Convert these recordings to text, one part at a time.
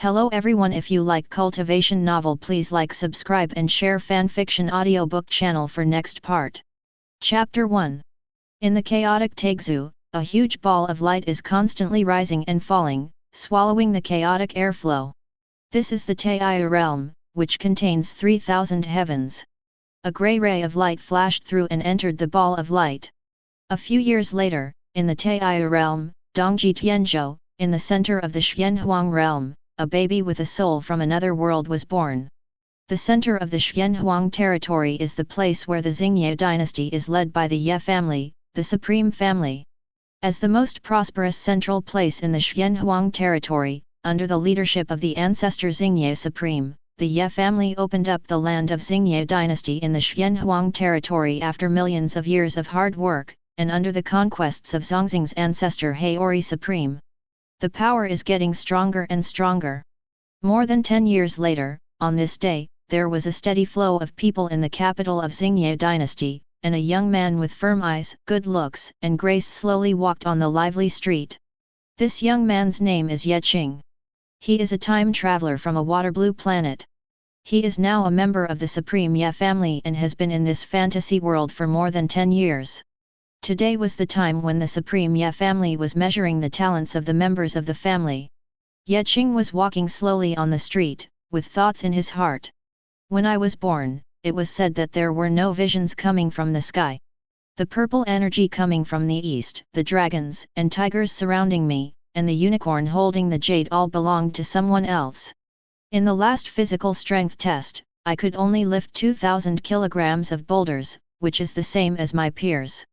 Hello everyone, if you like Cultivation novel, please like, subscribe and share fanfiction audiobook channel for next part. Chapter 1. In the chaotic Taixu, a huge ball of light is constantly rising and falling, swallowing the chaotic airflow. This is the Taiyu realm, which contains 3,000 heavens. A grey ray of light flashed through and entered the ball of light. A few years later, in the Taiyu realm, Dongji Tianzhou, in the center of the Xianhuang realm, a baby with a soul from another world was born. The center of the Xianhuang territory is the place where the Xingye dynasty is led by the Ye family, the supreme family. As the most prosperous central place in the Xianhuang territory, under the leadership of the ancestor Xingye Supreme, the Ye family opened up the land of Xingye dynasty in the Xianhuang territory after millions of years of hard work, and under the conquests of Zongxing's ancestor Haori Supreme. The power is getting stronger and stronger. More than 10 years later, on this day, there was a steady flow of people in the capital of Xingye dynasty, and a young man with firm eyes, good looks, and grace slowly walked on the lively street. This young man's name is Ye Qing. He is a time traveler from a water-blue planet. He is now a member of the Supreme Ye family and has been in this fantasy world for more than 10 years. Today was the time when the Supreme Ye family was measuring the talents of the members of the family. Ye Qing was walking slowly on the street, with thoughts in his heart. When I was born, it was said that there were no visions coming from the sky. The purple energy coming from the east, the dragons and tigers surrounding me, and the unicorn holding the jade all belonged to someone else. In the last physical strength test, I could only lift 2,000 kilograms of boulders, which is the same as my peers.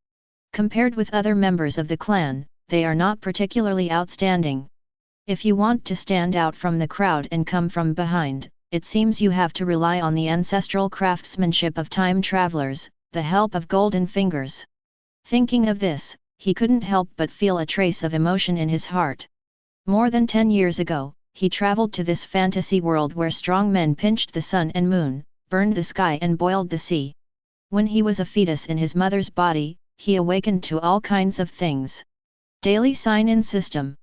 Compared with other members of the clan, they are not particularly outstanding. If you want to stand out from the crowd and come from behind, it seems you have to rely on the ancestral craftsmanship of time travelers, the help of golden fingers. Thinking of this, he couldn't help but feel a trace of emotion in his heart. More than 10 years ago, he traveled to this fantasy world where strong men pinched the sun and moon, burned the sky and boiled the sea. When he was a fetus in his mother's body, he awakened to all kinds of things. Daily sign-in system.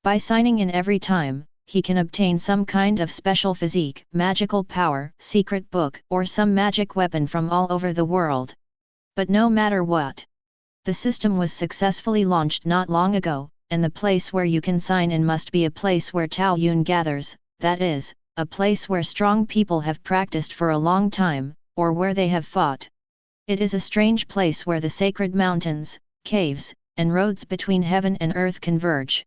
By signing in every time, he can obtain some kind of special physique, magical power, secret book, or some magic weapon from all over the world. But no matter what, the system was successfully launched not long ago, and the place where you can sign in must be a place where Taoyun gathers, that is, a place where strong people have practiced for a long time, or where they have fought. It is a strange place where the sacred mountains, caves, and roads between heaven and earth converge.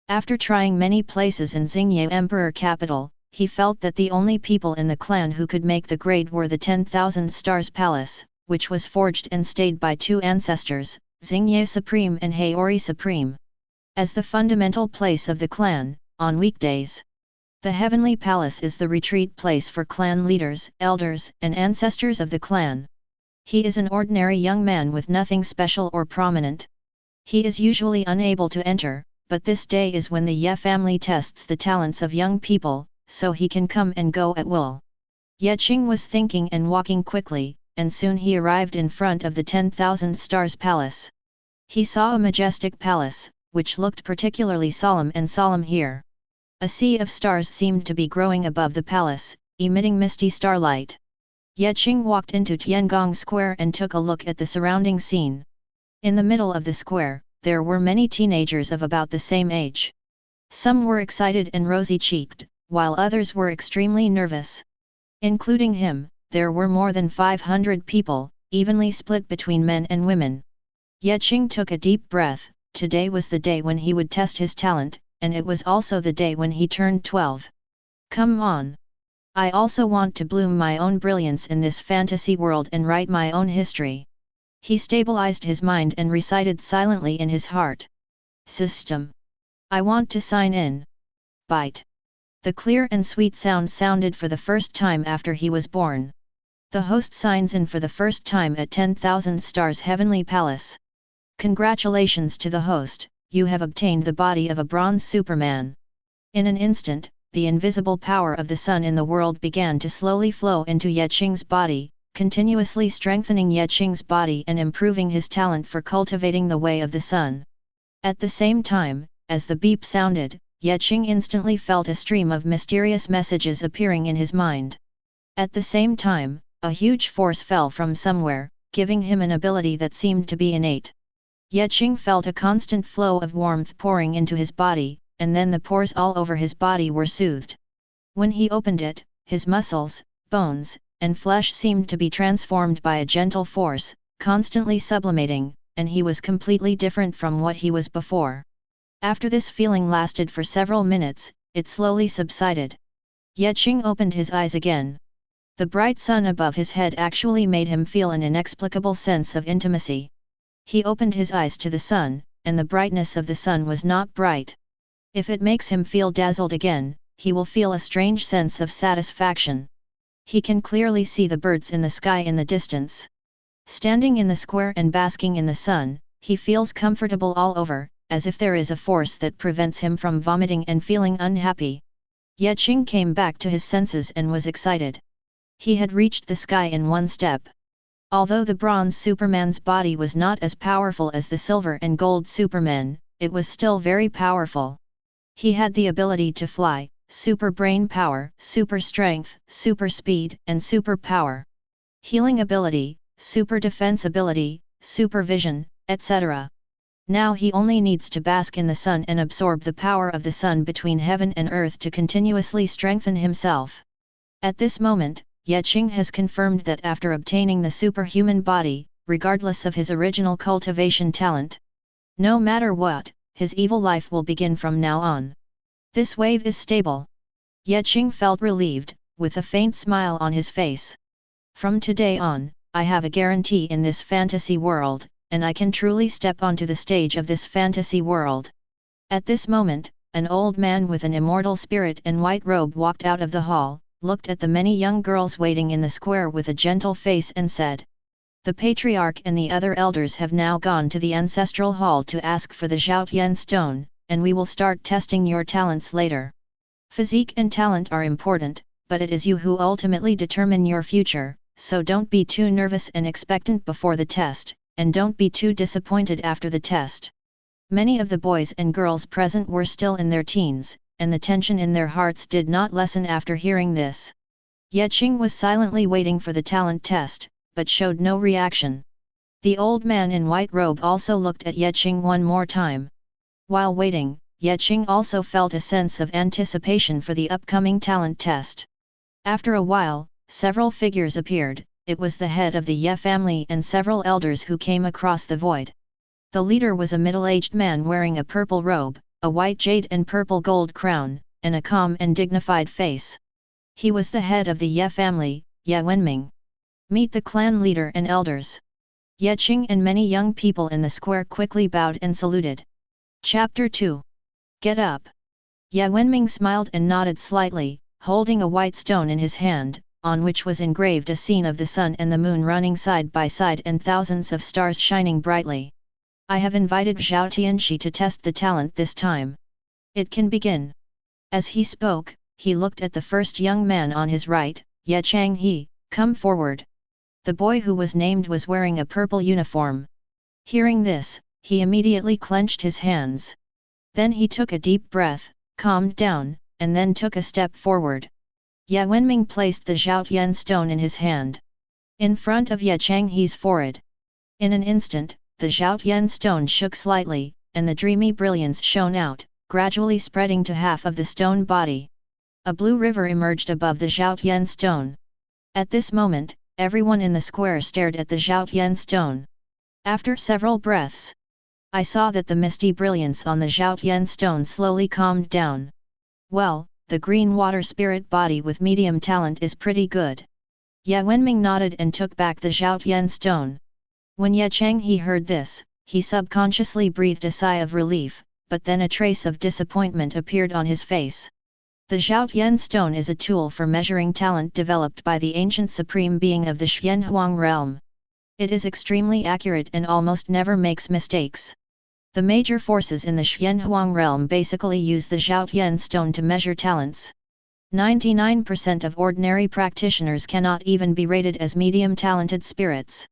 After trying many places in Xingye Emperor capital, he felt that the only people in the clan who could make the grade were the 10,000 Stars Palace, which was forged and stayed by two ancestors, Xingye Supreme and Haori Supreme. As the fundamental place of the clan, on weekdays, the Heavenly Palace is the retreat place for clan leaders, elders, and ancestors of the clan. He is an ordinary young man with nothing special or prominent. He is usually unable to enter, but this day is when the Ye family tests the talents of young people, so he can come and go at will. Ye Qing was thinking and walking quickly, and soon he arrived in front of the 10,000 Stars Palace. He saw a majestic palace, which looked particularly solemn here. A sea of stars seemed to be growing above the palace, emitting misty starlight. Ye Qing walked into Tiangong Square and took a look at the surrounding scene. In the middle of the square, there were many teenagers of about the same age. Some were excited and rosy-cheeked, while others were extremely nervous. Including him, there were more than 500 people, evenly split between men and women. Ye Qing took a deep breath. Today was the day when he would test his talent, and it was also the day when he turned 12. Come on! I also want to bloom my own brilliance in this fantasy world and write my own history. He stabilized his mind and recited silently in his heart. System. I want to sign in. Bite. The clear and sweet sound sounded for the first time after he was born. The host signs in for the first time at 10,000 Stars Heavenly Palace. Congratulations to the host, you have obtained the body of a bronze Superman. In an instant, the invisible power of the sun in the world began to slowly flow into Ye Qing's body, continuously strengthening Ye Qing's body and improving his talent for cultivating the way of the sun. At the same time, as the beep sounded, Ye Qing instantly felt a stream of mysterious messages appearing in his mind. At the same time, a huge force fell from somewhere, giving him an ability that seemed to be innate. Ye Qing felt a constant flow of warmth pouring into his body, and then the pores all over his body were soothed. When he opened it, his muscles, bones, and flesh seemed to be transformed by a gentle force, constantly sublimating, and he was completely different from what he was before. After this feeling lasted for several minutes, it slowly subsided. Ye Qing opened his eyes again. The bright sun above his head actually made him feel an inexplicable sense of intimacy. He opened his eyes to the sun, and the brightness of the sun was not bright. If it makes him feel dazzled again, he will feel a strange sense of satisfaction. He can clearly see the birds in the sky in the distance. Standing in the square and basking in the sun, he feels comfortable all over, as if there is a force that prevents him from vomiting and feeling unhappy. Ye Qing came back to his senses and was excited. He had reached the sky in one step. Although the bronze Superman's body was not as powerful as the silver and gold Superman, it was still very powerful. He had the ability to fly, super brain power, super strength, super speed, and super power. Healing ability, super defense ability, supervision, etc. Now he only needs to bask in the sun and absorb the power of the sun between heaven and earth to continuously strengthen himself. At this moment, Ye Qing has confirmed that after obtaining the superhuman body, regardless of his original cultivation talent, no matter what, his evil life will begin from now on. This wave is stable. Ye Qing felt relieved, with a faint smile on his face. From today on, I have a guarantee in this fantasy world, and I can truly step onto the stage of this fantasy world. At this moment, an old man with an immortal spirit and white robe walked out of the hall, looked at the many young girls waiting in the square with a gentle face and said, "The patriarch and the other elders have now gone to the ancestral hall to ask for the Zhaotian stone, and we will start testing your talents later. Physique and talent are important, but it is you who ultimately determine your future, so don't be too nervous and expectant before the test, and don't be too disappointed after the test." Many of the boys and girls present were still in their teens, and the tension in their hearts did not lessen after hearing this. Ye Qing was silently waiting for the talent test, but showed no reaction. The old man in white robe also looked at Ye Qing one more time. While waiting, Ye Qing also felt a sense of anticipation for the upcoming talent test. After a while, several figures appeared. It was the head of the Ye family and several elders who came across the void. The leader was a middle-aged man wearing a purple robe, a white jade and purple gold crown, and a calm and dignified face. He was the head of the Ye family, Ye Wenming. Meet the clan leader and elders. Ye Qing and many young people in the square quickly bowed and saluted. Chapter 2. Get up. Ye Wenming smiled and nodded slightly, holding a white stone in his hand, on which was engraved a scene of the sun and the moon running side by side and thousands of stars shining brightly. I have invited Zhao Tianxi to test the talent this time. It can begin. As he spoke, he looked at the first young man on his right, Ye Changhe, come forward. The boy who was named was wearing a purple uniform. Hearing this, he immediately clenched his hands. Then he took a deep breath, calmed down, and then took a step forward. Ye Wenming placed the Zhaotian stone in his hand, in front of Ye Changhe's forehead. In an instant, the Zhaotian stone shook slightly, and the dreamy brilliance shone out, gradually spreading to half of the stone body. A blue river emerged above the Zhaotian stone. At this moment, everyone in the square stared at the Zhaotian stone. After several breaths, I saw that the misty brilliance on the Zhaotian stone slowly calmed down. Well, the green water spirit body with medium talent is pretty good. Ye Wenming nodded and took back the Zhaotian stone. When Ye Changhe heard this, he subconsciously breathed a sigh of relief, but then a trace of disappointment appeared on his face. The Zhaotian stone is a tool for measuring talent developed by the ancient supreme being of the Xianhuang realm. It is extremely accurate and almost never makes mistakes. The major forces in the Xianhuang realm basically use the Zhaotian stone to measure talents. 99% of ordinary practitioners cannot even be rated as medium talented spirits.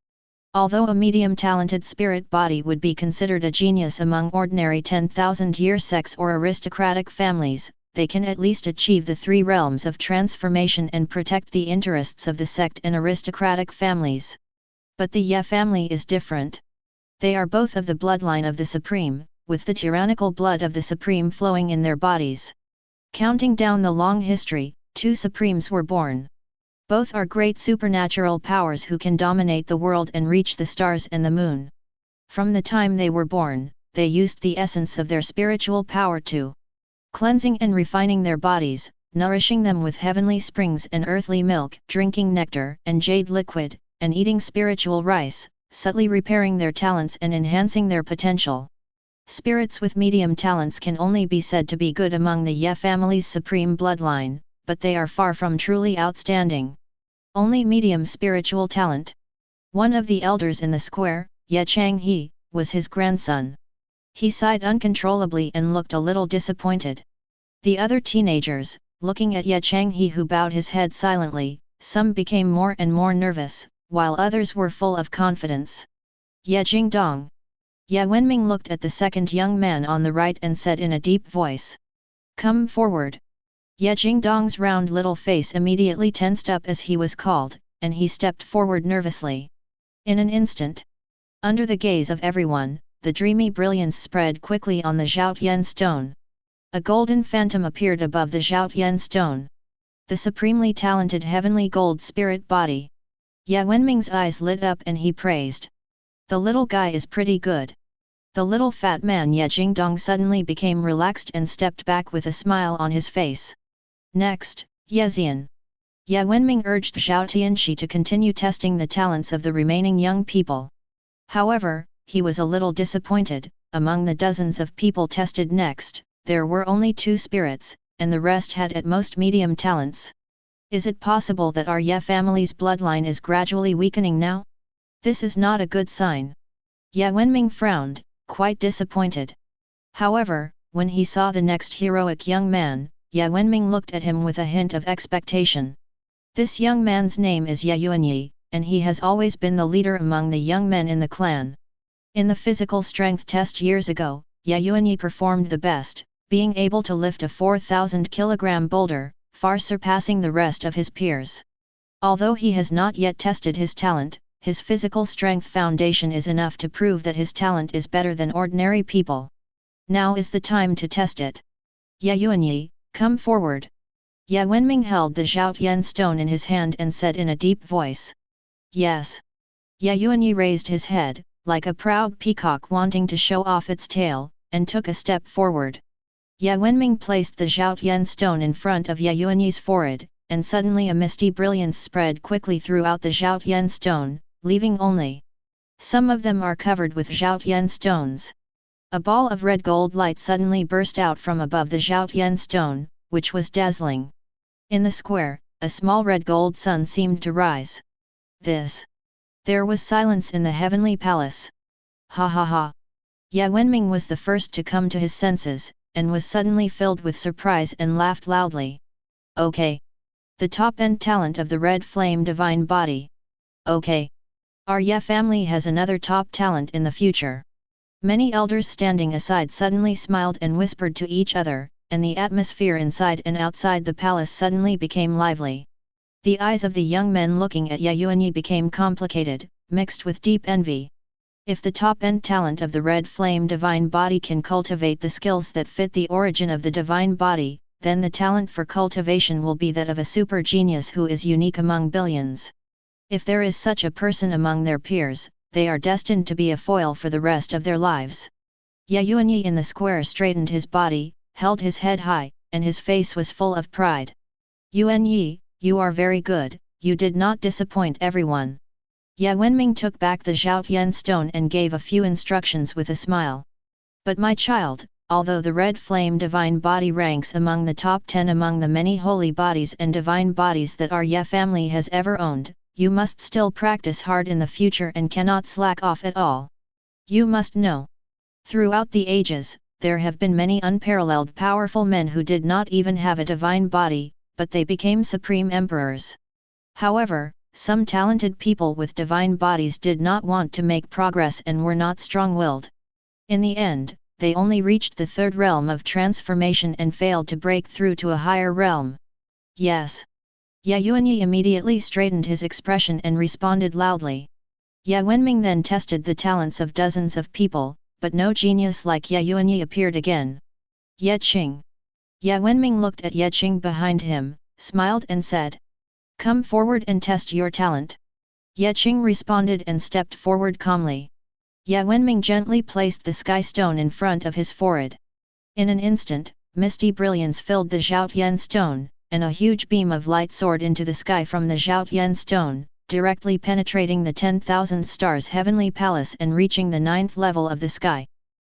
Although a medium-talented spirit body would be considered a genius among ordinary 10,000-year sects or aristocratic families, they can at least achieve the three realms of transformation and protect the interests of the sect and aristocratic families. But the Ye family is different. They are both of the bloodline of the Supreme, with the tyrannical blood of the Supreme flowing in their bodies. Counting down the long history, two Supremes were born. Both are great supernatural powers who can dominate the world and reach the stars and the moon. From the time they were born, they used the essence of their spiritual power to cleansing and refining their bodies, nourishing them with heavenly springs and earthly milk, drinking nectar and jade liquid, and eating spiritual rice, subtly repairing their talents and enhancing their potential. Spirits with medium talents can only be said to be good among the Ye family's supreme bloodline, but they are far from truly outstanding. Only medium spiritual talent. One of the elders in the square, Ye Changhe, was his grandson. He sighed uncontrollably and looked a little disappointed. The other teenagers, looking at Ye Changhe who bowed his head silently, some became more and more nervous, while others were full of confidence. Ye Jingdong. Ye Wenming looked at the second young man on the right and said in a deep voice. Come forward. Ye Jingdong's round little face immediately tensed up as he was called, and he stepped forward nervously. In an instant, under the gaze of everyone, the dreamy brilliance spread quickly on the Zhaotian stone. A golden phantom appeared above the Zhaotian stone. The supremely talented heavenly gold spirit body. Ye Wenming's eyes lit up and he praised. The little guy is pretty good. The little fat man Ye Jingdong suddenly became relaxed and stepped back with a smile on his face. Next, Ye Xian. Ye Wenming urged Zhao Tianxi to continue testing the talents of the remaining young people. However, he was a little disappointed. Among the dozens of people tested next, there were only 2 spirits, and the rest had at most medium talents. Is it possible that our Ye family's bloodline is gradually weakening now? This is not a good sign. Ye Wenming frowned, quite disappointed. However, when he saw the next heroic young man, Ye Wenming looked at him with a hint of expectation. This young man's name is Ye Yuanyi, and he has always been the leader among the young men in the clan. In the physical strength test years ago, Ye Yuanyi performed the best, being able to lift a 4,000 kilogram boulder, far surpassing the rest of his peers. Although he has not yet tested his talent, his physical strength foundation is enough to prove that his talent is better than ordinary people. Now is the time to test it. Ye Yuanyi, come forward. Ye Wenming held the Zhaotian stone in his hand and said in a deep voice. Yes. Ye Yuanyi raised his head, like a proud peacock wanting to show off its tail, and took a step forward. Ye Wenming placed the Zhaotian stone in front of Ye Yuanyi's forehead, and suddenly a misty brilliance spread quickly throughout the Zhaotian stone, leaving only. Some of them are covered with Zhaotian stones. A ball of red gold light suddenly burst out from above the Zhaotian stone, which was dazzling. In the square, a small red gold sun seemed to rise. There was silence in the heavenly palace. Ha ha ha! Ye Wenming was the first to come to his senses, and was suddenly filled with surprise and laughed loudly. Okay. The top-end talent of the red flame divine body. Okay. Our Ye family has another top talent in the future. Many elders standing aside suddenly smiled and whispered to each other, and the atmosphere inside and outside the palace suddenly became lively. The eyes of the young men looking at Ye Yuanyi became complicated, mixed with deep envy. If the top-end talent of the red flame divine body can cultivate the skills that fit the origin of the divine body, then the talent for cultivation will be that of a super genius who is unique among billions. If there is such a person among their peers, they are destined to be a foil for the rest of their lives. Ye Yuanyi in the square straightened his body, held his head high, and his face was full of pride. Yuanyi, you are very good, you did not disappoint everyone. Ye Wenming took back the Zhaotian stone and gave a few instructions with a smile. But my child, although the red flame divine body ranks among the top 10 among the many holy bodies and divine bodies that our Ye family has ever owned, you must still practice hard in the future and cannot slack off at all. You must know. Throughout the ages, there have been many unparalleled powerful men who did not even have a divine body, but they became supreme emperors. However, some talented people with divine bodies did not want to make progress and were not strong-willed. In the end, they only reached the third realm of transformation and failed to break through to a higher realm. Yes. Ye Yuanyi immediately straightened his expression and responded loudly. Ye Wenming then tested the talents of dozens of people, but no genius like Ye Yuanyi appeared again. Ye Qing. Ye Wenming looked at Ye Qing behind him, smiled and said, "Come forward and test your talent." Ye Qing responded and stepped forward calmly. Ye Wenming gently placed the sky stone in front of his forehead. In an instant, misty brilliance filled the Zhaotian stone, and a huge beam of light soared into the sky from the Zhaotian stone, directly penetrating the 10,000 stars heavenly palace and reaching the 9th level of the sky.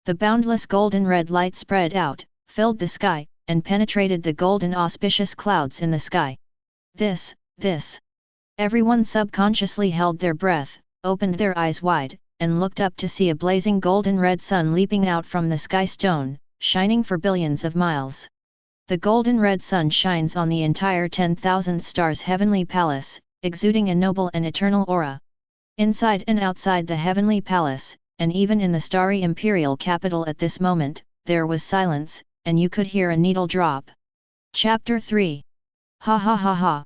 The boundless golden red light spread out, filled the sky, and penetrated the golden auspicious clouds in the sky. This. Everyone subconsciously held their breath, opened their eyes wide, and looked up to see a blazing golden red sun leaping out from the sky stone, shining for billions of miles. The golden red sun shines on the entire 10,000 stars heavenly palace, exuding a noble and eternal aura. Inside and outside the heavenly palace, and even in the starry imperial capital at this moment, there was silence, and you could hear a needle drop. Chapter 3. Ha ha ha ha.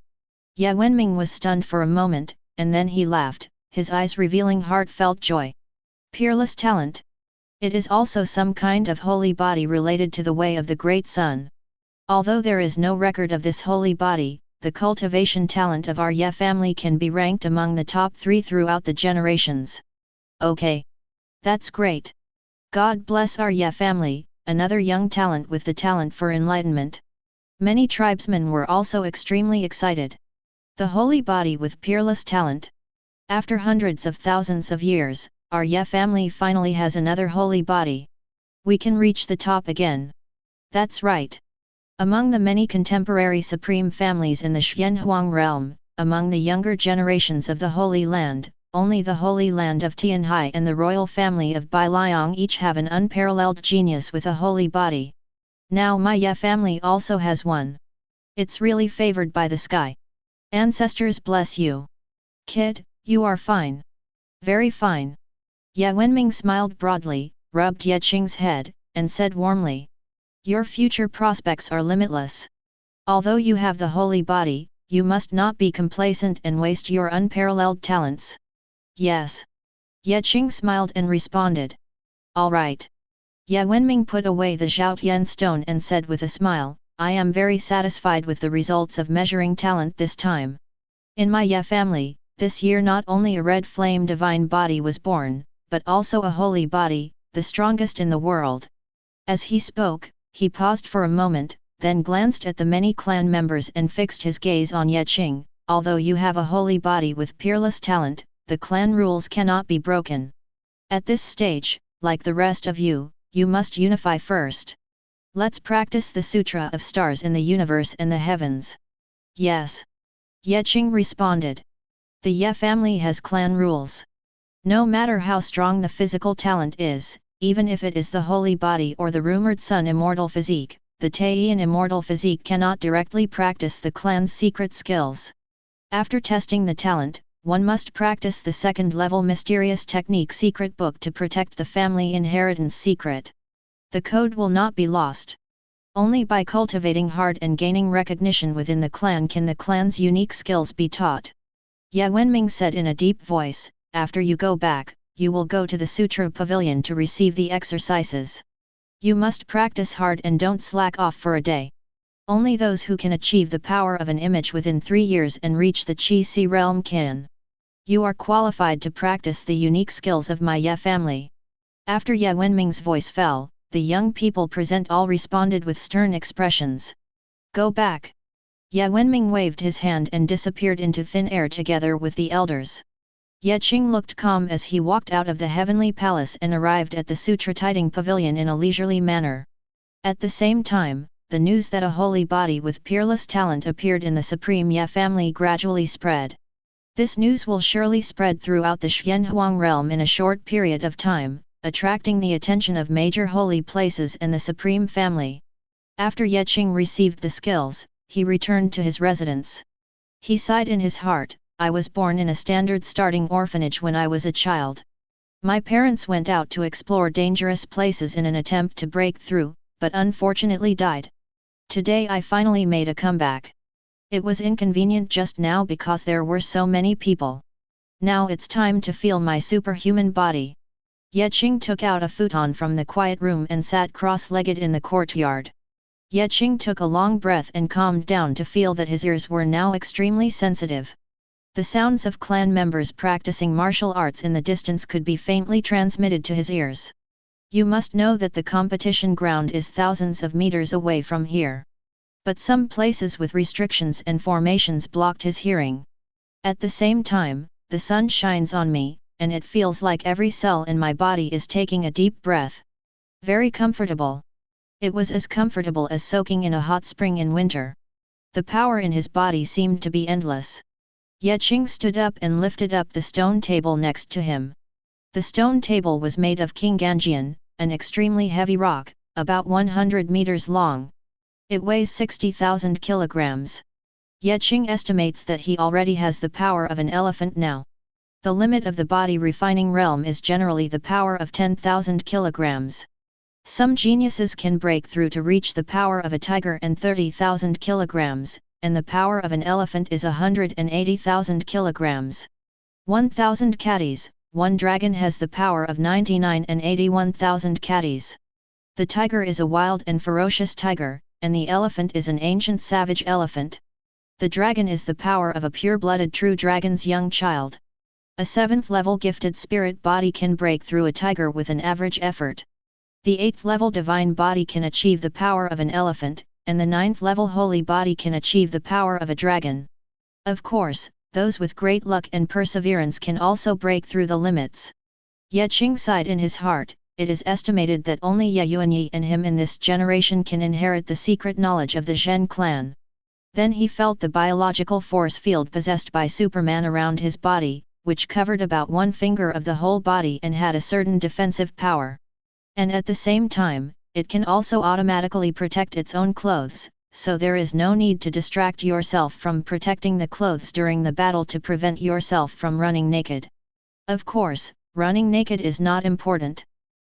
Ye Wenming was stunned for a moment, and then he laughed, his eyes revealing heartfelt joy. Peerless talent. It is also some kind of holy body related to the way of the great sun. Although there is no record of this holy body, the cultivation talent of our Ye family can be ranked among the top 3 throughout the generations. Okay. That's great. God bless our Ye family, another young talent with the talent for enlightenment. Many tribesmen were also extremely excited. The holy body with peerless talent. After hundreds of thousands of years, our Ye family finally has another holy body. We can reach the top again. That's right. Among the many contemporary supreme families in the Xianhuang realm, among the younger generations of the Holy Land, only the Holy Land of Tianhai and the royal family of Bailiang each have an unparalleled genius with a holy body. Now my Ye family also has one. It's really favored by the sky. Ancestors bless you. Kid, you are fine. Very fine. Ye Wenming smiled broadly, rubbed Ye Qing's head, and said warmly, "Your future prospects are limitless. Although you have the holy body, you must not be complacent and waste your unparalleled talents." Yes. Ye Qing smiled and responded. All right. Ye Wenming put away the Zhaotian stone and said with a smile, "I am very satisfied with the results of measuring talent this time. In my Ye family, this year not only a red flame divine body was born, but also a holy body, the strongest in the world." As he spoke, he paused for a moment, then glanced at the many clan members and fixed his gaze on Ye Qing. "Although you have a holy body with peerless talent, the clan rules cannot be broken. At this stage, like the rest of you, you must unify first. Let's practice the Sutra of Stars in the universe and the heavens." Yes. Ye Qing responded. The Ye family has clan rules. No matter how strong the physical talent is, even if it is the holy body or the rumored sun immortal physique, the Taiyan immortal physique cannot directly practice the clan's secret skills. After testing the talent, one must practice the second-level mysterious technique secret book to protect the family inheritance secret. The code will not be lost. Only by cultivating hard and gaining recognition within the clan can the clan's unique skills be taught. Ye Wenming said in a deep voice, "After you go back, you will go to the Sutra Pavilion to receive the exercises. You must practice hard and don't slack off for a day. Only those who can achieve the power of an image within 3 years and reach the Qi realm can. You are qualified to practice the unique skills of my Ye family." After Ye Wenming's voice fell, the young people present all responded with stern expressions. "Go back." Ye Wenming waved his hand and disappeared into thin air together with the elders. Ye Qing looked calm as he walked out of the heavenly palace and arrived at the Sutra-tiding pavilion in a leisurely manner. At the same time, the news that a holy body with peerless talent appeared in the supreme Ye family gradually spread. This news will surely spread throughout the Xianhuang realm in a short period of time, attracting the attention of major holy places and the supreme family. After Ye Qing received the skills, he returned to his residence. He sighed in his heart, I was born in a standard starting orphanage when I was a child. My parents went out to explore dangerous places in an attempt to break through, but unfortunately died. Today I finally made a comeback. It was inconvenient just now because there were so many people. Now it's time to feel my superhuman body. Ye Qing took out a futon from the quiet room and sat cross-legged in the courtyard. Ye Qing took a long breath and calmed down to feel that his ears were now extremely sensitive. The sounds of clan members practicing martial arts in the distance could be faintly transmitted to his ears. You must know that the competition ground is thousands of meters away from here. But some places with restrictions and formations blocked his hearing. At the same time, the sun shines on me, and it feels like every cell in my body is taking a deep breath. Very comfortable. It was as comfortable as soaking in a hot spring in winter. The power in his body seemed to be endless. Ye Qing stood up and lifted up the stone table next to him. The stone table was made of Qing, an extremely heavy rock, about 100 meters long. It weighs 60,000 kilograms. Ye Qing estimates that he already has the power of an elephant now. The limit of the body refining realm is generally the power of 10,000 kilograms. Some geniuses can break through to reach the power of a tiger and 30,000 kilograms, and the power of an elephant is 180,000 kilograms. 1,000 catties, one dragon has the power of 99 and 81,000 catties. The tiger is a wild and ferocious tiger, and the elephant is an ancient savage elephant. The dragon is the power of a pure-blooded true dragon's young child. A 7th level gifted spirit body can break through a tiger with an average effort. The 8th level divine body can achieve the power of an elephant, and the 9th level holy body can achieve the power of a dragon. Of course, those with great luck and perseverance can also break through the limits. Ye Qing sighed in his heart. It is estimated that only Ye Yuanyi and him in this generation can inherit the secret knowledge of the Zhen clan. Then he felt the biological force field possessed by Superman around his body, which covered about one finger of the whole body and had a certain defensive power. And at the same time, it can also automatically protect its own clothes, so there is no need to distract yourself from protecting the clothes during the battle to prevent yourself from running naked. Of course, running naked is not important.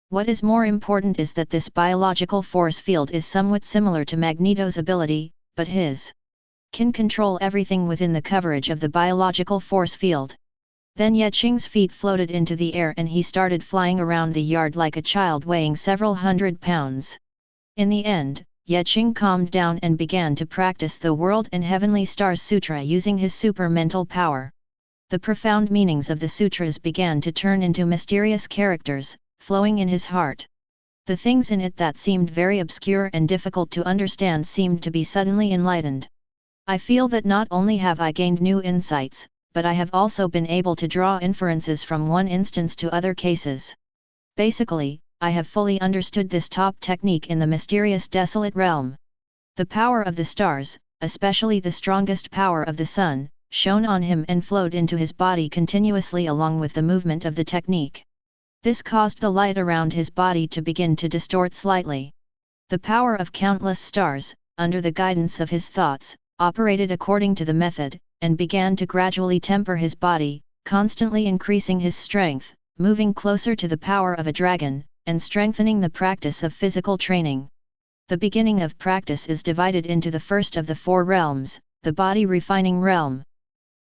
What is more important is that this biological force field is somewhat similar to Magneto's ability, but his can control everything within the coverage of the biological force field. Then Ye Qing's feet floated into the air and he started flying around the yard like a child weighing several hundred pounds. In the end, Ye Qing calmed down and began to practice the World and Heavenly Stars Sutra using his super mental power. The profound meanings of the sutras began to turn into mysterious characters, flowing in his heart. The things in it that seemed very obscure and difficult to understand seemed to be suddenly enlightened. I feel that not only have I gained new insights, but I have also been able to draw inferences from one instance to other cases. Basically, I have fully understood this top technique in the mysterious desolate realm. The power of the stars, especially the strongest power of the sun, shone on him and flowed into his body continuously along with the movement of the technique. This caused the light around his body to begin to distort slightly. The power of countless stars, under the guidance of his thoughts, operated according to the method, and began to gradually temper his body, constantly increasing his strength, moving closer to the power of a dragon, and strengthening the practice of physical training. The beginning of practice is divided into the first of the 4 realms, the body refining realm.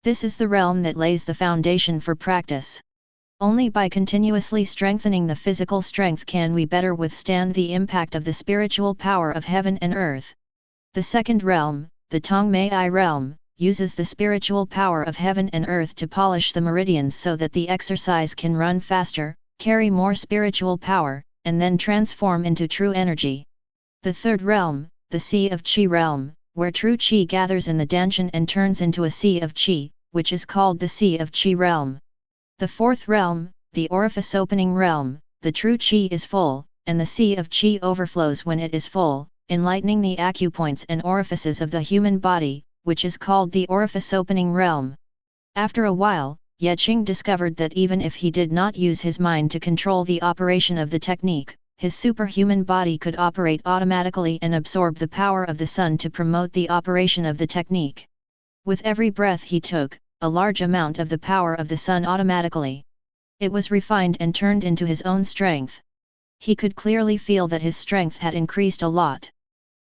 This is the realm that lays the foundation for practice. Only by continuously strengthening the physical strength can we better withstand the impact of the spiritual power of heaven and earth. The second realm, the Tongmei realm, uses the spiritual power of heaven and earth to polish the meridians so that the exercise can run faster, carry more spiritual power, and then transform into true energy. The third realm, the Sea of Qi realm, where true Qi gathers in the Danshan and turns into a Sea of Qi, which is called the Sea of Qi realm. The fourth realm, the orifice opening realm, the true Qi is full, and the Sea of Qi overflows when it is full, enlightening the acupoints and orifices of the human body, which is called the orifice opening realm. After a while, Ye Qing discovered that even if he did not use his mind to control the operation of the technique, his superhuman body could operate automatically and absorb the power of the sun to promote the operation of the technique. With every breath he took, a large amount of the power of the sun automatically. It was refined and turned into his own strength. He could clearly feel that his strength had increased a lot.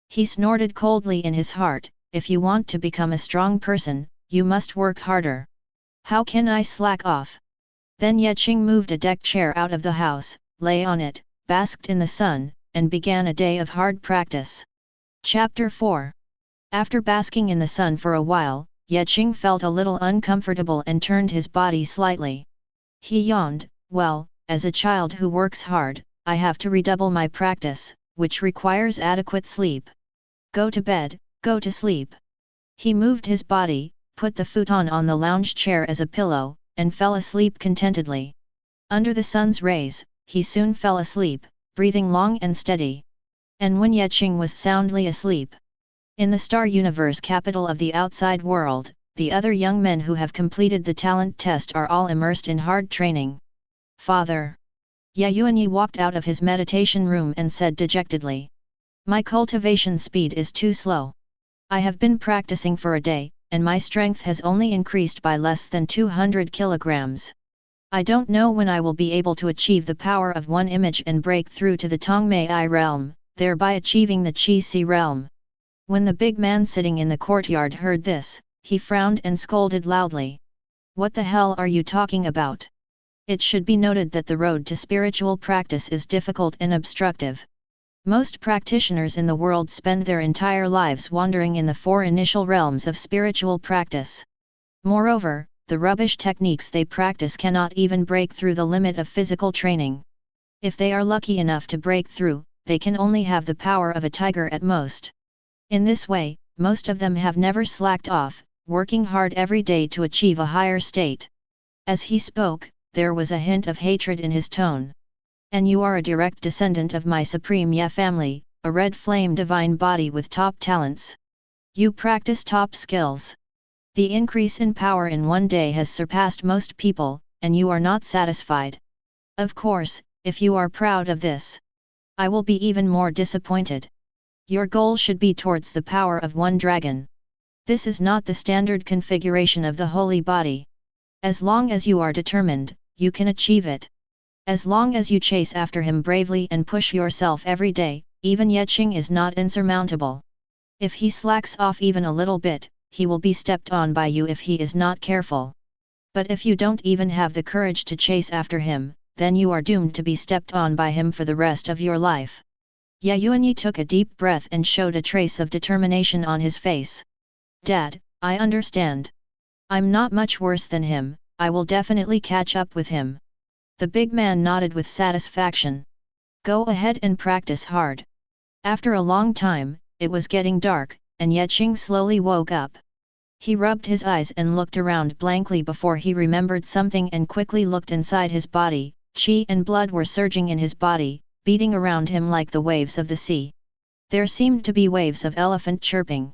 He snorted coldly in his heart, "If you want to become a strong person, you must work harder. How can I slack off?" Then Qing moved a deck chair out of the house, lay on it, basked in the sun, and began a day of hard practice. Chapter 4. After basking in the sun for a while, Qing felt a little uncomfortable and turned his body slightly. He yawned, "Well, as a child who works hard, I have to redouble my practice, which requires adequate sleep. Go to bed, go to sleep." He moved his body, put the futon on the lounge chair as a pillow, and fell asleep contentedly. Under the sun's rays, he soon fell asleep, breathing long and steady. And when Qing was soundly asleep, in the star universe capital of the outside world, the other young men who have completed the talent test are all immersed in hard training. "Father." Yuanyi walked out of his meditation room and said dejectedly, "My cultivation speed is too slow. I have been practicing for a day, and my strength has only increased by less than 200 kilograms. I don't know when I will be able to achieve the power of one image and break through to the Tongmei realm, thereby achieving the Qi realm." When the big man sitting in the courtyard heard this, he frowned and scolded loudly. "What the hell are you talking about? It should be noted that the road to spiritual practice is difficult and obstructive. Most practitioners in the world spend their entire lives wandering in the four initial realms of spiritual practice. Moreover, the rubbish techniques they practice cannot even break through the limit of physical training. If they are lucky enough to break through, they can only have the power of a tiger at most. In this way, most of them have never slacked off, working hard every day to achieve a higher state." As he spoke, there was a hint of hatred in his tone. "And you are a direct descendant of my supreme Ye family, a red flame divine body with top talents. You practice top skills. The increase in power in one day has surpassed most people, and you are not satisfied. Of course, if you are proud of this, I will be even more disappointed. Your goal should be towards the power of one dragon. This is not the standard configuration of the holy body. As long as you are determined, you can achieve it. As long as you chase after him bravely and push yourself every day, even Qing is not insurmountable. If he slacks off even a little bit, he will be stepped on by you if he is not careful. But if you don't even have the courage to chase after him, then you are doomed to be stepped on by him for the rest of your life." Yuanyi took a deep breath and showed a trace of determination on his face. "Dad, I understand. I'm not much worse than him, I will definitely catch up with him." The big man nodded with satisfaction. "Go ahead and practice hard." After a long time, it was getting dark, and Qing slowly woke up. He rubbed his eyes and looked around blankly before he remembered something and quickly looked inside his body. Qi and blood were surging in his body, beating around him like the waves of the sea. There seemed to be waves of elephant chirping.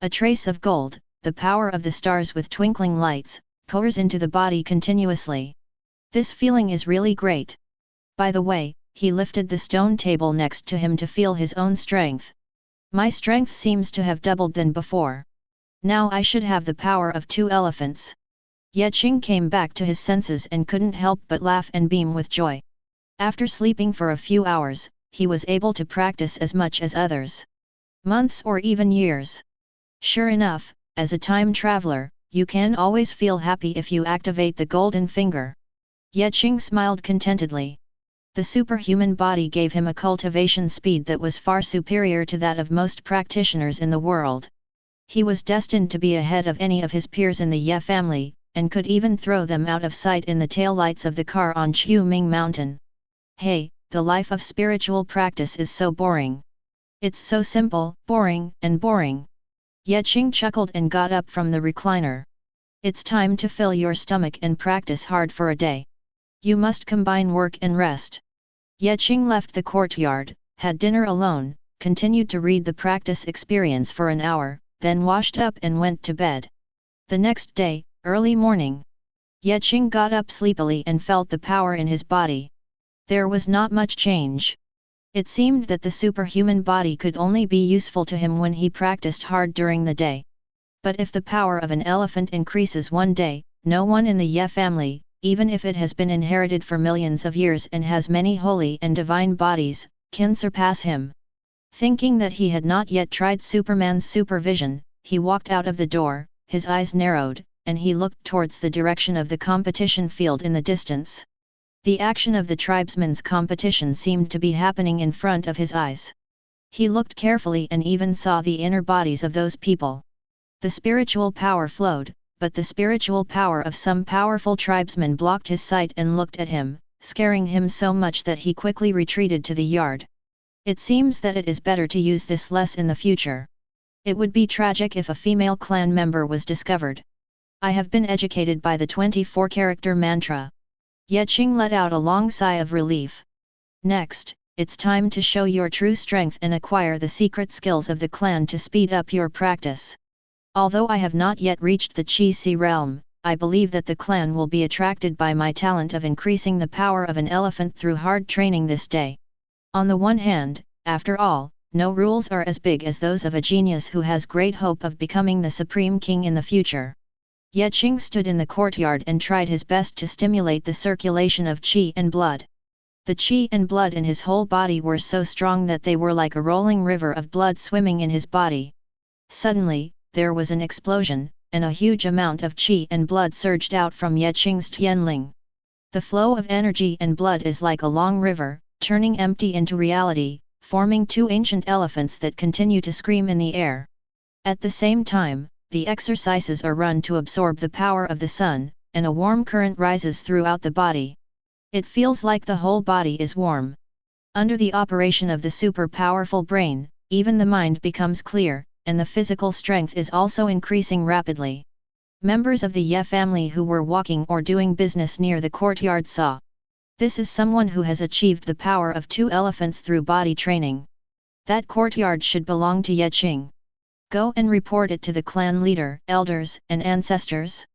A trace of gold, the power of the stars with twinkling lights, pours into the body continuously. This feeling is really great. By the way, he lifted the stone table next to him to feel his own strength. My strength seems to have doubled than before. Now I should have the power of 2 elephants. Qing came back to his senses and couldn't help but laugh and beam with joy. After sleeping for a few hours, he was able to practice as much as others. Months or even years. Sure enough, as a time traveler, you can always feel happy if you activate the golden finger. Qing smiled contentedly. The superhuman body gave him a cultivation speed that was far superior to that of most practitioners in the world. He was destined to be ahead of any of his peers in the Ye family, and could even throw them out of sight in the taillights of the car on Quming Mountain. Hey, the life of spiritual practice is so boring. It's so simple, boring, and boring. Qing chuckled and got up from the recliner. It's time to fill your stomach and practice hard for a day. You must combine work and rest. Qing left the courtyard, had dinner alone, continued to read the practice experience for an hour, then washed up and went to bed. The next day, early morning, Qing got up sleepily and felt the power in his body. There was not much change. It seemed that the superhuman body could only be useful to him when he practiced hard during the day. But if the power of an elephant increases one day, no one in the Ye family, even if it has been inherited for millions of years and has many holy and divine bodies, can surpass him. Thinking that he had not yet tried Superman's supervision, he walked out of the door, his eyes narrowed, and he looked towards the direction of the competition field in the distance. The action of the tribesmen's competition seemed to be happening in front of his eyes. He looked carefully and even saw the inner bodies of those people. The spiritual power flowed, but the spiritual power of some powerful tribesmen blocked his sight and looked at him, scaring him so much that he quickly retreated to the yard. It seems that it is better to use this less in the future. It would be tragic if a female clan member was discovered. I have been educated by the 24-character mantra. Ye Qing let out a long sigh of relief. Next, it's time to show your true strength and acquire the secret skills of the clan to speed up your practice. Although I have not yet reached the Qi realm, I believe that the clan will be attracted by my talent of increasing the power of an elephant through hard training this day. On the one hand, after all, no rules are as big as those of a genius who has great hope of becoming the supreme king in the future. Ye Qing stood in the courtyard and tried his best to stimulate the circulation of qi and blood. The qi and blood in his whole body were so strong that they were like a rolling river of blood swimming in his body. Suddenly, there was an explosion, and a huge amount of qi and blood surged out from Ye Qing's Tianling. The flow of energy and blood is like a long river, turning empty into reality, forming two ancient elephants that continue to scream in the air. At the same time, the exercises are run to absorb the power of the sun, and a warm current rises throughout the body. It feels like the whole body is warm. Under the operation of the super-powerful brain, even the mind becomes clear, and the physical strength is also increasing rapidly. Members of the Ye family who were walking or doing business near the courtyard saw. This is someone who has achieved the power of 2 elephants through body training. That courtyard should belong to Ye Qing. Go and report it to the clan leader, elders, and ancestors.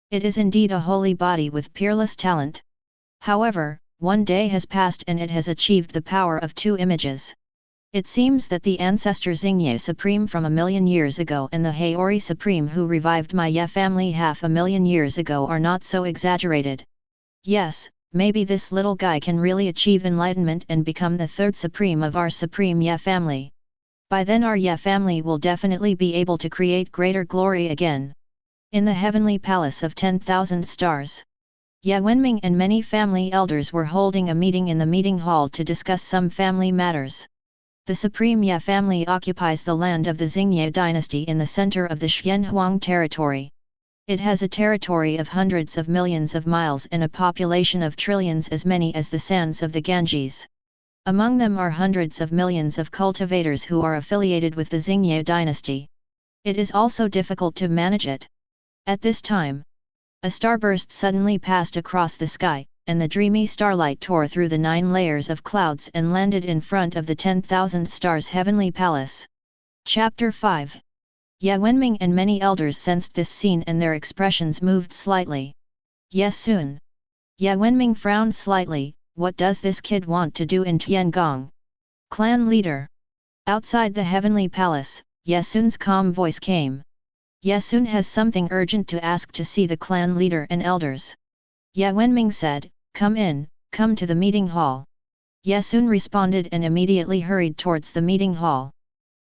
It is indeed a holy body with peerless talent. However, one day has passed and it has achieved the power of 2 images. It seems that the ancestor Xingye Supreme from 1,000,000 years ago and the Haori Supreme who revived my Ye family 500,000 years ago are not so exaggerated. Yes, maybe this little guy can really achieve enlightenment and become the 3rd Supreme of our Supreme Ye family. By then our Ye family will definitely be able to create greater glory again. In the heavenly palace of 10,000 stars, Ye Wenming and many family elders were holding a meeting in the meeting hall to discuss some family matters. The Supreme Ye family occupies the land of the Xingye dynasty in the center of the Xianhuang territory. It has a territory of hundreds of millions of miles and a population of trillions as many as the sands of the Ganges. Among them are hundreds of millions of cultivators who are affiliated with the Xingye dynasty. It is also difficult to manage it. At this time, a starburst suddenly passed across the sky, and the dreamy starlight tore through the 9 layers of clouds and landed in front of the 10,000 stars heavenly palace. Chapter 5. Ye Wenming and many elders sensed this scene and their expressions moved slightly. Yes soon. Ye Wenming frowned slightly. What does this kid want to do in Tiangong? Clan leader. Outside the heavenly palace, Ye Sun's calm voice came. Ye Sun has something urgent to ask to see the clan leader and elders. Ye Wenming said, come in, come to the meeting hall. Ye Sun responded and immediately hurried towards the meeting hall.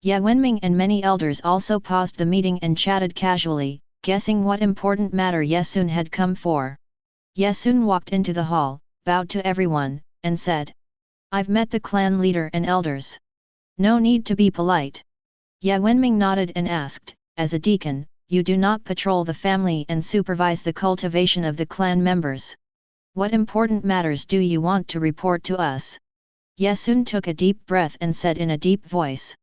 Ye Wenming and many elders also paused the meeting and chatted casually, guessing what important matter Ye Sun had come for. Ye Sun walked into the hall, bowed to everyone, and said, I've met the clan leader and elders. No need to be polite. Ye Wenming nodded and asked, as a deacon, you do not patrol the family and supervise the cultivation of the clan members. What important matters do you want to report to us? Ye Sun took a deep breath and said in a deep voice.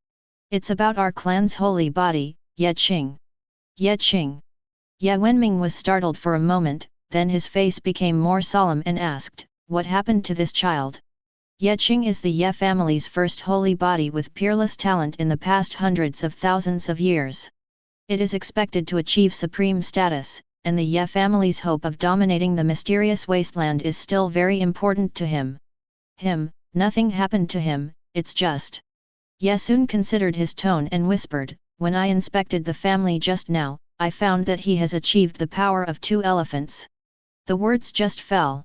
It's about our clan's holy body, Ye Qing. Ye Qing. Ye Wenming was startled for a moment, then his face became more solemn and asked, what happened to this child? Ye Qing is the Ye family's first holy body with peerless talent in the past hundreds of thousands of years. It is expected to achieve supreme status, and the Ye family's hope of dominating the mysterious wasteland is still very important to him. Nothing happened to him, it's just. Ye Sun considered his tone and whispered, when I inspected the family just now, I found that he has achieved the power of 2 elephants. The words just fell.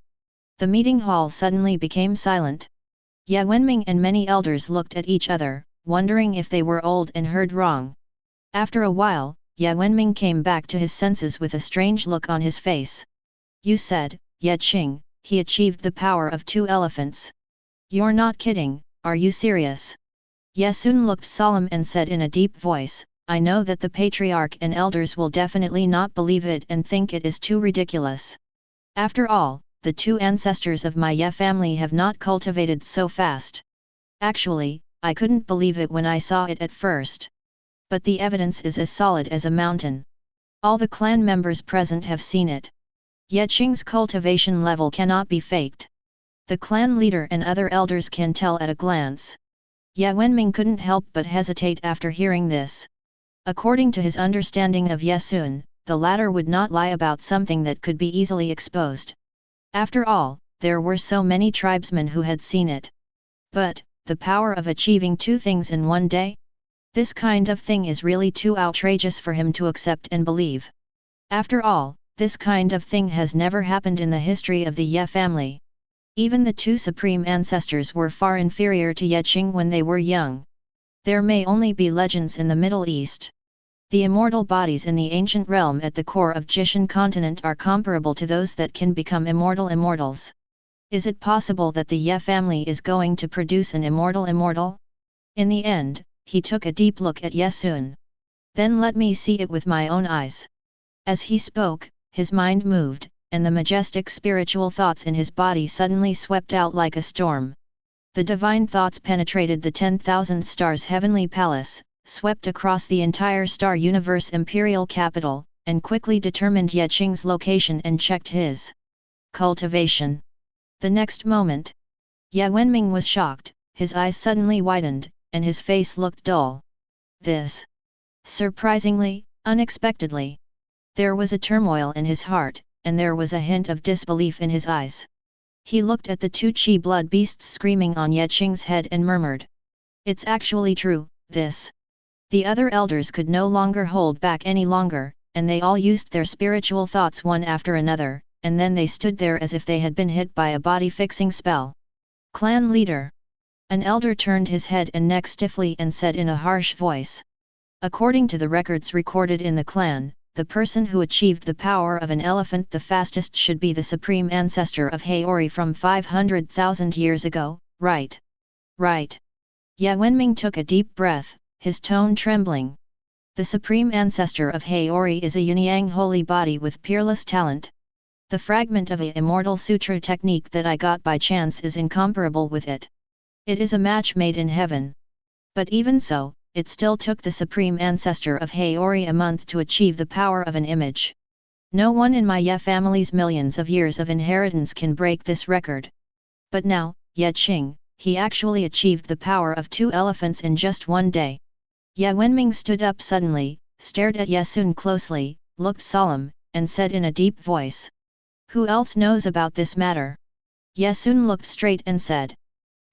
The meeting hall suddenly became silent. Ye Wenming and many elders looked at each other, wondering if they were old and heard wrong. After a while, Ye Wenming came back to his senses with a strange look on his face. You said, Ye Qing, he achieved the power of 2 elephants. You're not kidding, are you serious? Ye Sun looked solemn and said in a deep voice, I know that the patriarch and elders will definitely not believe it and think it is too ridiculous. After all, the 2 ancestors of my Ye family have not cultivated so fast. Actually, I couldn't believe it when I saw it at first. But the evidence is as solid as a mountain. All the clan members present have seen it. Ye Qing's cultivation level cannot be faked. The clan leader and other elders can tell at a glance. Ye Wenming couldn't help but hesitate after hearing this. According to his understanding of Ye Sun, the latter would not lie about something that could be easily exposed. After all, there were so many tribesmen who had seen it. But, the power of achieving 2 things in one day? This kind of thing is really too outrageous for him to accept and believe. After all, this kind of thing has never happened in the history of the Ye family. Even the 2 supreme ancestors were far inferior to Ye Qing when they were young. There may only be legends in the Middle East. The immortal bodies in the ancient realm at the core of Jishan continent are comparable to those that can become immortal immortals. Is it possible that the Ye family is going to produce an immortal immortal? In the end, he took a deep look at Ye Sun. Then let me see it with my own eyes. As he spoke, his mind moved, and the majestic spiritual thoughts in his body suddenly swept out like a storm. The divine thoughts penetrated the 10,000 stars heavenly palace, swept across the entire star universe imperial capital, and quickly determined Ye Qing's location and checked his cultivation. The next moment, Ye Wenming was shocked, his eyes suddenly widened, and his face looked dull. This. Surprisingly, unexpectedly. There was a turmoil in his heart, and there was a hint of disbelief in his eyes. He looked at the 2 Qi blood beasts screaming on Ye Qing's head and murmured. It's actually true, this. The other elders could no longer hold back any longer, and they all used their spiritual thoughts one after another, and then they stood there as if they had been hit by a body-fixing spell. Clan leader. An elder turned his head and neck stiffly and said in a harsh voice. According to the records recorded in the clan, the person who achieved the power of an elephant the fastest should be the supreme ancestor of Haori from 500,000 years ago, right? Right. Ye Wenming took a deep breath, his tone trembling. The supreme ancestor of Haori is a Yunyang holy body with peerless talent. The fragment of a immortal sutra technique that I got by chance is incomparable with it. It is a match made in heaven. But even so, it still took the supreme ancestor of Haori a month to achieve the power of an image. No one in my Ye family's millions of years of inheritance can break this record. But now, Ye Qing, he actually achieved the power of 2 elephants in just one day. Ye Wenming stood up suddenly, stared at Ye Sun closely, looked solemn, and said in a deep voice. Who else knows about this matter? Ye Sun looked straight and said.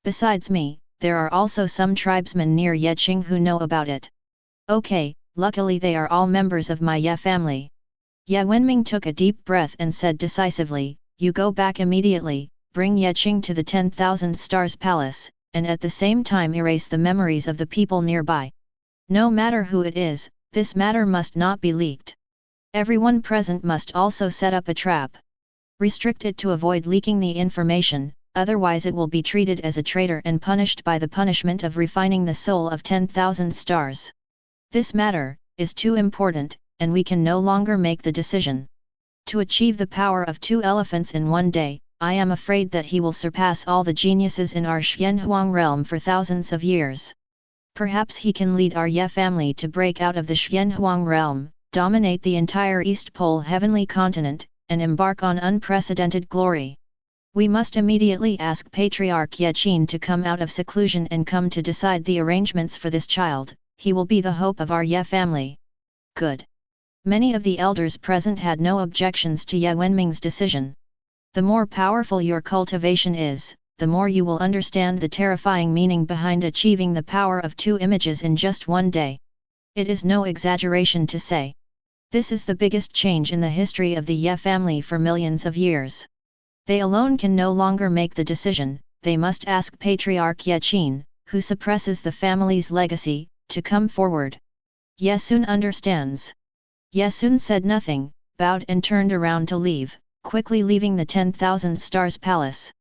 Besides me, there are also some tribesmen near Ye Qing who know about it. Okay, luckily they are all members of my Ye family. Ye Wenming took a deep breath and said decisively, you go back immediately, bring Ye Qing to the 10,000 Stars Palace, and at the same time erase the memories of the people nearby. No matter who it is, this matter must not be leaked. Everyone present must also set up a trap. Restrict it to avoid leaking the information, otherwise it will be treated as a traitor and punished by the punishment of refining the soul of 10,000 stars. This matter is too important, and we can no longer make the decision. To achieve the power of 2 elephants in one day, I am afraid that he will surpass all the geniuses in our Xianhuang realm for thousands of years. Perhaps he can lead our Ye family to break out of the Xianhuang realm, dominate the entire East Pole heavenly continent, and embark on unprecedented glory. We must immediately ask Patriarch Ye Qin to come out of seclusion and come to decide the arrangements for this child. He will be the hope of our Ye family. Good. Many of the elders present had no objections to Ye Wenming's decision. The more powerful your cultivation is, the more you will understand the terrifying meaning behind achieving the power of 2 images in just one day. It is no exaggeration to say. This is the biggest change in the history of the Ye family for millions of years. They alone can no longer make the decision, they must ask Patriarch Ye Qin, who suppresses the family's legacy, to come forward. Ye Sun understands. Ye Sun said nothing, bowed and turned around to leave, quickly leaving the 10,000 Stars Palace.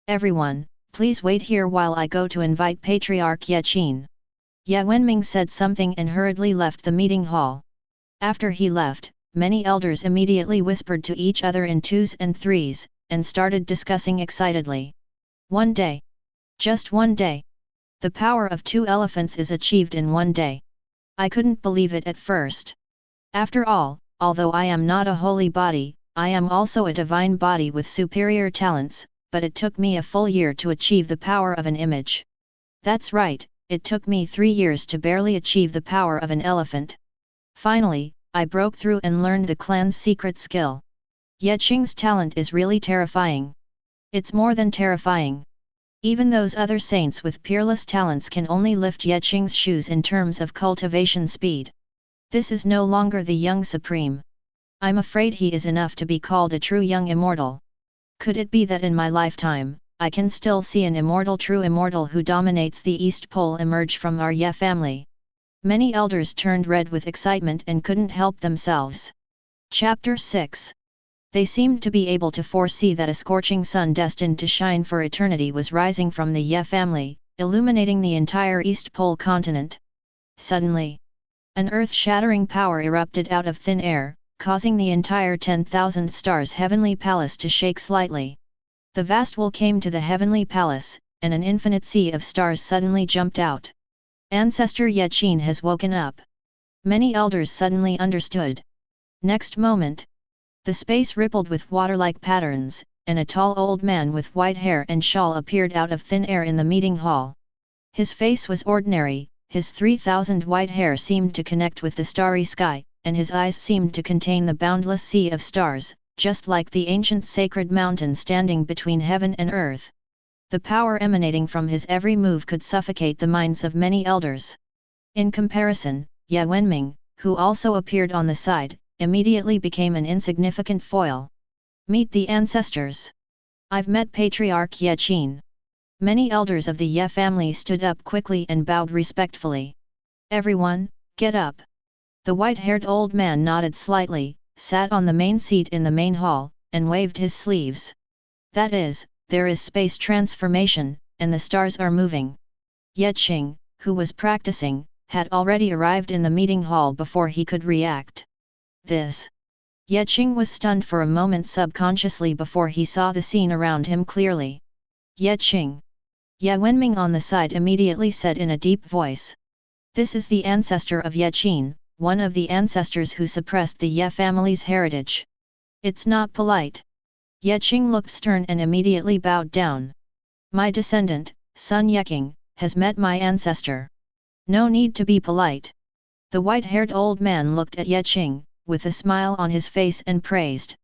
Everyone, please wait here while I go to invite Patriarch Ye Qin. Ye Wenming said something and hurriedly left the meeting hall. After he left, many elders immediately whispered to each other in twos and threes, and started discussing excitedly. One day. Just one day. The power of 2 elephants is achieved in one day. I couldn't believe it at first. After all, although I am not a holy body, I am also a divine body with superior talents, but it took me a full year to achieve the power of an image. That's right, it took me 3 years to barely achieve the power of an elephant. Finally, I broke through and learned the clan's secret skill. Ye Qing's talent is really terrifying. It's more than terrifying. Even those other saints with peerless talents can only lift Ye Qing's shoes in terms of cultivation speed. This is no longer the young supreme. I'm afraid he is enough to be called a true young immortal. Could it be that in my lifetime, I can still see an immortal true immortal who dominates the East Pole emerge from our Ye family? Many elders turned red with excitement and couldn't help themselves. Chapter 6. They seemed to be able to foresee that a scorching sun destined to shine for eternity was rising from the Ye family, illuminating the entire East Pole continent. Suddenly, an earth-shattering power erupted out of thin air, causing the entire 10,000 stars heavenly palace to shake slightly. The vast wall came to the heavenly palace, and an infinite sea of stars suddenly jumped out. Ancestor Ye Qin has woken up. Many elders suddenly understood. Next moment, the space rippled with water-like patterns, and a tall old man with white hair and shawl appeared out of thin air in the meeting hall. His face was ordinary, his 3,000 white hair seemed to connect with the starry sky, and his eyes seemed to contain the boundless sea of stars, just like the ancient sacred mountain standing between heaven and earth. The power emanating from his every move could suffocate the minds of many elders. In comparison, Ye Wenming, who also appeared on the side, immediately became an insignificant foil. Meet the ancestors. I've met Patriarch Ye Qin. Many elders of the Ye family stood up quickly and bowed respectfully. Everyone, get up. The white-haired old man nodded slightly, sat on the main seat in the main hall, and waved his sleeves. That is, there is space transformation, and the stars are moving. Ye Qing, who was practicing, had already arrived in the meeting hall before he could react. This. Ye Qing was stunned for a moment subconsciously before he saw the scene around him clearly. Ye Qing. Ye Wenming on the side immediately said in a deep voice. This is the ancestor of Ye Qin, one of the ancestors who suppressed the Ye family's heritage. It's not polite. Ye Qing looked stern and immediately bowed down. My descendant, Sun Yeqing, has met my ancestor. No need to be polite. The white-haired old man looked at Ye Qing, with a smile on his face and praised.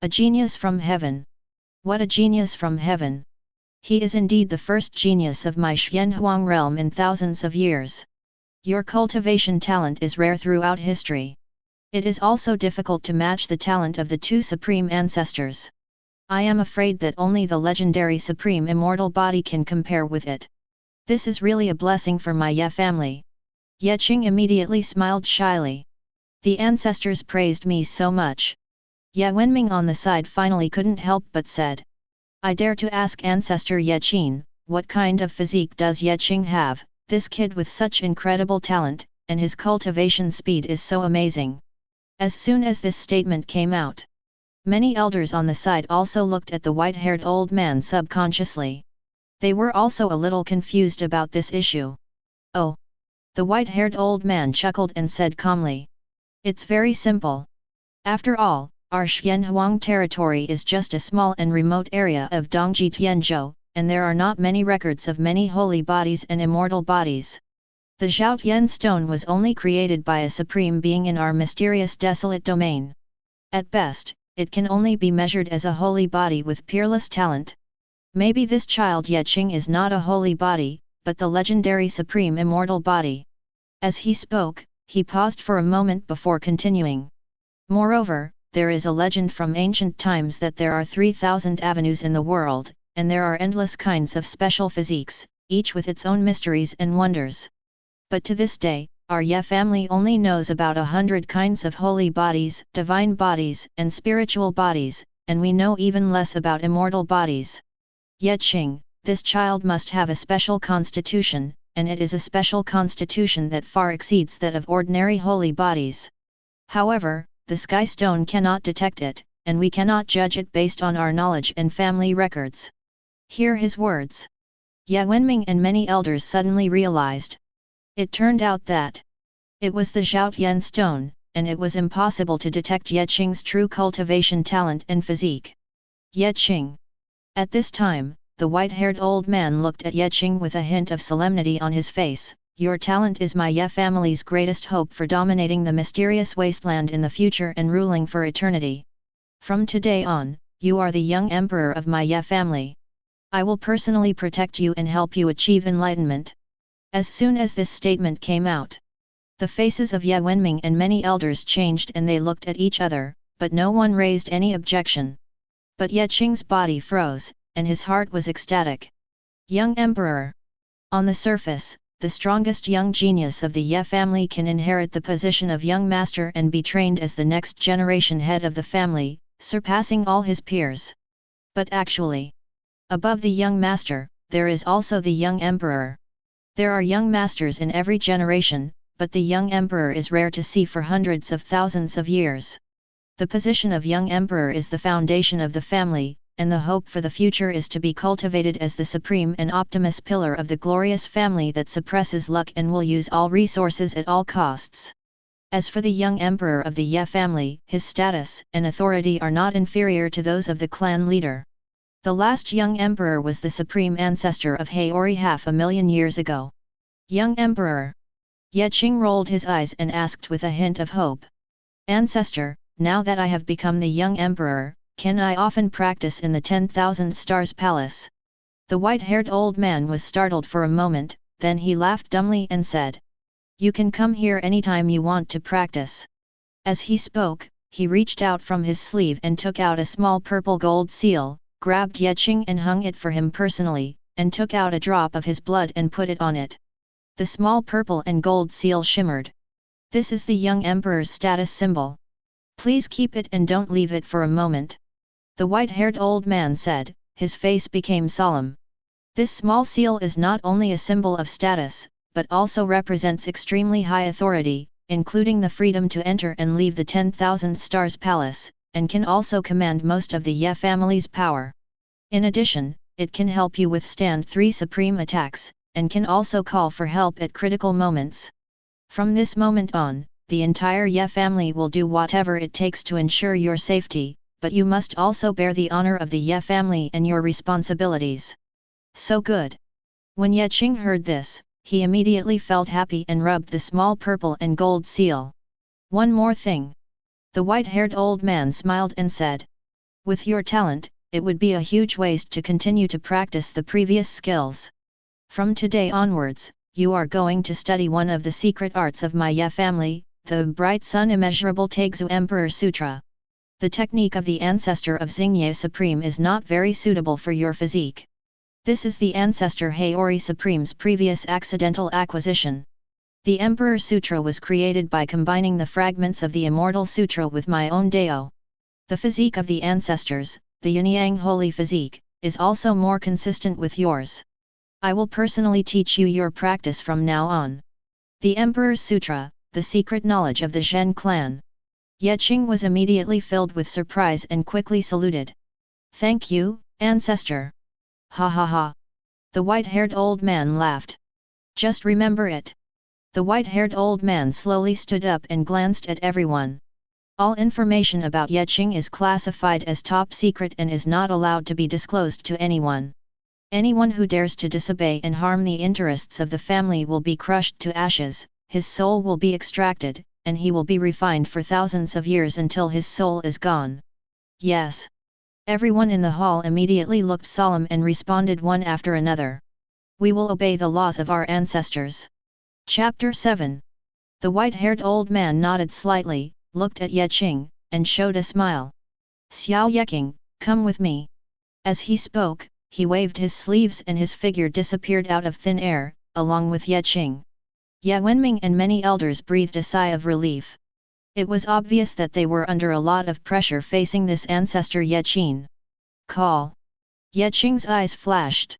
A genius from heaven. What a genius from heaven. He is indeed the first genius of my Xianhuang realm in thousands of years. Your cultivation talent is rare throughout history. It is also difficult to match the talent of the 2 supreme ancestors. I am afraid that only the legendary supreme immortal body can compare with it. This is really a blessing for my Ye family. Ye Qing immediately smiled shyly. The ancestors praised me so much. Ye Wenming on the side finally couldn't help but said. I dare to ask Ancestor Ye Qin, what kind of physique does Ye Qing have, this kid with such incredible talent, and his cultivation speed is so amazing. As soon as this statement came out, many elders on the side also looked at the white-haired old man subconsciously. They were also a little confused about this issue. Oh! The white-haired old man chuckled and said calmly. It's very simple. After all, our Xianhuang territory is just a small and remote area of Dongji Tianzhou, and there are not many records of many holy bodies and immortal bodies. The Zhaotian stone was only created by a supreme being in our mysterious desolate domain. At best, it can only be measured as a holy body with peerless talent. Maybe this child Ye Qing is not a holy body, but the legendary supreme immortal body. As he spoke, he paused for a moment before continuing. Moreover, there is a legend from ancient times that there are 3,000 avenues in the world, and there are endless kinds of special physiques, each with its own mysteries and wonders. But to this day, our Ye family only knows about 100 kinds of holy bodies, divine bodies, and spiritual bodies, and we know even less about immortal bodies. Ye Qing, this child must have a special constitution, and it is a special constitution that far exceeds that of ordinary holy bodies. However, the Sky Stone cannot detect it, and we cannot judge it based on our knowledge and family records. Hear his words. Ye Wenming and many elders suddenly realized. It turned out that it was the Zhao Tian stone, and it was impossible to detect Ye Qing's true cultivation talent and physique. Ye Qing. At this time, the white-haired old man looked at Ye Qing with a hint of solemnity on his face. Your talent is my Ye family's greatest hope for dominating the mysterious wasteland in the future and ruling for eternity. From today on, you are the young emperor of my Ye family. I will personally protect you and help you achieve enlightenment. As soon as this statement came out, the faces of Ye Wenming and many elders changed and they looked at each other, but no one raised any objection. But Ye Qing's body froze, and his heart was ecstatic. Young emperor. On the surface, the strongest young genius of the Ye family can inherit the position of young master and be trained as the next generation head of the family, surpassing all his peers. But actually, above the young master, there is also the young emperor. There are young masters in every generation, but the young emperor is rare to see for hundreds of thousands of years. The position of young emperor is the foundation of the family, and the hope for the future is to be cultivated as the supreme and optimus pillar of the glorious family that suppresses luck and will use all resources at all costs. As for the young emperor of the Ye family, his status and authority are not inferior to those of the clan leader. The last young emperor was the supreme ancestor of Haori 500,000 years ago. Young emperor. Ye Qing rolled his eyes and asked with a hint of hope. Ancestor, now that I have become the young emperor, can I often practice in the 10,000 Stars Palace? The white-haired old man was startled for a moment, then he laughed dumbly and said, You can come here anytime you want to practice. As he spoke, he reached out from his sleeve and took out a small purple gold seal, grabbed Ye Qing and hung it for him personally, and took out a drop of his blood and put it on it. The small purple and gold seal shimmered. This is the young emperor's status symbol. Please keep it and don't leave it for a moment. The white-haired old man said, his face became solemn. This small seal is not only a symbol of status, but also represents extremely high authority, including the freedom to enter and leave the 10,000 Stars Palace, and can also command most of the Ye family's power. In addition, it can help you withstand 3 supreme attacks, and can also call for help at critical moments. From this moment on, the entire Ye family will do whatever it takes to ensure your safety, but you must also bear the honor of the Ye family and your responsibilities. So good. When Ye Qing heard this, he immediately felt happy and rubbed the small purple and gold seal. One more thing. The white-haired old man smiled and said, With your talent, it would be a huge waste to continue to practice the previous skills. From today onwards, you are going to study one of the secret arts of my Ye family, the Bright Sun Immeasurable Taixu Emperor Sutra. The technique of the ancestor of Xingye Supreme is not very suitable for your physique. This is the ancestor Haori Supreme's previous accidental acquisition. The Emperor Sutra was created by combining the fragments of the Immortal Sutra with my own Dao. The physique of the ancestors, the Yin-Yang Holy Physique, is also more consistent with yours. I will personally teach you your practice from now on. The Emperor's Sutra, the secret knowledge of the Zhen clan. Ye Qing was immediately filled with surprise and quickly saluted. Thank you, ancestor. Ha ha ha. The white-haired old man laughed. Just remember it. The white-haired old man slowly stood up and glanced at everyone. All information about Ye Qing is classified as top secret and is not allowed to be disclosed to anyone. Anyone who dares to disobey and harm the interests of the family will be crushed to ashes, his soul will be extracted, and he will be refined for thousands of years until his soul is gone. Yes. Everyone in the hall immediately looked solemn and responded one after another. We will obey the laws of our ancestors. Chapter 7. The white-haired old man nodded slightly, looked at Ye Qing, and showed a smile. Xiao Yeqing, come with me. As he spoke, he waved his sleeves and his figure disappeared out of thin air, along with Ye Qing. Ye Wenming and many elders breathed a sigh of relief. It was obvious that they were under a lot of pressure facing this ancestor Ye Qing. Call! Ye Qing's eyes flashed.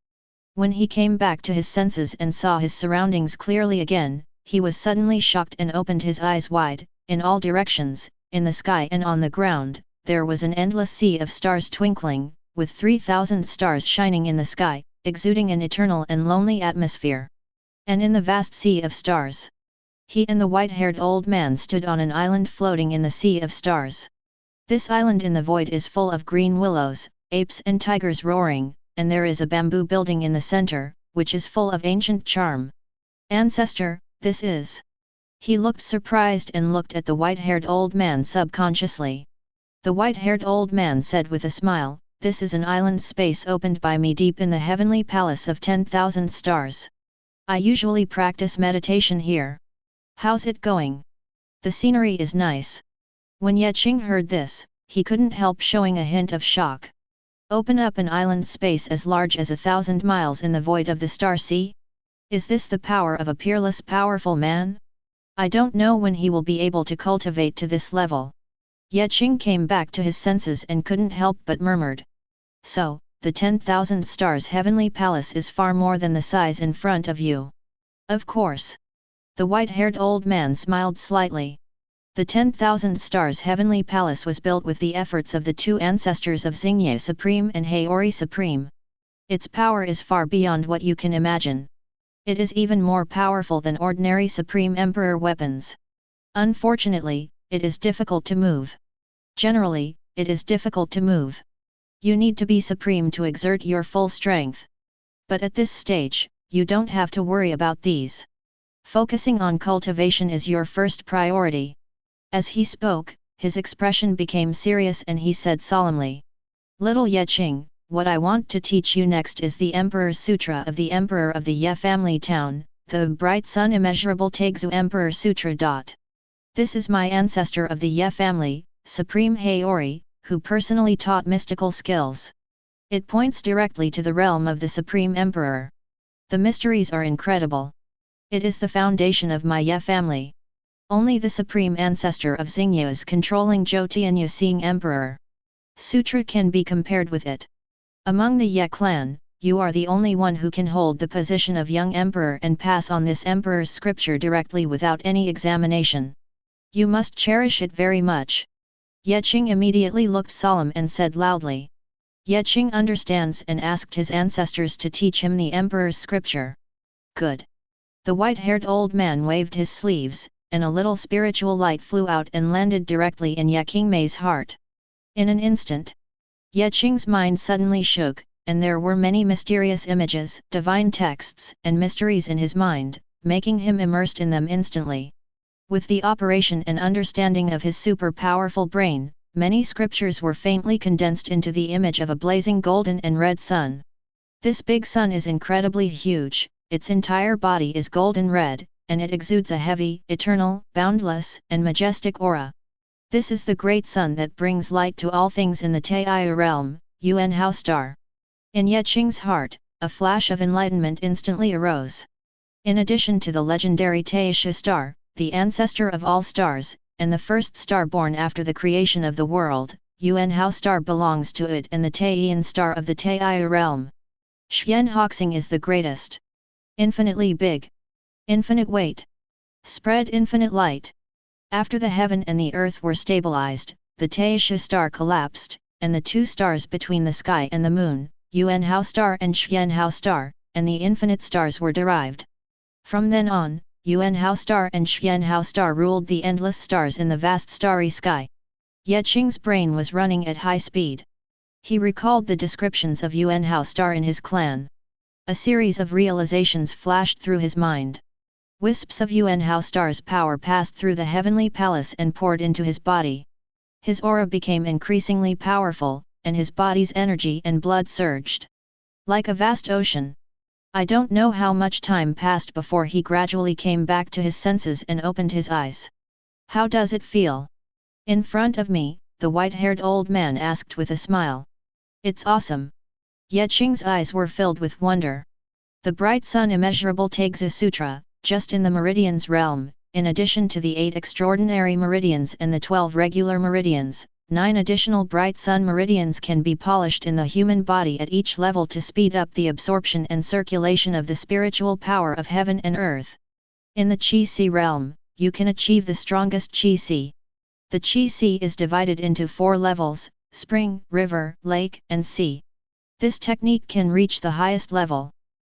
When he came back to his senses and saw his surroundings clearly again, he was suddenly shocked and opened his eyes wide. In all directions, in the sky and on the ground, there was an endless sea of stars twinkling, with 3,000 stars shining in the sky, exuding an eternal and lonely atmosphere. And in the vast sea of stars, he and the white-haired old man stood on an island floating in the sea of stars. This island in the void is full of green willows, apes and tigers roaring, and there is a bamboo building in the center, which is full of ancient charm. Ancestor, this is... He looked surprised and looked at the white-haired old man subconsciously. The white-haired old man said with a smile, this is an island space opened by me deep in the heavenly palace of 10,000 stars. I usually practice meditation here. How's it going? The scenery is nice. When Ye Qing heard this, he couldn't help showing a hint of shock. Open up an island space as large as 1,000 miles in the void of the star sea? Is this the power of a peerless powerful man? I don't know when he will be able to cultivate to this level. Ye Qing came back to his senses and couldn't help but murmured. So, the 10,000 stars heavenly palace is far more than the size in front of you. Of course. The white-haired old man smiled slightly. The 10,000 stars heavenly palace was built with the efforts of the two ancestors of Xingye Supreme and Heori Supreme. Its power is far beyond what you can imagine. It is even more powerful than ordinary Supreme Emperor weapons. Unfortunately, it is difficult to move. Generally, it is difficult to move. You need to be supreme to exert your full strength. But at this stage, you don't have to worry about these. Focusing on cultivation is your first priority. As he spoke, his expression became serious and he said solemnly. Little Ye Qing, what I want to teach you next is the Emperor's Sutra of the Emperor of the Ye family town, the Bright Sun Immeasurable Taixu Emperor Sutra. This is my ancestor of the Ye family, Supreme Heori, who personally taught mystical skills. It points directly to the realm of the Supreme Emperor. The mysteries are incredible. It is the foundation of my Ye family. Only the Supreme Ancestor of Xingye is controlling Zhou Xing Emperor. Sutra can be compared with it. Among the Ye clan, you are the only one who can hold the position of young emperor and pass on this emperor's scripture directly without any examination. You must cherish it very much. Ye Qing immediately looked solemn and said loudly. Ye Qing understands and asked his ancestors to teach him the emperor's scripture. Good. The white-haired old man waved his sleeves, and a little spiritual light flew out and landed directly in Ye Qingmei's heart. In an instant, Ye Qing's mind suddenly shook, and there were many mysterious images, divine texts, and mysteries in his mind, making him immersed in them instantly. With the operation and understanding of his super-powerful brain, many scriptures were faintly condensed into the image of a blazing golden and red sun. This big sun is incredibly huge, its entire body is golden red, and it exudes a heavy, eternal, boundless, and majestic aura. This is the great sun that brings light to all things in the Taiyu realm, Yuan Hao star. In Ye Qing's heart, a flash of enlightenment instantly arose. In addition to the legendary Taiyu star, the ancestor of all stars, and the first star born after the creation of the world, Yuan Hao star belongs to it and the Taiyan star of the Taiyu realm. Xian Hoxing is the greatest. Infinitely big. Infinite weight. Spread infinite light. After the heaven and the earth were stabilized, the Taiyu star collapsed, and the two stars between the sky and the moon, Yuan Hao star and Xian Hao star, and the infinite stars were derived. From then on, Yuan Hao star and Xian Hao star ruled the endless stars in the vast starry sky. Ye Qing's brain was running at high speed. He recalled the descriptions of Yuan Hao star in his clan. A series of realizations flashed through his mind. Wisps of Yuan Hao star's power passed through the heavenly palace and poured into his body. His aura became increasingly powerful, and his body's energy and blood surged. Like a vast ocean. I don't know how much time passed before he gradually came back to his senses and opened his eyes. How does it feel? In front of me, the white-haired old man asked with a smile. It's awesome. Ye Qing's eyes were filled with wonder. The bright sun immeasurable Taigzi Sutra, just in the meridians realm, in addition to the 8 extraordinary meridians and the 12 regular meridians, 9 additional bright sun meridians can be polished in the human body at each level to speed up the absorption and circulation of the spiritual power of heaven and earth. In the Qi realm, you can achieve the strongest Qi. The Qi is divided into 4 levels: spring, river, lake, and sea. This technique can reach the highest level.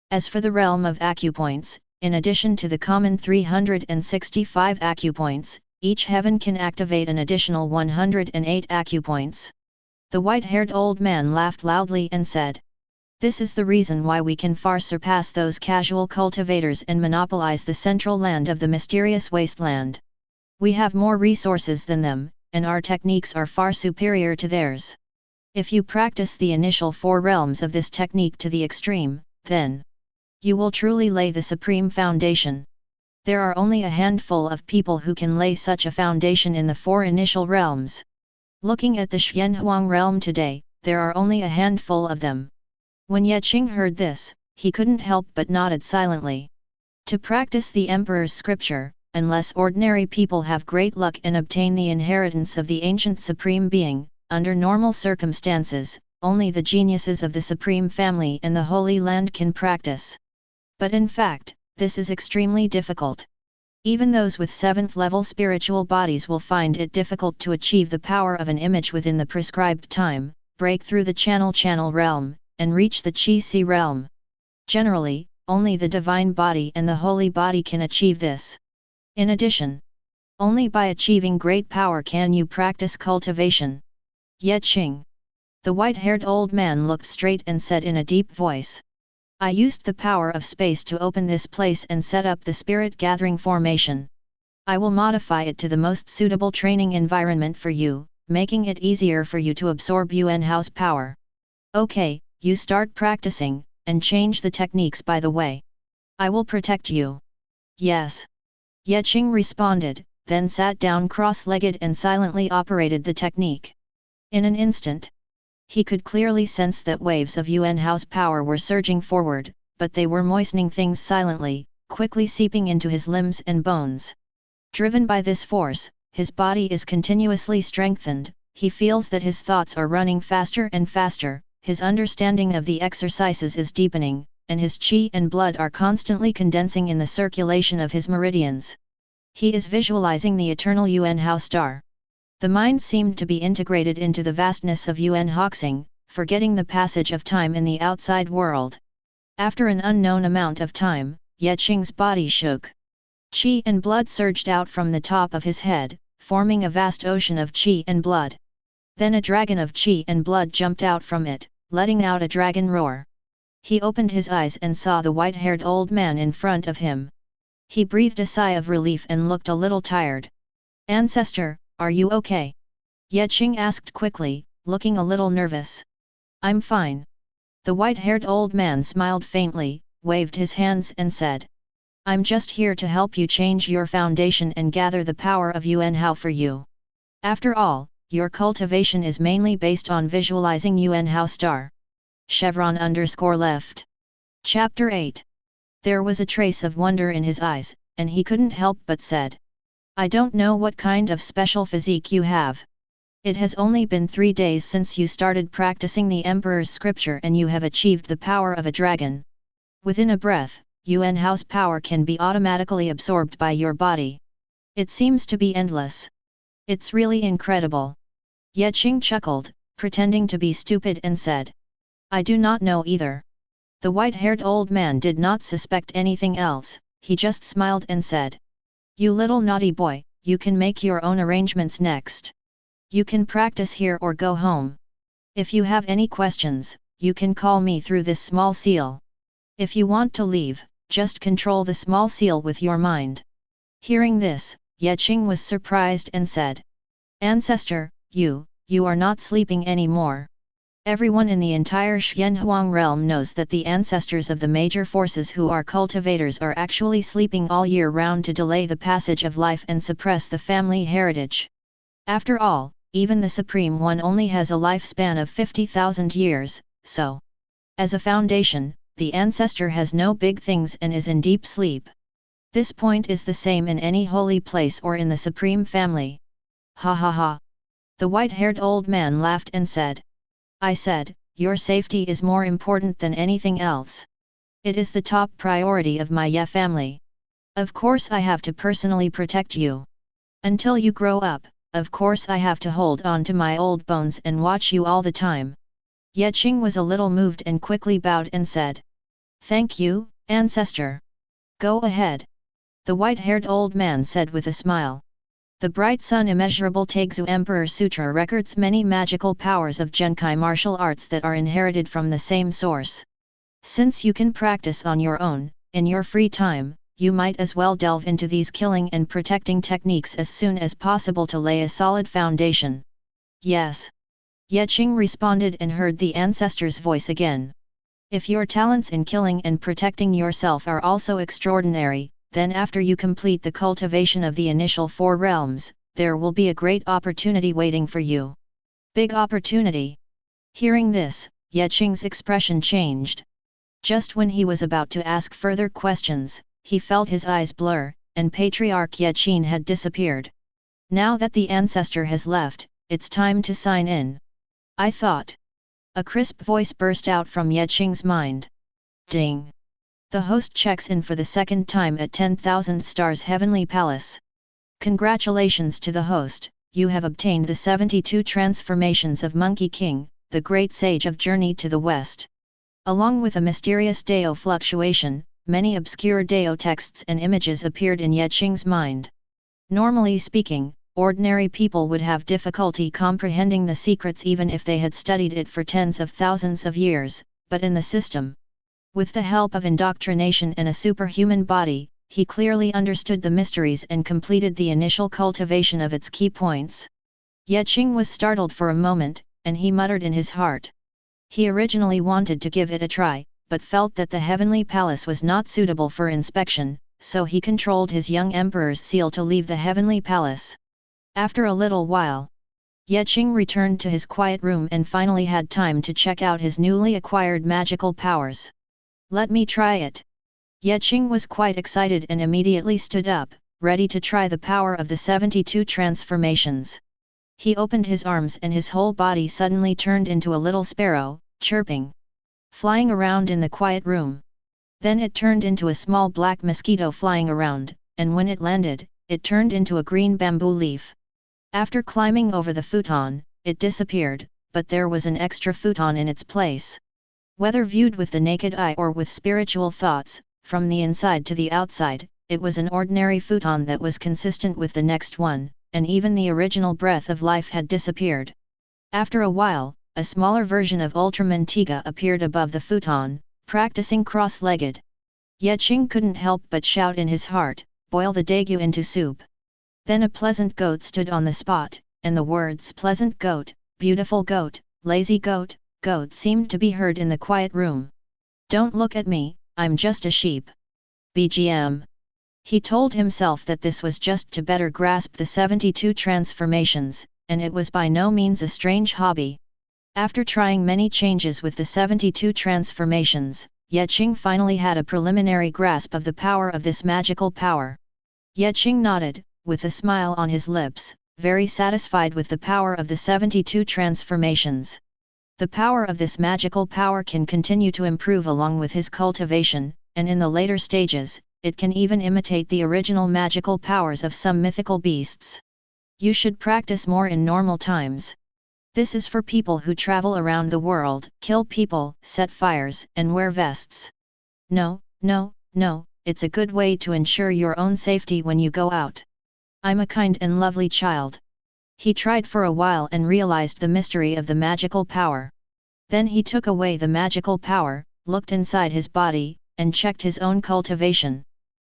As for the realm of acupoints, in addition to the common 365 acupoints, each heaven can activate an additional 108 acupoints. The white-haired old man laughed loudly and said, "This is the reason why we can far surpass those casual cultivators and monopolize the central land of the mysterious wasteland. We have more resources than them, and our techniques are far superior to theirs. If you practice the initial 4 realms of this technique to the extreme, then you will truly lay the supreme foundation. There are only a handful of people who can lay such a foundation in the 4 initial realms. Looking at the Xianhuang realm today, there are only a handful of them." When Ye Qing heard this, he couldn't help but nodded silently. To practice the Emperor's scripture, unless ordinary people have great luck and obtain the inheritance of the ancient Supreme Being, under normal circumstances, only the geniuses of the Supreme Family and the Holy Land can practice. But in fact, this is extremely difficult. Even those with 7th level spiritual bodies will find it difficult to achieve the power of an image within the prescribed time, break through the channel realm, and reach the Qi realm. Generally, only the divine body and the holy body can achieve this. In addition, only by achieving great power can you practice cultivation. Ye Qing. The white-haired old man looked straight and said in a deep voice, "I used the power of space to open this place and set up the spirit gathering formation. I will modify it to the most suitable training environment for you, making it easier for you to absorb Yuan Hao's power. Okay, you start practicing, and change the techniques by the way. I will protect you." "Yes." Ye Qing responded, then sat down cross-legged and silently operated the technique. In an instant, he could clearly sense that waves of Yuan Hao's power were surging forward, but they were moistening things silently, quickly seeping into his limbs and bones. Driven by this force, his body is continuously strengthened, he feels that his thoughts are running faster and faster, his understanding of the exercises is deepening, and his qi and blood are constantly condensing in the circulation of his meridians. He is visualizing the eternal Yuan Hao star. The mind seemed to be integrated into the vastness of Yuan Haoxing, forgetting the passage of time in the outside world. After an unknown amount of time, Ye Qing's body shook. Qi and blood surged out from the top of his head, forming a vast ocean of qi and blood. Then a dragon of qi and blood jumped out from it, letting out a dragon roar. He opened his eyes and saw the white-haired old man in front of him. He breathed a sigh of relief and looked a little tired. "Ancestor, are you okay?" Ye Qing asked quickly, looking a little nervous. "I'm fine." The white-haired old man smiled faintly, waved his hands and said, "I'm just here to help you change your foundation and gather the power of Yuan Hao for you. After all, your cultivation is mainly based on visualizing Yuan Hao star." _left. Chapter 8. There was a trace of wonder in his eyes, and he couldn't help but said, "I don't know what kind of special physique you have. It has only been 3 days since you started practicing the Emperor's scripture and you have achieved the power of a dragon. Within a breath, Yuan Hao's power can be automatically absorbed by your body. It seems to be endless. It's really incredible." Ye Qing chuckled, pretending to be stupid and said, "I do not know either." The white-haired old man did not suspect anything else, he just smiled and said, "You little naughty boy, you can make your own arrangements next. You can practice here or go home. If you have any questions, you can call me through this small seal. If you want to leave, just control the small seal with your mind." Hearing this, Ye Qing was surprised and said, "Ancestor, you are not sleeping anymore. Everyone in the entire Xianhuang realm knows that the ancestors of the major forces who are cultivators are actually sleeping all year round to delay the passage of life and suppress the family heritage. After all, even the Supreme One only has a lifespan of 50,000 years, so, as a foundation, the ancestor has no big things and is in deep sleep. This point is the same in any holy place or in the Supreme Family. Ha ha ha. The white-haired old man laughed and said. I said, your safety is more important than anything else. It is the top priority of my family. Of course I have to personally protect you. Until you grow up, of course I have to hold on to my old bones and watch you all the time. Qing was a little moved and quickly bowed and said. Thank you, ancestor. Go ahead. The white-haired old man said with a smile. The bright sun immeasurable Taixu Emperor Sutra records many magical powers of Genkai martial arts that are inherited from the same source. Since you can practice on your own, in your free time, you might as well delve into these killing and protecting techniques as soon as possible to lay a solid foundation. Yes. Qing responded and heard the ancestor's voice again. If your talents in killing and protecting yourself are also extraordinary, then after you complete the cultivation of the initial 4 realms, there will be a great opportunity waiting for you. Big opportunity. Hearing this, Qing's expression changed. Just when he was about to ask further questions, he felt his eyes blur, and Patriarch Qing had disappeared. Now that the ancestor has left, it's time to sign in. I thought. A crisp voice burst out from Qing's mind. Ding! The host checks in for the second time at 10,000 Stars Heavenly Palace. Congratulations to the host, you have obtained the 72 transformations of Monkey King, the great sage of Journey to the West. Along with a mysterious Dao fluctuation, many obscure Dao texts and images appeared in Qing's mind. Normally speaking, ordinary people would have difficulty comprehending the secrets even if they had studied it for tens of thousands of years, but in the system, with the help of indoctrination and a superhuman body, he clearly understood the mysteries and completed the initial cultivation of its key points. Qing was startled for a moment, and he muttered in his heart. He originally wanted to give it a try, but felt that the heavenly palace was not suitable for inspection, so he controlled his young emperor's seal to leave the heavenly palace. After a little while, Qing returned to his quiet room and finally had time to check out his newly acquired magical powers. Let me try it. Qing was quite excited and immediately stood up, ready to try the power of the 72 transformations. He opened his arms and his whole body suddenly turned into a little sparrow, chirping, flying around in the quiet room. Then it turned into a small black mosquito flying around, and when it landed, it turned into a green bamboo leaf. After climbing over the futon, it disappeared, but there was an extra futon in its place. Whether viewed with the naked eye or with spiritual thoughts, from the inside to the outside, it was an ordinary futon that was consistent with the next one, and even the original breath of life had disappeared. After a while, a smaller version of Ultraman Tiga appeared above the futon, practicing cross-legged. Qing couldn't help but shout in his heart, boil the dagu into soup. Then a pleasant goat stood on the spot, and the words pleasant goat, beautiful goat, lazy goat, goat seemed to be heard in the quiet room. Don't look at me, I'm just a sheep. BGM. He told himself that this was just to better grasp the 72 transformations, and it was by no means a strange hobby. After trying many changes with the 72 transformations, Qing finally had a preliminary grasp of the power of this magical power. Qing nodded, with a smile on his lips, very satisfied with the power of the 72 transformations. The power of this magical power can continue to improve along with his cultivation, and in the later stages, it can even imitate the original magical powers of some mythical beasts. You should practice more in normal times. This is for people who travel around the world, kill people, set fires, and wear vests. No, it's a good way to ensure your own safety when you go out. I'm a kind and lovely child. He tried for a while and realized the mystery of the magical power. Then he took away the magical power, looked inside his body, and checked his own cultivation.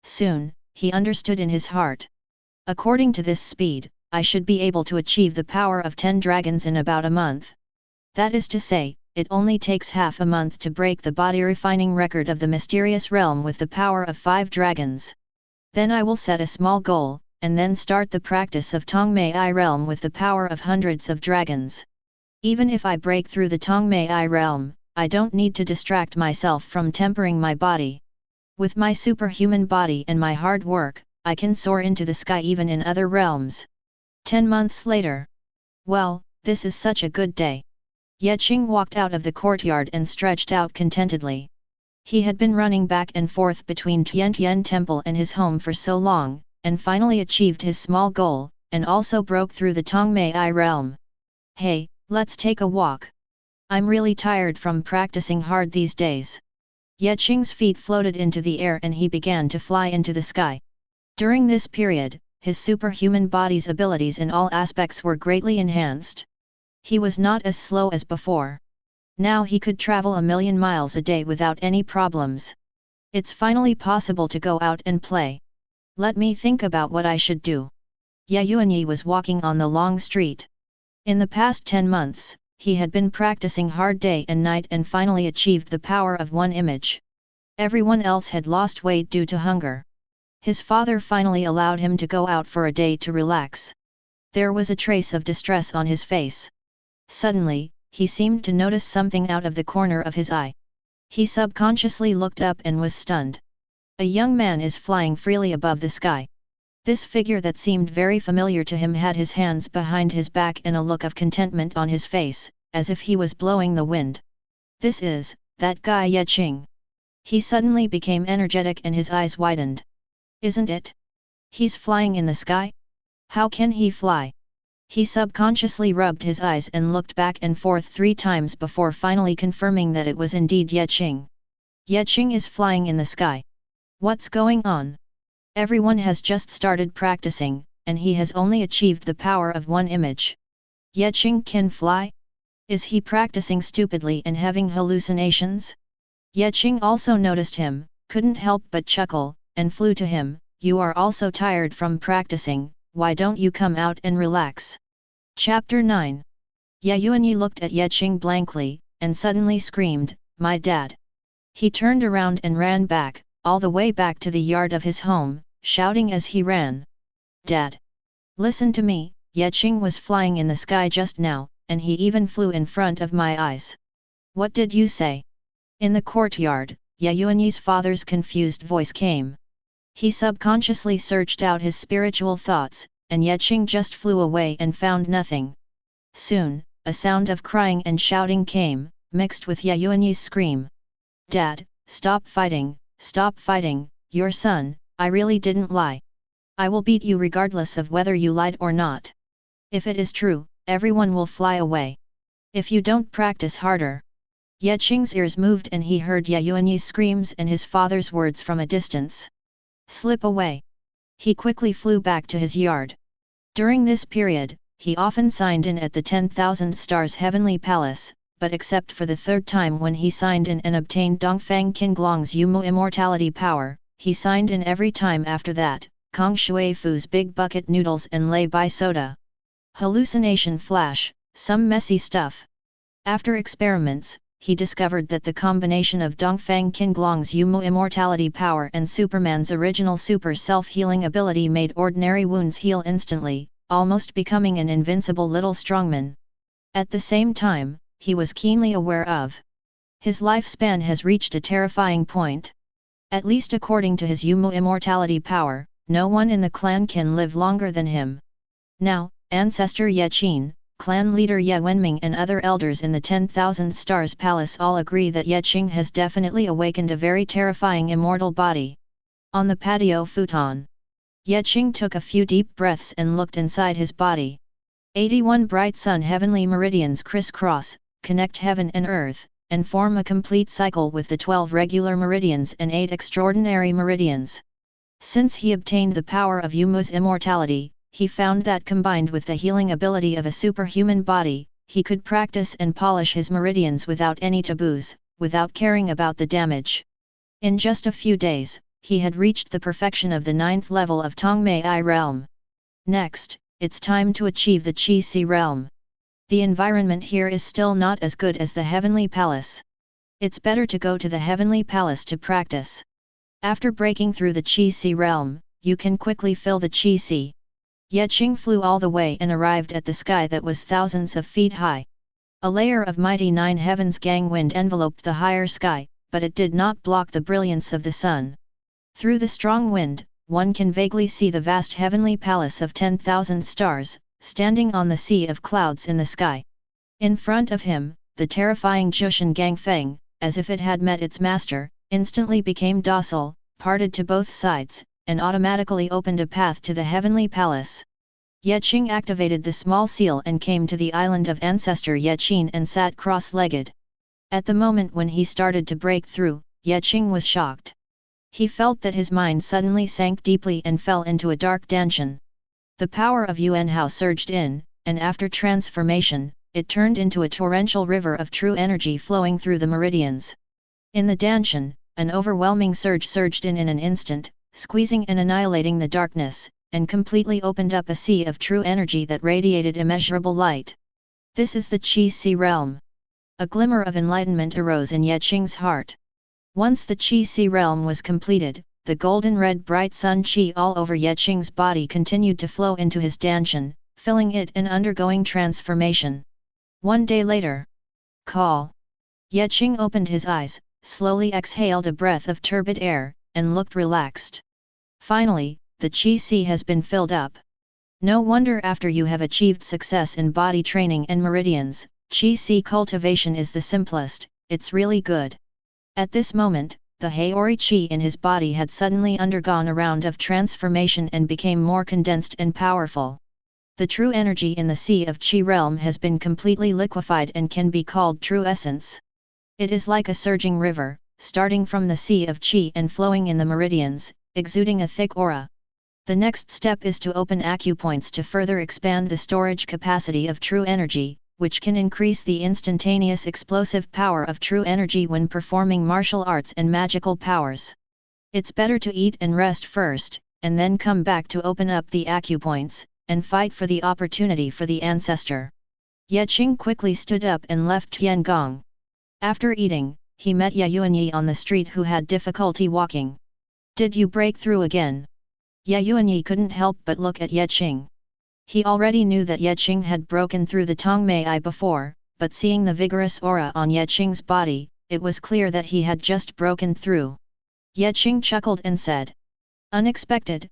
Soon, he understood in his heart. According to this speed, I should be able to achieve the power of 10 dragons in about a month. That is to say, it only takes half a month to break the body refining record of the mysterious realm with the power of 5 dragons. Then I will set a small goal, and then start the practice of Tongmei realm with the power of hundreds of dragons. Even if I break through the Tongmei realm, I don't need to distract myself from tempering my body. With my superhuman body and my hard work, I can soar into the sky even in other realms. 10 months later. Well, this is such a good day. Ye Qing walked out of the courtyard and stretched out contentedly. He had been running back and forth between Tiantian Temple and his home for so long, and finally achieved his small goal, and also broke through the Tongmei realm. Hey, let's take a walk. I'm really tired from practicing hard these days. Ye Qing's feet floated into the air and he began to fly into the sky. During this period, his superhuman body's abilities in all aspects were greatly enhanced. He was not as slow as before. Now he could travel 1,000,000 miles a day without any problems. It's finally possible to go out and play. Let me think about what I should do. Ye Yuanyi was walking on the long street. In the past 10 months, he had been practicing hard day and night and finally achieved the power of one image. Everyone else had lost weight due to hunger. His father finally allowed him to go out for a day to relax. There was a trace of distress on his face. Suddenly, he seemed to notice something out of the corner of his eye. He subconsciously looked up and was stunned. A young man is flying freely above the sky. This figure that seemed very familiar to him had his hands behind his back and a look of contentment on his face, as if he was blowing the wind. This is, that guy Ye Qing. He suddenly became energetic and his eyes widened. Isn't it? He's flying in the sky? How can he fly? He subconsciously rubbed his eyes and looked back and forth 3 times before finally confirming that it was indeed Ye Qing. Ye Qing is flying in the sky. What's going on? Everyone has just started practicing, and he has only achieved the power of one image. Ye Qing can fly? Is he practicing stupidly and having hallucinations? Ye Qing also noticed him, couldn't help but chuckle, and flew to him. You are also tired from practicing, why don't you come out and relax? Chapter 9. Ye Yuanyi looked at Ye Qing blankly, and suddenly screamed, My dad! He turned around and ran back, all the way back to the yard of his home, shouting as he ran. Dad! Listen to me, Ye Qing was flying in the sky just now, and he even flew in front of my eyes. What did you say? In the courtyard, Ye Yuanyi's father's confused voice came. He subconsciously searched out his spiritual thoughts, and Ye Qing just flew away and found nothing. Soon, a sound of crying and shouting came, mixed with Ye Yuanyi's scream. Dad, stop fighting, your son, I really didn't lie. I will beat you regardless of whether you lied or not. If it is true, everyone will fly away. If you don't practice harder. Ye Qing's ears moved and he heard Ye Yuanyi's screams and his father's words from a distance. Slip away. He quickly flew back to his yard. During this period, he often signed in at the 10,000 Stars Heavenly Palace, but except for the 3rd time when he signed in and obtained Dongfang Qinglong's Yumu immortality power, he signed in every time after that, Kong Shui Fu's big bucket noodles and lay by soda. Hallucination flash, some messy stuff. After experiments, he discovered that the combination of Dongfang Qinglong's Yumu immortality power and Superman's original super self-healing ability made ordinary wounds heal instantly, almost becoming an invincible little strongman. At the same time, he was keenly aware of his lifespan has reached a terrifying point. At least according to his Yumu immortality power, no one in the clan can live longer than him. Now, ancestor Ye Qin, clan leader Ye Wenming and other elders in the 10,000 Stars Palace all agree that Ye Qing has definitely awakened a very terrifying immortal body. On the patio futon, Ye Qing took a few deep breaths and looked inside his body. 81 bright sun heavenly meridians crisscross, connect heaven and earth, and form a complete cycle with the 12 regular meridians and 8 extraordinary meridians. Since he obtained the power of Yumu's immortality, he found that combined with the healing ability of a superhuman body, he could practice and polish his meridians without any taboos, without caring about the damage. In just a few days, he had reached the perfection of the 9th level of Tongmei realm. Next, it's time to achieve the Qi realm. The environment here is still not as good as the Heavenly Palace. It's better to go to the Heavenly Palace to practice. After breaking through the Qi realm, you can quickly fill the Qi sea. Ye Qing flew all the way and arrived at the sky that was thousands of feet high. A layer of mighty nine heavens gang wind enveloped the higher sky, but it did not block the brilliance of the sun. Through the strong wind, one can vaguely see the vast heavenly palace of 10,000 stars, standing on the sea of clouds in the sky. In front of him, the terrifying Jushan Gangfeng, as if it had met its master, instantly became docile, parted to both sides, and automatically opened a path to the heavenly palace. Ye Qing activated the small seal and came to the island of ancestor Ye Qin and sat cross-legged. At the moment when he started to break through, Ye Qing was shocked. He felt that his mind suddenly sank deeply and fell into a dark dantian. The power of Yuan Hao surged in, and after transformation, it turned into a torrential river of true energy flowing through the meridians. In the dantian, an overwhelming surge surged in an instant, squeezing and annihilating the darkness, and completely opened up a sea of true energy that radiated immeasurable light. This is the Qi Sea realm. A glimmer of enlightenment arose in Ye Qing's heart. Once the Qi Sea realm was completed, the golden red bright sun Qi all over Ye Qing's body continued to flow into his dantian, filling it and undergoing transformation. One day later. Call. Ye Qing opened his eyes, slowly exhaled a breath of turbid air, and looked relaxed. Finally, the Qi Sea has been filled up. No wonder after you have achieved success in body training and meridians, Qi Sea cultivation is the simplest, it's really good. At this moment, the Haori Qi in his body had suddenly undergone a round of transformation and became more condensed and powerful. The true energy in the Sea of Qi realm has been completely liquefied and can be called true essence. It is like a surging river, starting from the Sea of Qi and flowing in the meridians, exuding a thick aura. The next step is to open acupoints to further expand the storage capacity of true energy, which can increase the instantaneous explosive power of true energy when performing martial arts and magical powers. It's better to eat and rest first, and then come back to open up the acupoints, and fight for the opportunity for the ancestor. Ye Qing quickly stood up and left Tiangong. After eating, he met Ye Yuanyi on the street who had difficulty walking. Did you break through again? Ye Yuanyi couldn't help but look at Ye Qing. He already knew that Ye Qing had broken through the Tongmei before, but seeing the vigorous aura on Ye Qing's body, it was clear that he had just broken through. Ye Qing chuckled and said, Unexpected,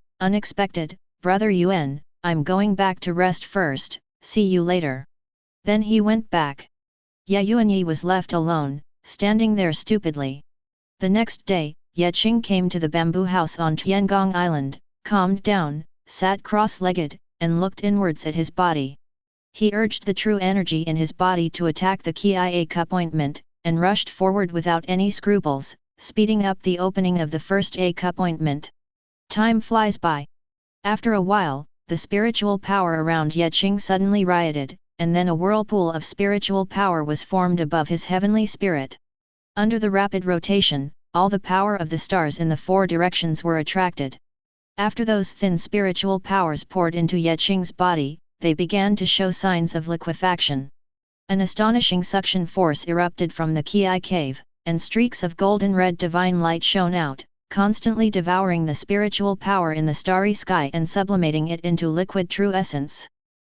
brother Yuan, I'm going back to rest first, see you later. Then he went back. Ye Yuanyi was left alone, standing there stupidly. The next day, Ye Qing came to the bamboo house on Tiangong Island, calmed down, sat cross-legged, and looked inwards at his body. He urged the true energy in his body to attack the Qi appointment, and rushed forward without any scruples, speeding up the opening of the first appointment. Time flies by. After a while, the spiritual power around Ye Qing suddenly rioted, and then a whirlpool of spiritual power was formed above his heavenly spirit. Under the rapid rotation, all the power of the stars in the four directions were attracted. After those thin spiritual powers poured into Ye Qing's body, they began to show signs of liquefaction. An astonishing suction force erupted from the Qi cave, and streaks of golden red divine light shone out, constantly devouring the spiritual power in the starry sky and sublimating it into liquid true essence.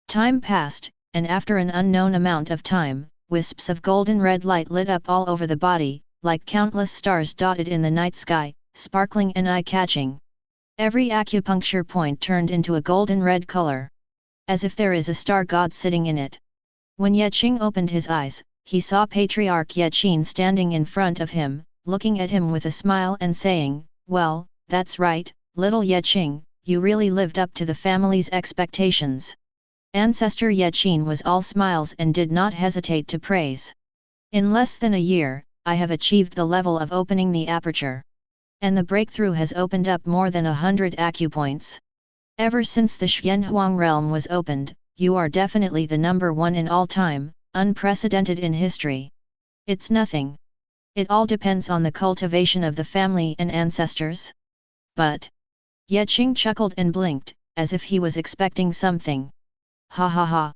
Time passed, and after an unknown amount of time, wisps of golden red light lit up all over the body, like countless stars dotted in the night sky, sparkling and eye-catching. Every acupuncture point turned into a golden red color. As if there is a star god sitting in it. When Ye Qing opened his eyes, he saw Patriarch Ye Qin standing in front of him, looking at him with a smile and saying, Well, that's right, little Ye Qing, you really lived up to the family's expectations. Ancestor Ye Qin was all smiles and did not hesitate to praise. In less than a year, I have achieved the level of opening the aperture. And the breakthrough has opened up more than 100 acupoints. Ever since the Xianhuang realm was opened, you are definitely the number one in all time, unprecedented in history. It's nothing. It all depends on the cultivation of the family and ancestors. But Ye Qing chuckled and blinked, as if he was expecting something. Ha ha ha.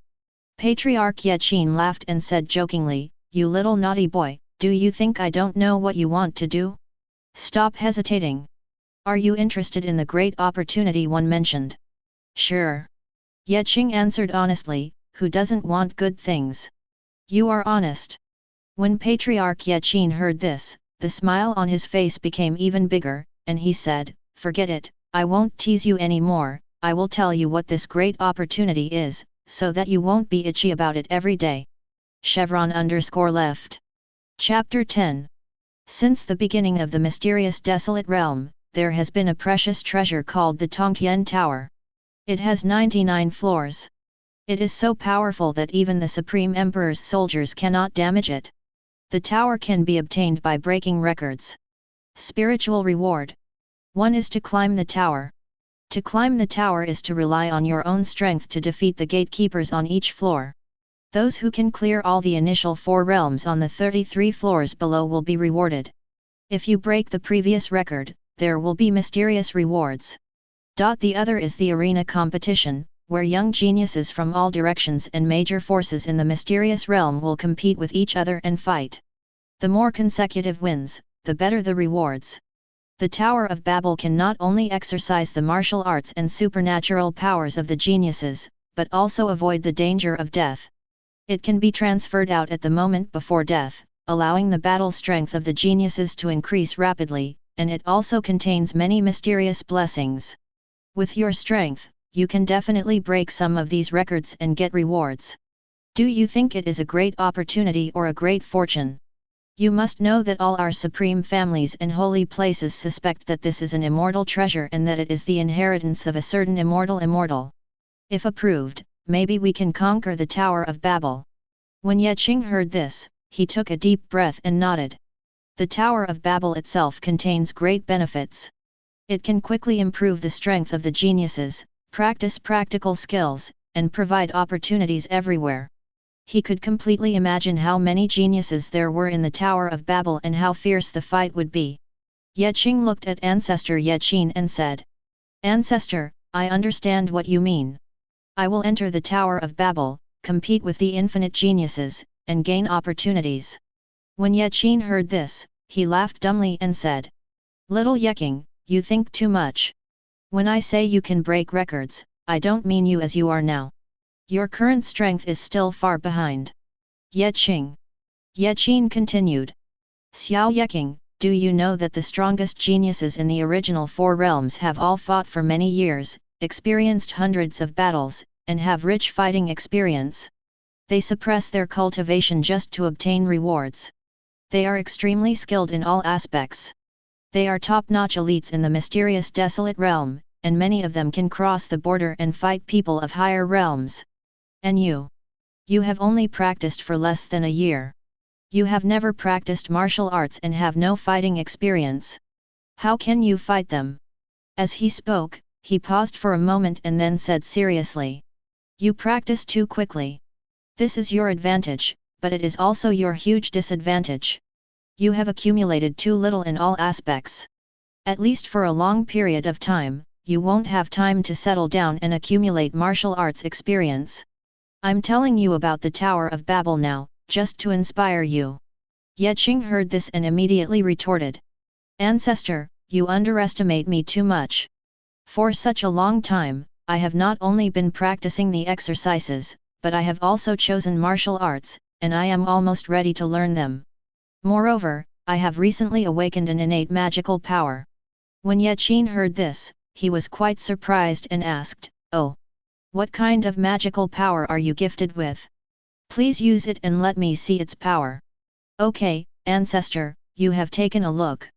Patriarch Ye Qin laughed and said jokingly, You little naughty boy, do you think I don't know what you want to do? Stop hesitating. Are you interested in the great opportunity one mentioned? Sure. Ye Qing answered honestly, who doesn't want good things? You are honest. When Patriarch Ye Qing heard this, the smile on his face became even bigger, and he said, forget it, I won't tease you anymore, I will tell you what this great opportunity is, so that you won't be itchy about it every day. Chevron_left. Chapter 10. Since the beginning of the mysterious desolate realm, there has been a precious treasure called the Tongtian Tower. It has 99 floors. It is so powerful that even the Supreme Emperor's soldiers cannot damage it. The tower can be obtained by breaking records. Spiritual reward. 1 is to climb the tower. To climb the tower is to rely on your own strength to defeat the gatekeepers on each floor. Those who can clear all the initial 4 realms on the 33 floors below will be rewarded. If you break the previous record, there will be mysterious rewards. The other is the arena competition, where young geniuses from all directions and major forces in the mysterious realm will compete with each other and fight. The more consecutive wins, the better the rewards. The Tower of Babel can not only exercise the martial arts and supernatural powers of the geniuses, but also avoid the danger of death. It can be transferred out at the moment before death, allowing the battle strength of the geniuses to increase rapidly, and it also contains many mysterious blessings. With your strength, you can definitely break some of these records and get rewards. Do you think it is a great opportunity or a great fortune? You must know that all our supreme families and holy places suspect that this is an immortal treasure and that it is the inheritance of a certain immortal. If approved, maybe we can conquer the Tower of Babel. When Ye Qing heard this, he took a deep breath and nodded. The Tower of Babel itself contains great benefits. It can quickly improve the strength of the geniuses, practice practical skills, and provide opportunities everywhere. He could completely imagine how many geniuses there were in the Tower of Babel and how fierce the fight would be. Ye Qing looked at Ancestor Ye Qing and said, Ancestor, I understand what you mean. I will enter the Tower of Babel, compete with the infinite geniuses, and gain opportunities. When Ye Qing heard this, he laughed dumbly and said, Little Ye Qing, you think too much. When I say you can break records, I don't mean you as you are now. Your current strength is still far behind. Ye Qing. Ye Qing continued. Xiao Ye Qing, do you know that the strongest geniuses in the original 4 realms have all fought for many years, experienced hundreds of battles, and have rich fighting experience? They suppress their cultivation just to obtain rewards. They are extremely skilled in all aspects. They are top-notch elites in the mysterious desolate realm, and many of them can cross the border and fight people of higher realms. And you? You have only practiced for less than a year. You have never practiced martial arts and have no fighting experience. How can you fight them? As he spoke, he paused for a moment and then said seriously. You practice too quickly. This is your advantage, but it is also your huge disadvantage. You have accumulated too little in all aspects. At least for a long period of time, you won't have time to settle down and accumulate martial arts experience. I'm telling you about the Tower of Babel now, just to inspire you. Ye Qing heard this and immediately retorted. Ancestor, you underestimate me too much. For such a long time, I have not only been practicing the exercises, but I have also chosen martial arts, and I am almost ready to learn them. Moreover, I have recently awakened an innate magical power. When Ye Qing heard this, he was quite surprised and asked, Oh! What kind of magical power are you gifted with? Please use it and let me see its power. Okay, Ancestor, you have taken a look.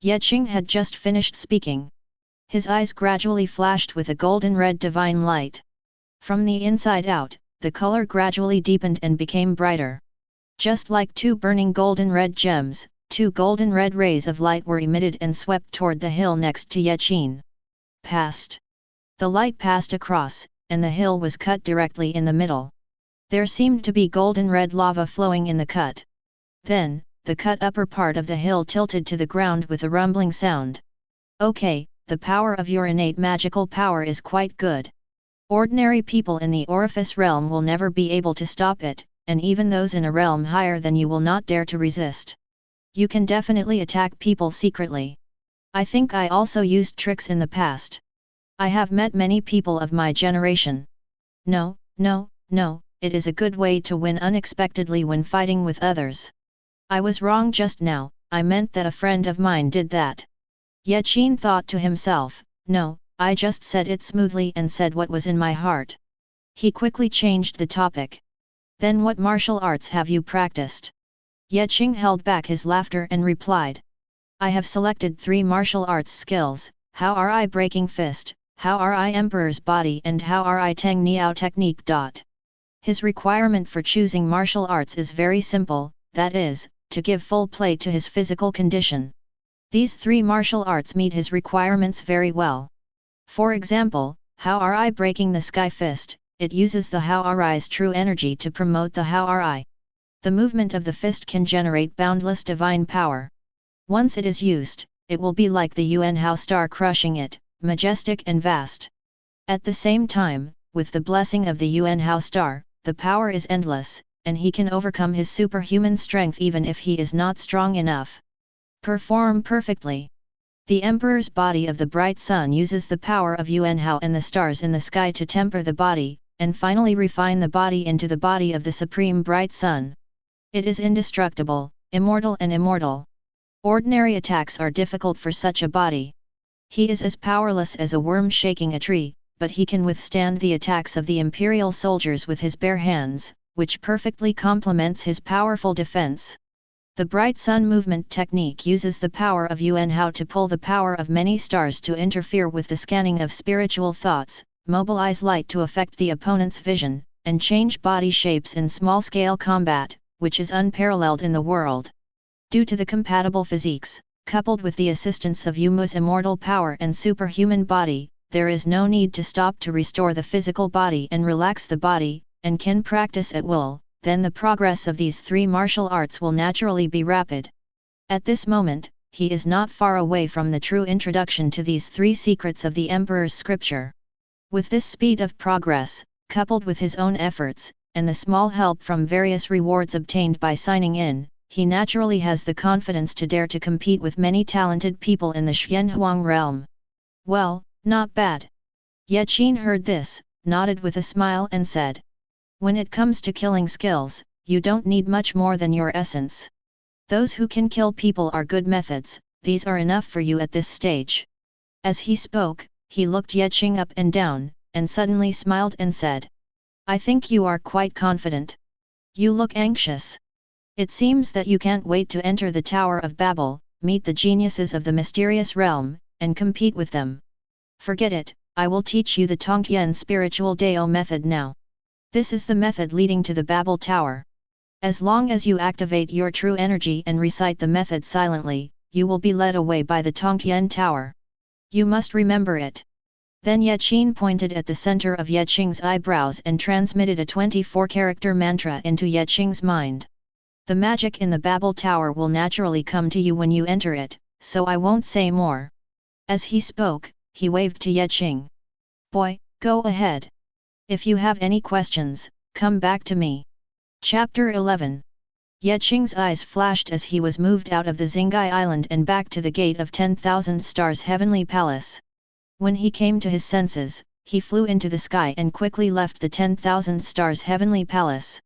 Ye Qing had just finished speaking. His eyes gradually flashed with a golden red divine light. From the inside out, the color gradually deepened and became brighter. Just like 2 burning golden red gems, 2 golden red rays of light were emitted and swept toward the hill next to Ye Qing. Passed. The light passed across, and the hill was cut directly in the middle. There seemed to be golden red lava flowing in the cut. Then, the cut upper part of the hill tilted to the ground with a rumbling sound. Okay, the power of your innate magical power is quite good. Ordinary people in the orifice realm will never be able to stop it, and even those in a realm higher than you will not dare to resist. You can definitely attack people secretly. I think I also used tricks in the past. I have met many people of my generation. No, no, no, it is a good way to win unexpectedly when fighting with others. I was wrong just now, I meant that a friend of mine did that. Ye Qin thought to himself, no, I just said it smoothly and said what was in my heart. He quickly changed the topic. Then what martial arts have you practiced? Ye Qing held back his laughter and replied. I have selected 3 martial arts skills, How are I breaking fist, How are I emperor's body and How are I Tang Niao technique. His requirement for choosing martial arts is very simple, that is, to give full play to his physical condition. These 3 martial arts meet his requirements very well. For example, How are I breaking the sky fist, it uses the How are I's true energy to promote the How are I. The movement of the fist can generate boundless divine power. Once it is used, it will be like the Yuan Hao star crushing it, majestic and vast. At the same time, with the blessing of the Yuan Hao star, the power is endless, and he can overcome his superhuman strength even if he is not strong enough. Perform perfectly. The Emperor's body of the bright sun uses the power of Yuan Hao and the stars in the sky to temper the body, and finally refine the body into the body of the supreme bright sun. It is indestructible, immortal and immortal. Ordinary attacks are difficult for such a body. He is as powerless as a worm shaking a tree, but he can withstand the attacks of the imperial soldiers with his bare hands, which perfectly complements his powerful defense. The bright sun movement technique uses the power of Yuan Hao to pull the power of many stars to interfere with the scanning of spiritual thoughts, mobilize light to affect the opponent's vision, and change body shapes in small-scale combat, which is unparalleled in the world. Due to the compatible physiques, coupled with the assistance of Yumu's immortal power and superhuman body, there is no need to stop to restore the physical body and relax the body, and can practice at will, then the progress of these 3 martial arts will naturally be rapid. At this moment, he is not far away from the true introduction to these 3 secrets of the Emperor's scripture. With this speed of progress, coupled with his own efforts, and the small help from various rewards obtained by signing in, he naturally has the confidence to dare to compete with many talented people in the Xianhuang realm. Well, not bad. Ye Qin heard this, nodded with a smile and said. When it comes to killing skills, you don't need much more than your essence. Those who can kill people are good methods, these are enough for you at this stage. As he spoke, he looked Ye Qing up and down, and suddenly smiled and said. I think you are quite confident. You look anxious. It seems that you can't wait to enter the Tower of Babel, meet the geniuses of the mysterious realm, and compete with them. Forget it, I will teach you the Tongtian spiritual Dao method now. This is the method leading to the Babel Tower. As long as you activate your true energy and recite the method silently, you will be led away by the Tongtian Tower. You must remember it. Then Ye Qin pointed at the center of Ye Qing's eyebrows and transmitted a 24-character mantra into Ye Qing's mind. The magic in the Babel Tower will naturally come to you when you enter it, so I won't say more. As he spoke, he waved to Ye Qing. Boy, go ahead. If you have any questions, come back to me. Chapter 11. Ye Qing's eyes flashed as he was moved out of the Xingai Island and back to the gate of 10,000 Stars Heavenly Palace. When he came to his senses, he flew into the sky and quickly left the 10,000 Stars Heavenly Palace.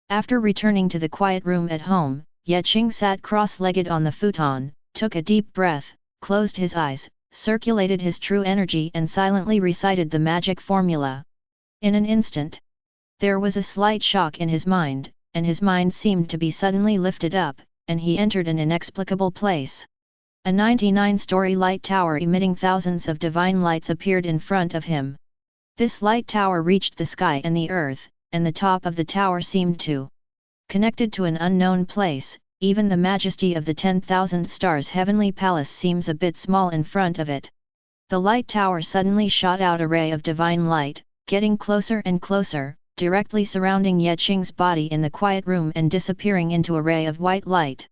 After returning to the quiet room at home, Ye Qing sat cross-legged on the futon, took a deep breath, closed his eyes, circulated his true energy and silently recited the magic formula. In an instant, there was a slight shock in his mind, and his mind seemed to be suddenly lifted up, and he entered an inexplicable place. A 99-story light tower emitting thousands of divine lights appeared in front of him. This light tower reached the sky and the earth, and the top of the tower seemed to connected to an unknown place. Even the majesty of the 10,000 Stars Heavenly Palace seems a bit small in front of it. The light tower suddenly shot out a ray of divine light, getting closer and closer, directly surrounding Ye Qing's body in the quiet room and disappearing into a ray of white light.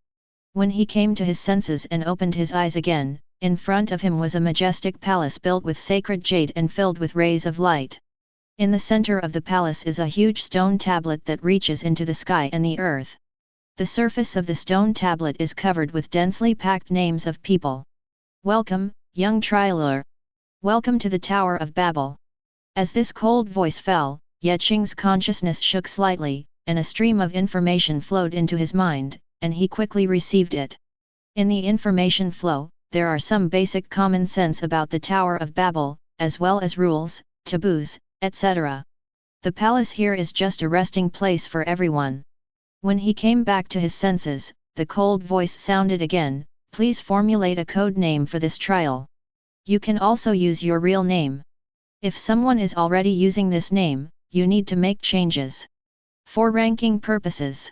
When he came to his senses and opened his eyes again, in front of him was a majestic palace built with sacred jade and filled with rays of light. In the center of the palace is a huge stone tablet that reaches into the sky and the earth. The surface of the stone tablet is covered with densely packed names of people. Welcome, young traveler. Welcome to the Tower of Babel. As this cold voice fell, Ye Qing's consciousness shook slightly, and a stream of information flowed into his mind, and he quickly received it. In the information flow, there are some basic common sense about the Tower of Babel, as well as rules, taboos, etc. The palace here is just a resting place for everyone. When he came back to his senses, the cold voice sounded again, please formulate a code name for this trial. You can also use your real name. If someone is already using this name, you need to make changes. For ranking purposes.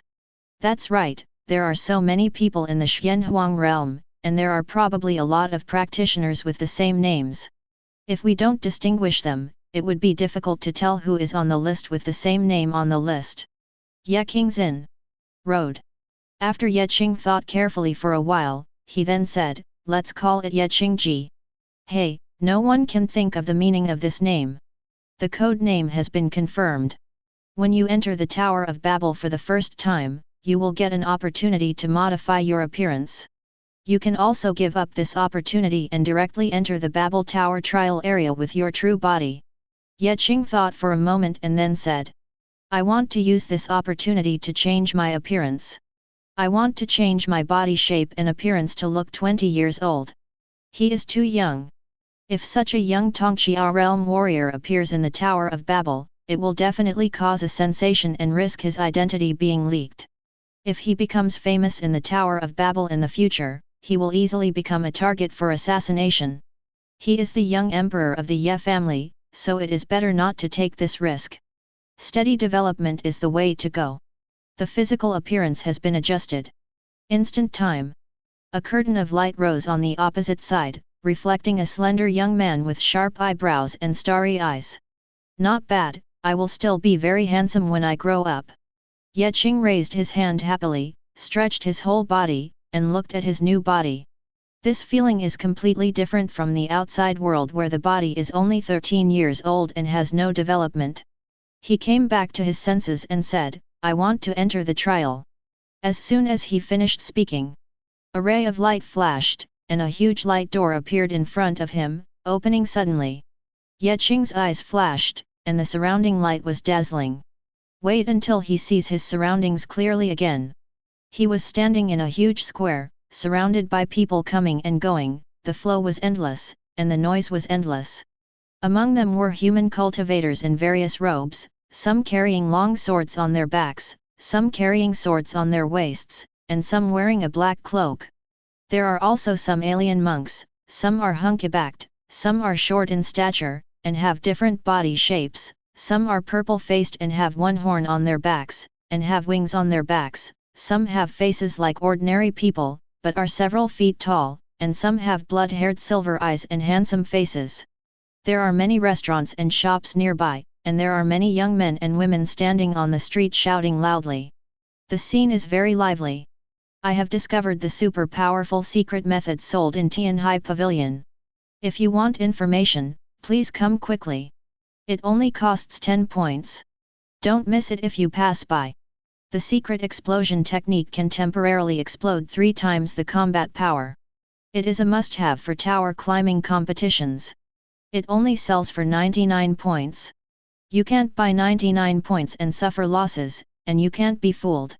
That's right, there are so many people in the Xianhuang realm, and there are probably a lot of practitioners with the same names. If we don't distinguish them, it would be difficult to tell who is on the list with the same name on the list. Ye Qingzin. Road. After Ye Qing thought carefully for a while, he then said, let's call it Ye Qingji. Hey, no one can think of the meaning of this name. The code name has been confirmed. When you enter the Tower of Babel for the first time, you will get an opportunity to modify your appearance. You can also give up this opportunity and directly enter the Babel Tower trial area with your true body. Ye Qing thought for a moment and then said, I want to use this opportunity to change my appearance. I want to change my body shape and appearance to look 20 years old. He is too young. If such a young Tongxia realm warrior appears in the Tower of Babel, it will definitely cause a sensation and risk his identity being leaked. If he becomes famous in the Tower of Babel in the future, he will easily become a target for assassination. He is the young emperor of the Ye family, so it is better not to take this risk. Steady development is the way to go. The physical appearance has been adjusted. Instant time. A curtain of light rose on the opposite side, reflecting a slender young man with sharp eyebrows and starry eyes. Not bad, I will still be very handsome when I grow up. Ye Qing raised his hand happily, stretched his whole body, and looked at his new body. This feeling is completely different from the outside world where the body is only 13 years old and has no development. He came back to his senses and said, I want to enter the trial. As soon as he finished speaking, a ray of light flashed, and a huge light door appeared in front of him, opening suddenly. Ye Qing's eyes flashed, and the surrounding light was dazzling. Wait until he sees his surroundings clearly again. He was standing in a huge square, surrounded by people coming and going, the flow was endless, and the noise was endless. Among them were human cultivators in various robes, some carrying long swords on their backs, some carrying swords on their waists, and some wearing a black cloak. There are also some alien monks, some are hunky-backed, some are short in stature, and have different body shapes, some are purple-faced and have one horn on their backs, and have wings on their backs, some have faces like ordinary people, but are several feet tall, and some have blood-haired silver eyes and handsome faces. There are many restaurants and shops nearby, and there are many young men and women standing on the street shouting loudly. The scene is very lively. I have discovered the super powerful secret method sold in Tianhai Pavilion. If you want information, please come quickly. It only costs 10 points. Don't miss it if you pass by. The secret explosion technique can temporarily explode 3 times the combat power. It is a must-have for tower climbing competitions. It only sells for 99 points. You can't buy 99 points and suffer losses, and you can't be fooled.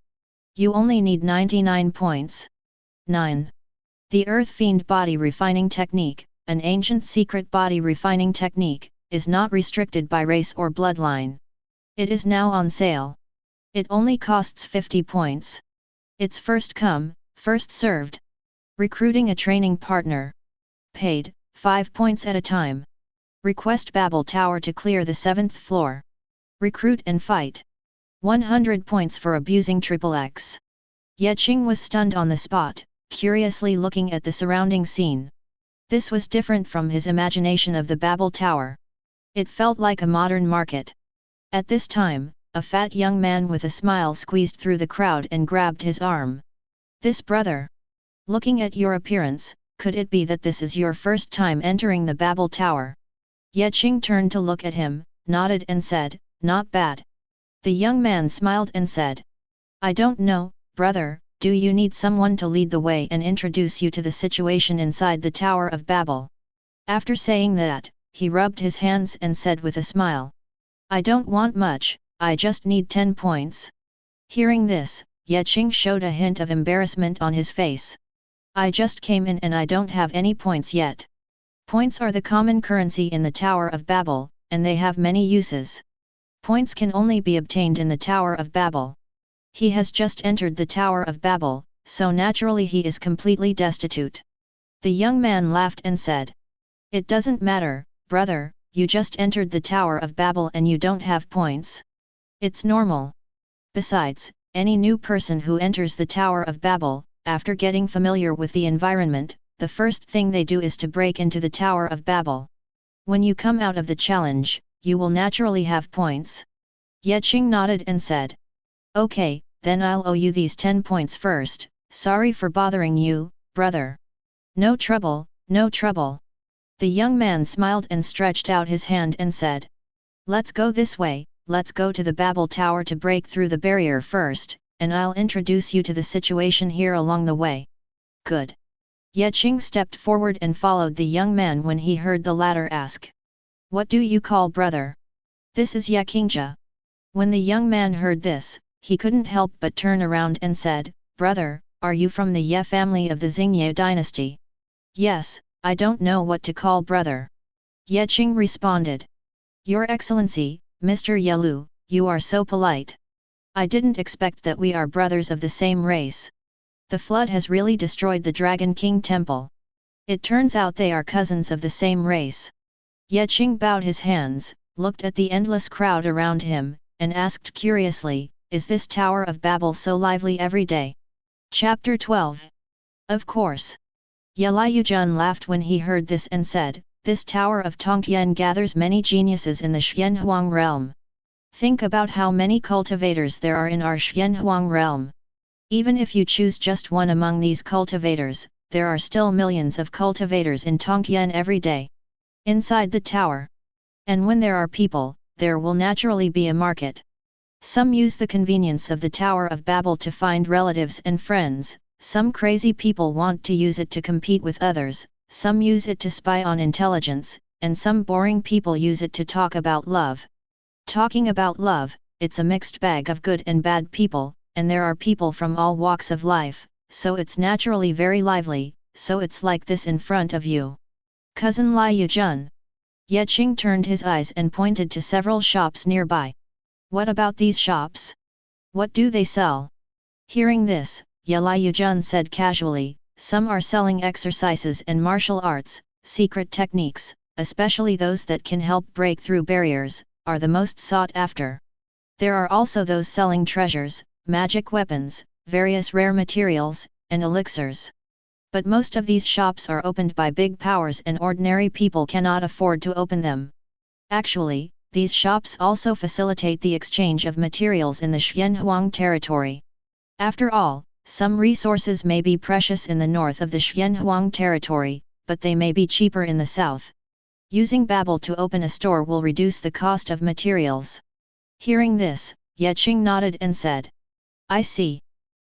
You only need 99 points. 9. The Earth Fiend Body Refining Technique, an ancient secret body refining technique, is not restricted by race or bloodline. It is now on sale. It only costs 50 points. It's first come, first served. Recruiting a training partner. Paid, 5 points at a time. Request Babel Tower to clear the 7th floor. Recruit and fight. 100 points for abusing XXX. Ye Qing was stunned on the spot, curiously looking at the surrounding scene. This was different from his imagination of the Babel Tower. It felt like a modern market. At this time, a fat young man with a smile squeezed through the crowd and grabbed his arm. This brother. Looking at your appearance, could it be that this is your first time entering the Babel Tower? Ye Qing turned to look at him, nodded and said, not bad. The young man smiled and said, I don't know, brother, do you need someone to lead the way and introduce you to the situation inside the Tower of Babel? After saying that, he rubbed his hands and said with a smile, I don't want much, I just need 10 points. Hearing this, Qing showed a hint of embarrassment on his face. I just came in and I don't have any points yet. Points are the common currency in the Tower of Babel, and they have many uses. Points can only be obtained in the Tower of Babel. He has just entered the Tower of Babel, so naturally he is completely destitute. The young man laughed and said, It doesn't matter, brother, you just entered the Tower of Babel and you don't have points. It's normal. Besides, any new person who enters the Tower of Babel, after getting familiar with the environment, the first thing they do is to break into the Tower of Babel. When you come out of the challenge, you will naturally have points. Qing nodded and said, Okay, then I'll owe you these 10 points first, sorry for bothering you, brother. No trouble, no trouble. The young man smiled and stretched out his hand and said, Let's go this way, let's go to the Babel Tower to break through the barrier first, and I'll introduce you to the situation here along the way. Good. Qing stepped forward and followed the young man when he heard the latter ask, What do you call brother? This is Qingja. When the young man heard this, he couldn't help but turn around and said, Brother, are you from the Ye family of the Xingye dynasty? Yes, I don't know what to call brother. Qing responded. Your Excellency, Mr. Yelu, you are so polite. I didn't expect that we are brothers of the same race. The flood has really destroyed the Dragon King temple. It turns out they are cousins of the same race. Qing bowed his hands, looked at the endless crowd around him, and asked curiously, Is this Tower of Babel so lively every day? Chapter 12. Of course. Yelayujun laughed when he heard this and said, This Tower of Tongtian gathers many geniuses in the Xianhuang realm. Think about how many cultivators there are in our Xianhuang realm. Even if you choose just one among these cultivators, there are still millions of cultivators in Tongtian every day. Inside the tower. And when there are people, there will naturally be a market. Some use the convenience of the Tower of Babel to find relatives and friends, some crazy people want to use it to compete with others, some use it to spy on intelligence, and some boring people use it to talk about love. Talking about love, it's a mixed bag of good and bad people, and there are people from all walks of life, so it's naturally very lively, so it's like this in front of you. Cousin Lai Yujun. Qing turned his eyes and pointed to several shops nearby. What about these shops? What do they sell? Hearing this, Yelayujun said casually, Some are selling exercises and martial arts, secret techniques, especially those that can help break through barriers, are the most sought after. There are also those selling treasures, magic weapons, various rare materials, and elixirs. But most of these shops are opened by big powers and ordinary people cannot afford to open them. Actually, these shops also facilitate the exchange of materials in the Xianhuang territory. After all, some resources may be precious in the north of the Xianhuang territory, but they may be cheaper in the south. Using Babel to open a store will reduce the cost of materials. Hearing this, Qing nodded and said, I see.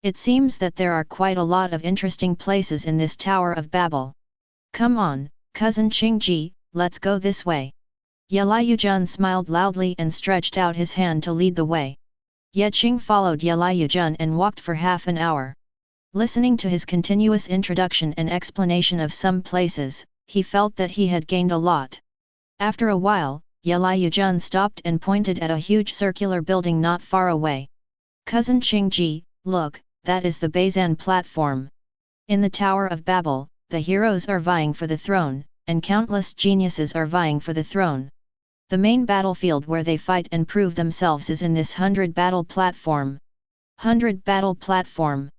It seems that there are quite a lot of interesting places in this Tower of Babel. Come on, cousin Qingji, let's go this way. Yelayujun smiled loudly and stretched out his hand to lead the way. Qing followed Yelayujun and walked for half an hour. Listening to his continuous introduction and explanation of some places, he felt that he had gained a lot. After a while, Yelayujun stopped and pointed at a huge circular building not far away. Cousin Qingji, look, that is the Bazan platform. In the Tower of Babel, the heroes are vying for the throne, and countless geniuses are vying for the throne. The main battlefield where they fight and prove themselves is in this 100 battle platform. 100 battle platform.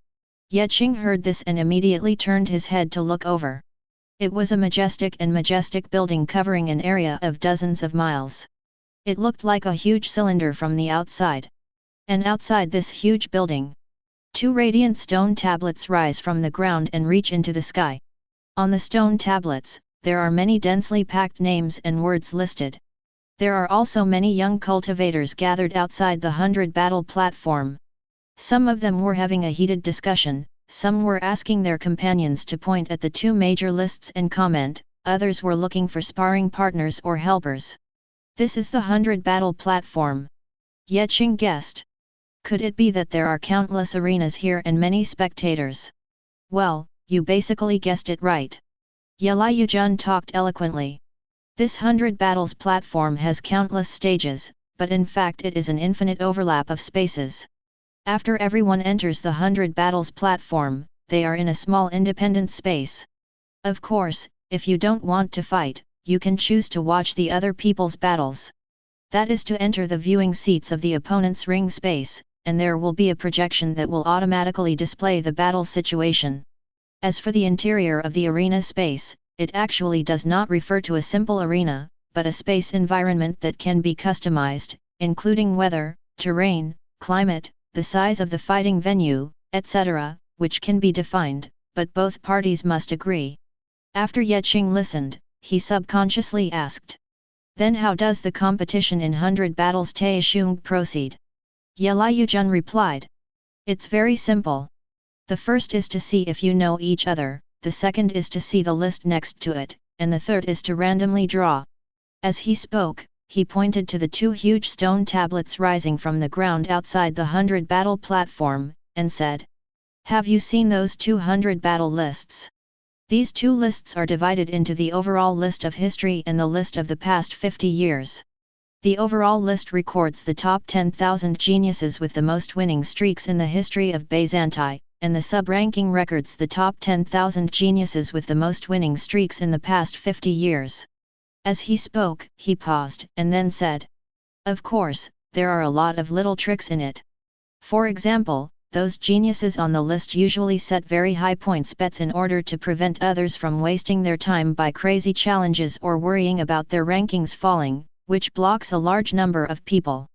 Qing heard this and immediately turned his head to look over. It was a majestic building covering an area of dozens of miles. It looked like a huge cylinder from the outside. And outside this huge building, 2 radiant stone tablets rise from the ground and reach into the sky. On the stone tablets, there are many densely packed names and words listed. There are also many young cultivators gathered outside the 100 battle platform. Some of them were having a heated discussion, some were asking their companions to point at the two major lists and comment, others were looking for sparring partners or helpers. This is the 100 battle platform. Ye Qing guessed. Could it be that there are countless arenas here and many spectators? Well, you basically guessed it right. Ye Liujun talked eloquently. This 100 battles platform has countless stages, but in fact it is an infinite overlap of spaces. After everyone enters the 100 battles platform, they are in a small independent space. Of course, if you don't want to fight, you can choose to watch the other people's battles. That is to enter the viewing seats of the opponent's ring space, and there will be a projection that will automatically display the battle situation. As for the interior of the arena space, it actually does not refer to a simple arena, but a space environment that can be customized, including weather, terrain, climate, the size of the fighting venue, etc., which can be defined, but both parties must agree. After Ye Qing listened, he subconsciously asked. Then how does the competition in 100 battles Taiyu proceed? Ye Liujun replied. It's very simple. The first is to see if you know each other, the second is to see the list next to it, and the third is to randomly draw. As he spoke, he pointed to the two huge stone tablets rising from the ground outside the 100 battle platform, and said, "Have you seen those 200 battle lists? These two lists are divided into the overall list of history and the list of the past 50 years. The overall list records the top 10,000 geniuses with the most winning streaks in the history of Byzantium, and the sub-ranking records the top 10,000 geniuses with the most winning streaks in the past 50 years. As he spoke, he paused and then said, "Of course, there are a lot of little tricks in it. For example, those geniuses on the list usually set very high points bets in order to prevent others from wasting their time by crazy challenges or worrying about their rankings falling, which blocks a large number of people.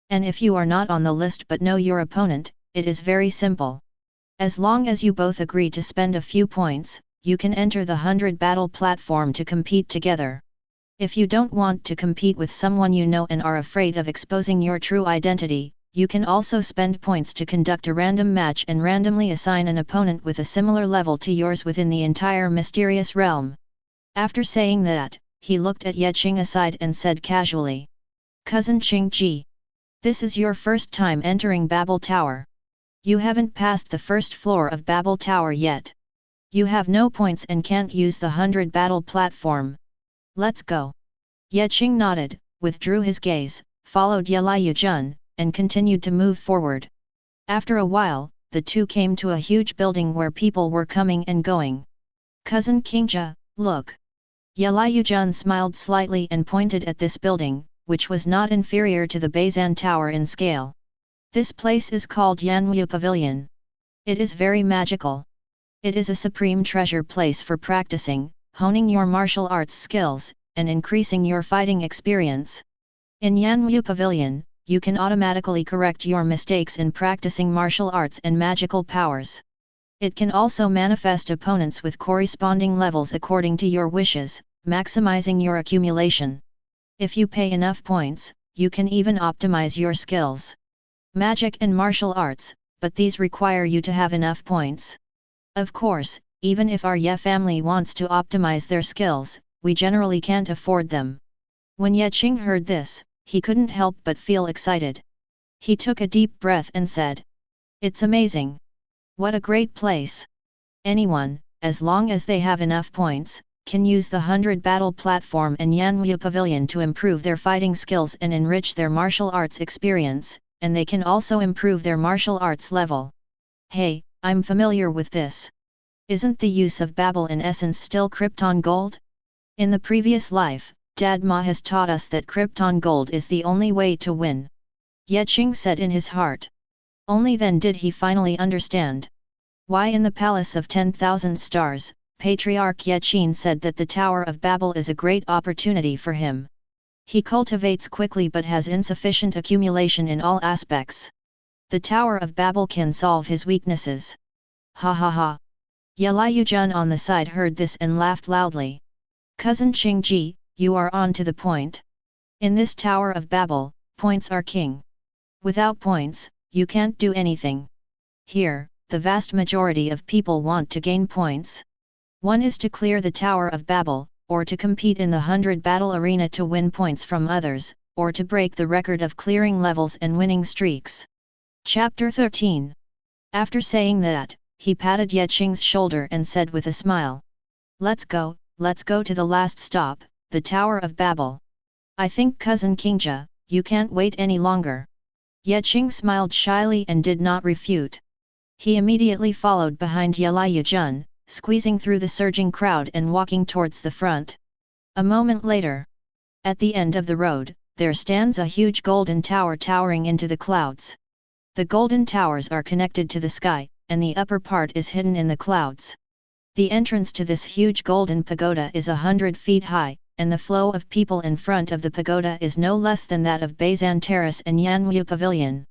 And if you are not on the list but know your opponent, it is very simple. As long as you both agree to spend a few points, you can enter the 100 battle platform to compete together. If you don't want to compete with someone you know and are afraid of exposing your true identity, you can also spend points to conduct a random match and randomly assign an opponent with a similar level to yours within the entire mysterious realm." After saying that, he looked at Ye Qing aside and said casually, "Cousin Qing Ji, this is your first time entering Babel Tower. You haven't passed the first floor of Babel Tower yet. You have no points and can't use the 100 battle platform. Let's go." Ye Qing nodded, withdrew his gaze, followed Ye Liujun, and continued to move forward. After a while, the two came to a huge building where people were coming and going. "Cousin Qingja, look." Ye Liujun smiled slightly and pointed at this building, which was not inferior to the Bazan Tower in scale. "This place is called Yanwu Pavilion. It is very magical. It is a supreme treasure place for practicing, honing your martial arts skills, and increasing your fighting experience. In Yanwu Pavilion, you can automatically correct your mistakes in practicing martial arts and magical powers. It can also manifest opponents with corresponding levels according to your wishes, maximizing your accumulation. If you pay enough points, you can even optimize your skills. Magic and martial arts, but these require you to have enough points. Of course, even if our Ye family wants to optimize their skills, we generally can't afford them." When Ye Qing heard this, he couldn't help but feel excited. He took a deep breath and said, "It's amazing. What a great place. Anyone, as long as they have enough points, can use the 100 battle platform and Yanwu Pavilion to improve their fighting skills and enrich their martial arts experience, and they can also improve their martial arts level. Hey, I'm familiar with this. Isn't the use of Babel in essence still Krypton gold? In the previous life, Dad Ma has taught us that Krypton gold is the only way to win." Ye Qing said in his heart. Only then did he finally understand. Why in the Palace of 10,000 Stars, Patriarch Ye Qing said that the Tower of Babel is a great opportunity for him. He cultivates quickly but has insufficient accumulation in all aspects. The Tower of Babel can solve his weaknesses. Ha ha ha. Ye Liujun on the side heard this and laughed loudly. "Cousin Qing Ji, you are on to the point. In this Tower of Babel, points are king. Without points, you can't do anything. Here, the vast majority of people want to gain points. One is to clear the Tower of Babel, or to compete in the 100 battle arena to win points from others, or to break the record of clearing levels and winning streaks. Chapter 13. After saying that, he patted Ye Qing's shoulder and said with a smile, let's go to the last stop, the Tower of Babel. I think cousin Qingja, you can't wait any longer. Ye Qing smiled shyly and did not refute. He immediately followed behind Ye Jun, squeezing through the surging crowd and walking towards the front. A moment later, at the end of the road, there stands a huge golden tower towering into the clouds. The golden towers are connected to the sky, and the upper part is hidden in the clouds. The entrance to this huge golden pagoda is 100 feet high, and the flow of people in front of the pagoda is no less than that of Beizan Terrace and Yanwu Pavilion.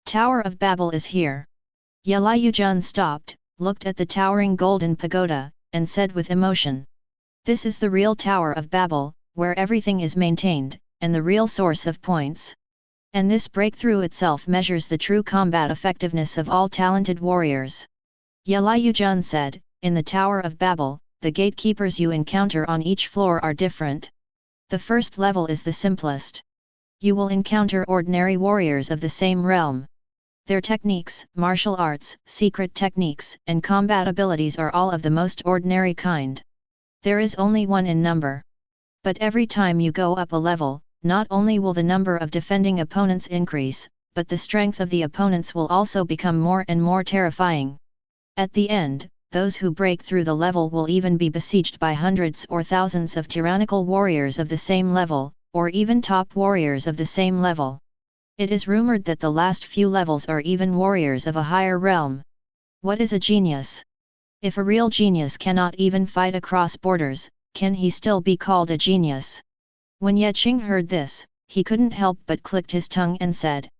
Tower of Babel is here. Ye Jun stopped, looked at the towering golden pagoda, and said with emotion, this is the real Tower of Babel, where everything is maintained, and the real source of points. And this breakthrough itself measures the true combat effectiveness of all talented warriors. Ye Jun said, in the Tower of Babel, the gatekeepers you encounter on each floor are different. The first level is the simplest. You will encounter ordinary warriors of the same realm. Their techniques, martial arts, secret techniques, and combat abilities are all of the most ordinary kind. There is only one in number. But every time you go up a level, not only will the number of defending opponents increase, but the strength of the opponents will also become more and more terrifying. At the end, those who break through the level will even be besieged by hundreds or thousands of tyrannical warriors of the same level, or even top warriors of the same level. It is rumored that the last few levels are even warriors of a higher realm. What is a genius? If a real genius cannot even fight across borders, can he still be called a genius? When Ye Qing heard this, he couldn't help but clicked his tongue and said,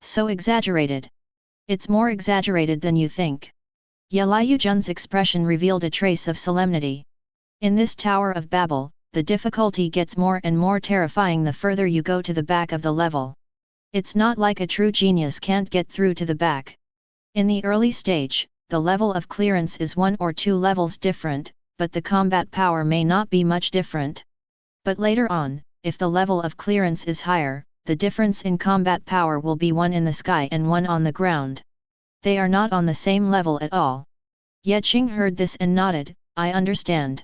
so exaggerated. It's more exaggerated than you think. Ye Jun's expression revealed a trace of solemnity. In this Tower of Babel, the difficulty gets more and more terrifying the further you go to the back of the level. It's not like a true genius can't get through to the back. In the early stage, the level of clearance is 1 or 2 levels different, but the combat power may not be much different. But later on, if the level of clearance is higher, the difference in combat power will be 1 in the sky and 1 on the ground. They are not on the same level at all. Ye Qing heard this and nodded, I understand.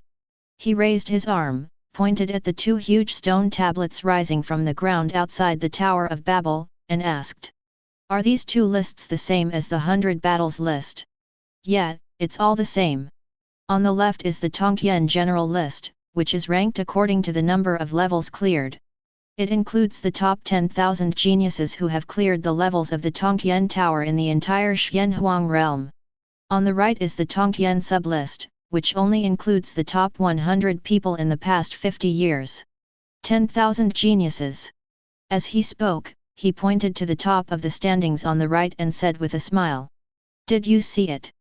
He raised his arm, pointed at the 2 huge stone tablets rising from the ground outside the Tower of Babel, and asked, are these 2 lists the same as the 100 battles list? Yeah, it's all the same. On the left is the Tongtian General List, which is ranked according to the number of levels cleared. It includes the top 10,000 geniuses who have cleared the levels of the Tongtian Tower in the entire Xianhuang realm. On the right is the Tongtian Sublist, which only includes the top 100 people in the past 50 years. 10,000 geniuses. As he spoke, he pointed to the top of the standings on the right and said with a smile, did you see it?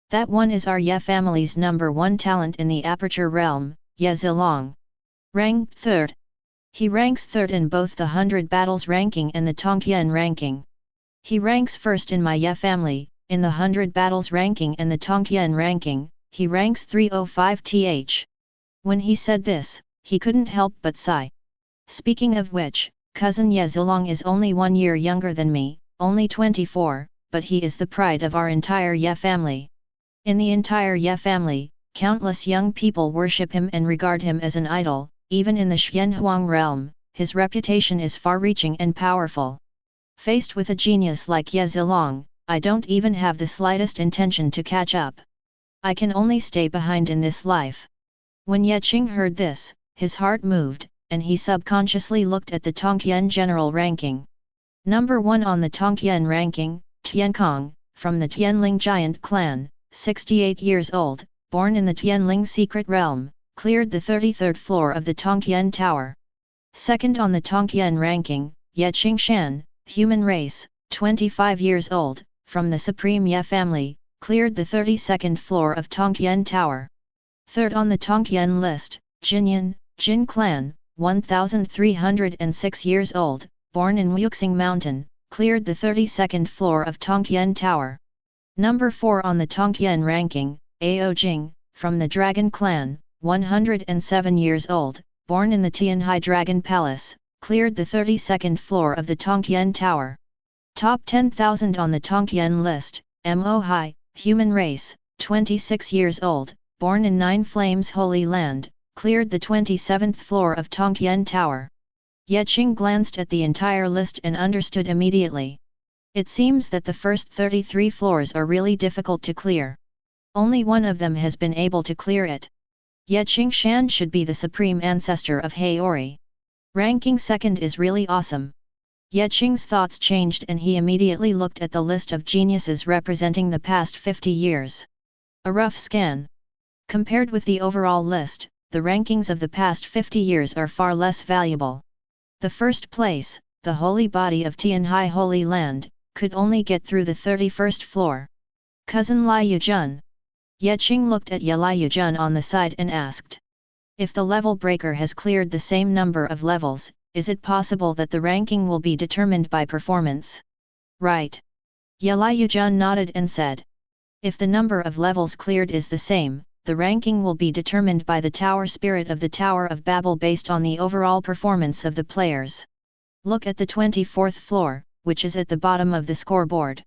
That one is our Ye family's number 1 talent in the Aperture realm, Ye Zilong. Ranked 3rd. He ranks 3rd in both the 100 battles ranking and the Tongtian ranking. He ranks 1st in my Ye family, in the 100 battles ranking and the Tongtian ranking, he ranks 305th. When he said this, he couldn't help but sigh. Speaking of which, cousin Ye Zilong is only 1 year younger than me, only 24, but he is the pride of our entire Ye family. In the entire Ye family, countless young people worship him and regard him as an idol. Even in the Xianhuang realm, his reputation is far-reaching and powerful. Faced with a genius like Ye Zilong, I don't even have the slightest intention to catch up. I can only stay behind in this life. When Ye Qing heard this, his heart moved, and he subconsciously looked at the Tongtian general ranking. Number 1 on the Tongtian ranking, Tiankong, from the Tianling giant clan, 68 years old, born in the Tianling secret realm, cleared the 33rd floor of the Tongtian Tower. Second on the Tongtian ranking, Ye Qingshan, human race, 25 years old, from the Supreme Ye family, cleared the 32nd floor of Tongtian Tower. Third on the Tongtian list, Jinyan, Jin clan, 1306 years old, born in Wuxing Mountain, cleared the 32nd floor of Tongtian Tower. Number 4 on the Tongtian ranking, Ao Jing, from the Dragon Clan, 107 years old, born in the Tianhai Dragon Palace, cleared the 32nd floor of the Tongtian Tower. Top 10,000 on the Tongtian list, Mo Hai, human race, 26 years old, born in Nine Flames Holy Land, cleared the 27th floor of Tongtian Tower. Ye Qing glanced at the entire list and understood immediately. It seems that the first 33 floors are really difficult to clear. Only one of them has been able to clear it. Ye Qing Shan should be the supreme ancestor of Haori. Ranking second is really awesome. Ye Qing's thoughts changed and he immediately looked at the list of geniuses representing the past 50 years. A rough scan. Compared with the overall list, the rankings of the past 50 years are far less valuable. The first place, the holy body of Tianhai Holy Land, could only get through the 31st floor. Cousin Lai Yujun. Ye Qing looked at Ye Lai Yujun on the side and asked. If the level breaker has cleared the same number of levels, is it possible that the ranking will be determined by performance? Right. Ye Lai Yujun nodded and said. If the number of levels cleared is the same, the ranking will be determined by the tower spirit of the Tower of Babel based on the overall performance of the players. Look at the 24th floor, which is at the bottom of the scoreboard.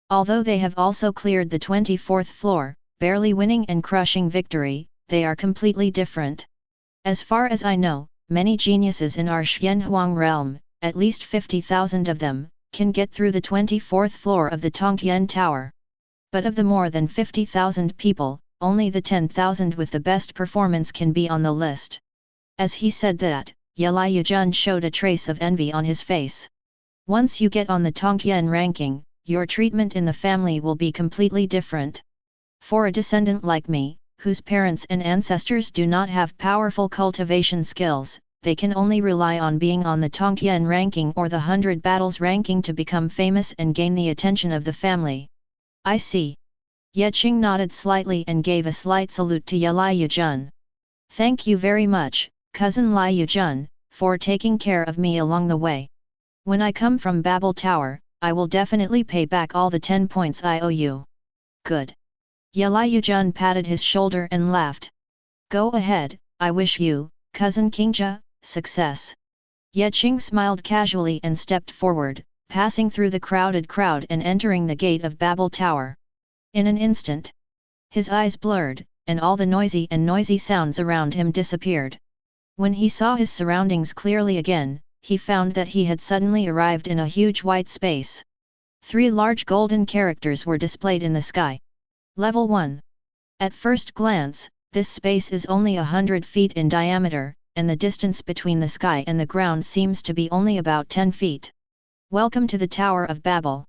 Although they have also cleared the 24th floor, barely winning and crushing victory, they are completely different. As far as I know, many geniuses in our Xianhuang realm, at least 50,000 of them, can get through the 24th floor of the Tongtian Tower. But of the more than 50,000 people, only the 10,000 with the best performance can be on the list. As he said that, Ye Lai Yujun showed a trace of envy on his face. Once you get on the Tongtian ranking, your treatment in the family will be completely different. For a descendant like me, whose parents and ancestors do not have powerful cultivation skills, they can only rely on being on the Tongtian ranking or the 100 battles ranking to become famous and gain the attention of the family. I see. Ye Qing nodded slightly and gave a slight salute to Ye Lai Yujun. Thank you very much, cousin Lai Yujun, for taking care of me along the way. When I come from Babel Tower, I will definitely pay back all the 10 points I owe you. Good. Ye Lai Yujun patted his shoulder and laughed. Go ahead, I wish you, cousin Qingja, success. Ye Qing smiled casually and stepped forward, passing through the crowded crowd and entering the gate of Babel Tower. In an instant, his eyes blurred, and all the noisy sounds around him disappeared. When he saw his surroundings clearly again, he found that he had suddenly arrived in a huge white space. 3 large golden characters were displayed in the sky. Level 1. At first glance, this space is only 100 feet in diameter, and the distance between the sky and the ground seems to be only about 10 feet. Welcome to the Tower of Babel.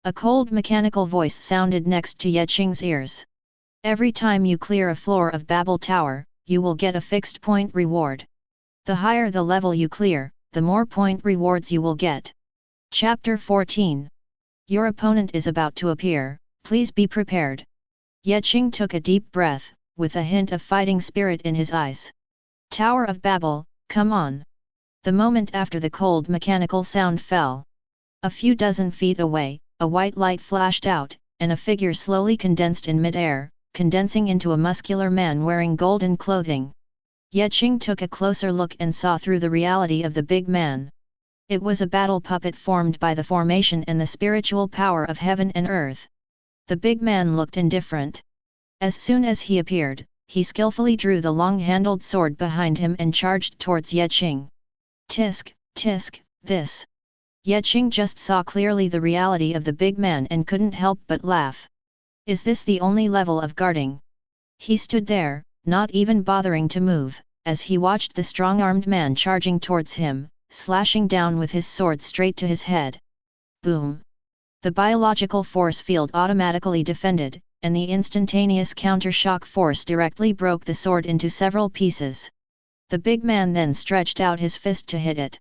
A cold mechanical voice sounded next to Ye Qing's ears. Every time you clear a floor of Babel Tower, you will get a fixed point reward. The higher the level you clear, the more point rewards you will get. Chapter 14. Your opponent is about to appear, please be prepared. Ye Qing took a deep breath, with a hint of fighting spirit in his eyes. Tower of Babel, come on. The moment after the cold mechanical sound fell. A few dozen feet away, a white light flashed out, and a figure slowly condensed in mid-air, condensing into a muscular man wearing golden clothing. Ye Qing took a closer look and saw through the reality of the big man. It was a battle puppet formed by the formation and the spiritual power of heaven and earth. The big man looked indifferent. As soon as he appeared, he skillfully drew the long-handled sword behind him and charged towards Ye Qing. Tisk, tisk, this. Ye Qing just saw clearly the reality of the big man and couldn't help but laugh. Is this the only level of guarding? He stood there, not even bothering to move, as he watched the strong-armed man charging towards him, slashing down with his sword straight to his head. Boom! The biological force field automatically defended, and the instantaneous counter-shock force directly broke the sword into several pieces. The big man then stretched out his fist to hit it.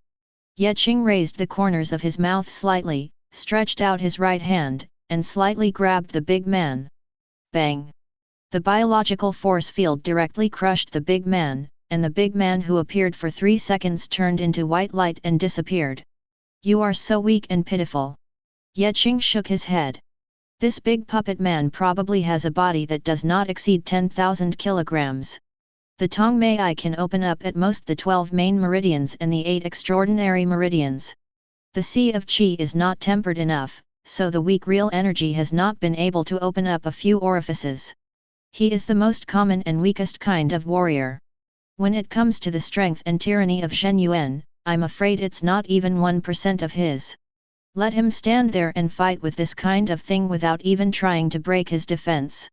Ye Qing raised the corners of his mouth slightly, stretched out his right hand, and slightly grabbed the big man. Bang! The biological force field directly crushed the big man, and the big man who appeared for 3 seconds turned into white light and disappeared. You are so weak and pitiful. Ye Qing shook his head. This big puppet man probably has a body that does not exceed 10,000 kilograms. The Tongmei can open up at most the 12 main meridians and the 8 extraordinary meridians. The Sea of Qi is not tempered enough, so the weak real energy has not been able to open up a few orifices. He is the most common and weakest kind of warrior. When it comes to the strength and tyranny of Zhen Yuan, I'm afraid it's not even 1% of his. Let him stand there and fight with this kind of thing without even trying to break his defense.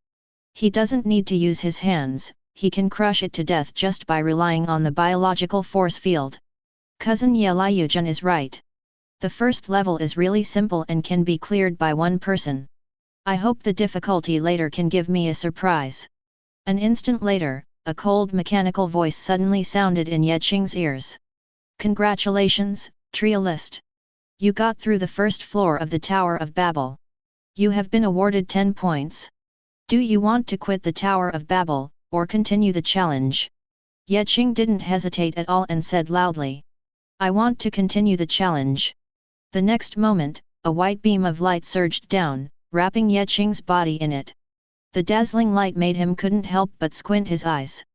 He doesn't need to use his hands, he can crush it to death just by relying on the biological force field. Cousin Ye Liuzhen is right. The first level is really simple and can be cleared by one person. I hope the difficulty later can give me a surprise. An instant later, a cold mechanical voice suddenly sounded in Ye Qing's ears. Congratulations, Trialist! You got through the first floor of the Tower of Babel. You have been awarded 10 points. Do you want to quit the Tower of Babel, or continue the challenge? Ye Qing didn't hesitate at all and said loudly. I want to continue the challenge. The next moment, a white beam of light surged down, wrapping Ye Qing's body in it. The dazzling light made him couldn't help but squint his eyes.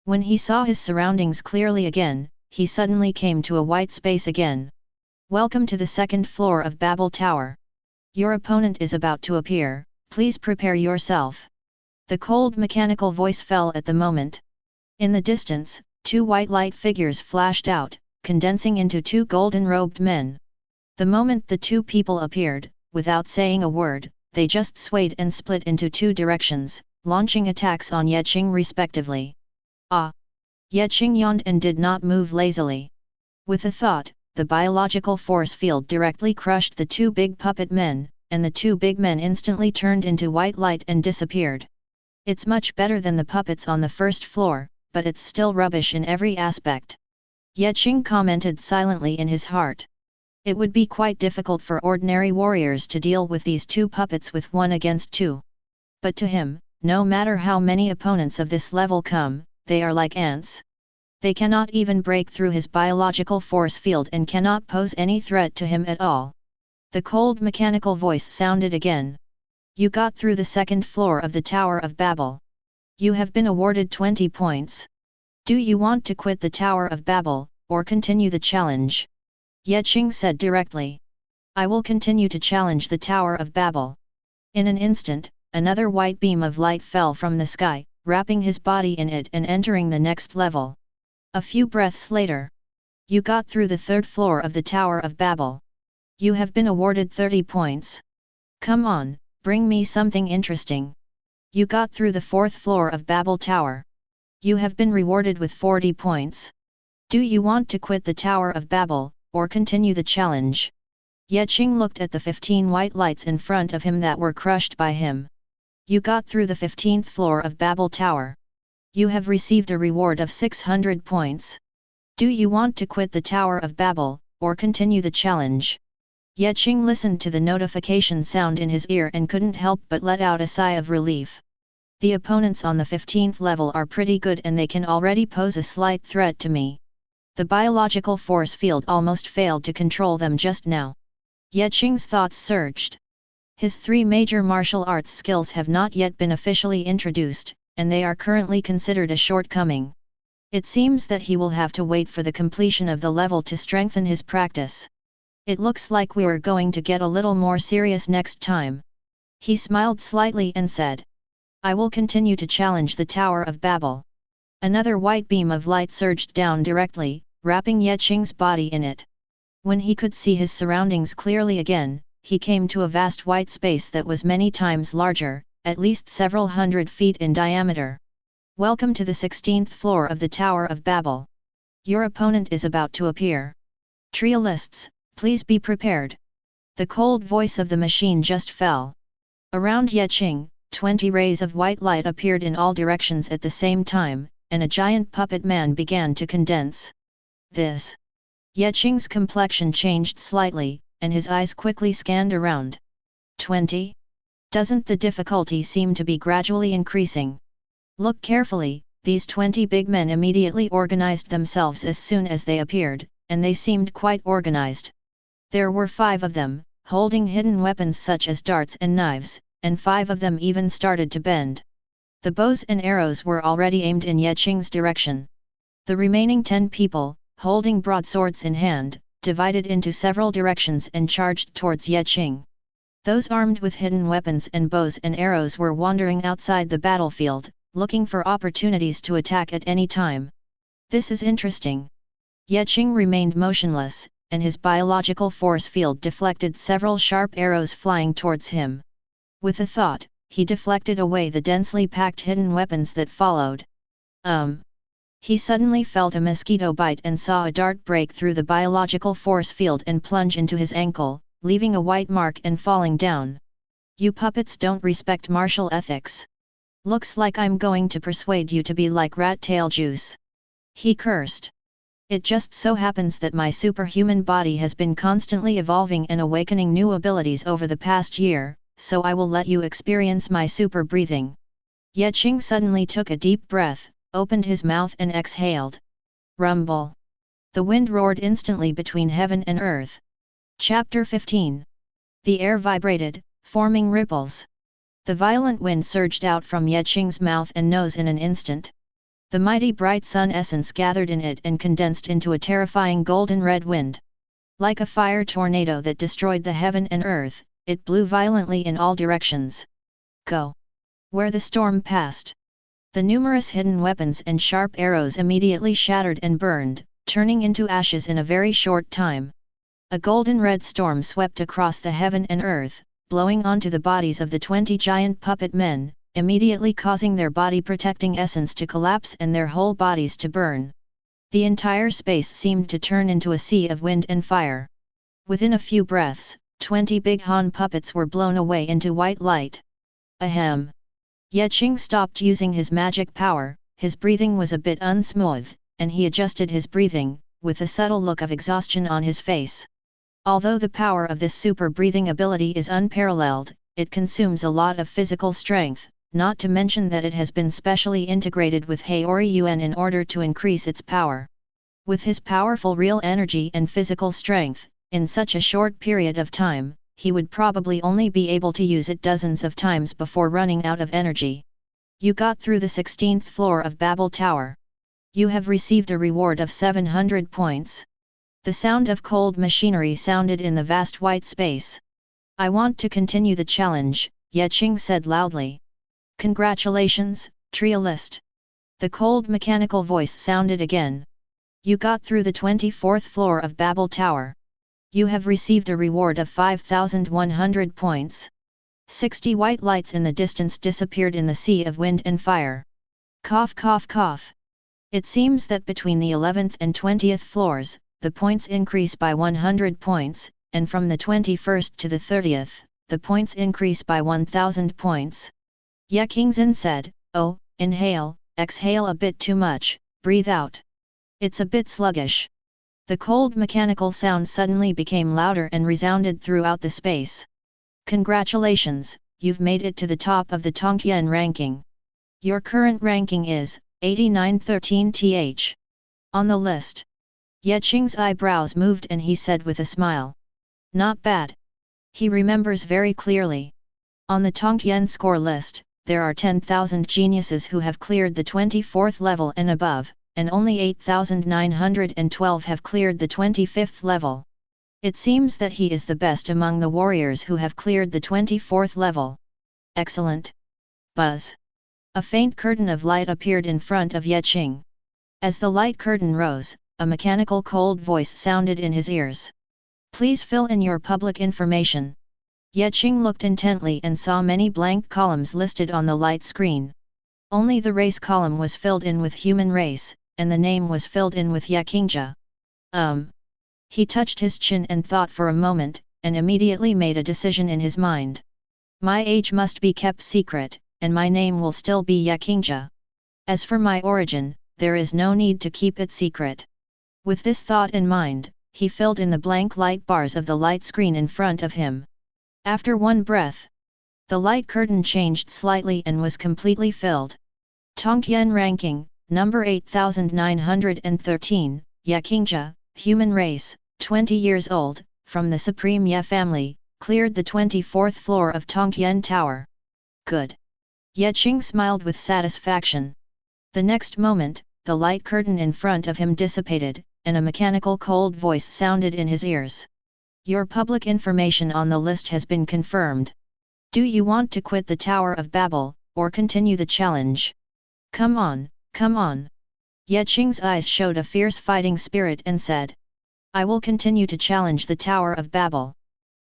When he saw his surroundings clearly again, he suddenly came to a white space again. Welcome to the second floor of Babel Tower. Your opponent is about to appear, please prepare yourself. The cold mechanical voice fell at the moment. In the distance, 2 white light figures flashed out, condensing into 2 golden-robed men. The moment the 2 people appeared, without saying a word, they just swayed and split into 2 directions, launching attacks on Ye Qing respectively. Ah! Ye Qing yawned and did not move lazily. With a thought, the biological force field directly crushed the 2 big puppet men, and the 2 big men instantly turned into white light and disappeared. It's much better than the puppets on the first floor, but it's still rubbish in every aspect. Ye Qing commented silently in his heart. It would be quite difficult for ordinary warriors to deal with these 2 puppets with 1 against 2. But to him, no matter how many opponents of this level come, they are like ants. They cannot even break through his biological force field and cannot pose any threat to him at all. The cold mechanical voice sounded again. You got through the second floor of the Tower of Babel. You have been awarded 20 points. Do you want to quit the Tower of Babel, or continue the challenge? Ye Qing said directly. I will continue to challenge the Tower of Babel. In an instant, another white beam of light fell from the sky, wrapping his body in it and entering the next level. A few breaths later. You got through the third floor of the Tower of Babel. You have been awarded 30 points. Come on, bring me something interesting. You got through the fourth floor of Babel Tower. You have been rewarded with 40 points. Do you want to quit the Tower of Babel, or continue the challenge? Ye Qing looked at the 15 white lights in front of him that were crushed by him. You got through the 15th floor of Babel Tower. You have received a reward of 600 points. Do you want to quit the Tower of Babel, or continue the challenge? Ye Qing listened to the notification sound in his ear and couldn't help but let out a sigh of relief. The opponents on the 15th level are pretty good and they can already pose a slight threat to me. The biological force field almost failed to control them just now. Ye Qing's thoughts surged. His 3 major martial arts skills have not yet been officially introduced, and they are currently considered a shortcoming. It seems that he will have to wait for the completion of the level to strengthen his practice. It looks like we are going to get a little more serious next time. He smiled slightly and said. I will continue to challenge the Tower of Babel. Another white beam of light surged down directly, wrapping Ye Qing's body in it. When he could see his surroundings clearly again, he came to a vast white space that was many times larger, at least several hundred feet in diameter. Welcome to the 16th floor of the Tower of Babel. Your opponent is about to appear. Trialists, please be prepared. The cold voice of the machine just fell. Around Ye Qing, 20 rays of white light appeared in all directions at the same time, and a giant puppet man began to condense. This. Ye Qing's complexion changed slightly, and his eyes quickly scanned around. 20? Doesn't the difficulty seem to be gradually increasing? Look carefully, these 20 big men immediately organized themselves as soon as they appeared, and they seemed quite organized. There were 5 of them, holding hidden weapons such as darts and knives, and 5 of them even started to bend. The bows and arrows were already aimed in Ye Qing's direction. The remaining 10 people, holding broadswords in hand, divided into several directions and charged towards Ye Qing. Those armed with hidden weapons and bows and arrows were wandering outside the battlefield, looking for opportunities to attack at any time. This is interesting. Ye Qing remained motionless, and his biological force field deflected several sharp arrows flying towards him. With a thought, he deflected away the densely packed hidden weapons that followed. He suddenly felt a mosquito bite and saw a dart break through the biological force field and plunge into his ankle, leaving a white mark and falling down. You puppets don't respect martial ethics. Looks like I'm going to persuade you to be like rat tail juice. He cursed. It just so happens that my superhuman body has been constantly evolving and awakening new abilities over the past year, so I will let you experience my super breathing. Ye Qing suddenly took a deep breath, opened his mouth and exhaled. Rumble. The wind roared instantly between heaven and earth. Chapter 15. The air vibrated, forming ripples. The violent wind surged out from Ye Qing's mouth and nose in an instant. The mighty bright sun essence gathered in it and condensed into a terrifying golden red wind. Like a fire tornado that destroyed the heaven and earth, it blew violently in all directions. Go! Where the storm passed. The numerous hidden weapons and sharp arrows immediately shattered and burned, turning into ashes in a very short time. A golden red storm swept across the heaven and earth, blowing onto the bodies of the 20 giant puppet men, immediately causing their body-protecting essence to collapse and their whole bodies to burn. The entire space seemed to turn into a sea of wind and fire. Within a few breaths, 20 big Han puppets were blown away into white light. Ahem! Ye Qing stopped using his magic power, his breathing was a bit unsmooth, and he adjusted his breathing, with a subtle look of exhaustion on his face. Although the power of this super breathing ability is unparalleled, it consumes a lot of physical strength, not to mention that it has been specially integrated with Haori Yuan in order to increase its power. With his powerful real energy and physical strength, in such a short period of time, he would probably only be able to use it dozens of times before running out of energy. You got through the 16th floor of Babel Tower. You have received a reward of 700 points. The sound of cold machinery sounded in the vast white space. I want to continue the challenge, Ye Qing said loudly. Congratulations, Trialist. The cold mechanical voice sounded again. You got through the 24th floor of Babel Tower. You have received a reward of 5,100 points. 60 white lights in the distance disappeared in the sea of wind and fire. Cough cough cough. It seems that between the 11th and 20th floors, the points increase by 100 points, and from the 21st to the 30th, the points increase by 1,000 points. Ye Qingzhen said, oh, inhale, exhale a bit too much, breathe out. It's a bit sluggish. The cold mechanical sound suddenly became louder and resounded throughout the space. Congratulations, you've made it to the top of the Tongtian ranking. Your current ranking is 8913th. On the list. Ye Qing's eyebrows moved and he said with a smile. Not bad. He remembers very clearly. On the Tongtian score list, there are 10,000 geniuses who have cleared the 24th level and above, and only 8,912 have cleared the 25th level. It seems that he is the best among the warriors who have cleared the 24th level. Excellent. Buzz. A faint curtain of light appeared in front of Ye Qing. As the light curtain rose, a mechanical cold voice sounded in his ears. Please fill in your public information. Ye Qing looked intently and saw many blank columns listed on the light screen. Only the race column was filled in with human race, and the name was filled in with Ye Qingzhe. He touched his chin and thought for a moment, and immediately made a decision in his mind. My age must be kept secret, and my name will still be Ye Qingzhe. As for my origin, there is no need to keep it secret. With this thought in mind, he filled in the blank light bars of the light screen in front of him. After one breath, the light curtain changed slightly and was completely filled. Tongtian ranking, number 8913, Ye Qingzhe, human race, 20 years old, from the Supreme Ye family, cleared the 24th floor of Tongtian Tower. good. Ye Qing smiled with satisfaction. The next moment, the light curtain in front of him dissipated, and a mechanical cold voice sounded in his ears. Your public information on the list has been confirmed. Do you want to quit the Tower of Babel, or continue the challenge? Come on, come on. Ye Qing's eyes showed a fierce fighting spirit and said, I will continue to challenge the Tower of Babel.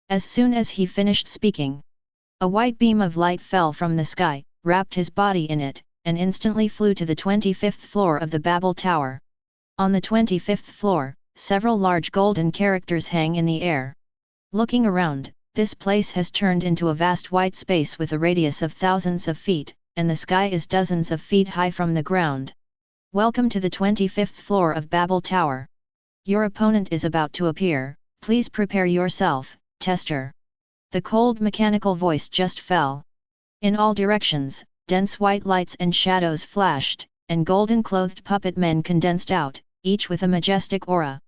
As soon as he finished speaking, a white beam of light fell from the sky, wrapped his body in it, and instantly flew to the 25th floor of the Babel Tower. On the 25th floor, several large golden characters hang in the air. Looking around, this place has turned into a vast white space with a radius of thousands of feet, and the sky is dozens of feet high from the ground. Welcome to the 25th floor of Babel Tower. Your opponent is about to appear, please prepare yourself, tester. The cold mechanical voice just fell. In all directions, dense white lights and shadows flashed, and golden-clothed puppet men condensed out, each with a majestic aura.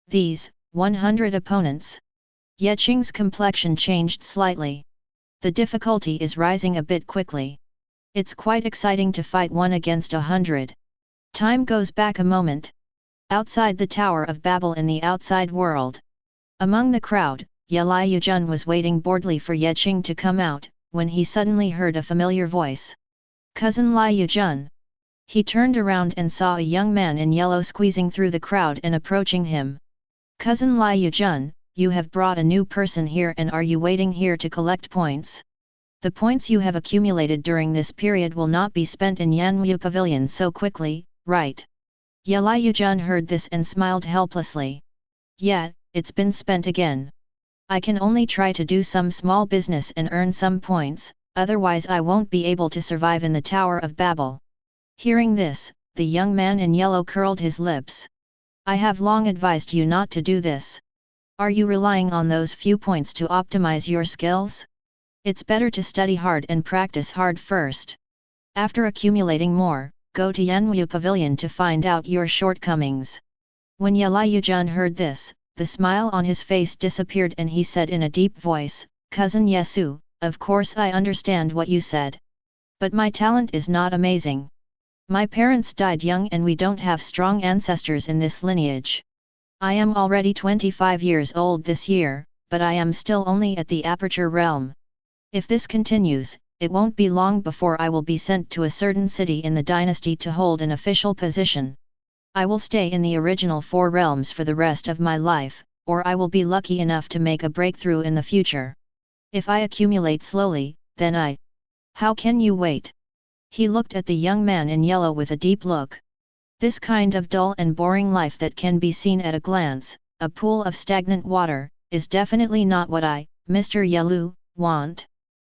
These, 100 opponents. Ye Qing's complexion changed slightly. The difficulty is rising a bit quickly. It's quite exciting to fight 1 against 100. Time goes back a moment. Outside the Tower of Babel in the outside world. Among the crowd, Ye Liujun was waiting boredly for Ye Qing to come out, when he suddenly heard a familiar voice. Cousin Liujun. He turned around and saw a young man in yellow squeezing through the crowd and approaching him. Cousin Liujun, you have brought a new person here, and are you waiting here to collect points? The points you have accumulated during this period will not be spent in Yanwu Pavilion so quickly, right? Ye Liujun heard this and smiled helplessly. Yeah, it's been spent again. I can only try to do some small business and earn some points, otherwise I won't be able to survive in the Tower of Babel. Hearing this, the young man in yellow curled his lips. I have long advised you not to do this. Are you relying on those few points to optimize your skills? It's better to study hard and practice hard first. After accumulating more, go to Yanwu Pavilion to find out your shortcomings. When Ye Liujun heard this, the smile on his face disappeared and he said in a deep voice, Cousin Yesu, of course I understand what you said. But my talent is not amazing. My parents died young and we don't have strong ancestors in this lineage. I am already 25 years old this year, but I am still only at the Aperture realm. If this continues, it won't be long before I will be sent to a certain city in the dynasty to hold an official position. I will stay in the original 4 realms for the rest of my life, or I will be lucky enough to make a breakthrough in the future. If I accumulate slowly, then I... How can you wait? He looked at the young man in yellow with a deep look. This kind of dull and boring life that can be seen at a glance, a pool of stagnant water, is definitely not what I, Mr. Yelu, want.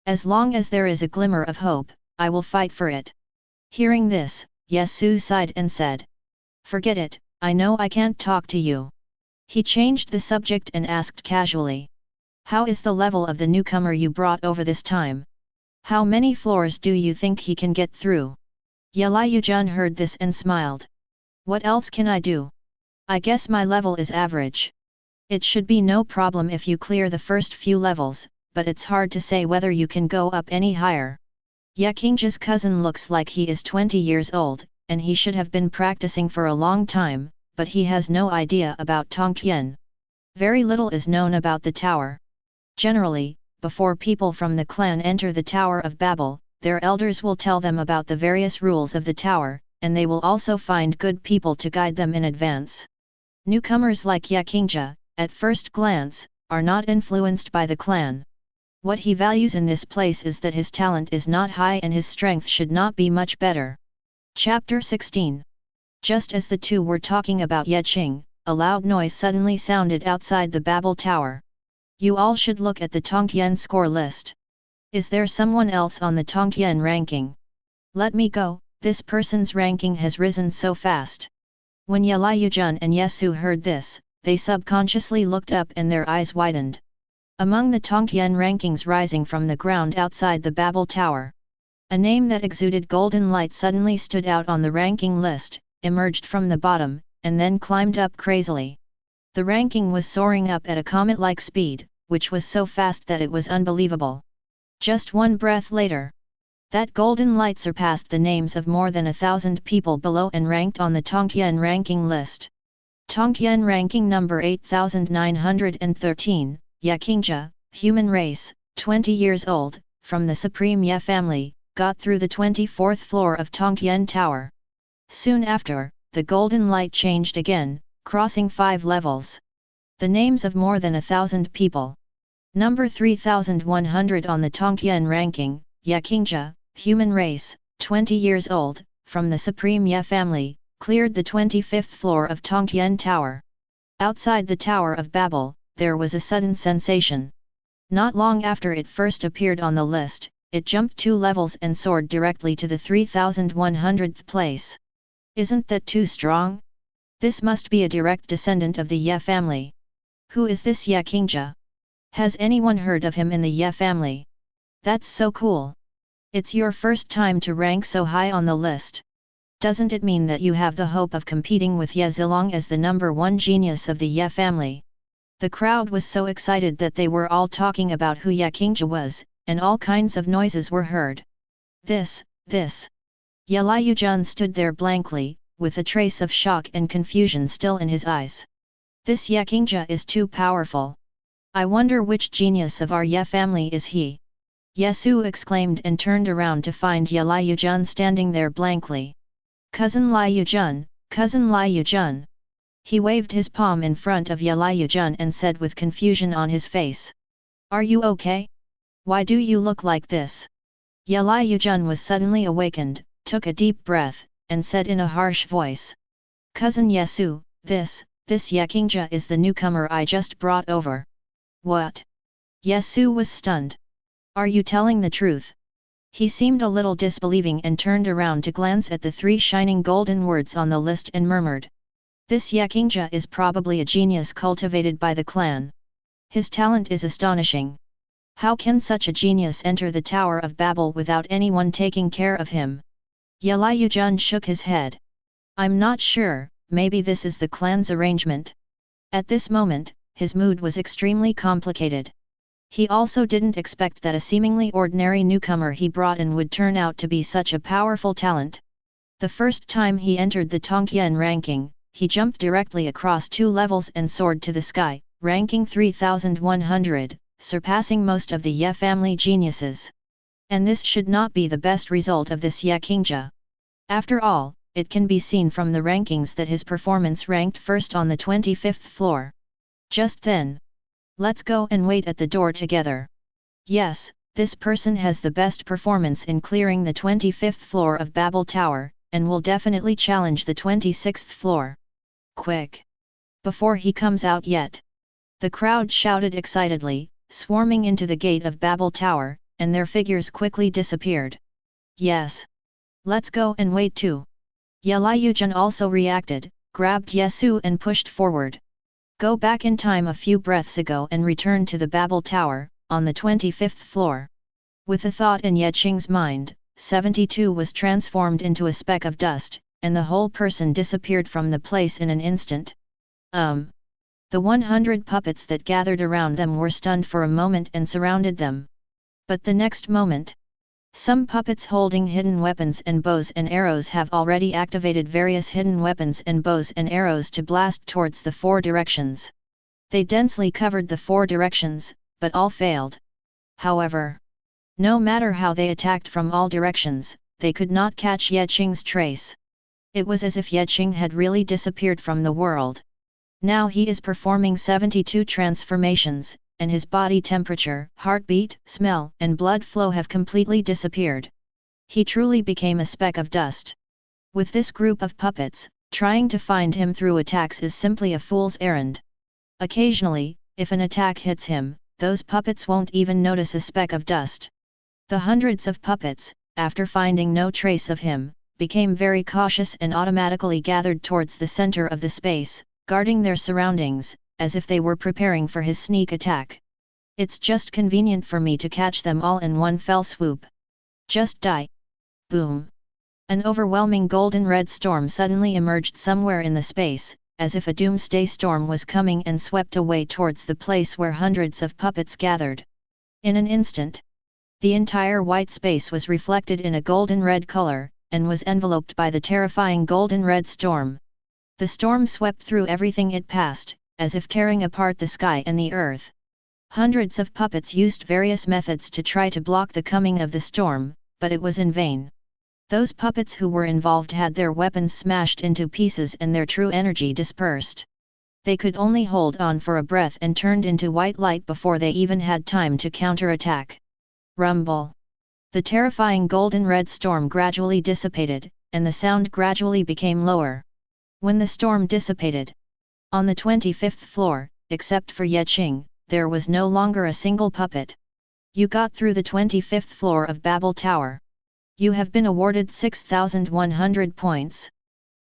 As long as there is a glimmer of hope, I will fight for it. Hearing this, Yesu sighed and said, Forget it, I know I can't talk to you. He changed the subject and asked casually. How is the level of the newcomer you brought over this time? How many floors do you think he can get through? Ye Liujun heard this and smiled. What else can I do? I guess my level is average. It should be no problem if you clear the first few levels, but it's hard to say whether you can go up any higher. Ye Qing's cousin looks like he is 20 years old, and he should have been practicing for a long time, but he has no idea about Tongtian. Very little is known about the tower. Generally, before people from the clan enter the Tower of Babel, their elders will tell them about the various rules of the tower, and they will also find good people to guide them in advance. Newcomers like Ye Qingja, at first glance, are not influenced by the clan. What he values in this place is that his talent is not high and his strength should not be much better. Chapter 16. Just as the two were talking about Ye Qing, a loud noise suddenly sounded outside the Babel Tower. You all should look at the Tongtian score list. Is there someone else on the Tongtian ranking? Let me go, this person's ranking has risen so fast. When Ye Liujun and Yesu heard this, they subconsciously looked up and their eyes widened. Among the Tongtian rankings rising from the ground outside the Babel Tower, a name that exuded golden light suddenly stood out on the ranking list, emerged from the bottom, and then climbed up crazily. The ranking was soaring up at a comet-like speed, which was so fast that it was unbelievable. Just one breath later, That golden light surpassed the names of more than 1,000 people below and ranked on the Tongtian ranking list. Tongtian ranking number 8913, Yakingja, human race, 20 years old, from the Supreme Ye family, got through the 24th floor of Tongtian Tower. Soon after, the golden light changed again, crossing 5 levels. The names of more than 1,000 people. Number 3100 on the Tongtian ranking, Yakingja, human race, 20 years old, from the Supreme Ye family, cleared the 25th floor of Tongtian Tower. Outside the Tower of Babel, there was a sudden sensation. Not long after it first appeared on the list, it jumped 2 levels and soared directly to the 3100th place. Isn't that too strong? This must be a direct descendant of the Ye family. Who is this Yakingja? Has anyone heard of him in the Ye family? That's so cool. It's your first time to rank so high on the list. Doesn't it mean that you have the hope of competing with Ye Zilong as the number 1 genius of the Ye family? The crowd was so excited that they were all talking about who Yakingja was, and all kinds of noises were heard. This. Ye Liujun stood there blankly, with a trace of shock and confusion still in his eyes. This Yakingja is too powerful. I wonder which genius of our Ye family is he? Yesu exclaimed and turned around to find Ye Liujun standing there blankly. Cousin Liujun, Cousin Liujun. He waved his palm in front of Ye Liujun and said with confusion on his face. Are you okay? Why do you look like this? Ye Liujun was suddenly awakened, took a deep breath, and said in a harsh voice. Cousin Yesu, this Yakingja is the newcomer I just brought over. What? Yesu was stunned. Are you telling the truth? He seemed a little disbelieving and turned around to glance at the 3 shining golden words on the list and murmured. This Yakingja is probably a genius cultivated by the clan. His talent is astonishing. How can such a genius enter the Tower of Babel without anyone taking care of him? Ye Liujun shook his head. I'm not sure, maybe this is the clan's arrangement. At this moment, his mood was extremely complicated. He also didn't expect that a seemingly ordinary newcomer he brought in would turn out to be such a powerful talent. The first time he entered the Tongtian ranking, he jumped directly across 2 levels and soared to the sky, ranking 3100, surpassing most of the Ye family geniuses. And this should not be the best result of this Yakingja. After all, it can be seen from the rankings that his performance ranked first on the 25th floor. Just then. Let's go and wait at the door together. Yes, this person has the best performance in clearing the 25th floor of Babel Tower, and will definitely challenge the 26th floor. Quick! Before he comes out yet. The crowd shouted excitedly, swarming into the gate of Babel Tower, and their figures quickly disappeared. Yes. Let's go and wait too. Ye Liujun also reacted, grabbed Yesu and pushed forward. Go back in time a few breaths ago and return to the Babel Tower, on the 25th floor. With a thought in Ye Qing's mind, 72 was transformed into a speck of dust, and the whole person disappeared from the place in an instant. The 100 puppets that gathered around them were stunned for a moment and surrounded them. But the next moment, some puppets holding hidden weapons and bows and arrows have already activated various hidden weapons and bows and arrows to blast towards the 4 directions. They densely covered the 4 directions, but all failed. However, no matter how they attacked from all directions, they could not catch Ye Qing's trace. It was as if Ye Qing had really disappeared from the world. Now he is performing 72 transformations, and his body temperature, heartbeat, smell, and blood flow have completely disappeared. He truly became a speck of dust. With this group of puppets, trying to find him through attacks is simply a fool's errand. Occasionally, if an attack hits him, those puppets won't even notice a speck of dust. The hundreds of puppets, after finding no trace of him, became very cautious and automatically gathered towards the center of the space, guarding their surroundings, as if they were preparing for his sneak attack. It's just convenient for me to catch them all in one fell swoop. Just die. Boom. An overwhelming golden-red storm suddenly emerged somewhere in the space, as if a doomsday storm was coming and swept away towards the place where hundreds of puppets gathered. In an instant, The entire white space was reflected in a golden-red color, and was enveloped by the terrifying golden-red storm. The storm swept through everything it passed, as if tearing apart the sky and the earth. Hundreds of puppets used various methods to try to block the coming of the storm, but it was in vain. Those puppets who were involved had their weapons smashed into pieces and their true energy dispersed. They could only hold on for a breath and turned into white light before they even had time to counterattack. Rumble. The terrifying golden-red storm gradually dissipated, and the sound gradually became lower. When the storm dissipated, on the 25th floor, except for Qing, there was no longer a single puppet. You got through the 25th floor of Babel Tower. You have been awarded 6,100 points.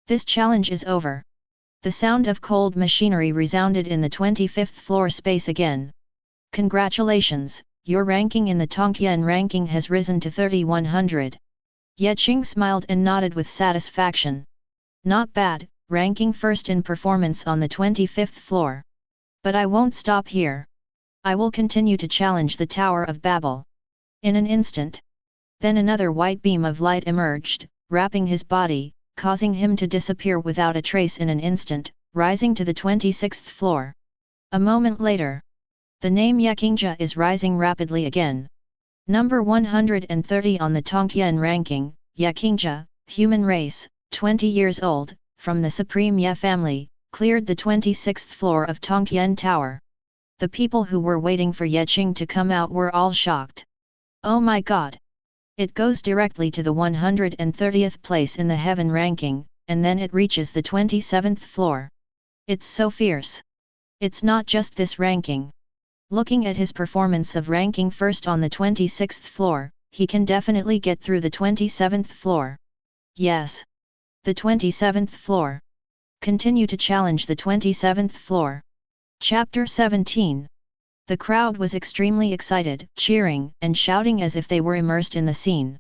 This challenge is over. The sound of cold machinery resounded in the 25th floor space again. Congratulations, your ranking in the Tongtian ranking has risen to 3,100. Qing smiled and nodded with satisfaction. Not bad, ranking first in performance on the 25th floor. But I won't stop here. I will continue to challenge the Tower of Babel. In an instant. Then another white beam of light emerged, wrapping his body, causing him to disappear without a trace in an instant, rising to the 26th floor. A moment later. The name Qing is rising rapidly again. Number 130 on the Tongtian ranking, Qing, human race, 20 years old, from the Supreme Ye family, cleared the 26th floor of Tongtian Tower. The people who were waiting for Qing to come out were all shocked. Oh my god! It goes directly to the 130th place in the heaven ranking, and then it reaches the 27th floor. It's so fierce. It's not just this ranking. Looking at his performance of ranking first on the 26th floor, he can definitely get through the 27th floor. Yes. The 27th floor. Continue to challenge the 27th floor. Chapter 17. The crowd was extremely excited, cheering and shouting as if they were immersed in the scene.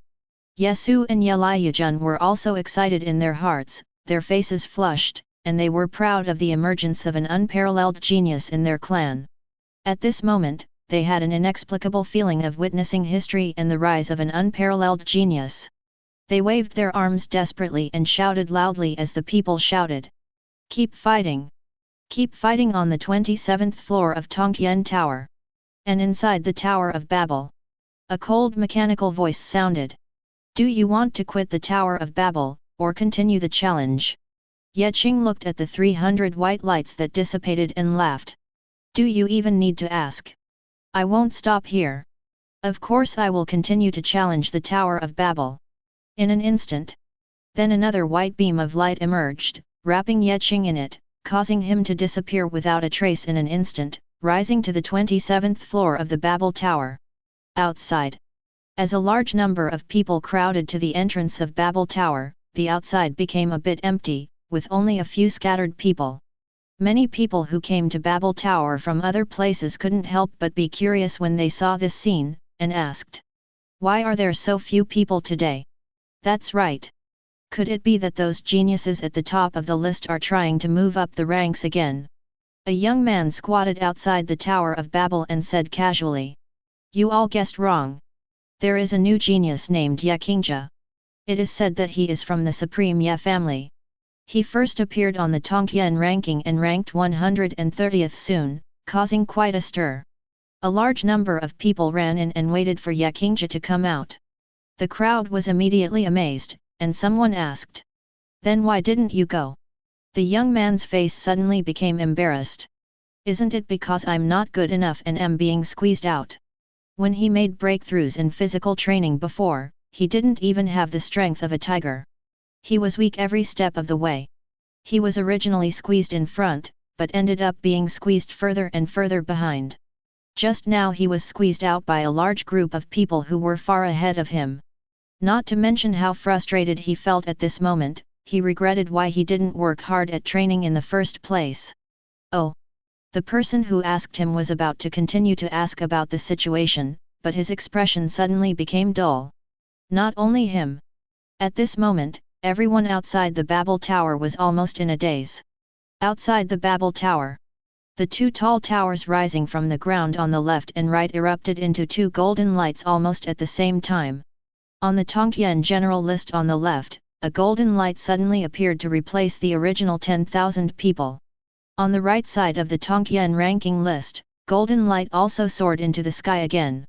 Yesu and Yeliyujun were also excited in their hearts, their faces flushed, and they were proud of the emergence of an unparalleled genius in their clan. At this moment, they had an inexplicable feeling of witnessing history and the rise of an unparalleled genius. They waved their arms desperately and shouted loudly as the people shouted. Keep fighting! Keep fighting on the 27th floor of Tongtian Tower. And inside the Tower of Babel. A cold mechanical voice sounded. Do you want to quit the Tower of Babel, or continue the challenge? Qing looked at the 300 white lights that dissipated and laughed. Do you even need to ask? I won't stop here. Of course I will continue to challenge the Tower of Babel. In an instant. Then another white beam of light emerged, wrapping Qing in it, causing him to disappear without a trace in an instant, rising to the 27th floor of the Babel Tower. Outside. As a large number of people crowded to the entrance of Babel Tower, the outside became a bit empty, with only a few scattered people. Many people who came to Babel Tower from other places couldn't help but be curious when they saw this scene, and asked. Why are there so few people today? That's right. Could it be that those geniuses at the top of the list are trying to move up the ranks again? A young man squatted outside the Tower of Babel and said casually. You all guessed wrong. There is a new genius named Qing. It is said that he is from the Supreme Ye family. He first appeared on the Tongtian ranking and ranked 130th soon, causing quite a stir. A large number of people ran in and waited for Qing to come out. The crowd was immediately amazed, and someone asked. Then why didn't you go? The young man's face suddenly became embarrassed. Isn't it because I'm not good enough and am being squeezed out? When he made breakthroughs in physical training before, he didn't even have the strength of a tiger. He was weak every step of the way. He was originally squeezed in front, but ended up being squeezed further and further behind. Just now he was squeezed out by a large group of people who were far ahead of him. Not to mention how frustrated he felt at this moment, he regretted why he didn't work hard at training in the first place. Oh! The person who asked him was about to continue to ask about the situation, but his expression suddenly became dull. Not only him. At this moment, everyone outside the Babel Tower was almost in a daze. Outside the Babel Tower. The two tall towers rising from the ground on the left and right erupted into two golden lights almost at the same time. On the Tongtian general list on the left, a golden light suddenly appeared to replace the original 10,000 people. On the right side of the Tongtian ranking list, golden light also soared into the sky again.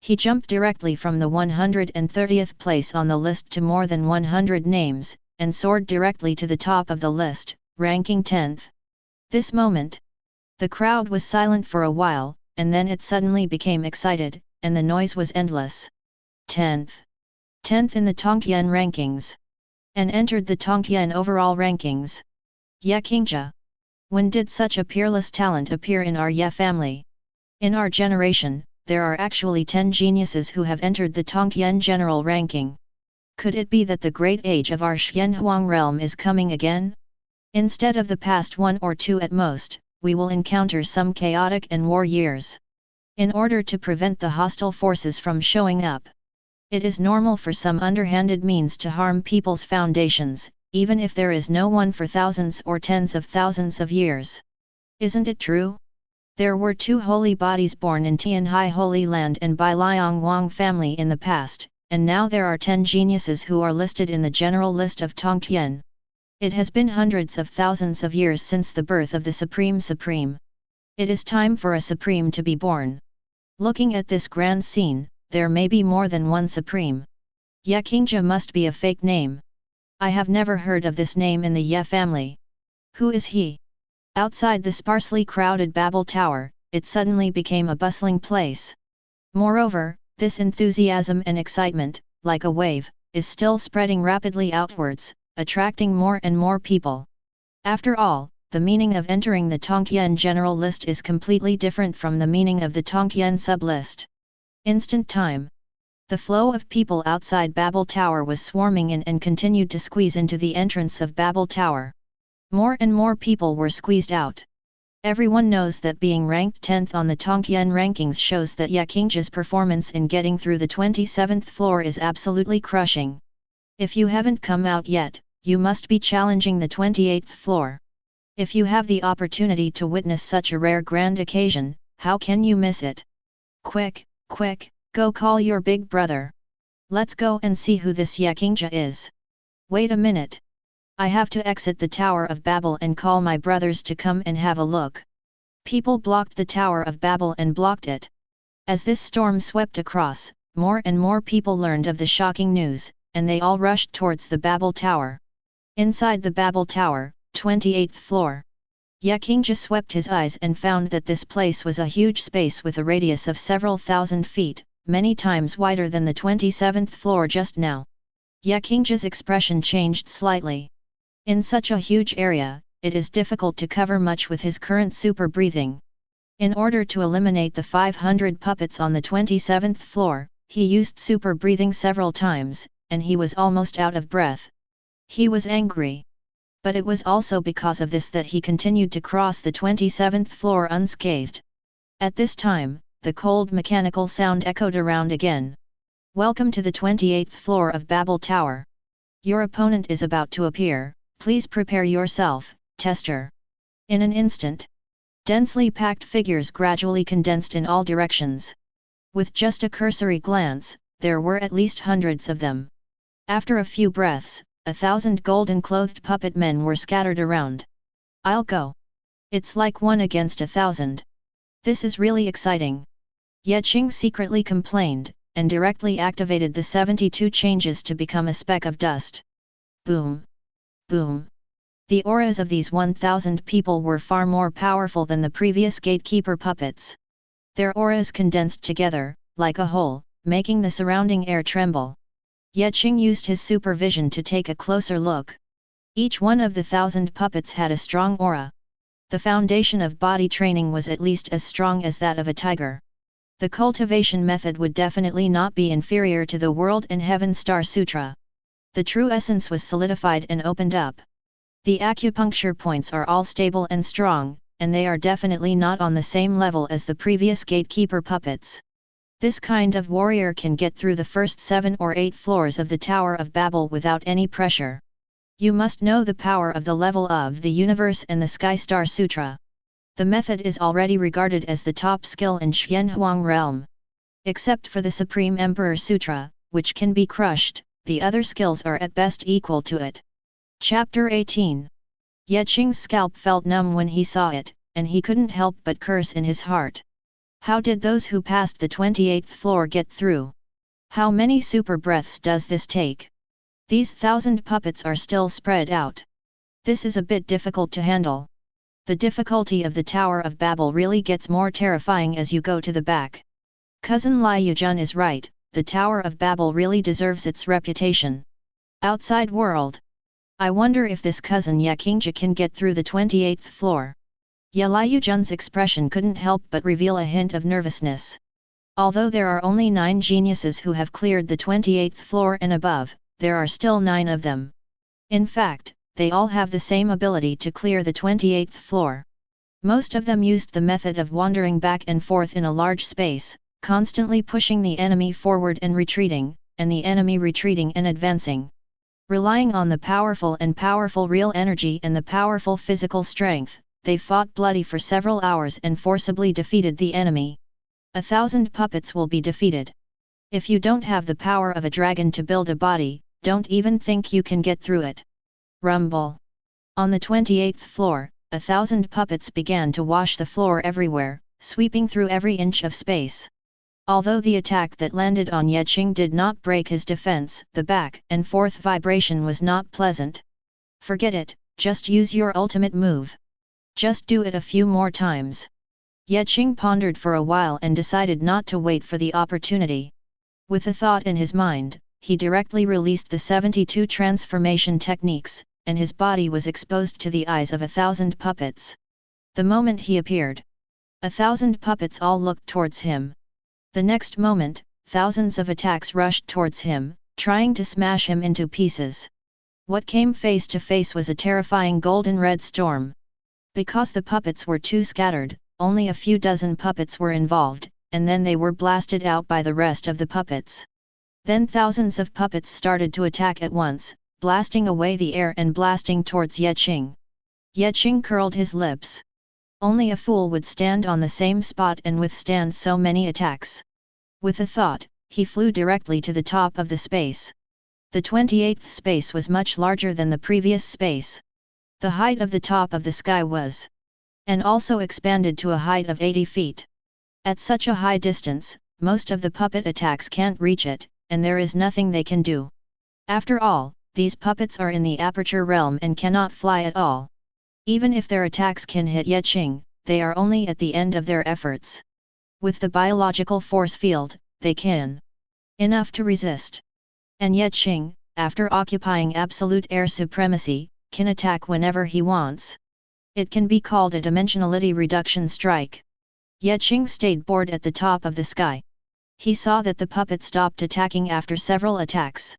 He jumped directly from the 130th place on the list to more than 100 names, and soared directly to the top of the list, ranking 10th. This moment, the crowd was silent for a while, and then it suddenly became excited, and the noise was endless. 10th. 10th in the Tongtian rankings. And entered the Tongtian overall rankings. Ye Qingzhe. When did such a peerless talent appear in our Ye family? In our generation, there are actually 10 geniuses who have entered the Tongtian general ranking. Could it be that the great age of our Xianhuang realm is coming again? Instead of the past 1 or 2 at most, we will encounter some chaotic and war years. In order to prevent the hostile forces from showing up, it is normal for some underhanded means to harm people's foundations, even if there is no one for thousands or tens of thousands of years. Isn't it true? There were 2 holy bodies born in Tianhai Holy Land and by Liang Wang family in the past, and now there are 10 geniuses who are listed in the general list of Tongtian. It has been hundreds of thousands of years since the birth of the Supreme. It is time for a Supreme to be born. Looking at this grand scene, there may be more than one Supreme. Ye Qingzhe must be a fake name. I have never heard of this name in the Ye family. Who is he? Outside the sparsely crowded Babel Tower, it suddenly became a bustling place. Moreover, this enthusiasm and excitement, like a wave, is still spreading rapidly outwards, attracting more and more people. After all, the meaning of entering the Tongtian general list is completely different from the meaning of the Tongtian sub-list. Instant time. The flow of people outside Babel Tower was swarming in and continued to squeeze into the entrance of Babel Tower. More and more people were squeezed out. Everyone knows that being ranked 10th on the Tongtian rankings shows that Ye Qingzhe's performance in getting through the 27th floor is absolutely crushing. If you haven't come out yet, you must be challenging the 28th floor. If you have the opportunity to witness such a rare grand occasion, how can you miss it? Quick, quick, go call your big brother. Let's go and see who this Ye Qingzhe is. Wait a minute. I have to exit the Tower of Babel and call my brothers to come and have a look. People blocked the Tower of Babel and blocked it. As this storm swept across, more and more people learned of the shocking news, and they all rushed towards the Babel Tower. Inside the Babel Tower, 28th floor. Ye Qingzhe swept his eyes and found that this place was a huge space with a radius of several thousand feet, many times wider than the 27th floor just now. Ye Qingzhe's expression changed slightly. In such a huge area, it is difficult to cover much with his current super breathing. In order to eliminate the 500 puppets on the 27th floor, he used super breathing several times, and he was almost out of breath. He was angry. But it was also because of this that he continued to cross the 27th floor unscathed. At this time, the cold mechanical sound echoed around again. Welcome to the 28th floor of Babel Tower. Your opponent is about to appear, please prepare yourself, tester. In an instant, densely packed figures gradually condensed in all directions. With just a cursory glance, there were at least hundreds of them. After a few breaths, 1,000 golden-clothed puppet men were scattered around. I'll go. It's like 1 against 1,000. This is really exciting. Ye Qing secretly complained, and directly activated the 72 changes to become a speck of dust. Boom! Boom! The auras of these 1,000 people were far more powerful than the previous gatekeeper puppets. Their auras condensed together, like a whole, making the surrounding air tremble. Ye Qing used his supervision to take a closer look. Each one of the 1,000 puppets had a strong aura. The foundation of body training was at least as strong as that of a tiger. The cultivation method would definitely not be inferior to the World and Heaven Star Sutra. The true essence was solidified and opened up. The acupuncture points are all stable and strong, and they are definitely not on the same level as the previous gatekeeper puppets. This kind of warrior can get through the first 7 or 8 floors of the Tower of Babel without any pressure. You must know the power of the level of the universe and the Sky Star Sutra. The method is already regarded as the top skill in Xianhuang realm. Except for the Supreme Emperor Sutra, which can be crushed, the other skills are at best equal to it. Chapter 18. Ye Qing's scalp felt numb when he saw it, and he couldn't help but curse in his heart. How did those who passed the 28th floor get through? How many super breaths does this take? These 1,000 puppets are still spread out. This is a bit difficult to handle. The difficulty of the Tower of Babel really gets more terrifying as you go to the back. Cousin Liu Jun is right, the Tower of Babel really deserves its reputation. Outside world. I wonder if this cousin Ye Qingji can get through the 28th floor. Ye Liu Jun's expression couldn't help but reveal a hint of nervousness. Although there are only 9 geniuses who have cleared the 28th floor and above, there are still 9 of them. In fact, they all have the same ability to clear the 28th floor. Most of them used the method of wandering back and forth in a large space, constantly pushing the enemy forward and retreating, and the enemy retreating and advancing. Relying on the powerful real energy and the powerful physical strength, they fought bloody for several hours and forcibly defeated the enemy. 1,000 puppets will be defeated. If you don't have the power of a dragon to build a body, don't even think you can get through it. Rumble. On the 28th floor, 1,000 puppets began to wash the floor everywhere, sweeping through every inch of space. Although the attack that landed on Ye Qing did not break his defense, the back and forth vibration was not pleasant. Forget it, just use your ultimate move. Just do it a few more times. Ye Qing pondered for a while and decided not to wait for the opportunity. With a thought in his mind, he directly released the 72 transformation techniques, and his body was exposed to the eyes of 1,000 puppets. The moment he appeared, 1,000 puppets all looked towards him. The next moment, thousands of attacks rushed towards him, trying to smash him into pieces. What came face to face was a terrifying golden red storm. Because the puppets were too scattered, only a few dozen puppets were involved, and then they were blasted out by the rest of the puppets. Then thousands of puppets started to attack at once, blasting away the air and blasting towards Ye Qing. Ye Qing curled his lips. Only a fool would stand on the same spot and withstand so many attacks. With a thought, he flew directly to the top of the space. The 28th space was much larger than the previous space. The height of the top of the sky was, and also expanded to a height of 80 feet. At such a high distance, most of the puppet attacks can't reach it, and there is nothing they can do. After all, these puppets are in the aperture realm and cannot fly at all. Even if their attacks can hit Ye Qing, they are only at the end of their efforts. With the biological force field, they can enough to resist. And Ye Qing, after occupying absolute air supremacy, can attack whenever he wants. It can be called a dimensionality reduction strike. Ye Qing stayed bored at the top of the sky. He saw that the puppet stopped attacking after several attacks.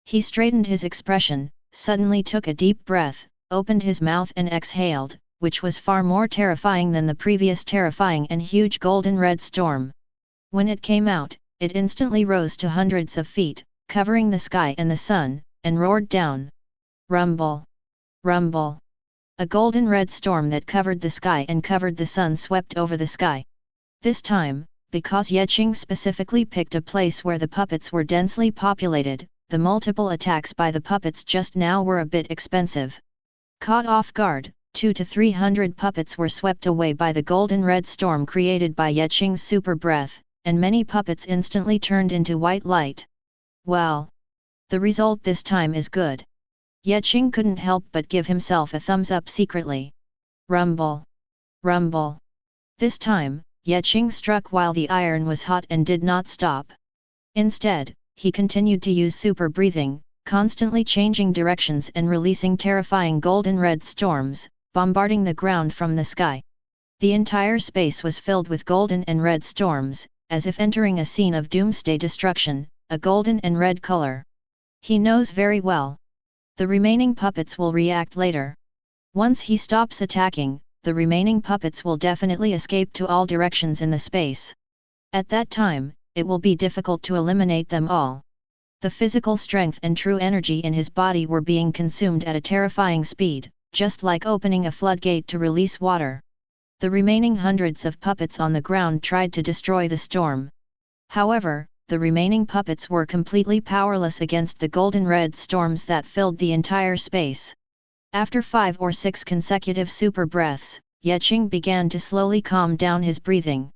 He straightened his expression, suddenly took a deep breath, opened his mouth and exhaled, which was far more terrifying than the previous terrifying and huge golden red storm. When it came out, it instantly rose to hundreds of feet, covering the sky and the sun, and roared down. Rumble! Rumble! A golden red storm that covered the sky and covered the sun swept over the sky. This time, because Ye Qing specifically picked a place where the puppets were densely populated, the multiple attacks by the puppets just now were a bit expensive. Caught off guard, 200 to 300 puppets were swept away by the golden red storm created by Ye Qing's super breath, and many puppets instantly turned into white light. Well! The result this time is good. Ye Qing couldn't help but give himself a thumbs up secretly. Rumble! Rumble! This time, Ye Qing struck while the iron was hot and did not stop. Instead, he continued to use super breathing, constantly changing directions and releasing terrifying golden red storms, bombarding the ground from the sky. The entire space was filled with golden and red storms, as if entering a scene of doomsday destruction, a golden and red color. He knows very well. The remaining puppets will react later. Once he stops attacking, the remaining puppets will definitely escape to all directions in the space. At that time, it will be difficult to eliminate them all. The physical strength and true energy in his body were being consumed at a terrifying speed, just like opening a floodgate to release water. The remaining hundreds of puppets on the ground tried to destroy the storm. However, the remaining puppets were completely powerless against the golden-red storms that filled the entire space. After 5 or 6 consecutive super breaths, Qing began to slowly calm down his breathing.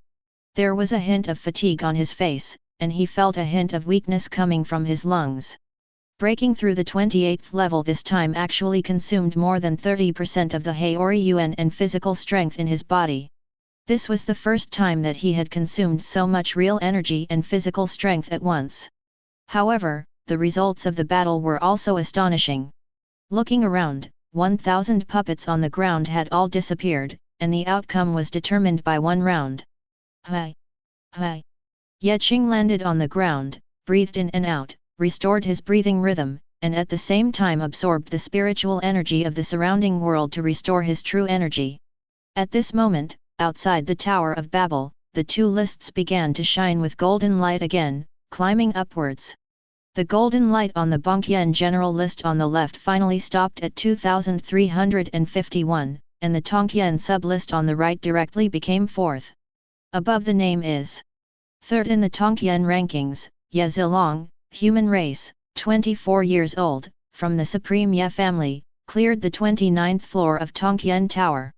There was a hint of fatigue on his face, and he felt a hint of weakness coming from his lungs. Breaking through the 28th level this time actually consumed more than 30% of the Haoryuan and physical strength in his body. This was the first time that he had consumed so much real energy and physical strength at once. However, the results of the battle were also astonishing. Looking around, 1,000 puppets on the ground had all disappeared, and the outcome was determined by one round. Hi! Hi! Qing landed on the ground, breathed in and out, restored his breathing rhythm, and at the same time absorbed the spiritual energy of the surrounding world to restore his true energy. At this moment, outside the Tower of Babel, the 2 lists began to shine with golden light again, climbing upwards. The golden light on the Bongqian general list on the left finally stopped at 2351, and the Tongqian sub-list on the right directly became 4th. Above the name is 3rd in the Tongqian rankings, Ye Zilong, human race, 24 years old, from the Supreme Ye family, cleared the 29th floor of Tongqian Tower.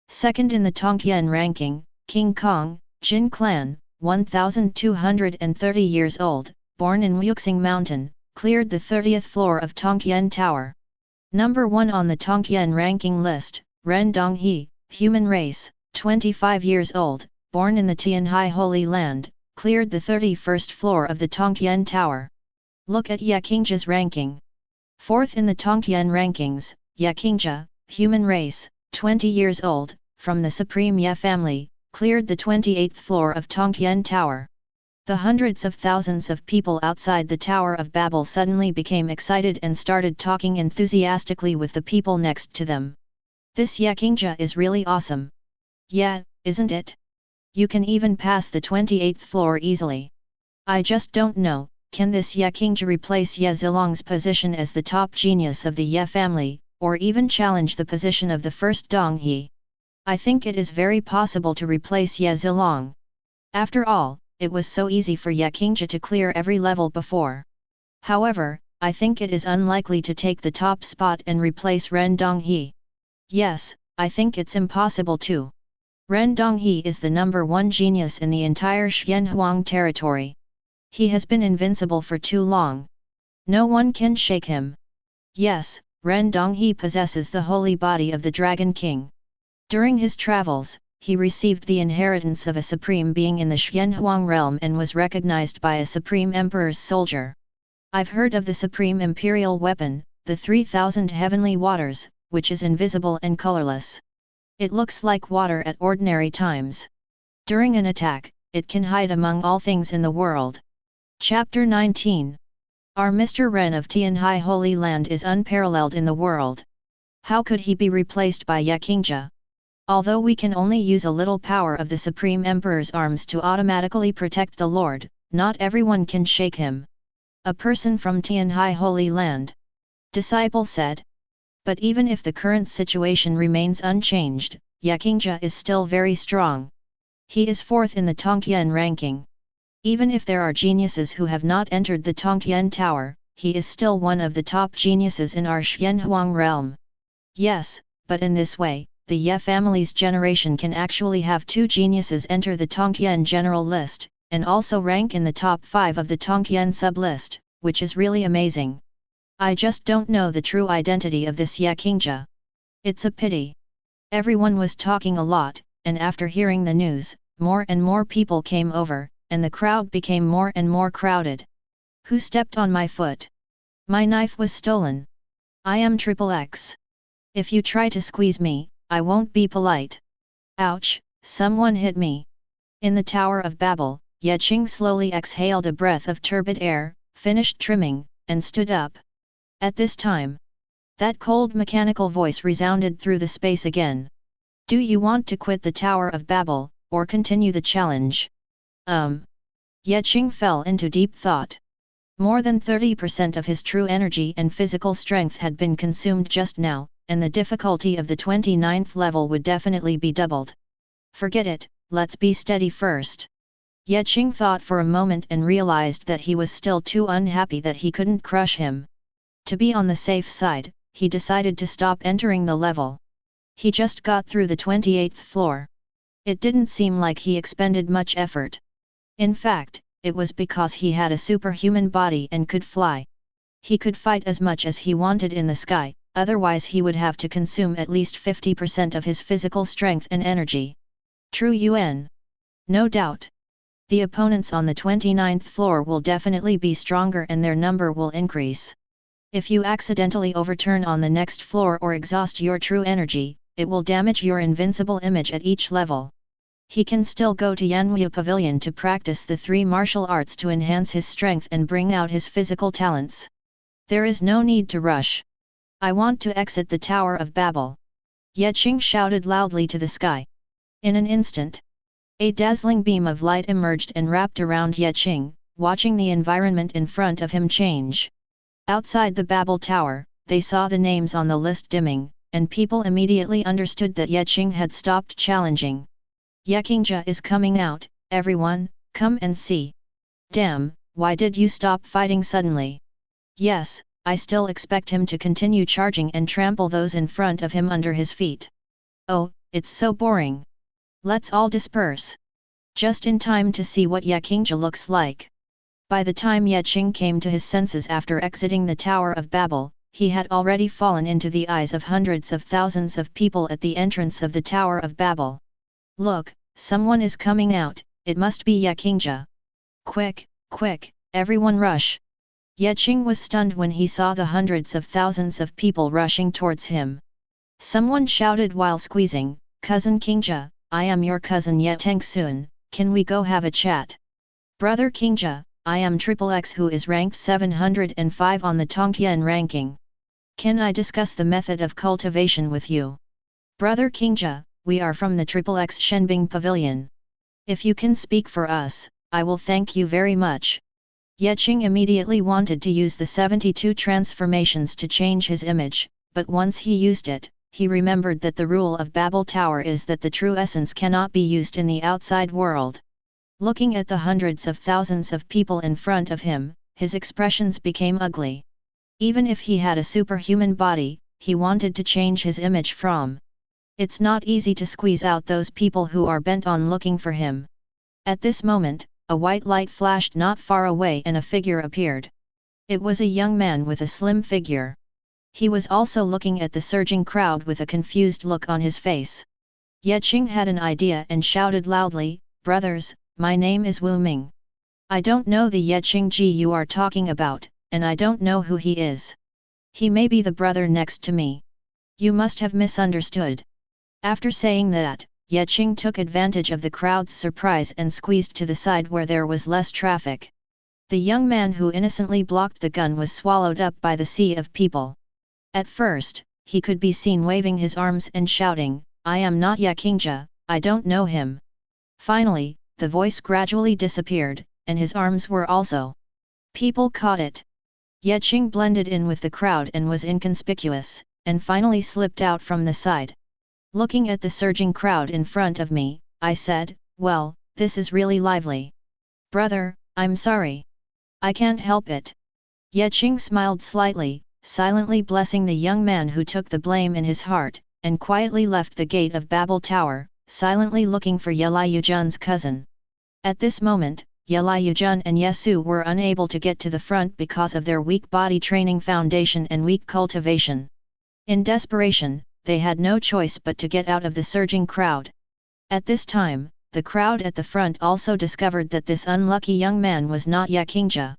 Second in the Tongqian ranking, King Kong, Jin clan, 1230 years old, born in Wuxing Mountain, cleared the 30th floor of Tongqian Tower. Number 1 on the Tongqian ranking list, Ren Donghe, human race, 25 years old, born in the Tianhai Holy Land, cleared the 31st floor of the Tongqian Tower. Look at Qing's ranking. 4th in the Tongqian rankings, Qing, human race, 20 years old, from the Supreme Ye family, cleared the 28th floor of Tongqian Tower. The hundreds of thousands of people outside the Tower of Babel suddenly became excited and started talking enthusiastically with the people next to them. This Qing is really awesome. Yeah, isn't it? You can even pass the 28th floor easily. I just don't know, can this Qing replace Ye Zilong's position as the top genius of the Ye family, or even challenge the position of the first Donghe? I think it is very possible to replace Ye Zilong. After all, it was so easy for Qing to clear every level before. However, I think it is unlikely to take the top spot and replace Ren Donghe. Yes, I think it's impossible too. Ren Donghe is the number 1 genius in the entire Xianhuang territory. He has been invincible for too long. No one can shake him. Yes, Ren Donghe possesses the holy body of the Dragon King. During his travels, he received the inheritance of a supreme being in the Xianhuang realm and was recognized by a supreme emperor's soldier. I've heard of the supreme imperial weapon, the 3000 heavenly waters, which is invisible and colorless. It looks like water at ordinary times. During an attack, it can hide among all things in the world. Chapter 19. Our Mr. Ren of Tianhai Holy Land is unparalleled in the world. How could he be replaced by Qing? Although we can only use a little power of the Supreme Emperor's arms to automatically protect the Lord, not everyone can shake him. A person from Tianhai Holy Land. Disciple said. But even if the current situation remains unchanged, Qing is still very strong. He is 4th in the Tongqian ranking. Even if there are geniuses who have not entered the Tongqian Tower, he is still one of the top geniuses in our Xianhuang realm. Yes, but in this way, the Ye family's generation can actually have 2 geniuses enter the Tongqian general list, and also rank in the top 5 of the Tongqian sub-list, which is really amazing. I just don't know the true identity of this Qing. It's a pity. Everyone was talking a lot, and after hearing the news, more and more people came over, and the crowd became more and more crowded. Who stepped on my foot? My knife was stolen. I am XXX. If you try to squeeze me, I won't be polite. Ouch, someone hit me. In the Tower of Babel, Qing slowly exhaled a breath of turbid air, finished trimming, and stood up. At this time, that cold mechanical voice resounded through the space again. Do you want to quit the Tower of Babel, or continue the challenge? Qing fell into deep thought. More than 30% of his true energy and physical strength had been consumed just now, and the difficulty of the 29th level would definitely be doubled. Forget it, let's be steady first. Ye Qing thought for a moment and realized that he was still too unhappy that he couldn't crush him. To be on the safe side, he decided to stop entering the level. He just got through the 28th floor. It didn't seem like he expended much effort. In fact, it was because he had a superhuman body and could fly. He could fight as much as he wanted in the sky, otherwise he would have to consume at least 50% of his physical strength and energy. True Yuan. No doubt. The opponents on the 29th floor will definitely be stronger and their number will increase. If you accidentally overturn on the next floor or exhaust your true energy, it will damage your invincible image at each level. He can still go to Yanwu Pavilion to practice the 3 martial arts to enhance his strength and bring out his physical talents. There is no need to rush. I want to exit the Tower of Babel. Ye Qing shouted loudly to the sky. In an instant, a dazzling beam of light emerged and wrapped around Ye Qing, watching the environment in front of him change. Outside the Babel Tower, they saw the names on the list dimming, and people immediately understood that Ye Qing had stopped challenging. Ye Qingja is coming out, everyone, come and see. Damn, why did you stop fighting suddenly? Yes, I still expect him to continue charging and trample those in front of him under his feet. Oh, it's so boring. Let's all disperse. Just in time to see what Ye Qingja looks like. By the time Ye Qing came to his senses after exiting the Tower of Babel, he had already fallen into the eyes of hundreds of thousands of people at the entrance of the Tower of Babel. Look, someone is coming out, it must be Ye Qingja. Quick, quick, everyone rush. Ye Qing was stunned when he saw the hundreds of thousands of people rushing towards him. Someone shouted while squeezing, Cousin Qingja, I am your cousin Ye Tengsun, can we go have a chat? Brother Qingja, I am XXX who is ranked 705 on the Tongtian ranking. Can I discuss the method of cultivation with you? Brother Qingja, we are from the XXX Shenbing Pavilion. If you can speak for us, I will thank you very much. Ye Qing immediately wanted to use the 72 transformations to change his image, but once he used it, he remembered that the rule of Babel Tower is that the true essence cannot be used in the outside world. Looking at the hundreds of thousands of people in front of him, his expressions became ugly. Even if he had a superhuman body, he wanted to change his image from. It's not easy to squeeze out those people who are bent on looking for him. At this moment, a white light flashed not far away and a figure appeared. It was a young man with a slim figure. He was also looking at the surging crowd with a confused look on his face. Ye Qing had an idea and shouted loudly, Brothers, my name is Wu Ming. I don't know the Ye Qing Ji you are talking about, and I don't know who he is. He may be the brother next to me. You must have misunderstood. After saying that, Ye Qing took advantage of the crowd's surprise and squeezed to the side where there was less traffic. The young man who innocently blocked the gun was swallowed up by the sea of people. At first, he could be seen waving his arms and shouting, I am not Ye Qingja, I don't know him. Finally, the voice gradually disappeared, and his arms were also. People caught it. Ye Qing blended in with the crowd and was inconspicuous, and finally slipped out from the side. Looking at the surging crowd in front of me, I said, well, this is really lively. Brother, I'm sorry. I can't help it. Ye Qing smiled slightly, silently blessing the young man who took the blame in his heart, and quietly left the gate of Babel Tower, silently looking for Ye Liujun's cousin. At this moment, Ye Liujun and Ye Su were unable to get to the front because of their weak body training foundation and weak cultivation. In desperation, they had no choice but to get out of the surging crowd. At this time, the crowd at the front also discovered that this unlucky young man was not Ye Qingja.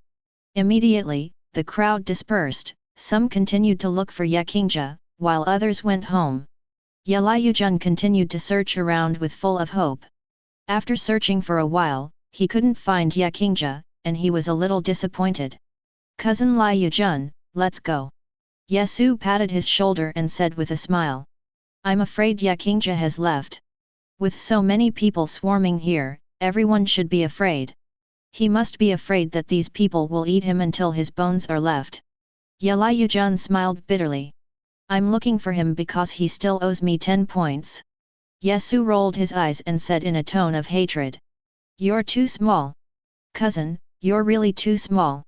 Immediately, the crowd dispersed, some continued to look for Ye Qingja, while others went home. Ye Liujun continued to search around with full of hope. After searching for a while, he couldn't find Ye Qingja, and he was a little disappointed. Cousin Liujun, let's go. Ye Su patted his shoulder and said with a smile. I'm afraid Ye Qingja has left. With so many people swarming here, everyone should be afraid. He must be afraid that these people will eat him until his bones are left. Ye Liujun smiled bitterly. I'm looking for him because he still owes me 10 points. Yesu rolled his eyes and said in a tone of hatred. You're too small. Cousin, you're really too small.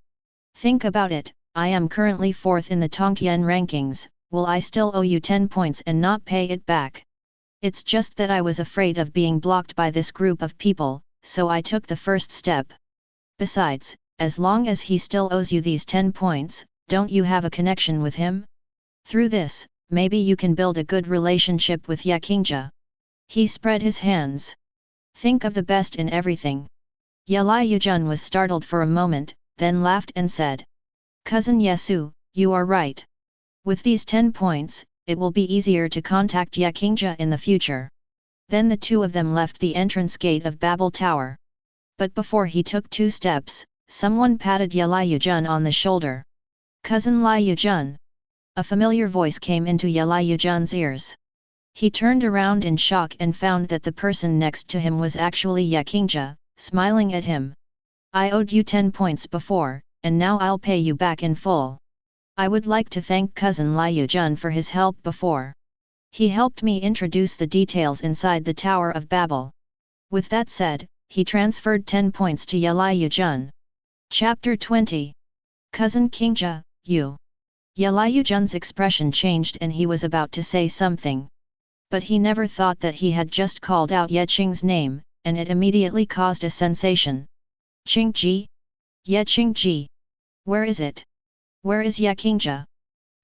Think about it, I am currently 4th in the Tongtian rankings, will I still owe you 10 points and not pay it back? It's just that I was afraid of being blocked by this group of people, so I took the first step. Besides, as long as he still owes you these 10 points, don't you have a connection with him? Through this, maybe you can build a good relationship with Yakingja. He spread his hands. Think of the best in everything. Yalayujun was startled for a moment, then laughed and said. Cousin Yesu, you are right. With these 10 points, it will be easier to contact Yakingja in the future. Then the two of them left the entrance gate of Babel Tower. But before he took 2 steps, someone patted Yalayujun on the shoulder. Cousin Liujun. A familiar voice came into Yalayujun's ears. He turned around in shock and found that the person next to him was actually Yakingja, smiling at him. I owed you 10 points before, and now I'll pay you back in full. I would like to thank Cousin Liujun for his help before. He helped me introduce the details inside the Tower of Babel. With that said, he transferred 10 points to Yalayujun. Chapter 20. Cousin Kingja, you. Yalayujun's expression changed and he was about to say something. But he never thought that he had just called out Ye Qing's name, and it immediately caused a sensation. Qingji? Ye Qingji? Where is it? Where is Yakingja?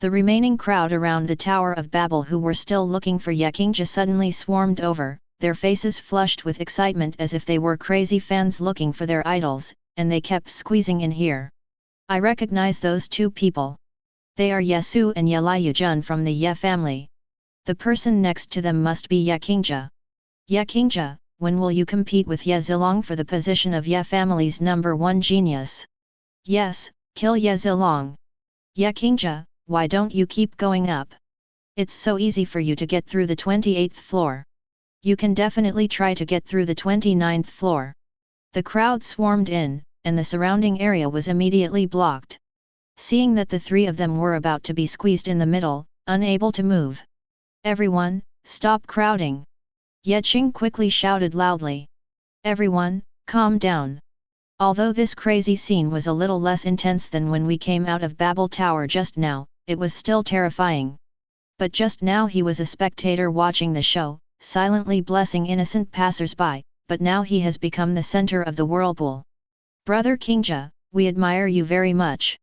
The remaining crowd around the Tower of Babel who were still looking for Yakingja suddenly swarmed over, their faces flushed with excitement as if they were crazy fans looking for their idols, and they kept squeezing in here. I recognize those two people. They are Yesu and Yalayujun from the Ye family. The person next to them must be Yakingja. Yakingja, when will you compete with Ye Zilong for the position of Ye family's #1 genius? Yes, kill Ye Zilong. Yakingja, why don't you keep going up? It's so easy for you to get through the 28th floor. You can definitely try to get through the 29th floor. The crowd swarmed in, and the surrounding area was immediately blocked. Seeing that the 3 of them were about to be squeezed in the middle, unable to move. Everyone, stop crowding! Ye Qing quickly shouted loudly. Everyone, calm down. Although this crazy scene was a little less intense than when we came out of Babel Tower just now, it was still terrifying. But just now he was a spectator watching the show, silently blessing innocent passers-by, but now he has become the center of the whirlpool. Brother Kingja, we admire you very much.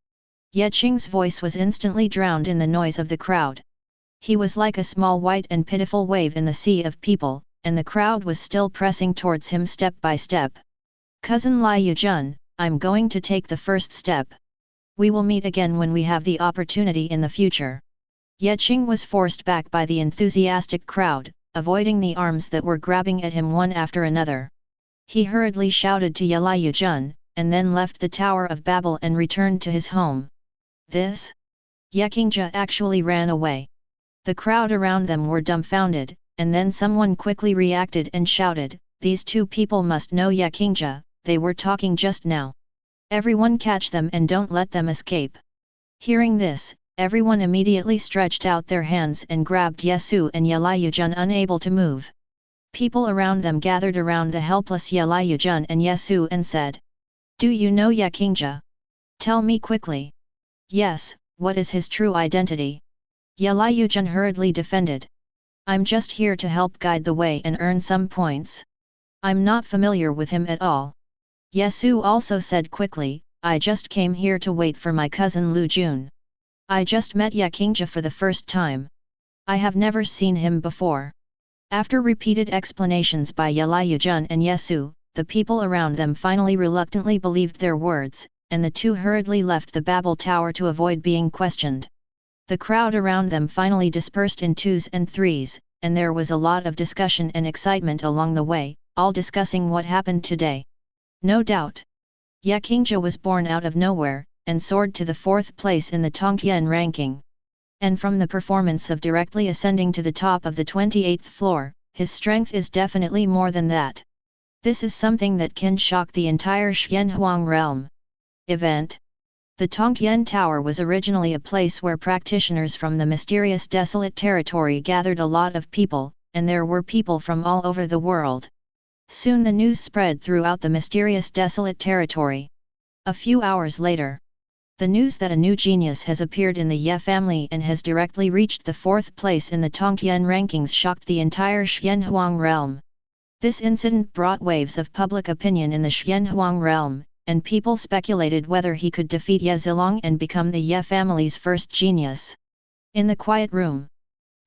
Ye Qing's voice was instantly drowned in the noise of the crowd. He was like a small white and pitiful wave in the sea of people, and the crowd was still pressing towards him step by step. Cousin Liujun, I'm going to take the first step. We will meet again when we have the opportunity in the future. Ye Qing was forced back by the enthusiastic crowd, avoiding the arms that were grabbing at him one after another. He hurriedly shouted to Yalayujun, and then left the Tower of Babel and returned to his home. This? Yakingja actually ran away. The crowd around them were dumbfounded, and then someone quickly reacted and shouted, these two people must know Yakingja, they were talking just now. Everyone catch them and don't let them escape. Hearing this, everyone immediately stretched out their hands and grabbed Yesu and Yalayujun unable to move. People around them gathered around the helpless Yalayujun and Yesu and said, do you know Yakingja? Tell me quickly. Yes, what is his true identity? Yalayujun hurriedly defended. I'm just here to help guide the way and earn some points. I'm not familiar with him at all. Yesu also said quickly, I just came here to wait for my cousin Lu Jun. I just met Yakingja for the first time. I have never seen him before. After repeated explanations by Yalayujun and Yesu, the people around them finally reluctantly believed their words, and the two hurriedly left the Babel Tower to avoid being questioned. The crowd around them finally dispersed in 2s and 3s, and there was a lot of discussion and excitement along the way, all discussing what happened today. No doubt. Yakingja was born out of nowhere, and soared to the 4th place in the Tongtian ranking. And from the performance of directly ascending to the top of the 28th floor, his strength is definitely more than that. This is something that can shock the entire Xianhuang realm. Event. The Tongtian Tower was originally a place where practitioners from the mysterious desolate territory gathered a lot of people, and there were people from all over the world. Soon the news spread throughout the mysterious desolate territory. A few hours later, the news that a new genius has appeared in the Ye family and has directly reached the 4th place in the Tongtian rankings shocked the entire Xianhuang realm. This incident brought waves of public opinion in the Xianhuang realm, and people speculated whether he could defeat Ye Zilong and become the Ye family's first genius. In the quiet room,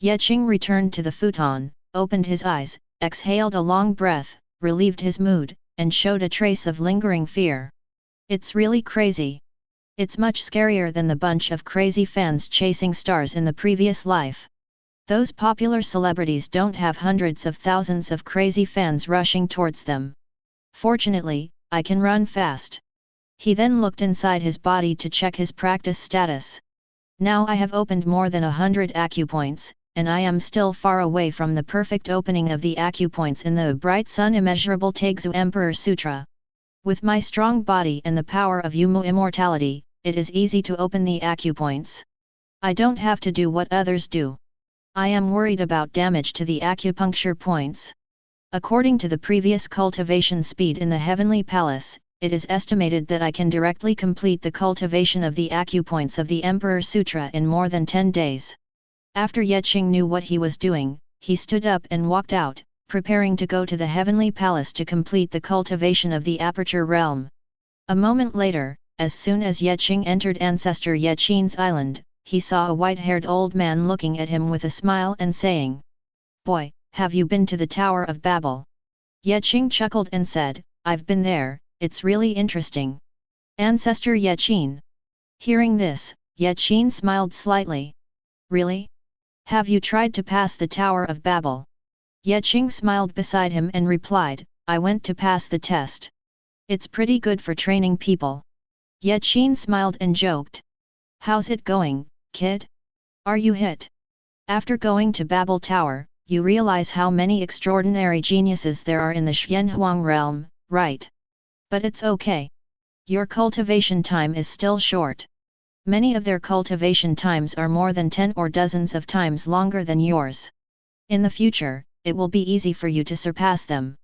Ye Qing returned to the futon, opened his eyes, exhaled a long breath, relieved his mood, and showed a trace of lingering fear. It's really crazy. It's much scarier than the bunch of crazy fans chasing stars in the previous life. Those popular celebrities don't have hundreds of thousands of crazy fans rushing towards them. Fortunately, I can run fast. He then looked inside his body to check his practice status. Now I have opened more than 100 acupoints, and I am still far away from the perfect opening of the acupoints in the Bright Sun Immeasurable Taizhu Emperor Sutra. With my strong body and the power of Yumu immortality, it is easy to open the acupoints. I don't have to do what others do. I am worried about damage to the acupuncture points. According to the previous cultivation speed in the Heavenly Palace, it is estimated that I can directly complete the cultivation of the acupoints of the Emperor Sutra in more than 10 days. After Ye Qing knew what he was doing, he stood up and walked out, preparing to go to the Heavenly Palace to complete the cultivation of the Aperture Realm. A moment later, as soon as Ye Qing entered Ancestor Ye Qin's island, he saw a white-haired old man looking at him with a smile and saying, "Boy, have you been to the Tower of Babel?" Ye Qing chuckled and said, "I've been there, it's really interesting." Ancestor Ye Qin. Hearing this, Ye Qin smiled slightly. "Really? Have you tried to pass the Tower of Babel?" Ye Qing smiled beside him and replied, "I went to pass the test. It's pretty good for training people." Ye Qin smiled and joked. "How's it going, kid? Are you hit?" After going to Babel Tower, you realize how many extraordinary geniuses there are in the Xianhuang realm, right? But it's okay. Your cultivation time is still short. Many of their cultivation times are more than 10 or dozens of times longer than yours. In the future, it will be easy for you to surpass them.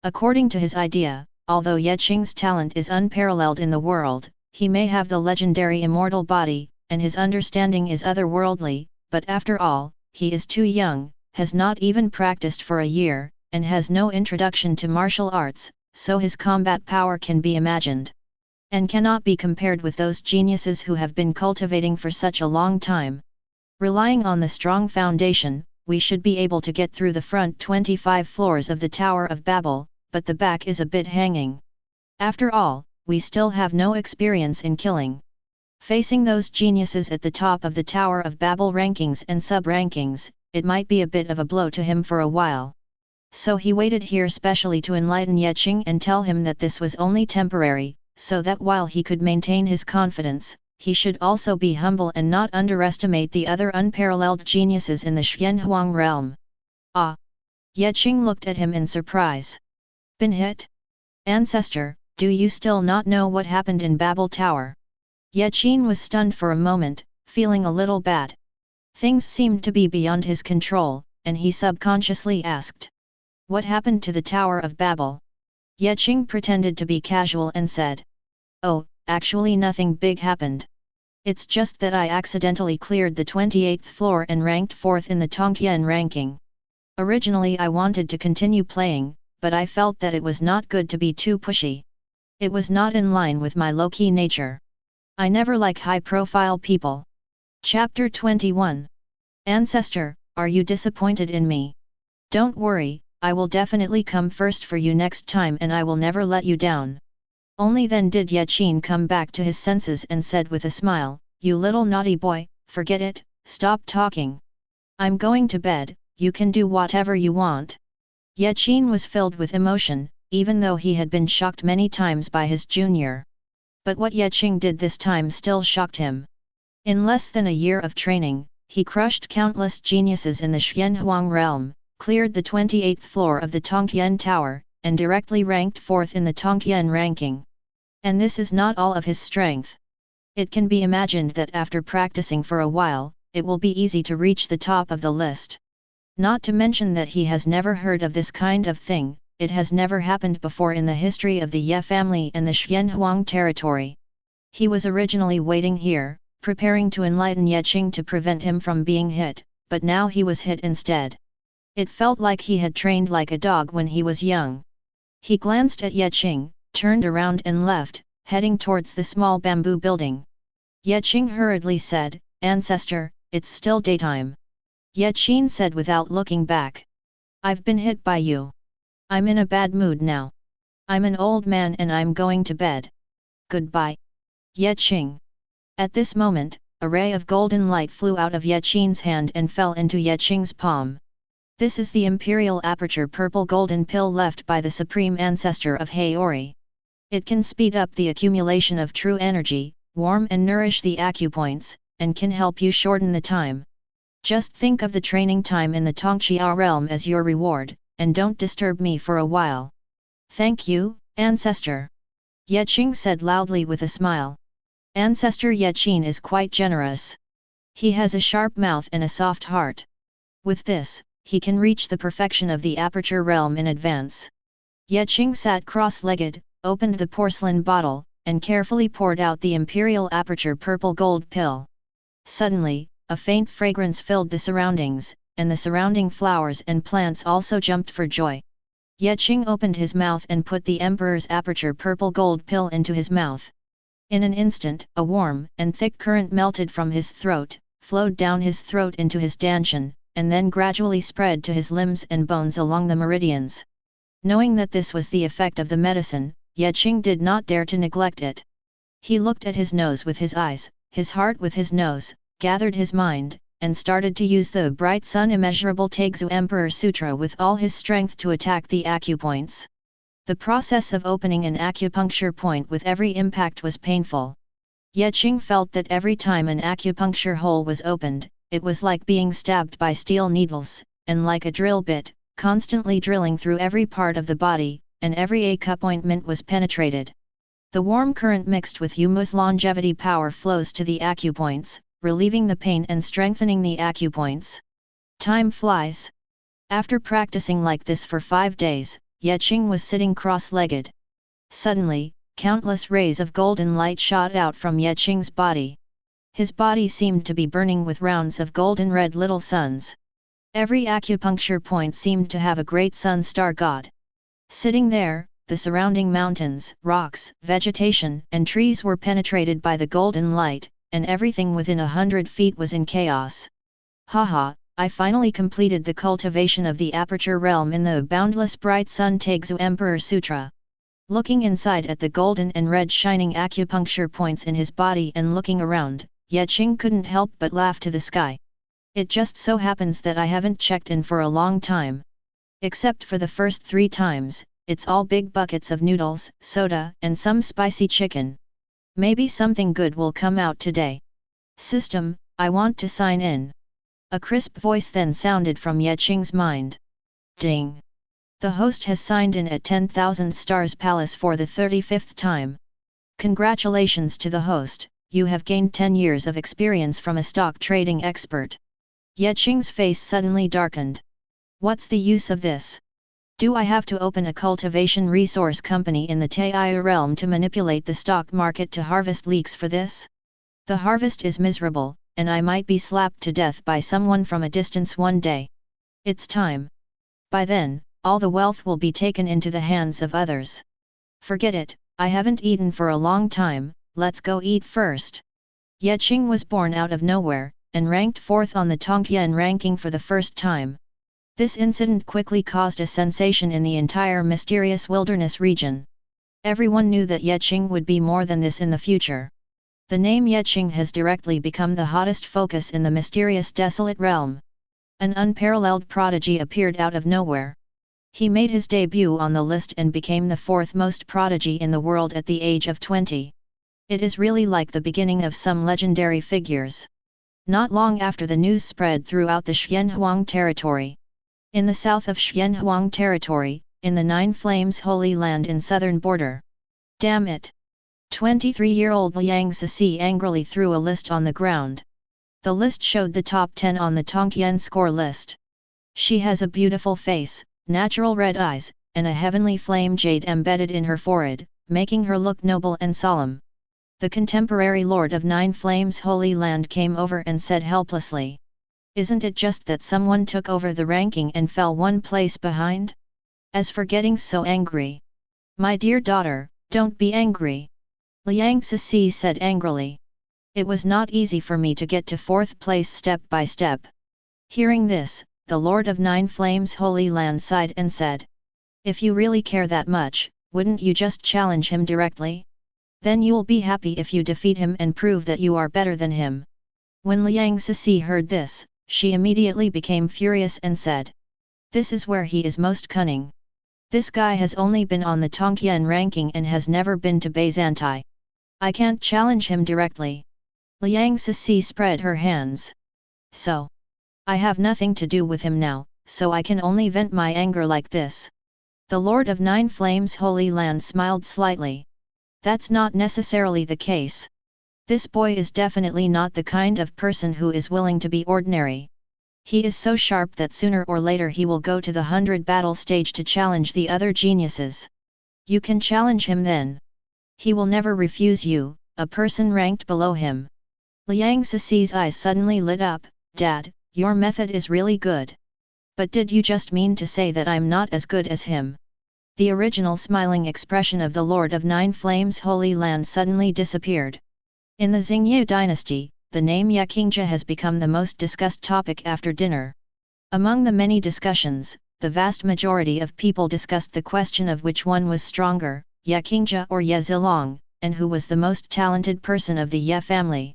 According to his idea, although Ye Qing's talent is unparalleled in the world, he may have the legendary immortal body, and his understanding is otherworldly, but after all, he is too young, has not even practiced for a year, and has no introduction to martial arts, so his combat power can be imagined. And cannot be compared with those geniuses who have been cultivating for such a long time. Relying on the strong foundation, we should be able to get through the front 25 floors of the Tower of Babel, but the back is a bit hanging. After all, we still have no experience in killing. Facing those geniuses at the top of the Tower of Babel rankings and sub-rankings, it might be a bit of a blow to him for a while. So he waited here specially to enlighten Ye Qing and tell him that this was only temporary, so that while he could maintain his confidence, he should also be humble and not underestimate the other unparalleled geniuses in the Xianhuang realm. Ah! Ye Qing looked at him in surprise. Been hit? Ancestor, do you still not know what happened in Babel Tower? Ye Qin was stunned for a moment, feeling a little bad. Things seemed to be beyond his control, and he subconsciously asked. What happened to the Tower of Babel? Ye Qing pretended to be casual and said. Oh, actually nothing big happened. It's just that I accidentally cleared the 28th floor and ranked 4th in the Tongtian ranking. Originally I wanted to continue playing, but I felt that it was not good to be too pushy. It was not in line with my low-key nature. I never like high-profile people. Chapter 21. Ancestor, are you disappointed in me? Don't worry, I will definitely come first for you next time and I will never let you down. Only then did Ye Qin come back to his senses and said with a smile, You little naughty boy, forget it, stop talking. I'm going to bed, you can do whatever you want. Ye Qin was filled with emotion, even though he had been shocked many times by his junior. But what Ye Qing did this time still shocked him. In less than a year of training, he crushed countless geniuses in the Xianhuang realm, cleared the 28th floor of the Tongtian Tower, and directly ranked 4th in the Tongtian ranking. And this is not all of his strength. It can be imagined that after practicing for a while, it will be easy to reach the top of the list. Not to mention that he has never heard of this kind of thing, it has never happened before in the history of the Ye family and the Xianhuang territory. He was originally waiting here, preparing to enlighten Ye Qing to prevent him from being hit, but now he was hit instead. It felt like he had trained like a dog when he was young. He glanced at Ye Qing, turned around and left, heading towards the small bamboo building. Ye Qing hurriedly said, "Ancestor, it's still daytime." Ye Qing said without looking back. "I've been hit by you. I'm in a bad mood now. I'm an old man and I'm going to bed. Goodbye. Ye Qing." At this moment, a ray of golden light flew out of Ye Qing's hand and fell into Ye Qing's palm. This is the Imperial Aperture Purple Golden Pill left by the Supreme Ancestor of Haori. It can speed up the accumulation of true energy, warm and nourish the acupoints, and can help you shorten the time. Just think of the training time in the Tongxia realm as your reward, and don't disturb me for a while. Thank you, Ancestor. Ye Qing said loudly with a smile. Ancestor Ye Qing is quite generous. He has a sharp mouth and a soft heart. With this, he can reach the perfection of the Aperture realm in advance. Ye Qing sat cross-legged, opened the porcelain bottle, and carefully poured out the Imperial Aperture Purple Gold Pill. Suddenly, a faint fragrance filled the surroundings, and the surrounding flowers and plants also jumped for joy. Ye Qing opened his mouth and put the Emperor's Aperture Purple Gold Pill into his mouth. In an instant, a warm and thick current melted from his throat, flowed down his throat into his dantian, and then gradually spread to his limbs and bones along the meridians. Knowing that this was the effect of the medicine, Ye Qing did not dare to neglect it. He looked at his nose with his eyes, his heart with his nose, gathered his mind, and started to use the Bright Sun Immeasurable Taixu Emperor Sutra with all his strength to attack the acupoints. The process of opening an acupuncture point with every impact was painful. Ye Qing felt that every time an acupuncture hole was opened, it was like being stabbed by steel needles, and like a drill bit, constantly drilling through every part of the body, and every acupointment was penetrated. The warm current mixed with Yumu's longevity power flows to the acupoints, relieving the pain and strengthening the acupoints. Time flies. After practicing like this for 5 days, Ye Qing was sitting cross-legged. Suddenly, countless rays of golden light shot out from Ye Qing's body. His body seemed to be burning with rounds of golden red little suns. Every acupuncture point seemed to have a great sun star god. Sitting there, the surrounding mountains, rocks, vegetation, and trees were penetrated by the golden light, and everything within 100 feet was in chaos. Haha, I finally completed the cultivation of the Aperture realm in the Boundless Bright Sun Taixu Emperor Sutra. Looking inside at the golden and red shining acupuncture points in his body and looking around, Ye Qing couldn't help but laugh to the sky. It just so happens that I haven't checked in for a long time. Except for the first 3 times, it's all big buckets of noodles, soda, and some spicy chicken. Maybe something good will come out today. System, I want to sign in. A crisp voice then sounded from Ye Qing's mind. Ding! The host has signed in at 10,000 Stars Palace for the 35th time. Congratulations to the host, you have gained 10 years of experience from a stock trading expert. Ye Qing's face suddenly darkened. What's the use of this? Do I have to open a cultivation resource company in the Taiyu realm to manipulate the stock market to harvest leaks for this? The harvest is miserable, and I might be slapped to death by someone from a distance one day. It's time. By then, all the wealth will be taken into the hands of others. Forget it, I haven't eaten for a long time, let's go eat first. Ye Qing was born out of nowhere, and ranked 4th on the Tongtian ranking for the first time. This incident quickly caused a sensation in the entire mysterious wilderness region. Everyone knew that Ye Qing would be more than this in the future. The name Ye Qing has directly become the hottest focus in the mysterious desolate realm. An unparalleled prodigy appeared out of nowhere. He made his debut on the list and became the 4th most prodigy in the world at the age of 20. It is really like the beginning of some legendary figures. Not long after the news spread throughout the Xianhuang territory. In the south of Xianhuang territory, in the Nine Flames Holy Land in southern border. Damn it! 23-year-old Liang Cixi angrily threw a list on the ground. The list showed the top 10 on the Tongtian score list. She has a beautiful face, natural red eyes, and a heavenly flame jade embedded in her forehead, making her look noble and solemn. The contemporary Lord of Nine Flames Holy Land came over and said helplessly. Isn't it just that someone took over the ranking and fell one place behind? As for getting so angry. My dear daughter, don't be angry. Liang Cixi said angrily. It was not easy for me to get to fourth place step by step. Hearing this, the Lord of Nine Flames Holy Land sighed and said. If you really care that much, wouldn't you just challenge him directly? Then you'll be happy if you defeat him and prove that you are better than him. When Liang Cixi heard this, she immediately became furious and said. This is where he is most cunning. This guy has only been on the Tongtian ranking and has never been to Byzantai. I can't challenge him directly. Liang Cixi spread her hands. So. I have nothing to do with him now, so I can only vent my anger like this. The Lord of Nine Flames Holy Land smiled slightly. That's not necessarily the case. This boy is definitely not the kind of person who is willing to be ordinary. He is so sharp that sooner or later he will go to the 100 battle stage to challenge the other geniuses. You can challenge him then. He will never refuse you, a person ranked below him. Liang Cixi's eyes suddenly lit up. Dad, your method is really good. But did you just mean to say that I'm not as good as him? The original smiling expression of the Lord of Nine Flames Holy Land suddenly disappeared. In the Xingye dynasty, the name Yakingja has become the most discussed topic after dinner. Among the many discussions, the vast majority of people discussed the question of which one was stronger, Yakingja or Ye Zilong, and who was the most talented person of the Ye family.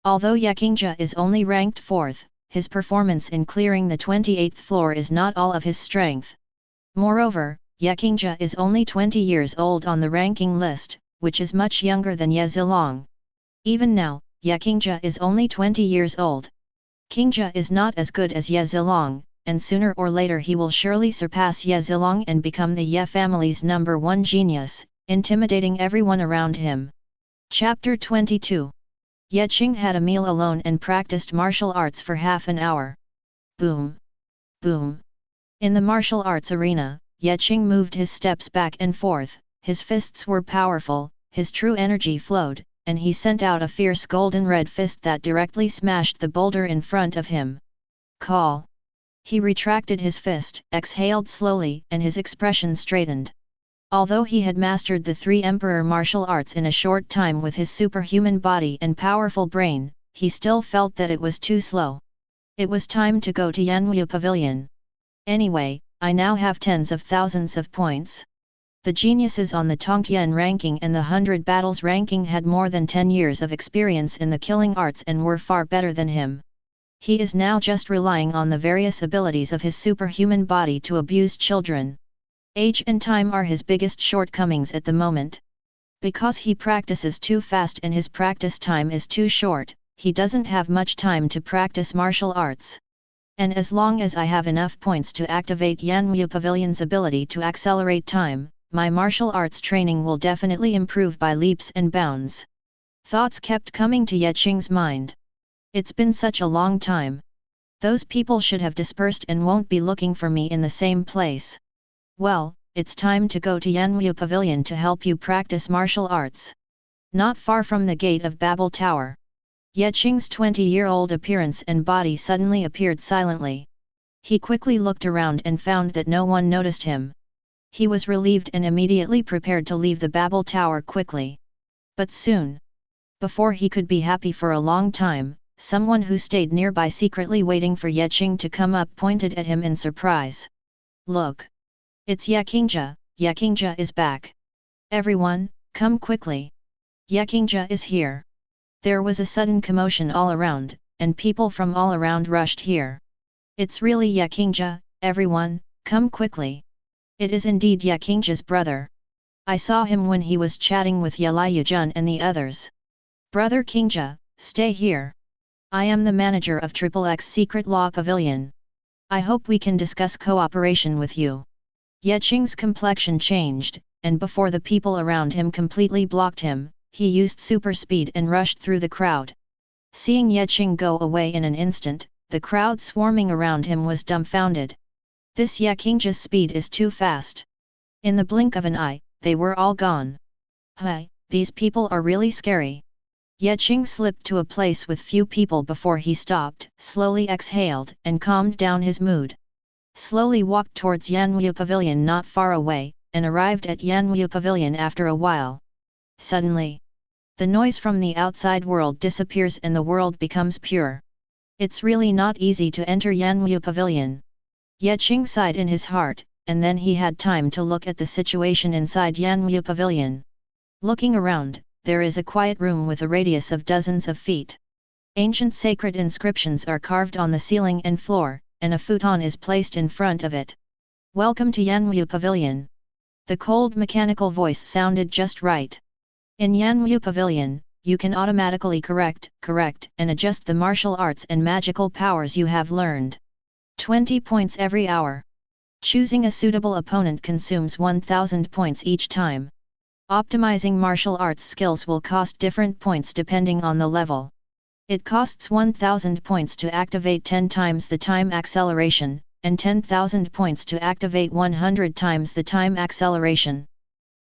Although Yakingja is only ranked 4th, his performance in clearing the 28th floor is not all of his strength. Moreover, Yakingja is only 20 years old on the ranking list, which is much younger than Ye Zilong. Even now, Yakingja is only 20 years old. Qingja is not as good as Ye Zilong, and sooner or later he will surely surpass Ye Zilong and become the Ye family's #1 genius, intimidating everyone around him. Chapter 22. Ye Qing had a meal alone and practiced martial arts for half an hour. Boom! Boom! In the martial arts arena, Ye Qing moved his steps back and forth, his fists were powerful, his true energy flowed, and he sent out a fierce golden red fist that directly smashed the boulder in front of him. Call! He retracted his fist, exhaled slowly, and his expression straightened. Although he had mastered the 3 emperor martial arts in a short time with his superhuman body and powerful brain, he still felt that it was too slow. It was time to go to Yanwu Pavilion. Anyway, I now have tens of thousands of points. The geniuses on the Tongtian ranking and the 100 battles ranking had more than 10 years of experience in the killing arts and were far better than him. He is now just relying on the various abilities of his superhuman body to abuse children. Age and time are his biggest shortcomings at the moment. Because he practices too fast and his practice time is too short, he doesn't have much time to practice martial arts. And as long as I have enough points to activate Yanwu Pavilion's ability to accelerate time, my martial arts training will definitely improve by leaps and bounds. Thoughts kept coming to Ye Qing's mind. It's been such a long time. Those people should have dispersed and won't be looking for me in the same place. Well, it's time to go to Yanwu Pavilion to help you practice martial arts. Not far from the gate of Babel Tower. Ye Qing's 20-year-old appearance and body suddenly appeared silently. He quickly looked around and found that no one noticed him. He was relieved and immediately prepared to leave the Babel Tower quickly. But soon, before he could be happy for a long time, someone who stayed nearby secretly waiting for Ye Qing to come up pointed at him in surprise. Look! It's Yakingja, Yakingja is back. Everyone, come quickly. Yakingja is here. There was a sudden commotion all around, and people from all around rushed here. It's really Yakingja, everyone, come quickly. It is indeed Yakingja's brother. I saw him when he was chatting with Liu Jun and the others. Brother Qingja, stay here. I am the manager of XXX Secret Law Pavilion. I hope we can discuss cooperation with you. Ye Qing's complexion changed, and before the people around him completely blocked him, he used super speed and rushed through the crowd. Seeing Ye Qing go away in an instant, the crowd swarming around him was dumbfounded. This Ye Qing's speed is too fast. In the blink of an eye, they were all gone. Hey, these people are really scary. Ye Qing slipped to a place with few people before he stopped, slowly exhaled, and calmed down his mood. Slowly walked towards Yanwu Pavilion not far away, and arrived at Yanwu Pavilion after a while. Suddenly, the noise from the outside world disappears and the world becomes pure. It's really not easy to enter Yanwu Pavilion. Ye Qing sighed in his heart, and then he had time to look at the situation inside Yanwu Pavilion. Looking around, there is a quiet room with a radius of dozens of feet. Ancient sacred inscriptions are carved on the ceiling and floor, and a futon is placed in front of it. Welcome to Yanwu Pavilion. The cold mechanical voice sounded just right. In Yanwu Pavilion, you can automatically correct, and adjust the martial arts and magical powers you have learned. 20 points every hour. Choosing a suitable opponent consumes 1000 points each time. Optimizing martial arts skills will cost different points depending on the level. It costs 1000 points to activate 10 times the time acceleration, and 10,000 points to activate 100 times the time acceleration.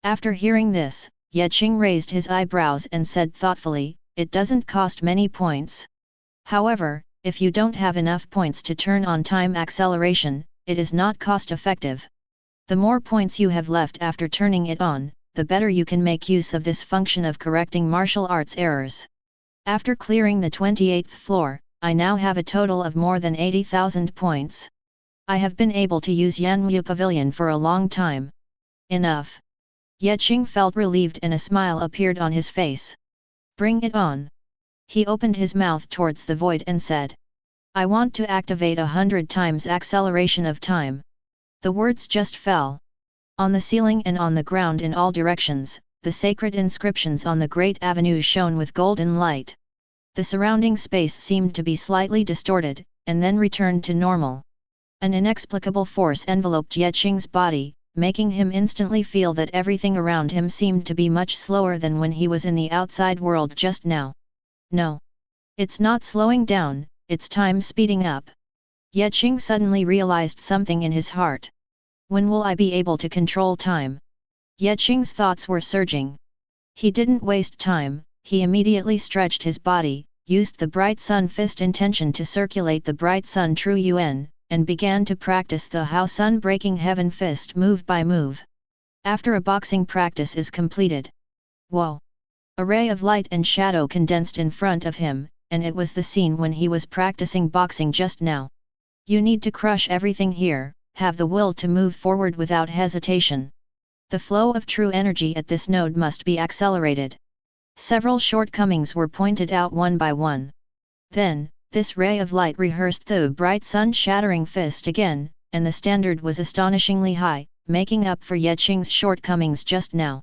After hearing this, Ye Qing raised his eyebrows and said thoughtfully, "It doesn't cost many points. However, if you don't have enough points to turn on time acceleration, it is not cost-effective. The more points you have left after turning it on, the better you can make use of this function of correcting martial arts errors. After clearing the 28th floor, I now have a total of more than 80,000 points. I have been able to use Yanwu Pavilion for a long time. Enough." Ye Qing felt relieved and a smile appeared on his face. "Bring it on." He opened his mouth towards the void and said, "I want to activate 100 times acceleration of time." The words just fell. On the ceiling and on the ground in all directions, the sacred inscriptions on the great avenue shone with golden light. The surrounding space seemed to be slightly distorted, and then returned to normal. An inexplicable force enveloped Ye Qing's body, making him instantly feel that everything around him seemed to be much slower than when he was in the outside world just now. No. It's not slowing down, it's time speeding up. Ye Qing suddenly realized something in his heart. When will I be able to control time? Ye Qing's thoughts were surging. He didn't waste time, he immediately stretched his body, used the Bright Sun Fist intention to circulate the Bright Sun True Yuan, and began to practice the How Sun Breaking Heaven Fist move by move. After a boxing practice is completed. Whoa! A ray of light and shadow condensed in front of him, and it was the scene when he was practicing boxing just now. You need to crush everything here, have the will to move forward without hesitation. The flow of true energy at this node must be accelerated. Several shortcomings were pointed out one by one. Then, this ray of light rehearsed the bright sun-shattering fist again, and the standard was astonishingly high, making up for Ye Qing's shortcomings just now.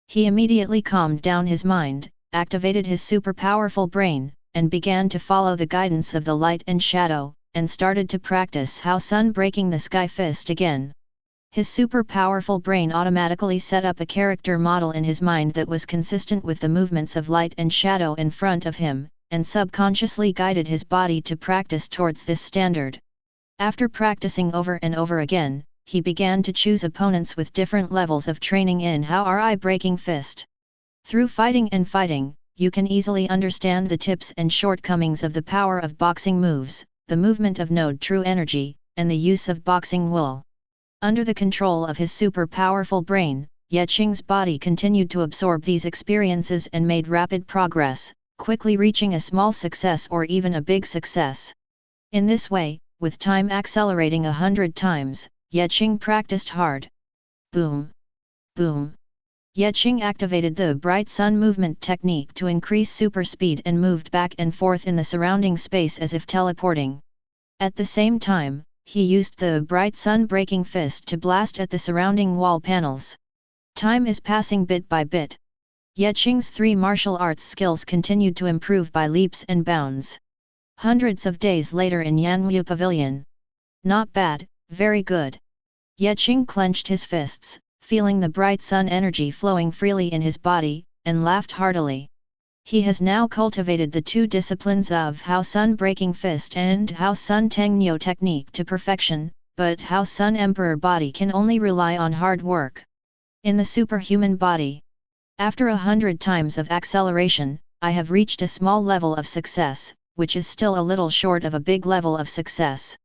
He immediately calmed down his mind, activated his super-powerful brain, and began to follow the guidance of the light and shadow, and started to practice How Sun Breaking the Sky Fist again. His super-powerful brain automatically set up a character model in his mind that was consistent with the movements of light and shadow in front of him, and subconsciously guided his body to practice towards this standard. After practicing over and over again, he began to choose opponents with different levels of training in How Ri Breaking Fist. Through fighting and fighting, you can easily understand the tips and shortcomings of the power of boxing moves, the movement of node true energy, and the use of boxing will. Under the control of his super-powerful brain, Ye Qing's body continued to absorb these experiences and made rapid progress, quickly reaching a small success or even a big success. In this way, with time accelerating 100 times, Ye Qing practiced hard. Boom! Boom! Ye Qing activated the Bright Sun movement technique to increase super speed and moved back and forth in the surrounding space as if teleporting. At the same time, he used the Bright Sun Breaking Fist to blast at the surrounding wall panels. Time is passing bit by bit. Ye Qing's 3 martial arts skills continued to improve by leaps and bounds. Hundreds of days later in Yanwu Pavilion. Not bad, very good. Ye Qing clenched his fists, feeling the bright sun energy flowing freely in his body, and laughed heartily. He has now cultivated the two disciplines of Hao Sun Breaking Fist and Hao Sun Tengniu technique to perfection, but Hao Sun Emperor body can only rely on hard work. In the superhuman body, after 100 times of acceleration, I have reached a small level of success, which is still a little short of a big level of success.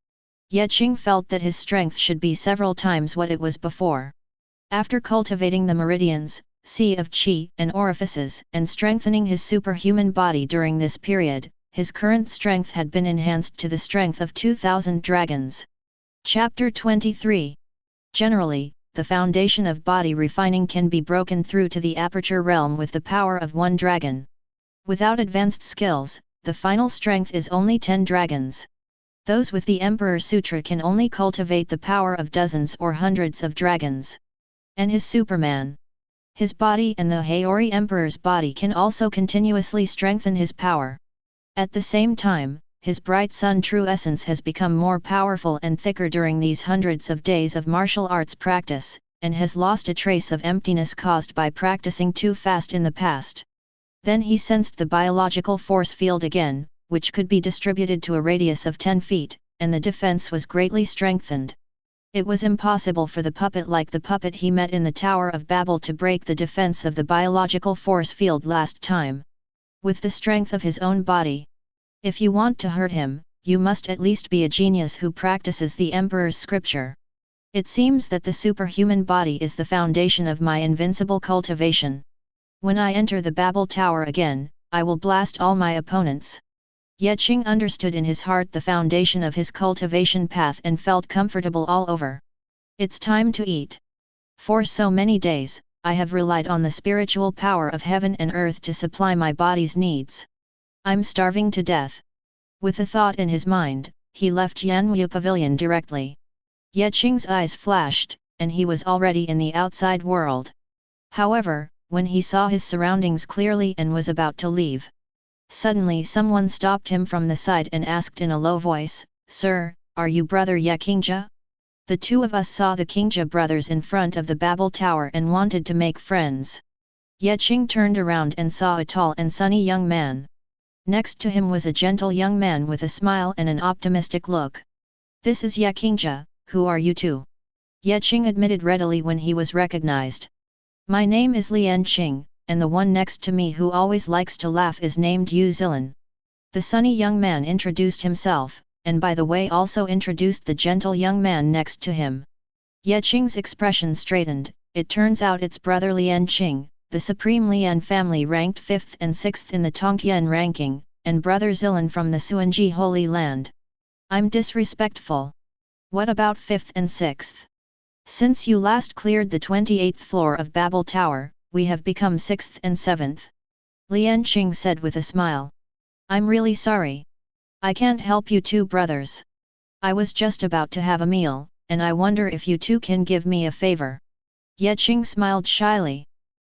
Ye Qing felt that his strength should be several times what it was before. After cultivating the meridians, sea of qi and orifices and strengthening his superhuman body during this period, his current strength had been enhanced to the strength of 2000 dragons. Chapter 23. Generally, the foundation of body refining can be broken through to the aperture realm with the power of one dragon. Without advanced skills, the final strength is only 10 dragons. Those with the Emperor Sutra can only cultivate the power of dozens or hundreds of dragons. And his Superman. His body and the Haori Emperor's body can also continuously strengthen his power. At the same time, his bright sun true essence has become more powerful and thicker during these hundreds of days of martial arts practice, and has lost a trace of emptiness caused by practicing too fast in the past. Then he sensed the biological force field again, which could be distributed to a radius of 10 feet, and the defense was greatly strengthened. It was impossible for the puppet like the puppet he met in the Tower of Babel to break the defense of the biological force field last time. With the strength of his own body. If you want to hurt him, you must at least be a genius who practices the Emperor's scripture. It seems that the superhuman body is the foundation of my invincible cultivation. When I enter the Babel Tower again, I will blast all my opponents. Ye Qing understood in his heart the foundation of his cultivation path and felt comfortable all over. It's time to eat. For so many days, I have relied on the spiritual power of heaven and earth to supply my body's needs. I'm starving to death. With a thought in his mind, he left Yanwu Pavilion directly. Ye Qing's eyes flashed, and he was already in the outside world. However, when he saw his surroundings clearly and was about to leave, suddenly someone stopped him from the side and asked in a low voice, "Sir, are you brother Ye Qingja?" The two of us saw the Qingja brothers in front of the Babel Tower and wanted to make friends. Ye Qing turned around and saw a tall and sunny young man. Next to him was a gentle young man with a smile and an optimistic look. "This is Ye Qingja, who are you two?" Ye Qing admitted readily when he was recognized. "My name is Lian Qing, and the one next to me who always likes to laugh is named Yu Zilin." The sunny young man introduced himself, and by the way also introduced the gentle young man next to him. Ye Qing's expression straightened. It turns out it's brother Lian Qing, the supreme Lian family ranked 5th and 6th in the Tongtian ranking, and brother Zilin from the Suanji Holy Land. "I'm disrespectful. What about 5th and 6th? Since you last cleared the 28th floor of Babel Tower, we have become 6th and 7th. Lian Qing said with a smile. "I'm really sorry. I can't help you two brothers. I was just about to have a meal, and I wonder if you two can give me a favor." Ye Qing smiled shyly.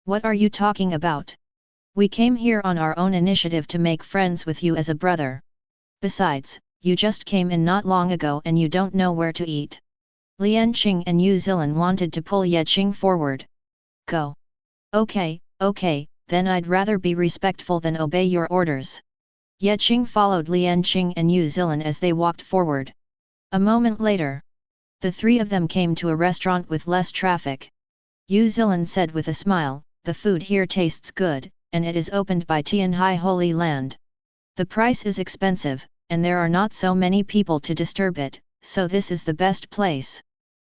"What are you talking about? We came here on our own initiative to make friends with you as a brother. Besides, you just came in not long ago and you don't know where to eat." Lian Qing and Yu Zilin wanted to pull Ye Qing forward. "Go. Okay, then I'd rather be respectful than obey your orders." Ye Qing followed Lian Qing and Yu Zilin as they walked forward. A moment later, the three of them came to a restaurant with less traffic. Yu Zilin said with a smile, "The food here tastes good, and it is opened by Tianhai Holy Land. The price is expensive, and there are not so many people to disturb it, so this is the best place."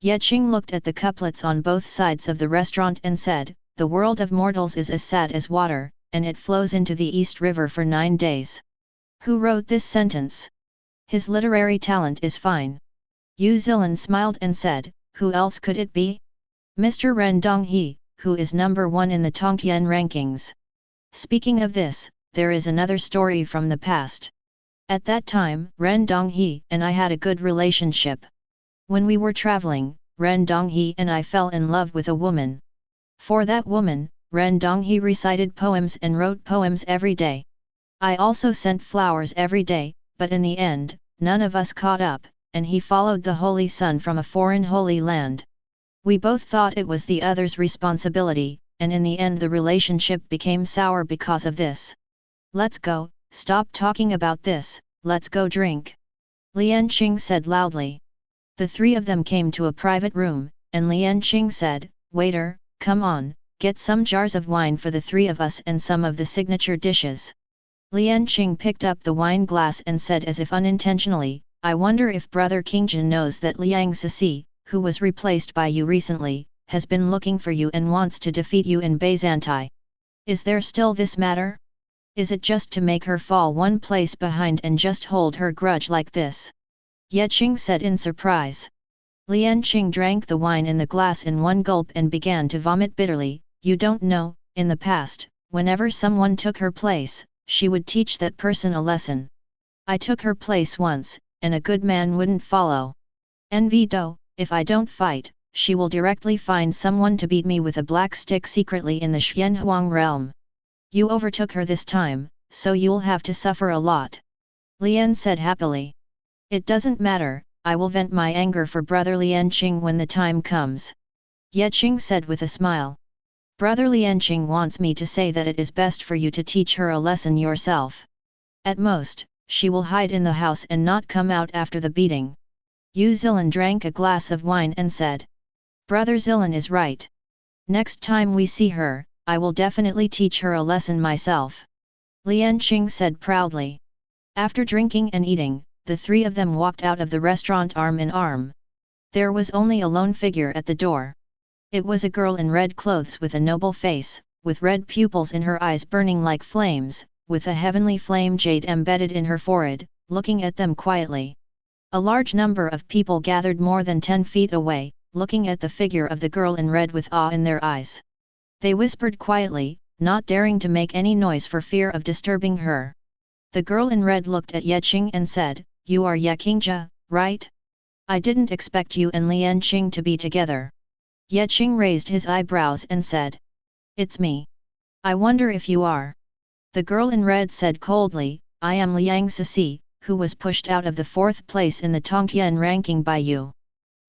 Ye Qing looked at the couplets on both sides of the restaurant and said, "The world of mortals is as sad as water, and it flows into the East River for 9 days. Who wrote this sentence? His literary talent is fine." Yu Zilin smiled and said, "Who else could it be? Mr. Ren Donghe, who is number 1 in the Tongtian rankings." Speaking of this, there is another story from the past. At that time, Ren Donghe and I had a good relationship. When we were traveling, Ren Donghe and I fell in love with a woman. For that woman, Ren Donghe recited poems and wrote poems every day. I also sent flowers every day, but in the end, none of us caught up, and he followed the holy sun from a foreign holy land. We both thought it was the other's responsibility, and in the end the relationship became sour because of this. Let's go, stop talking about this, let's go drink. Lian Qing said loudly. The three of them came to a private room, and Lian Qing said, "Waiter, come on, get some jars of wine for the three of us and some of the signature dishes." Lian Qing picked up the wine glass and said as if unintentionally, "I wonder if Brother Qingjin knows that Liang Cixi, who was replaced by you recently, has been looking for you and wants to defeat you in Byzantai. Is there still this matter? Is it just to make her fall one place behind and just hold her grudge like this?" Ye Qing said in surprise. Lian Qing drank the wine in the glass in one gulp and began to vomit bitterly. "You don't know, in the past, whenever someone took her place, she would teach that person a lesson. I took her place once, and a good man wouldn't follow. Envy do, if I don't fight, she will directly find someone to beat me with a black stick secretly in the Xianhuang realm. You overtook her this time, so you'll have to suffer a lot." Lian said happily. "It doesn't matter, I will vent my anger for Brother Lian Qing when the time comes." Ye Qing said with a smile. "Brother Lian Qing wants me to say that it is best for you to teach her a lesson yourself. At most, she will hide in the house and not come out after the beating." Yu Zilin drank a glass of wine and said, "Brother Zilin is right. Next time we see her, I will definitely teach her a lesson myself." Lian Qing said proudly. After drinking and eating, the three of them walked out of the restaurant arm in arm. There was only a lone figure at the door. It was a girl in red clothes with a noble face, with red pupils in her eyes burning like flames, with a heavenly flame jade embedded in her forehead, looking at them quietly. A large number of people gathered more than 10 feet away, looking at the figure of the girl in red with awe in their eyes. They whispered quietly, not daring to make any noise for fear of disturbing her. The girl in red looked at Ye Qing and said, "You are Ye Qingja, right? I didn't expect you and Lian Qing to be together." Ye Qing raised his eyebrows and said, "It's me. I wonder if you are." The girl in red said coldly, "I am Liang Cixi, who was pushed out of the 4th place in the Tongtian ranking by you.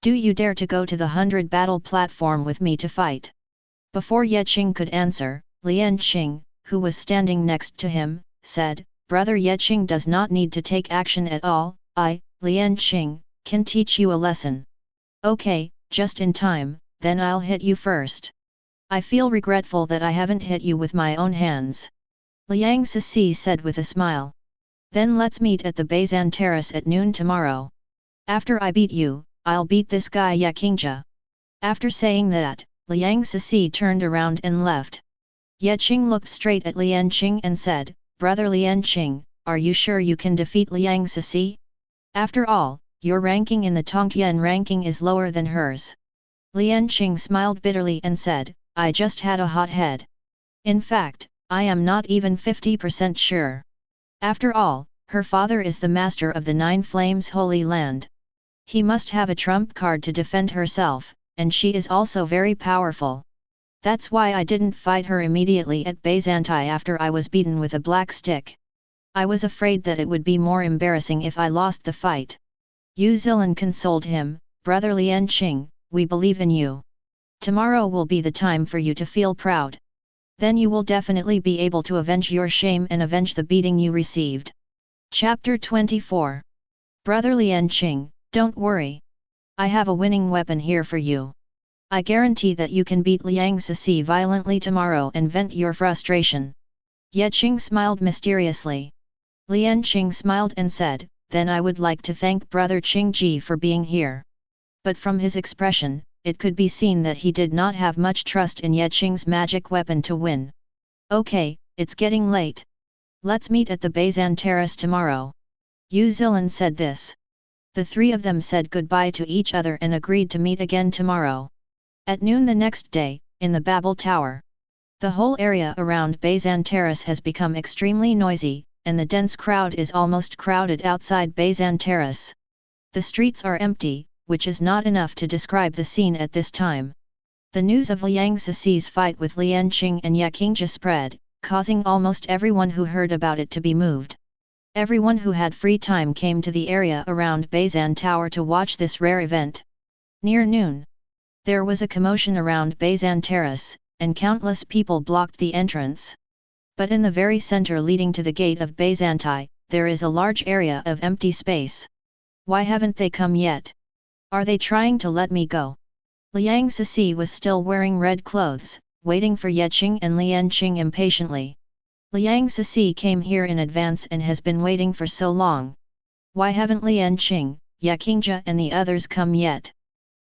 Do you dare to go to the 100 battle platform with me to fight?" Before Ye Qing could answer, Lian Qing, who was standing next to him, said, "Brother Ye Qing does not need to take action at all, I, Lian Qing, can teach you a lesson." "Okay, just in time, then I'll hit you first. I feel regretful that I haven't hit you with my own hands." Liang Cixi said with a smile. "Then let's meet at the Beizan Terrace at noon tomorrow. After I beat you, I'll beat this guy Ye Qingja." After saying that, Liang Cixi turned around and left. Ye Qing looked straight at Lian Qing and said, "Brother Lian Qing, are you sure you can defeat Liang Cixi? After all, your ranking in the Tongtian ranking is lower than hers." Lian Qing smiled bitterly and said, "I just had a hot head. In fact, I am not even 50% sure. After all, her father is the master of the 9 Flames Holy Land. He must have a trump card to defend herself, and she is also very powerful. That's why I didn't fight her immediately at Byzantai after I was beaten with a black stick. I was afraid that it would be more embarrassing if I lost the fight." Yu Zilin consoled him, "Brother Lian Qing, we believe in you. Tomorrow will be the time for you to feel proud. Then you will definitely be able to avenge your shame and avenge the beating you received." Chapter 24. Brother Lian Qing, don't worry. I have a winning weapon here for you. I guarantee that you can beat Liang Cixi violently tomorrow and vent your frustration." Ye Qing smiled mysteriously. Lian Qing smiled and said, "Then I would like to thank Brother Qingji for being here." But from his expression, it could be seen that he did not have much trust in Ye Qing's magic weapon to win. "Okay, it's getting late. Let's meet at the Beizan Terrace tomorrow." Yu Zilin said this. The three of them said goodbye to each other and agreed to meet again tomorrow. At noon the next day, in the Babel Tower. The whole area around Beizan Terrace has become extremely noisy, and the dense crowd is almost crowded outside Beizan Terrace. The streets are empty, which is not enough to describe the scene at this time. The news of Liang Cixi's fight with Lian Qing and Ye Qingja spread, causing almost everyone who heard about it to be moved. Everyone who had free time came to the area around Beizan Tower to watch this rare event. Near noon, there was a commotion around Beizan Terrace, and countless people blocked the entrance. But in the very center leading to the gate of Byzanti, there is a large area of empty space. Why haven't they come yet? Are they trying to let me go? Liang Cixi was still wearing red clothes, waiting for Ye Qing and Lian Qing impatiently. Liang Cixi came here in advance and has been waiting for so long. Why haven't Lian Qing, Ye Qingja and the others come yet?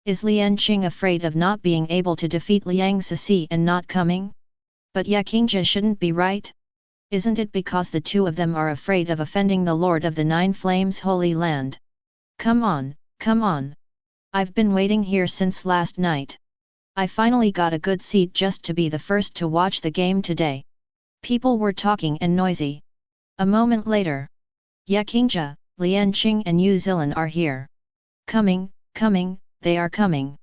Is Lian Qing afraid of not being able to defeat Liang Cixi and not coming? But Ye Qingja shouldn't be right? Isn't it because the two of them are afraid of offending the Lord of the Nine Flames Holy Land? Come on, come on! I've been waiting here since last night. I finally got a good seat just to be the first to watch the game today. People were talking and noisy. A moment later. Ye Qingja, Lian Qing and Yu Zilan are here. Coming, coming, they are coming.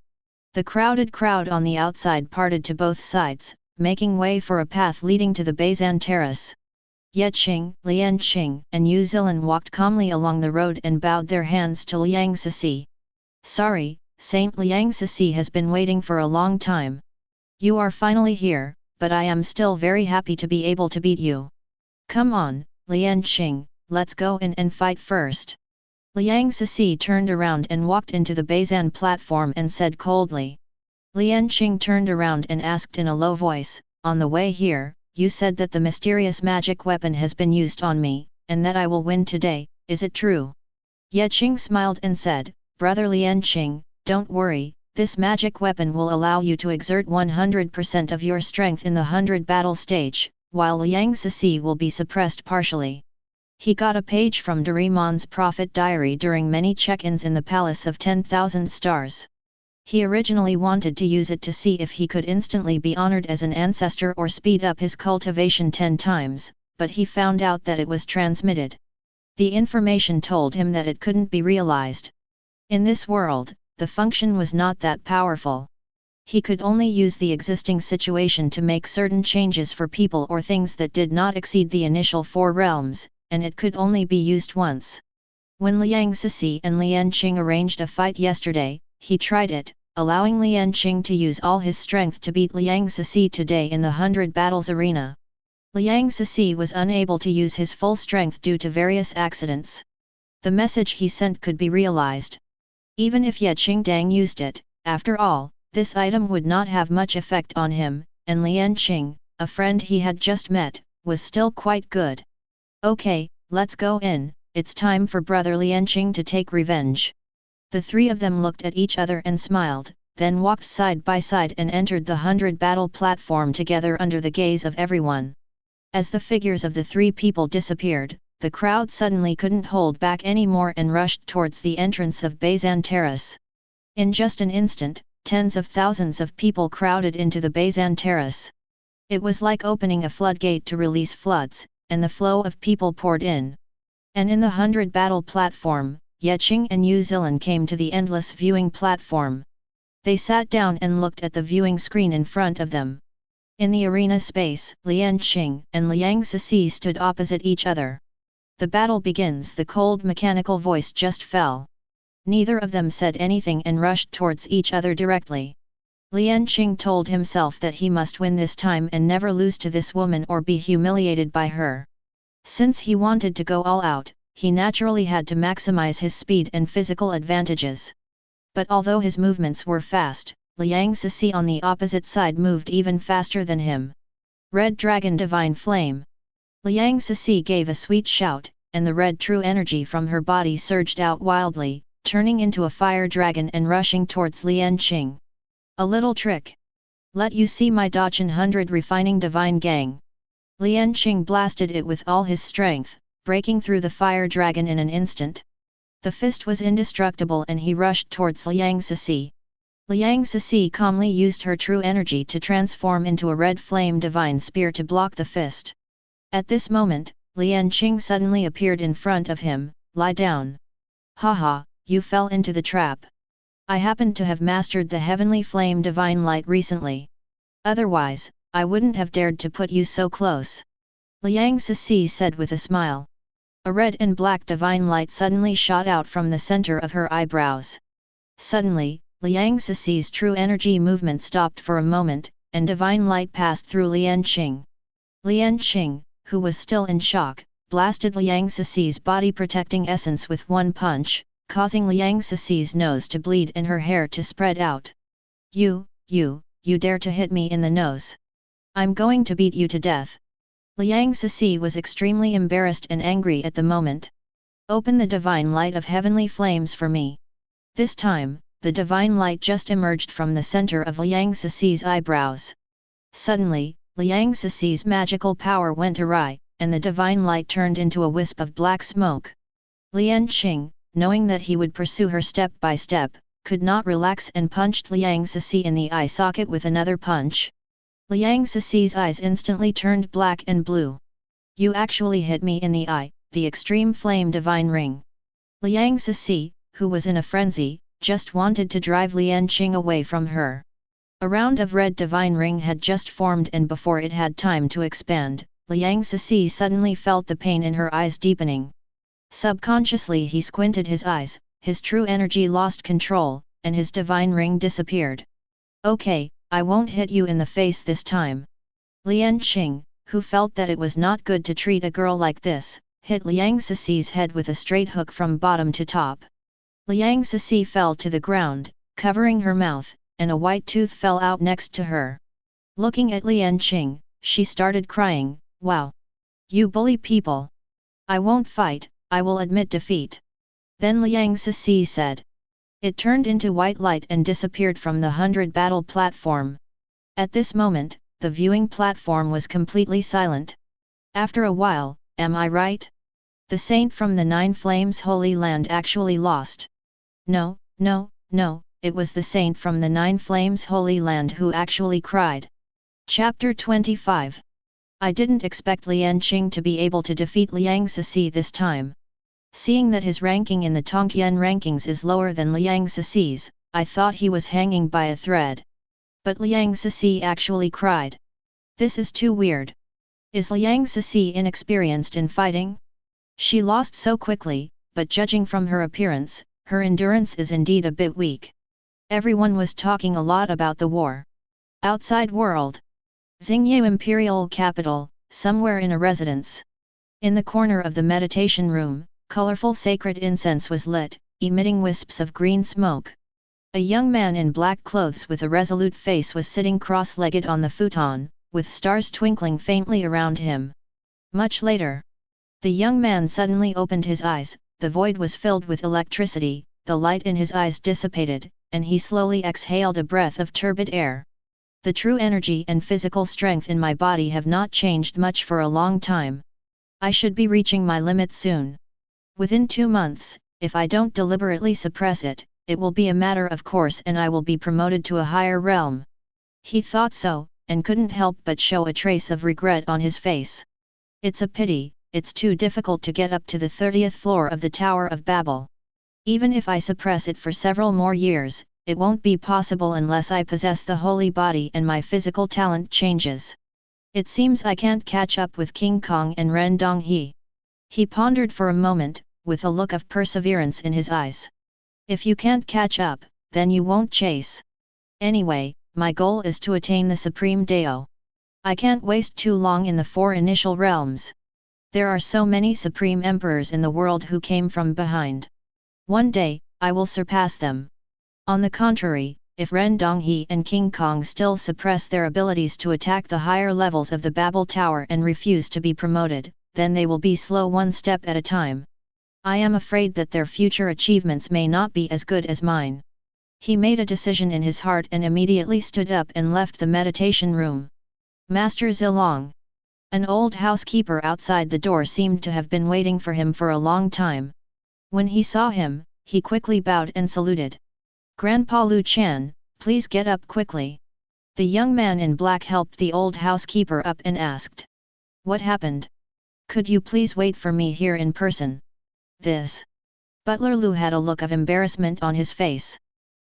The crowded crowd on the outside parted to both sides, making way for a path leading to the Beizan terrace. Ye Qing, Lian Qing and Yu Zilan walked calmly along the road and bowed their hands to Liang Cixi. Sorry, Saint Liang Cixi has been waiting for a long time. You are finally here, but I am still very happy to be able to beat you. Come on, Lian Qing, let's go in and fight first. Liang Cixi turned around and walked into the Beizan platform and said coldly. Lian Qing turned around and asked in a low voice, on the way here, you said that the mysterious magic weapon has been used on me, and that I will win today, is it true? Ye Qing smiled and said, Brother Lian Qing, don't worry, this magic weapon will allow you to exert 100% of your strength in the 100 battle stage, while Liang Cixi will be suppressed partially. He got a page from Doraemon's Prophet Diary during many check-ins in the Palace of 10,000 Stars. He originally wanted to use it to see if he could instantly be honored as an ancestor or speed up his cultivation 10 times, but he found out that it was transmitted. The information told him that it couldn't be realized. In this world, the function was not that powerful. He could only use the existing situation to make certain changes for people or things that did not exceed the initial 4 realms, and it could only be used once. When Liang Cixi and Lian Qing arranged a fight yesterday, he tried it, allowing Lian Qing to use all his strength to beat Liang Cixi today in the 100 battles arena. Liang Cixi was unable to use his full strength due to various accidents. The message he sent could be realized. Even if Ye Qingdang used it, after all, this item would not have much effect on him, and Lian Qing, a friend he had just met, was still quite good. Okay, let's go in, it's time for Brother Lian Qing to take revenge. The three of them looked at each other and smiled, then walked side by side and entered the 100 battle platform together under the gaze of everyone. As the figures of the 3 people disappeared, the crowd suddenly couldn't hold back anymore and rushed towards the entrance of Beizan Terrace. In just an instant, tens of thousands of people crowded into the Beizan Terrace. It was like opening a floodgate to release floods, and the flow of people poured in. And in the 100 battle platform, Ye Qing and Yu Zilan came to the endless viewing platform. They sat down and looked at the viewing screen in front of them. In the arena space, Lian Qing and Liang Cixi stood opposite each other. The battle begins. The cold mechanical voice just fell. Neither of them said anything and rushed towards each other directly. Lian Qing told himself that he must win this time and never lose to this woman or be humiliated by her. Since he wanted to go all out, he naturally had to maximize his speed and physical advantages. But although his movements were fast, Liang Cixi on the opposite side moved even faster than him. Red Dragon Divine Flame. Liang Cixi gave a sweet shout, and the red true energy from her body surged out wildly, turning into a fire dragon and rushing towards Lian Qing. A little trick. Let you see my Dachan 100 refining divine gang. Lian Qing blasted it with all his strength, breaking through the fire dragon in an instant. The fist was indestructible and he rushed towards Liang Cixi. Liang Cixi calmly used her true energy to transform into a red flame divine spear to block the fist. At this moment, Lian Qing suddenly appeared in front of him. Lie down. Haha, you fell into the trap. I happen to have mastered the heavenly flame divine light recently. Otherwise, I wouldn't have dared to put you so close. Liang Cixi said with a smile. A red and black divine light suddenly shot out from the center of her eyebrows. Suddenly, Liang Cixi's true energy movement stopped for a moment, and divine light passed through Lian Qing. Lian Qing, who was still in shock, blasted Liang Cici's body protecting essence with one punch, causing Liang Cici's nose to bleed and her hair to spread out. You dare to hit me in the nose. I'm going to beat you to death. Liang Cici was extremely embarrassed and angry at the moment. Open the divine light of heavenly flames for me. This time, the divine light just emerged from the center of Liang Cici's eyebrows. Suddenly, Liang Cici's magical power went awry, and the divine light turned into a wisp of black smoke. Lian Qing, knowing that he would pursue her step by step, could not relax and punched Liang Cici in the eye socket with another punch. Liang Cici's eyes instantly turned black and blue. You actually hit me in the eye, the extreme flame divine ring. Liang Cici, who was in a frenzy, just wanted to drive Lian Qing away from her. A round of red divine ring had just formed, and before it had time to expand, Liang Cici suddenly felt the pain in her eyes deepening. Subconsciously he squinted his eyes, his true energy lost control, and his divine ring disappeared. Okay, I won't hit you in the face this time. Lian Qing, who felt that it was not good to treat a girl like this, hit Liang Cici's head with a straight hook from bottom to top. Liang Cici fell to the ground, covering her mouth, and a white tooth fell out next to her. Looking at Lian Qing, she started crying, "Wow! You bully people! I won't fight, I will admit defeat." Then Liang Cici said. It turned into white light and disappeared from the 100 battle platform. At this moment, the viewing platform was completely silent. After a while, am I right? The saint from the 9 Flames Holy Land actually lost. No, it was the saint from the 9 Flames Holy Land who actually cried. Chapter 25. I didn't expect Lian Qing to be able to defeat Liang Cici this time. Seeing that his ranking in the Tongtian rankings is lower than Liang Cici's, I thought he was hanging by a thread. But Liang Cici actually cried. This is too weird. Is Liang Cici inexperienced in fighting? She lost so quickly, but judging from her appearance, her endurance is indeed a bit weak. Everyone was talking a lot about the war. Outside world. Xingyu Imperial Capital, somewhere in a residence. In the corner of the meditation room, colorful sacred incense was lit, emitting wisps of green smoke. A young man in black clothes with a resolute face was sitting cross-legged on the futon, with stars twinkling faintly around him. Much later, the young man suddenly opened his eyes, the void was filled with electricity, the light in his eyes dissipated, and he slowly exhaled a breath of turbid air. The true energy and physical strength in my body have not changed much for a long time. I should be reaching my limit soon. Within 2 months, if I don't deliberately suppress it, it will be a matter of course and I will be promoted to a higher realm. He thought so, and couldn't help but show a trace of regret on his face. It's a pity, it's too difficult to get up to the 30th floor of the Tower of Babel. Even if I suppress it for several more years, it won't be possible unless I possess the holy body and my physical talent changes. It seems I can't catch up with King Kong and Ren Donghe. He pondered for a moment, with a look of perseverance in his eyes. If you can't catch up, then you won't chase. Anyway, my goal is to attain the Supreme Dao. I can't waste too long in the 4 initial realms. There are so many Supreme Emperors in the world who came from behind. One day, I will surpass them. On the contrary, if Ren Donghe and King Kong still suppress their abilities to attack the higher levels of the Babel Tower and refuse to be promoted, then they will be slow one step at a time. I am afraid that their future achievements may not be as good as mine. He made a decision in his heart and immediately stood up and left the meditation room. Master Zilong. An old housekeeper outside the door seemed to have been waiting for him for a long time. When he saw him, he quickly bowed and saluted. Grandpa Lu Chan, please get up quickly. The young man in black helped the old housekeeper up and asked. What happened? Could you please wait for me here in person? This. Butler Lu had a look of embarrassment on his face.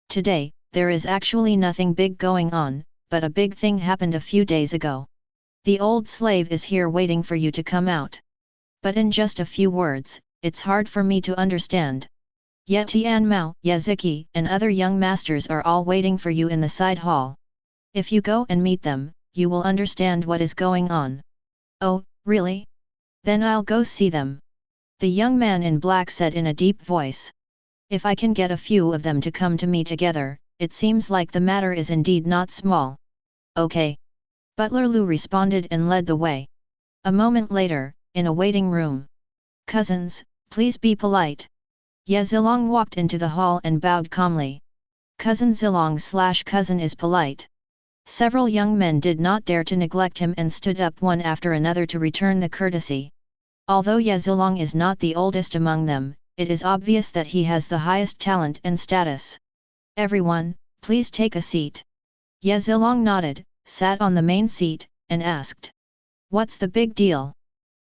Today, there is actually nothing big going on, but a big thing happened a few days ago. The old slave is here waiting for you to come out. But in just a few words, it's hard for me to understand. Yet Tian Mao, Yaziki, and other young masters are all waiting for you in the side hall. If you go and meet them, you will understand what is going on. Oh, really? Then I'll go see them. The young man in black said in a deep voice. If I can get a few of them to come to me together, it seems like the matter is indeed not small. Okay. Butler Lu responded and led the way. A moment later, in a waiting room. Cousins, please be polite. Ye Zilong walked into the hall and bowed calmly. Cousin Zilong/cousin is polite. Several young men did not dare to neglect him and stood up one after another to return the courtesy. Although Ye Zilong is not the oldest among them, it is obvious that he has the highest talent and status. Everyone, please take a seat. Ye Zilong nodded, sat on the main seat, and asked. What's the big deal?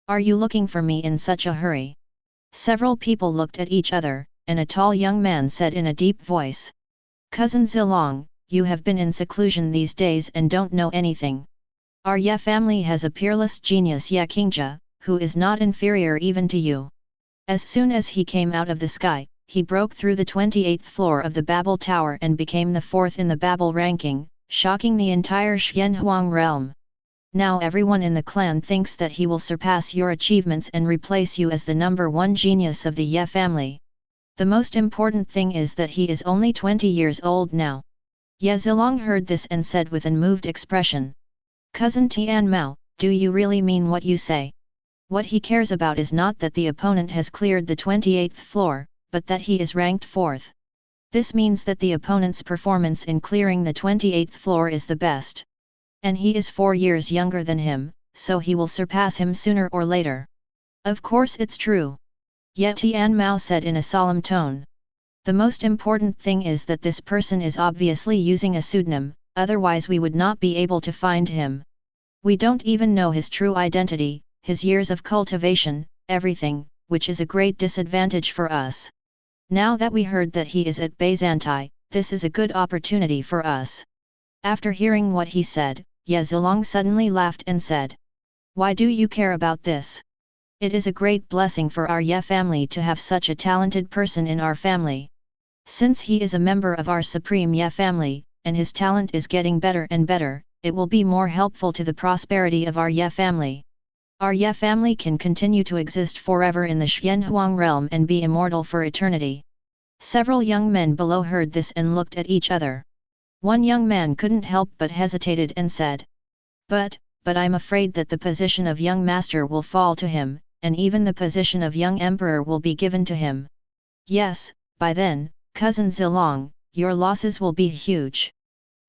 Are you looking for me in such a hurry? Several people looked at each other, and a tall young man said in a deep voice. Cousin Zilong, you have been in seclusion these days and don't know anything. Our Ye family has a peerless genius Ye Qingja, who is not inferior even to you. As soon as he came out of the sky, he broke through the 28th floor of the Babel Tower and became the 4th in the Babel ranking, shocking the entire Xianhuang realm. Now everyone in the clan thinks that he will surpass your achievements and replace you as the number one genius of the Ye family. The most important thing is that he is only 20 years old now. Ye Zilong heard this and said with an moved expression. Cousin Tian Mao, do you really mean what you say? What he cares about is not that the opponent has cleared the 28th floor, but that he is ranked 4th. This means that the opponent's performance in clearing the 28th floor is the best. And he is 4 years younger than him, so he will surpass him sooner or later. Of course it's true. Ye Tian Mao said in a solemn tone. The most important thing is that this person is obviously using a pseudonym, otherwise we would not be able to find him. We don't even know his true identity, his years of cultivation, everything, which is a great disadvantage for us. Now that we heard that he is at Byzantai, this is a good opportunity for us. After hearing what he said, Ye Zilong suddenly laughed and said. Why do you care about this? It is a great blessing for our Ye family to have such a talented person in our family. Since he is a member of our supreme Ye family, and his talent is getting better and better, it will be more helpful to the prosperity of our Ye family. Our Ye family can continue to exist forever in the Xianhuang realm and be immortal for eternity. Several young men below heard this and looked at each other. One young man couldn't help but hesitated and said. But I'm afraid that the position of young master will fall to him, and even the position of young emperor will be given to him. Yes, by then, cousin Zilong, your losses will be huge.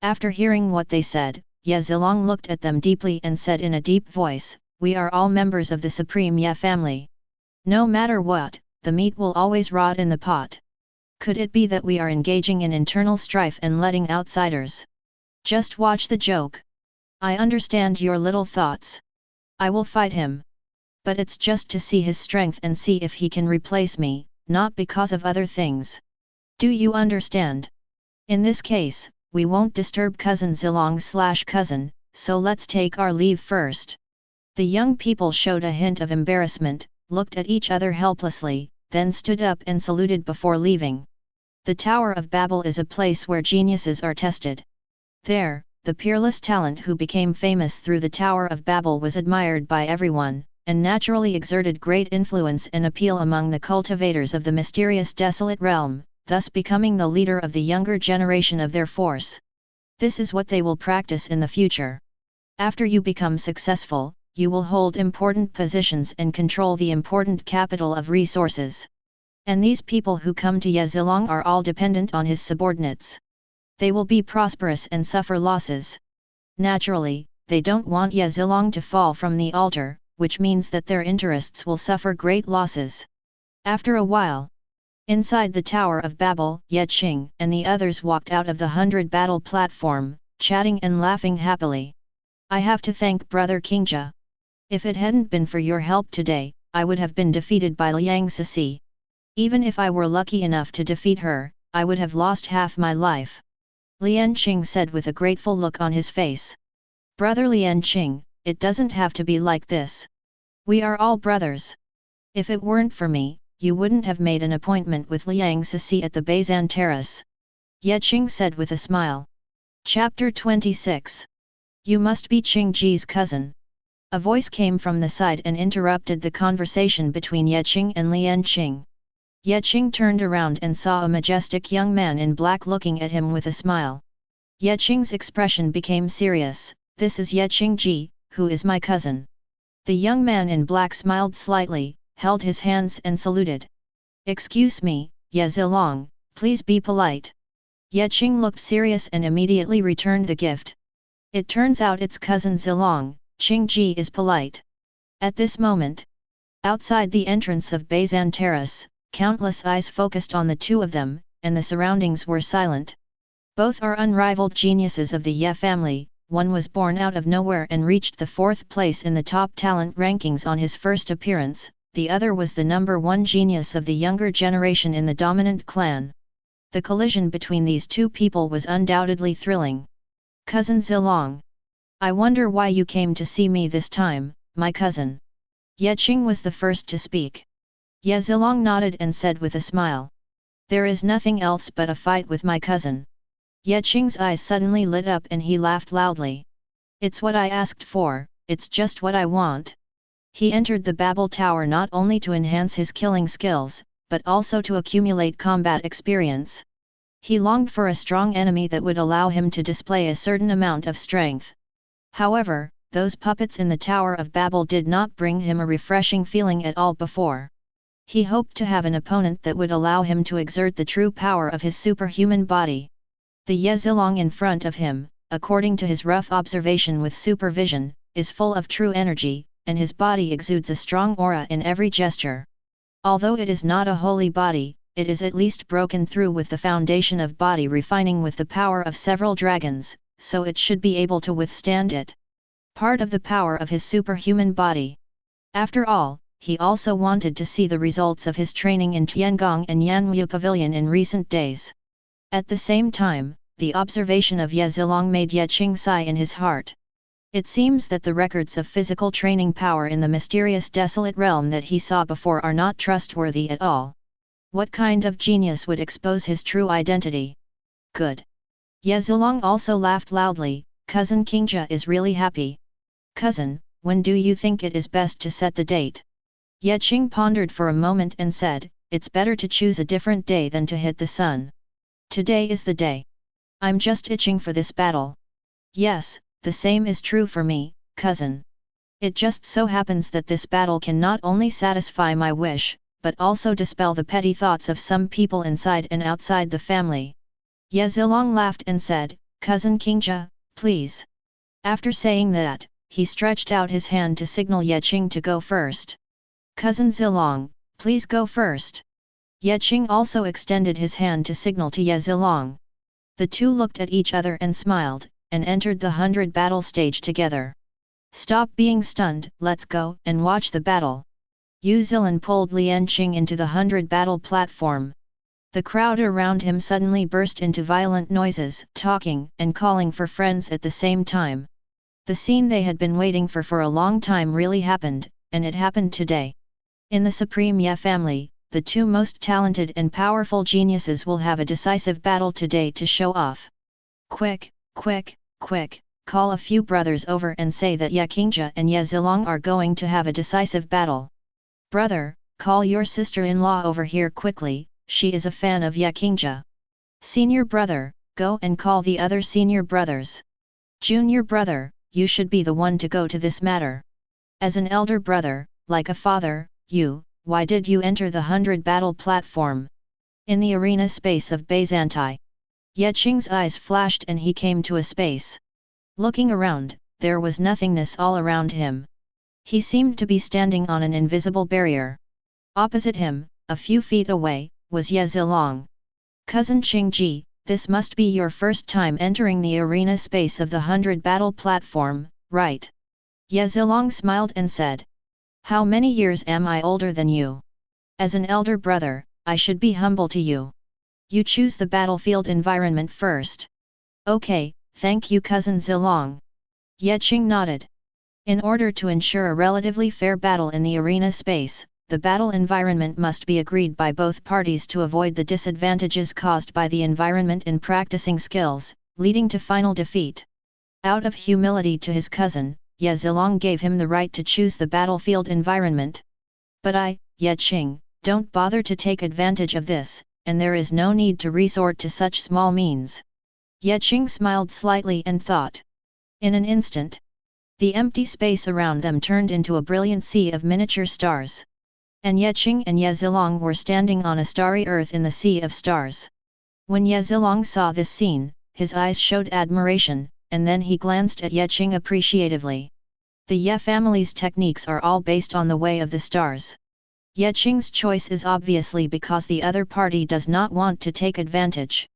After hearing what they said, Ye Zilong looked at them deeply and said in a deep voice, we are all members of the supreme Ye family. No matter what, the meat will always rot in the pot. Could it be that we are engaging in internal strife and letting outsiders? Just watch the joke. I understand your little thoughts. I will fight him. But it's just to see his strength and see if he can replace me, not because of other things. Do you understand? In this case, we won't disturb cousin Zilong/cousin, so let's take our leave first. The young people showed a hint of embarrassment, looked at each other helplessly, then stood up and saluted before leaving. The Tower of Babel is a place where geniuses are tested. There, the peerless talent who became famous through the Tower of Babel was admired by everyone, and naturally exerted great influence and appeal among the cultivators of the mysterious desolate realm, thus becoming the leader of the younger generation of their force. This is what they will practice in the future. After you become successful, you will hold important positions and control the important capital of resources. And these people who come to Ye Zilong are all dependent on his subordinates. They will be prosperous and suffer losses. Naturally, they don't want Ye Zilong to fall from the altar, which means that their interests will suffer great losses. After a while, inside the Tower of Babel, Ye Qing and the others walked out of the 100 battle platform, chatting and laughing happily. I have to thank Brother Qingja. If it hadn't been for your help today, I would have been defeated by Liang Cixi. Even if I were lucky enough to defeat her, I would have lost half my life. Lian Qing said with a grateful look on his face. Brother Lian Qing, it doesn't have to be like this. We are all brothers. If it weren't for me, you wouldn't have made an appointment with Liang Cixi at the Beizan Terrace. Ye Qing said with a smile. Chapter 26. You must be Qing Ji's cousin. A voice came from the side and interrupted the conversation between Ye Qing and Lian Qing. Ye Qing turned around and saw a majestic young man in black looking at him with a smile. Ye Qing's expression became serious. "This is Ye Qing Ji, who is my cousin." The young man in black smiled slightly, held his hands and saluted. "Excuse me, Ye Zilong, please be polite." Ye Qing looked serious and immediately returned the gift. It turns out it's cousin Zilong, Qing Ji is polite. At this moment, outside the entrance of Beizan Terrace, countless eyes focused on the two of them, and the surroundings were silent. Both are unrivaled geniuses of the Ye family. One was born out of nowhere and reached the 4th place in the top talent rankings on his first appearance, the other was the number 1 genius of the younger generation in the dominant clan. The collision between these two people was undoubtedly thrilling. "Cousin Zilong. I wonder why you came to see me this time, my cousin." Ye Qing was the first to speak. Ye Zilong nodded and said with a smile. "There is nothing else but a fight with my cousin." Ye Qing's eyes suddenly lit up and he laughed loudly. "It's what I asked for, it's just what I want." He entered the Babel Tower not only to enhance his killing skills, but also to accumulate combat experience. He longed for a strong enemy that would allow him to display a certain amount of strength. However, those puppets in the Tower of Babel did not bring him a refreshing feeling at all before. He hoped to have an opponent that would allow him to exert the true power of his superhuman body. The Ye Zilong in front of him, according to his rough observation with supervision, is full of true energy, and his body exudes a strong aura in every gesture. Although it is not a holy body, it is at least broken through with the foundation of body refining with the power of several dragons, so it should be able to withstand it. Part of the power of his superhuman body. After all, he also wanted to see the results of his training in Tiangong and Yanwu Pavilion in recent days. At the same time, the observation of Ye Zilong made Ye Qing sigh in his heart. It seems that the records of physical training power in the mysterious desolate realm that he saw before are not trustworthy at all. What kind of genius would expose his true identity? Good. Ye Zilong also laughed loudly. "Cousin Qingja is really happy." "Cousin, when do you think it is best to set the date?" Ye Qing pondered for a moment and said, "It's better to choose a different day than to hit the sun. Today is the day. I'm just itching for this battle." "Yes, the same is true for me, cousin. It just so happens that this battle can not only satisfy my wish, but also dispel the petty thoughts of some people inside and outside the family." Ye Zilong laughed and said, "Cousin Qingja, please." After saying that, he stretched out his hand to signal Ye Qing to go first. "Cousin Zilong, please go first." Ye Qing also extended his hand to signal to Ye Zilong. The two looked at each other and smiled, and entered the 100 battle stage together. "Stop being stunned, let's go and watch the battle." Yu Zilin pulled Lian Qing into the 100 battle platform. The crowd around him suddenly burst into violent noises, talking and calling for friends at the same time. The scene they had been waiting for a long time really happened, and it happened today. In the Supreme Ye family, the two most talented and powerful geniuses will have a decisive battle today to show off. Quick, quick, quick, call a few brothers over and say that Ye Qingja and Ye Zilong are going to have a decisive battle. Brother, call your sister-in-law over here quickly, she is a fan of Ye Qingja. Senior brother, go and call the other senior brothers. Junior brother, you should be the one to go to this matter. As an elder brother, like a father, why did you enter the 100 battle platform? In the arena space of Byzantai. Ye Qing's eyes flashed and he came to a space. Looking around, there was nothingness all around him. He seemed to be standing on an invisible barrier. Opposite him, a few feet away, was Ye Zilong. "Cousin Qingji, this must be your first time entering the arena space of the 100 battle platform, right?" Ye Zilong smiled and said. "How many years am I older than you? As an elder brother, I should be humble to you. You choose the battlefield environment first." "Okay, thank you cousin Zilong." Ye Qing nodded. In order to ensure a relatively fair battle in the arena space, the battle environment must be agreed by both parties to avoid the disadvantages caused by the environment in practicing skills, leading to final defeat. Out of humility to his cousin, Ye Zilong gave him the right to choose the battlefield environment. But I, Ye Qing, don't bother to take advantage of this, and there is no need to resort to such small means. Ye Qing smiled slightly and thought. In an instant, the empty space around them turned into a brilliant sea of miniature stars. And Ye Qing and Ye Zilong were standing on a starry earth in the sea of stars. When Ye Zilong saw this scene, his eyes showed admiration, and then he glanced at Ye Qing appreciatively. The Ye family's techniques are all based on the way of the stars. Ye Qing's choice is obviously because the other party does not want to take advantage.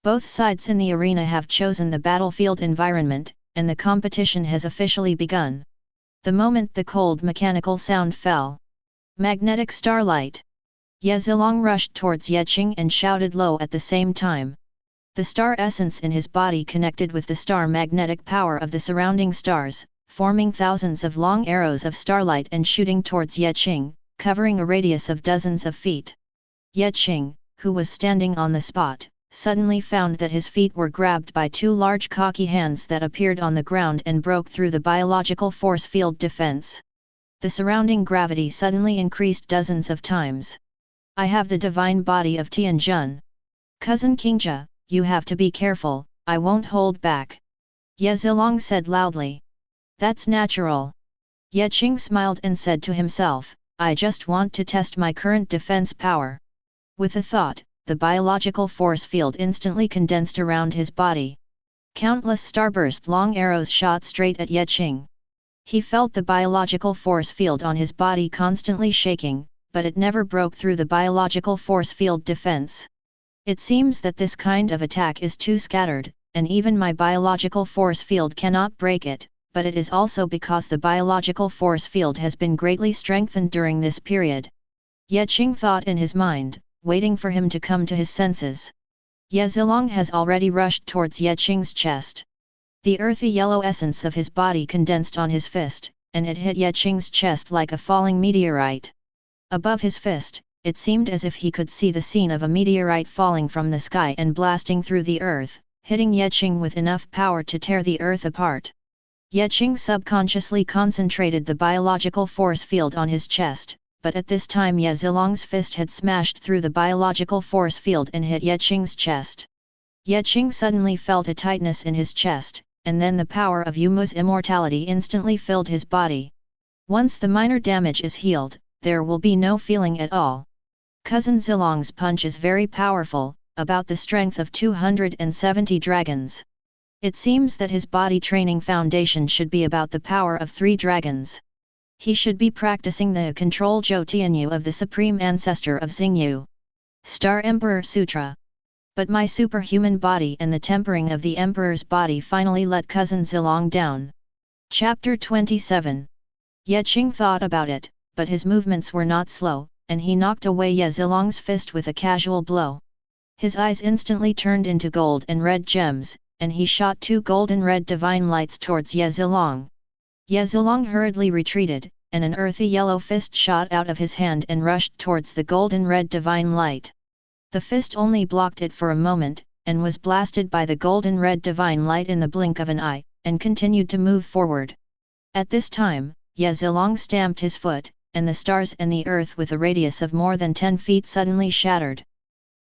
Both sides in the arena have chosen the battlefield environment, and the competition has officially begun. The moment the cold mechanical sound fell. Magnetic starlight. Ye Zilong rushed towards Ye Qing and shouted low at the same time. The star essence in his body connected with the star magnetic power of the surrounding stars, forming thousands of long arrows of starlight and shooting towards Ye Qing, covering a radius of dozens of feet. Ye Qing, who was standing on the spot, suddenly found that his feet were grabbed by two large cocky hands that appeared on the ground and broke through the biological force field defense. The surrounding gravity suddenly increased dozens of times. I have the divine body of Tianjun. Cousin Qingja, you have to be careful, I won't hold back. Ye Zilong said loudly. That's natural. Ye Qing smiled and said to himself, I just want to test my current defense power. With a thought, the biological force field instantly condensed around his body. Countless starburst long arrows shot straight at Ye Qing. He felt the biological force field on his body constantly shaking, but it never broke through the biological force field defense. It seems that this kind of attack is too scattered, and even my biological force field cannot break it, but it is also because the biological force field has been greatly strengthened during this period. Ye Qing thought in his mind, waiting for him to come to his senses. Ye Zilong has already rushed towards Ye Qing's chest. The earthy yellow essence of his body condensed on his fist, and it hit Ye Qing's chest like a falling meteorite. Above his fist, it seemed as if he could see the scene of a meteorite falling from the sky and blasting through the earth, hitting Ye Qing with enough power to tear the earth apart. Ye Qing subconsciously concentrated the biological force field on his chest, but at this time Ye Zilong's fist had smashed through the biological force field and hit Ye Qing's chest. Ye Qing suddenly felt a tightness in his chest, and then the power of Yumu's immortality instantly filled his body. Once the minor damage is healed, there will be no feeling at all. Cousin Zilong's punch is very powerful, about the strength of 270 dragons. It seems that his body training foundation should be about the power of 3 dragons. He should be practicing the control Zhou Tianyu of the supreme ancestor of Xingyu. Star Emperor Sutra. But my superhuman body and the tempering of the Emperor's body finally let Cousin Zilong down. Chapter 27. Ye Qing thought about it, but his movements were not slow, and he knocked away Ye Zilong's fist with a casual blow. His eyes instantly turned into gold and red gems, and he shot 2 golden red divine lights towards Ye Zilong. Ye Zilong hurriedly retreated, and an earthy yellow fist shot out of his hand and rushed towards the golden red divine light. The fist only blocked it for a moment, and was blasted by the golden red divine light in the blink of an eye, and continued to move forward. At this time, Ye Zilong stamped his foot, and the stars and the earth with a radius of more than 10 feet suddenly shattered.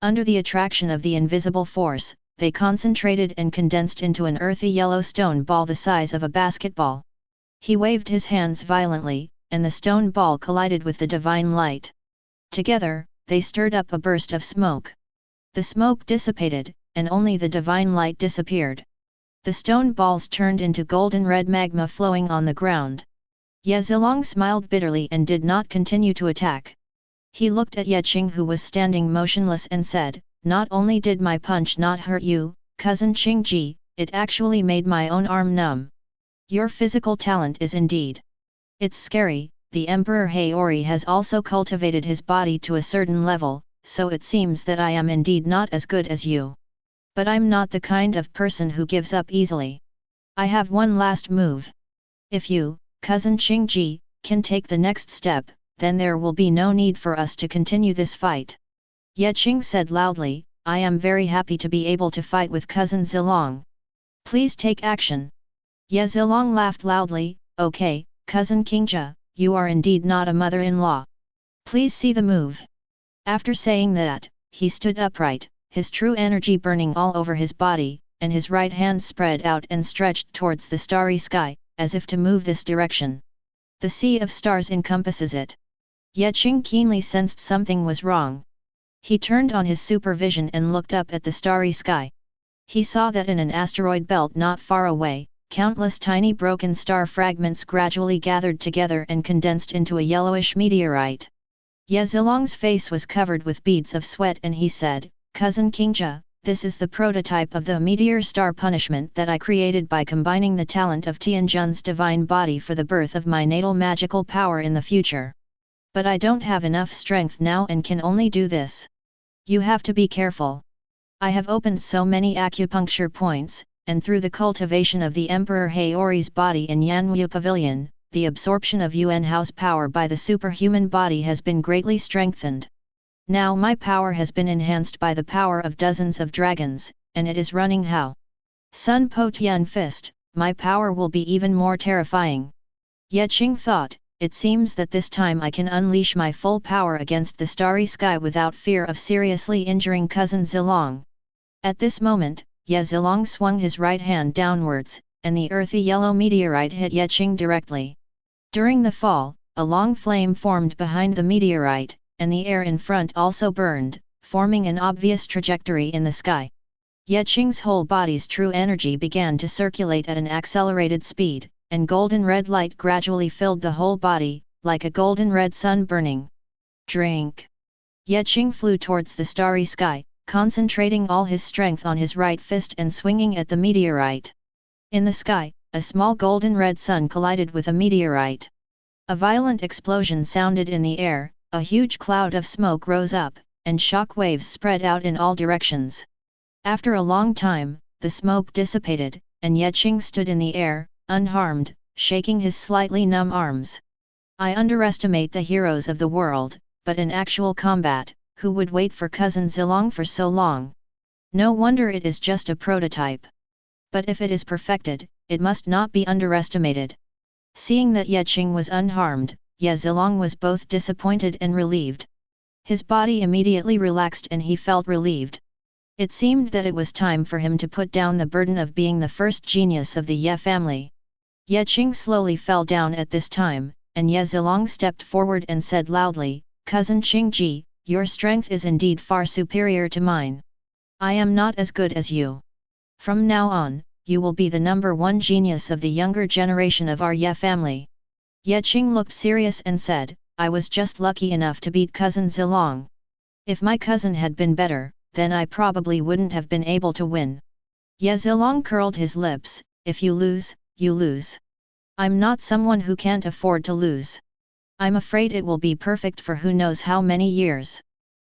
Under the attraction of the invisible force, they concentrated and condensed into an earthy yellow stone ball the size of a basketball. He waved his hands violently, and the stone ball collided with the divine light. Together, they stirred up a burst of smoke. The smoke dissipated, and only the divine light disappeared. The stone balls turned into golden red magma flowing on the ground. Ye Zilong smiled bitterly and did not continue to attack. He looked at Ye Qing, who was standing motionless, and said, "Not only did my punch not hurt you, cousin Qingji, it actually made my own arm numb. Your physical talent is indeed. It's scary." The Emperor Haori has also cultivated his body to a certain level, so it seems that I am indeed not as good as you. But I'm not the kind of person who gives up easily. I have one last move. If you, cousin Qingji, can take the next step, then there will be no need for us to continue this fight. Ye Qing said loudly, "I am very happy to be able to fight with cousin Zilong. Please take action." Ye Zilong laughed loudly, Okay, cousin Qingja, you are indeed not a mother-in-law. Please see the move. After saying that, he stood upright, his true energy burning all over his body, and his right hand spread out and stretched towards the starry sky, as if to move this direction. The sea of stars encompasses it. Ye Qing keenly sensed something was wrong. He turned on his supervision and looked up at the starry sky. He saw that in an asteroid belt not far away, countless tiny broken star fragments gradually gathered together and condensed into a yellowish meteorite. Ye Zilong's face was covered with beads of sweat and he said, Cousin Qingja, this is the prototype of the meteor star punishment that I created by combining the talent of Tianjun's divine body for the birth of my natal magical power in the future. But I don't have enough strength now and can only do this. You have to be careful. I have opened so many acupuncture points, and through the cultivation of the Emperor Haori's body in Yanwu Pavilion, the absorption of Yuan Hao's power by the superhuman body has been greatly strengthened. Now my power has been enhanced by the power of dozens of dragons, and it is running Hao. Sun Po Tian Fist, my power will be even more terrifying. Ye Qing thought, it seems that this time I can unleash my full power against the starry sky without fear of seriously injuring cousin Zilong. At this moment, Ye Zilong swung his right hand downwards, and the earthy yellow meteorite hit Ye Qing directly. During the fall, a long flame formed behind the meteorite, and the air in front also burned, forming an obvious trajectory in the sky. Ye Qing's whole body's true energy began to circulate at an accelerated speed, and golden red light gradually filled the whole body, like a golden red sun burning. Drink! Ye Qing flew towards the starry sky, concentrating all his strength on his right fist and swinging at the meteorite. In the sky, a small golden red sun collided with a meteorite. A violent explosion sounded in the air, a huge cloud of smoke rose up, and shock waves spread out in all directions. After a long time, the smoke dissipated, and Ye Qing stood in the air, unharmed, shaking his slightly numb arms. I underestimate the heroes of the world, but in actual combat, who would wait for cousin Zilong for so long? No wonder it is just a prototype. But if it is perfected, it must not be underestimated. Seeing that Ye Qing was unharmed, Ye Zilong was both disappointed and relieved. His body immediately relaxed and he felt relieved. It seemed that it was time for him to put down the burden of being the first genius of the Ye family. Ye Qing slowly fell down at this time, and Ye Zilong stepped forward and said loudly, Cousin Qingji, your strength is indeed far superior to mine. I am not as good as you. From now on, you will be the number one genius of the younger generation of our Ye family. Ye Qing looked serious and said, I was just lucky enough to beat cousin Zilong. If my cousin had been better, then I probably wouldn't have been able to win. Ye Zilong curled his lips, if you lose, you lose. I'm not someone who can't afford to lose. I'm afraid it will be perfect for who knows how many years.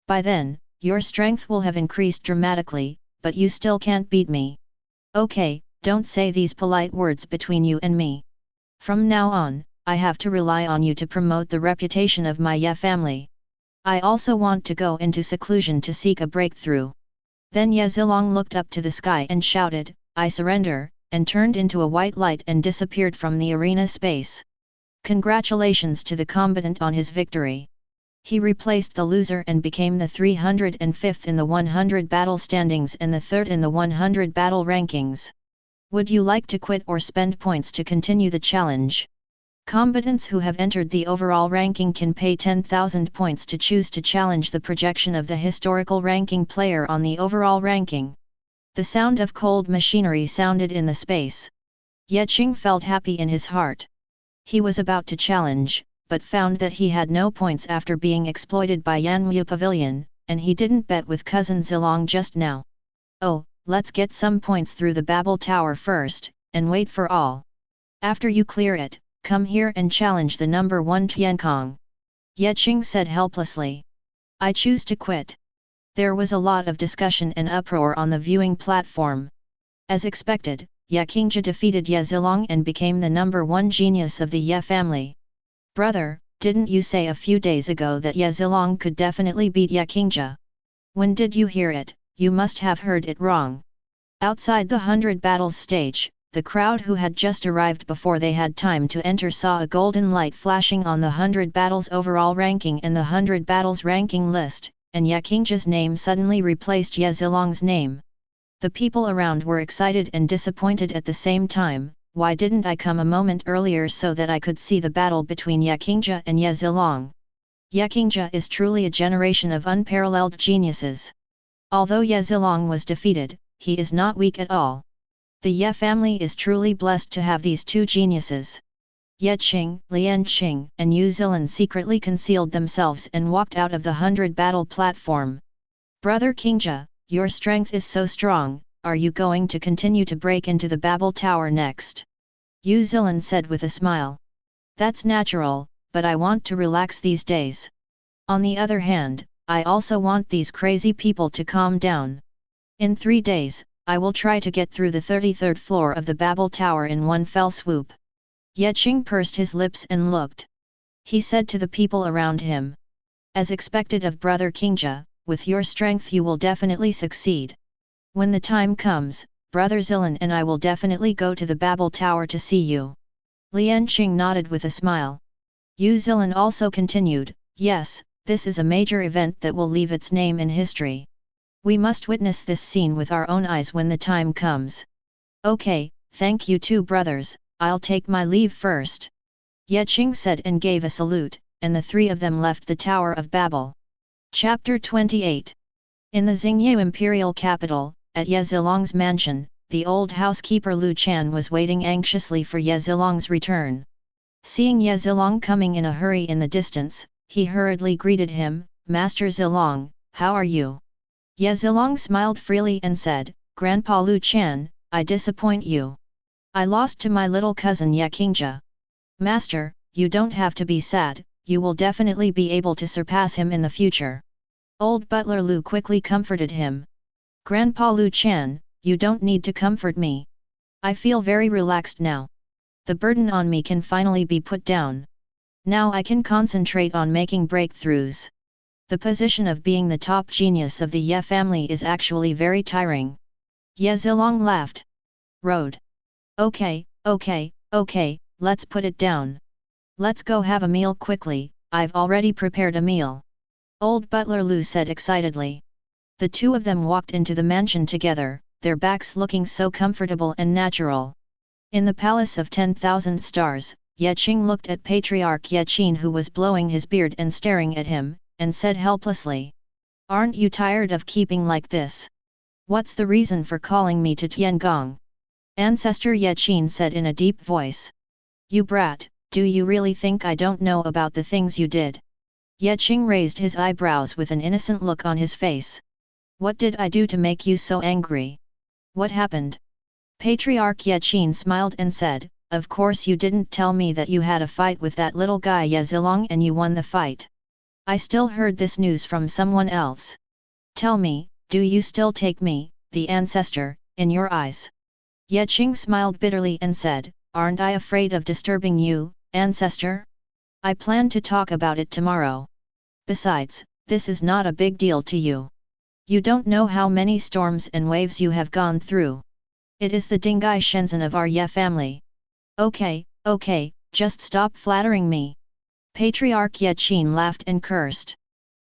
By then, your strength will have increased dramatically, but you still can't beat me. Okay, don't say these polite words between you and me. From now on, I have to rely on you to promote the reputation of my Ye family. I also want to go into seclusion to seek a breakthrough. Then Ye Zilong looked up to the sky and shouted, I surrender, and turned into a white light and disappeared from the arena space. Congratulations to the combatant on his victory. He replaced the loser and became the 305th in the 100 battle standings and the 3rd in the 100 battle rankings. Would you like to quit or spend points to continue the challenge? Combatants who have entered the overall ranking can pay 10,000 points to choose to challenge the projection of the historical ranking player on the overall ranking. The sound of cold machinery sounded in the space. Ye Qing felt happy in his heart. He was about to challenge, but found that he had no points after being exploited by Yanwu Pavilion, and he didn't bet with cousin Zilong just now. Oh, let's get some points through the Babel Tower first, and wait for all. After you clear it, come here and challenge the number 1 Tiankong. Ye Qing said helplessly. I choose to quit. There was a lot of discussion and uproar on the viewing platform. As expected, Ye Qingja defeated Ye Zilong and became the number 1 genius of the Ye family. Brother, didn't you say a few days ago that Ye Zilong could definitely beat Ye Qingja? When did you hear it? You must have heard it wrong. Outside the 100 battles stage, the crowd who had just arrived before they had time to enter saw a golden light flashing on the 100 battles overall ranking and the 100 battles ranking list, and Yakingja's name suddenly replaced Ye Zilong's name. The people around were excited and disappointed at the same time. Why didn't I come a moment earlier so that I could see the battle between Yakingja and Ye Zilong? Yakingja is truly a generation of unparalleled geniuses. Although Ye Zilong was defeated, he is not weak at all. The Ye family is truly blessed to have these two geniuses. Ye Qing, Lian Qing, and Yu Zilin secretly concealed themselves and walked out of the 100 battle platform. Brother Kingja, your strength is so strong, are you going to continue to break into the Babel Tower next? Yu Zilin said with a smile. That's natural, but I want to relax these days. On the other hand, I also want these crazy people to calm down. In 3 days, I will try to get through the 33rd floor of the Babel Tower in one fell swoop. Ye Qing pursed his lips and looked. He said to the people around him. As expected of Brother Kingja, with your strength you will definitely succeed. When the time comes, Brother Zilin and I will definitely go to the Babel Tower to see you. Lian Qing nodded with a smile. Yu Zilin also continued, yes, this is a major event that will leave its name in history. We must witness this scene with our own eyes when the time comes. Okay, thank you two brothers, I'll take my leave first. Ye Qing said and gave a salute, and the three of them left the Tower of Babel. Chapter 28. In the Xingyu imperial capital, at Ye Zilong's mansion, the old housekeeper Lu Chan was waiting anxiously for Ye Zilong's return. Seeing Ye Zilong coming in a hurry in the distance, he hurriedly greeted him, Master Zilong, how are you? Ye Zilong smiled freely and said, Grandpa Lu Chan, I disappoint you. I lost to my little cousin Yakingja. Master, you don't have to be sad, you will definitely be able to surpass him in the future. Old butler Lu quickly comforted him. Grandpa Lu Chan, you don't need to comfort me. I feel very relaxed now. The burden on me can finally be put down. Now I can concentrate on making breakthroughs. The position of being the top genius of the Ye family is actually very tiring. Ye Zilong laughed. Road. Okay, let's put it down. Let's go have a meal quickly, I've already prepared a meal. Old butler Lu said excitedly. The two of them walked into the mansion together, their backs looking so comfortable and natural. In the palace of 10,000 stars, Ye Qing looked at Patriarch Ye Qin who was blowing his beard and staring at him, and said helplessly. Aren't you tired of keeping like this? What's the reason for calling me to Tiangong? Ancestor Ye Qin said in a deep voice. You brat, do you really think I don't know about the things you did? Ye Qing raised his eyebrows with an innocent look on his face. What did I do to make you so angry? What happened? Patriarch Ye Qin smiled and said, of course you didn't tell me that you had a fight with that little guy Ye Zilong and you won the fight. I still heard this news from someone else. Tell me, do you still take me, the ancestor, in your eyes? Ye Qing smiled bitterly and said, aren't I afraid of disturbing you, ancestor? I plan to talk about it tomorrow. Besides, this is not a big deal to you. You don't know how many storms and waves you have gone through. It is the Dingai Shenzhen of our Ye family. Okay, just stop flattering me. Patriarch Ye Qin laughed and cursed.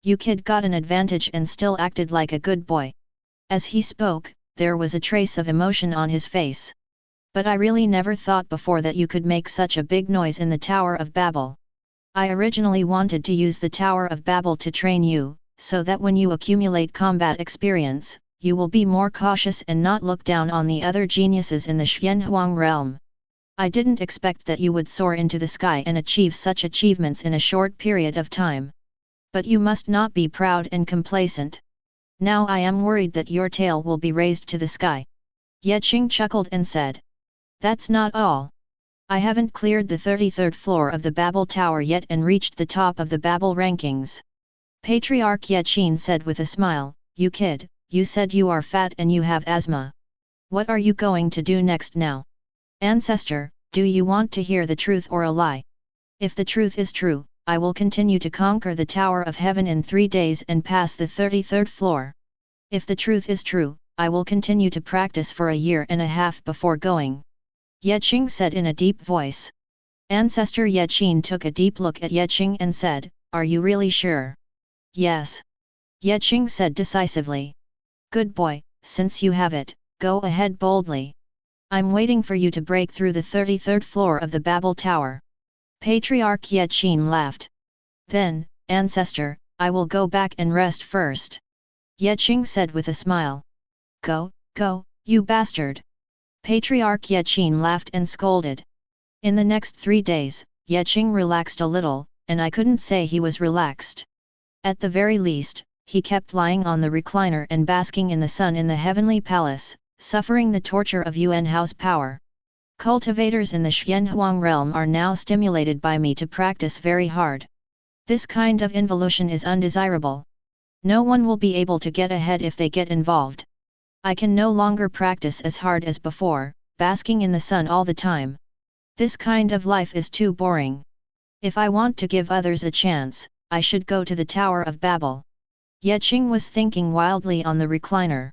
You kid got an advantage and still acted like a good boy. As he spoke, there was a trace of emotion on his face. But I really never thought before that you could make such a big noise in the Tower of Babel. I originally wanted to use the Tower of Babel to train you, so that when you accumulate combat experience, you will be more cautious and not look down on the other geniuses in the Xianhuang realm. I didn't expect that you would soar into the sky and achieve such achievements in a short period of time. But you must not be proud and complacent. Now I am worried that your tail will be raised to the sky. Ye Qing chuckled and said. That's not all. I haven't cleared the 33rd floor of the Babel Tower yet and reached the top of the Babel rankings. Patriarch Ye Qin said with a smile, you kid, you said you are fat and you have asthma. What are you going to do next now? Ancestor, do you want to hear the truth or a lie? If the truth is true, I will continue to conquer the Tower of Heaven in 3 days and pass the 33rd floor. If the truth is true, I will continue to practice for a year and a half before going. Qing said in a deep voice. Ancestor Qing took a deep look at Qing and said, "Are you really sure?" "Yes." Qing said decisively. "Good boy, since you have it, go ahead boldly. I'm waiting for you to break through the 33rd floor of the Babel Tower." Patriarch Qing laughed. "Then, Ancestor, I will go back and rest first." Qing said with a smile. Go, you bastard!" Patriarch Qing laughed and scolded. In the next 3 days, Qing relaxed a little, and I couldn't say he was relaxed. At the very least, he kept lying on the recliner and basking in the sun in the heavenly palace, suffering the torture of Yuan Hao's power. Cultivators in the Xianhuang realm are now stimulated by me to practice very hard. This kind of involution is undesirable. No one will be able to get ahead if they get involved. I can no longer practice as hard as before, basking in the sun all the time. This kind of life is too boring. If I want to give others a chance, I should go to the Tower of Babel. Qing was thinking wildly on the recliner.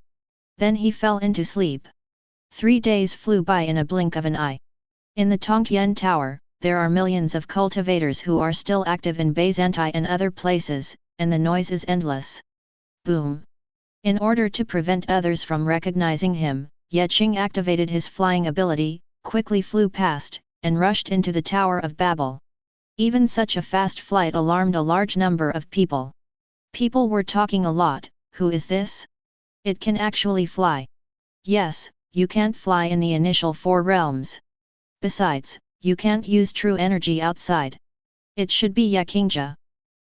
Then he fell into sleep. 3 days flew by in a blink of an eye. In the Tongtian Tower, there are millions of cultivators who are still active in Byzantai and other places, and the noise is endless. Boom! In order to prevent others from recognizing him, Qing activated his flying ability, quickly flew past, and rushed into the Tower of Babel. Even such a fast flight alarmed a large number of people. People were talking a lot. "Who is this? It can actually fly." "Yes, you can't fly in the initial 4 realms. Besides, you can't use true energy outside. It should be Qingja.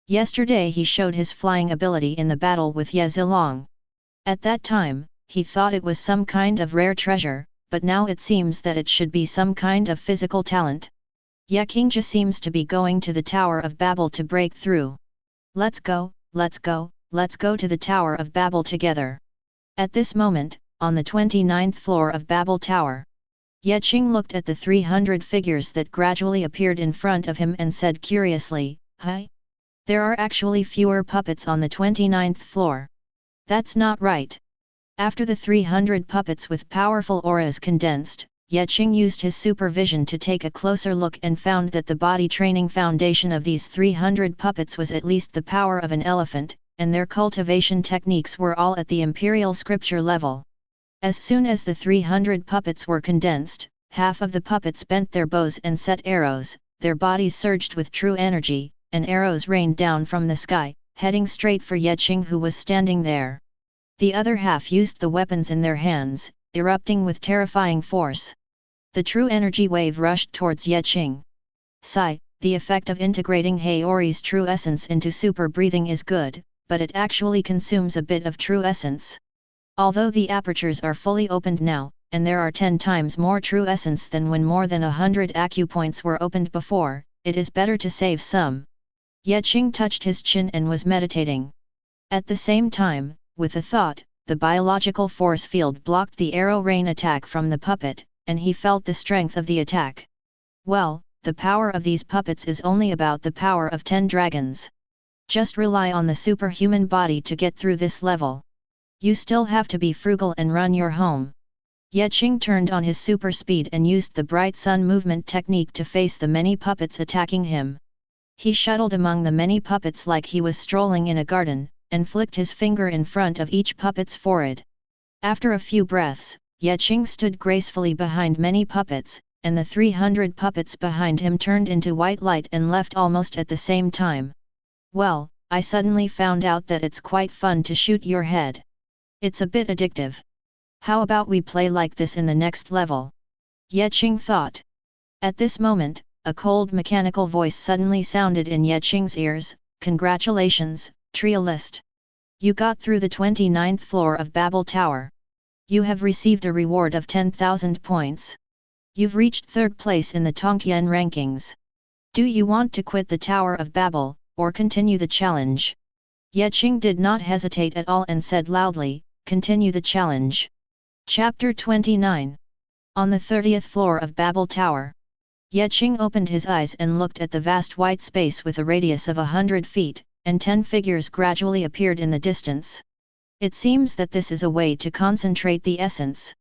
Yesterday he showed his flying ability in the battle with Ye Zilong. At that time, he thought it was some kind of rare treasure, but now it seems that it should be some kind of physical talent. Qingja seems to be going to the Tower of Babel to break through. Let's go to the Tower of Babel together." At this moment, on the 29th floor of Babel Tower, Qing looked at the 300 figures that gradually appeared in front of him and said curiously, "Hi? There are actually fewer puppets on the 29th floor. That's not right." After the 300 puppets with powerful auras condensed, Qing used his supervision to take a closer look and found that the body training foundation of these 300 puppets was at least the power of an elephant, and their cultivation techniques were all at the imperial scripture level. As soon as the 300 puppets were condensed, half of the puppets bent their bows and set arrows, their bodies surged with true energy, and arrows rained down from the sky, heading straight for Qing who was standing there. The other half used the weapons in their hands, erupting with terrifying force. The true energy wave rushed towards Qing. Sigh, the effect of integrating Haori's true essence into super breathing is good, but it actually consumes a bit of true essence. Although the apertures are fully opened now, and there are 10 times more true essence than when more than 100 acupoints were opened before, it is better to save some. Qing touched his chin and was meditating. At the same time, with a thought, the biological force field blocked the arrow rain attack from the puppet, and he felt the strength of the attack. Well, the power of these puppets is only about the power of 10 dragons. Just rely on the superhuman body to get through this level. You still have to be frugal and run your home. Qing turned on his super speed and used the bright sun movement technique to face the many puppets attacking him. He shuttled among the many puppets like he was strolling in a garden, and flicked his finger in front of each puppet's forehead. After a few breaths, Qing stood gracefully behind many puppets, and the 300 puppets behind him turned into white light and left almost at the same time. Well, I suddenly found out that it's quite fun to shoot your head. It's a bit addictive. How about we play like this in the next level? Qing thought. At this moment, a cold mechanical voice suddenly sounded in Qing's ears, "Congratulations, Trialist. You got through the 29th floor of Babel Tower. You have received a reward of 10,000 points. You've reached 3rd place in the Tongtian rankings. Do you want to quit the Tower of Babel, or continue the challenge?" Qing did not hesitate at all and said loudly, "Continue the challenge." Chapter 29. On the 30th floor of Babel Tower, Qing opened his eyes and looked at the vast white space with a radius of 100 feet, and 10 figures gradually appeared in the distance. It seems that this is a way to concentrate the essence.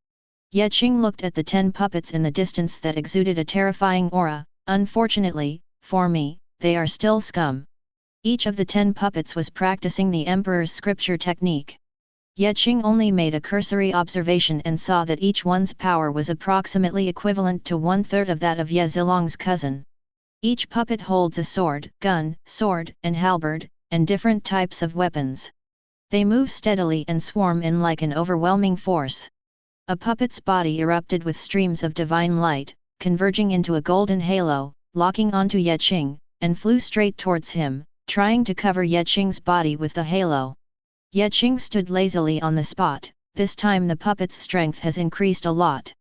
Ye Qing looked at the 10 puppets in the distance that exuded a terrifying aura. Unfortunately, for me, they are still scum. Each of the 10 puppets was practicing the Emperor's scripture technique. Ye Qing only made a cursory observation and saw that each one's power was approximately equivalent to 1/3 of that of Ye Zilong's cousin. Each puppet holds a sword, gun, sword, and halberd, and different types of weapons. They move steadily and swarm in like an overwhelming force. A puppet's body erupted with streams of divine light, converging into a golden halo, locking onto Ye Qing, and flew straight towards him, trying to cover Ye Qing's body with the halo. Ye Qing stood lazily on the spot. This time the puppet's strength has increased a lot.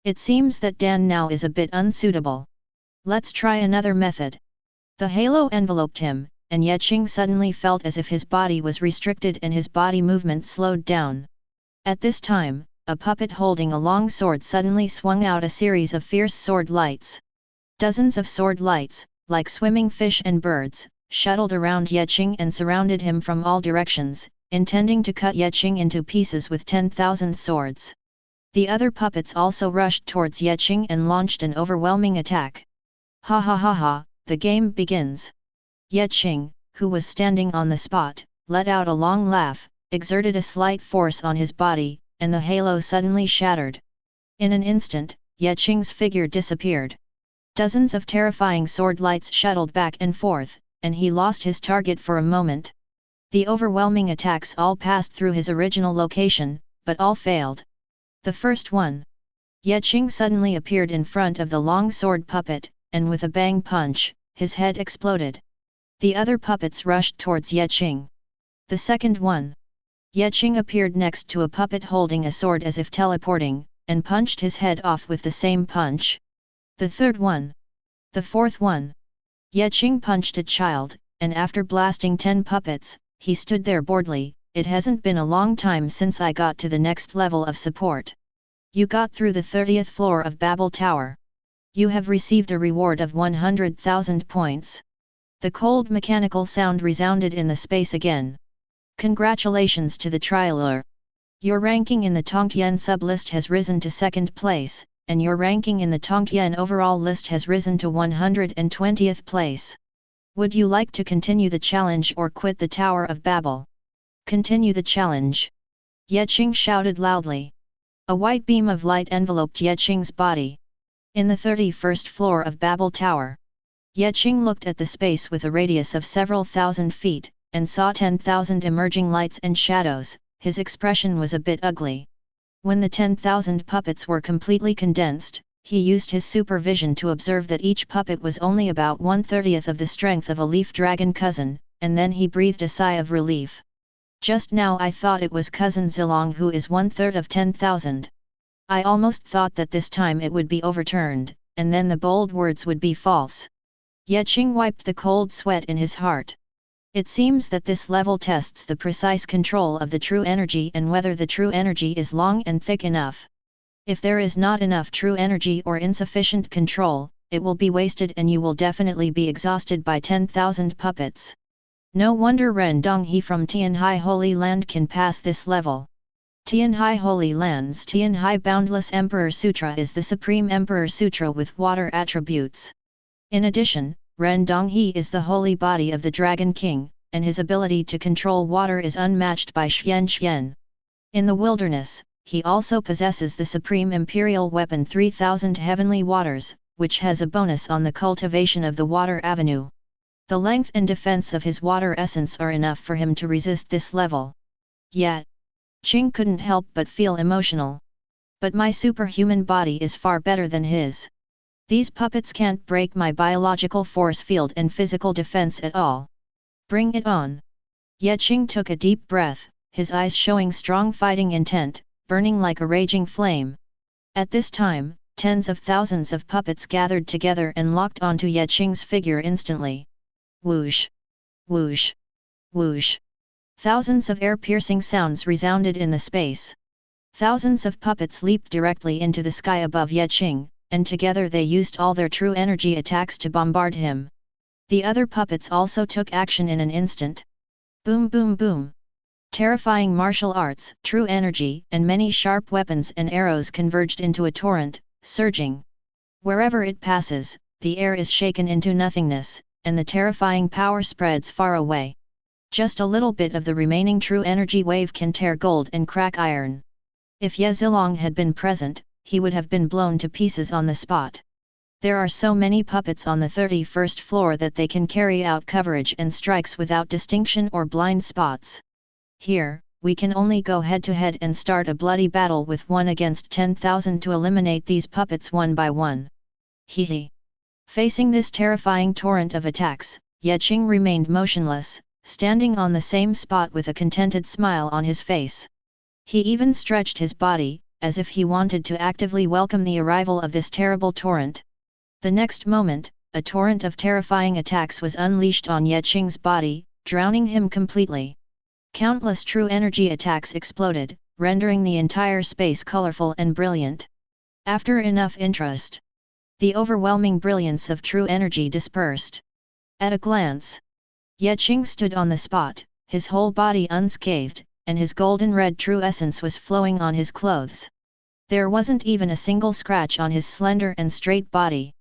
It seems that Dan now is a bit unsuitable. Let's try another method. The halo enveloped him, and Ye Qing suddenly felt as if his body was restricted and his body movement slowed down. At this time, a puppet holding a long sword suddenly swung out a series of fierce sword lights. Dozens of sword lights, like swimming fish and birds, shuttled around Ye Qing and surrounded him from all directions, intending to cut Ye Qing into pieces with 10,000 swords. The other puppets also rushed towards Ye Qing and launched an overwhelming attack. Ha ha ha ha, the game begins. Ye Qing, who was standing on the spot, let out a long laugh, exerted a slight force on his body, and the halo suddenly shattered. In an instant, Ye Qing's figure disappeared. Dozens of terrifying sword lights shuttled back and forth, and he lost his target for a moment. The overwhelming attacks all passed through his original location, but all failed. The first one. Ye Qing suddenly appeared in front of the long sword puppet, and with a bang punch, his head exploded. The other puppets rushed towards Ye Qing. The second one. Ye Qing appeared next to a puppet holding a sword as if teleporting, and punched his head off with the same punch. The third one. The fourth one. Ye Qing punched a child, and after blasting 10 puppets, he stood there boredly. It hasn't been a long time since I got to the next level of support. You got through the 30th floor of Babel Tower. You have received a reward of 100,000 points. The cold mechanical sound resounded in the space again. Congratulations to the trialer. Your ranking in the Tongtian sub-list has risen to 2nd place, and your ranking in the Tongtian overall list has risen to 120th place. Would you like to continue the challenge or quit the Tower of Babel? Continue the challenge. Ye Qing shouted loudly. A white beam of light enveloped Ye Qing's body. In the 31st floor of Babel Tower. Ye Qing looked at the space with a radius of several thousand feet, and saw 10,000 emerging lights and shadows. His expression was a bit ugly. When the 10,000 puppets were completely condensed, he used his supervision to observe that each puppet was only about 1/30th of the strength of a leaf dragon cousin, and then he breathed a sigh of relief. Just now I thought it was cousin Zilong who is 1/3 of 10,000. I almost thought that this time it would be overturned, and then the bold words would be false. Ye Qing wiped the cold sweat in his heart. It seems that this level tests the precise control of the true energy and whether the true energy is long and thick enough. If there is not enough true energy or insufficient control, it will be wasted and you will definitely be exhausted by 10,000 puppets. No wonder Ren Donghe from Tianhai Holy Land can pass this level. Tianhai Holy Land's Tianhai Boundless Emperor Sutra is the Supreme Emperor Sutra with water attributes. In addition, Ren Donghe is the holy body of the Dragon King, and his ability to control water is unmatched by Xian Xian. In the wilderness, he also possesses the Supreme Imperial Weapon 3000 Heavenly Waters, which has a bonus on the cultivation of the water avenue. The length and defense of his water essence are enough for him to resist this level. Yet, Qing couldn't help but feel emotional. But my superhuman body is far better than his. These puppets can't break my biological force field and physical defense at all. Bring it on. Ye Qing took a deep breath, his eyes showing strong fighting intent, burning like a raging flame. At this time, tens of thousands of puppets gathered together and locked onto Ye Qing's figure instantly. Whoosh! Whoosh! Whoosh! Thousands of air-piercing sounds resounded in the space. Thousands of puppets leaped directly into the sky above Ye Qing, and together they used all their true energy attacks to bombard him. The other puppets also took action in an instant. Boom boom boom! Terrifying martial arts, true energy, and many sharp weapons and arrows converged into a torrent, surging. Wherever it passes, the air is shaken into nothingness, and the terrifying power spreads far away. Just a little bit of the remaining true energy wave can tear gold and crack iron. If Ye Zilong had been present, he would have been blown to pieces on the spot. There are so many puppets on the 31st floor that they can carry out coverage and strikes without distinction or blind spots. Here, we can only go head-to-head and start a bloody battle with 1 against 10,000 to eliminate these puppets one by one. Hee. Facing this terrifying torrent of attacks, Ye Qing remained motionless, standing on the same spot with a contented smile on his face. He even stretched his body, as if he wanted to actively welcome the arrival of this terrible torrent. The next moment, a torrent of terrifying attacks was unleashed on Ye Qing's body, drowning him completely. Countless true energy attacks exploded, rendering the entire space colorful and brilliant. After enough interest, the overwhelming brilliance of true energy dispersed. At a glance, Ye Qing stood on the spot, his whole body unscathed, and his golden red true essence was flowing on his clothes. There wasn't even a single scratch on his slender and straight body.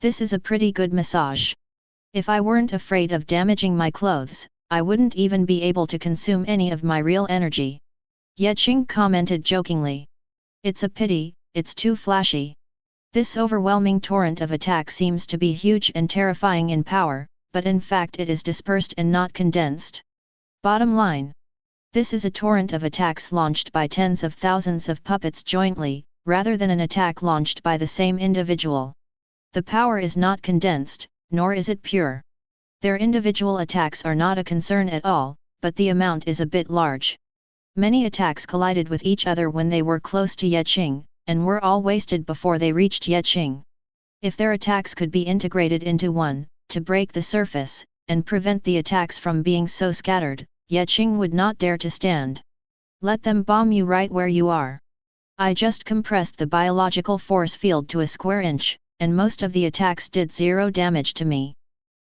This is a pretty good massage. If I weren't afraid of damaging my clothes, I wouldn't even be able to consume any of my real energy. Ye Qing commented jokingly. It's a pity, it's too flashy. This overwhelming torrent of attack seems to be huge and terrifying in power, but in fact it is dispersed and not condensed. Bottom line. This is a torrent of attacks launched by tens of thousands of puppets jointly, rather than an attack launched by the same individual. The power is not condensed, nor is it pure. Their individual attacks are not a concern at all, but the amount is a bit large. Many attacks collided with each other when they were close to Ye Qing, and were all wasted before they reached Ye Qing. If their attacks could be integrated into one, to break the surface, and prevent the attacks from being so scattered, Ye Qing would not dare to stand. Let them bomb you right where you are. I just compressed the biological force field to a square inch, and most of the attacks did 0 damage to me.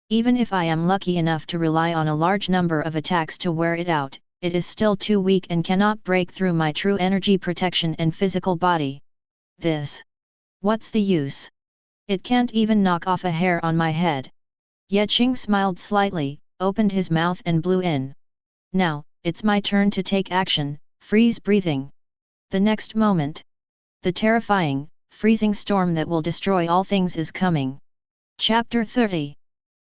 Even if I am lucky enough to rely on a large number of attacks to wear it out, it is still too weak and cannot break through my true energy protection and physical body. What's the use? It can't even knock off a hair on my head. Ye Qing smiled slightly, opened his mouth and blew in. Now, it's my turn to take action, freeze breathing. The next moment, the terrifying, freezing storm that will destroy all things is coming. Chapter 30.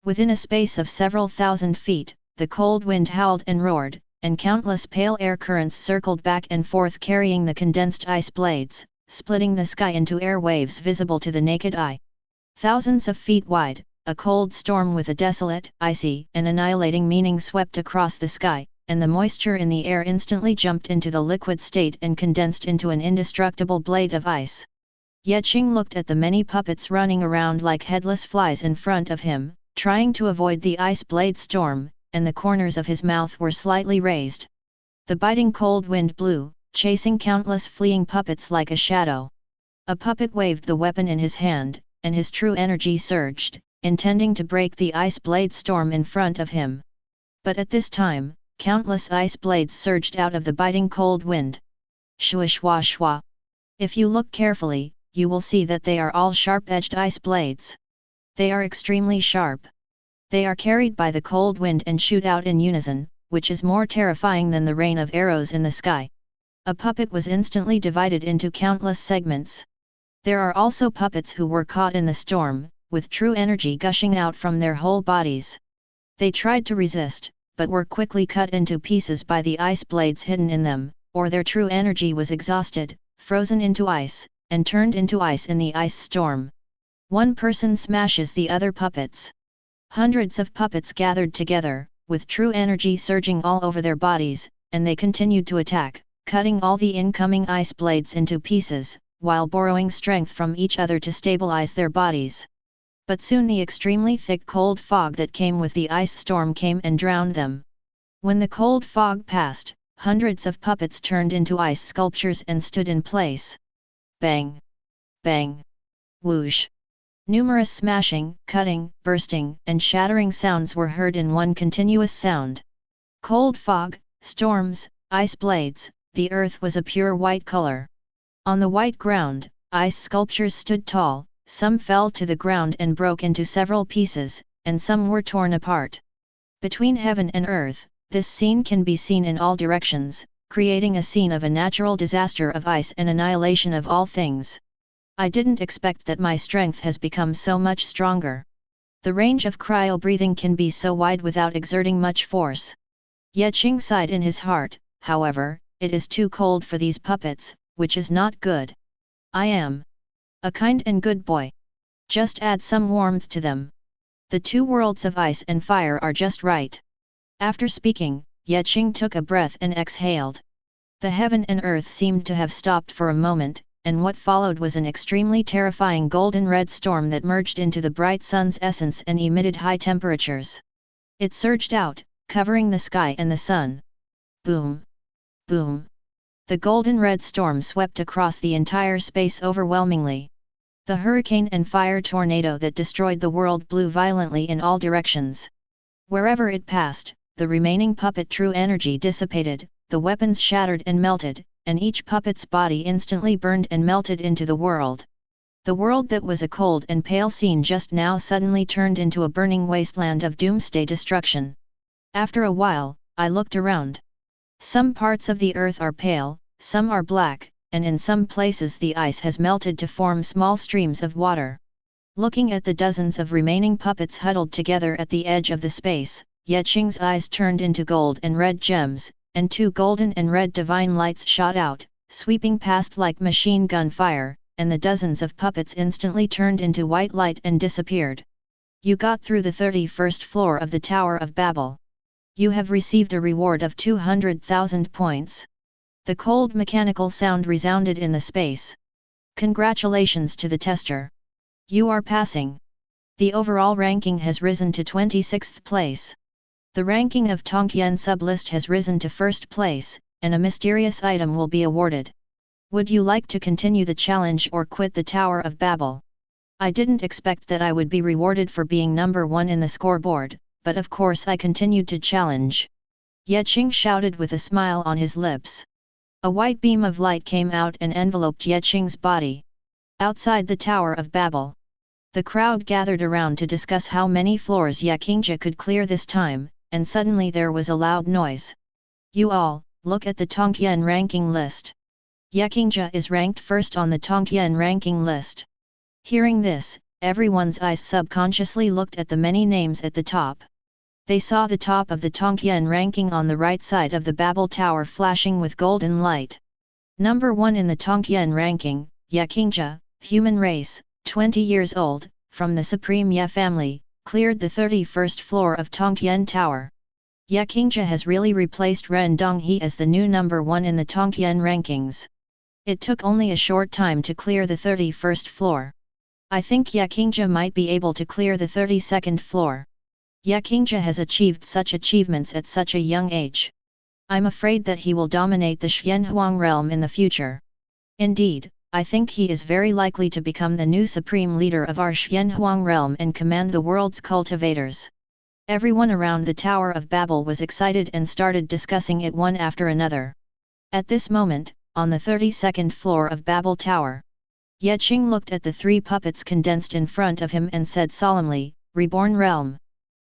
Within a space of several thousand feet, the cold wind howled and roared, and countless pale air currents circled back and forth carrying the condensed ice blades, splitting the sky into air waves visible to the naked eye. Thousands of feet wide, a cold storm with a desolate, icy, and annihilating meaning swept across the sky, and the moisture in the air instantly jumped into the liquid state and condensed into an indestructible blade of ice. Ye Qing looked at the many puppets running around like headless flies in front of him, trying to avoid the ice blade storm, and the corners of his mouth were slightly raised. The biting cold wind blew, chasing countless fleeing puppets like a shadow. A puppet waved the weapon in his hand, and his true energy surged, intending to break the ice blade storm in front of him. But at this time, countless ice blades surged out of the biting cold wind. Shwa shwa shwa. If you look carefully, you will see that they are all sharp-edged ice blades. They are extremely sharp. They are carried by the cold wind and shoot out in unison, which is more terrifying than the rain of arrows in the sky. A puppet was instantly divided into countless segments. There are also puppets who were caught in the storm, with true energy gushing out from their whole bodies. They tried to resist, but were quickly cut into pieces by the ice blades hidden in them, or their true energy was exhausted, frozen into ice, and turned into ice in the ice storm. One person smashes the other puppets. Hundreds of puppets gathered together, with true energy surging all over their bodies, and they continued to attack, cutting all the incoming ice blades into pieces, while borrowing strength from each other to stabilize their bodies. But soon the extremely thick cold fog that came with the ice storm came and drowned them. When the cold fog passed, hundreds of puppets turned into ice sculptures and stood in place. Bang! Bang! Whoosh! Numerous smashing, cutting, bursting, and shattering sounds were heard in one continuous sound. Cold fog, storms, ice blades, the earth was a pure white color. On the white ground, ice sculptures stood tall, some fell to the ground and broke into several pieces, and some were torn apart. Between heaven and earth, this scene can be seen in all directions, creating a scene of a natural disaster of ice and annihilation of all things. I didn't expect that my strength has become so much stronger. The range of cryo-breathing can be so wide without exerting much force. Ye Qing sighed in his heart, however, it is too cold for these puppets, which is not good. I am a kind and good boy. Just add some warmth to them. The two worlds of ice and fire are just right. After speaking, Ye Qing took a breath and exhaled. The heaven and earth seemed to have stopped for a moment, and what followed was an extremely terrifying golden-red storm that merged into the bright sun's essence and emitted high temperatures. It surged out, covering the sky and the sun. Boom! Boom! The golden-red storm swept across the entire space overwhelmingly. The hurricane and fire tornado that destroyed the world blew violently in all directions. Wherever it passed, the remaining puppet true energy dissipated, the weapons shattered and melted, and each puppet's body instantly burned and melted into the world. The world that was a cold and pale scene just now suddenly turned into a burning wasteland of doomsday destruction. After a while, I looked around. Some parts of the earth are pale, some are black, and in some places the ice has melted to form small streams of water. Looking at the dozens of remaining puppets huddled together at the edge of the space, Ye Qing's eyes turned into gold and red gems, and two golden and red divine lights shot out, sweeping past like machine gun fire, and the dozens of puppets instantly turned into white light and disappeared. You got through the 31st floor of the Tower of Babel. You have received a reward of 200,000 points. The cold mechanical sound resounded in the space. Congratulations to the tester. You are passing. The overall ranking has risen to 26th place. The ranking of Tongtian sublist has risen to 1st place, and a mysterious item will be awarded. Would you like to continue the challenge or quit the Tower of Babel? I didn't expect that I would be rewarded for being number 1 in the scoreboard, but of course I continued to challenge. Ye Qing shouted with a smile on his lips. A white beam of light came out and enveloped Ye Qing's body. Outside the Tower of Babel, the crowd gathered around to discuss how many floors Ye Qingja could clear this time, and suddenly there was a loud noise. You all, look at the Tongtian ranking list. Ye Qingja is ranked first on the Tongtian ranking list. Hearing this, everyone's eyes subconsciously looked at the many names at the top. They saw the top of the Tongtian ranking on the right side of the Babel Tower flashing with golden light. Number 1 in the Tongtian ranking, Ye Qingja, human race, 20 years old, from the Supreme Ye family, cleared the 31st floor of Tongtian Tower. Ye Qingja has really replaced Ren Donghe as the new number 1 in the Tongtian rankings. It took only a short time to clear the 31st floor. I think Ye Qingja might be able to clear the 32nd floor. Ye Qingja has achieved such achievements at such a young age. I'm afraid that he will dominate the Xianhuang realm in the future. Indeed, I think he is very likely to become the new supreme leader of our Xianhuang realm and command the world's cultivators. Everyone around the Tower of Babel was excited and started discussing it one after another. At this moment, on the 32nd floor of Babel Tower, Ye Qing looked at the 3 puppets condensed in front of him and said solemnly, Reborn Realm.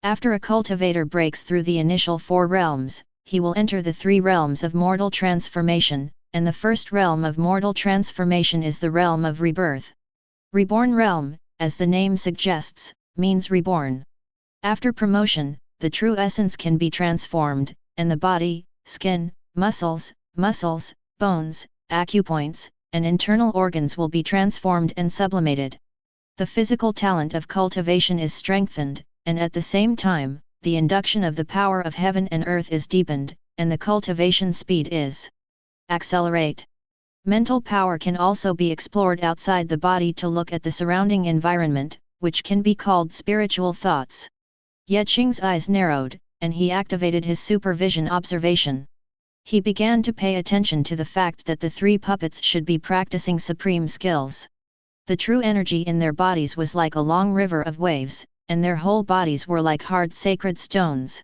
After a cultivator breaks through the initial 4 realms, he will enter the 3 realms of mortal transformation, and the first realm of mortal transformation is the realm of rebirth. Reborn Realm, as the name suggests, means reborn. After promotion, the true essence can be transformed, and the body, skin, muscles, bones, acupoints, and internal organs will be transformed and sublimated. The physical talent of cultivation is strengthened, and at the same time, the induction of the power of heaven and earth is deepened, and the cultivation speed is accelerate. Mental power can also be explored outside the body to look at the surrounding environment, which can be called spiritual thoughts. Ye Qing's eyes narrowed, and he activated his supervision observation. He began to pay attention to the fact that the 3 puppets should be practicing supreme skills. The true energy in their bodies was like a long river of waves, and their whole bodies were like hard sacred stones.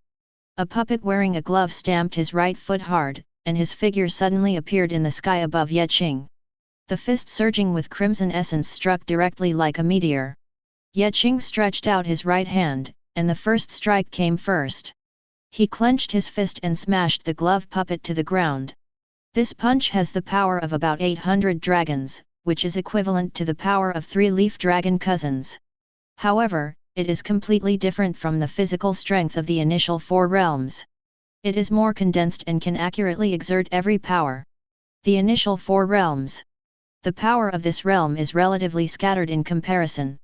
A puppet wearing a glove stamped his right foot hard, and his figure suddenly appeared in the sky above Ye Qing. The fist surging with crimson essence struck directly like a meteor. Ye Qing stretched out his right hand, and the first strike came first. He clenched his fist and smashed the glove puppet to the ground. This punch has the power of about 800 dragons, which is equivalent to the power of 3-leaf dragon cousins. However, it is completely different from the physical strength of the initial 4 realms. It is more condensed and can accurately exert every power. The initial 4 realms. The power of this realm is relatively scattered in comparison.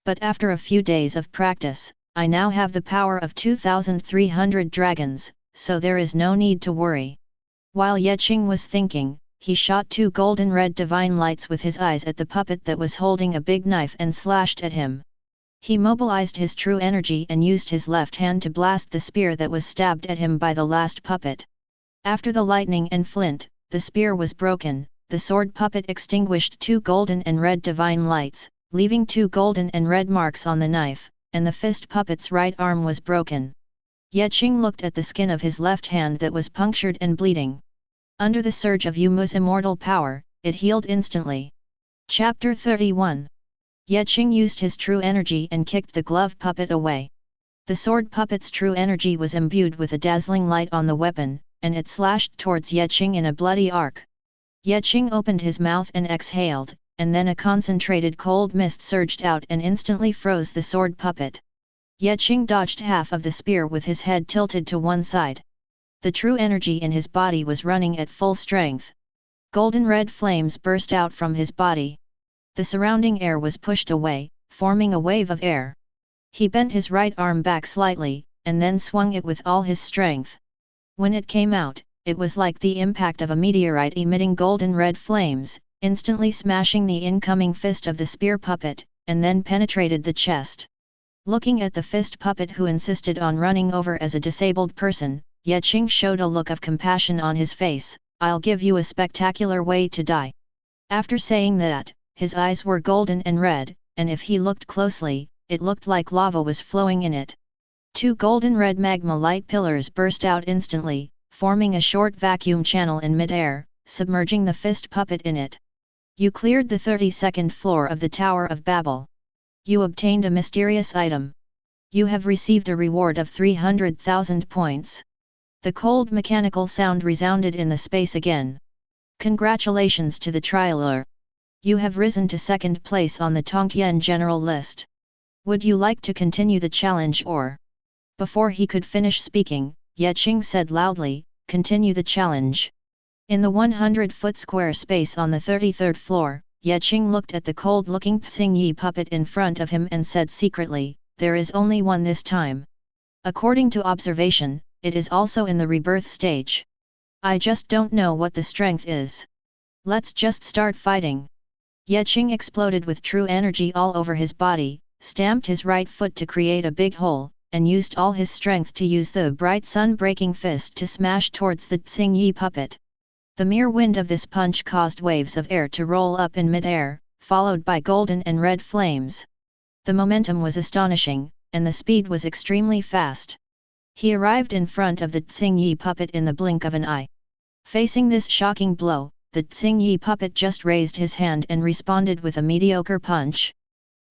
But after a few days of practice, I now have the power of 2,300 dragons, so there is no need to worry. While Ye Qing was thinking, he shot 2 golden red divine lights with his eyes at the puppet that was holding a big knife and slashed at him. He mobilized his true energy and used his left hand to blast the spear that was stabbed at him by the last puppet. After the lightning and flint, the spear was broken, the sword puppet extinguished 2 golden and red divine lights, leaving 2 golden and red marks on the knife, and the fist puppet's right arm was broken. Ye Qing looked at the skin of his left hand that was punctured and bleeding. Under the surge of Yumu's immortal power, it healed instantly. Chapter 31. Ye Qing used his true energy and kicked the glove puppet away. The sword puppet's true energy was imbued with a dazzling light on the weapon, and it slashed towards Ye Qing in a bloody arc. Ye Qing opened his mouth and exhaled, and then a concentrated cold mist surged out and instantly froze the sword puppet. Ye Qing dodged half of the spear with his head tilted to one side. The true energy in his body was running at full strength. Golden red flames burst out from his body. The surrounding air was pushed away, forming a wave of air. He bent his right arm back slightly, and then swung it with all his strength. When it came out, it was like the impact of a meteorite emitting golden red flames, instantly smashing the incoming fist of the spear puppet, and then penetrated the chest. Looking at the fist puppet who insisted on running over as a disabled person, Ye Qing showed a look of compassion on his face. "I'll give you a spectacular way to die." After saying that, his eyes were golden and red, and if he looked closely, it looked like lava was flowing in it. 2 golden red magma light pillars burst out instantly, forming a short vacuum channel in mid-air, submerging the fist puppet in it. You cleared the 32nd floor of the Tower of Babel. You obtained a mysterious item. You have received a reward of 300,000 points. The cold mechanical sound resounded in the space again. Congratulations to the trialer. You have risen to 2nd place on the Tongtian general list. Would you like to continue the challenge or? Before he could finish speaking, Ye Qing said loudly, "Continue the challenge." In the 100-foot square space on the 33rd floor, Ye Qing looked at the cold-looking Qing puppet in front of him and said secretly, "There is only one this time. According to observation, it is also in the rebirth stage. I just don't know what the strength is. Let's just start fighting." Ye Qing exploded with true energy all over his body, stamped his right foot to create a big hole, and used all his strength to use the bright sun-breaking fist to smash towards the Qing puppet. The mere wind of this punch caused waves of air to roll up in mid-air, followed by golden and red flames. The momentum was astonishing, and the speed was extremely fast. He arrived in front of the Qing puppet in the blink of an eye. Facing this shocking blow, the Qing puppet just raised his hand and responded with a mediocre punch.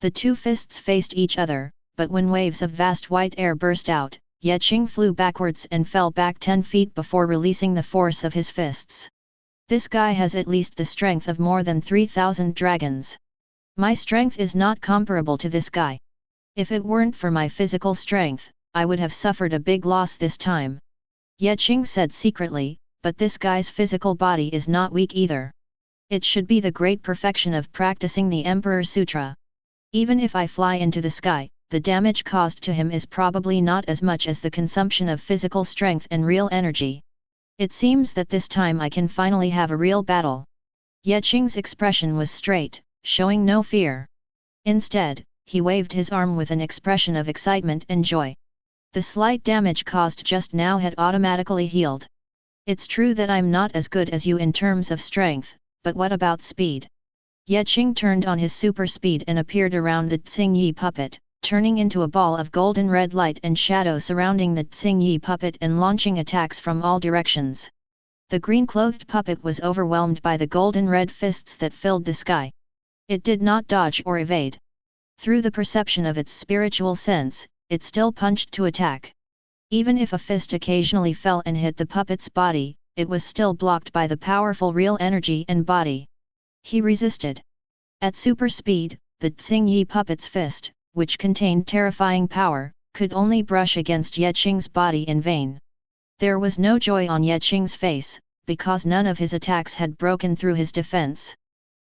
The 2 fists faced each other, but when waves of vast white air burst out, Ye Qing flew backwards and fell back 10 feet before releasing the force of his fists. This guy has at least the strength of more than 3,000 dragons. My strength is not comparable to this guy. If it weren't for my physical strength, I would have suffered a big loss this time. Ye Qing said secretly, but this guy's physical body is not weak either. It should be the great perfection of practicing the Emperor Sutra. Even if I fly into the sky, the damage caused to him is probably not as much as the consumption of physical strength and real energy. It seems that this time I can finally have a real battle. Ye Qing's expression was straight, showing no fear. Instead, he waved his arm with an expression of excitement and joy. The slight damage caused just now had automatically healed. It's true that I'm not as good as you in terms of strength, but what about speed? Ye Qing turned on his super speed and appeared around the Qing puppet, turning into a ball of golden red light and shadow surrounding the Qing puppet and launching attacks from all directions. The green-clothed puppet was overwhelmed by the golden-red fists that filled the sky. It did not dodge or evade. Through the perception of its spiritual sense, it still punched to attack. Even if a fist occasionally fell and hit the puppet's body, it was still blocked by the powerful real energy and body. He resisted. At super speed, the Qing puppet's fist, which contained terrifying power, could only brush against Ye Qing's body in vain. There was no joy on Ye Qing's face, because none of his attacks had broken through his defense.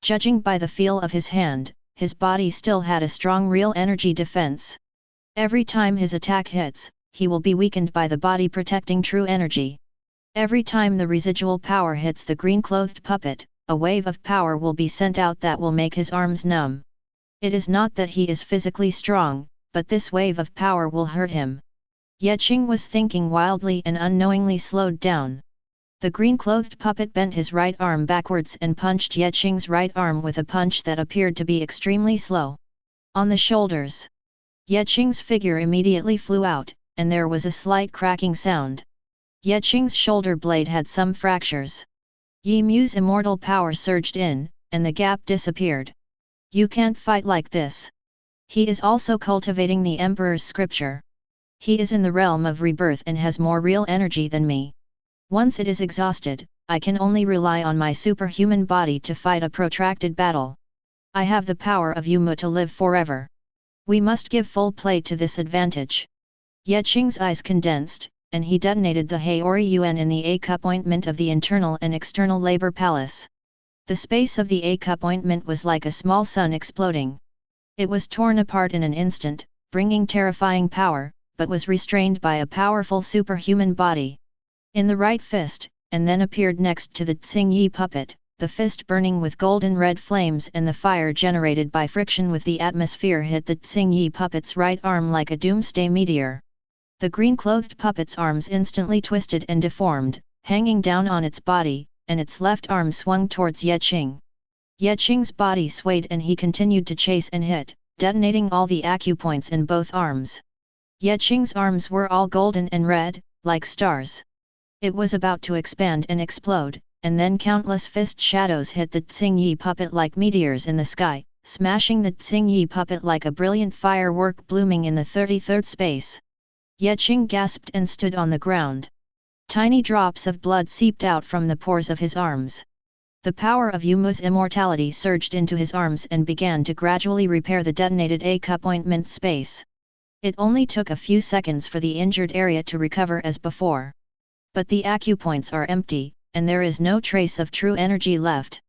Judging by the feel of his hand, his body still had a strong real energy defense. Every time his attack hits, he will be weakened by the body protecting true energy. Every time the residual power hits the green-clothed puppet, a wave of power will be sent out that will make his arms numb. It is not that he is physically strong, but this wave of power will hurt him. Ye Qing was thinking wildly and unknowingly slowed down. The green-clothed puppet bent his right arm backwards and punched Ye Qing's right arm with a punch that appeared to be extremely slow. On the shoulders. Ye Qing's figure immediately flew out, and there was a slight cracking sound. Ye Qing's shoulder blade had some fractures. Yi Mu's immortal power surged in, and the gap disappeared. You can't fight like this. He is also cultivating the Emperor's scripture. He is in the realm of rebirth and has more real energy than me. Once it is exhausted, I can only rely on my superhuman body to fight a protracted battle. I have the power of Yumu to live forever. We must give full play to this advantage. Ye Qing's eyes condensed, and he detonated the Haori Yuan in the A-cup ointment of the internal and external labor palace. The space of the A-cup ointment was like a small sun exploding. It was torn apart in an instant, bringing terrifying power, but was restrained by a powerful superhuman body. In the right fist, and then appeared next to the Qing puppet, the fist burning with golden red flames, and the fire generated by friction with the atmosphere hit the Qing puppet's right arm like a doomsday meteor. The green-clothed puppet's arms instantly twisted and deformed, hanging down on its body, and its left arm swung towards Ye Qing. Ye Qing's body swayed and he continued to chase and hit, detonating all the acupoints in both arms. Ye Qing's arms were all golden and red, like stars. It was about to expand and explode, and then countless fist shadows hit the Qing puppet like meteors in the sky, smashing the Qing puppet like a brilliant firework blooming in the 33rd space. Ye Qing gasped and stood on the ground. Tiny drops of blood seeped out from the pores of his arms. The power of Yumu's immortality surged into his arms and began to gradually repair the detonated A-cup ointment space. It only took a few seconds for the injured area to recover as before. But the acupoints are empty, and there is no trace of true energy left.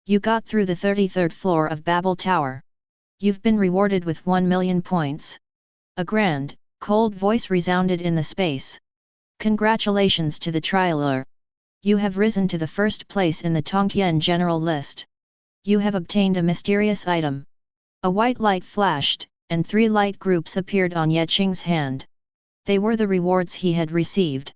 You got through the 33rd floor of Babel Tower. You've been rewarded with 1,000,000 points. A grand, cold voice resounded in the space. Congratulations to the trialer. You have risen to the first place in the Tongtian general list. You have obtained a mysterious item. A white light flashed, and 3 light groups appeared on Ye Qing's hand. They were the rewards he had received.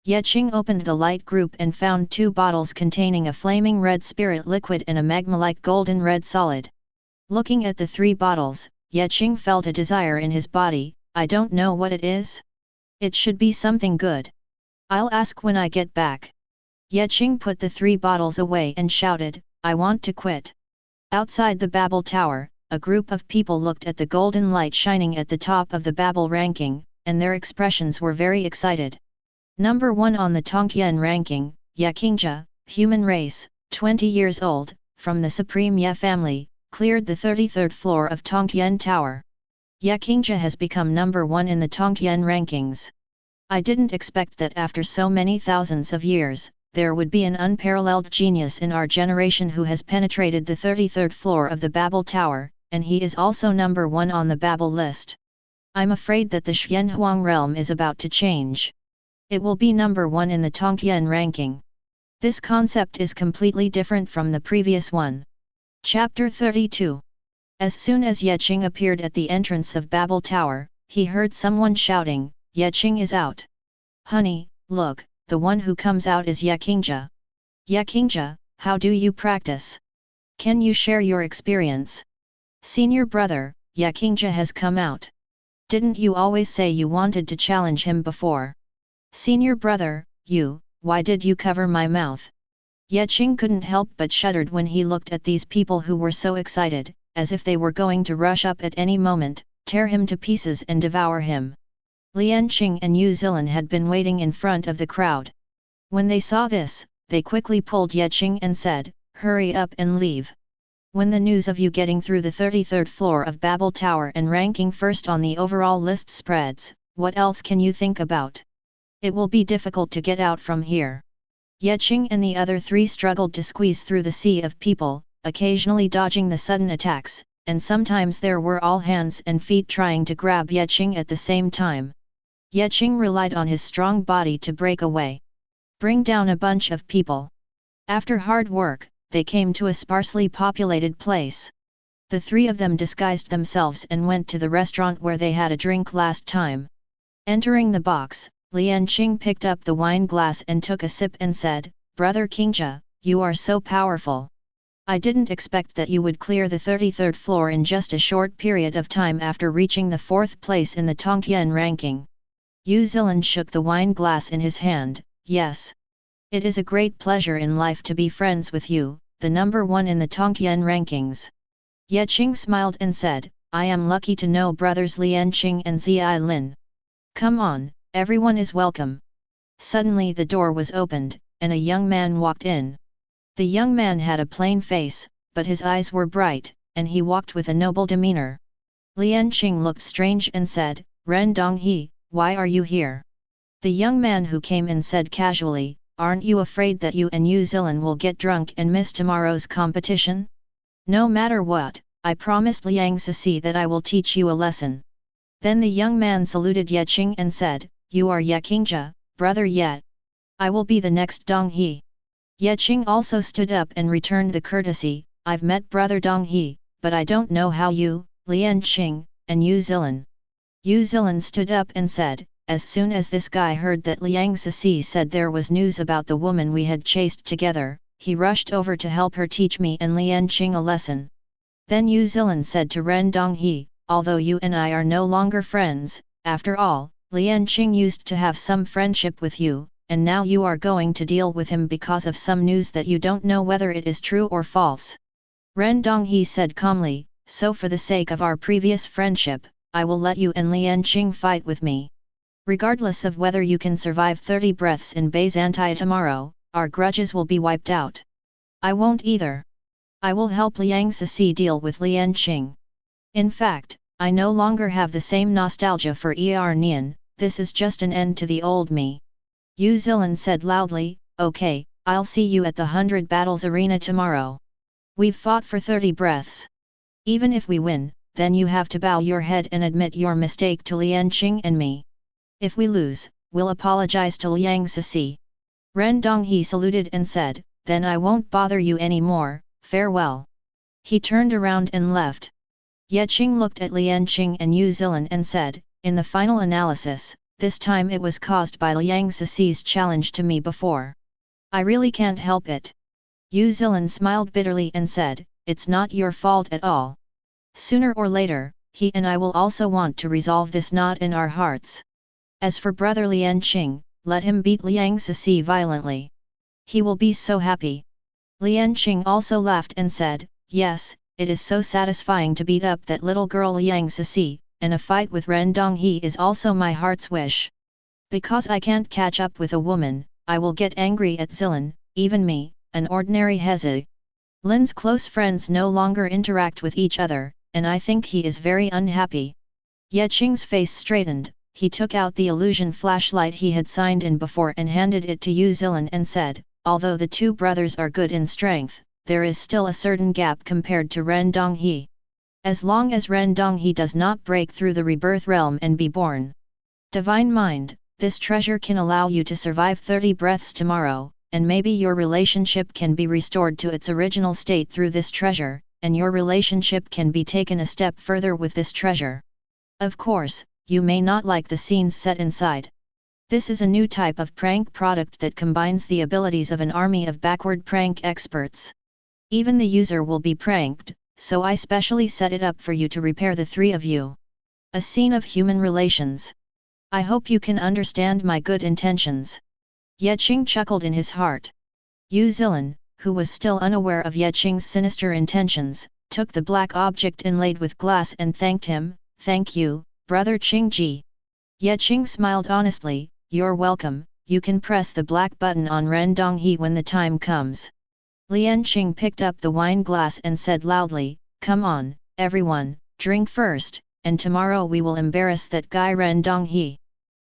Ye Qing opened the light group and found 2 bottles containing a flaming red spirit liquid and a magma-like golden red solid. Looking at the 3 bottles, Ye Qing felt a desire in his body. I don't know what it is. It should be something good. I'll ask when I get back. Ye Qing put the 3 bottles away and shouted, I want to quit. Outside the Babel Tower, a group of people looked at the golden light shining at the top of the Babel ranking, and their expressions were very excited. Number 1 on the Tongtian ranking, Ye Qingja, human race, 20 years old, from the Supreme Ye family, cleared the 33rd floor of Tongtian Tower. Ye Qingja has become number 1 in the Tongtian rankings. I didn't expect that after so many thousands of years, there would be an unparalleled genius in our generation who has penetrated the 33rd floor of the Babel Tower, and he is also number 1 on the Babel list. I'm afraid that the Xianhuang realm is about to change. It will be number 1 in the Tongtian ranking. This concept is completely different from the previous one. Chapter 32. As soon as Ye Qing appeared at the entrance of Babel Tower, he heard someone shouting, Ye Qing is out. Honey, look, the one who comes out is Ye Qingja. Ye Qingja, how do you practice? Can you share your experience? Senior brother, Ye Qingja has come out. Didn't you always say you wanted to challenge him before? Senior brother, you why did you cover my mouth? Qing couldn't help but shuddered when he looked at these people who were so excited, as if they were going to rush up at any moment, tear him to pieces and devour him. Qing and Yu Zilin had been waiting in front of the crowd. When they saw this, they quickly pulled Qing and said, "Hurry up and leave. When the news of you getting through the 33rd floor of Babel Tower and ranking first on the overall list spreads, what else can you think about? It will be difficult to get out from here." Qing and the other three struggled to squeeze through the sea of people, occasionally dodging the sudden attacks, and sometimes there were all hands and feet trying to grab Qing at the same time. Qing relied on his strong body to break away. Bring down a bunch of people. After hard work, they came to a sparsely populated place. The three of them disguised themselves and went to the restaurant where they had a drink last time. Entering the box, Qing picked up the wine glass and took a sip and said, "Brother Qingja, you are so powerful. I didn't expect that you would clear the 33rd floor in just a short period of time after reaching the 4th place in the Tongtian ranking." Yu Zilin shook the wine glass in his hand. "Yes. It is a great pleasure in life to be friends with you, the number 1 in the Tongtian rankings." Qing smiled and said, "I am lucky to know brothers Qing and Zai Lin. Come on, everyone is welcome." Suddenly the door was opened, and a young man walked in. The young man had a plain face, but his eyes were bright, and he walked with a noble demeanor. Qing looked strange and said, "Ren Donghe, why are you here?" The young man who came in said casually, "Aren't you afraid that you and Yu Zilin will get drunk and miss tomorrow's competition? No matter what, I promised Liang Sisi that I will teach you a lesson." Then the young man saluted Qing and said, "You are Ye Qingja, brother Ye. I will be the next Donghe." Qing also stood up and returned the courtesy, "I've met brother Donghe, but I don't know how you, Qing, and Yu Zilin." Yu Zilin stood up and said, "As soon as this guy heard that Liang Sisi said there was news about the woman we had chased together, he rushed over to help her teach me and Qing a lesson." Then Yu Zilin said to Ren Donghe, "Although you and I are no longer friends, after all, Qing used to have some friendship with you, and now you are going to deal with him because of some news that you don't know whether it is true or false." Ren Donghe said calmly, "So for the sake of our previous friendship, I will let you and Qing fight with me. Regardless of whether you can survive 30 breaths in Byzantium tomorrow, our grudges will be wiped out." "I won't either. I will help Liang Sisi deal with Qing. In fact, I no longer have the same nostalgia for Nian, this is just an end to the old me." Yu Zilin said loudly, "Okay, I'll see you at the 100 battles arena tomorrow. We've fought for 30 breaths. Even if we win, then you have to bow your head and admit your mistake to Qing and me. If we lose, we'll apologize to Liang Sisi." Ren Donghe saluted and said, "Then I won't bother you anymore, farewell." He turned around and left. Qing looked at Qing and Yu Zilin and said, "In the final analysis, this time it was caused by Liang Sisi's challenge to me before. I really can't help it." Yu Zilin smiled bitterly and said, "It's not your fault at all. Sooner or later, he and I will also want to resolve this knot in our hearts. As for brother Qing, let him beat Liang Sisi violently. He will be so happy." Qing also laughed and said, "Yes, it is so satisfying to beat up that little girl Liang Sisi, and a fight with Ren Donghe is also my heart's wish. Because I can't catch up with a woman, I will get angry at Zilin, even me, an ordinary Hezi. Lin's close friends no longer interact with each other, and I think he is very unhappy." Qing's face straightened. He took out the illusion flashlight he had signed in before and handed it to Yu Zilin and said, "Although the two brothers are good in strength, there is still a certain gap compared to Ren Donghe. As long as Ren Donghe does not break through the rebirth realm and be born Divine Mind, this treasure can allow you to survive 30 breaths tomorrow, and maybe your relationship can be restored to its original state through this treasure, and your relationship can be taken a step further with this treasure. Of course, you may not like the scenes set inside. This is a new type of prank product that combines the abilities of an army of backward prank experts. Even the user will be pranked, so I specially set it up for you to repair the three of you. A scene of human relations. I hope you can understand my good intentions." Ye Qing chuckled in his heart. Yu Zilin, who was still unaware of Ye Qing's sinister intentions, took the black object inlaid with glass and thanked him. Thank you, brother Qingji. Ye Qing smiled honestly. You're welcome, you can press the black button on Ren Donghe when the time comes. Lian Qing picked up the wine glass and said loudly, come on, everyone, drink first, and tomorrow we will embarrass that guy Ren Donghe.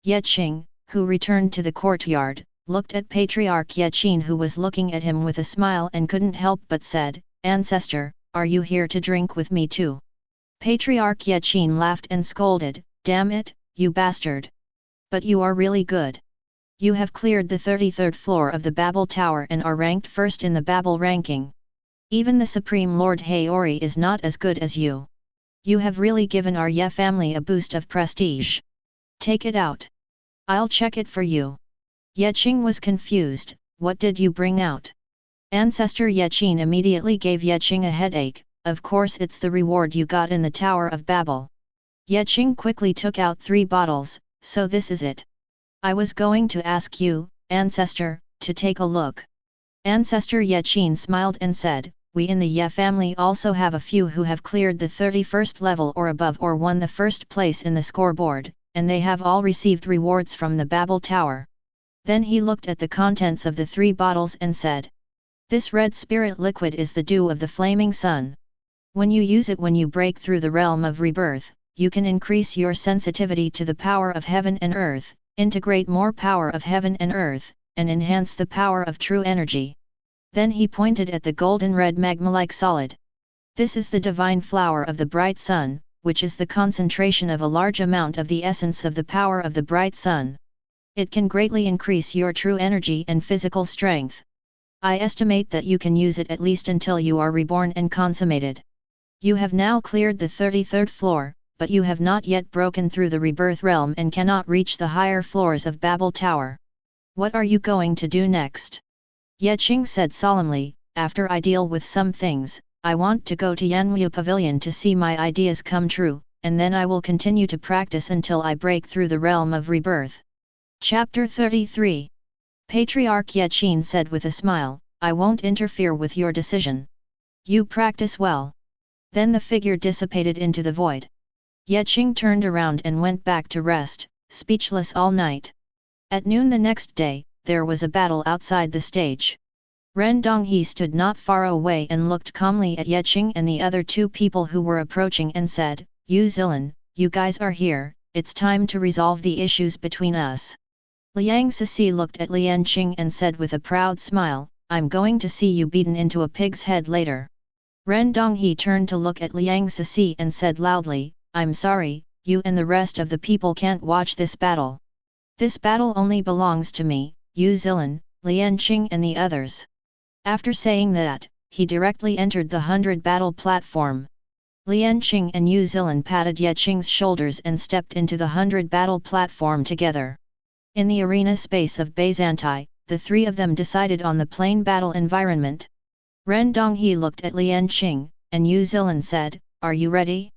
Ye Qing, who returned to the courtyard, looked at Patriarch Ye Qin, who was looking at him with a smile and couldn't help but said, Ancestor, are you here to drink with me too? Patriarch Ye Qin laughed and scolded, damn it, you bastard! But you are really good. You have cleared the 33rd floor of the Babel Tower and are ranked first in the Babel ranking. Even the Supreme Lord Haori is not as good as you. You have really given our Ye family a boost of prestige. Take it out. I'll check it for you. Ye Qing was confused. What did you bring out? Ancestor Ye Qin immediately gave Ye Qing a headache. Of course it's the reward you got in the Tower of Babel. Ye Qing quickly took out 3 bottles, so this is it. I was going to ask you, Ancestor, to take a look. Ancestor Ye Qin smiled and said, we in the Ye family also have a few who have cleared the 31st level or above or won the first place in the scoreboard, and they have all received rewards from the Babel Tower. Then he looked at the contents of the 3 bottles and said, this red spirit liquid is the dew of the flaming sun. When you use it when you break through the realm of rebirth, you can increase your sensitivity to the power of heaven and earth, integrate more power of heaven and earth, and enhance the power of true energy. Then he pointed at the golden red magma-like solid. This is the divine flower of the bright sun, which is the concentration of a large amount of the essence of the power of the bright sun. It can greatly increase your true energy and physical strength. I estimate that you can use it at least until you are reborn and consummated. You have now cleared the 33rd floor, but you have not yet broken through the rebirth realm and cannot reach the higher floors of Babel Tower. What are you going to do next? Ye Qing said solemnly, after I deal with some things, I want to go to Yanwu Pavilion to see my ideas come true, and then I will continue to practice until I break through the realm of rebirth. Chapter 33. Patriarch Ye Qin said with a smile, I won't interfere with your decision. You practice well. Then the figure dissipated into the void. Ye Qing turned around and went back to rest, speechless all night. At noon the next day, there was a battle outside the stage. Ren Donghe stood not far away and looked calmly at Ye Qing and the other 2 people who were approaching and said, Yu Zilin, you guys are here, it's time to resolve the issues between us. Liang Cixi looked at Lian Qing and said with a proud smile, I'm going to see you beaten into a pig's head later. Ren Donghe turned to look at Liang Cixi and said loudly, I'm sorry, you and the rest of the people can't watch this battle. This battle only belongs to me, Yu Zilin, Lian Qing and the others. After saying that, he directly entered the 100 battle platform. Lian Qing and Yu Zilin patted Ye Qing's shoulders and stepped into the 100 battle platform together. In the arena space of Byzantai, the 3 of them decided on the plain battle environment. Ren Donghe looked at Lian Qing, and Yu Zilin said, are you ready?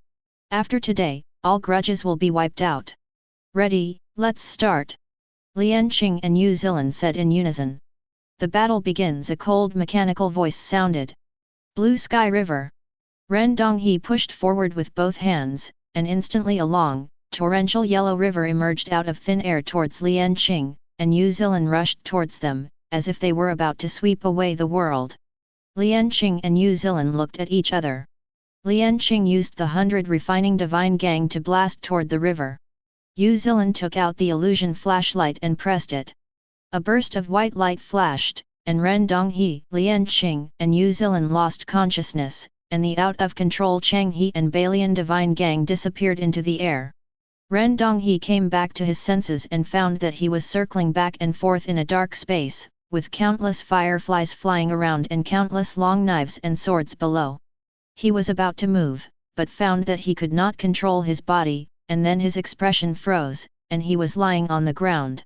After today, all grudges will be wiped out. Ready, let's start. Lian Qing and Yu Zilin said in unison. The battle begins. A cold mechanical voice sounded. Blue Sky River. Ren Donghe pushed forward with both hands, and instantly a long, torrential yellow river emerged out of thin air towards Lian Qing, and Yu Zilin rushed towards them, as if they were about to sweep away the world. Lian Qing and Yu Zilin looked at each other. Lian Qing used the 100 refining divine gang to blast toward the river. Yu Zilin took out the illusion flashlight and pressed it. A burst of white light flashed, and Ren Donghe, Lian Qing and Yu Zilin lost consciousness, and the out-of-control Changhe and Balian divine gang disappeared into the air. Ren Donghe came back to his senses and found that he was circling back and forth in a dark space, with countless fireflies flying around and countless long knives and swords below. He was about to move, but found that he could not control his body, and then his expression froze, and he was lying on the ground.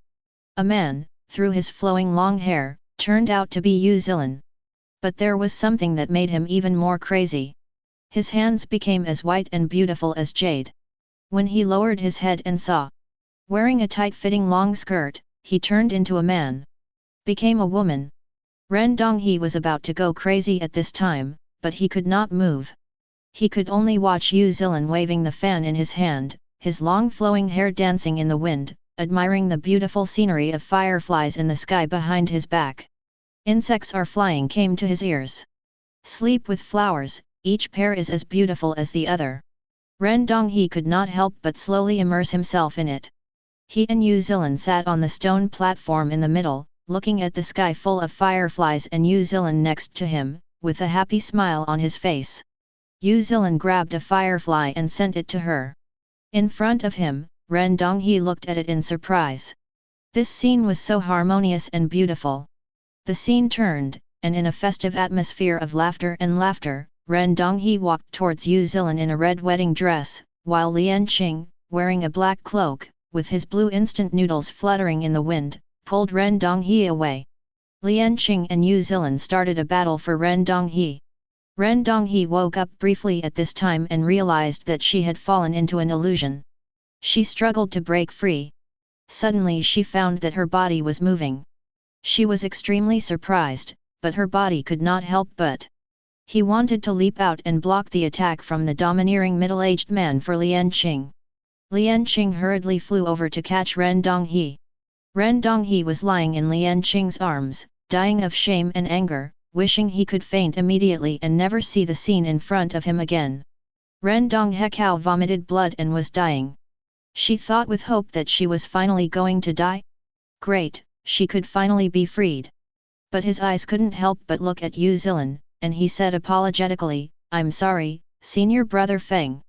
A man, through his flowing long hair, turned out to be Yu Zilin. But there was something that made him even more crazy. His hands became as white and beautiful as jade. When he lowered his head and saw, wearing a tight-fitting long skirt, he turned into a man. became a woman. Ren Donghe was about to go crazy at this time, but he could not move. He could only watch Yu Zilin waving the fan in his hand, his long flowing hair dancing in the wind, admiring the beautiful scenery of fireflies in the sky behind his back. Insects are flying came to his ears. Sleep with flowers, each pair is as beautiful as the other. Ren Donghe could not help but slowly immerse himself in it. He and Yu Zilin sat on the stone platform in the middle, looking at the sky full of fireflies and Yu Zilin next to him, with a happy smile on his face. Yu Zilin grabbed a firefly and sent it to her. In front of him, Ren Donghe looked at it in surprise. This scene was so harmonious and beautiful. The scene turned, and in a festive atmosphere of laughter, Ren Donghe walked towards Yu Zilin in a red wedding dress, while Lian Qing, wearing a black cloak, with his blue instant noodles fluttering in the wind, pulled Ren Donghe away. Lian Qing and Yu Zilin started a battle for Ren Donghe. Ren Donghe woke up briefly at this time and realized that she had fallen into an illusion. She struggled to break free. Suddenly she found that her body was moving. She was extremely surprised, but her body could not help but. He wanted to leap out and block the attack from the domineering middle-aged man for Lian Qing. Lian Qing hurriedly flew over to catch Ren Donghe. Ren Donghe was lying in Lian Qing's arms, dying of shame and anger, wishing he could faint immediately and never see the scene in front of him again. Ren Donghekao vomited blood and was dying. She thought with hope that she was finally going to die. Great, she could finally be freed. But his eyes couldn't help but look at Yu Zilin, and he said apologetically, "I'm sorry, senior brother Feng."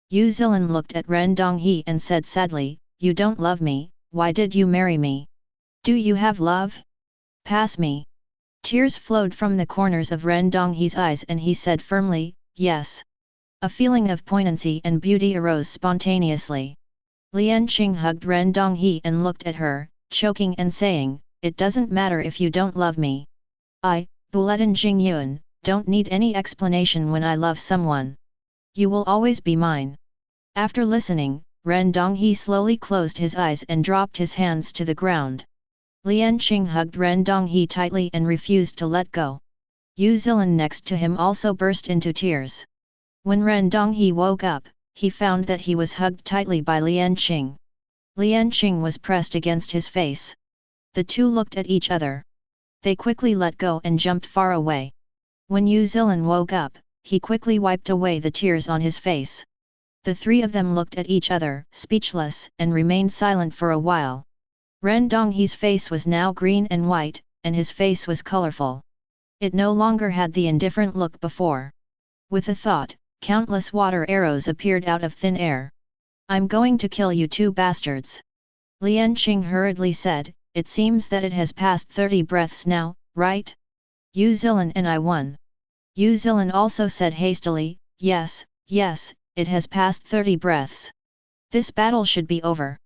Yu Zilin looked at Ren Donghe and said sadly, "You don't love me, why did you marry me? Do you have love? Pass me." Tears flowed from the corners of Ren Donghe's eyes and he said firmly, "Yes." A feeling of poignancy and beauty arose spontaneously. Lian Qing hugged Ren Donghe and looked at her, choking and saying, "It doesn't matter if you don't love me. I, Bulletin Jingyuan, don't need any explanation when I love someone. You will always be mine." After listening, Ren Donghe slowly closed his eyes and dropped his hands to the ground. Lian Qing hugged Ren Donghe tightly and refused to let go. Yu Zilin next to him also burst into tears. When Ren Donghe woke up, he found that he was hugged tightly by Lian Qing. Lian Qing was pressed against his face. The two looked at each other. They quickly let go and jumped far away. When Yu Zilin woke up, he quickly wiped away the tears on his face. The three of them looked at each other, speechless, and remained silent for a while. Ren Donghe's face was now green and white, and his face was colorful. It no longer had the indifferent look before. With a thought, countless water arrows appeared out of thin air. "I'm going to kill you two bastards," Lian Qing hurriedly said. "It seems that it has passed 30 breaths now, right? Yu Zilin and I won." Yu Zilin also said hastily, Yes, it has passed 30 breaths. This battle should be over.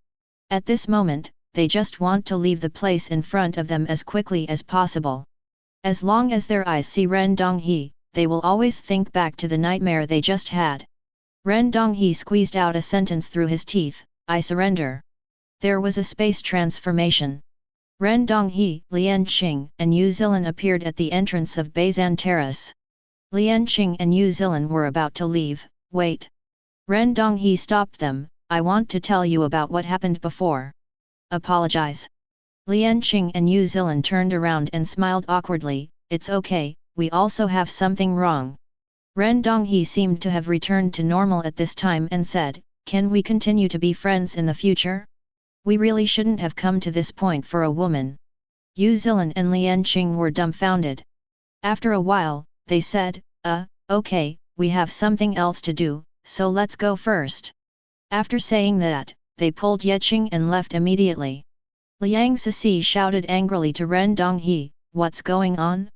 At this moment, they just want to leave the place in front of them as quickly as possible. As long as their eyes see Ren Donghe, they will always think back to the nightmare they just had. Ren Donghe squeezed out a sentence through his teeth, "I surrender." There was a space transformation. Ren Donghe, Lian Qing and Yu Zilin appeared at the entrance of Beizan Terrace. Lian Qing and Yu Zilin were about to leave. "Wait." Ren Donghe stopped them, "I want to tell you about what happened before." "Apologize." Lian Qing and Yu Zilin turned around and smiled awkwardly, "It's okay, we also have something wrong." Ren Donghe seemed to have returned to normal at this time and said, "Can we continue to be friends in the future? We really shouldn't have come to this point for a woman." Yu Zilin and Lian Qing were dumbfounded. After a while, they said, Okay, we have something else to do, so let's go first." After saying that, they pulled Yeqing and left immediately. Liang Sisi shouted angrily to Ren Donghe, "What's going on?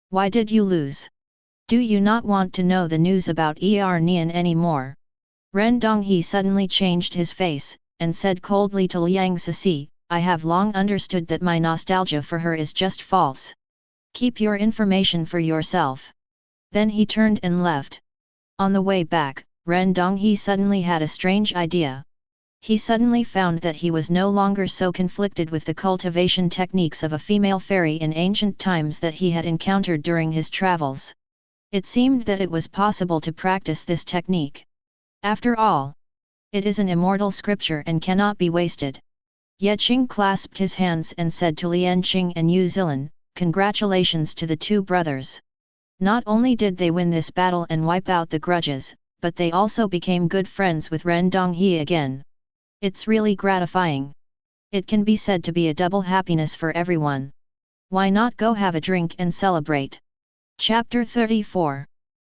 Why did you lose? Do you not want to know the news about Nian anymore?" Ren Donghe suddenly changed his face, and said coldly to Liang Sisi, "I have long understood that my nostalgia for her is just false. Keep your information for yourself." Then he turned and left. On the way back, Ren Donghe suddenly had a strange idea. He suddenly found that he was no longer so conflicted with the cultivation techniques of a female fairy in ancient times that he had encountered during his travels. It seemed that it was possible to practice this technique. After all, it is an immortal scripture and cannot be wasted. Ye Qing clasped his hands and said to Lian Qing and Yu Zilin, "Congratulations to the two brothers. Not only did they win this battle and wipe out the grudges, but they also became good friends with Ren Donghe again. It's really gratifying. It can be said to be a double happiness for everyone. Why not go have a drink and celebrate?" Chapter 34.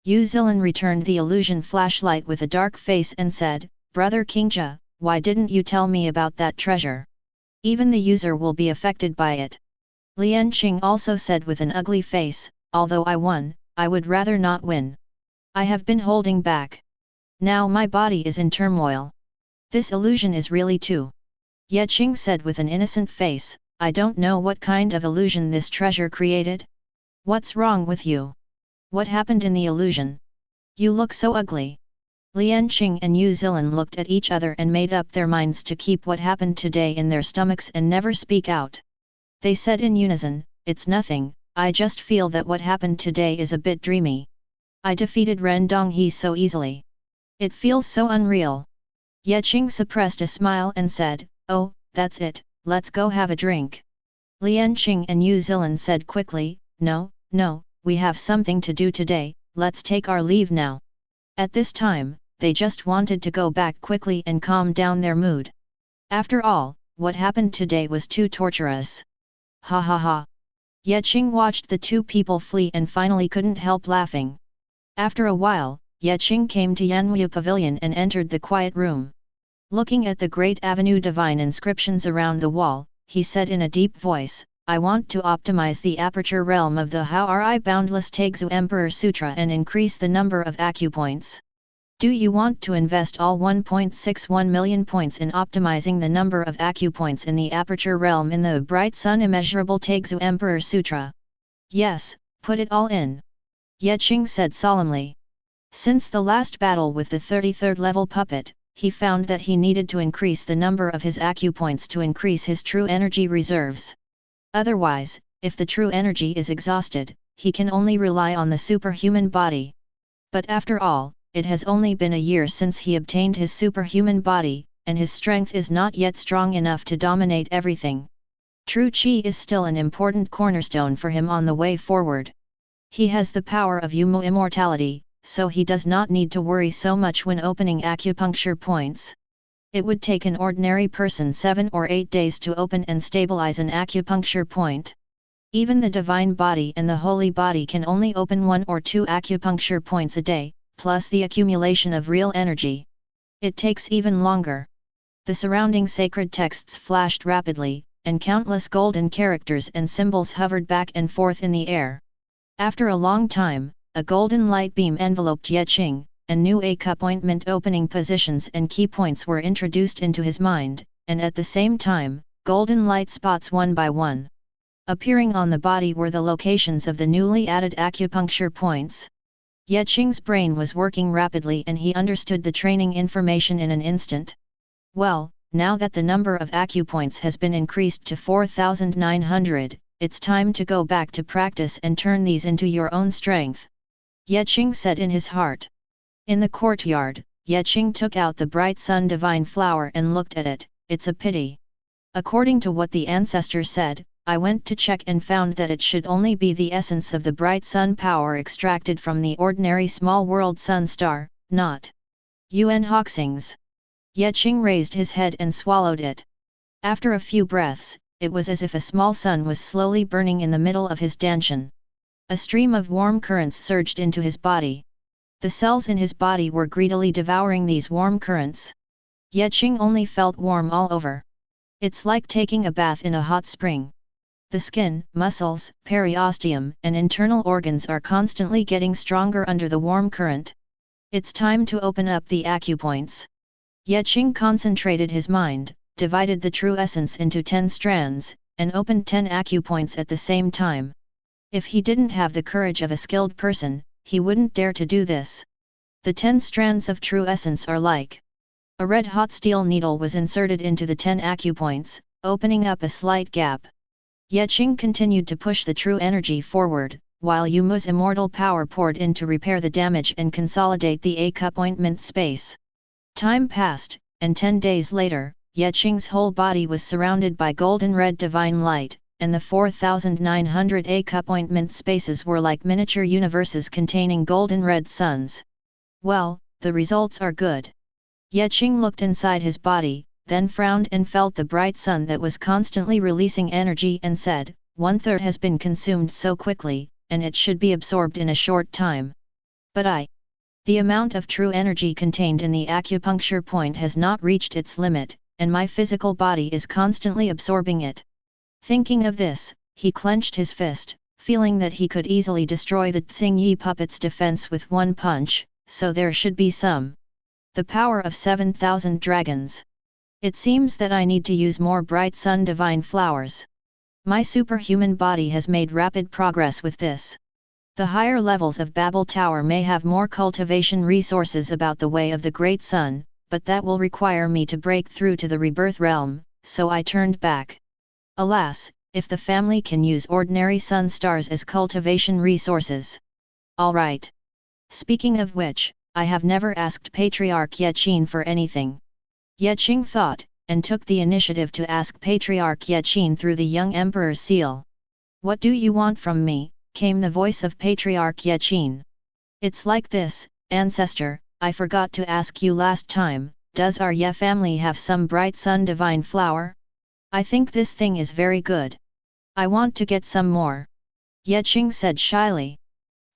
Yu Zilin returned the illusion flashlight with a dark face and said, "Brother Qingja, why didn't you tell me about that treasure? Even the user will be affected by it." Lian Qing also said with an ugly face, "Although I won, I would rather not win. I have been holding back. Now my body is in turmoil. This illusion is really too." Ye Qing said with an innocent face, "I don't know what kind of illusion this treasure created. What's wrong with you? What happened in the illusion? You look so ugly." Lian Qing and Yu Zilin looked at each other and made up their minds to keep what happened today in their stomachs and never speak out. They said in unison, "It's nothing, I just feel that what happened today is a bit dreamy. I defeated Ren Donghe so easily. It feels so unreal." Ye Qing suppressed a smile and said, "Oh, that's it, let's go have a drink." Lian Qing and Yu Zilin said quickly, No, we have something to do today, let's take our leave now." At this time, they just wanted to go back quickly and calm down their mood. After all, what happened today was too torturous. Ha ha ha. Ye Qing watched the two people flee and finally couldn't help laughing. After a while, Ye Qing came to Yanwu Pavilion and entered the quiet room. Looking at the great avenue divine inscriptions around the wall, he said in a deep voice, "I want to optimize the aperture realm of the Haori Boundless Taixu Emperor Sutra and increase the number of acupoints. Do you want to invest all 1.61 million points in optimizing the number of acupoints in the aperture realm in the Bright Sun Immeasurable Taixu Emperor Sutra?" "Yes, put it all in," Ye Qing said solemnly. Since the last battle with the 33rd level puppet, he found that he needed to increase the number of his acupoints to increase his true energy reserves. Otherwise, if the true energy is exhausted, he can only rely on the superhuman body. But after all, it has only been a year since he obtained his superhuman body, and his strength is not yet strong enough to dominate everything. True Qi is still an important cornerstone for him on the way forward. He has the power of immortality, so he does not need to worry so much when opening acupuncture points. It would take an ordinary person 7 or 8 days to open and stabilize an acupuncture point. Even the divine body and the holy body can only open 1 or 2 acupuncture points a day, plus the accumulation of real energy. It takes even longer. The surrounding sacred texts flashed rapidly, and countless golden characters and symbols hovered back and forth in the air. After a long time, a golden light beam enveloped Ye Qing, and new acupointment opening positions and key points were introduced into his mind, and at the same time, golden light spots one by one appearing on the body were the locations of the newly added acupuncture points. Ye Qing's brain was working rapidly and he understood the training information in an instant. Well, now that the number of acupoints has been increased to 4,900, it's time to go back to practice and turn these into your own strength. Ye Qing said in his heart. In the courtyard, Ye Qing took out the bright sun divine flower and looked at it. "It's a pity. According to what the ancestor said, I went to check and found that it should only be the essence of the bright sun power extracted from the ordinary small world sun star, not Yuan Hoxing's." Ye Qing raised his head and swallowed it. After a few breaths, it was as if a small sun was slowly burning in the middle of his danshan. A stream of warm currents surged into his body. The cells in his body were greedily devouring these warm currents. Ye Qing only felt warm all over. It's like taking a bath in a hot spring. The skin, muscles, periosteum, and internal organs are constantly getting stronger under the warm current. It's time to open up the acupoints. Ye Qing concentrated his mind, divided the true essence into 10 strands, and opened 10 acupoints at the same time. If he didn't have the courage of a skilled person, he wouldn't dare to do this. The 10 strands of true essence are like A red-hot steel needle was inserted into the 10 acupoints, opening up a slight gap. Qing continued to push the true energy forward, while Yumu's immortal power poured in to repair the damage and consolidate the acupointment space. Time passed, and 10 days later, Qing's whole body was surrounded by golden red divine light, and the 4,900 acupointment spaces were like miniature universes containing golden red suns. Well, the results are good. Qing looked inside his body, then frowned and felt the bright sun that was constantly releasing energy and said, "1/3 has been consumed so quickly, and it should be absorbed in a short time. But the amount of true energy contained in the acupuncture point has not reached its limit, and my physical body is constantly absorbing it." Thinking of this, he clenched his fist, feeling that he could easily destroy the Qing puppet's defense with one punch, so there should be the power of 7,000 dragons. It seems that I need to use more bright sun divine flowers. My superhuman body has made rapid progress with this. The higher levels of Babel Tower may have more cultivation resources about the way of the Great Sun, but that will require me to break through to the rebirth realm, so I turned back. Alas, if the family can use ordinary sun stars as cultivation resources. Alright. Speaking of which, I have never asked Patriarch Qing for anything. Qing thought, and took the initiative to ask Patriarch Qing through the young emperor's seal. "What do you want from me?" came the voice of Patriarch Qing. "It's like this, ancestor, I forgot to ask you last time, does our Ye family have some bright sun divine flower? I think this thing is very good. I want to get some more." Qing said shyly.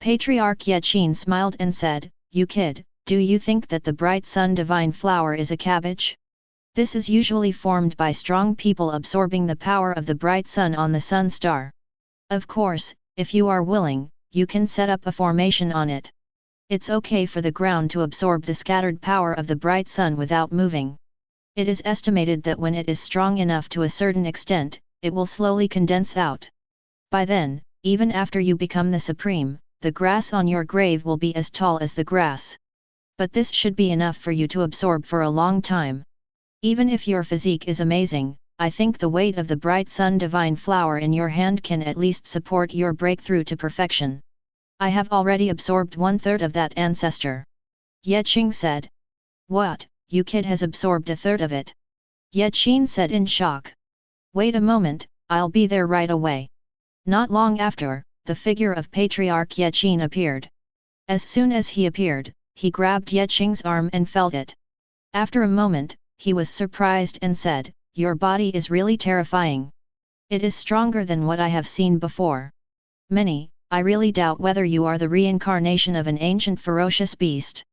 Patriarch Qing smiled and said, "You kid, do you think that the bright sun divine flower is a cabbage? This is usually formed by strong people absorbing the power of the bright sun on the sun star. Of course, if you are willing, you can set up a formation on it. It's okay for the ground to absorb the scattered power of the bright sun without moving. It is estimated that when it is strong enough to a certain extent, it will slowly condense out. By then, even after you become the supreme, the grass on your grave will be as tall as the grass. But this should be enough for you to absorb for a long time. Even if your physique is amazing, I think the weight of the bright sun divine flower in your hand can at least support your breakthrough to perfection. I have already absorbed 1/3 of that, ancestor." Qing said. "What, you kid has absorbed 1/3 of it?" Qing said in shock. "Wait a moment, I'll be there right away." Not long after, the figure of Patriarch Qing appeared. As soon as he appeared, he grabbed Qing's arm and felt it. After a moment, he was surprised and said, "Your body is really terrifying. It is stronger than what I have seen before. I really doubt whether you are the reincarnation of an ancient ferocious beast.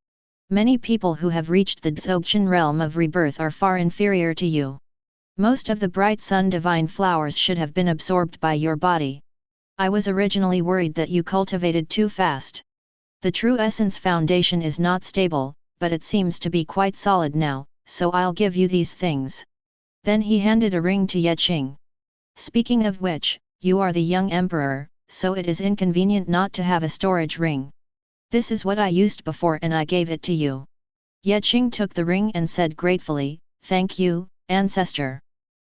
Many people who have reached the Dzogchen realm of rebirth are far inferior to you. Most of the bright sun divine flowers should have been absorbed by your body. I was originally worried that you cultivated too fast. The true essence foundation is not stable, but it seems to be quite solid now, so I'll give you these things." Then he handed a ring to Qing. "Speaking of which, you are the young emperor, so it is inconvenient not to have a storage ring. This is what I used before and I gave it to you." Qing took the ring and said gratefully, "Thank you, ancestor.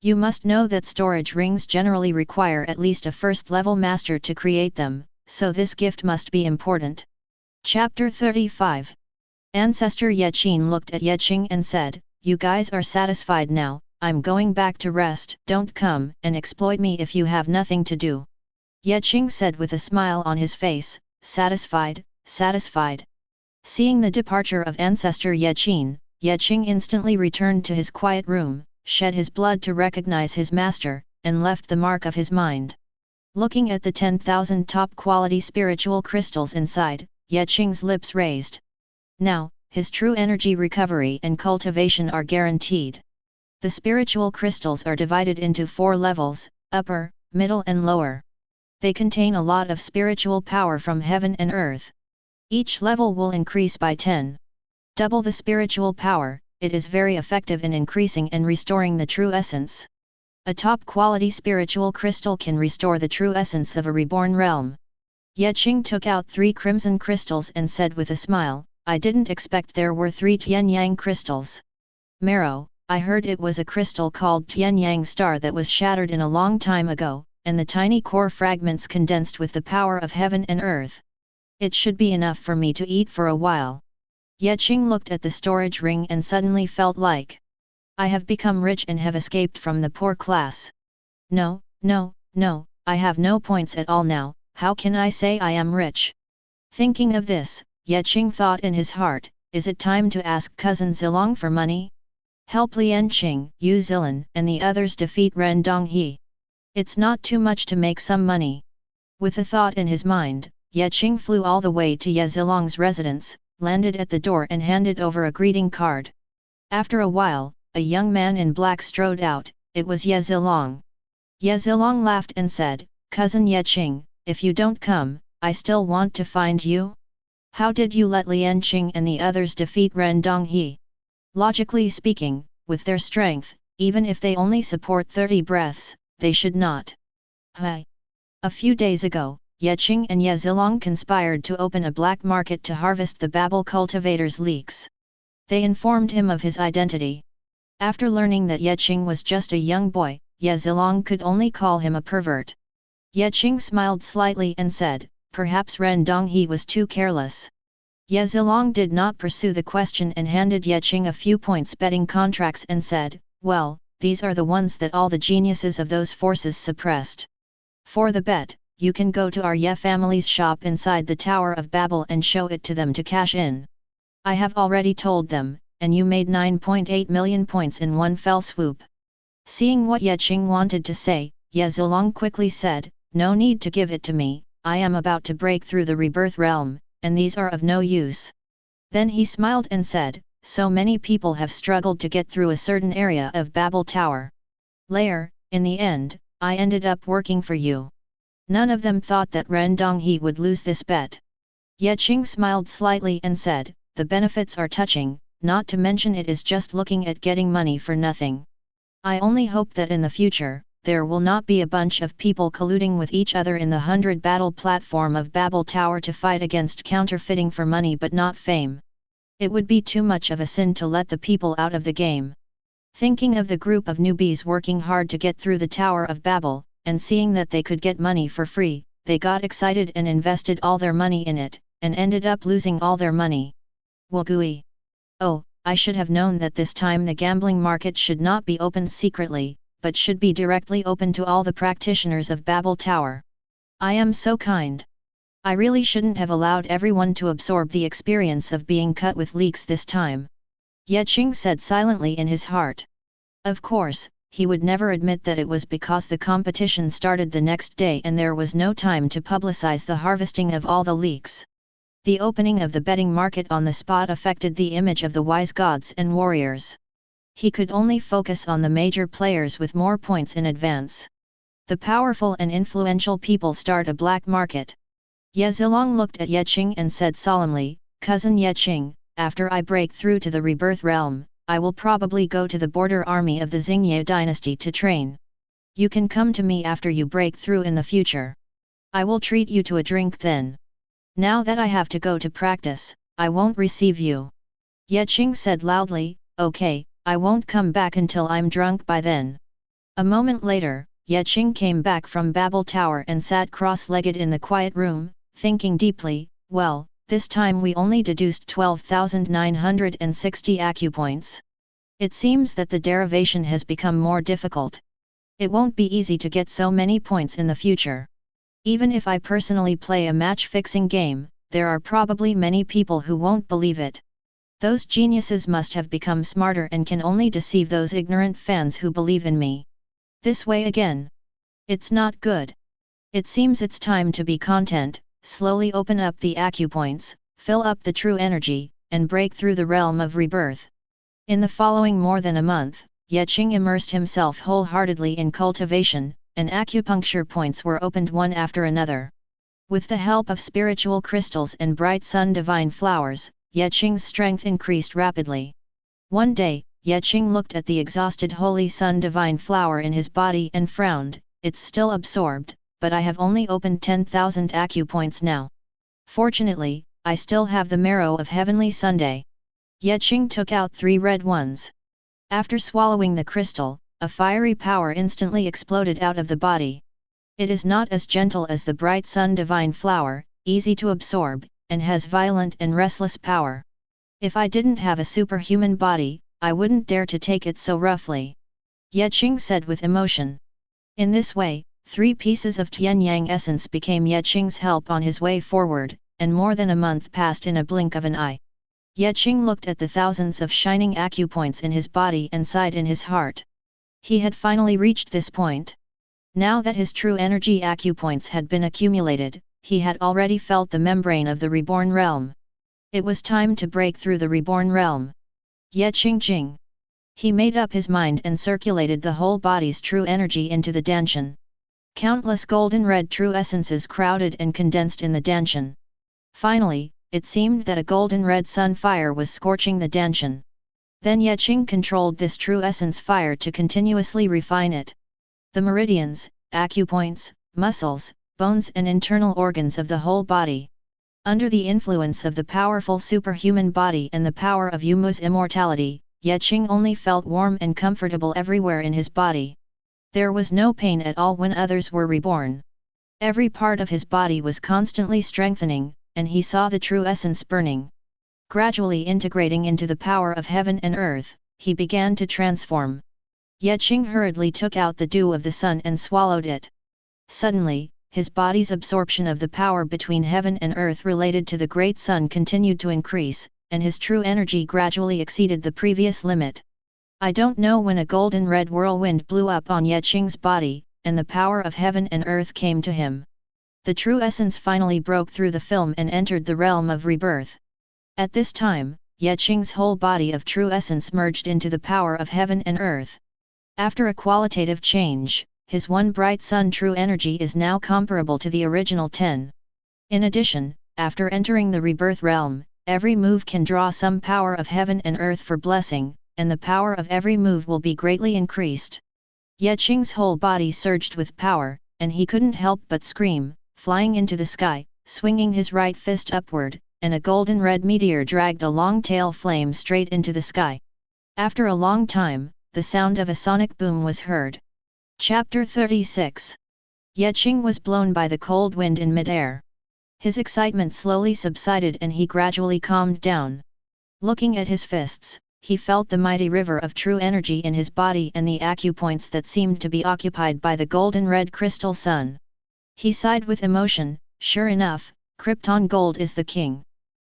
You must know that storage rings generally require at least a first-level master to create them, so this gift must be important." Chapter 35. Ancestor Qing looked at Qing and said, "You guys are satisfied now, I'm going back to rest. Don't come and exploit me if you have nothing to do." Qing said with a smile on his face, "Satisfied, satisfied." Seeing the departure of ancestor Qing instantly returned to his quiet room, shed his blood to recognize his master, and left the mark of his mind. Looking at the 10,000 top-quality spiritual crystals inside, Qing's lips raised. Now, his true energy recovery and cultivation are guaranteed. The spiritual crystals are divided into 4 levels, upper, middle and lower. They contain a lot of spiritual power from heaven and earth. Each level will increase by 10. Double the spiritual power. It is very effective in increasing and restoring the true essence. A top-quality spiritual crystal can restore the true essence of a reborn realm. Qing took out 3 crimson crystals and said with a smile, "I didn't expect there were 3 Tianyang crystals. Marrow, I heard it was a crystal called Tianyang star that was shattered in a long time ago, and the tiny core fragments condensed with the power of heaven and earth. It should be enough for me to eat for a while. Qing looked at the storage ring and suddenly felt like, I have become rich and have escaped from the poor class. No, I have no points at all now, how can I say I am rich? Thinking of this, Qing thought in his heart, is it time to ask cousin Zilong for money? Help Lianqing, Yu Zilan and the others defeat Ren Donghe. It's not too much to make some money. With a thought in his mind, Qing flew all the way to Ye Zilong's residence, landed at the door and handed over a greeting card. After a while, a young man in black strode out, it was Ye Zilong. Ye Zilong laughed and said, Cousin Qing, if you don't come, I still want to find you? How did you let Lianqing and the others defeat Ren Donghe? Logically speaking, with their strength, even if they only support 30 breaths, they should not. Hi. A few days ago, Qing and Ye Zilong conspired to open a black market to harvest the Babel cultivators' leeks. They informed him of his identity. After learning that Qing was just a young boy, Ye Zilong could only call him a pervert. Qing smiled slightly and said, perhaps Ren Donghe was too careless. Ye Zilong did not pursue the question and handed Qing a few points betting contracts and said, well, these are the ones that all the geniuses of those forces suppressed. For the bet, you can go to our Ye family's shop inside the Tower of Babel and show it to them to cash in. I have already told them, and you made 9.8 million points in one fell swoop. Seeing what Qing wanted to say, Ye Zilong quickly said, no need to give it to me, I am about to break through the rebirth realm, and these are of no use. Then he smiled and said, so many people have struggled to get through a certain area of Babel Tower. Later, in the end, I ended up working for you. None of them thought that Ren Donghe would lose this bet. Qing smiled slightly and said, the benefits are touching, not to mention it is just looking at getting money for nothing. I only hope that in the future, there will not be a bunch of people colluding with each other in the 100 battle platform of Babel Tower to fight against counterfeiting for money but not fame. It would be too much of a sin to let the people out of the game. Thinking of the group of newbies working hard to get through the Tower of Babel, and seeing that they could get money for free, they got excited and invested all their money in it, and ended up losing all their money. Wagui. Oh, I should have known that this time the gambling market should not be opened secretly, but should be directly open to all the practitioners of Babel Tower. I am so kind. I really shouldn't have allowed everyone to absorb the experience of being cut with leeks this time. Qing said silently in his heart. Of course, he would never admit that it was because the competition started the next day and there was no time to publicize the harvesting of all the leeks. The opening of the betting market on the spot affected the image of the wise gods and warriors. He could only focus on the major players with more points in advance. The powerful and influential people start a black market. Ye Zilong looked at Qing and said solemnly, Cousin Qing, after I break through to the rebirth realm, I will probably go to the border army of the Xingye dynasty to train. You can come to me after you break through in the future. I will treat you to a drink then. Now that I have to go to practice, I won't receive you. Qing said loudly, okay, I won't come back until I'm drunk by then. A moment later, Qing came back from Babel Tower and sat cross-legged in the quiet room, thinking deeply, well, this time we only deduced 12,960 acupoints. It seems that the derivation has become more difficult. It won't be easy to get so many points in the future. Even if I personally play a match-fixing game, there are probably many people who won't believe it. Those geniuses must have become smarter and can only deceive those ignorant fans who believe in me. This way again. It's not good. It seems it's time to be content, slowly open up the acupoints, fill up the true energy, and break through the realm of rebirth. In the following more than a month, Qing immersed himself wholeheartedly in cultivation, and acupuncture points were opened one after another. With the help of spiritual crystals and bright sun divine flowers, Qing's strength increased rapidly. One day, Qing looked at the exhausted holy sun divine flower in his body and frowned, it's still absorbed, but I have only opened 10,000 acupoints now. Fortunately, I still have the marrow of heavenly Sunday. Qing took out 3 red ones. After swallowing the crystal, a fiery power instantly exploded out of the body. It is not as gentle as the bright sun divine flower, easy to absorb, and has violent and restless power. If I didn't have a superhuman body, I wouldn't dare to take it so roughly. Ye Qing said with emotion. In this way, 3 pieces of Tianyang essence became Ye Qing's help on his way forward, and more than a month passed in a blink of an eye. Ye Qing looked at the thousands of shining acupoints in his body and sighed in his heart. He had finally reached this point. Now that his true energy acupoints had been accumulated, he had already felt the membrane of the reborn realm. It was time to break through the reborn realm. Ye Qing Jing. He made up his mind and circulated the whole body's true energy into the danshan. Countless golden red true essences crowded and condensed in the danshan. Finally, it seemed that a golden red sun fire was scorching the danshan. Then Ye Qing controlled this true essence fire to continuously refine it. The meridians, acupoints, muscles, bones and internal organs of the whole body. Under the influence of the powerful superhuman body and the power of Yumu's immortality, Ye Qing only felt warm and comfortable everywhere in his body. There was no pain at all when others were reborn. Every part of his body was constantly strengthening, and he saw the true essence burning. Gradually integrating into the power of heaven and earth, he began to transform. Ye Qing hurriedly took out the dew of the sun and swallowed it. Suddenly, his body's absorption of the power between heaven and earth related to the great sun continued to increase, and his true energy gradually exceeded the previous limit. I don't know when a golden red whirlwind blew up on Ye Qing's body, and the power of heaven and earth came to him. The true essence finally broke through the film and entered the realm of rebirth. At this time, Ye Qing's whole body of true essence merged into the power of heaven and earth. After a qualitative change, his one bright sun true energy is now comparable to the original 10. In addition, after entering the rebirth realm, every move can draw some power of heaven and earth for blessing, and the power of every move will be greatly increased. Ye Qing's whole body surged with power, and he couldn't help but scream, flying into the sky, swinging his right fist upward, and a golden red meteor dragged a long tail flame straight into the sky. After a long time, the sound of a sonic boom was heard. Chapter 36. Ye Qing was blown by the cold wind in midair. His excitement slowly subsided and he gradually calmed down. Looking at his fists, he felt the mighty river of true energy in his body and the acupoints that seemed to be occupied by the golden red crystal sun. He sighed with emotion, sure enough, Krypton Gold is the king.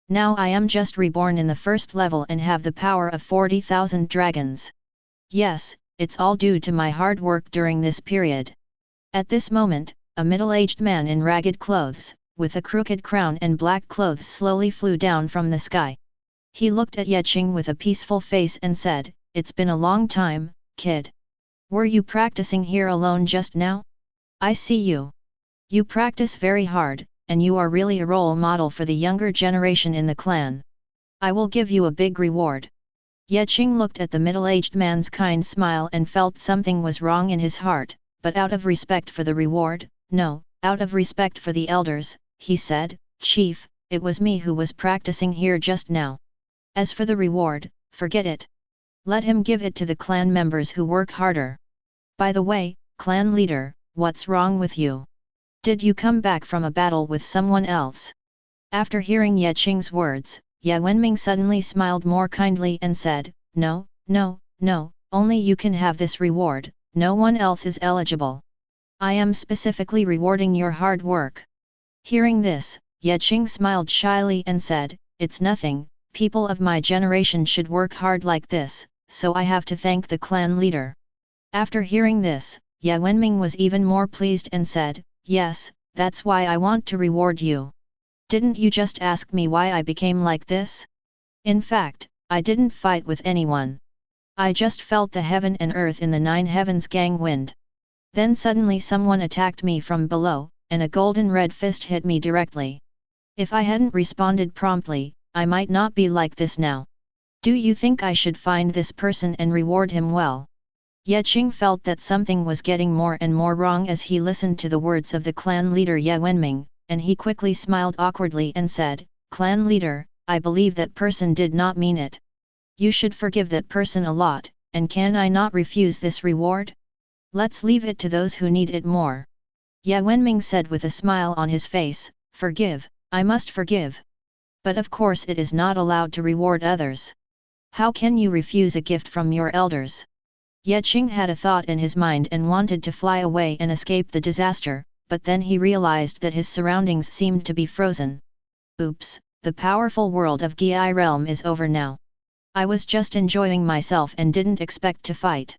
Now I am just reborn in the first level and have the power of 40,000 dragons. Yes, it's all due to my hard work during this period. At this moment, a middle-aged man in ragged clothes, with a crooked crown and black clothes slowly flew down from the sky. He looked at Ye Qing with a peaceful face and said, "It's been a long time, kid. Were you practicing here alone just now? I see you. You practice very hard, and you are really a role model for the younger generation in the clan. I will give you a big reward." Ye Qing looked at the middle-aged man's kind smile and felt something was wrong in his heart, but out of respect for the reward, no, out of respect for the elders, he said, "Chief, it was me who was practicing here just now. As for the reward, forget it. Let him give it to the clan members who work harder. By the way, clan leader, what's wrong with you? Did you come back from a battle with someone else?" After hearing Ye Qing's words, Ye Wenming suddenly smiled more kindly and said, "No, no, no, only you can have this reward, no one else is eligible. I am specifically rewarding your hard work." Hearing this, Ye Qing smiled shyly and said, "It's nothing, people of my generation should work hard like this, so I have to thank the clan leader." After hearing this, Ye Wenming was even more pleased and said, "Yes, that's why I want to reward you. Didn't you just ask me why I became like this? In fact, I didn't fight with anyone. I just felt the heaven and earth in the 9 heavens gang wind. Then suddenly someone attacked me from below, and a golden red fist hit me directly. If I hadn't responded promptly, I might not be like this now. Do you think I should find this person and reward him well?" Ye Qing felt that something was getting more and more wrong as he listened to the words of the clan leader Ye Wenming, and he quickly smiled awkwardly and said, "Clan leader, I believe that person did not mean it. You should forgive that person a lot, and can I not refuse this reward? Let's leave it to those who need it more. Ye Wenming said with a smile on his face, forgive, I must forgive. But of course it is not allowed to reward others. How can you refuse a gift from your elders? Ye Qing had a thought in his mind and wanted to fly away and escape the disaster, but then he realized that his surroundings seemed to be frozen. Oops, the powerful world of Gi realm is over now. I was just enjoying myself and didn't expect to fight.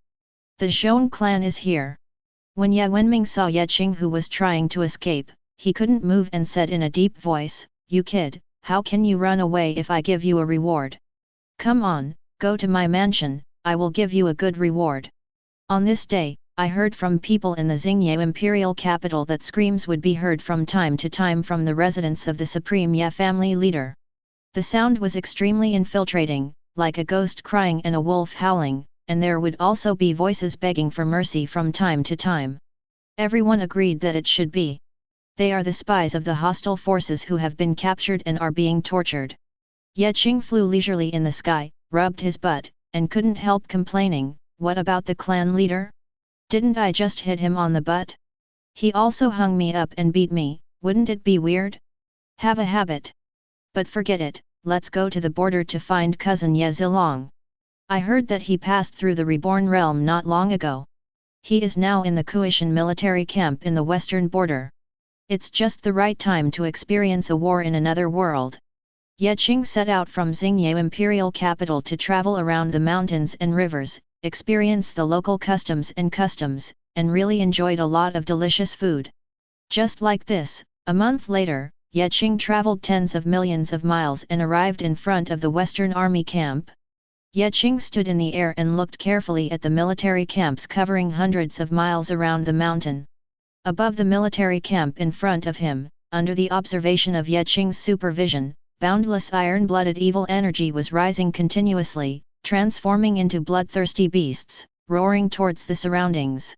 The Zhong clan is here. When Ye Wenming saw Ye Qing who was trying to escape, he couldn't move and said in a deep voice, you kid, how can you run away if I give you a reward? Come on, go to my mansion, I will give you a good reward. On this day, I heard from people in the Xingye imperial capital that screams would be heard from time to time from the residence of the supreme Ye family leader. The sound was extremely infiltrating, like a ghost crying and a wolf howling, and there would also be voices begging for mercy from time to time. Everyone agreed that it should be. They are the spies of the hostile forces who have been captured and are being tortured. Ye Qing flew leisurely in the sky, rubbed his butt, and couldn't help complaining, what about the clan leader? Didn't I just hit him on the butt? He also hung me up and beat me, wouldn't it be weird? Have a habit. But forget it, let's go to the border to find cousin Ye Zilong. I heard that he passed through the reborn realm not long ago. He is now in the Kuishan military camp in the western border. It's just the right time to experience a war in another world. Ye Qing set out from Xingye imperial capital to travel around the mountains and rivers, experience the local customs, and really enjoyed a lot of delicious food. Just like this, a month later, Ye Qing traveled tens of millions of miles and arrived in front of the Western Army camp. Ye Qing stood in the air and looked carefully at the military camps covering hundreds of miles around the mountain. Above the military camp in front of him, under the observation of Ye Qing's supervision, boundless iron-blooded evil energy was rising continuously, transforming into bloodthirsty beasts, roaring towards the surroundings.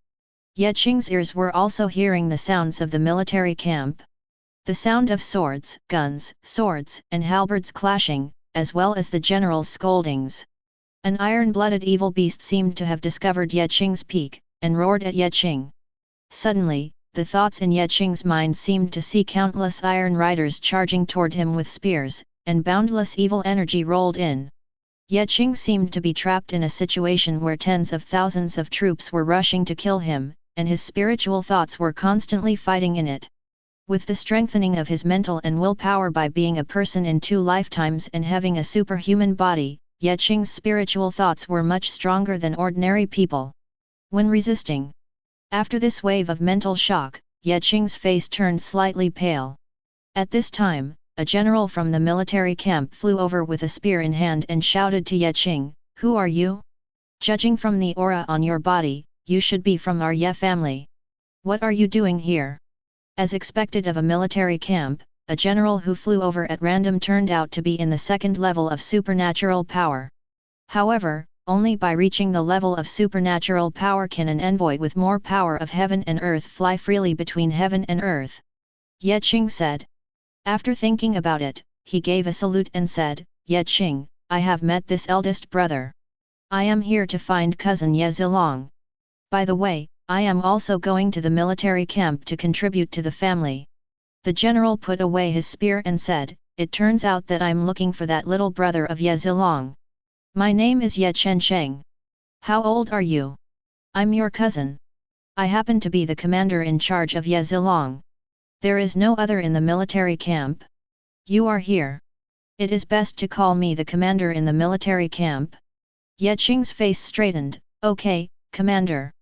Ye Qing's ears were also hearing the sounds of the military camp. The sound of swords, guns, swords, and halberds clashing, as well as the general's scoldings. An iron-blooded evil beast seemed to have discovered Ye Qing's peak, and roared at Ye Qing. Suddenly, the thoughts in Ye Qing's mind seemed to see countless iron riders charging toward him with spears, and boundless evil energy rolled in. Ye Qing seemed to be trapped in a situation where tens of thousands of troops were rushing to kill him, and his spiritual thoughts were constantly fighting in it. With the strengthening of his mental and willpower by being a person in 2 lifetimes and having a superhuman body, Ye Qing's spiritual thoughts were much stronger than ordinary people. When resisting. After this wave of mental shock, Ye Qing's face turned slightly pale. At this time, a general from the military camp flew over with a spear in hand and shouted to Ye Qing, "Who are you? Judging from the aura on your body, you should be from our Ye family. What are you doing here?" As expected of a military camp, a general who flew over at random turned out to be in the 2nd level of supernatural power. However, only by reaching the level of supernatural power can an envoy with more power of heaven and earth fly freely between heaven and earth. Ye Qing said. After thinking about it, he gave a salute and said, "Ye Qing, I have met this eldest brother. I am here to find cousin Ye Zilong. By the way, I am also going to the military camp to contribute to the family." The general put away his spear and said, "It turns out that I'm looking for that little brother of Ye Zilong. My name is Ye Chensheng. How old are you? I'm your cousin. I happen to be the commander in charge of Ye Zilong. There is no other in the military camp. You are here. It is best to call me the commander in the military camp." Ye Qing's face straightened, "Okay, commander."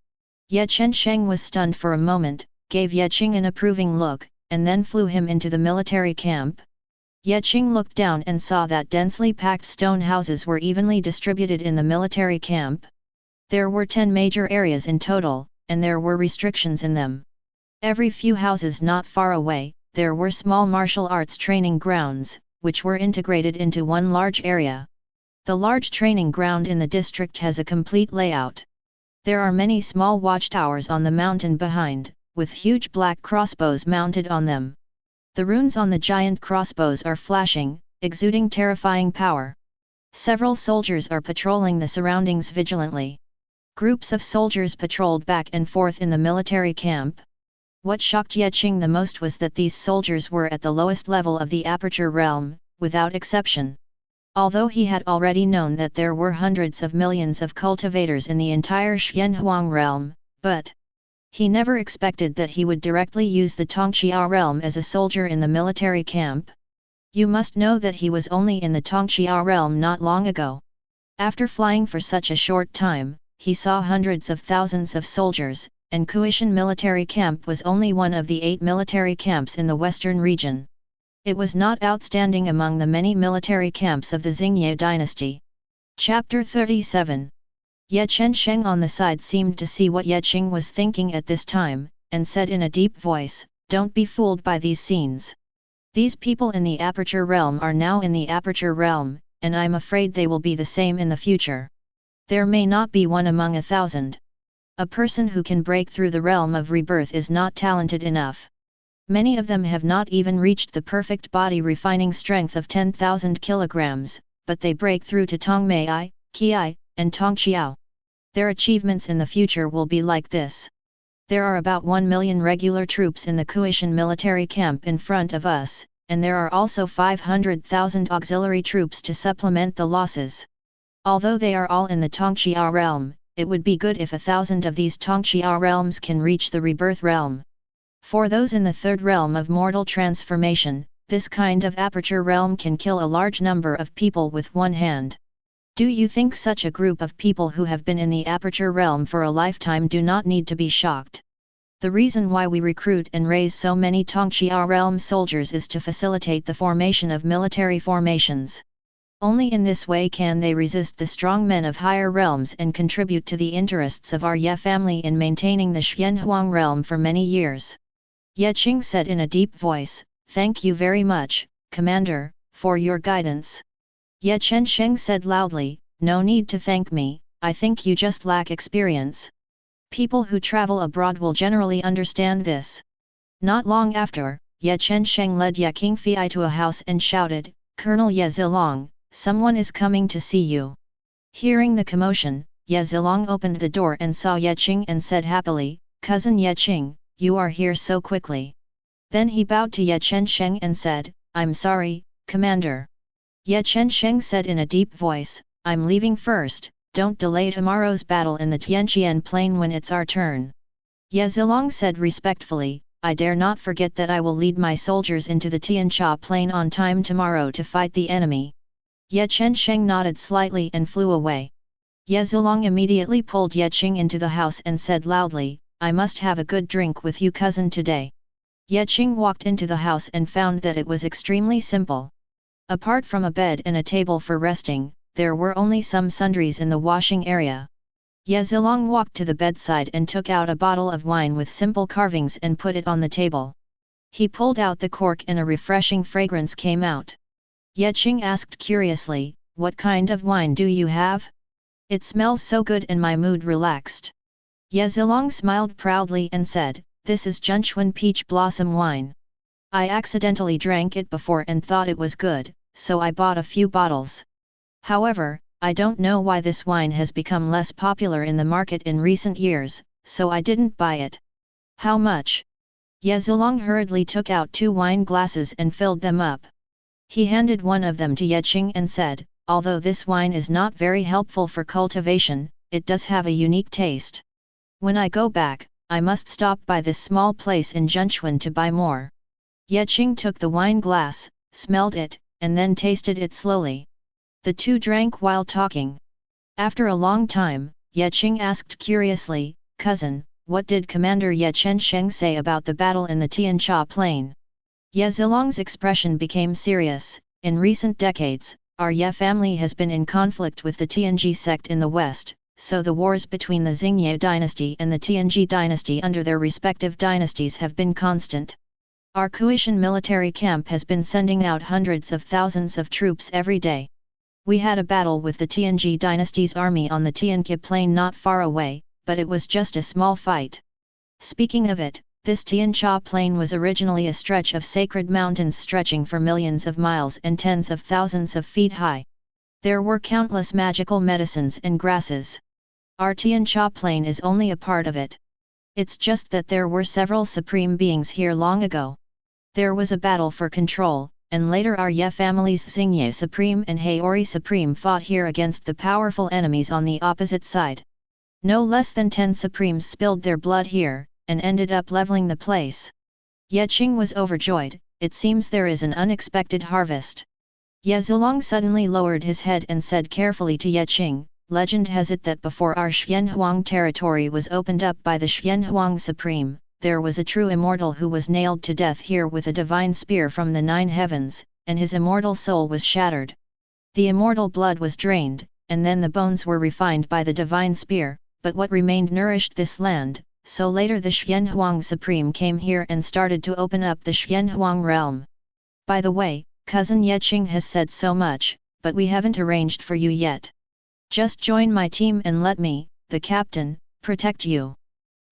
Ye Chensheng was stunned for a moment, gave Ye Qing an approving look, and then flew him into the military camp. Ye Qing looked down and saw that densely packed stone houses were evenly distributed in the military camp. There were 10 major areas in total, and there were restrictions in them. Every few houses not far away, there were small martial arts training grounds, which were integrated into one large area. The large training ground in the district has a complete layout. There are many small watchtowers on the mountain behind, with huge black crossbows mounted on them. The runes on the giant crossbows are flashing, exuding terrifying power. Several soldiers are patrolling the surroundings vigilantly. Groups of soldiers patrolled back and forth in the military camp. What shocked Ye Qing the most was that these soldiers were at the lowest level of the Aperture Realm, without exception. Although he had already known that there were hundreds of millions of cultivators in the entire Xianhuang realm, but he never expected that he would directly use the Tongqiao realm as a soldier in the military camp. You must know that he was only in the Tongqiao realm not long ago. After flying for such a short time, he saw hundreds of thousands of soldiers, and Cultivation military camp was only one of the 8 military camps in the western region. It was not outstanding among the many military camps of the Xingye dynasty. Chapter 37. Ye Chen on the side seemed to see what Ye Qing was thinking at this time, and said in a deep voice, "Don't be fooled by these scenes. These people in the Aperture Realm are now in the Aperture Realm, and I'm afraid they will be the same in the future. There may not be one among 1,000. A person who can break through the realm of rebirth is not talented enough. Many of them have not even reached the perfect body refining strength of 10,000 kilograms, but they break through to Tongmei, Qi, and Tongqiao. Their achievements in the future will be like this. There are about 1 million regular troops in the Cultivation military camp in front of us, and there are also 500,000 auxiliary troops to supplement the losses. Although they are all in the Tongqiao realm, it would be good if 1,000 of these Tongqiao realms can reach the rebirth realm. For those in the third realm of mortal transformation, this kind of aperture realm can kill a large number of people with one hand. Do you think such a group of people who have been in the aperture realm for a lifetime do not need to be shocked? The reason why we recruit and raise so many Tongqiao realm soldiers is to facilitate the formation of military formations. Only in this way can they resist the strong men of higher realms and contribute to the interests of our Ye family in maintaining the Xianhuang realm for many years." Ye Qing said in a deep voice, "Thank you very much, Commander, for your guidance." Ye Chen said loudly, "No need to thank me, I think you just lack experience. People who travel abroad will generally understand this." Not long after, Ye Chen led Ye Qingfei to a house and shouted, "Colonel Ye Zilong, someone is coming to see you." Hearing the commotion, Ye Zilong opened the door and saw Ye Qing and said happily, "Cousin Ye Qing, you are here so quickly." Then he bowed to Ye Chen and said, "I'm sorry, Commander." Ye Chen said in a deep voice, "I'm leaving first, don't delay tomorrow's battle in the Tianqian plain when it's our turn." Ye Zilong said respectfully, "I dare not forget that I will lead my soldiers into the Tianqia plain on time tomorrow to fight the enemy." Ye Chen nodded slightly and flew away. Ye Zilong immediately pulled Ye Qing into the house and said loudly, "I must have a good drink with you cousin today." Ye Qing walked into the house and found that it was extremely simple. Apart from a bed and a table for resting, there were only some sundries in the washing area. Ye Zilong walked to the bedside and took out a bottle of wine with simple carvings and put it on the table. He pulled out the cork and a refreshing fragrance came out. Ye Qing asked curiously, "What kind of wine do you have? It smells so good and my mood relaxed." Ye Zilong smiled proudly and said, "This is Zhenchuan peach blossom wine. I accidentally drank it before and thought it was good, so I bought a few bottles. However, I don't know why this wine has become less popular in the market in recent years, so I didn't buy it." "How much?" Ye Zilong hurriedly took out 2 wine glasses and filled them up. He handed one of them to Ye Qing and said, "Although this wine is not very helpful for cultivation, it does have a unique taste. When I go back, I must stop by this small place in Zhenchuan to buy more." Ye Qing took the wine glass, smelled it, and then tasted it slowly. The two drank while talking. After a long time, Ye Qing asked curiously, "Cousin, what did Commander Ye Chen say about the battle in the Tianqia plain?" Ye Zilong's expression became serious. "In recent decades, our Ye family has been in conflict with the Tianji sect in the west, so the wars between the Xingye dynasty and the Tianji dynasty under their respective dynasties have been constant. Our Cultivation military camp has been sending out hundreds of thousands of troops every day. We had a battle with the Tianji dynasty's army on the Tianqi plain not far away, but it was just a small fight. Speaking of it, this Tianqia plain was originally a stretch of sacred mountains stretching for millions of miles and tens of thousands of feet high. There were countless magical medicines and grasses. Our Tian Cha plane is only a part of it. It's just that there were several supreme beings here long ago. There was a battle for control, and later our Ye families Xingye Supreme and Haori Supreme fought here against the powerful enemies on the opposite side. No less than 10 Supremes spilled their blood here, and ended up leveling the place. Ye Qing was overjoyed. It seems there is an unexpected harvest. Ye Zilong suddenly lowered his head and said carefully to Ye Qing, legend has it that before our Xianhuang territory was opened up by the Xianhuang Supreme, there was a true immortal who was nailed to death here with a divine spear from the 9 heavens, and his immortal soul was shattered. The immortal blood was drained, and then the bones were refined by the divine spear, but what remained nourished this land, so later the Xianhuang Supreme came here and started to open up the Xianhuang realm. By the way, cousin Ye Qing has said so much, but we haven't arranged for you yet. Just join my team and let me, the captain, protect you.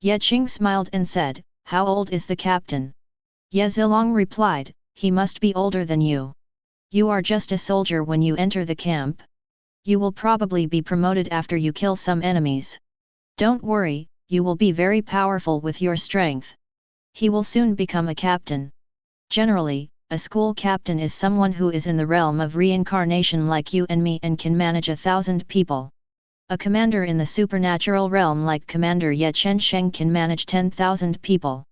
Ye Qing smiled and said, how old is the captain? Ye Zilong replied, he must be older than you. You are just a soldier when you enter the camp. You will probably be promoted after you kill some enemies. Don't worry, you will be very powerful with your strength. He will soon become a captain. Generally, a school captain is someone who is in the realm of reincarnation like you and me and can manage 1,000 people. A commander in the supernatural realm like Commander Ye Chen Sheng can manage 10,000 people.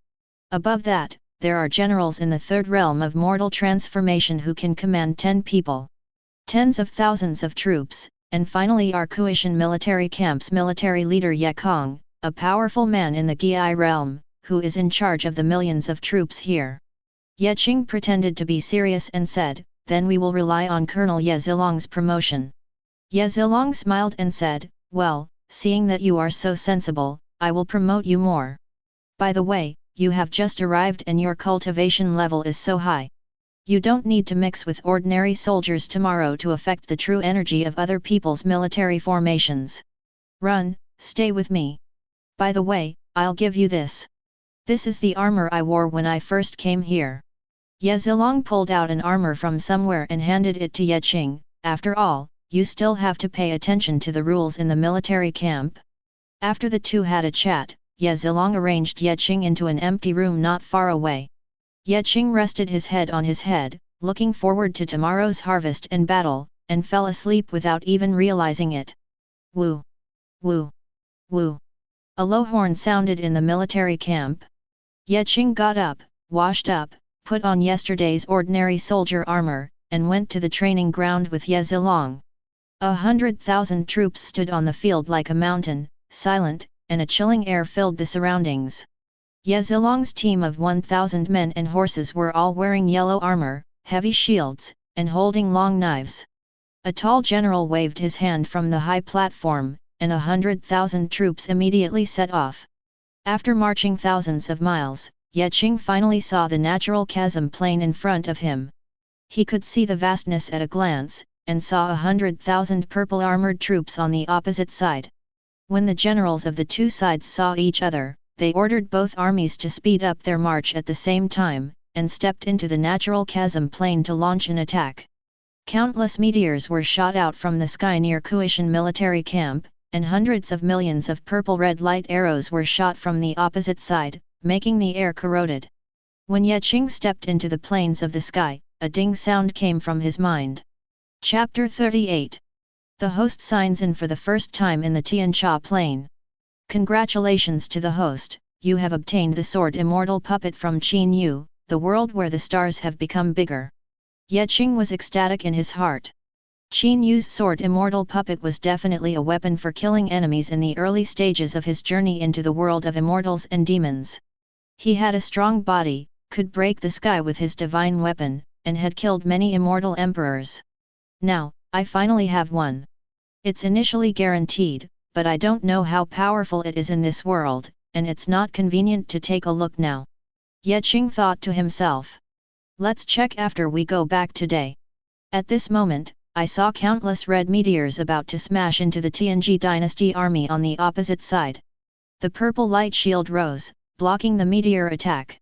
Above that, there are generals in the third realm of mortal transformation who can command 10 people. Tens of thousands of troops, and finally our Kuishan military camp's military leader Ye Kong, a powerful man in the Gi realm, who is in charge of the millions of troops here. Ye Qing pretended to be serious and said, then we will rely on Colonel Ye Zilong's promotion. Ye Zilong smiled and said, well, seeing that you are so sensible, I will promote you more. By the way, you have just arrived and your cultivation level is so high. You don't need to mix with ordinary soldiers tomorrow to affect the true energy of other people's military formations. Run, stay with me. By the way, I'll give you this. This is the armor I wore when I first came here. Ye Zilong pulled out an armor from somewhere and handed it to Ye Qing. After all, you still have to pay attention to the rules in the military camp. After the two had a chat, Ye Zilong arranged Ye Qing into an empty room not far away. Ye Qing rested his head on his head, looking forward to tomorrow's harvest and battle, and fell asleep without even realizing it. Woo! Woo! Woo! A low horn sounded in the military camp. Ye Qing got up, washed up, put on yesterday's ordinary soldier armor, and went to the training ground with Ye Zilong. 100,000 troops stood on the field like a mountain, silent, and a chilling air filled the surroundings. Ye Zilong's team of 1,000 men and horses were all wearing yellow armor, heavy shields, and holding long knives. A tall general waved his hand from the high platform, and 100,000 troops immediately set off. After marching thousands of miles, Ye Qing finally saw the natural chasm plain in front of him. He could see the vastness at a glance, and saw 100,000 purple-armored troops on the opposite side. When the generals of the two sides saw each other, they ordered both armies to speed up their march at the same time, and stepped into the natural chasm plain to launch an attack. Countless meteors were shot out from the sky near Kuishan military camp, and hundreds of millions of purple-red light arrows were shot from the opposite side, making the air corroded. When Ye Qing stepped into the plains of the sky, a ding sound came from his mind. Chapter 38. The host signs in for the first time in the Tian Cha plain. Congratulations to the host, you have obtained the sword immortal puppet from Qing, the world where the stars have become bigger. Ye Qing was ecstatic in his heart. Qing sword immortal puppet was definitely a weapon for killing enemies in the early stages of his journey into the world of immortals and demons. He had a strong body, could break the sky with his divine weapon, and had killed many immortal emperors. Now, I finally have one. It's initially guaranteed, but I don't know how powerful it is in this world, and it's not convenient to take a look now. Ye Qing thought to himself. Let's check after we go back today. At this moment, I saw countless red meteors about to smash into the Tianji dynasty army on the opposite side. The purple light shield rose, blocking the meteor attack.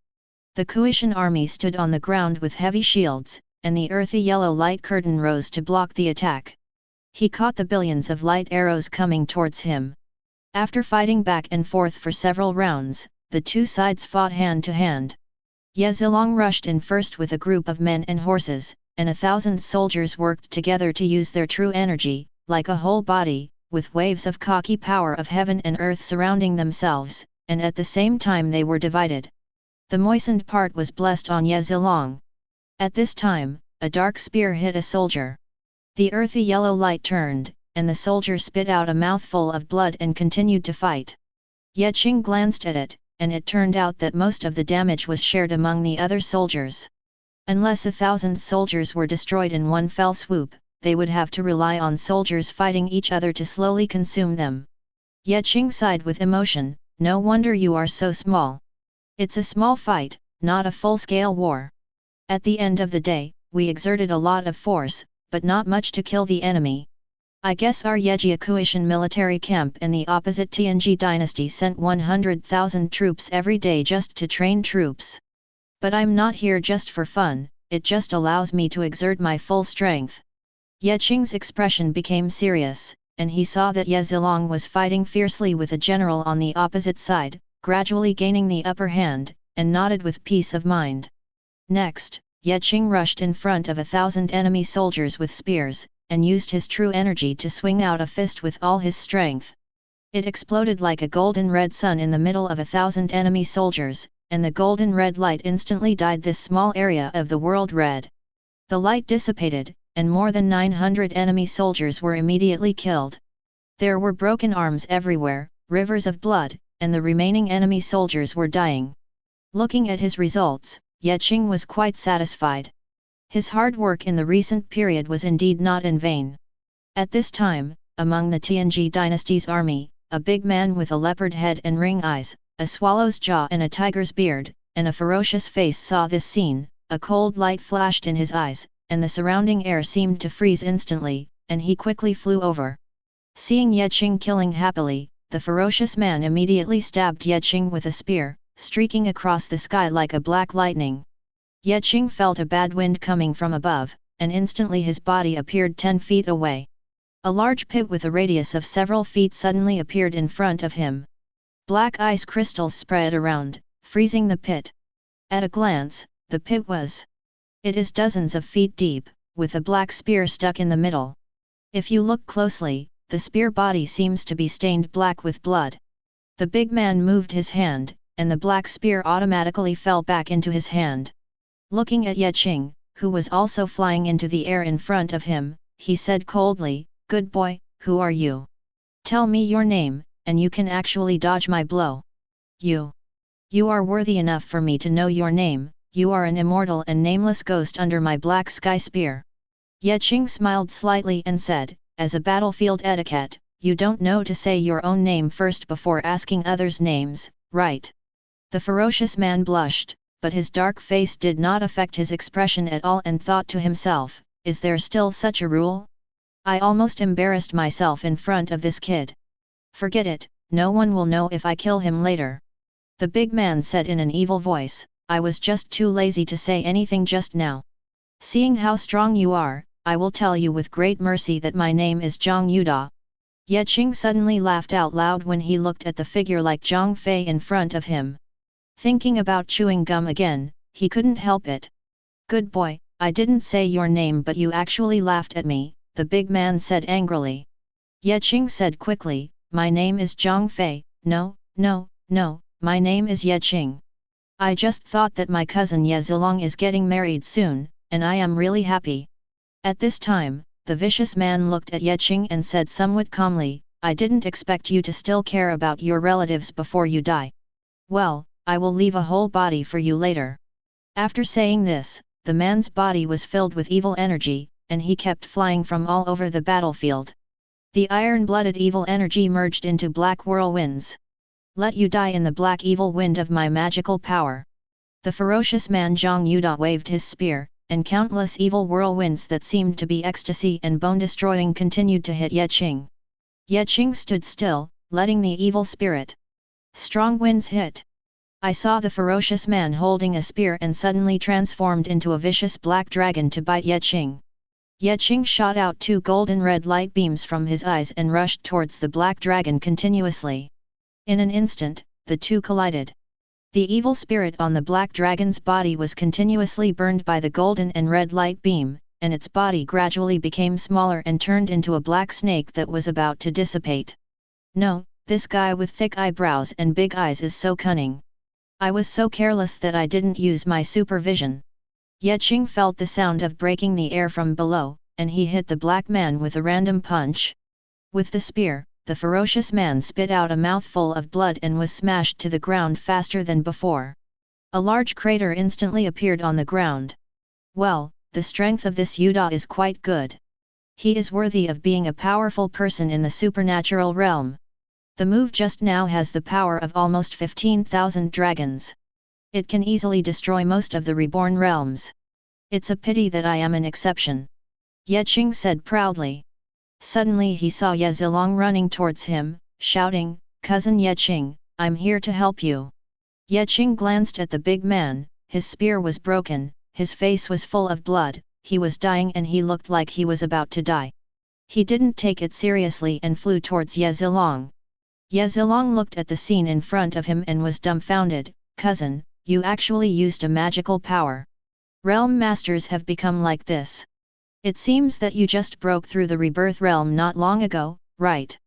The Kuishan army stood on the ground with heavy shields, and the earthy yellow light curtain rose to block the attack. He caught the billions of light arrows coming towards him. After fighting back and forth for several rounds, the two sides fought hand to hand. Ye Zilong rushed in first with a group of men and horses, and 1,000 soldiers worked together to use their true energy, like a whole body, with waves of cocky power of heaven and earth surrounding themselves, and at the same time they were divided. The moistened part was blessed on Ye Zilong. At this time, a dark spear hit a soldier. The earthy yellow light turned, and the soldier spit out a mouthful of blood and continued to fight. Ye Qing glanced at it, and it turned out that most of the damage was shared among the other soldiers. Unless 1,000 soldiers were destroyed in one fell swoop, they would have to rely on soldiers fighting each other to slowly consume them. Ye Qing sighed with emotion, no wonder you are so small. It's a small fight, not a full-scale war. At the end of the day, we exerted a lot of force, but not much to kill the enemy. I guess our Yejiakuishan military camp and the opposite Tianji dynasty sent 100,000 troops every day just to train troops. But I'm not here just for fun, it just allows me to exert my full strength. Ye Qing's expression became serious, and he saw that Ye Zilong was fighting fiercely with a general on the opposite side, gradually gaining the upper hand, and nodded with peace of mind. Next, Ye Qing rushed in front of 1,000 enemy soldiers with spears, and used his true energy to swing out a fist with all his strength. It exploded like a golden red sun in the middle of 1,000 enemy soldiers, and the golden red light instantly dyed this small area of the world red. The light dissipated, and more than 900 enemy soldiers were immediately killed. There were broken arms everywhere, rivers of blood, and the remaining enemy soldiers were dying. Looking at his results, Ye Qing was quite satisfied. His hard work in the recent period was indeed not in vain. At this time, among the Tianji dynasty's army, a big man with a leopard head and ring eyes, a swallow's jaw and a tiger's beard, and a ferocious face saw this scene. A cold light flashed in his eyes, and the surrounding air seemed to freeze instantly, and he quickly flew over. Seeing Ye Qing killing happily, the ferocious man immediately stabbed Ye Qing with a spear, streaking across the sky like a black lightning. Ye Qing felt a bad wind coming from above, and instantly his body appeared 10 feet away. A large pit with a radius of several feet suddenly appeared in front of him. Black ice crystals spread around, freezing the pit. At a glance, the pit was. It is dozens of feet deep, with a black spear stuck in the middle. If you look closely, the spear body seems to be stained black with blood. The big man moved his hand, and the black spear automatically fell back into his hand. Looking at Ye Qing, who was also flying into the air in front of him, he said coldly, "Good boy, who are you? Tell me your name, and you can actually dodge my blow. You are worthy enough for me to know your name, you are an immortal and nameless ghost under my black sky spear." Ye Qing smiled slightly and said, "As a battlefield etiquette, you don't know to say your own name first before asking others' names, right?" The ferocious man blushed, but his dark face did not affect his expression at all and thought to himself, "Is there still such a rule? I almost embarrassed myself in front of this kid. Forget it, no one will know if I kill him later." The big man said in an evil voice, "I was just too lazy to say anything just now. Seeing how strong you are, I will tell you with great mercy that my name is Zhang Yuda." Ye Qing suddenly laughed out loud when he looked at the figure like Zhang Fei in front of him. Thinking about chewing gum again, he couldn't help it. "Good boy, I didn't say your name but you actually laughed at me," the big man said angrily. Ye Qing said quickly, "My name is Zhang Fei, no, my name is Ye Qing. I just thought that my cousin Ye Zilong is getting married soon, and I am really happy." At this time, the vicious man looked at Ye Qing and said somewhat calmly, "I didn't expect you to still care about your relatives before you die. Well, I will leave a whole body for you later." After saying this, the man's body was filled with evil energy, and he kept flying from all over the battlefield. The iron-blooded evil energy merged into black whirlwinds. "Let you die in the black evil wind of my magical power." The ferocious man Zhang Yuda waved his spear, and countless evil whirlwinds that seemed to be ecstasy and bone-destroying continued to hit Ye Qing. Ye Qing stood still, letting the evil spirit. Strong winds hit. I saw the ferocious man holding a spear and suddenly transformed into a vicious black dragon to bite Ye Qing. Ye Qing shot out two golden red light beams from his eyes and rushed towards the black dragon continuously. In an instant, the two collided. The evil spirit on the black dragon's body was continuously burned by the golden and red light beam, and its body gradually became smaller and turned into a black snake that was about to dissipate. No, this guy with thick eyebrows and big eyes is so cunning. I was so careless that I didn't use my supervision. Ye Qing felt the sound of breaking the air from below, and he hit the black man with a random punch. With the spear, the ferocious man spit out a mouthful of blood and was smashed to the ground faster than before. A large crater instantly appeared on the ground. Well, the strength of this usse is quite good. He is worthy of being a powerful person in the supernatural realm. The move just now has the power of almost 15,000 dragons. It can easily destroy most of the reborn realms. It's a pity that I am an exception. Ye Qing said proudly. Suddenly he saw Ye Zilong running towards him, shouting, "Cousin Ye Qing, I'm here to help you." Ye Qing glanced at the big man, his spear was broken, his face was full of blood, he was dying and he looked like he was about to die. He didn't take it seriously and flew towards Ye Zilong. Ye Zilong looked at the scene in front of him and was dumbfounded. "Cousin, you actually used a magical power. Realm masters have become like this. It seems that you just broke through the rebirth realm not long ago, right?"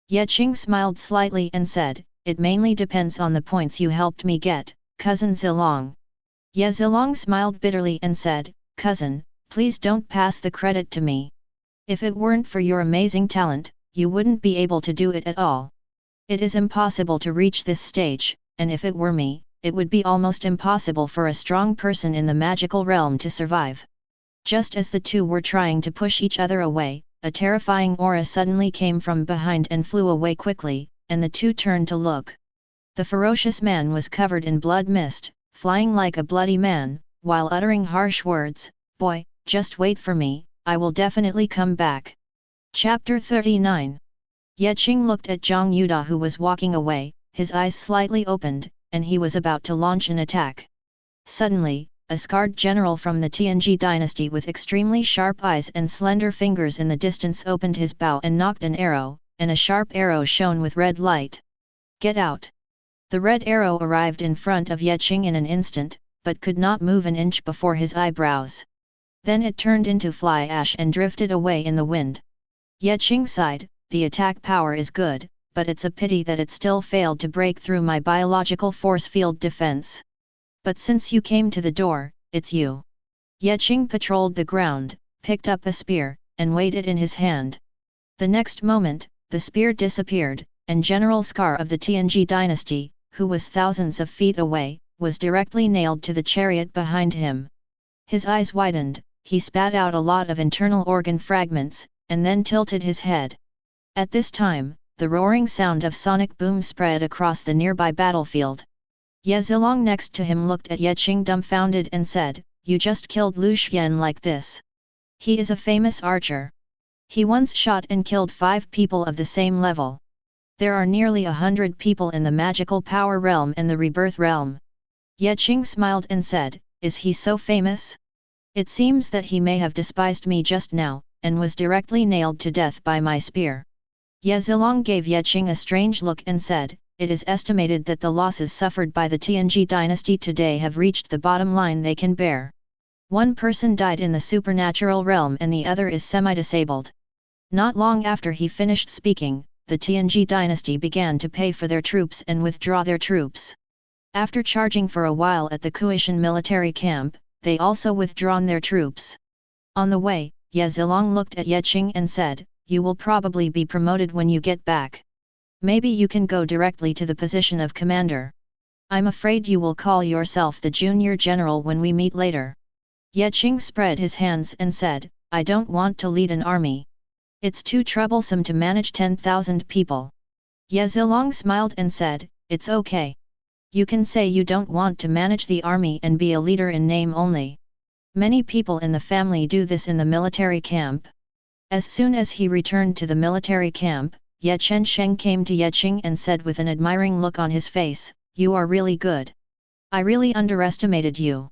Ye Qing smiled slightly and said, "It mainly depends on the points you helped me get, Cousin Zilong." Ye Zilong smiled bitterly and said, "Cousin, please don't pass the credit to me. If it weren't for your amazing talent, you wouldn't be able to do it at all. It is impossible to reach this stage, and if it were me, it would be almost impossible for a strong person in the magical realm to survive." Just as the two were trying to push each other away, a terrifying aura suddenly came from behind and flew away quickly, and the two turned to look. The ferocious man was covered in blood mist, flying like a bloody man, while uttering harsh words, "Boy, just wait for me, I will definitely come back." Chapter 39. Ye Qing looked at Zhang Yuda who was walking away, his eyes slightly opened, and he was about to launch an attack. Suddenly, a scarred general from the Tianji dynasty with extremely sharp eyes and slender fingers in the distance opened his bow and knocked an arrow, and a sharp arrow shone with red light. "Get out!" The red arrow arrived in front of Ye Qing in an instant, but could not move an inch before his eyebrows. Then it turned into fly ash and drifted away in the wind. Ye Qing sighed, "The attack power is good, but it's a pity that it still failed to break through my biological force field defense. But since you came to the door, it's you." Ye Qing patrolled the ground, picked up a spear, and weighed it in his hand. The next moment, the spear disappeared, and General Scar of the Tianji dynasty, who was thousands of feet away, was directly nailed to the chariot behind him. His eyes widened, he spat out a lot of internal organ fragments, and then tilted his head. At this time, the roaring sound of sonic boom spread across the nearby battlefield. Ye Zilong next to him looked at Ye Qing dumbfounded and said, "You just killed Lu Xian like this? He is a famous archer. He once shot and killed 5 people of the same level. There are nearly 100 people in the magical power realm and the rebirth realm." Ye Qing smiled and said, "Is he so famous? It seems that he may have despised me just now, and was directly nailed to death by my spear." Ye Zilong gave Ye Qing a strange look and said, "It is estimated that the losses suffered by the Tianji dynasty today have reached the bottom line they can bear. 1 person died in the supernatural realm and the other is semi-disabled." Not long after he finished speaking, the Tianji dynasty began to pay for their troops and withdraw their troops. After charging for a while at the Cultivation military camp, they also withdrawn their troops. On the way, Ye Zilong looked at Ye Qing and said, "You will probably be promoted when you get back. Maybe you can go directly to the position of commander. I'm afraid you will call yourself the junior general when we meet later." Ye Qing spread his hands and said, "I don't want to lead an army. It's too troublesome to manage 10,000 people." Ye Zilong smiled and said, "It's okay. You can say you don't want to manage the army and be a leader in name only. Many people in the family do this in the military camp." As soon as he returned to the military camp, Ye Chensheng came to Ye Qing and said with an admiring look on his face, "You are really good. I really underestimated you.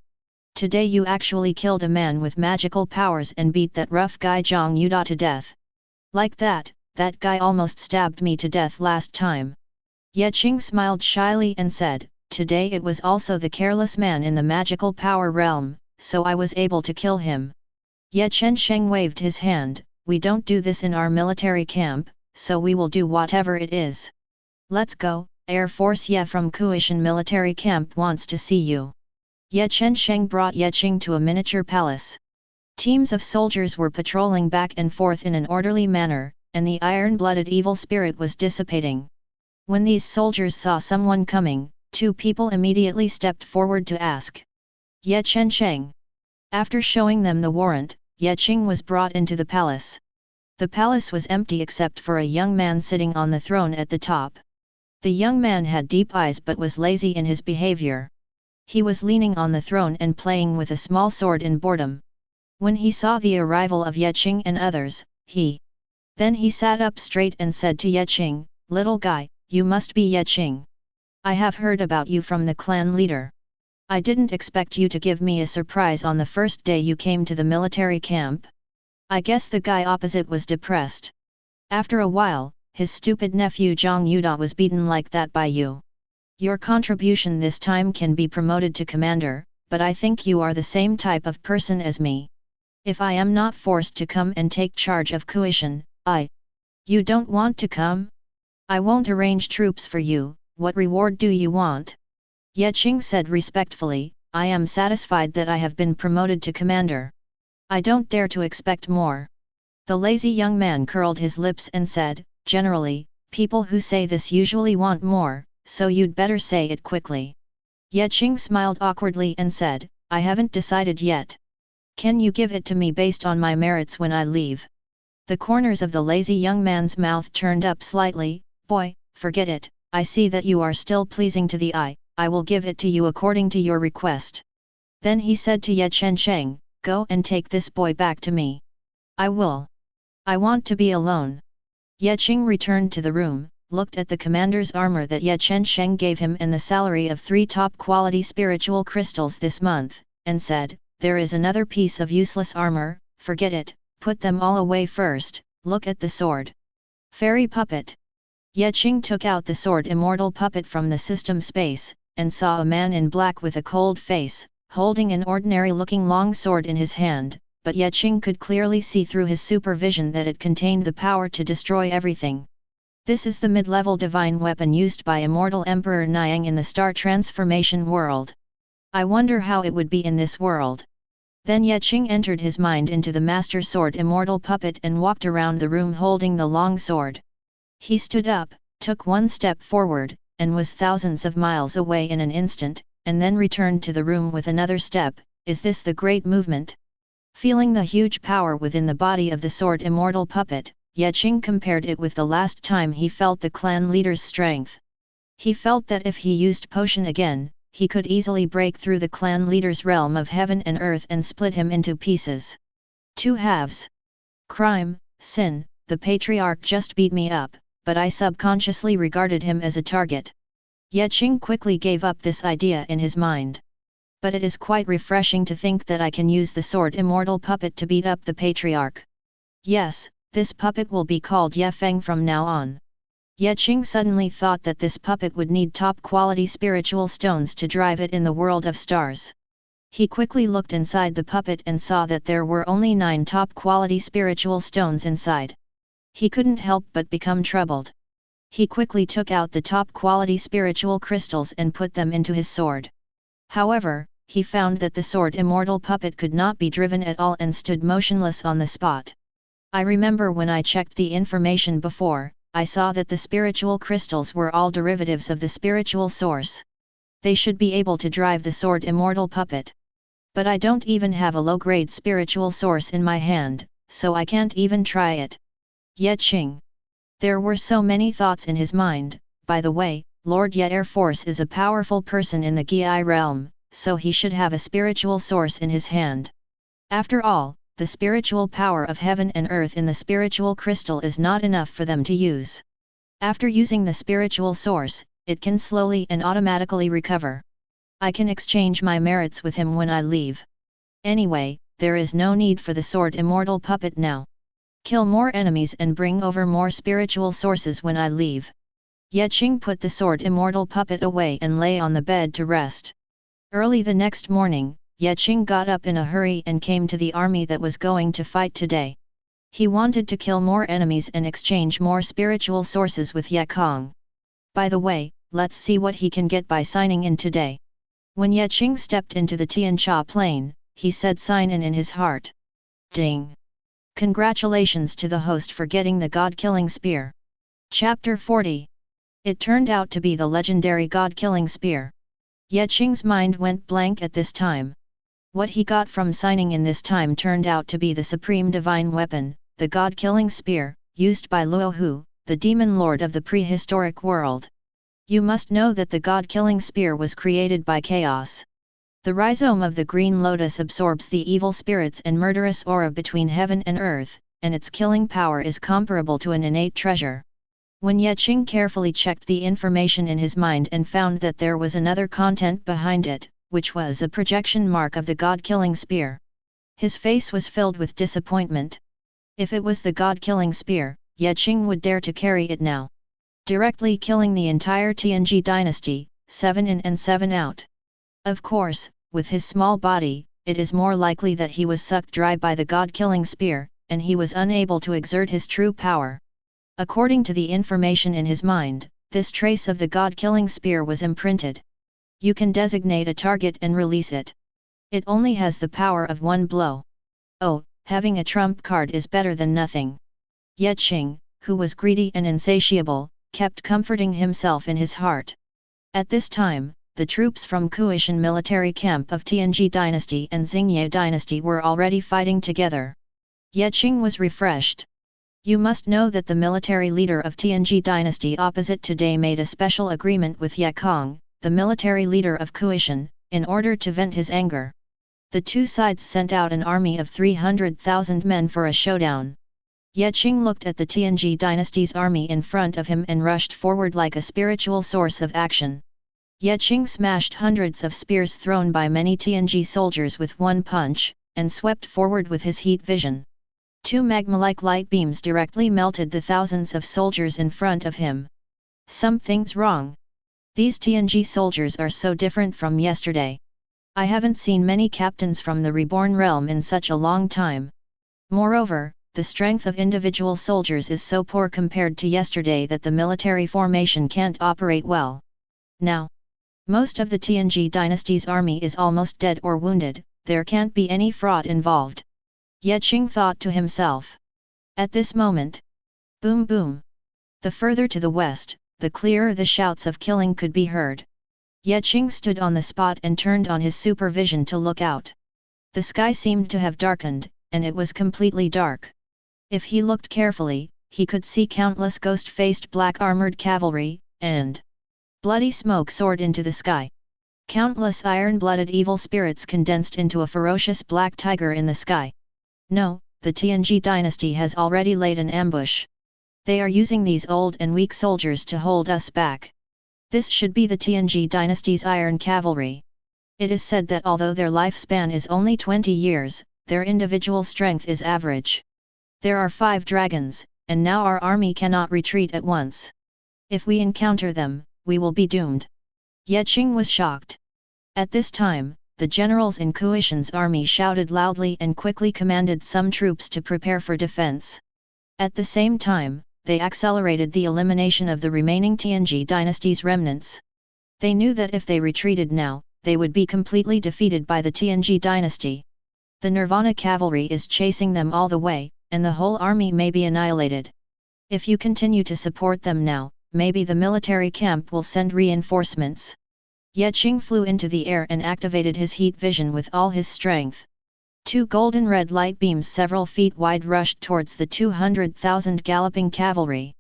Today you actually killed a man with magical powers and beat that rough guy Zhang Yuda to death. Like that guy almost stabbed me to death last time. Ye Qing smiled shyly and said, today it was also the careless man in the magical power realm, so I was able to kill him. Ye Chen waved his hand, we don't do this in our military camp, so we will do whatever it is. Let's go, Air Force Ye from Kuishan military camp wants to see you. Ye Chen brought Ye Qing to a miniature palace. Teams of soldiers were patrolling back and forth in an orderly manner, and the iron-blooded evil spirit was dissipating. When these soldiers saw someone coming, two people immediately stepped forward to ask. Ye Chen. After showing them the warrant, Ye Qing was brought into the palace. The palace was empty except for a young man sitting on the throne at the top. The young man had deep eyes but was lazy in his behavior. He was leaning on the throne and playing with a small sword in boredom. When he saw the arrival of Ye Qing and others, Then he sat up straight and said to Ye Qing, little guy, you must be Ye Qing. I have heard about you from the clan leader. I didn't expect you to give me a surprise on the first day you came to the military camp. I guess the guy opposite was depressed. After a while, his stupid nephew Zhang Yuda was beaten like that by you. Your contribution this time can be promoted to commander, but I think you are the same type of person as me. If I am not forced to come and take charge of Kuishan, You don't want to come? I won't arrange troops for you, what reward do you want? Ye Qing said respectfully, I am satisfied that I have been promoted to commander. I don't dare to expect more. The lazy young man curled his lips and said, generally, people who say this usually want more, so you'd better say it quickly. Ye Qing smiled awkwardly and said, I haven't decided yet. Can you give it to me based on my merits when I leave? The corners of the lazy young man's mouth turned up slightly, boy, forget it, I see that you are still pleasing to the eye, I will give it to you according to your request. Then he said to Ye Chen, go and take this boy back to me. I will. I want to be alone. Ye Qing returned to the room, looked at the commander's armor that Ye Chen gave him and the salary of 3 top-quality spiritual crystals this month, and said, there is another piece of useless armor, forget it, put them all away first, look at the sword. Fairy puppet. Ye Qing took out the sword immortal puppet from the system space, and saw a man in black with a cold face, holding an ordinary-looking long sword in his hand, but Ye Qing could clearly see through his supervision that it contained the power to destroy everything. This is the mid-level divine weapon used by Immortal Emperor Niang in the Star Transformation world. I wonder how it would be in this world. Then Ye Qing entered his mind into the master sword immortal puppet and walked around the room holding the long sword. He stood up, took one step forward, and was thousands of miles away in an instant, and then returned to the room with another step. Is this the great movement? Feeling the huge power within the body of the sword immortal puppet, Ye Qing compared it with the last time he felt the clan leader's strength. He felt that if he used potion again, he could easily break through the clan leader's realm of heaven and earth and split him into pieces. 2 halves. Crime, sin, the patriarch just beat me up, but I subconsciously regarded him as a target. Ye Qing quickly gave up this idea in his mind. But it is quite refreshing to think that I can use the sword immortal puppet to beat up the patriarch. Yes, this puppet will be called Ye Feng from now on. Ye Qing suddenly thought that this puppet would need top-quality spiritual stones to drive it in the world of stars. He quickly looked inside the puppet and saw that there were only 9 top-quality spiritual stones inside. He couldn't help but become troubled. He quickly took out the top-quality spiritual crystals and put them into his sword. However, he found that the sword immortal puppet could not be driven at all and stood motionless on the spot. I remember when I checked the information before, I saw that the spiritual crystals were all derivatives of the spiritual source. They should be able to drive the sword immortal puppet. But I don't even have a low-grade spiritual source in my hand, so I can't even try it. Ye Qing. There were so many thoughts in his mind. By the way, Lord Ye Air Force is a powerful person in the Gi realm, so he should have a spiritual source in his hand. After all, the spiritual power of heaven and earth in the spiritual crystal is not enough for them to use. After using the spiritual source, it can slowly and automatically recover. I can exchange my merits with him when I leave. Anyway, there is no need for the sword immortal puppet now. Kill more enemies and bring over more spiritual sources when I leave. Qing put the sword immortal puppet away and lay on the bed to rest. Early the next morning, Qing got up in a hurry and came to the army that was going to fight today. He wanted to kill more enemies and exchange more spiritual sources with Kong. By the way, let's see what he can get by signing in today. When Qing stepped into the Tiancha plain, he said sign in his heart. Ding! Congratulations to the host for getting the god-killing spear. Chapter 40. It turned out to be the legendary god-killing spear. Qing's mind went blank at this time. What he got from signing in this time turned out to be the supreme divine weapon, the god-killing spear, used by Luohu, the demon lord of the prehistoric world. You must know that the god-killing spear was created by chaos. The rhizome of the green lotus absorbs the evil spirits and murderous aura between heaven and earth, and its killing power is comparable to an innate treasure. When Qing carefully checked the information in his mind and found that there was another content behind it, which was a projection mark of the god-killing spear, his face was filled with disappointment. If it was the god-killing spear, Qing would dare to carry it now, directly killing the entire Tianji dynasty, 7 in and 7 out. Of course, with his small body, it is more likely that he was sucked dry by the god-killing spear, and he was unable to exert his true power. According to the information in his mind, this trace of the god-killing spear was imprinted. You can designate a target and release it. It only has the power of one blow. Oh, having a trump card is better than nothing. Qing, who was greedy and insatiable, kept comforting himself in his heart. At this time, the troops from Kuishan military camp of Tianji dynasty and Xingye dynasty were already fighting together. Qing was refreshed. You must know that the military leader of Tianji dynasty opposite today made a special agreement with Kong, the military leader of Kuishan, in order to vent his anger. The two sides sent out an army of 300,000 men for a showdown. Qing looked at the Tianji dynasty's army in front of him and rushed forward like a spiritual source of action. Qing smashed hundreds of spears thrown by many Tianji soldiers with one punch, and swept forward with his heat vision. Two magma-like light beams directly melted the thousands of soldiers in front of him. Something's wrong. These Tianji soldiers are so different from yesterday. I haven't seen many captains from the reborn realm in such a long time. Moreover, the strength of individual soldiers is so poor compared to yesterday that the military formation can't operate well. Now, most of the Tianji dynasty's army is almost dead or wounded, there can't be any fraud involved. Qing thought to himself. At this moment, boom boom. The further to the west, the clearer the shouts of killing could be heard. Qing stood on the spot and turned on his supervision to look out. The sky seemed to have darkened, and it was completely dark. If he looked carefully, he could see countless ghost-faced black-armored cavalry, and bloody smoke soared into the sky. Countless iron-blooded evil spirits condensed into a ferocious black tiger in the sky. No, the Tianji dynasty has already laid an ambush. They are using these old and weak soldiers to hold us back. This should be the Tianji dynasty's iron cavalry. It is said that although their lifespan is only 20 years, their individual strength is average. There are 5 dragons, and now our army cannot retreat at once. If we encounter them, we will be doomed. Qing was shocked. At this time, the generals in Kuishan's army shouted loudly and quickly commanded some troops to prepare for defense. At the same time, they accelerated the elimination of the remaining Tianji dynasty's remnants. They knew that if they retreated now, they would be completely defeated by the Tianji dynasty. The Nirvana cavalry is chasing them all the way, and the whole army may be annihilated. If you continue to support them now, maybe the military camp will send reinforcements. Qing flew into the air and activated his heat vision with all his strength. 2 golden red light beams several feet wide rushed towards the 200,000 galloping cavalry.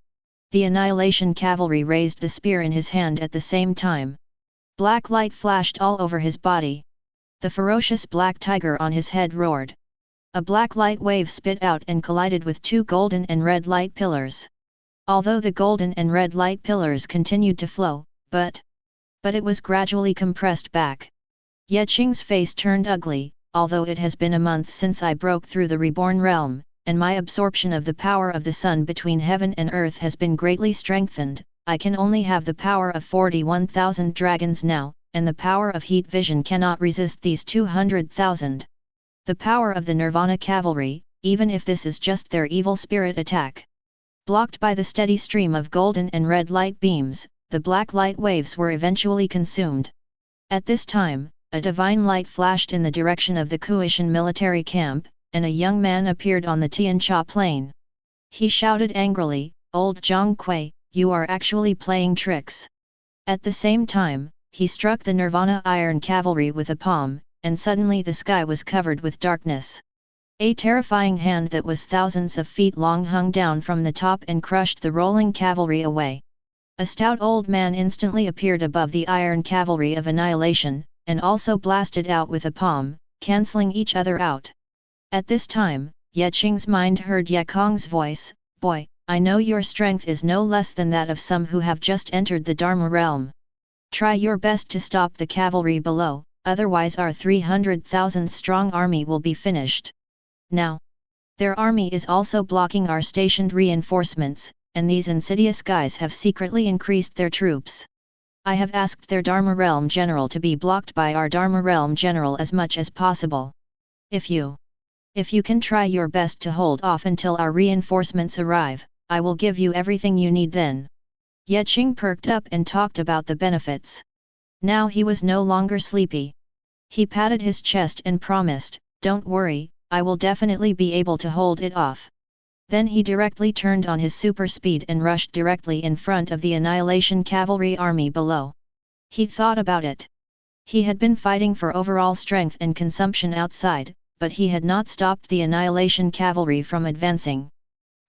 The Annihilation cavalry raised the spear in his hand at the same time. Black light flashed all over his body. The ferocious black tiger on his head roared. A black light wave spit out and collided with 2 golden and red light pillars. Although the golden and red light pillars continued to flow, but but it was gradually compressed back. Ye Qing's face turned ugly. Although it has been a month since I broke through the reborn realm, and my absorption of the power of the sun between heaven and earth has been greatly strengthened, I can only have the power of 41,000 dragons now, and the power of heat vision cannot resist these 200,000. The power of the Nirvana cavalry, even if this is just their evil spirit attack. Blocked by the steady stream of golden and red light beams, the black light waves were eventually consumed. At this time, a divine light flashed in the direction of the Kuishan military camp, and a young man appeared on the Tian Cha plain. He shouted angrily, "Old Zhang Kui, you are actually playing tricks." At the same time, he struck the Nirvana iron cavalry with a palm, and suddenly the sky was covered with darkness. A terrifying hand that was thousands of feet long hung down from the top and crushed the rolling cavalry away. A stout old man instantly appeared above the iron cavalry of annihilation, and also blasted out with a palm, cancelling each other out. At this time, Ye Qing's mind heard Ye Kong's voice, "Boy, I know your strength is no less than that of some who have just entered the Dharma realm. Try your best to stop the cavalry below, otherwise our 300,000 strong army will be finished. Now, their army is also blocking our stationed reinforcements, and these insidious guys have secretly increased their troops. I have asked their Dharma Realm General to be blocked by our Dharma Realm General as much as possible. If you can try your best to hold off until our reinforcements arrive, I will give you everything you need then." Ye Qing perked up and talked about the benefits. Now he was no longer sleepy. He patted his chest and promised, "Don't worry, I will definitely be able to hold it off." Then he directly turned on his super speed and rushed directly in front of the Annihilation Cavalry army below. He thought about it. He had been fighting for overall strength and consumption outside, but he had not stopped the Annihilation Cavalry from advancing.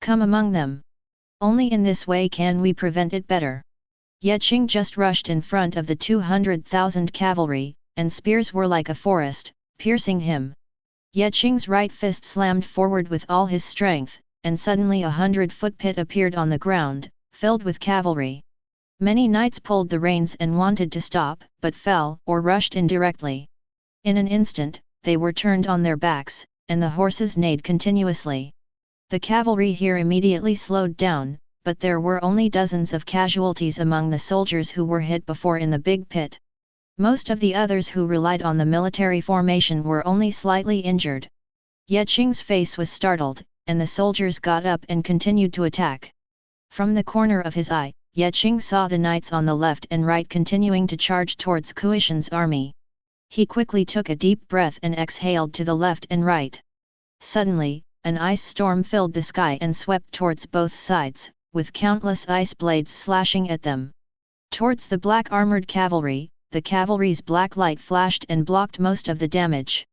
Come among them. Only in this way can we prevent it better. Ye Qing just rushed in front of the 200,000 cavalry, and spears were like a forest, piercing him. Ye Qing's right fist slammed forward with all his strength, and suddenly 100-foot pit appeared on the ground, filled with cavalry. Many knights pulled the reins and wanted to stop, but fell or rushed in directly. In an instant, they were turned on their backs, and the horses neighed continuously. The cavalry here immediately slowed down, but there were only dozens of casualties among the soldiers who were hit before in the big pit. Most of the others who relied on the military formation were only slightly injured. Ye Qing's face was startled, and the soldiers got up and continued to attack. From the corner of his eye, Ye Qing saw the knights on the left and right continuing to charge towards Kuishan's army. He quickly took a deep breath and exhaled to the left and right. Suddenly, an ice storm filled the sky and swept towards both sides, with countless ice blades slashing at them. Towards the black armored cavalry, the cavalry's black light flashed and blocked most of the damage.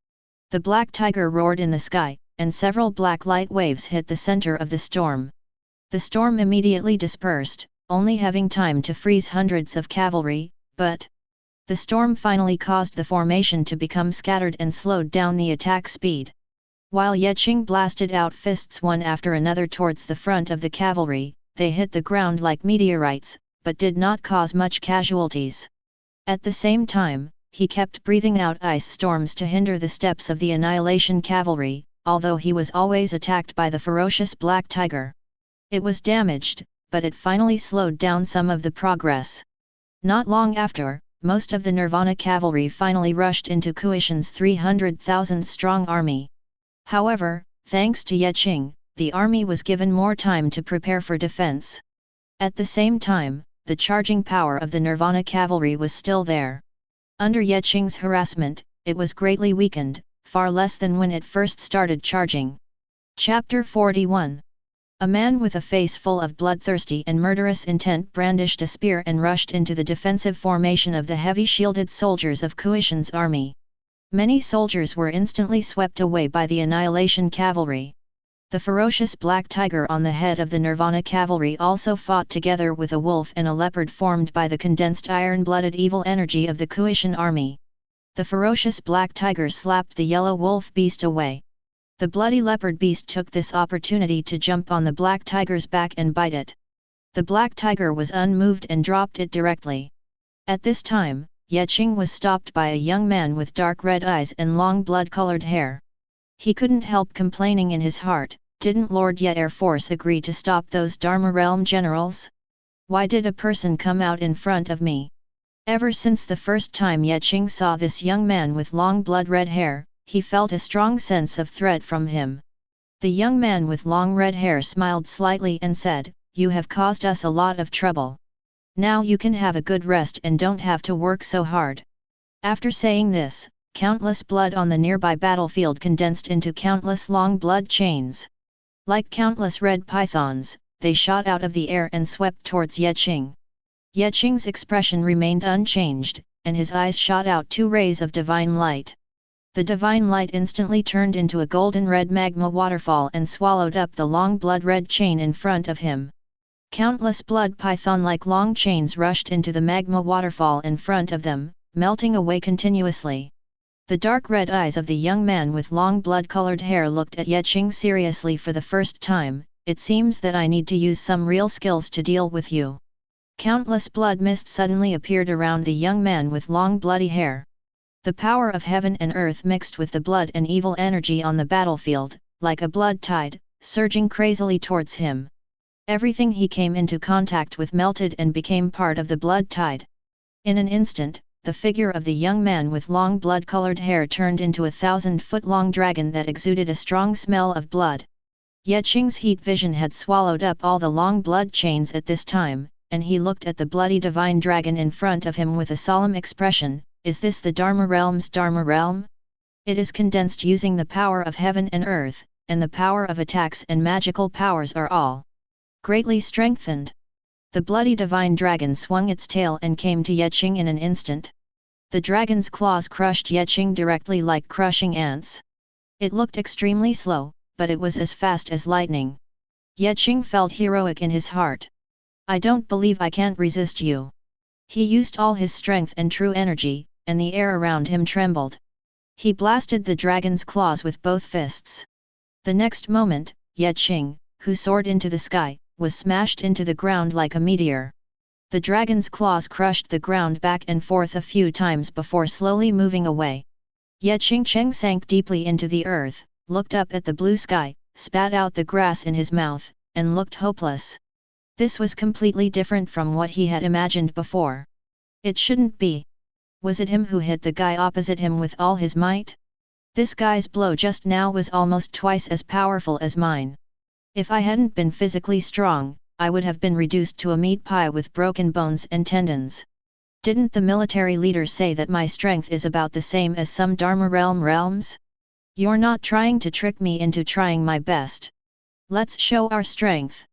The black tiger roared in the sky, and several black light waves hit the center of the storm. The storm immediately dispersed, only having time to freeze hundreds of cavalry, but the storm finally caused the formation to become scattered and slowed down the attack speed. While Ye Qing blasted out fists one after another towards the front of the cavalry, they hit the ground like meteorites, but did not cause much casualties. At the same time, he kept breathing out ice storms to hinder the steps of the Annihilation Cavalry, although he was always attacked by the ferocious Black Tiger. It was damaged, but it finally slowed down some of the progress. Not long after, most of the Nirvana Cavalry finally rushed into Kuishan's 300,000 strong army. However, thanks to Ye Qing, the army was given more time to prepare for defense. At the same time, the charging power of the Nirvana Cavalry was still there. Under Ye Qing's harassment, it was greatly weakened, far less than when it first started charging. Chapter 41. A man with a face full of bloodthirsty and murderous intent brandished a spear and rushed into the defensive formation of the heavy-shielded soldiers of Kuishan's army. Many soldiers were instantly swept away by the Annihilation Cavalry. The ferocious Black Tiger on the head of the Nirvana Cavalry also fought together with a wolf and a leopard formed by the condensed iron-blooded evil energy of the Kuishan army. The ferocious Black Tiger slapped the yellow wolf beast away. The bloody leopard beast took this opportunity to jump on the Black Tiger's back and bite it. The Black Tiger was unmoved and dropped it directly. At this time, Qing was stopped by a young man with dark red eyes and long blood-colored hair. He couldn't help complaining in his heart, didn't Lord Ye Air Force agree to stop those Dharma realm generals? Why did a person come out in front of me? Ever since the first time Qing saw this young man with long blood-red hair, he felt a strong sense of threat from him. The young man with long red hair smiled slightly and said, "You have caused us a lot of trouble. Now you can have a good rest and don't have to work so hard." After saying this, countless blood on the nearby battlefield condensed into countless long blood chains. Like countless red pythons, they shot out of the air and swept towards Qing. Qing's expression remained unchanged, and his eyes shot out two rays of divine light. The divine light instantly turned into a golden red magma waterfall and swallowed up the long blood-red chain in front of him. Countless blood python-like long chains rushed into the magma waterfall in front of them, melting away continuously. The dark red eyes of the young man with long blood-colored hair looked at Qing seriously for the first time. "It seems that I need to use some real skills to deal with you." Countless blood mist suddenly appeared around the young man with long bloody hair. The power of heaven and earth mixed with the blood and evil energy on the battlefield, like a blood tide, surging crazily towards him. Everything he came into contact with melted and became part of the blood tide. In an instant, the figure of the young man with long blood-colored hair turned into a 1,000-foot-long dragon that exuded a strong smell of blood. Qing's heat vision had swallowed up all the long blood chains at this time, and he looked at the bloody divine dragon in front of him with a solemn expression. "Is this the Dharma realm's Dharma realm? It is condensed using the power of heaven and earth, and the power of attacks and magical powers are all greatly strengthened." The bloody divine dragon swung its tail and came to Qing in an instant. The dragon's claws crushed Qing directly like crushing ants. It looked extremely slow, but it was as fast as lightning. Qing felt heroic in his heart. "I don't believe I can't resist you." He used all his strength and true energy, and the air around him trembled. He blasted the dragon's claws with both fists. The next moment, Qing, who soared into the sky, was smashed into the ground like a meteor. The dragon's claws crushed the ground back and forth a few times before slowly moving away. Qing sank deeply into the earth, looked up at the blue sky, spat out the grass in his mouth, and looked hopeless. This was completely different from what he had imagined before. It shouldn't be. Was it him who hit the guy opposite him with all his might? This guy's blow just now was almost twice as powerful as mine. If I hadn't been physically strong, I would have been reduced to a meat pie with broken bones and tendons. Didn't the military leader say that my strength is about the same as some Dharma realms? You're not trying to trick me into trying my best. Let's show our strength.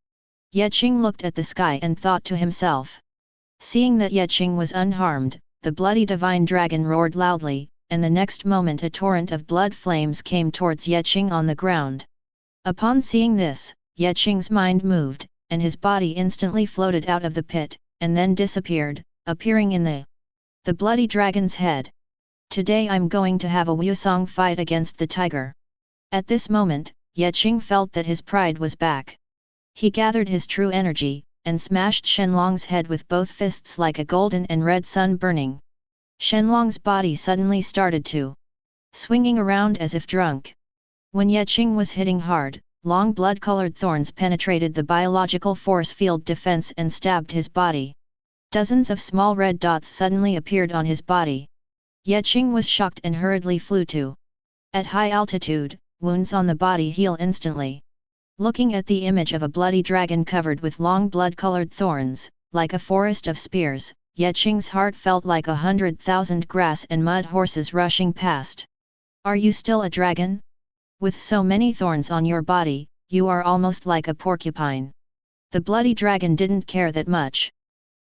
Qing looked at the sky and thought to himself. Seeing that Qing was unharmed, the bloody divine dragon roared loudly, and the next moment a torrent of blood flames came towards Qing on the ground. Upon seeing this, Qing's mind moved, and his body instantly floated out of the pit, and then disappeared, appearing in the bloody dragon's head. "Today I'm going to have a Wusong fight against the tiger." At this moment, Qing felt that his pride was back. He gathered his true energy, and smashed Shenlong's head with both fists like a golden and red sun burning. Shenlong's body suddenly started to swinging around as if drunk. When Qing was hitting hard, long blood-colored thorns penetrated the biological force field defense and stabbed his body. Dozens of small red dots suddenly appeared on his body. Qing was shocked and hurriedly flew to. At high altitude, wounds on the body heal instantly. Looking at the image of a bloody dragon covered with long blood-colored thorns, like a forest of spears, Qing's heart felt like 100,000 grass and mud horses rushing past. "Are you still a dragon? With so many thorns on your body, you are almost like a porcupine." The bloody dragon didn't care that much.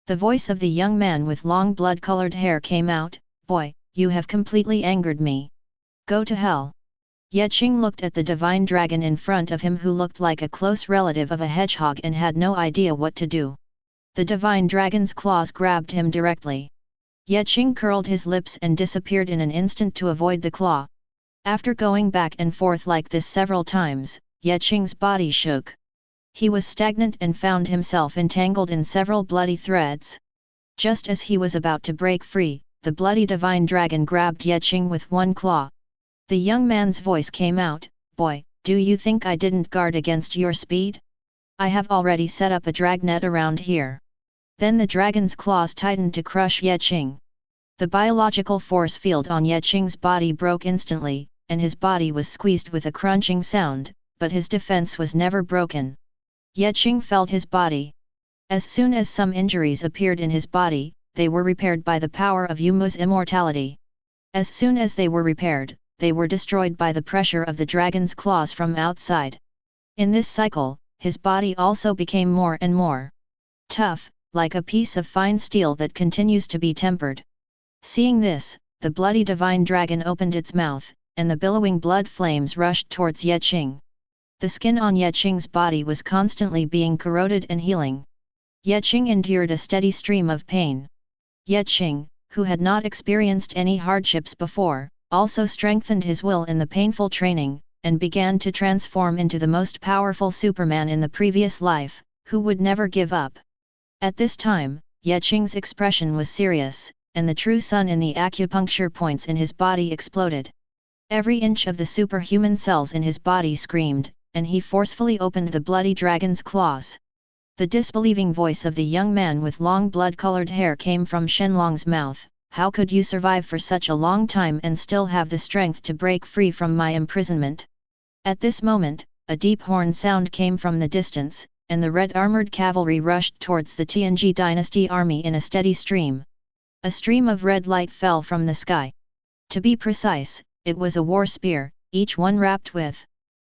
The voice of the young man with long blood-colored hair came out, "Boy, you have completely angered me. Go to hell." Qing looked at the divine dragon in front of him who looked like a close relative of a hedgehog and had no idea what to do. The divine dragon's claws grabbed him directly. Qing curled his lips and disappeared in an instant to avoid the claw. After going back and forth like this several times, Qing's body shook. He was stagnant and found himself entangled in several bloody threads. Just as he was about to break free, the bloody divine dragon grabbed Ye Qing with one claw. The young man's voice came out, "Boy, do you think I didn't guard against your speed? I have already set up a dragnet around here." Then the dragon's claws tightened to crush Ye Qing. The biological force field on Ye Qing's body broke instantly, and his body was squeezed with a crunching sound, but his defense was never broken. Ye Qing felt his body. As soon as some injuries appeared in his body, they were repaired by the power of Umu's immortality. As soon as they were repaired, they were destroyed by the pressure of the dragon's claws from outside. In this cycle, his body also became more and more tough, like a piece of fine steel that continues to be tempered. Seeing this, the bloody divine dragon opened its mouth, and the billowing blood flames rushed towards Ye Qing. The skin on Ye Qing's body was constantly being corroded and healing. Ye Qing endured a steady stream of pain. Ye Qing, who had not experienced any hardships before, also strengthened his will in the painful training, and began to transform into the most powerful Superman in the previous life, who would never give up. At this time, Ye Qing's expression was serious, and the true sun in the acupuncture points in his body exploded. Every inch of the superhuman cells in his body screamed, and he forcefully opened the bloody dragon's claws. The disbelieving voice of the young man with long blood-colored hair came from Shenlong's mouth. "How could you survive for such a long time and still have the strength to break free from my imprisonment?" At this moment, a deep horn sound came from the distance, and the red-armored cavalry rushed towards the Tianji dynasty army in a steady stream. A stream of red light fell from the sky. To be precise, it was a war spear, each one wrapped with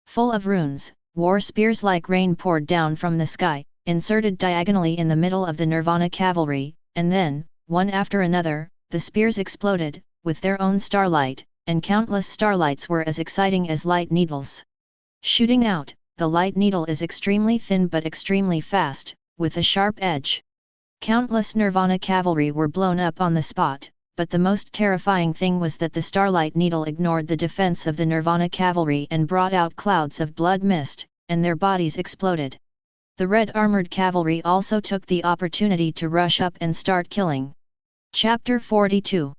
full of runes. War spears like rain poured down from the sky, inserted diagonally in the middle of the Nirvana cavalry, and then, one after another, the spears exploded, with their own starlight, and countless starlights were as exciting as light needles. Shooting out, the light needle is extremely thin but extremely fast, with a sharp edge. Countless Nirvana cavalry were blown up on the spot, but the most terrifying thing was that the starlight needle ignored the defense of the Nirvana cavalry and brought out clouds of blood mist, and their bodies exploded. The red-armored cavalry also took the opportunity to rush up and start killing. Chapter 42.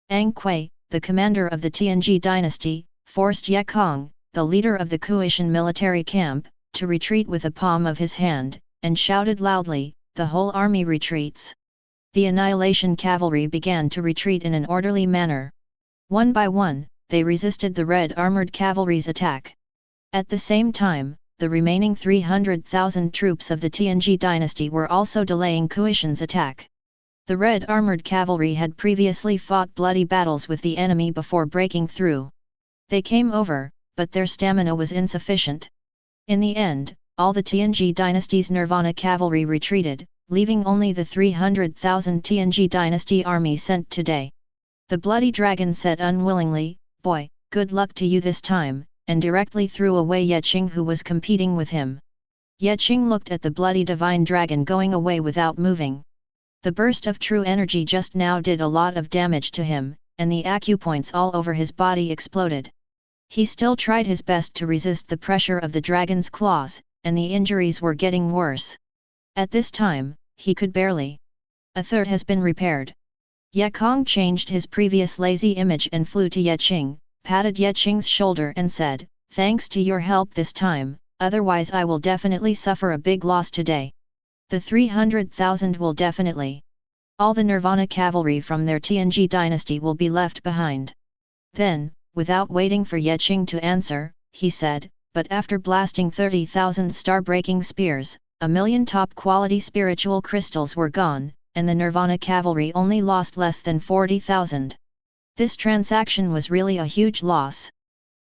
Ang Kui, the commander of the Tianji dynasty, forced Ye Kong, the leader of the Kuishan military camp, to retreat with a palm of his hand, and shouted loudly, "The whole army retreats!" The Annihilation cavalry began to retreat in an orderly manner. One by one, they resisted the red-armored cavalry's attack. At the same time, the remaining 300,000 troops of the Tianji dynasty were also delaying Kuishan's attack. The red-armored cavalry had previously fought bloody battles with the enemy before breaking through. They came over, but their stamina was insufficient. In the end, all the Tianji dynasty's Nirvana cavalry retreated, leaving only the 300,000 Tianji dynasty army sent today. The bloody dragon said unwillingly, "Boy, good luck to you this time," and directly threw away Ye Qing who was competing with him. Ye Qing looked at the bloody divine dragon going away without moving. The burst of true energy just now did a lot of damage to him, and the acupoints all over his body exploded. He still tried his best to resist the pressure of the dragon's claws, and the injuries were getting worse. At this time, he could barely. "A third has been repaired." Ye Kong changed his previous lazy image and flew to Ye Qing, patted Ye Qing's shoulder and said, "Thanks to your help this time, otherwise I will definitely suffer a big loss today. The 300,000 will definitely. All the Nirvana cavalry from their Tianji dynasty will be left behind." Then, without waiting for Ye Qing to answer, he said, "But after blasting 30,000 star-breaking spears, 1,000,000 top-quality spiritual crystals were gone, and the Nirvana cavalry only lost less than 40,000. This transaction was really a huge loss."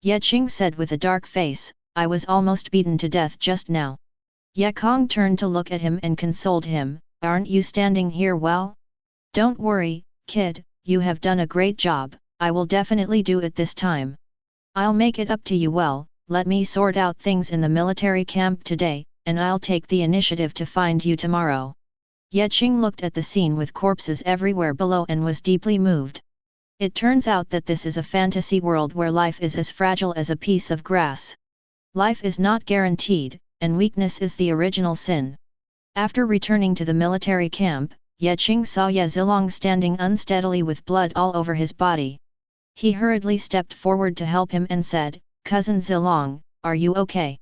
Ye Qing said with a dark face, "I was almost beaten to death just now." Ye Kong turned to look at him and consoled him, "Aren't you standing here well? Don't worry, kid, you have done a great job, I will definitely do it this time. I'll make it up to you well, let me sort out things in the military camp today, and I'll take the initiative to find you tomorrow." Ye Qing looked at the scene with corpses everywhere below and was deeply moved. It turns out that this is a fantasy world where life is as fragile as a piece of grass. Life is not guaranteed, and weakness is the original sin. After returning to the military camp, Ye Qing saw Ye Zilong standing unsteadily with blood all over his body. He hurriedly stepped forward to help him and said, "Cousin Zilong, are you okay?"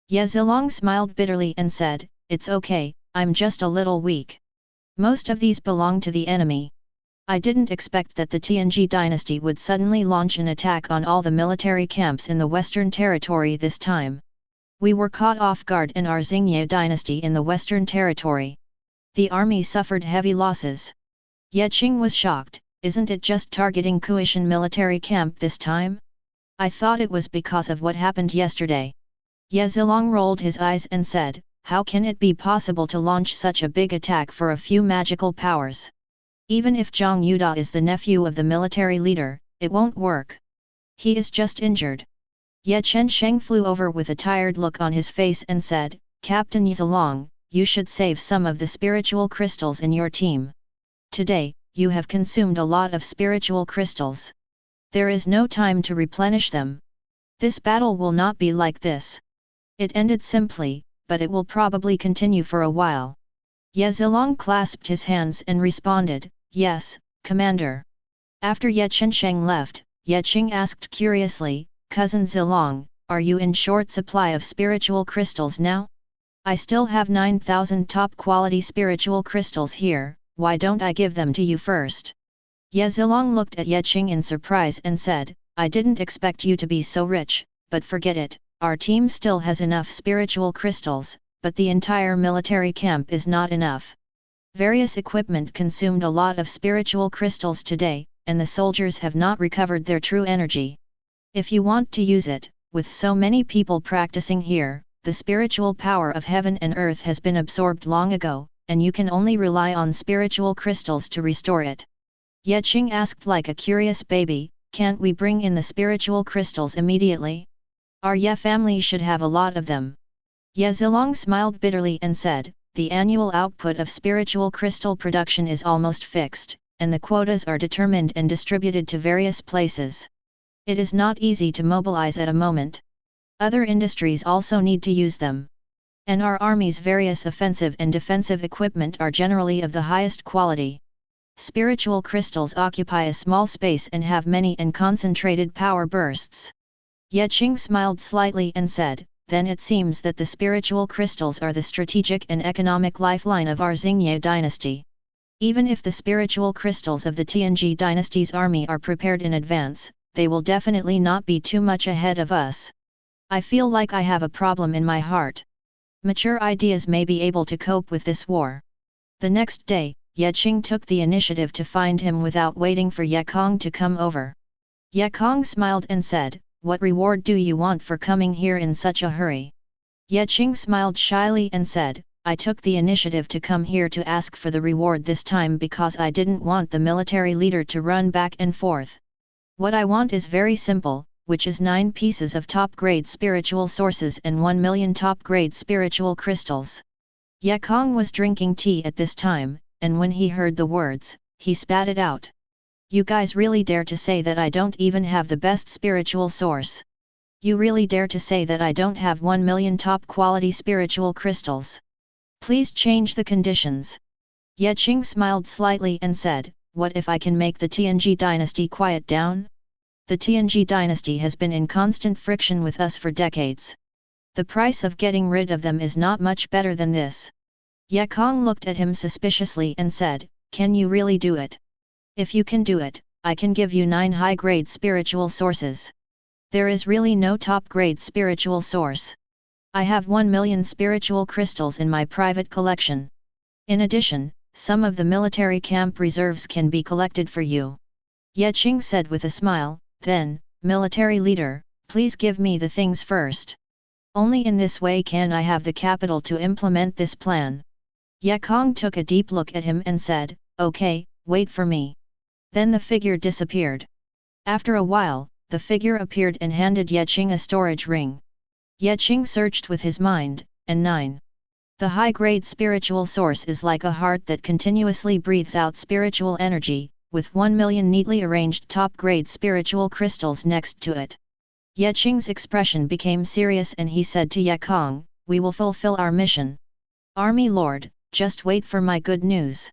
Ye Zilong smiled bitterly and said, "It's okay, I'm just a little weak. Most of these belong to the enemy. I didn't expect that the Tianji dynasty would suddenly launch an attack on all the military camps in the Western Territory this time. We were caught off guard in our Xingye dynasty in the Western Territory. The army suffered heavy losses." Ye Qing was shocked. "Isn't it just targeting Kuishan military camp this time? I thought it was because of what happened yesterday." Ye Zilong rolled his eyes and said, "How can it be possible to launch such a big attack for a few magical powers? Even if Zhang Yuda is the nephew of the military leader, it won't work. He is just injured." Ye Chensheng flew over with a tired look on his face and said, "Captain Zilong, you should save some of the spiritual crystals in your team. Today, you have consumed a lot of spiritual crystals. There is no time to replenish them. This battle will not be like this. It ended simply, but it will probably continue for a while." Ye Zilong clasped his hands and responded, "Yes, Commander." After Ye Chensheng left, Ye Qing asked curiously, "Cousin Zilong, are you in short supply of spiritual crystals now? I still have 9,000 top-quality spiritual crystals here, why don't I give them to you first?" Ye Zilong looked at Ye Qing in surprise and said, "I didn't expect you to be so rich, but forget it, our team still has enough spiritual crystals, but the entire military camp is not enough. Various equipment consumed a lot of spiritual crystals today, and the soldiers have not recovered their true energy. If you want to use it, with so many people practicing here, the spiritual power of heaven and earth has been absorbed long ago, and you can only rely on spiritual crystals to restore it." Ye Qing asked like a curious baby, "Can't we bring in the spiritual crystals immediately? Our Ye family should have a lot of them." Ye Zilong smiled bitterly and said, "The annual output of spiritual crystal production is almost fixed, and the quotas are determined and distributed to various places. It is not easy to mobilize at a moment. Other industries also need to use them. And our army's various offensive and defensive equipment are generally of the highest quality. Spiritual crystals occupy a small space and have many and concentrated power bursts." Ye Qing smiled slightly and said, "Then it seems that the spiritual crystals are the strategic and economic lifeline of our Xingye dynasty. Even if the spiritual crystals of the Tianji dynasty's army are prepared in advance, they will definitely not be too much ahead of us. I feel like I have a problem in my heart. Mature ideas may be able to cope with this war." The next day, Ye Qing took the initiative to find him without waiting for Ye Kong to come over. Ye Kong smiled and said, "What reward do you want for coming here in such a hurry?" Ye Qing smiled shyly and said, "I took the initiative to come here to ask for the reward this time because I didn't want the military leader to run back and forth. What I want is very simple, which is 9 pieces of top-grade spiritual sources and 1 million top-grade spiritual crystals." Ye Kong was drinking tea at this time, and when he heard the words, he spat it out. "You guys really dare to say that I don't even have the best spiritual source? You really dare to say that I don't have 1 million top-quality spiritual crystals? Please change the conditions." Ye Qing smiled slightly and said, "What if I can make the Tianji dynasty quiet down? The Tianji dynasty has been in constant friction with us for decades. The price of getting rid of them is not much better than this." Ye Kong looked at him suspiciously and said, "Can you really do it? If you can do it, I can give you 9 high-grade spiritual sources. There is really no top-grade spiritual source. I have 1 million spiritual crystals in my private collection. In addition, some of the military camp reserves can be collected for you." Ye Qing said with a smile, "Then, military leader, please give me the things first. Only in this way can I have the capital to implement this plan." Ye Kong took a deep look at him and said, "Okay, wait for me." Then the figure disappeared. After a while, the figure appeared and handed Ye Qing a storage ring. Ye Qing searched with his mind, and 9. The high-grade spiritual source is like a heart that continuously breathes out spiritual energy, with 1 million neatly arranged top-grade spiritual crystals next to it. Ye Qing's expression became serious and he said to Ye Kong, "We will fulfill our mission. Army Lord, just wait for my good news."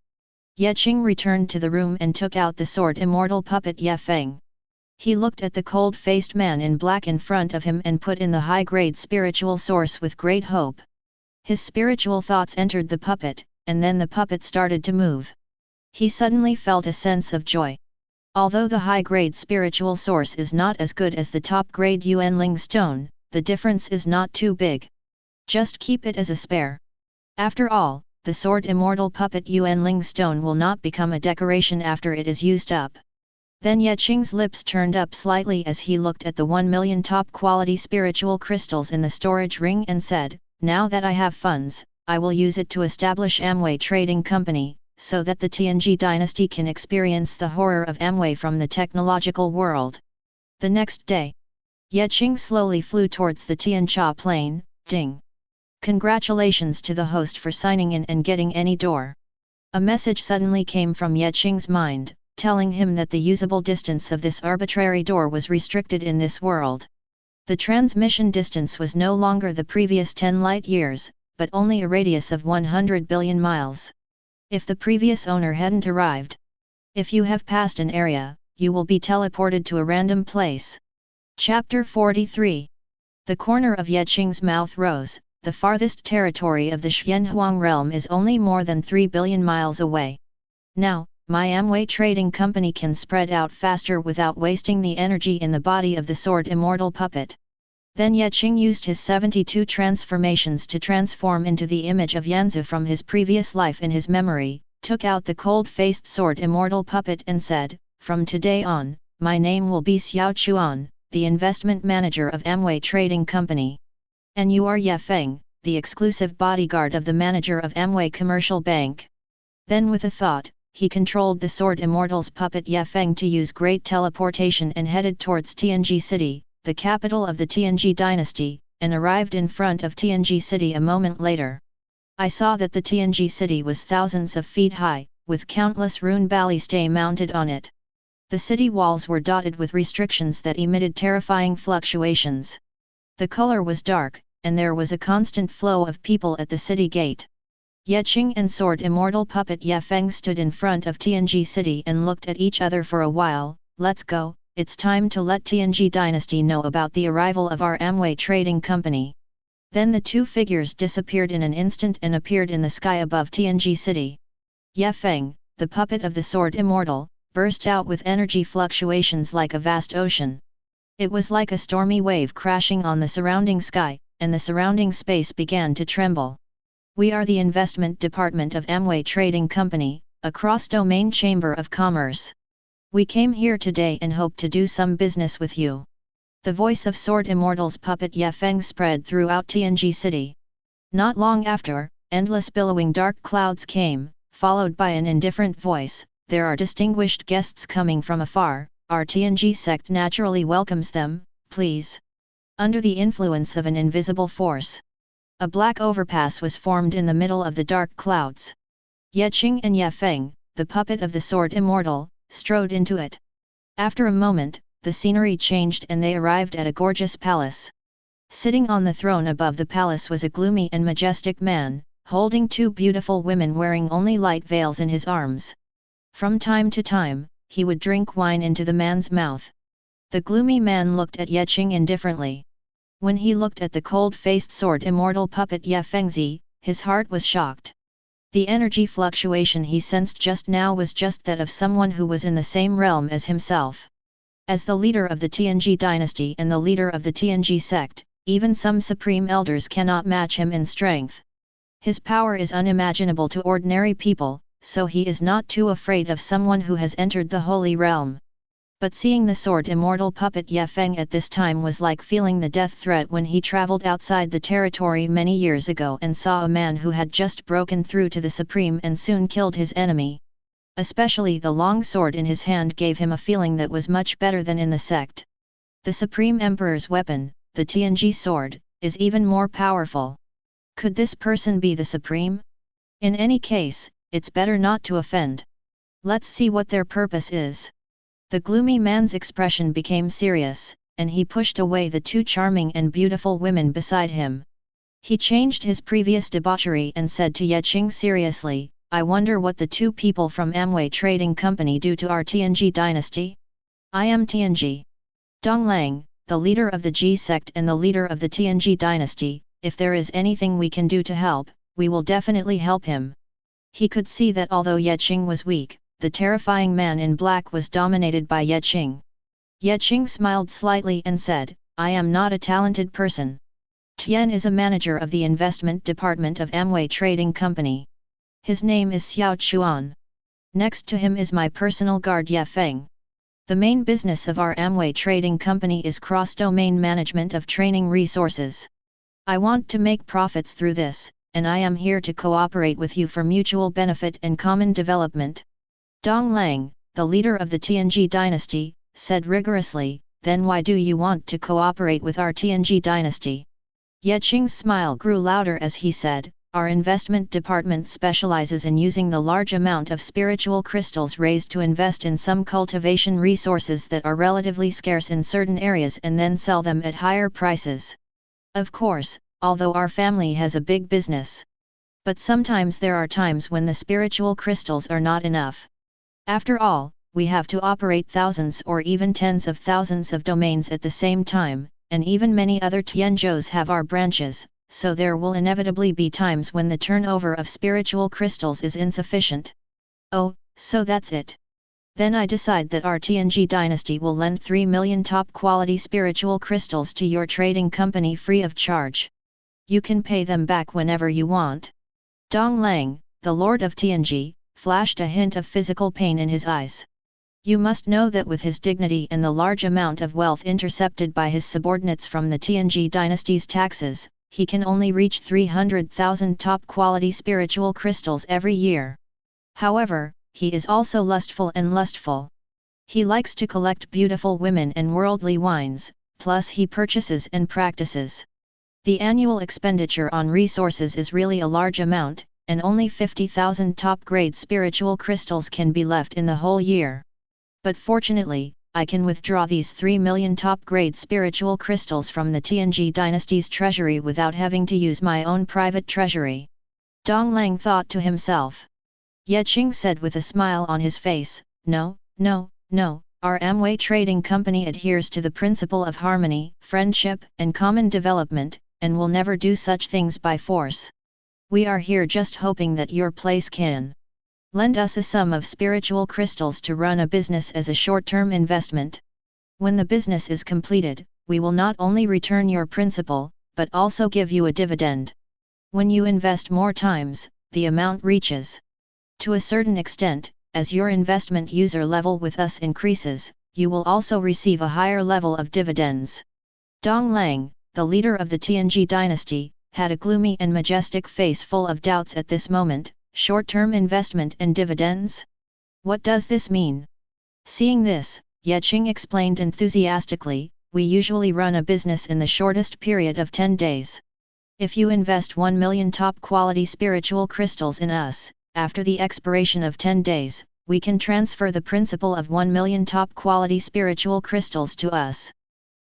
Ye Qing returned to the room and took out the sword immortal puppet Ye Feng. He looked at the cold-faced man in black in front of him and put in the high-grade spiritual source with great hope. His spiritual thoughts entered the puppet, and then the puppet started to move. He suddenly felt a sense of joy. Although the high-grade spiritual source is not as good as the top-grade Yuanling stone, the difference is not too big. Just keep it as a spare. After all, the sword immortal puppet Yuanling stone will not become a decoration after it is used up. Then Ye Qing's lips turned up slightly as he looked at the 1 million top-quality spiritual crystals in the storage ring and said, "Now that I have funds, I will use it to establish Amway Trading Company, so that the Tianji dynasty can experience the horror of Amway from the technological world." The next day, Ye Qing slowly flew towards the Tiancha plain. Ding! Congratulations to the host for signing in and getting any door. A message suddenly came from Ye Qing's mind, telling him that the usable distance of this arbitrary door was restricted in this world. The transmission distance was no longer the previous 10 light years, but only a radius of 100 billion miles. If the previous owner hadn't arrived. If you have passed an area, you will be teleported to a random place. Chapter 43. The corner of Ye Qing's mouth rose. The farthest territory of the Xianhuang realm is only more than 3 billion miles away. Now, my Amway Trading Company can spread out faster without wasting the energy in the body of the sword immortal puppet. Then Ye Qing used his 72 transformations to transform into the image of Yanzi from his previous life in his memory, took out the cold-faced sword immortal puppet and said, "From today on, my name will be Xiao Chuan, the investment manager of Amway Trading Company. And you are Ye Feng, the exclusive bodyguard of the manager of Amway Commercial Bank." Then with a thought, he controlled the sword immortal's puppet Ye Feng to use great teleportation and headed towards Tianji City, the capital of the Tianji dynasty, and arrived in front of Tianji City a moment later. I saw that the Tianji City was thousands of feet high, with countless rune ballistae mounted on it. The city walls were dotted with restrictions that emitted terrifying fluctuations. The color was dark, and there was a constant flow of people at the city gate. Ye Qing and sword immortal puppet Ye Feng stood in front of Tianji City and looked at each other for a while. "Let's go, it's time to let Tianji dynasty know about the arrival of our Amway Trading Company." Then the two figures disappeared in an instant and appeared in the sky above Tianji City. Ye Feng, the puppet of the sword immortal, burst out with energy fluctuations like a vast ocean. It was like a stormy wave crashing on the surrounding sky, and the surrounding space began to tremble. "We are the investment department of Amway Trading Company, a cross-domain chamber of commerce. We came here today and hope to do some business with you." The voice of sword immortal's puppet Ye Feng spread throughout Tianji City. Not long after, endless billowing dark clouds came, followed by an indifferent voice, "There are distinguished guests coming from afar, our Tianji sect naturally welcomes them, please." Under the influence of an invisible force, a black overpass was formed in the middle of the dark clouds. Ye Qing and Ye Feng, the puppet of the sword immortal, strode into it. After a moment, the scenery changed and they arrived at a gorgeous palace. Sitting on the throne above the palace was a gloomy and majestic man, holding two beautiful women wearing only light veils in his arms. From time to time, he would drink wine into the man's mouth. The gloomy man looked at Ye Qing indifferently. When he looked at the cold-faced sword immortal puppet Ye Fengzi, his heart was shocked. The energy fluctuation he sensed just now was just that of someone who was in the same realm as himself. As the leader of the Tianji dynasty and the leader of the Tianji sect, even some supreme elders cannot match him in strength. His power is unimaginable to ordinary people, so he is not too afraid of someone who has entered the holy realm. But seeing the sword immortal puppet Ye Feng at this time was like feeling the death threat when he traveled outside the territory many years ago and saw a man who had just broken through to the supreme and soon killed his enemy. Especially the long sword in his hand gave him a feeling that was much better than in the sect. The supreme emperor's weapon, the Tianji sword, is even more powerful. Could this person be the supreme? In any case, it's better not to offend. Let's see what their purpose is. The gloomy man's expression became serious, and he pushed away the two charming and beautiful women beside him. He changed his previous debauchery and said to Ye Qing seriously, I wonder what the two people from Amway Trading Company do to our Tianji dynasty? I am Tianji Donglang, the leader of the Ji sect and the leader of the Tianji dynasty. If there is anything we can do to help, we will definitely help him. He could see that although Ye Qing was weak, the terrifying man in black was dominated by Ye Qing. Ye Qing smiled slightly and said, I am not a talented person. Tian is a manager of the investment department of Amway Trading Company. His name is Xiao Chuan. Next to him is my personal guard Ye Feng. The main business of our Amway Trading Company is cross-domain management of training resources. I want to make profits through this, and I am here to cooperate with you for mutual benefit and common development. Dong Lang, the leader of the Tianji dynasty, said rigorously, then why do you want to cooperate with our Tianji dynasty? Ye Qing's smile grew louder as he said, our investment department specializes in using the large amount of spiritual crystals raised to invest in some cultivation resources that are relatively scarce in certain areas and then sell them at higher prices. Of course, although our family has a big business. But sometimes there are times when the spiritual crystals are not enough. After all, we have to operate thousands or even tens of thousands of domains at the same time, and even many other Tianzhous have our branches, so there will inevitably be times when the turnover of spiritual crystals is insufficient. Oh, so that's it. Then I decide that our Tianji dynasty will lend 3 million top-quality spiritual crystals to your trading company free of charge. You can pay them back whenever you want. Dong Lang, the lord of Tianji, flashed a hint of physical pain in his eyes. You must know that with his dignity and the large amount of wealth intercepted by his subordinates from the Tianji dynasty's taxes, he can only reach 300,000 top-quality spiritual crystals every year. However, he is also lustful and lustful. He likes to collect beautiful women and worldly wines, plus he purchases and practices. The annual expenditure on resources is really a large amount, and only 50,000 top-grade spiritual crystals can be left in the whole year. But fortunately, I can withdraw these 3 million top-grade spiritual crystals from the Tianji dynasty's treasury without having to use my own private treasury. Dong Lang thought to himself. Ye Qing said with a smile on his face, no, our Amway Trading Company adheres to the principle of harmony, friendship, and common development, and will never do such things by force. We are here just hoping that your place can lend us a sum of spiritual crystals to run a business as a short-term investment. When the business is completed, we will not only return your principal, but also give you a dividend. When you invest more times, the amount reaches. To a certain extent, as your investment user level with us increases, you will also receive a higher level of dividends. Dong Lang, the leader of the Tianji dynasty, had a gloomy and majestic face full of doubts at this moment. Short-term investment and dividends? What does this mean? Seeing this, Ye Qing explained enthusiastically, we usually run a business in the shortest period of 10 days. If you invest 1 million top-quality spiritual crystals in us, after the expiration of 10 days, we can transfer the principal of 1 million top-quality spiritual crystals to us.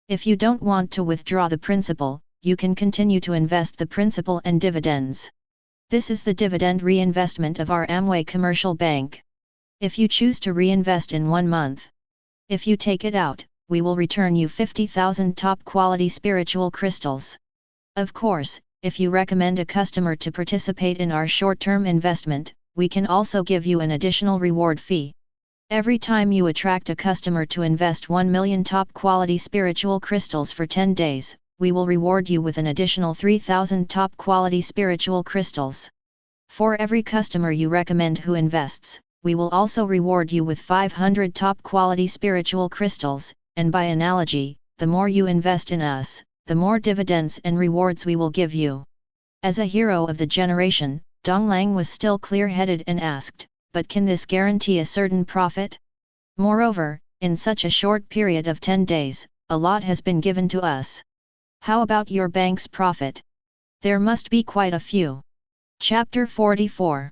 If you don't want to withdraw the principal, you can continue to invest the principal and dividends. This is the dividend reinvestment of our Amway Commercial Bank. If you choose to reinvest in 1 month, if you take it out, we will return you 50,000 top-quality spiritual crystals. Of course, if you recommend a customer to participate in our short-term investment, we can also give you an additional reward fee. Every time you attract a customer to invest 1 million top-quality spiritual crystals for 10 days, we will reward you with an additional 3,000 top-quality spiritual crystals. For every customer you recommend who invests, we will also reward you with 500 top-quality spiritual crystals, and by analogy, the more you invest in us, the more dividends and rewards we will give you. As a hero of the generation, Dong Lang was still clear-headed and asked, but can this guarantee a certain profit? Moreover, in such a short period of 10 days, a lot has been given to us. How about your bank's profit? There must be quite a few. Chapter 44.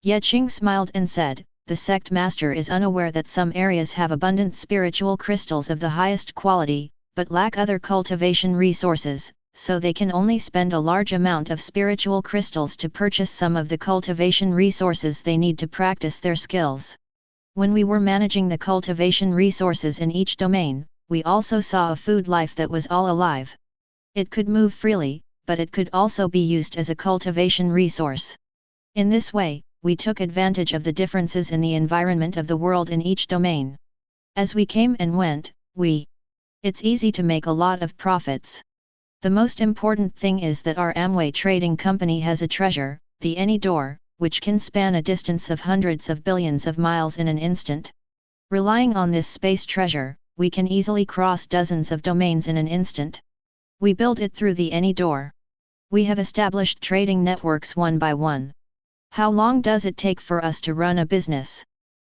Ye Qing smiled and said, the sect master is unaware that some areas have abundant spiritual crystals of the highest quality, but lack other cultivation resources, so they can only spend a large amount of spiritual crystals to purchase some of the cultivation resources they need to practice their skills. When we were managing the cultivation resources in each domain, we also saw a food life that was all alive. It could move freely, but it could also be used as a cultivation resource. In this way, we took advantage of the differences in the environment of the world in each domain. As we came and went, it's easy to make a lot of profits. The most important thing is that our Amway trading company has a treasure, the Any Door, which can span a distance of hundreds of billions of miles in an instant. Relying on this space treasure, we can easily cross dozens of domains in an instant. We build it through the Any Door. We have established trading networks one by one. How long does it take for us to run a business?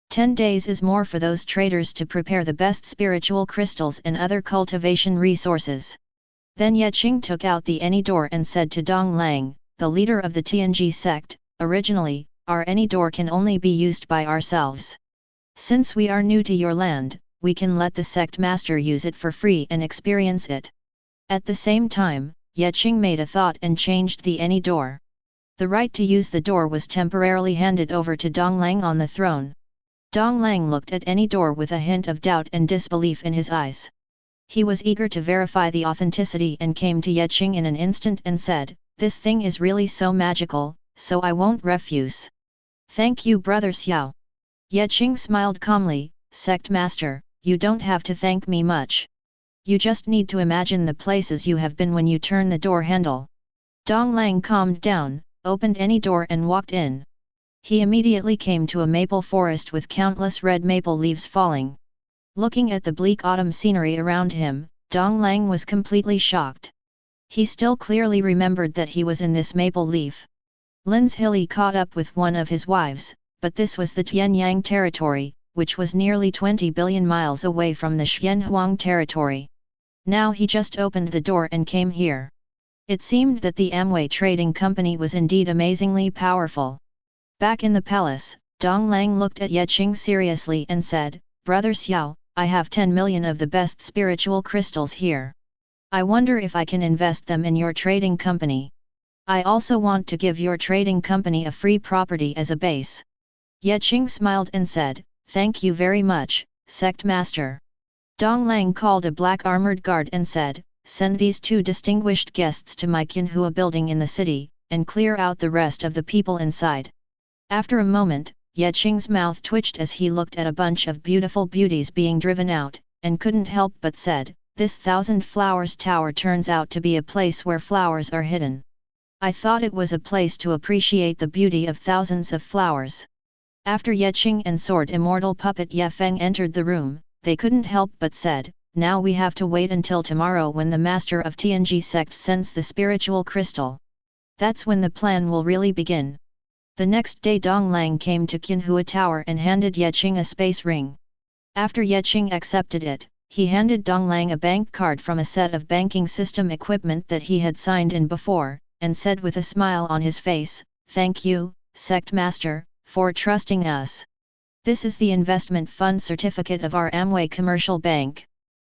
10 days is more for those traders to prepare the best spiritual crystals and other cultivation resources. Then Ye Qing took out the Any Door and said to Dong Lang, the leader of the Tianji sect, originally, our Any Door can only be used by ourselves. Since we are new to your land, we can let the sect master use it for free and experience it. At the same time, Ye Qing made a thought and changed the Any Door. The right to use the door was temporarily handed over to Dong Lang on the throne. Dong Lang looked at Any Door with a hint of doubt and disbelief in his eyes. He was eager to verify the authenticity and came to Ye Qing in an instant and said, "This thing is really so magical, so I won't refuse." "Thank you, Brother Xiao." Ye Qing smiled calmly, "Sect Master, you don't have to thank me much. You just need to imagine the places you have been when you turn the door handle." Dong Lang calmed down, opened Any Door and walked in. He immediately came to a maple forest with countless red maple leaves falling. Looking at the bleak autumn scenery around him, Dong Lang was completely shocked. He still clearly remembered that he was in this maple leaf. Lin's Hilly caught up with one of his wives, but this was the Tianyang territory, which was nearly 20 billion miles away from the Xianhuang territory. Now he just opened the door and came here. It seemed that the Amway Trading Company was indeed amazingly powerful. Back in the palace, Dong Lang looked at Ye Qing seriously and said, "Brother Xiao, I have 10 million of the best spiritual crystals here. I wonder if I can invest them in your trading company. I also want to give your trading company a free property as a base." Ye Qing smiled and said, "Thank you very much, Sect Master." Dong Lang called a black armored guard and said, "Send these 2 distinguished guests to my Qinhua building in the city, and clear out the rest of the people inside." After a moment, Ye Qing's mouth twitched as he looked at a bunch of beautiful beauties being driven out, and couldn't help but said, "This 1,000 flowers tower turns out to be a place where flowers are hidden. I thought it was a place to appreciate the beauty of thousands of flowers." After Ye Qing and Sword Immortal Puppet Ye Feng entered the room, they couldn't help but said, "Now we have to wait until tomorrow when the master of Tianji sect sends the spiritual crystal. That's when the plan will really begin." The next day Dong Lang came to Qinhua Tower and handed Ye Qing a space ring. After Ye Qing accepted it, he handed Dong Lang a bank card from a set of banking system equipment that he had signed in before, and said with a smile on his face, "Thank you, Sect Master, for trusting us. This is the investment fund certificate of our Amway Commercial Bank.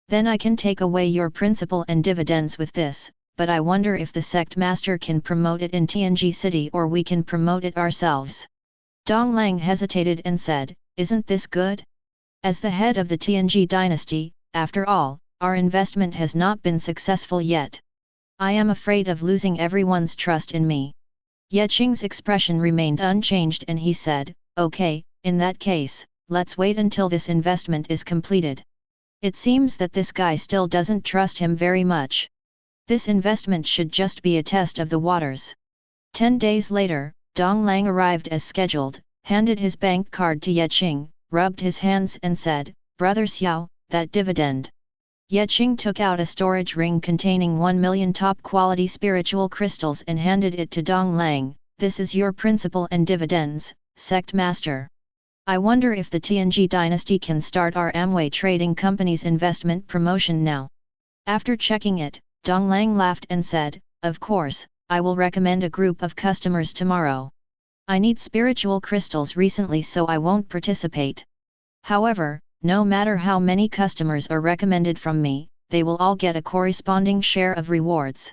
Then I can take away your principal and dividends with this, but I wonder if the Sect Master can promote it in Tianji City or we can promote it ourselves." Dong Lang hesitated and said, "Isn't this good? As the head of the Tianji dynasty, after all, our investment has not been successful yet. I am afraid of losing everyone's trust in me." Ye Qing's expression remained unchanged and he said, "Okay, in that case, let's wait until this investment is completed. It seems that this guy still doesn't trust him very much. This investment should just be a test of the waters." 10 days later, Dong Lang arrived as scheduled, handed his bank card to Ye Qing, rubbed his hands and said, "Brother Xiao, that dividend." Ye Qing took out a storage ring containing 1 million top-quality spiritual crystals and handed it to Dong Lang. "This is your principal and dividends, Sect Master. I wonder if the Tianji dynasty can start our Amway Trading Company's investment promotion now." After checking it, Dong Lang laughed and said, "Of course, I will recommend a group of customers tomorrow. I need spiritual crystals recently so I won't participate. However, no matter how many customers are recommended from me, they will all get a corresponding share of rewards."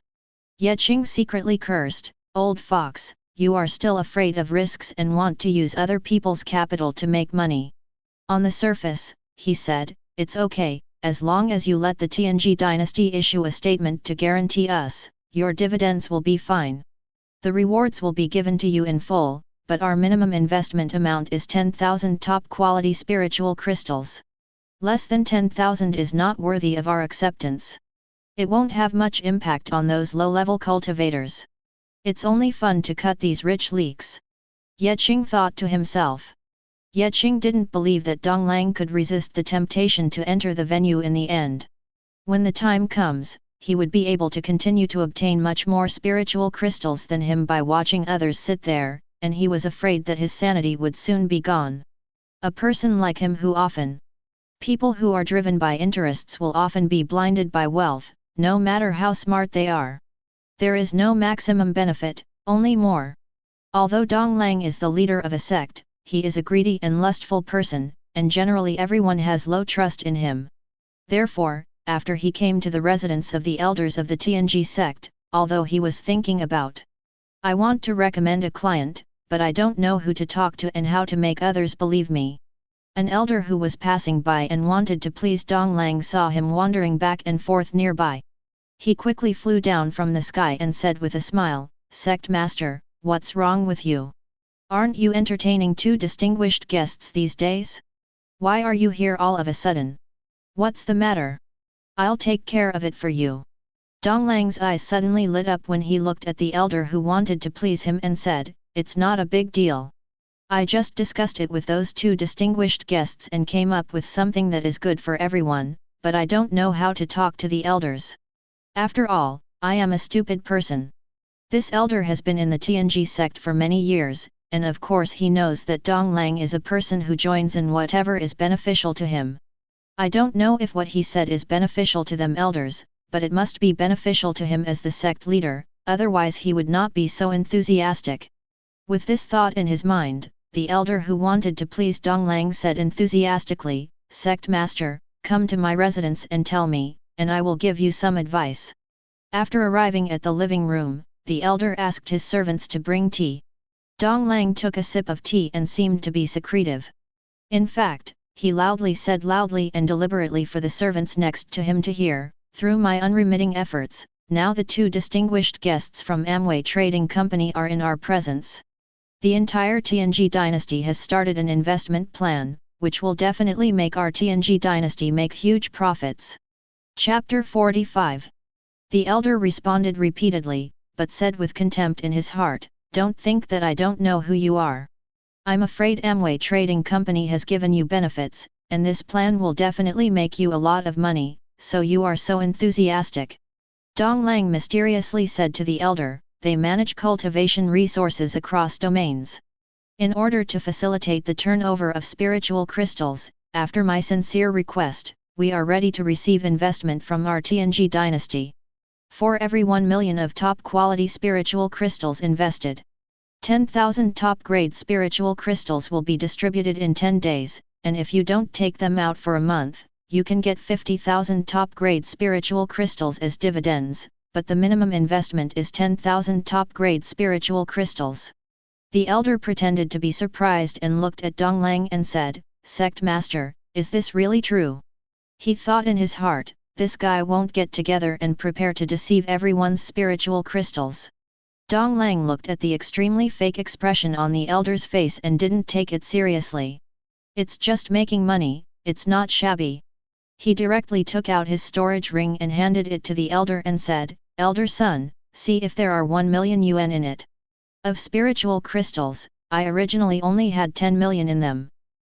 Ye Qing secretly cursed, "Old fox, you are still afraid of risks and want to use other people's capital to make money." On the surface, he said, "It's okay, as long as you let the Tianji dynasty issue a statement to guarantee us, your dividends will be fine. The rewards will be given to you in full, but our minimum investment amount is 10,000 top-quality spiritual crystals. Less than 10,000 is not worthy of our acceptance. It won't have much impact on those low-level cultivators. It's only fun to cut these rich leaks." Ye Qing thought to himself. Ye Qing didn't believe that Donglang could resist the temptation to enter the venue in the end. When the time comes, he would be able to continue to obtain much more spiritual crystals than him by watching others sit there, and he was afraid that his sanity would soon be gone. A person like him people who are driven by interests will often be blinded by wealth, no matter how smart they are. There is no maximum benefit, only more. Although Donglang is the leader of a sect, he is a greedy and lustful person, and generally everyone has low trust in him. Therefore, after he came to the residence of the elders of the Tianji sect, although he was thinking about, "I want to recommend a client, but I don't know who to talk to and how to make others believe me." An elder who was passing by and wanted to please Donglang saw him wandering back and forth nearby. He quickly flew down from the sky and said with a smile, "Sect master, what's wrong with you? Aren't you entertaining two distinguished guests these days? Why are you here all of a sudden? What's the matter? I'll take care of it for you." Donglang's eyes suddenly lit up when he looked at the elder who wanted to please him and said, "It's not a big deal. I just discussed it with those two distinguished guests and came up with something that is good for everyone, but I don't know how to talk to the elders. After all, I am a stupid person." This elder has been in the Tianji sect for many years, and of course he knows that Donglang is a person who joins in whatever is beneficial to him. I don't know if what he said is beneficial to them elders, but it must be beneficial to him as the sect leader, otherwise he would not be so enthusiastic. With this thought in his mind, the elder who wanted to please Donglang said enthusiastically, "Sect master, come to my residence and tell me, and I will give you some advice." After arriving at the living room, the elder asked his servants to bring tea. Donglang took a sip of tea and seemed to be secretive. In fact, he loudly said loudly and deliberately for the servants next to him to hear, "Through my unremitting efforts, now the two distinguished guests from Amway Trading Company are in our presence. The entire Tianji dynasty has started an investment plan, which will definitely make our Tianji dynasty make huge profits." Chapter 45. The elder responded repeatedly, but said with contempt in his heart, "Don't think that I don't know who you are. I'm afraid Amway Trading Company has given you benefits, and this plan will definitely make you a lot of money, so you are so enthusiastic." Donglang mysteriously said to the elder, "They manage cultivation resources across domains. In order to facilitate the turnover of spiritual crystals, after my sincere request, we are ready to receive investment from our Tianji dynasty. For every 1 million of top-quality spiritual crystals invested, 10,000 top-grade spiritual crystals will be distributed in 10 days, and if you don't take them out for a month, you can get 50,000 top-grade spiritual crystals as dividends, but the minimum investment is 10,000 top-grade spiritual crystals." The elder pretended to be surprised and looked at Donglang and said, "Sect master, is this really true?" He thought in his heart, "This guy won't get together and prepare to deceive everyone's spiritual crystals." Donglang looked at the extremely fake expression on the elder's face and didn't take it seriously. "It's just making money, it's not shabby." He directly took out his storage ring and handed it to the elder and said, "Elder son, see if there are 1 million yuan in it. Of spiritual crystals, I originally only had 10 million in them."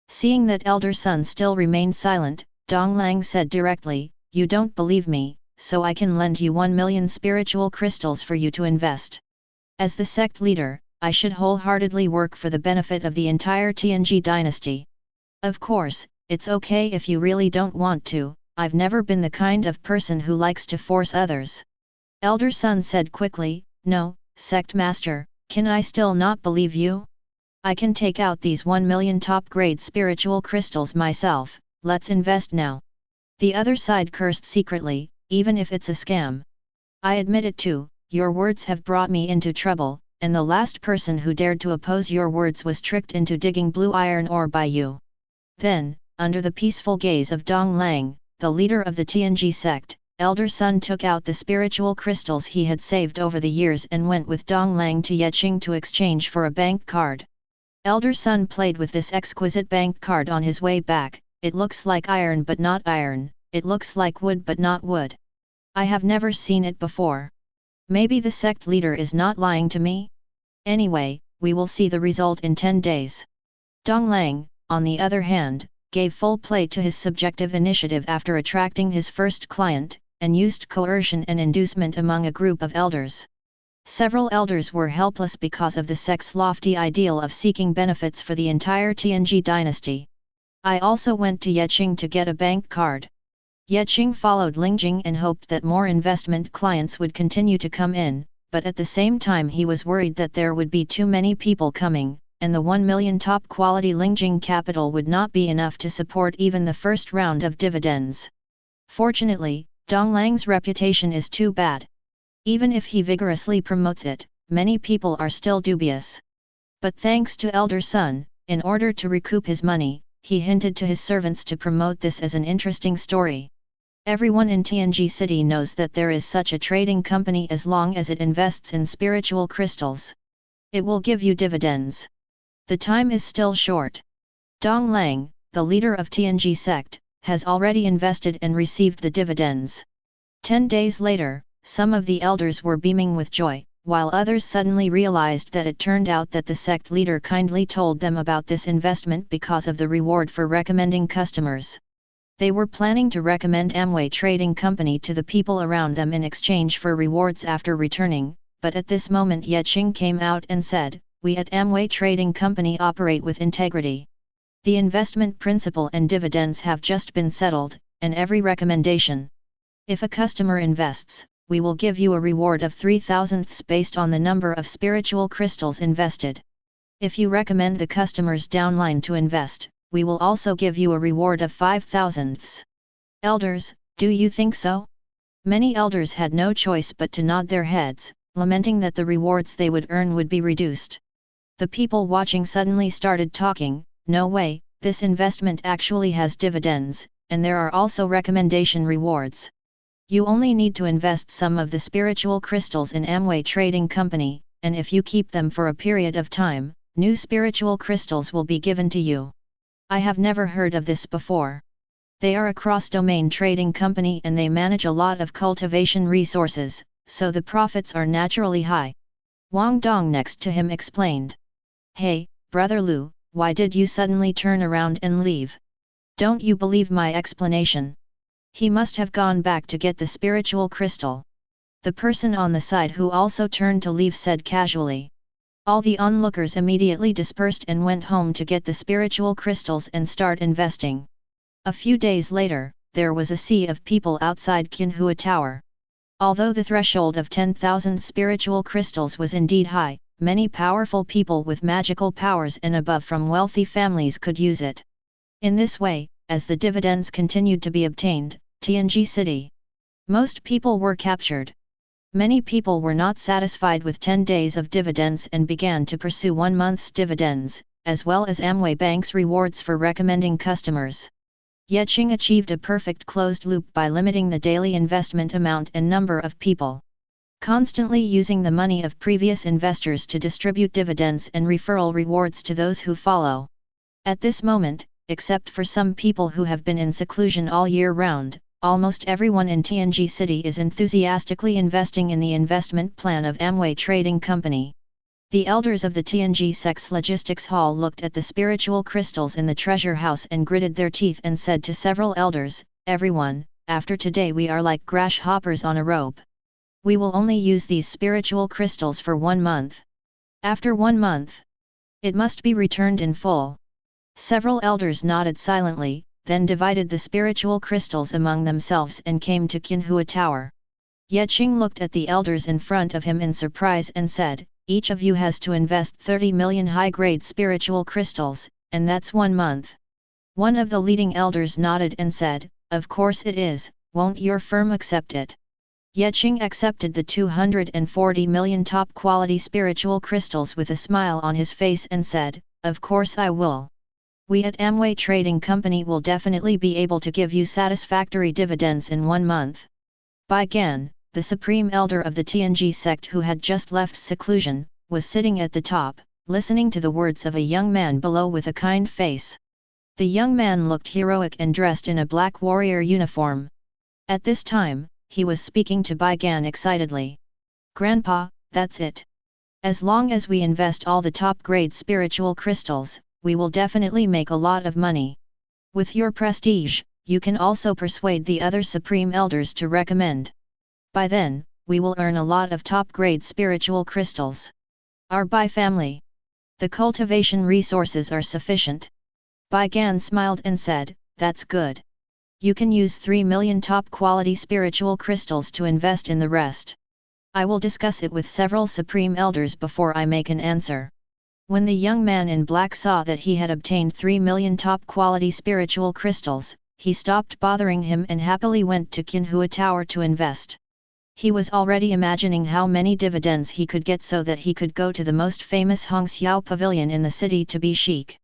Seeing that elder son still remained silent, Donglang said directly, "You don't believe me, so I can lend you 1 million spiritual crystals for you to invest. As the sect leader, I should wholeheartedly work for the benefit of the entire Tianji dynasty. Of course, it's okay if you really don't want to, I've never been the kind of person who likes to force others." Elder son said quickly, "No, sect master, can I still not believe you? I can take out these 1 million top-grade spiritual crystals myself, let's invest now." The other side cursed secretly, "Even if it's a scam. I admit it too, your words have brought me into trouble, and the last person who dared to oppose your words was tricked into digging blue iron ore by you." Then, under the peaceful gaze of Dong Lang, the leader of the Tianji sect, Elder Sun took out the spiritual crystals he had saved over the years and went with Dong Lang to Yeqing to exchange for a bank card. Elder Sun played with this exquisite bank card on his way back. "It looks like iron but not iron, it looks like wood but not wood. I have never seen it before. Maybe the sect leader is not lying to me? Anyway, we will see the result in 10 days. Dong Lang, on the other hand, gave full play to his subjective initiative after attracting his first client, and used coercion and inducement among a group of elders. Several elders were helpless because of the sect's lofty ideal of seeking benefits for the entire Tianji dynasty. I also went to Yeqing to get a bank card. Yeqing followed Lingjing and hoped that more investment clients would continue to come in, but at the same time he was worried that there would be too many people coming, and the 1 million top-quality Lingjing capital would not be enough to support even the first round of dividends. Fortunately, Dong Lang's reputation is too bad. Even if he vigorously promotes it, many people are still dubious. But thanks to Elder Sun, in order to recoup his money, he hinted to his servants to promote this as an interesting story. Everyone in Tianji City knows that there is such a trading company as long as it invests in spiritual crystals. It will give you dividends. The time is still short. Dong Lang, the leader of Tianji sect, has already invested and received the dividends. 10 days later, some of the elders were beaming with joy, while others suddenly realized that it turned out that the sect leader kindly told them about this investment because of the reward for recommending customers. They were planning to recommend Amway Trading Company to the people around them in exchange for rewards after returning, but at this moment Yeqing came out and said, "We at Amway Trading Company operate with integrity. The investment principal and dividends have just been settled, and every recommendation. If a customer invests, we will give you a reward of 3,000ths based on the number of spiritual crystals invested. If you recommend the customer's downline to invest, we will also give you a reward of 5,000ths. Elders, do you think so?" Many elders had no choice but to nod their heads, lamenting that the rewards they would earn would be reduced. The people watching suddenly started talking, "No way, this investment actually has dividends, and there are also recommendation rewards. You only need to invest some of the spiritual crystals in Amway Trading Company, and if you keep them for a period of time, new spiritual crystals will be given to you. I have never heard of this before. They are a cross-domain trading company and they manage a lot of cultivation resources, so the profits are naturally high." Wang Dong next to him explained. "Hey, Brother Lu, why did you suddenly turn around and leave? Don't you believe my explanation? He must have gone back to get the spiritual crystal." The person on the side who also turned to leave said casually. All the onlookers immediately dispersed and went home to get the spiritual crystals and start investing. A few days later, there was a sea of people outside Qinhua Tower. Although the threshold of 10,000 spiritual crystals was indeed high, many powerful people with magical powers and above from wealthy families could use it. In this way, as the dividends continued to be obtained, Tianji City, most people were captured. Many people were not satisfied with 10 days of dividends and began to pursue 1 month's dividends, as well as Amway Bank's rewards for recommending customers. Yeqing achieved a perfect closed loop by limiting the daily investment amount and number of people. Constantly using the money of previous investors to distribute dividends and referral rewards to those who follow. At this moment, except for some people who have been in seclusion all year round, almost everyone in Tianji City is enthusiastically investing in the investment plan of Amway Trading Company. The elders of the Tianji sect's logistics hall looked at the spiritual crystals in the treasure house and gritted their teeth and said to several elders, "Everyone, after today we are like grasshoppers on a rope. We will only use these spiritual crystals for 1 month. After 1 month, it must be returned in full." Several elders nodded silently, then divided the spiritual crystals among themselves and came to Qinhua Tower. Yeqing looked at the elders in front of him in surprise and said, "Each of you has to invest 30 million high-grade spiritual crystals, and that's 1 month." One of the leading elders nodded and said, "Of course it is, won't your firm accept it?" Yet Qing accepted the 240 million top-quality spiritual crystals with a smile on his face and said, "Of course I will. We at Amway Trading Company will definitely be able to give you satisfactory dividends in 1 month." Bai Gan, the supreme elder of the Tianji sect who had just left seclusion, was sitting at the top, listening to the words of a young man below with a kind face. The young man looked heroic and dressed in a black warrior uniform. At this time, he was speaking to Bai Gan excitedly. "Grandpa, that's it. As long as we invest all the top-grade spiritual crystals, we will definitely make a lot of money. With your prestige, you can also persuade the other supreme elders to recommend. By then, we will earn a lot of top-grade spiritual crystals. Our Bai family. The cultivation resources are sufficient." Bai Gan smiled and said, "That's good. You can use 3 million top-quality spiritual crystals to invest in the rest. I will discuss it with several supreme elders before I make an answer." When the young man in black saw that he had obtained 3 million top-quality spiritual crystals, he stopped bothering him and happily went to Qinhua Tower to invest. He was already imagining how many dividends he could get so that he could go to the most famous Hongxiao Pavilion in the city to be chic.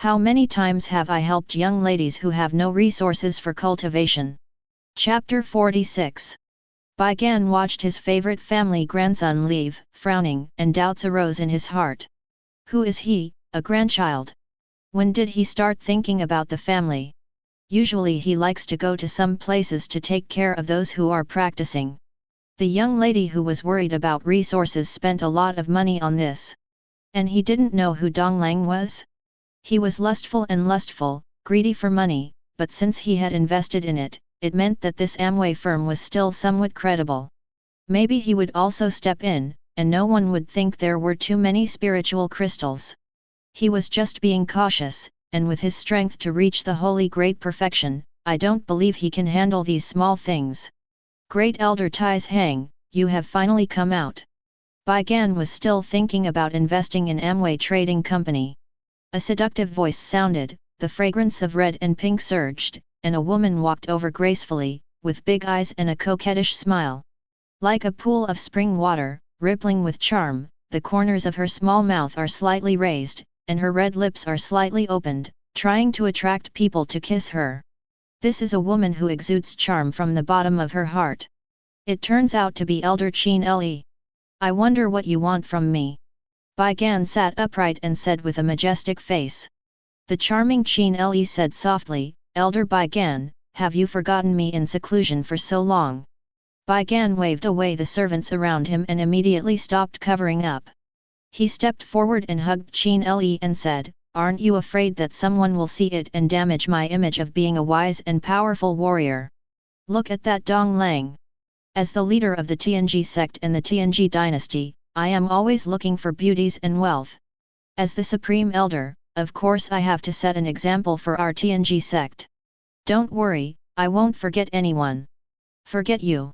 How many times have I helped young ladies who have no resources for cultivation? Chapter 46. Bai Gan watched his favorite family grandson leave, frowning, and doubts arose in his heart. Who is he, a grandchild? When did he start thinking about the family? Usually he likes to go to some places to take care of those who are practicing. The young lady who was worried about resources spent a lot of money on this. And he didn't know who Donglang was? He was lustful, greedy for money, but since he had invested in it, it meant that this Amway firm was still somewhat credible. Maybe he would also step in, and no one would think there were too many spiritual crystals. He was just being cautious, and with his strength to reach the holy great perfection, I don't believe he can handle these small things. Great Elder Tai's Hang, you have finally come out. Bai Gan was still thinking about investing in Amway Trading Company. A seductive voice sounded, the fragrance of red and pink surged, and a woman walked over gracefully, with big eyes and a coquettish smile. Like a pool of spring water, rippling with charm, the corners of her small mouth are slightly raised, and her red lips are slightly opened, trying to attract people to kiss her. This is a woman who exudes charm from the bottom of her heart. It turns out to be Elder Qin Le. I wonder what you want from me. Bai Gan sat upright and said with a majestic face. The charming Qin Le said softly, "Elder Bai Gan, have you forgotten me in seclusion for so long?" Bai Gan waved away the servants around him and immediately stopped covering up. He stepped forward and hugged Qin Le and said, "Aren't you afraid that someone will see it and damage my image of being a wise and powerful warrior? Look at that Dong Lang. As the leader of the Tianji sect and the Tianji dynasty, I am always looking for beauties and wealth. As the supreme elder, of course I have to set an example for our Tianji sect. Don't worry, I won't forget anyone. Forget you.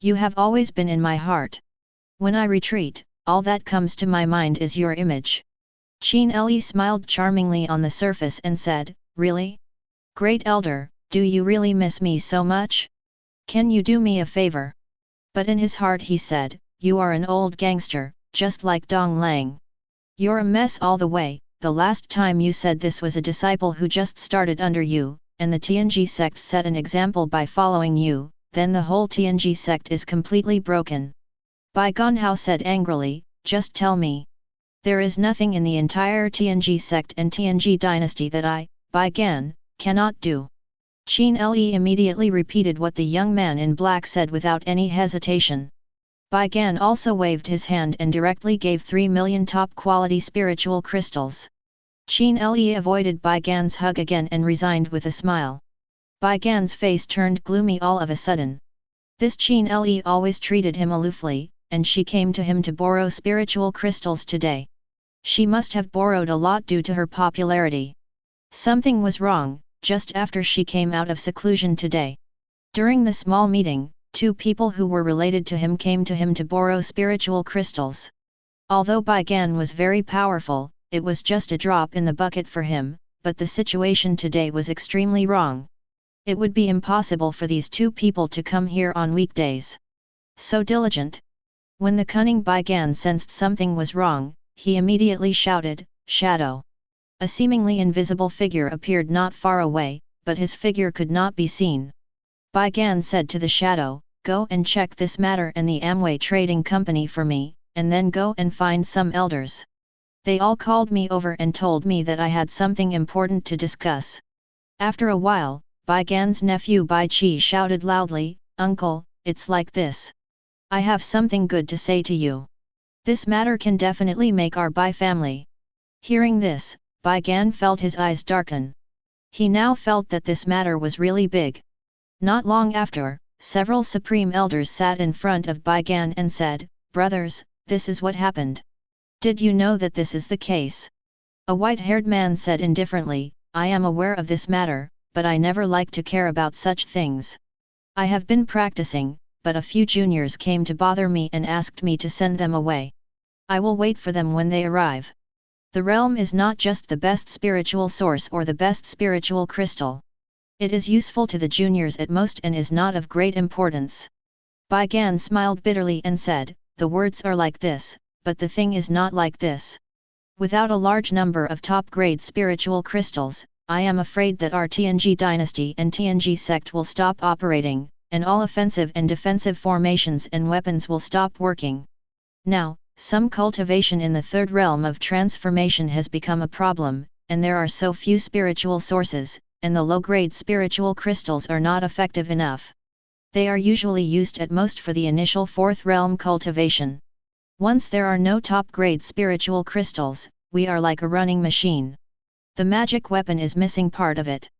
You have always been in my heart. When I retreat, all that comes to my mind is your image." Qin Le smiled charmingly on the surface and said, "Really? Great Elder, do you really miss me so much? Can you do me a favor?" But in his heart he said, "You are an old gangster, just like Dong Lang. You're a mess all the way. The last time you said this was a disciple who just started under you, and the Tianji sect set an example by following you, then the whole Tianji sect is completely broken." Bai Ganhao said angrily, "Just tell me. There is nothing in the entire Tianji sect and Tianji dynasty that I, Bai Gan, cannot do." Qin Le immediately repeated what the young man in black said without any hesitation. Bai Gan also waved his hand and directly gave 3 million top-quality spiritual crystals. Qin Le avoided Bai Gan's hug again and resigned with a smile. Bai Gan's face turned gloomy all of a sudden. This Qin Le always treated him aloofly, and she came to him to borrow spiritual crystals today. She must have borrowed a lot due to her popularity. Something was wrong, just after she came out of seclusion today. During the small meeting, 2 people who were related to him came to him to borrow spiritual crystals. Although Bai Gan was very powerful, it was just a drop in the bucket for him, but the situation today was extremely wrong. It would be impossible for these 2 people to come here on weekdays. So diligent. When the cunning Bai Gan sensed something was wrong, he immediately shouted, "Shadow!" A seemingly invisible figure appeared not far away, but his figure could not be seen. Bai Gan said to the shadow, "Go and check this matter and the Amway Trading Company for me, and then go and find some elders. They all called me over and told me that I had something important to discuss." After a while, Bai Gan's nephew Bai Qi shouted loudly, "Uncle, it's like this. I have something good to say to you. This matter can definitely make our Bai family." Hearing this, Bai Gan felt his eyes darken. He now felt that this matter was really big. Not long after, several supreme elders sat in front of Bai Gan and said, "Brothers, this is what happened. Did you know that this is the case?" A white-haired man said indifferently, "I am aware of this matter, but I never like to care about such things. I have been practicing, but a few juniors came to bother me and asked me to send them away. I will wait for them when they arrive. The realm is not just the best spiritual source or the best spiritual crystal. It is useful to the juniors at most and is not of great importance." Bai Gan smiled bitterly and said, "The words are like this, but the thing is not like this. Without a large number of top-grade spiritual crystals, I am afraid that our Tianji dynasty and Tianji sect will stop operating, and all offensive and defensive formations and weapons will stop working. Now, some cultivation in the third realm of transformation has become a problem, and there are so few spiritual sources, and the low-grade spiritual crystals are not effective enough. They are usually used at most for the initial fourth realm cultivation. Once there are no top-grade spiritual crystals, we are like a running machine. The magic weapon is missing part of it.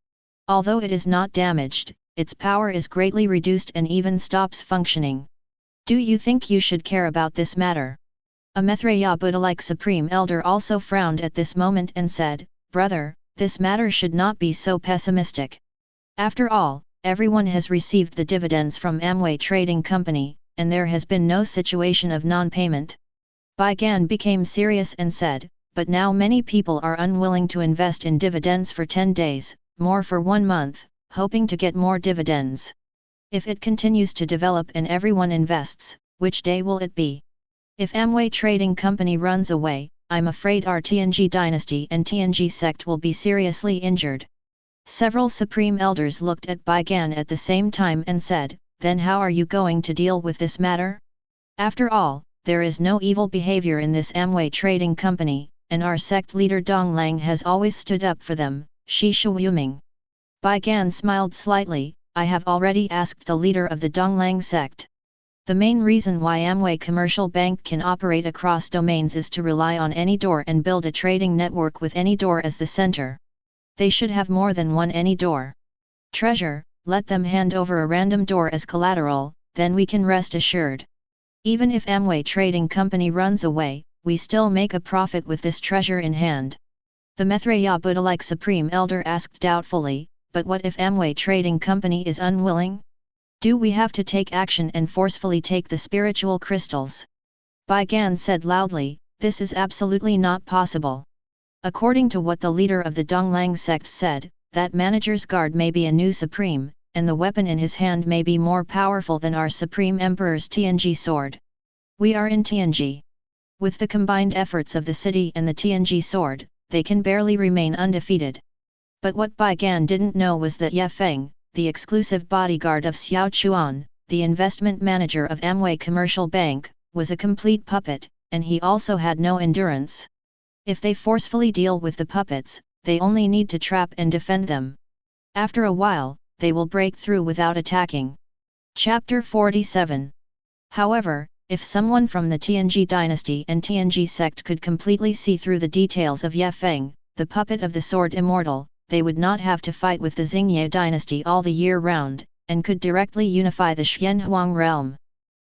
Although it is not damaged, its power is greatly reduced and even stops functioning. Do you think you should care about this matter?" A Maitreya Buddha-like Supreme Elder also frowned at this moment and said, "Brother, this matter should not be so pessimistic. After all, everyone has received the dividends from Amway Trading Company, and there has been no situation of non-payment." Bai Gan became serious and said, "But now many people are unwilling to invest in dividends for 10 days, more for 1 month, hoping to get more dividends. If it continues to develop and everyone invests, which day will it be? If Amway Trading Company runs away, I'm afraid our Tianji dynasty and Tianji sect will be seriously injured." Several supreme elders looked at Bai Gan at the same time and said, "Then how are you going to deal with this matter? After all, there is no evil behavior in this Amway Trading Company, and our sect leader Dong Lang has always stood up for them." Shi Shuuming. Bai Gan smiled slightly, "I have already asked the leader of the Donglang sect. The main reason why Amway Commercial Bank can operate across domains is to rely on any door and build a trading network with any door as the center. They should have more than one any door. Treasure, let them hand over a random door as collateral, then we can rest assured. Even if Amway Trading Company runs away, we still make a profit with this treasure in hand." The Maitreya Buddha-like Supreme Elder asked doubtfully, "But what if Amway Trading Company is unwilling? Do we have to take action and forcefully take the spiritual crystals?" Bai Gan said loudly, "This is absolutely not possible. According to what the leader of the Donglang sect said, that manager's guard may be a new supreme, and the weapon in his hand may be more powerful than our Supreme Emperor's Tianji sword. We are in Tianji. With the combined efforts of the city and the Tianji sword, they can barely remain undefeated." But what Bai Gan didn't know was that Ye Feng, the exclusive bodyguard of Xiao Chuan, the investment manager of Amway Commercial Bank, was a complete puppet, and he also had no endurance. If they forcefully deal with the puppets, they only need to trap and defend them. After a while, they will break through without attacking. Chapter 47. However, if someone from the Tianji dynasty and Tianji sect could completely see through the details of Ye Feng, the puppet of the sword immortal, they would not have to fight with the Xingye dynasty all the year round, and could directly unify the Xianhuang realm.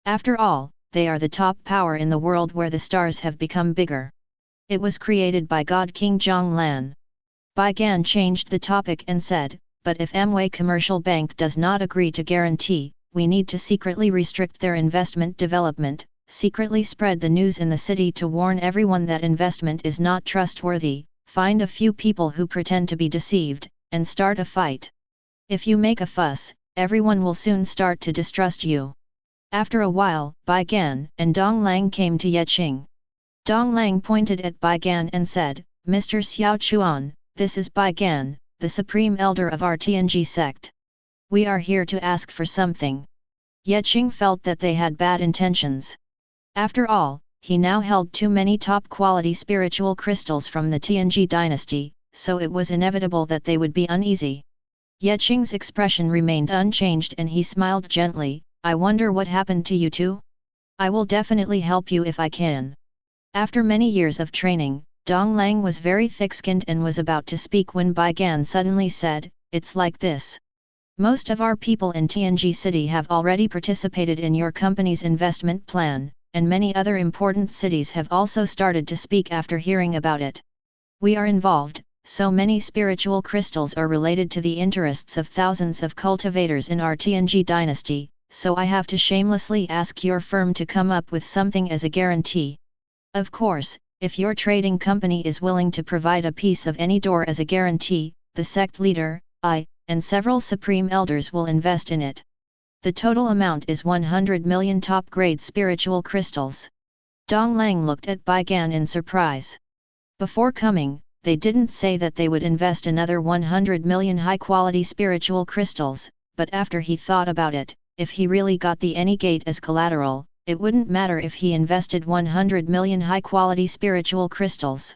After all, they are the top power in the world where the stars have become bigger. It was created by God King Zhonglan. Bai Gan changed the topic and said, "But if Amway Commercial Bank does not agree to guarantee, we need to secretly restrict their investment development, secretly spread the news in the city to warn everyone that investment is not trustworthy, find a few people who pretend to be deceived, and start a fight. If you make a fuss, everyone will soon start to distrust you. After a while, Bai Gan and Dong Lang came to Ye Qing. Dong Lang pointed at Bai Gan and said, Mr. Xiao Chuan, this is Bai Gan, the supreme elder of our Tianji sect. We are here to ask for something. Ye Qing felt that they had bad intentions. After all, he now held too many top-quality spiritual crystals from the Tianji dynasty, so it was inevitable that they would be uneasy. Ye Qing's expression remained unchanged and he smiled gently, I wonder what happened to you two? I will definitely help you if I can. After many years of training, Dong Lang was very thick-skinned and was about to speak when Bai Gan suddenly said, it's like this. Most of our people in Tianji City have already participated in your company's investment plan, and many other important cities have also started to speak after hearing about it. We are involved, so many spiritual crystals are related to the interests of thousands of cultivators in our Tianji dynasty, so I have to shamelessly ask your firm to come up with something as a guarantee. Of course, if your trading company is willing to provide a piece of any door as a guarantee, the sect leader, I, and several supreme elders will invest in it. The total amount is 100 million top-grade spiritual crystals. Dong Lang looked at Bai Gan in surprise. Before coming, they didn't say that they would invest another 100 million high-quality spiritual crystals, but after he thought about it, if he really got the any gate as collateral, it wouldn't matter if he invested 100 million high-quality spiritual crystals.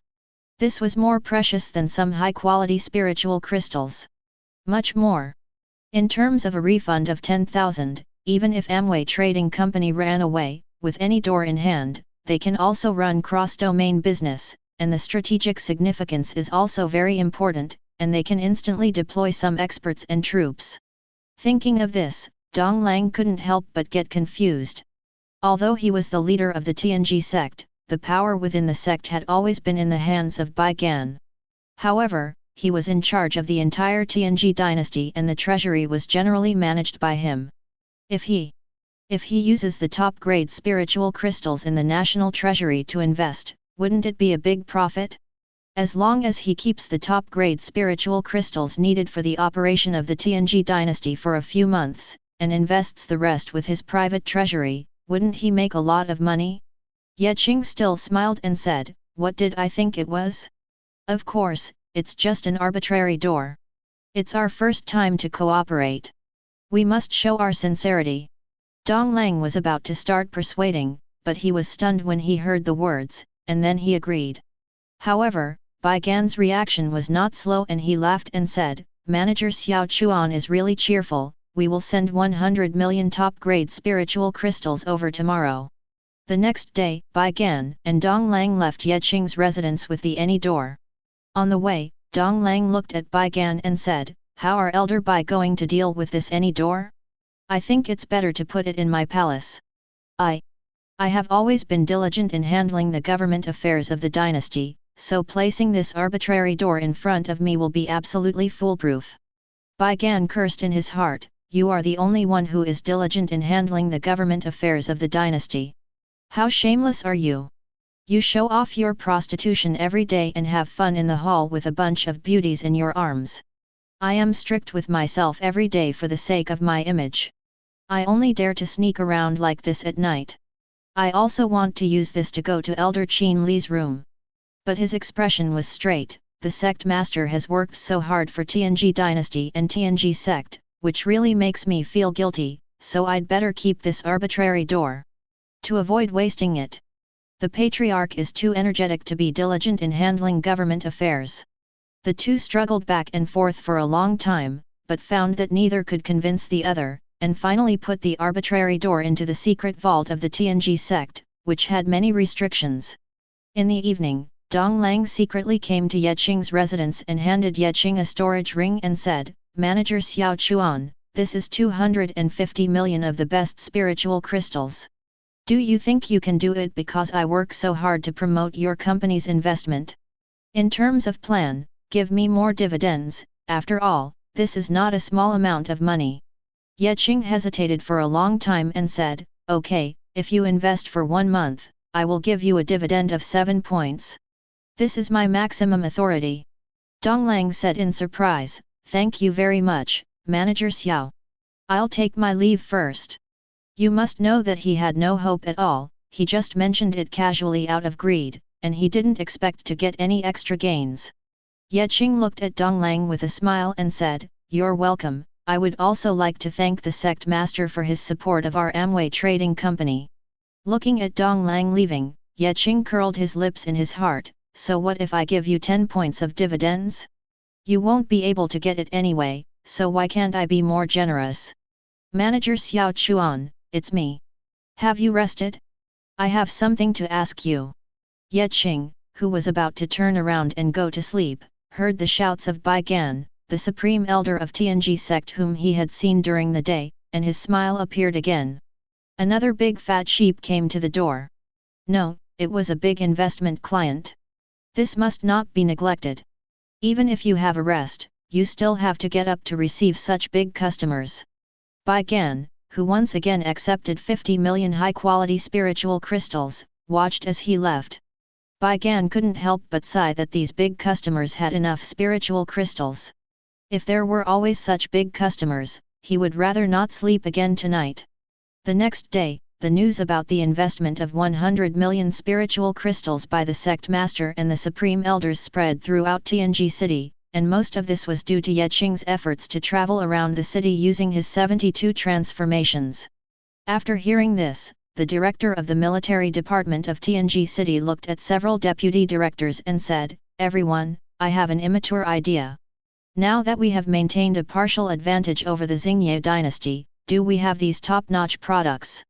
This was more precious than some high-quality spiritual crystals. Much more. In terms of a refund of 10,000, even if Amway Trading Company ran away, with any door in hand, they can also run cross-domain business, and the strategic significance is also very important, and they can instantly deploy some experts and troops. Thinking of this, Dong Lang couldn't help but get confused. Although he was the leader of the Tianji sect, the power within the sect had always been in the hands of Bai Gan. However, he was in charge of the entire Tianji dynasty and the treasury was generally managed by him. If he uses the top-grade spiritual crystals in the national treasury to invest, wouldn't it be a big profit? As long as he keeps the top-grade spiritual crystals needed for the operation of the Tianji dynasty for a few months, and invests the rest with his private treasury, wouldn't he make a lot of money? Ye Qing still smiled and said, what did I think it was? Of course, it's just an arbitrary door. It's our first time to cooperate. We must show our sincerity. Dong Lang was about to start persuading, but he was stunned when he heard the words, and then he agreed. However, Bai Gan's reaction was not slow and he laughed and said, Manager Xiao Chuan is really cheerful, we will send 100 million top-grade spiritual crystals over tomorrow. The next day, Bai Gan and Dong Lang left Ye Qing's residence with the any door. On the way, Dong Lang looked at Bai Gan and said, how are Elder Bai going to deal with this any door? I think it's better to put it in my palace. I have always been diligent in handling the government affairs of the dynasty, so placing this arbitrary door in front of me will be absolutely foolproof. Bai Gan cursed in his heart, you are the only one who is diligent in handling the government affairs of the dynasty. How shameless are you? You show off your prostitution every day and have fun in the hall with a bunch of beauties in your arms. I am strict with myself every day for the sake of my image. I only dare to sneak around like this at night. I also want to use this to go to Elder Qin Li's room. But his expression was straight, the sect master has worked so hard for Tianji dynasty and Tianji sect, which really makes me feel guilty, so I'd better keep this arbitrary door. To avoid wasting it. The patriarch is too energetic to be diligent in handling government affairs. The two struggled back and forth for a long time, but found that neither could convince the other, and finally put the arbitrary door into the secret vault of the Tianji sect, which had many restrictions. In the evening, Dong Lang secretly came to Ye Qing's residence and handed Ye Qing a storage ring and said, Manager Xiao Chuan, this is 250 million of the best spiritual crystals. Do you think you can do it because I work so hard to promote your company's investment? In terms of plan, give me more dividends, after all, this is not a small amount of money. Ye Qing hesitated for a long time and said, okay, if you invest for 1 month, I will give you a dividend of 7 points. This is my maximum authority. Dong Lang said in surprise, thank you very much, Manager Xiao. I'll take my leave first. You must know that he had no hope at all, he just mentioned it casually out of greed, and he didn't expect to get any extra gains. Ye Qing looked at Donglang with a smile and said, "You're welcome, I would also like to thank the sect master for his support of our Amway trading company." Looking at Donglang leaving, Ye Qing curled his lips in his heart, "So what if I give you 10 points of dividends? You won't be able to get it anyway, so why can't I be more generous?" "Manager Xiao Chuan, it's me. Have you rested? I have something to ask you." Ye Qing, who was about to turn around and go to sleep, heard the shouts of Bai Gan, the supreme elder of Tianji sect whom he had seen during the day, and his smile appeared again. Another big fat sheep came to the door. No, it was a big investment client. This must not be neglected. Even if you have a rest, you still have to get up to receive such big customers. Bai Gan, who once again accepted 50 million high-quality spiritual crystals, watched as he left. Bai Gan couldn't help but sigh that these big customers had enough spiritual crystals. If there were always such big customers, he would rather not sleep again tonight. The next day, the news about the investment of 100 million spiritual crystals by the sect master and the supreme elders spread throughout Tianji city, and most of this was due to Ye Qing's efforts to travel around the city using his 72 transformations. After hearing this, the director of the military department of Tianji city looked at several deputy directors and said, "Everyone, I have an immature idea. Now that we have maintained a partial advantage over the Xingye dynasty, do we have these top-notch products?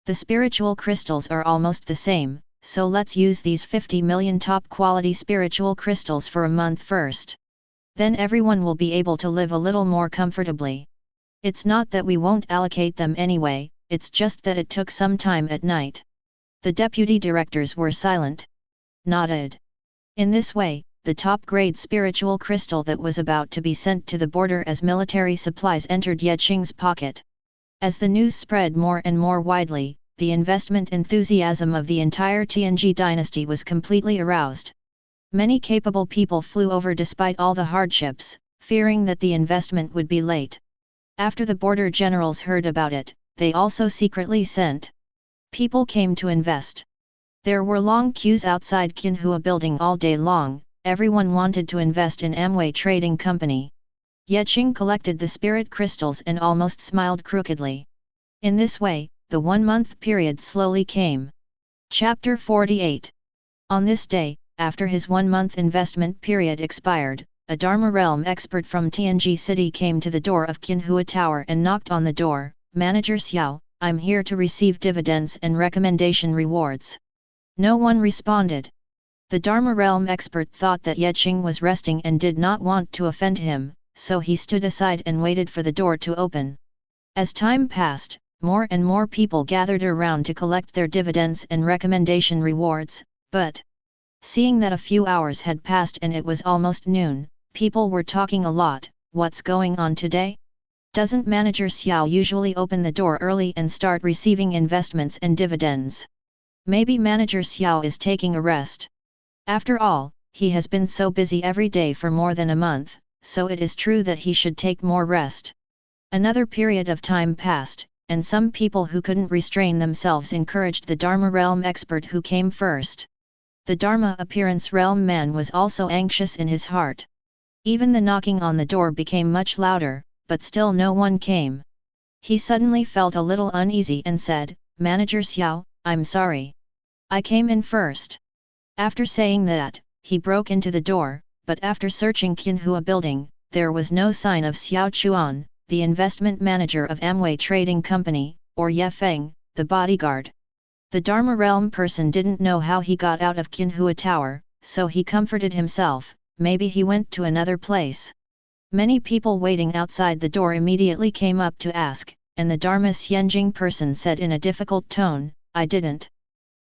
The spiritual crystals are almost the same, so let's use these 50 million top-quality spiritual crystals for a month first. Then everyone will be able to live a little more comfortably. It's not that we won't allocate them anyway, it's just that it took some time at night." The deputy directors were silent. Nodded. In this way, the top-grade spiritual crystal that was about to be sent to the border as military supplies entered Ye Qing's pocket. As the news spread more and more widely, the investment enthusiasm of the entire Tianji dynasty was completely aroused. Many capable people flew over despite all the hardships, fearing that the investment would be late. After the border generals heard about it, they also secretly sent people came to invest. There were long queues outside Qinhua building all day long, everyone wanted to invest in Amway Trading Company. Ye Qing collected the spirit crystals and almost smiled crookedly. In this way, the 1-month period slowly came. Chapter 48. On this day, after his 1-month investment period expired, a Dharma realm expert from Tianji city came to the door of Qinhua Tower and knocked on the door. "Manager Xiao, I'm here to receive dividends and recommendation rewards." No one responded. The Dharma realm expert thought that Ye Qing was resting and did not want to offend him, so he stood aside and waited for the door to open. As time passed, more and more people gathered around to collect their dividends and recommendation rewards, but seeing that a few hours had passed and it was almost noon, people were talking a lot. "What's going on today? Doesn't Manager Xiao usually open the door early and start receiving investments and dividends? Maybe Manager Xiao is taking a rest. After all, he has been so busy every day for more than a month, so it is true that he should take more rest." Another period of time passed, and some people who couldn't restrain themselves encouraged the Dharma realm expert who came first. The Dharma appearance realm man was also anxious in his heart. Even the knocking on the door became much louder, but still no one came. He suddenly felt a little uneasy and said, "Manager Xiao, I'm sorry. I came in first." After saying that, he broke into the door, but after searching Qinhua building, there was no sign of Xiao Chuan, the investment manager of Amway Trading Company, or Ye Feng, the bodyguard. The Dharma realm person didn't know how he got out of Qinhua Tower, so he comforted himself, maybe he went to another place. Many people waiting outside the door immediately came up to ask, and the Dharma Xianjing person said in a difficult tone, "I didn't.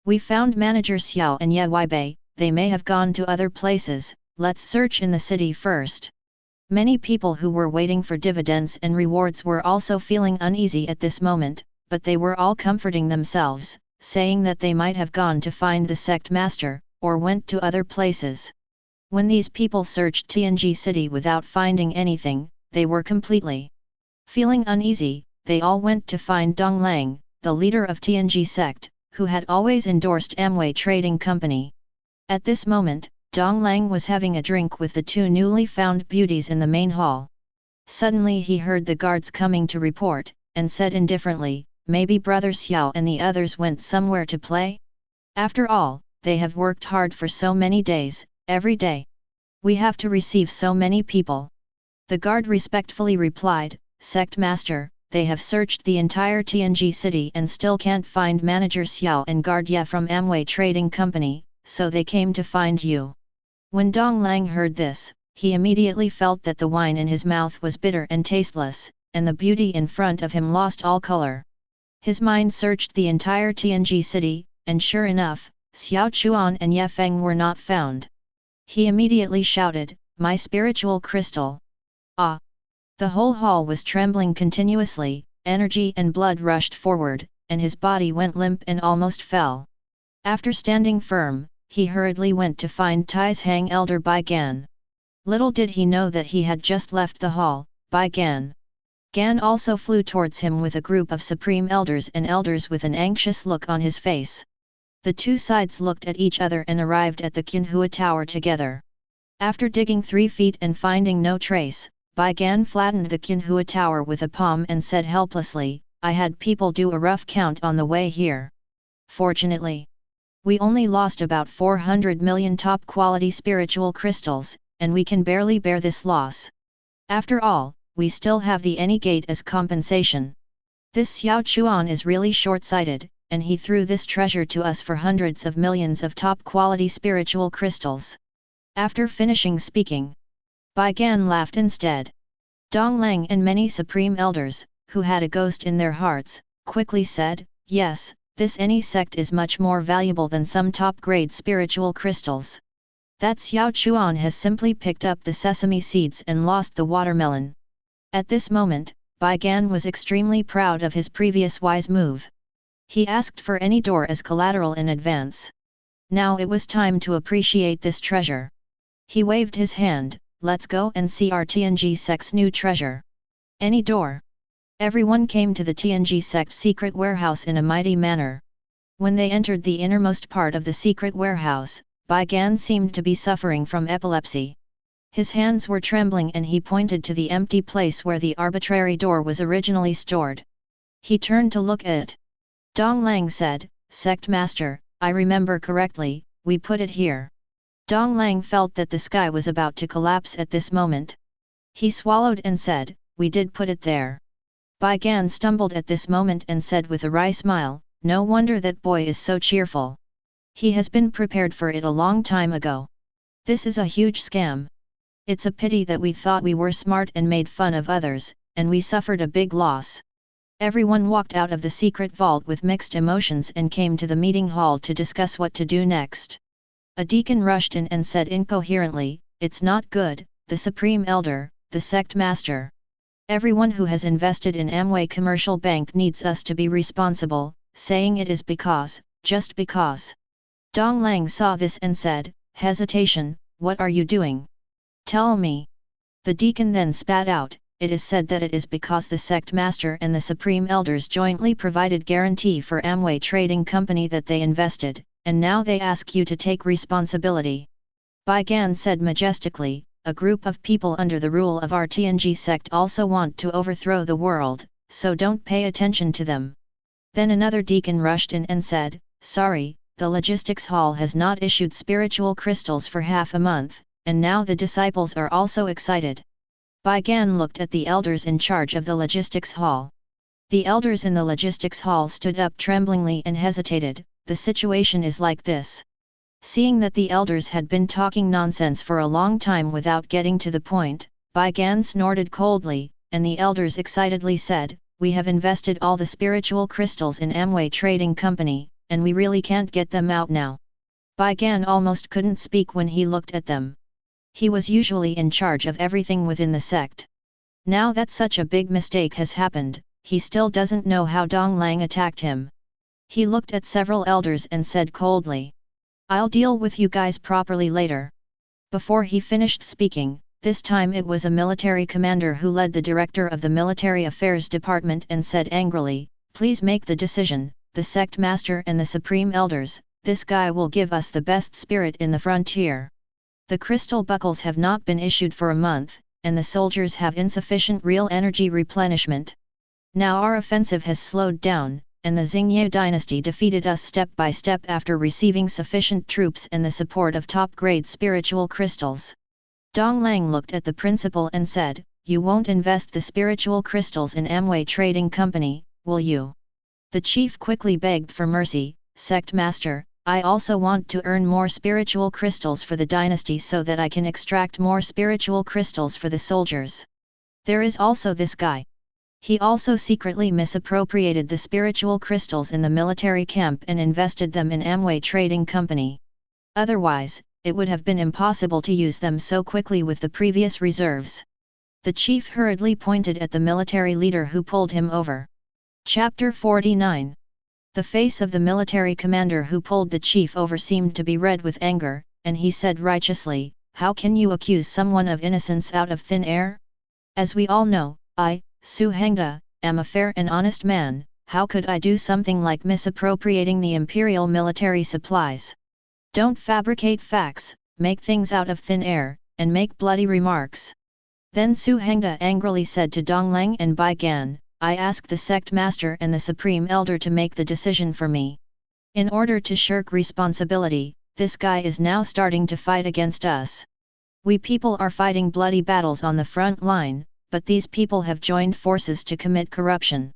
We found Manager Xiao and Ye Weibei, they may have gone to other places, let's search in the city first." Many people who were waiting for dividends and rewards were also feeling uneasy at this moment, but they were all comforting themselves, saying that they might have gone to find the sect master, or went to other places. When these people searched Tianji city without finding anything, they were completely feeling uneasy. They all went to find Donglang, the leader of Tianji sect, who had always endorsed Amway Trading Company. At this moment, Dong Lang was having a drink with the two newly found beauties in the main hall. Suddenly he heard the guards coming to report, and said indifferently, "Maybe Brother Xiao and the others went somewhere to play? After all, they have worked hard for so many days, every day. We have to receive so many people." The guard respectfully replied, "Sect Master, they have searched the entire Tianji city and still can't find Manager Xiao and Guard Ye from Amway Trading Company, so they came to find you." When Dong Lang heard this, he immediately felt that the wine in his mouth was bitter and tasteless, and the beauty in front of him lost all color. His mind searched the entire Tianji city, and sure enough, Xiao Chuan and Ye Feng were not found. He immediately shouted, "My spiritual crystal!" Ah! The whole hall was trembling continuously, energy and blood rushed forward, and his body went limp and almost fell. After standing firm, he hurriedly went to find Tai's Hang elder Bai Gan. Little did he know that he had just left the hall. Bai Gan. Gan also flew towards him with a group of supreme elders and elders with an anxious look on his face. The two sides looked at each other and arrived at the Qinhua Tower together. After digging 3 feet and finding no trace, Bai Gan flattened the Qinhua Tower with a palm and said helplessly, "I had people do a rough count on the way here. Fortunately, we only lost about 400 million top-quality spiritual crystals, and we can barely bear this loss. After all, we still have the Any Gate as compensation. This Xiao Chuan is really short-sighted, and he threw this treasure to us for hundreds of millions of top-quality spiritual crystals." After finishing speaking, Bai Gan laughed instead. Dong Lang and many supreme elders, who had a ghost in their hearts, quickly said, "Yes, this Any sect is much more valuable than some top-grade spiritual crystals. That Xiao Chuan has simply picked up the sesame seeds and lost the watermelon." At this moment, Bai Gan was extremely proud of his previous wise move. He asked for any door as collateral in advance. Now it was time to appreciate this treasure. He waved his hand, "Let's go and see our Tianji sect's new treasure." Any door. Everyone came to the Tianji sect secret warehouse in a mighty manner. When they entered the innermost part of the secret warehouse, Bai Gan seemed to be suffering from epilepsy. His hands were trembling and he pointed to the empty place where the arbitrary door was originally stored. He turned to look at it. Dong Lang said, "Sect Master, I remember correctly, we put it here." Dong Lang felt that the sky was about to collapse at this moment. He swallowed and said, "We did put it there." Bai Gan stumbled at this moment and said with a wry smile, "No wonder that boy is so cheerful. He has been prepared for it a long time ago. This is a huge scam. It's a pity that we thought we were smart and made fun of others, and we suffered a big loss." Everyone walked out of the secret vault with mixed emotions and came to the meeting hall to discuss what to do next. A deacon rushed in and said incoherently, "It's not good, the Supreme Elder, the Sect Master. Everyone who has invested in Amway Commercial Bank needs us to be responsible, saying it is because, just because." Dong Lang saw this and said, "Hesitation, what are you doing? Tell me." The deacon then spat out, "It is said that it is because the Sect Master and the Supreme Elders jointly provided guarantee for Amway Trading Company that they invested, and now they ask you to take responsibility." Bai Gan said majestically, "A group of people under the rule of our Tianji sect also want to overthrow the world, so don't pay attention to them." Then another deacon rushed in and said, "Sorry, the logistics hall has not issued spiritual crystals for half a month, and now the disciples are also excited." Bai Gan looked at the elders in charge of the logistics hall. The elders in the logistics hall stood up tremblingly and hesitated. "The situation is like this." Seeing that the elders had been talking nonsense for a long time without getting to the point, Bai Gan snorted coldly, and the elders excitedly said, "We have invested all the spiritual crystals in Amway Trading Company, and we really can't get them out now." Bai Gan almost couldn't speak when he looked at them. He was usually in charge of everything within the sect. Now that such a big mistake has happened, he still doesn't know how Dong Lang attacked him. He looked at several elders and said coldly, "I'll deal with you guys properly later." Before he finished speaking, this time it was a military commander who led the director of the military affairs department and said angrily, Please make the decision, the sect master and the supreme elders, this guy will give us the best spirit in the frontier. The crystal buckles have not been issued for a month, and the soldiers have insufficient real energy replenishment. Now our offensive has slowed down, and the Xingye dynasty defeated us step by step after receiving sufficient troops and the support of top-grade spiritual crystals. Donglang looked at the principal and said, "You won't invest the spiritual crystals in Amway Trading Company, will you?" The chief quickly begged for mercy, "Sect Master, I also want to earn more spiritual crystals for the dynasty so that I can extract more spiritual crystals for the soldiers. There is also this guy. He also secretly misappropriated the spiritual crystals in the military camp and invested them in Amway Trading Company. Otherwise, it would have been impossible to use them so quickly with the previous reserves." The chief hurriedly pointed at the military leader who pulled him over. Chapter 49. The face of the military commander who pulled the chief over seemed to be red with anger, and he said righteously, "How can you accuse someone of innocence out of thin air? As we all know, I, Su Hengda, am a fair and honest man. How could I do something like misappropriating the imperial military supplies? Don't fabricate facts, make things out of thin air, and make bloody remarks." Then Su Hengda angrily said to Donglang and Bai Gan, "I ask the sect master and the supreme elder to make the decision for me. In order to shirk responsibility, this guy is now starting to fight against us. We people are fighting bloody battles on the front line, but these people have joined forces to commit corruption.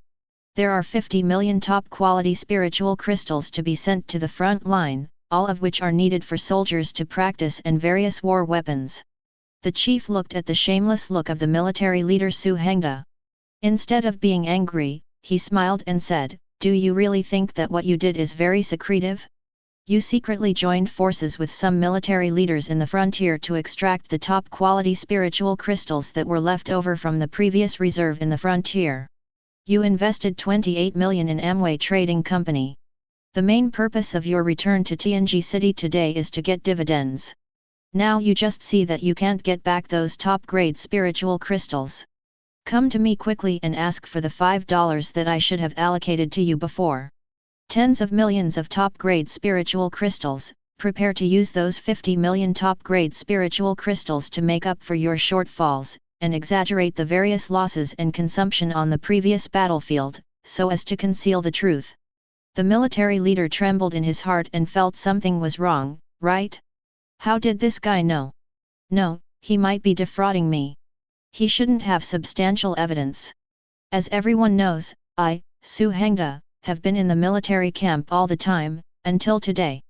There are 50 million top-quality spiritual crystals to be sent to the front line, all of which are needed for soldiers to practice and various war weapons." The chief looked at the shameless look of the military leader Su Hengda. Instead of being angry, he smiled and said, "Do you really think that what you did is very secretive? You secretly joined forces with some military leaders in the frontier to extract the top-quality spiritual crystals that were left over from the previous reserve in the frontier. You invested 28 million in Amway Trading Company. The main purpose of your return to Tianji City today is to get dividends. Now you just see that you can't get back those top-grade spiritual crystals. Come to me quickly and ask for the $5 that I should have allocated to you before. Tens of millions of top-grade spiritual crystals, prepare to use those 50 million top-grade spiritual crystals to make up for your shortfalls, and exaggerate the various losses and consumption on the previous battlefield, so as to conceal the truth." The military leader trembled in his heart and felt something was wrong, right? How did this guy know? No, he might be defrauding me. He shouldn't have substantial evidence. As everyone knows, I, Su Hengda, have been in the military camp all the time, until today.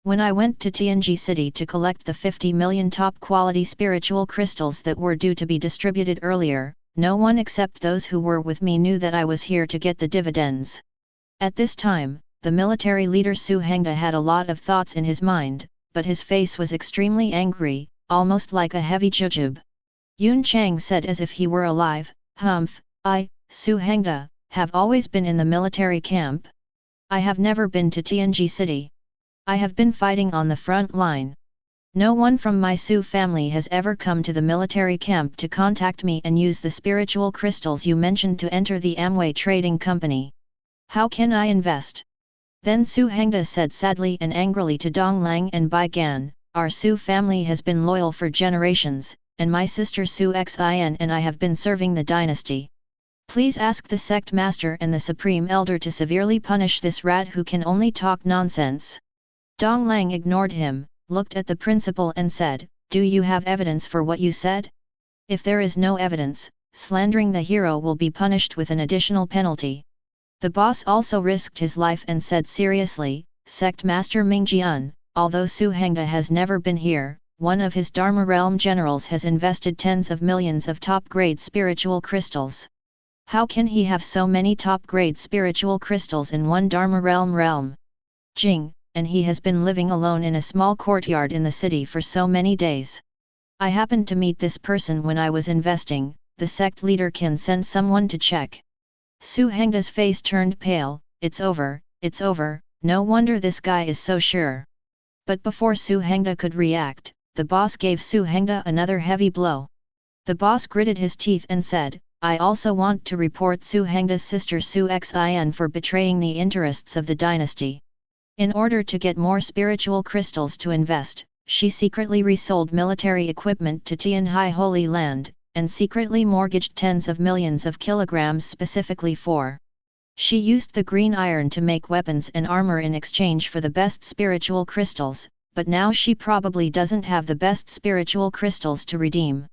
When I went to Tianji City to collect the 50 million top-quality spiritual crystals that were due to be distributed earlier, no one except those who were with me knew that I was here to get the dividends. At this time, the military leader Su Hengda had a lot of thoughts in his mind, but his face was extremely angry, almost like a heavy jujube. Yun Chang said as if he were alive, "Humph, I, Su Hengda, have always been in the military camp. I have never been to Tianji City. I have been fighting on the front line. No one from my Su family has ever come to the military camp to contact me and use the spiritual crystals you mentioned to enter the Amway Trading Company. How can I invest?" Then Su Hengda said sadly and angrily to Donglang and Bai Gan, "Our Su family has been loyal for generations, and my sister Su Xin and I have been serving the dynasty. Please ask the sect master and the supreme elder to severely punish this rat who can only talk nonsense." Donglang ignored him, looked at the principal and said, "Do you have evidence for what you said? If there is no evidence, slandering the hero will be punished with an additional penalty." The boss also risked his life and said seriously, "Sect Master Mingjian, although Su Hengda has never been here, one of his Dharma realm generals has invested tens of millions of top-grade spiritual crystals. How can he have so many top-grade spiritual crystals in one Dharma realm? Qing, and he has been living alone in a small courtyard in the city for so many days. I happened to meet this person when I was investing, the sect leader can send someone to check." Su Hengda's face turned pale. It's over, no wonder this guy is so sure." But before Su Hengda could react, the boss gave Su Hengda another heavy blow. The boss gritted his teeth and said, I also want to report Su Hengda's sister Su Xin for betraying the interests of the dynasty. In order to get more spiritual crystals to invest, she secretly resold military equipment to Tianhai Holy Land, and secretly mortgaged tens of millions of kilograms specifically for. She used the green iron to make weapons and armor in exchange for the best spiritual crystals, but now she probably doesn't have the best spiritual crystals to redeem.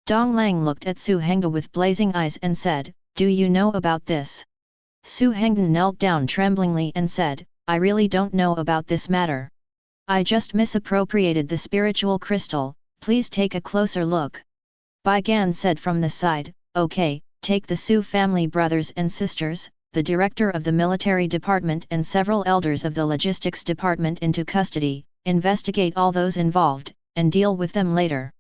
Dong Lang looked at Su Hengda with blazing eyes and said, "Do you know about this?" Su Hengda knelt down tremblingly and said, "I really don't know about this matter. I just misappropriated the spiritual crystal, please take a closer look." Bai Gan said from the side, "Okay, take the Su family brothers and sisters, the director of the military department and several elders of the logistics department into custody, investigate all those involved, and deal with them later.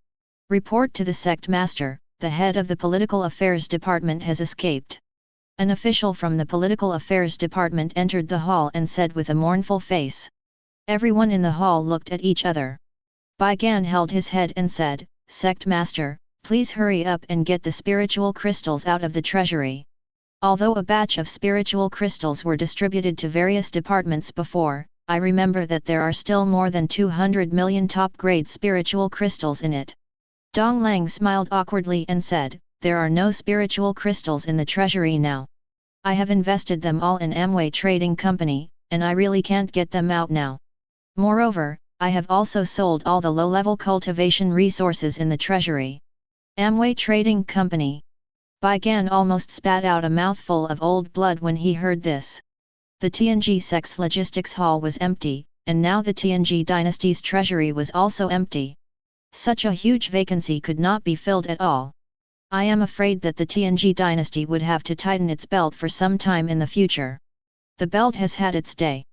Report to the sect master, the head of the political affairs department has escaped." An official from the political affairs department entered the hall and said with a mournful face. Everyone in the hall looked at each other. Bai Gan held his head and said, "Sect master, please hurry up and get the spiritual crystals out of the treasury." Although a batch of spiritual crystals were distributed to various departments before, I remember that there are still more than 200 million top-grade spiritual crystals in it. Dong Lang smiled awkwardly and said, "There are no spiritual crystals in the treasury now. I have invested them all in Amway Trading Company, and I really can't get them out now. Moreover, I have also sold all the low-level cultivation resources in the treasury." Amway Trading Company. Bai Gan almost spat out a mouthful of old blood when he heard this. The Tianji sect's logistics hall was empty, and now the Tianji dynasty's treasury was also empty. Such a huge vacancy could not be filled at all. I am afraid that the Tianji dynasty would have to tighten its belt for some time in the future. The belt has had its day.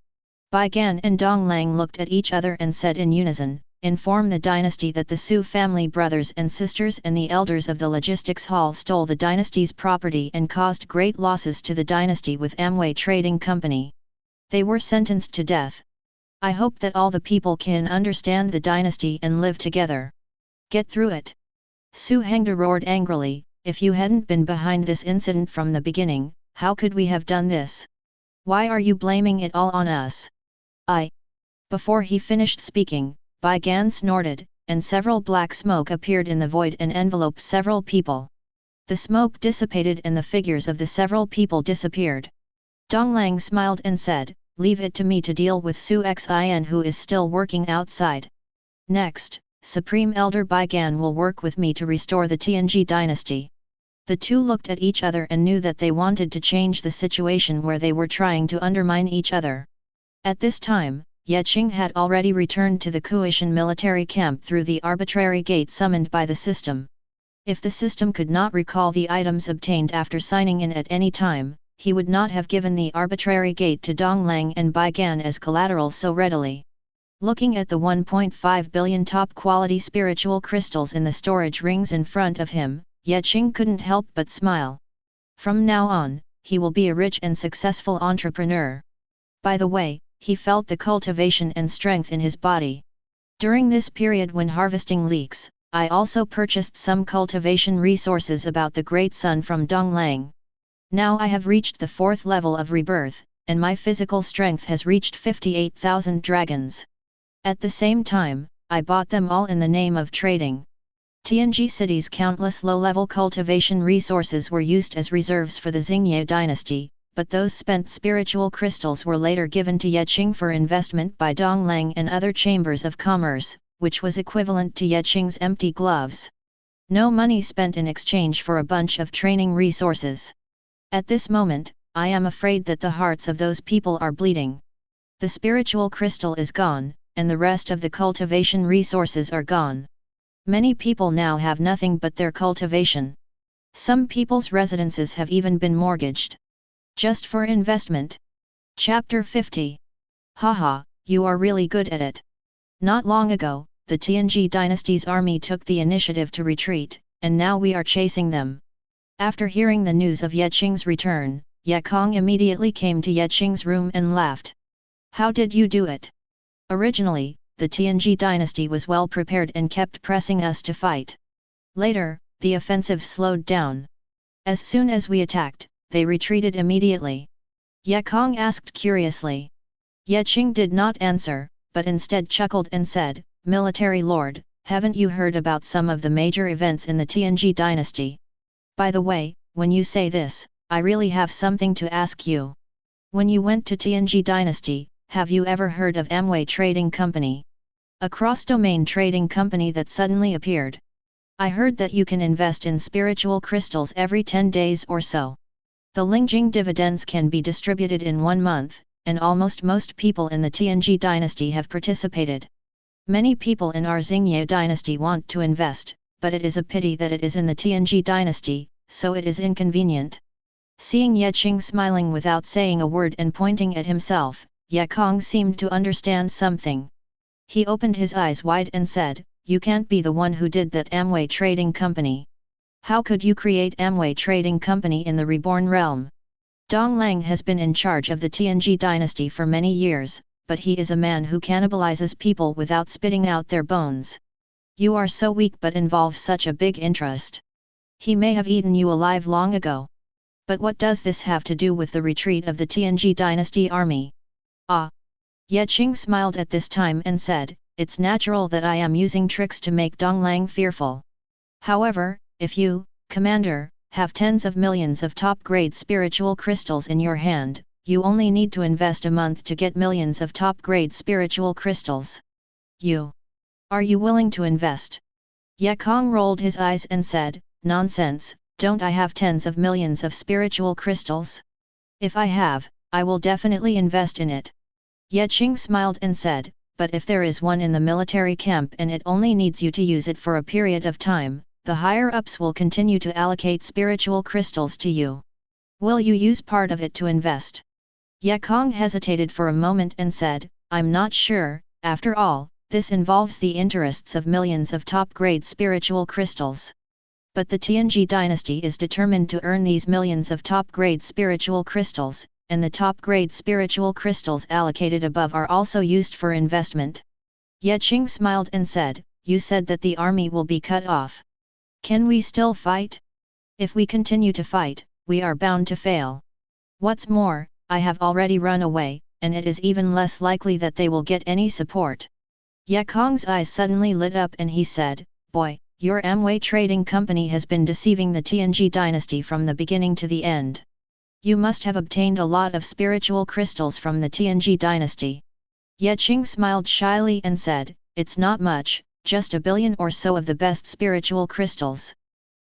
Bai Gan and Dong Lang looked at each other and said in unison, "Inform the dynasty that the Su family brothers and sisters and the elders of the logistics hall stole the dynasty's property and caused great losses to the dynasty with Amway Trading Company. They were sentenced to death. I hope that all the people can understand the dynasty and live together. Get through it." Su Hengda roared angrily, "If you hadn't been behind this incident from the beginning, how could we have done this? Why are you blaming it all on us?" Before he finished speaking, Bai Gan snorted, and several black smoke appeared in the void and enveloped several people. The smoke dissipated and the figures of the several people disappeared. Dong Lang smiled and said, "Leave it to me to deal with Su Xin who is still working outside. Next, Supreme Elder Bai Gan will work with me to restore the Tianji dynasty." The two looked at each other and knew that they wanted to change the situation where they were trying to undermine each other. At this time, Qing had already returned to the Kuishan military camp through the arbitrary gate summoned by the system. If the system could not recall the items obtained after signing in at any time, he would not have given the arbitrary gate to Dong Lang and Bai Gan as collateral so readily. Looking at the 1.5 billion top-quality spiritual crystals in the storage rings in front of him, Qing couldn't help but smile. From now on, he will be a rich and successful entrepreneur. By the way, he felt the cultivation and strength in his body. During this period when harvesting leeks, I also purchased some cultivation resources about the Great Sun from Dong Lang. Now I have reached the 4th level of rebirth, and my physical strength has reached 58,000 dragons. At the same time, I bought them all in the name of trading. Tianji City's countless low-level cultivation resources were used as reserves for the Xingye dynasty, but those spent spiritual crystals were later given to Qing for investment by Dong Lang and other chambers of commerce, which was equivalent to Qing's empty gloves. No money spent in exchange for a bunch of training resources. At this moment, I am afraid that the hearts of those people are bleeding. The spiritual crystal is gone, and the rest of the cultivation resources are gone. Many people now have nothing but their cultivation. Some people's residences have even been mortgaged. Just for investment. Chapter 50. Haha, you are really good at it. Not long ago, the Tianji dynasty's army took the initiative to retreat, and now we are chasing them. After hearing the news of Qing's return, Ye Kong immediately came to Qing's room and laughed. How did you do it? Originally, the Tianji dynasty was well prepared and kept pressing us to fight. Later, the offensive slowed down. As soon as we attacked, they retreated immediately. Ye Kong asked curiously. Ye Qing did not answer, but instead chuckled and said, "Military lord, haven't you heard about some of the major events in the Tianji dynasty? By the way, when you say this, I really have something to ask you. When you went to Tianji dynasty, have you ever heard of Amway Trading Company? A cross-domain trading company that suddenly appeared. I heard that you can invest in spiritual crystals every 10 days or so. The Lingjing dividends can be distributed in 1 month, and almost most people in the Tianji dynasty have participated. Many people in our Xingye dynasty want to invest, but it is a pity that it is in the Tianji dynasty, so it is inconvenient." Seeing Ye Qing smiling without saying a word and pointing at himself, Ye Kong seemed to understand something. He opened his eyes wide and said, "You can't be the one who did that Amway Trading Company. How could you create Amway Trading Company in the Reborn Realm? Dong Lang has been in charge of the Tianji dynasty for many years, but he is a man who cannibalizes people without spitting out their bones. You are so weak but involve such a big interest. He may have eaten you alive long ago. But what does this have to do with the retreat of the Tianji dynasty army?" "Ah!" Ye Qing smiled at this time and said, "It's natural that I am using tricks to make Dong Lang fearful. However, if you, Commander, have tens of millions of top-grade spiritual crystals in your hand, you only need to invest a month to get millions of top-grade spiritual crystals. Are you willing to invest?" Ye Kong rolled his eyes and said, "Nonsense, don't I have tens of millions of spiritual crystals? If I have, I will definitely invest in it." Ye Qing smiled and said, "But if there is one in the military camp and it only needs you to use it for a period of time, the higher-ups will continue to allocate spiritual crystals to you. Will you use part of it to invest?" Ye Kong hesitated for a moment and said, "I'm not sure, after all, this involves the interests of millions of top-grade spiritual crystals. But the Tianji dynasty is determined to earn these millions of top-grade spiritual crystals, and the top-grade spiritual crystals allocated above are also used for investment." Ye Qing smiled and said, "You said that the army will be cut off. Can we still fight? If we continue to fight, we are bound to fail. What's more, I have already run away, and it is even less likely that they will get any support." Ye Kong's eyes suddenly lit up and he said, "Boy, your Amway Trading Company has been deceiving the Tianji dynasty from the beginning to the end. You must have obtained a lot of spiritual crystals from the Tianji dynasty." Ye Qing smiled shyly and said, "It's not much, just 1 billion or so of the best spiritual crystals,"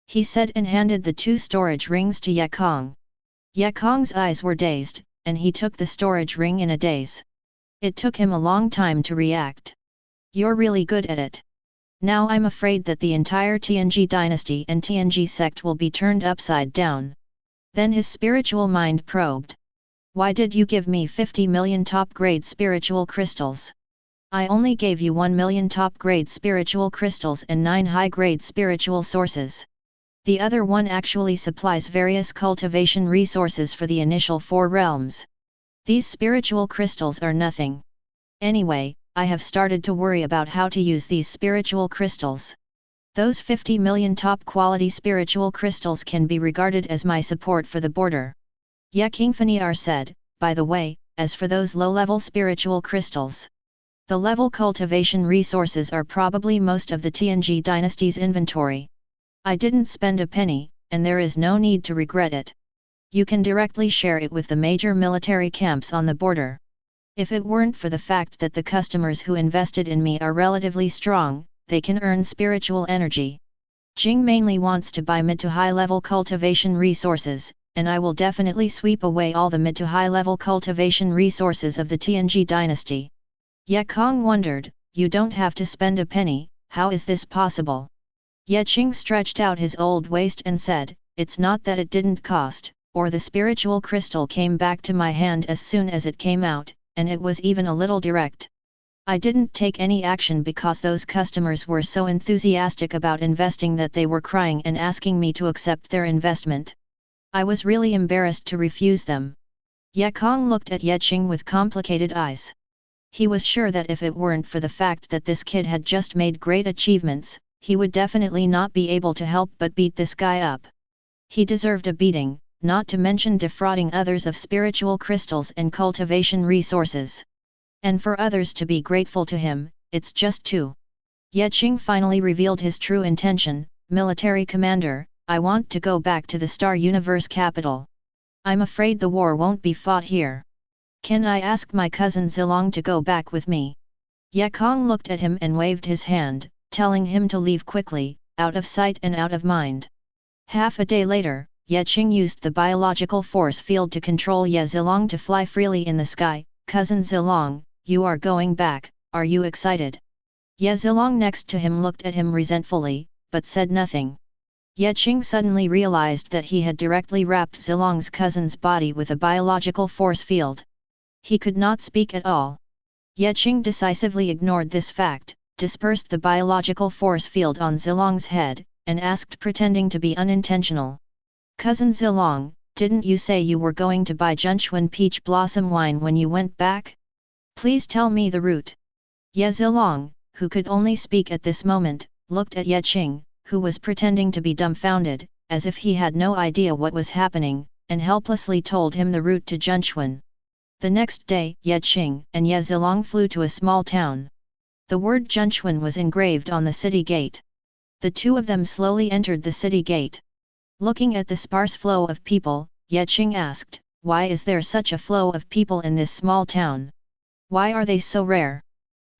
he said and handed the 2 storage rings to Ye Kong. Ye Kong's eyes were dazed, and he took the storage ring in a daze. It took him a long time to react. "You're really good at it. Now I'm afraid that the entire Tianji dynasty and Tianji sect will be turned upside down." Then his spiritual mind probed. "Why did you give me 50 million top-grade spiritual crystals? I only gave you 1 million top-grade spiritual crystals and 9 high-grade spiritual sources. The other one actually supplies various cultivation resources for the initial 4 realms. These spiritual crystals are nothing. Anyway, I have started to worry about how to use these spiritual crystals. Those 50 million top-quality spiritual crystals can be regarded as my support for the border." Ye Qingfaniar said, "By the way, as for those low-level spiritual crystals, the level cultivation resources are probably most of the Tianji dynasty's inventory. I didn't spend a penny, and there is no need to regret it. You can directly share it with the major military camps on the border. If it weren't for the fact that the customers who invested in me are relatively strong, they can earn spiritual energy. Qing mainly wants to buy mid to high level cultivation resources, and I will definitely sweep away all the mid to high level cultivation resources of the Tianji dynasty." Ye Kong wondered, "You don't have to spend a penny, how is this possible?" Ye Qing stretched out his old waist and said, "It's not that it didn't cost, or the spiritual crystal came back to my hand as soon as it came out, and it was even a little direct. I didn't take any action because those customers were so enthusiastic about investing that they were crying and asking me to accept their investment. I was really embarrassed to refuse them." Ye Kong looked at Ye Qing with complicated eyes. He was sure that if it weren't for the fact that this kid had just made great achievements, he would definitely not be able to help but beat this guy up. He deserved a beating, not to mention defrauding others of spiritual crystals and cultivation resources. And for others to be grateful to him, it's just too. Ye Qing finally revealed his true intention. Military commander, I want to go back to the Star Universe capital. I'm afraid the war won't be fought here. Can I ask my cousin Zilong to go back with me? Ye Kong looked at him and waved his hand, telling him to leave quickly, out of sight and out of mind. Half a day later, Ye Qing used the biological force field to control Ye Zilong to fly freely in the sky. Cousin Zilong, you are going back, are you excited? Ye Zilong next to him looked at him resentfully, but said nothing. Ye Qing suddenly realized that he had directly wrapped Zilong's cousin's body with a biological force field. He could not speak at all. Ye Qing decisively ignored this fact, dispersed the biological force field on Zilong's head, and asked, pretending to be unintentional. Cousin Zilong, didn't you say you were going to buy Junchuan peach blossom wine when you went back? Please tell me the route. Ye Zilong, who could only speak at this moment, looked at Ye Qing, who was pretending to be dumbfounded, as if he had no idea what was happening, and helplessly told him the route to Junchuan. The next day, Ye Qing and Ye Zilong flew to a small town. The word Junchuan was engraved on the city gate. The two of them slowly entered the city gate. Looking at the sparse flow of people, Ye Qing asked, why is there such a flow of people in this small town? Why are they so rare?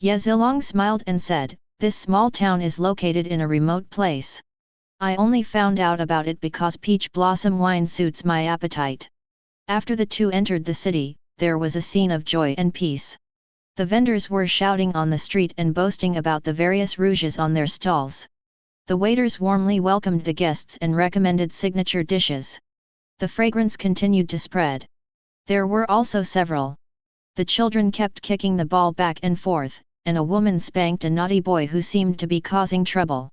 Ye Zilong smiled and said, this small town is located in a remote place. I only found out about it because peach blossom wine suits my appetite. After the two entered the city, there was a scene of joy and peace. The vendors were shouting on the street and boasting about the various rouges on their stalls. The waiters warmly welcomed the guests and recommended signature dishes. The fragrance continued to spread. There were also several. The children kept kicking the ball back and forth, and a woman spanked a naughty boy who seemed to be causing trouble.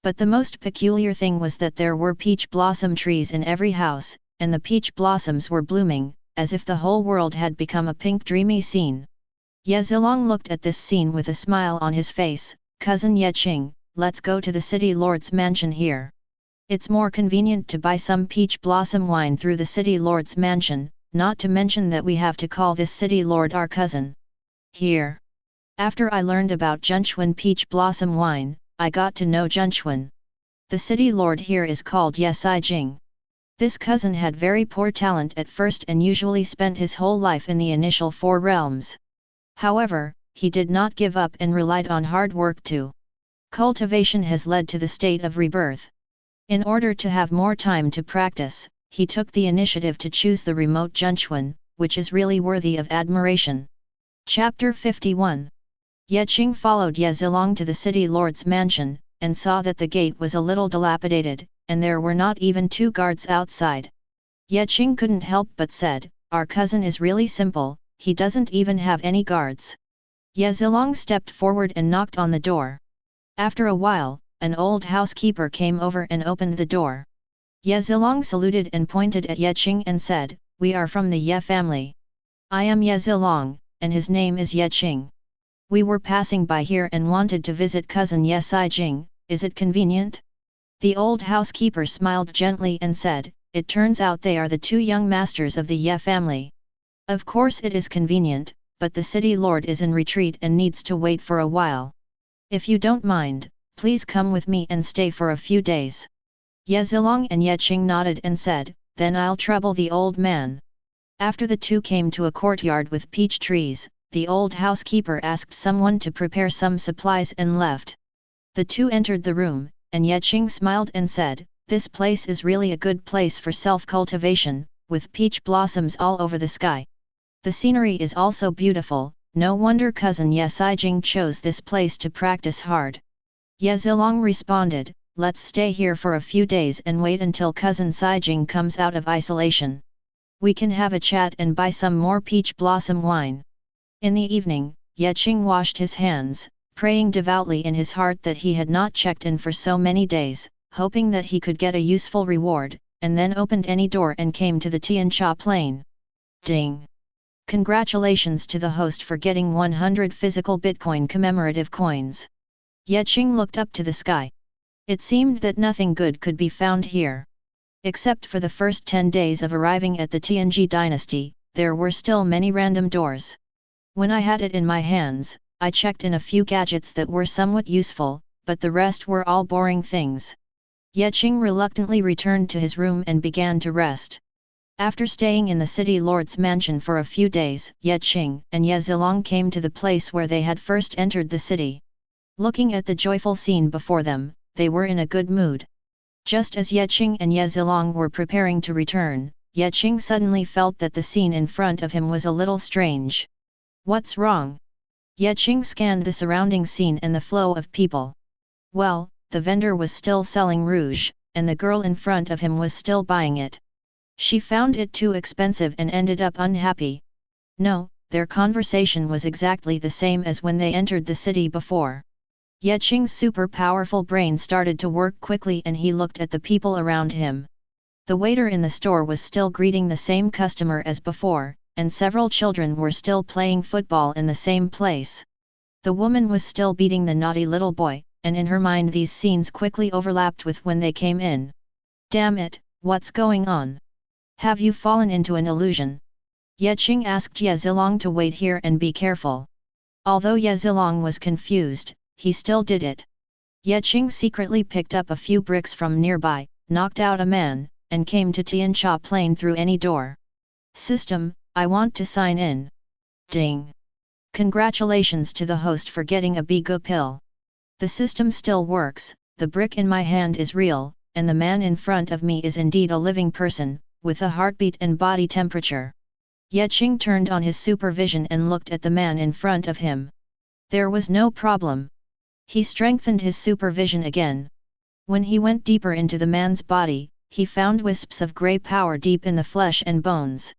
But the most peculiar thing was that there were peach blossom trees in every house, and the peach blossoms were blooming, as if the whole world had become a pink dreamy scene. Ye Zilong looked at this scene with a smile on his face. Cousin Ye Qing, let's go to the city lord's mansion here. It's more convenient to buy some peach blossom wine through the city lord's mansion, not to mention that we have to call this city lord our cousin. Here. After I learned about Junchuan peach blossom wine, I got to know Junchuan. The city lord here is called Ye Jing. This cousin had very poor talent at first and usually spent his whole life in the initial 4 realms. However, he did not give up and relied on hard work too. Cultivation has led to the state of rebirth. In order to have more time to practice, he took the initiative to choose the remote Junchuan, which is really worthy of admiration. Chapter 51. Ye Qing followed Ye Zilong to the city lord's mansion, and saw that the gate was a little dilapidated, and there were not even 2 guards outside. Ye Qing couldn't help but said, our cousin is really simple, he doesn't even have any guards. Ye Zilong stepped forward and knocked on the door. After a while, an old housekeeper came over and opened the door. Ye Zilong saluted and pointed at Ye Qing and said, we are from the Ye family. I am Ye Zilong, and his name is Ye Qing. We were passing by here and wanted to visit cousin Ye Jing, is it convenient? The old housekeeper smiled gently and said, it turns out they are the 2 young masters of the Ye family. Of course it is convenient, but the city lord is in retreat and needs to wait for a while. If you don't mind, please come with me and stay for a few days. Ye Zilong and Ye Qing nodded and said, then I'll trouble the old man. After the two came to a courtyard with peach trees, the old housekeeper asked someone to prepare some supplies and left. The two entered the room, and Ye Qing smiled and said, this place is really a good place for self-cultivation, with peach blossoms all over the sky. The scenery is also beautiful, no wonder cousin Ye Jing chose this place to practice hard. Ye Zilong responded, let's stay here for a few days and wait until cousin Jing comes out of isolation. We can have a chat and buy some more peach blossom wine. In the evening, Ye Qing washed his hands, praying devoutly in his heart that he had not checked in for so many days, hoping that he could get a useful reward, and then opened any door and came to the Tian Cha plain. Ding! Congratulations to the host for getting 100 physical Bitcoin commemorative coins. Ye Qing looked up to the sky. It seemed that nothing good could be found here. Except for the first 10 days of arriving at the Qing dynasty, there were still many random doors. When I had it in my hands, I checked in a few gadgets that were somewhat useful, but the rest were all boring things. Ye Qing reluctantly returned to his room and began to rest. After staying in the city lord's mansion for a few days, Ye Qing and Ye Zilong came to the place where they had first entered the city. Looking at the joyful scene before them, they were in a good mood. Just as Ye Qing and Ye Zilong were preparing to return, Ye Qing suddenly felt that the scene in front of him was a little strange. What's wrong? Ye Qing scanned the surrounding scene and the flow of people. Well, the vendor was still selling rouge, and the girl in front of him was still buying it. She found it too expensive and ended up unhappy. No, their conversation was exactly the same as when they entered the city before. Ye Qing's super powerful brain started to work quickly and he looked at the people around him. The waiter in the store was still greeting the same customer as before, and several children were still playing football in the same place. The woman was still beating the naughty little boy, and in her mind these scenes quickly overlapped with when they came in. Damn it, what's going on? Have you fallen into an illusion? Ye Qing asked Ye Zilong to wait here and be careful. Although Ye Zilong was confused, he still did it. Ye Qing secretly picked up a few bricks from nearby, knocked out a man, and came to Tiancha Plain through any door. System, I want to sign in. Ding! Congratulations to the host for getting a Bigu pill. The system still works, the brick in my hand is real, and the man in front of me is indeed a living person, with a heartbeat and body temperature. Ye Qing turned on his supervision and looked at the man in front of him. There was no problem. He strengthened his supervision again. When he went deeper into the man's body, he found wisps of grey power deep in the flesh and bones.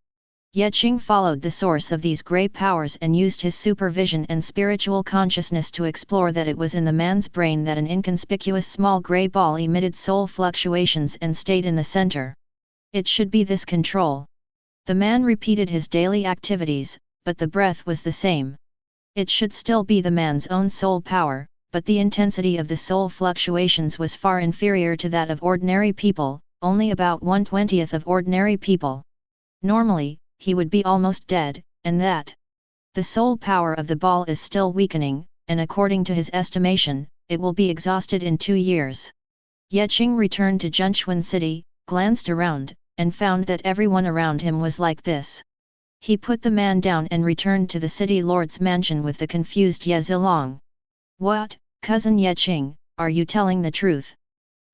Ye Qing followed the source of these grey powers and used his supervision and spiritual consciousness to explore that it was in the man's brain that an inconspicuous small grey ball emitted soul fluctuations and stayed in the center. It should be this control. The man repeated his daily activities, but the breath was the same. It should still be the man's own soul power, but the intensity of the soul fluctuations was far inferior to that of ordinary people, only about 1/20th of ordinary people. Normally, he would be almost dead, and that. The soul power of the ball is still weakening, and according to his estimation, it will be exhausted in 2 years. Ye Qing returned to Zhenchuan City, glanced around, and found that everyone around him was like this. He put the man down and returned to the city lord's mansion with the confused Ye Zilong. What, cousin Ye Qing, are you telling the truth?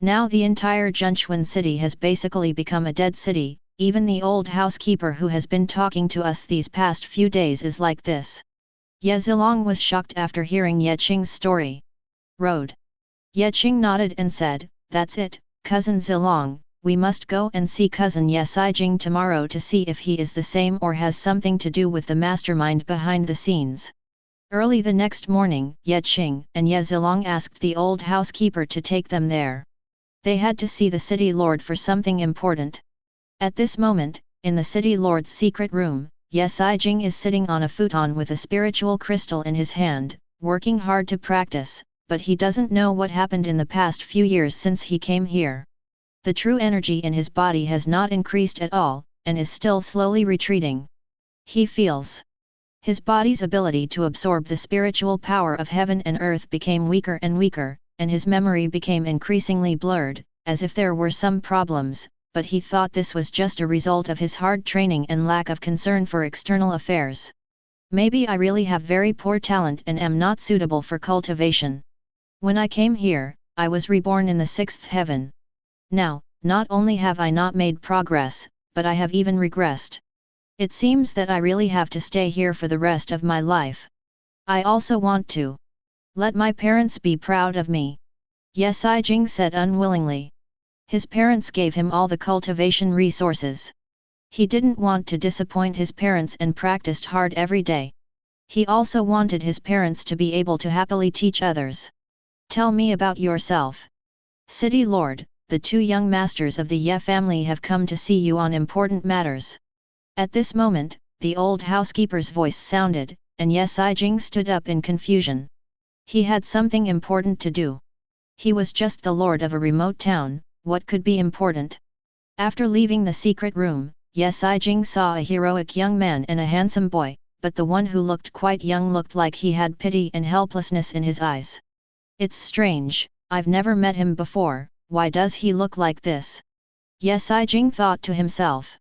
Now the entire Zhenchuan city has basically become a dead city, even the old housekeeper who has been talking to us these past few days is like this. Ye Zilong was shocked after hearing Ye Qing's story. Road. Ye Qing nodded and said, that's it, cousin Zilong, we must go and see cousin Ye Sijing tomorrow to see if he is the same or has something to do with the mastermind behind the scenes. Early the next morning, Ye Qing and Ye Zilong asked the old housekeeper to take them there. They had to see the city lord for something important. At this moment, in the city lord's secret room, Ye Sijing is sitting on a futon with a spiritual crystal in his hand, working hard to practice, but he doesn't know what happened in the past few years since he came here. The true energy in his body has not increased at all, and is still slowly retreating. He feels. His body's ability to absorb the spiritual power of heaven and earth became weaker and weaker, and his memory became increasingly blurred, as if there were some problems, but he thought this was just a result of his hard training and lack of concern for external affairs. Maybe I really have very poor talent and am not suitable for cultivation. When I came here, I was reborn in the 6th heaven. Now, not only have I not made progress, but I have even regressed. It seems that I really have to stay here for the rest of my life. I also want to. Let my parents be proud of me. Ye Sijing said unwillingly. His parents gave him all the cultivation resources. He didn't want to disappoint his parents and practiced hard every day. He also wanted his parents to be able to happily teach others. Tell me about yourself. City Lord, the 2 young masters of the Ye family have come to see you on important matters. At this moment, the old housekeeper's voice sounded, and Ye Sijing stood up in confusion. He had something important to do. He was just the lord of a remote town, what could be important? After leaving the secret room, Jing saw a heroic young man and a handsome boy, but the one who looked quite young looked like he had pity and helplessness in his eyes. It's strange, I've never met him before, why does he look like this? Jing thought to himself.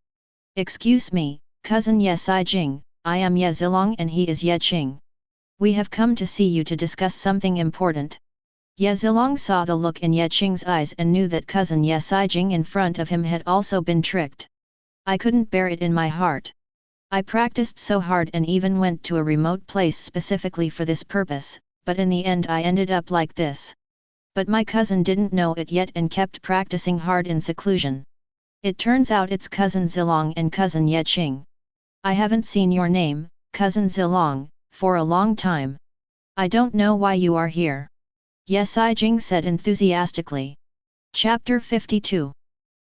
Excuse me, cousin Jing, I am Ye Zilong and he is Ye Qing. We have come to see you to discuss something important. Ye Zilong saw the look in Ye Qing's eyes and knew that cousin Jing in front of him had also been tricked. I couldn't bear it in my heart. I practiced so hard and even went to a remote place specifically for this purpose, but in the end I ended up like this. But my cousin didn't know it yet and kept practicing hard in seclusion. It turns out it's cousin Zilong and cousin Ye Qing. I haven't seen your name, cousin Zilong, for a long time. I don't know why you are here. Ye Jing said enthusiastically. Chapter 52.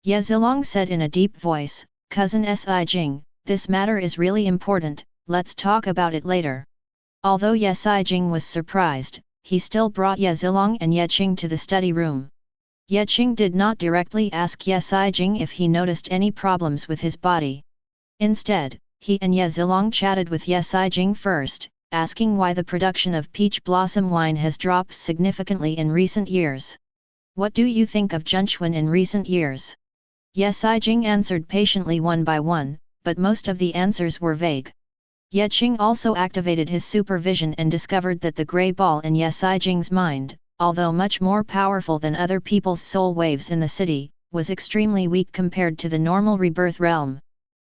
Ye Zilong said in a deep voice, Cousin Jing, this matter is really important, let's talk about it later. Although Ye Jing was surprised, he still brought Ye Zilong and Ye Qing to the study room. Ye Qing did not directly ask Ye Jing if he noticed any problems with his body. Instead, he and Ye Zilong chatted with Ye Jing first, asking why the production of peach blossom wine has dropped significantly in recent years. What do you think of Zhenchuan in recent years? Ye Jing answered patiently one by one, but most of the answers were vague. Ye Qing also activated his supervision and discovered that the grey ball in Ye Jing's mind, although much more powerful than other people's soul waves in the city, was extremely weak compared to the normal rebirth realm.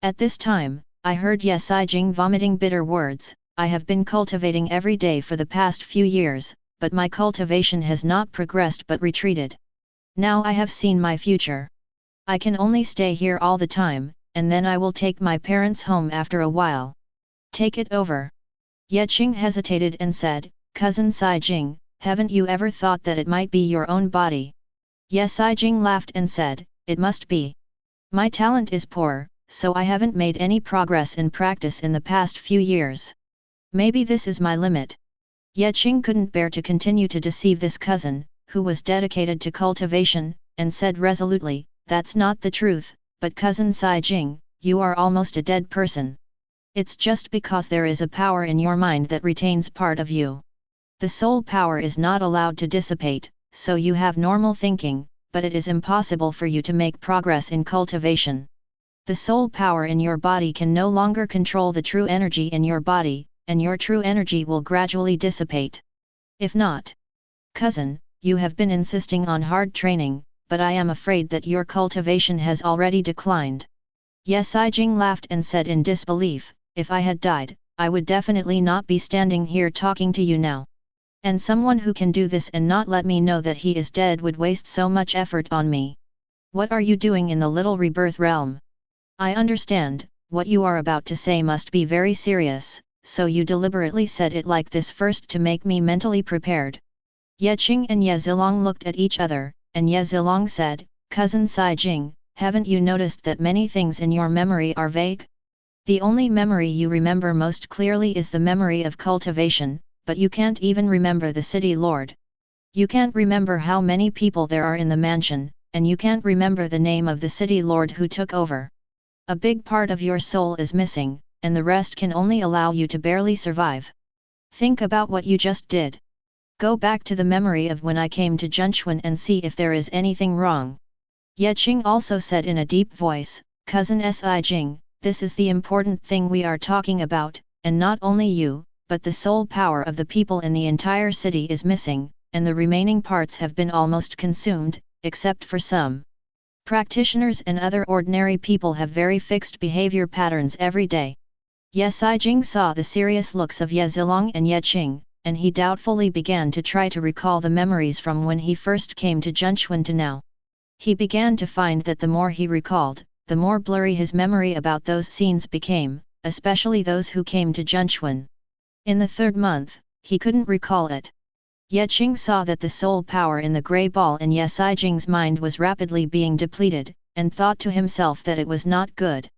At this time, I heard Ye Jing vomiting bitter words. I have been cultivating every day for the past few years, but my cultivation has not progressed but retreated. Now I have seen my future. I can only stay here all the time, and then I will take my parents home after a while. Take it over. Ye Qing hesitated and said, Cousin Jing, haven't you ever thought that it might be your own body? Ye Jing laughed and said, it must be. My talent is poor, so I haven't made any progress in practice in the past few years. Maybe this is my limit. Ye Qing couldn't bear to continue to deceive this cousin, who was dedicated to cultivation, and said resolutely, that's not the truth, but cousin Jing, you are almost a dead person. It's just because there is a power in your mind that retains part of you. The soul power is not allowed to dissipate, so you have normal thinking, but it is impossible for you to make progress in cultivation. The soul power in your body can no longer control the true energy in your body, and your true energy will gradually dissipate. If not, cousin, you have been insisting on hard training, but I am afraid that your cultivation has already declined. Ye Jing laughed and said in disbelief, if I had died, I would definitely not be standing here talking to you now. And someone who can do this and not let me know that he is dead would waste so much effort on me. What are you doing in the little rebirth realm? I understand, what you are about to say must be very serious. So you deliberately said it like this first to make me mentally prepared. Ye Qing and Ye Zilong looked at each other, and Ye Zilong said, Cousin Jing, haven't you noticed that many things in your memory are vague? The only memory you remember most clearly is the memory of cultivation, but you can't even remember the city lord. You can't remember how many people there are in the mansion, and you can't remember the name of the city lord who took over. A big part of your soul is missing, and the rest can only allow you to barely survive. Think about what you just did. Go back to the memory of when I came to Zhenchuan and see if there is anything wrong. Ye Qing also said in a deep voice, Cousin Jing, this is the important thing we are talking about, and not only you, but the soul power of the people in the entire city is missing, and the remaining parts have been almost consumed, except for some. Practitioners and other ordinary people have very fixed behavior patterns every day. Ye Jing saw the serious looks of Ye Zilong and Ye Qing, and he doubtfully began to try to recall the memories from when he first came to Zhenchuan to now. He began to find that the more he recalled, the more blurry his memory about those scenes became, especially those who came to Zhenchuan. In the third month, he couldn't recall it. Ye Qing saw that the soul power in the grey ball in Ye Jing's mind was rapidly being depleted, and thought to himself that it was not good.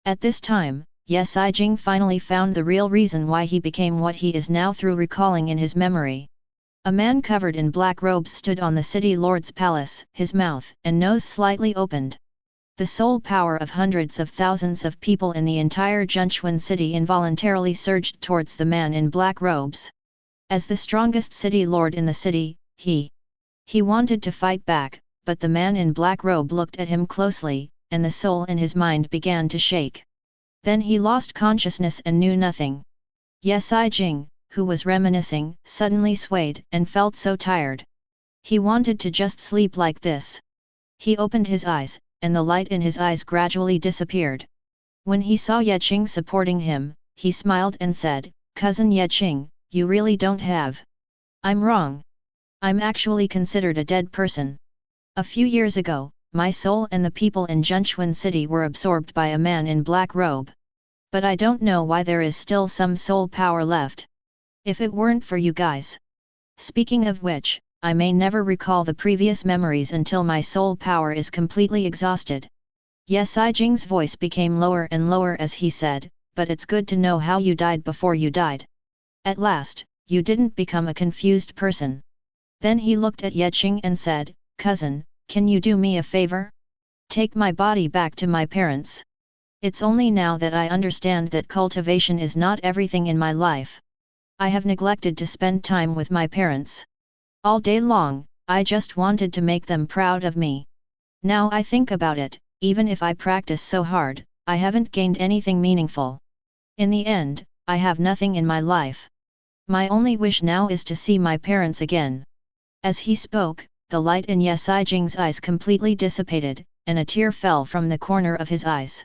At this time, Ye Jing finally found the real reason why he became what he is now through recalling in his memory. A man covered in black robes stood on the city lord's palace, his mouth and nose slightly opened. The soul power of hundreds of thousands of people in the entire Zhenchuan city involuntarily surged towards the man in black robes. As the strongest city lord in the city, he wanted to fight back, but the man in black robe looked at him closely, and the soul in his mind began to shake. Then he lost consciousness and knew nothing. Jing, who was reminiscing, suddenly swayed and felt so tired. He wanted to just sleep like this. He opened his eyes, and the light in his eyes gradually disappeared. When he saw Qing supporting him, he smiled and said, "Cousin Qing, you really don't have. I'm wrong. I'm actually considered a dead person. A few years ago, my soul and the people in Zhenchuan city were absorbed by a man in black robe. But I don't know why there is still some soul power left. If it weren't for you guys. Speaking of which, I may never recall the previous memories until my soul power is completely exhausted." Jing's voice became lower and lower as he said, "But it's good to know how you died before you died. At last, you didn't become a confused person." Then he looked at Qing and said, "Cousin, can you do me a favor? Take my body back to my parents. It's only now that I understand that cultivation is not everything in my life. I have neglected to spend time with my parents. All day long, I just wanted to make them proud of me. Now I think about it, even if I practice so hard, I haven't gained anything meaningful. In the end, I have nothing in my life. My only wish now is to see my parents again." As he spoke, the light in Jing's eyes completely dissipated, and a tear fell from the corner of his eyes.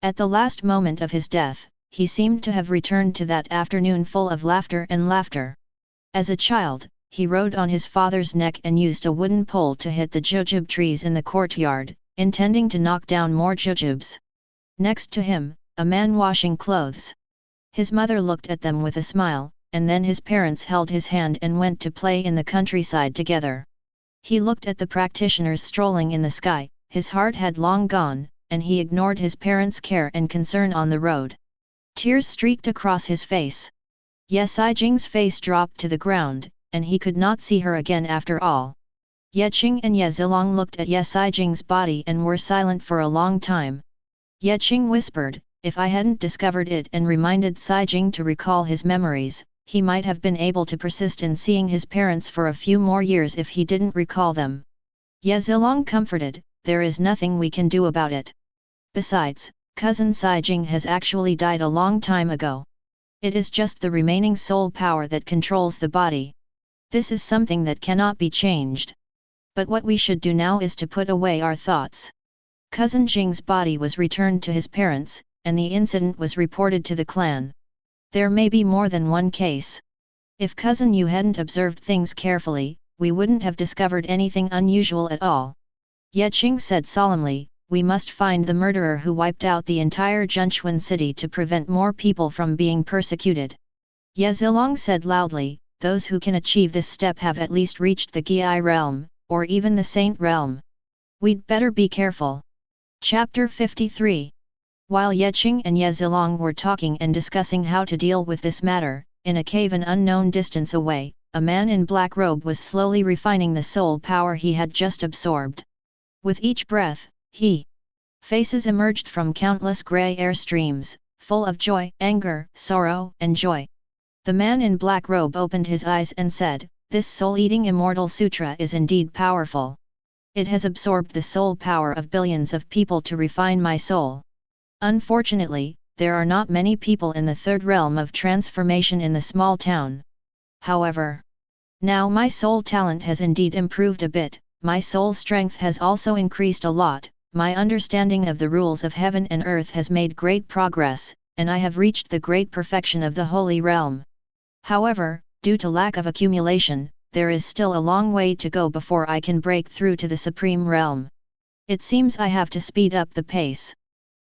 At the last moment of his death, he seemed to have returned to that afternoon full of laughter and laughter. As a child, he rode on his father's neck and used a wooden pole to hit the jujube trees in the courtyard, intending to knock down more jujubes. Next to him, a man washing clothes. His mother looked at them with a smile, and then his parents held his hand and went to play in the countryside together. He looked at the practitioners strolling in the sky, his heart had long gone, and he ignored his parents' care and concern on the road. Tears streaked across his face. Jing's face dropped to the ground, and he could not see her again after all. Qing and Zilong looked at Jing's body and were silent for a long time. Qing whispered, "If I hadn't discovered it and reminded Jing to recall his memories, he might have been able to persist in seeing his parents for a few more years if he didn't recall them." Zilong comforted, "There is nothing we can do about it. Besides, cousin Jing has actually died a long time ago. It is just the remaining soul power that controls the body. This is something that cannot be changed. But what we should do now is to put away our thoughts." Cousin Jing's body was returned to his parents, and the incident was reported to the clan. There may be more than one case. If cousin you hadn't observed things carefully, we wouldn't have discovered anything unusual at all. Qing said solemnly, "We must find the murderer who wiped out the entire Zhenchuan city to prevent more people from being persecuted." Zilong said loudly, "Those who can achieve this step have at least reached the Gi realm, or even the Saint realm. We'd better be careful." Chapter 53. While Qing and Zilong were talking and discussing how to deal with this matter, in a cave an unknown distance away, a man in black robe was slowly refining the soul power he had just absorbed. With each breath, faces emerged from countless grey air streams, full of joy, anger, sorrow, and joy. The man in black robe opened his eyes and said, "This soul-eating immortal sutra is indeed powerful. It has absorbed the soul power of billions of people to refine my soul. Unfortunately, there are not many people in the third realm of transformation in the small town. However, now my soul talent has indeed improved a bit, my soul strength has also increased a lot, my understanding of the rules of heaven and earth has made great progress, and I have reached the great perfection of the holy realm. However, due to lack of accumulation, there is still a long way to go before I can break through to the supreme realm. It seems I have to speed up the pace.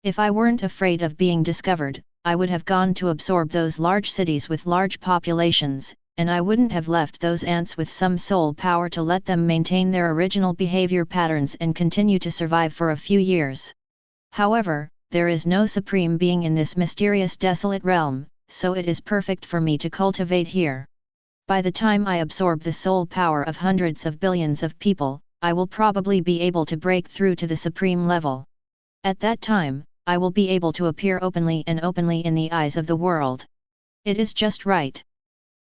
If I weren't afraid of being discovered, I would have gone to absorb those large cities with large populations, and I wouldn't have left those ants with some soul power to let them maintain their original behavior patterns and continue to survive for a few years. However, there is no supreme being in this mysterious desolate realm, so it is perfect for me to cultivate here. By the time I absorb the soul power of hundreds of billions of people, I will probably be able to break through to the supreme level. At that time, I will be able to appear openly and openly in the eyes of the world. It is just right.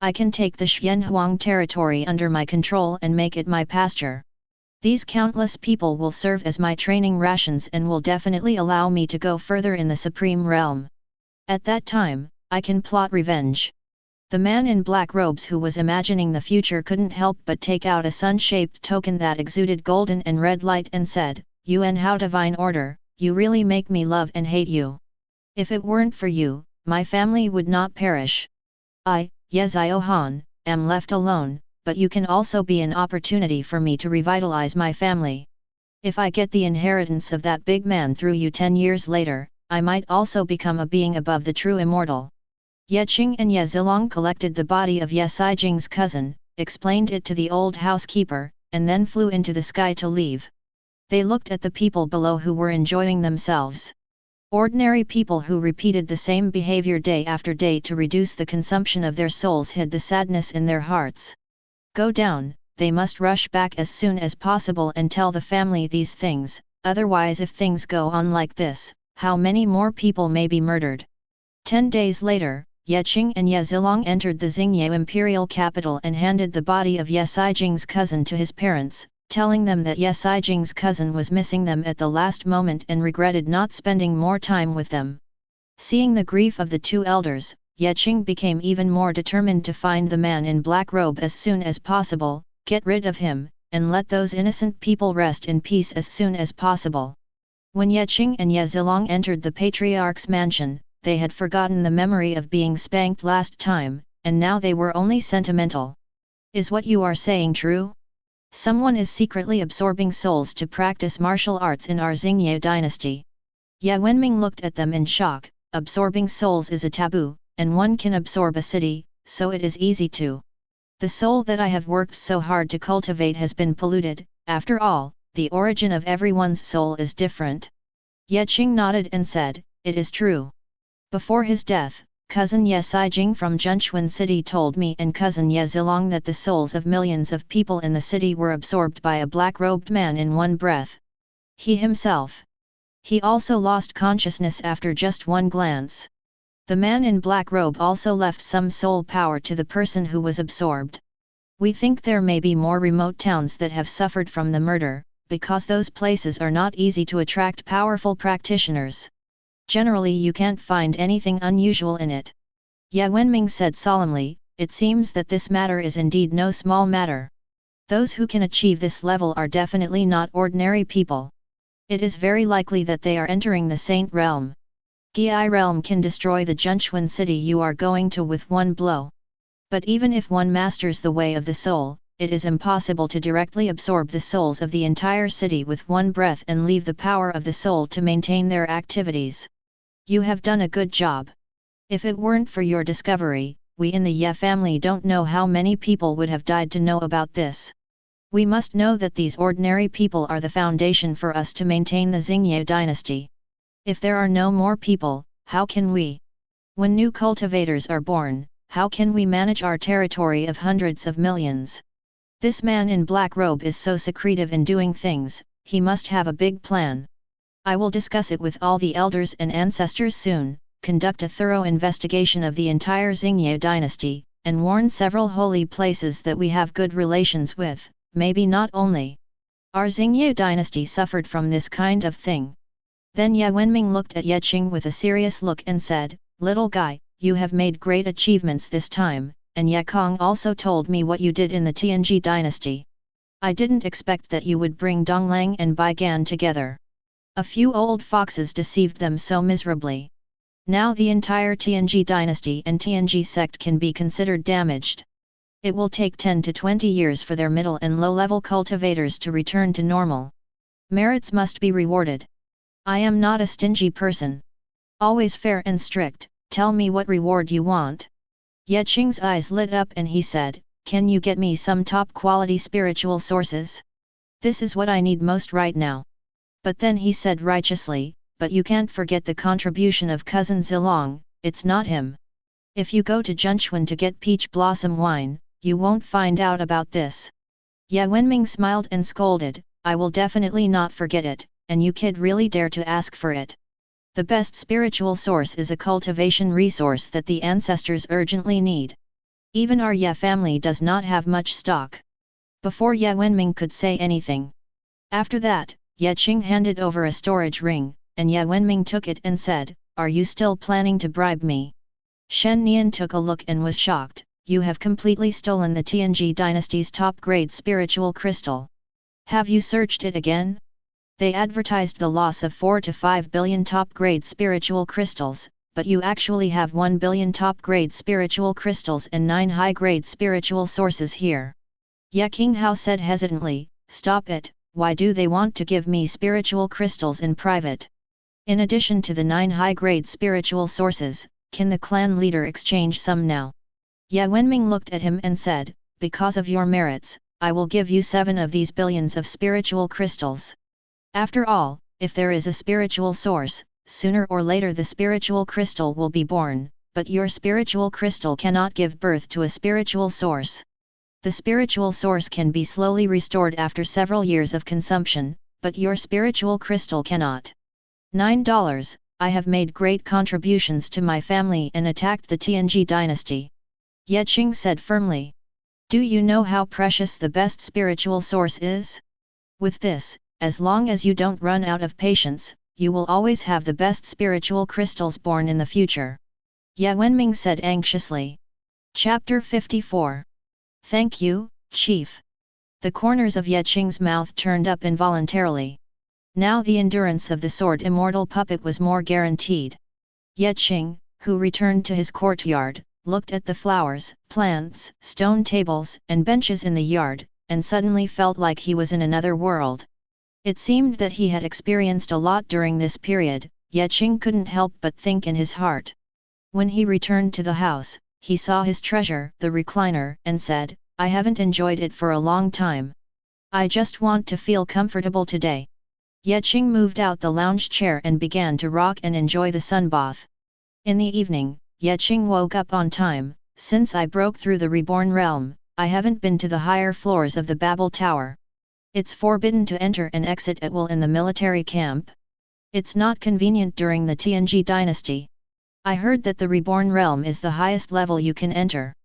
I can take the Xianhuang territory under my control and make it my pasture. These countless people will serve as my training rations and will definitely allow me to go further in the supreme realm. At that time, I can plot revenge. The man in black robes who was imagining the future couldn't help but take out a sun-shaped token that exuded golden and red light and said, "Yuan Hao Divine Order, you really make me love and hate you. If it weren't for you, my family would not perish. I, Ye Zio Han, am left alone, but you can also be an opportunity for me to revitalize my family. If I get the inheritance of that big man through you 10 years later, I might also become a being above the true immortal." Ye Qing and Ye Zilong collected the body of Ye Sijing's cousin, explained it to the old housekeeper, and then flew into the sky to leave. They looked at the people below who were enjoying themselves. Ordinary people who repeated the same behavior day after day to reduce the consumption of their souls hid the sadness in their hearts. Go down, they must rush back as soon as possible and tell the family these things, otherwise if things go on like this, how many more people may be murdered. 10 days later, Ye Qing and Ye Zilong entered the Xingye imperial capital and handed the body of Ye Sijing's cousin to his parents, telling them that Ye Sijing's cousin was missing them at the last moment and regretted not spending more time with them. Seeing the grief of the two elders, Ye Qing became even more determined to find the man in black robe as soon as possible, get rid of him, and let those innocent people rest in peace as soon as possible. When Ye Qing and Ye Zilong entered the patriarch's mansion, they had forgotten the memory of being spanked last time, and now they were only sentimental. Is what you are saying true? Someone is secretly absorbing souls to practice martial arts in our Xingye dynasty. Ye Wenming looked at them in shock. Absorbing souls is a taboo, and one can absorb a city, so it is easy to. The soul that I have worked so hard to cultivate has been polluted. After all, the origin of everyone's soul is different. Ye Qing nodded and said, "It is true. Before his death, cousin Ye Sijing from Zhenchuan city told me and cousin Ye Zilong that the souls of millions of people in the city were absorbed by a black-robed man in one breath. He himself. He also lost consciousness after just one glance. The man in black robe also left some soul power to the person who was absorbed. We think there may be more remote towns that have suffered from the murder, because those places are not easy to attract powerful practitioners. Generally you can't find anything unusual in it." Ye Wenming said solemnly, "It seems that this matter is indeed no small matter. Those who can achieve this level are definitely not ordinary people. It is very likely that they are entering the Saint Realm. Gi Realm can destroy the Zhenchuan city you are going to with one blow. But even if one masters the way of the soul, it is impossible to directly absorb the souls of the entire city with one breath and leave the power of the soul to maintain their activities. You have done a good job. If it weren't for your discovery, we in the Ye family don't know how many people would have died to know about this. We must know that these ordinary people are the foundation for us to maintain the Xingye dynasty. If there are no more people, how can we? When new cultivators are born, how can we manage our territory of hundreds of millions? This man in black robe is so secretive in doing things, he must have a big plan. I will discuss it with all the elders and ancestors soon, conduct a thorough investigation of the entire Xingye dynasty, and warn several holy places that we have good relations with, maybe not only. Our Xingye dynasty suffered from this kind of thing." Then Ye Wenming looked at Ye Qing with a serious look and said, "Little guy, you have made great achievements this time, and Ye Kong also told me what you did in the Tianji dynasty. I didn't expect that you would bring Donglang and Bai Gan together. A few old foxes deceived them so miserably. Now the entire Tianji dynasty and Tianji sect can be considered damaged. It will take 10 to 20 years for their middle and low-level cultivators to return to normal. Merits must be rewarded. I am not a stingy person. Always fair and strict, tell me what reward you want." Ye Qing's eyes lit up and he said, "Can you get me some top-quality spiritual sources? This is what I need most right now." But then he said righteously, "But you can't forget the contribution of cousin Zilong, it's not him. If you go to Zhenchuan to get peach blossom wine, you won't find out about this." Ye Wenming smiled and scolded, "I will definitely not forget it, and you kid really dare to ask for it. The best spiritual source is a cultivation resource that the ancestors urgently need. Even our Ye family does not have much stock. Before Ye Wenming could say anything. After that, Ye Qing handed over a storage ring, and Ye Wenming took it and said, "Are you still planning to bribe me?" Shen Nian took a look and was shocked. "You have completely stolen the Tianji dynasty's top-grade spiritual crystal. Have you searched it again? They advertised the loss of 4 to 5 billion top-grade spiritual crystals, but you actually have 1 billion top-grade spiritual crystals and 9 high-grade spiritual sources here." Ye Qinghao said hesitantly, "Stop it, why do they want to give me spiritual crystals in private? In addition to the 9 high-grade spiritual sources, can the clan leader exchange some now?" Ye Wenming looked at him and said, "Because of your merits, I will give you 7 of these billions of spiritual crystals. After all, if there is a spiritual source, sooner or later the spiritual crystal will be born, but your spiritual crystal cannot give birth to a spiritual source. The spiritual source can be slowly restored after several years of consumption, but your spiritual crystal cannot. $9. I have made great contributions to my family and attacked the Tianji dynasty," Ye Qing said firmly. "Do you know how precious the best spiritual source is? With this, as long as you don't run out of patience, you will always have the best spiritual crystals born in the future," Ye Wenming said anxiously. Chapter 54. "Thank you, Chief." The corners of Ye Qing's mouth turned up involuntarily. Now the endurance of the sword immortal puppet was more guaranteed. Ye Qing, who returned to his courtyard, looked at the flowers, plants, stone tables and benches in the yard, and suddenly felt like he was in another world. It seemed that he had experienced a lot during this period. Ye Qing couldn't help but think in his heart. When he returned to the house, he saw his treasure, the recliner, and said, "I haven't enjoyed it for a long time. I just want to feel comfortable today." Ye Qing moved out the lounge chair and began to rock and enjoy the sunbath. In the evening, Ye Qing woke up on time. "Since I broke through the reborn realm, I haven't been to the higher floors of the Babel Tower. It's forbidden to enter and exit at will in the military camp. It's not convenient during the Tianji dynasty. I heard that the reborn realm is the highest level you can enter.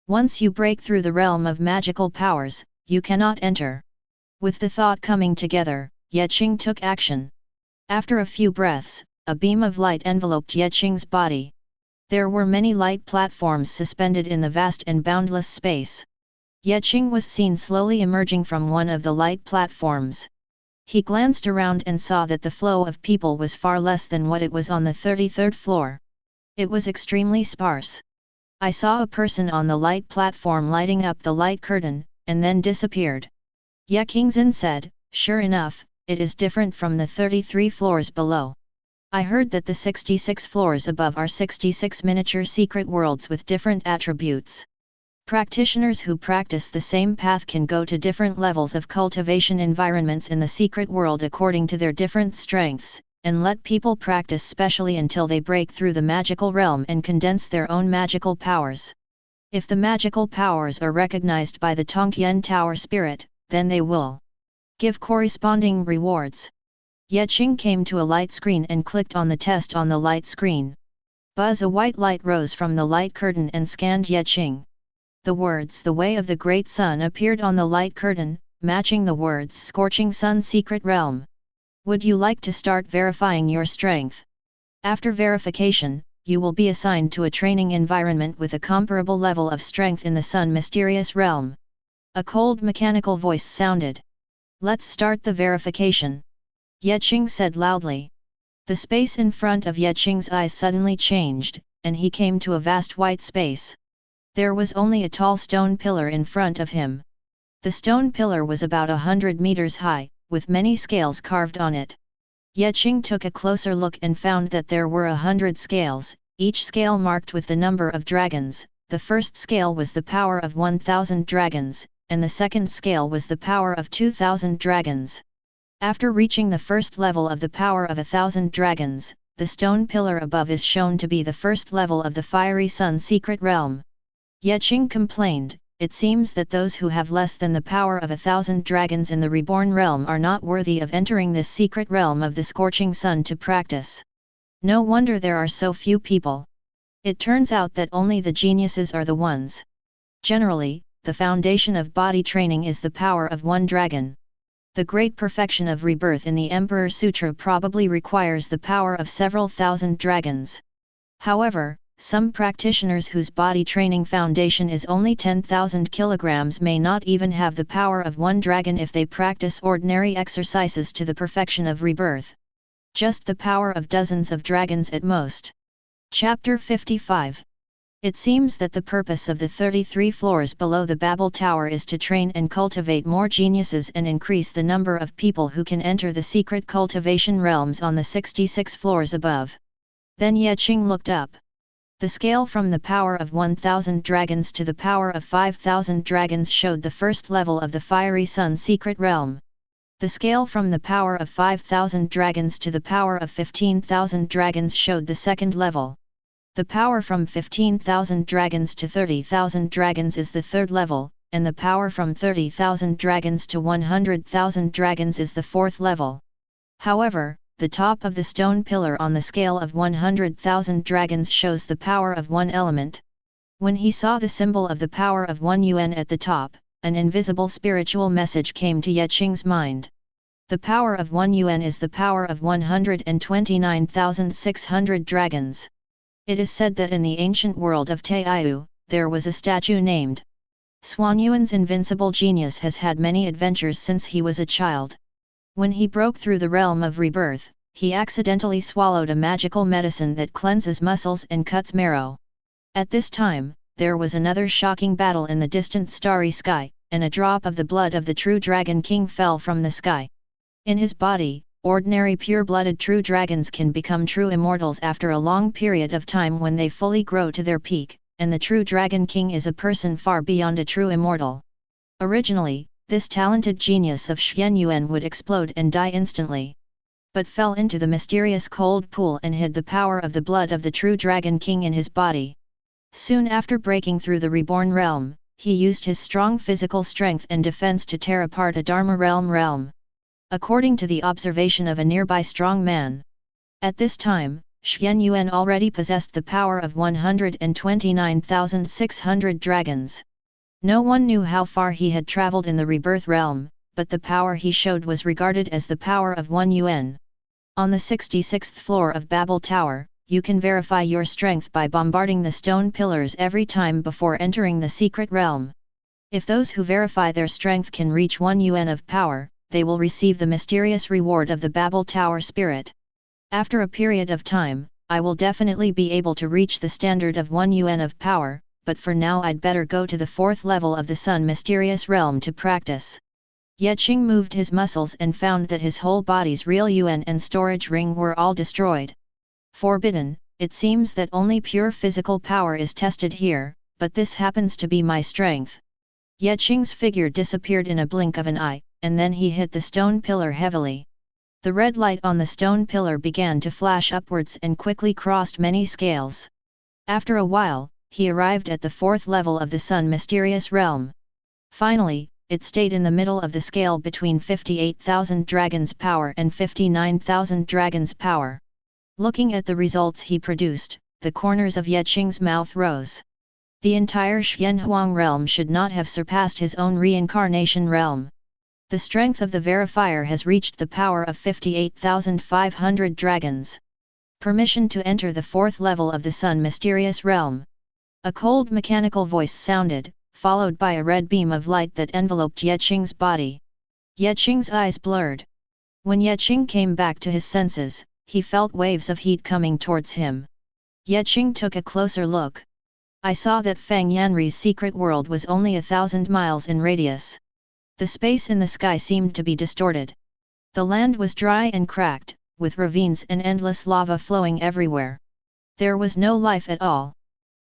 Once you break through the realm of magical powers, you cannot enter." With the thought coming together, Ye Qing took action. After a few breaths, a beam of light enveloped Ye Qing's body. There were many light platforms suspended in the vast and boundless space. Ye Qing was seen slowly emerging from one of the light platforms. He glanced around and saw that the flow of people was far less than what it was on the 33rd floor. It was extremely sparse. "I saw a person on the light platform lighting up the light curtain, and then disappeared," Ye Qingzhen said. "Sure enough, it is different from the 33 floors below. I heard that the 66 floors above are 66 miniature secret worlds with different attributes. Practitioners who practice the same path can go to different levels of cultivation environments in the secret world according to their different strengths, and let people practice specially until they break through the magical realm and condense their own magical powers. If the magical powers are recognized by the Tongtian Tower spirit, then they will give corresponding rewards." Ye Qing came to a light screen and clicked on the test on the light screen. Buzz, a white light rose from the light curtain and scanned Ye Qing. The words "The Way of the Great Sun" appeared on the light curtain, matching the words "Scorching Sun Secret Realm." "Would you like to start verifying your strength? After verification, you will be assigned to a training environment with a comparable level of strength in the Sun Mysterious Realm." A cold mechanical voice sounded. "Let's start the verification," Ye Qing said loudly. The space in front of Ye Qing's eyes suddenly changed, and he came to a vast white space. There was only a tall stone pillar in front of him. The stone pillar was about 100 meters high, with many scales carved on it. Ye Qing took a closer look and found that there were 100 scales, each scale marked with the number of dragons. The first scale was the power of 1,000 dragons, and the second scale was the power of 2,000 dragons. After reaching the first level of the power of 1,000 dragons, the stone pillar above is shown to be the first level of the Fiery Sun Secret Realm. Ye Qing complained, it seems that those who have less than the power of 1,000 dragons in the reborn realm are not worthy of entering this secret realm of the scorching sun to practice. No wonder there are so few people. It turns out that only the geniuses are the ones. Generally, the foundation of body training is the power of one dragon. The great perfection of rebirth in the Emperor Sutra probably requires the power of several thousand dragons. However, some practitioners whose body training foundation is only 10,000 kilograms may not even have the power of one dragon if they practice ordinary exercises to the perfection of rebirth. Just the power of dozens of dragons at most. Chapter 55. It seems that the purpose of the 33 floors below the Babel Tower is to train and cultivate more geniuses and increase the number of people who can enter the secret cultivation realms on the 66 floors above. Then Ye Qing looked up. The scale from the power of 1,000 dragons to the power of 5,000 dragons showed the first level of the Fiery Sun secret realm. The scale from the power of 5,000 dragons to the power of 15,000 dragons showed the second level. The power from 15,000 dragons to 30,000 dragons is the third level, and the power from 30,000 dragons to 100,000 dragons is the fourth level. However, the top of the stone pillar on the scale of 100,000 dragons shows the power of one element. When he saw the symbol of the power of one yuan at the top, an invisible spiritual message came to Ye Qing's mind. The power of one yuan is the power of 129,600 dragons. It is said that in the ancient world of Taiyu, there was a statue named Swan Yuan's invincible genius has had many adventures since he was a child. When he broke through the realm of rebirth, he accidentally swallowed a magical medicine that cleanses muscles and cuts marrow. At this time, there was another shocking battle in the distant starry sky, and a drop of the blood of the true Dragon King fell from the sky. In his body, ordinary pure-blooded true dragons can become true immortals after a long period of time when they fully grow to their peak, and the true Dragon King is a person far beyond a true immortal. Originally, this talented genius of Xian Yuan would explode and die instantly, but fell into the mysterious cold pool and hid the power of the blood of the true Dragon King in his body. Soon after breaking through the reborn realm, he used his strong physical strength and defense to tear apart a Dharma realm. According to the observation of a nearby strong man. At this time, Xian Yuan already possessed the power of 129,600 dragons. No one knew how far he had traveled in the rebirth realm, but the power he showed was regarded as the power of one yuan. On the 66th floor of Babel Tower, you can verify your strength by bombarding the stone pillars every time before entering the secret realm. If those who verify their strength can reach 1 yuan of power, they will receive the mysterious reward of the Babel Tower spirit. After a period of time, I will definitely be able to reach the standard of 1 yuan of power, but for now I'd better go to the fourth level of the Sun mysterious realm to practice. Ye Qing moved his muscles and found that his whole body's real yuan and storage ring were all destroyed. Forbidden, it seems that only pure physical power is tested here, but this happens to be my strength. Ye Qing's figure disappeared in a blink of an eye, and then he hit the stone pillar heavily. The red light on the stone pillar began to flash upwards and quickly crossed many scales. After a while, he arrived at the fourth level of the Sun mysterious realm. Finally, it stayed in the middle of the scale between 58,000 dragons' power and 59,000 dragons' power. Looking at the results he produced, the corners of Ye Qing's mouth rose. The entire Xianhuang realm should not have surpassed his own reincarnation realm. The strength of the verifier has reached the power of 58,500 dragons. Permission to enter the fourth level of the Sun mysterious realm. A cold mechanical voice sounded, followed by a red beam of light that enveloped Ye Qing's body. Ye Qing's eyes blurred. When Ye Qing came back to his senses, he felt waves of heat coming towards him. Ye Qing took a closer look. I saw that Fang Yanri's secret world was only 1,000 miles in radius. The space in the sky seemed to be distorted. The land was dry and cracked, with ravines and endless lava flowing everywhere. There was no life at all.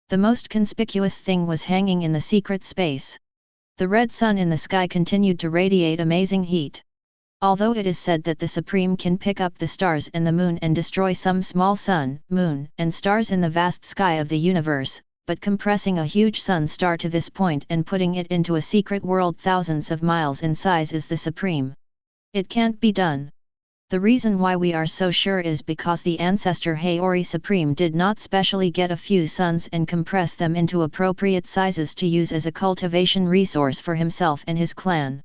The most conspicuous thing was hanging in the secret space. The red sun in the sky continued to radiate amazing heat. Although it is said that the Supreme can pick up the stars and the moon and destroy some small sun, moon, and stars in the vast sky of the universe, but compressing a huge sun star to this point and putting it into a secret world thousands of miles in size is the supreme. It can't be done. The reason why we are so sure is because the ancestor Haori Supreme did not specially get a few suns and compress them into appropriate sizes to use as a cultivation resource for himself and his clan.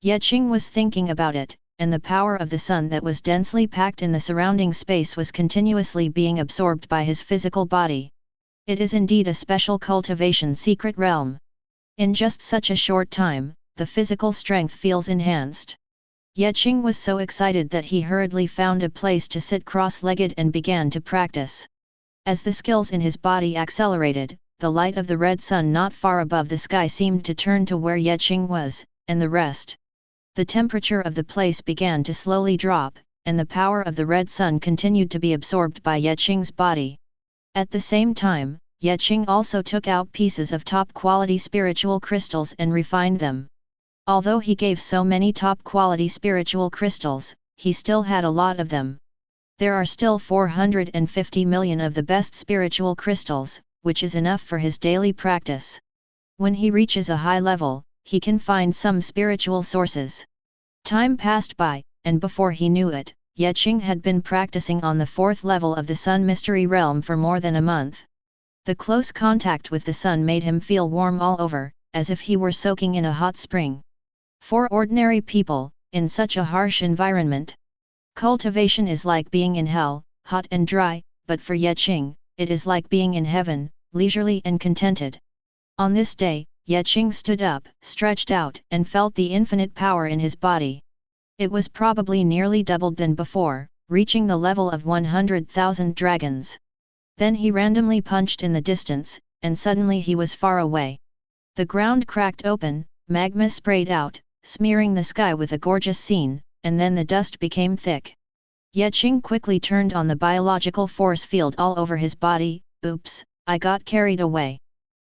Yet Qing was thinking about it, and the power of the sun that was densely packed in the surrounding space was continuously being absorbed by his physical body. It is indeed a special cultivation secret realm. In just such a short time, the physical strength feels enhanced. Yet Qing was so excited that he hurriedly found a place to sit cross-legged and began to practice. As the skills in his body accelerated, the light of the red sun not far above the sky seemed to turn to where Qing was, and the rest. The temperature of the place began to slowly drop, and the power of the red sun continued to be absorbed by Qing's body. At the same time, Qing also took out pieces of top-quality spiritual crystals and refined them. Although he gave so many top-quality spiritual crystals, he still had a lot of them. There are still 450 million of the best spiritual crystals, which is enough for his daily practice. When he reaches a high level, he can find some spiritual sources. Time passed by, and before he knew it, Qing had been practicing on the 4th level of the Sun Mystery Realm for more than a month. The close contact with the sun made him feel warm all over, as if he were soaking in a hot spring. For ordinary people, in such a harsh environment, cultivation is like being in hell, hot and dry, but for Qing, it is like being in heaven, leisurely and contented. On this day, Qing stood up, stretched out, and felt the infinite power in his body. It was probably nearly doubled than before, reaching the level of 100,000 dragons. Then he randomly punched in the distance, and suddenly he was far away. The ground cracked open, magma sprayed out, smearing the sky with a gorgeous scene, and then the dust became thick. Qing quickly turned on the biological force field all over his body. Oops, I got carried away.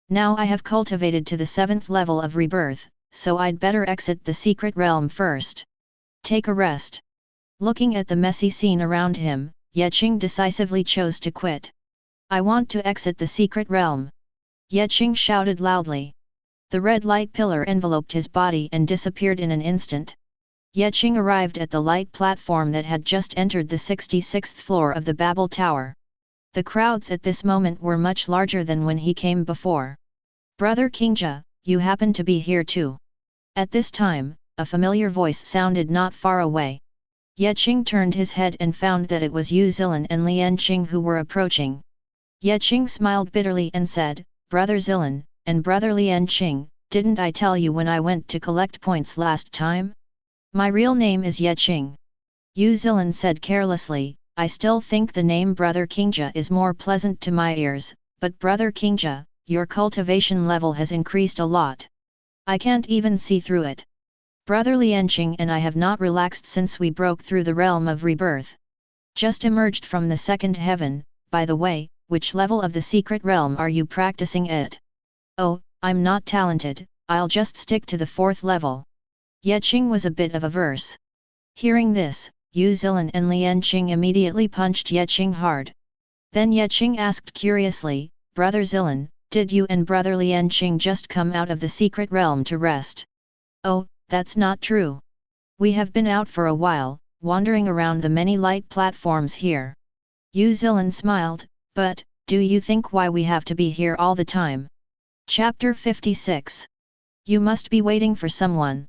Now I have cultivated to the 7th level of rebirth, so I'd better exit the secret realm first. Take a rest. Looking at the messy scene around him, Qing decisively chose to quit. I want to exit the secret realm. Qing shouted loudly. The red light pillar enveloped his body and disappeared in an instant. Qing arrived at the light platform that had just entered the 66th floor of the Babel Tower. The crowds at this moment were much larger than when he came before. Brother Qingja, you happen to be here too. At this time, a familiar voice sounded not far away. Qing turned his head and found that it was Yu Zilin and Lianqing who were approaching. Qing smiled bitterly and said, Brother Zilin, and Brother Lianqing, didn't I tell you when I went to collect points last time? My real name is Qing. Yu Zilin said carelessly, I still think the name Brother Qingja is more pleasant to my ears, but Brother Qingja, your cultivation level has increased a lot. I can't even see through it. Brother Lianqing and I have not relaxed since we broke through the realm of rebirth. Just emerged from the 2nd heaven. By the way, which level of the secret realm are you practicing at? Oh, I'm not talented, I'll just stick to the 4th level. Qing was a bit of averse. Hearing this, Yu Zilin and Lianqing immediately punched Qing hard. Then Qing asked curiously, Brother Zilin, did you and Brother Lianqing just come out of the secret realm to rest? Oh, that's not true. We have been out for a while, wandering around the many light platforms here. Yu Zilin smiled, but, do you think why we have to be here all the time? Chapter 56. You must be waiting for someone.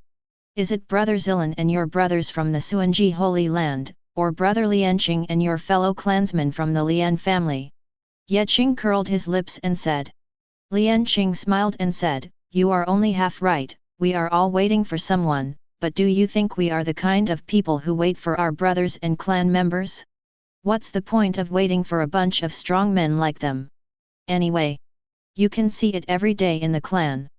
Is it Brother Zilin and your brothers from the Suanji Holy Land, or Brother Lianqing and your fellow clansmen from the Lian family? Qing curled his lips and said. Lianqing smiled and said, you are only half right, we are all waiting for someone, but do you think we are the kind of people who wait for our brothers and clan members? What's the point of waiting for a bunch of strong men like them? Anyway, you can see it every day in the clan.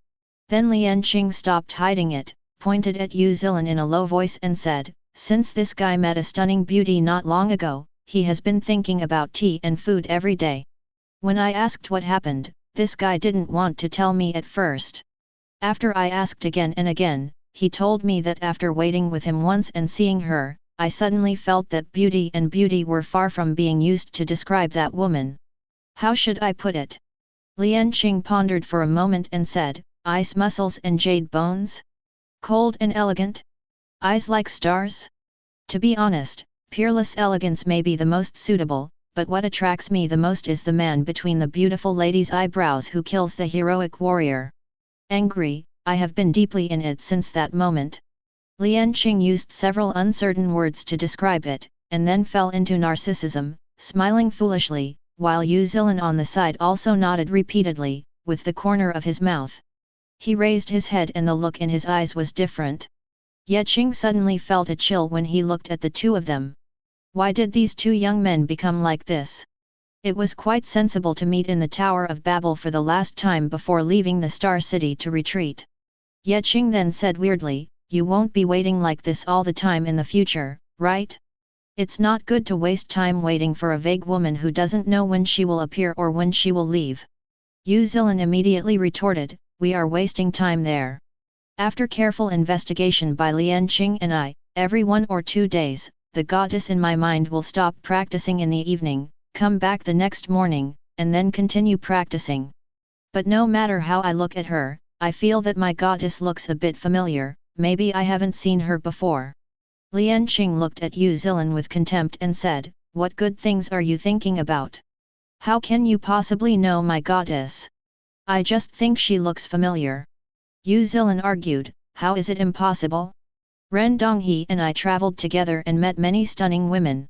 Then Lianqing stopped hiding it, pointed at Yu Zilin in a low voice and said, since this guy met a stunning beauty not long ago, he has been thinking about tea and food every day. When I asked what happened, this guy didn't want to tell me at first. After I asked again and again, he told me that after waiting with him once and seeing her, I suddenly felt that beauty and beauty were far from being used to describe that woman. How should I put it? Qing pondered for a moment and said, ice muscles and jade bones? Cold and elegant? Eyes like stars? To be honest, peerless elegance may be the most suitable, but what attracts me the most is the man between the beautiful lady's eyebrows who kills the heroic warrior. Angry, I have been deeply in it since that moment. Qing used several uncertain words to describe it, and then fell into narcissism, smiling foolishly, while Uzzilin on the side also nodded repeatedly, with the corner of his mouth. He raised his head and the look in his eyes was different. Qing suddenly felt a chill when he looked at the two of them. Why did these two young men become like this? It was quite sensible to meet in the Tower of Babel for the last time before leaving the Star City to retreat. Qing then said weirdly, you won't be waiting like this all the time in the future, right? It's not good to waste time waiting for a vague woman who doesn't know when she will appear or when she will leave. Uzzilin immediately retorted, we are wasting time there. After careful investigation by Qing and I, every 1 or 2 days, the goddess in my mind will stop practicing in the evening, come back the next morning, and then continue practicing. But no matter how I look at her, I feel that my goddess looks a bit familiar, maybe I haven't seen her before. Qing looked at Uzzilin with contempt and said, what good things are you thinking about? How can you possibly know my goddess? I just think she looks familiar. Uzzilin argued, how is it impossible? Ren Donghe and I traveled together and met many stunning women.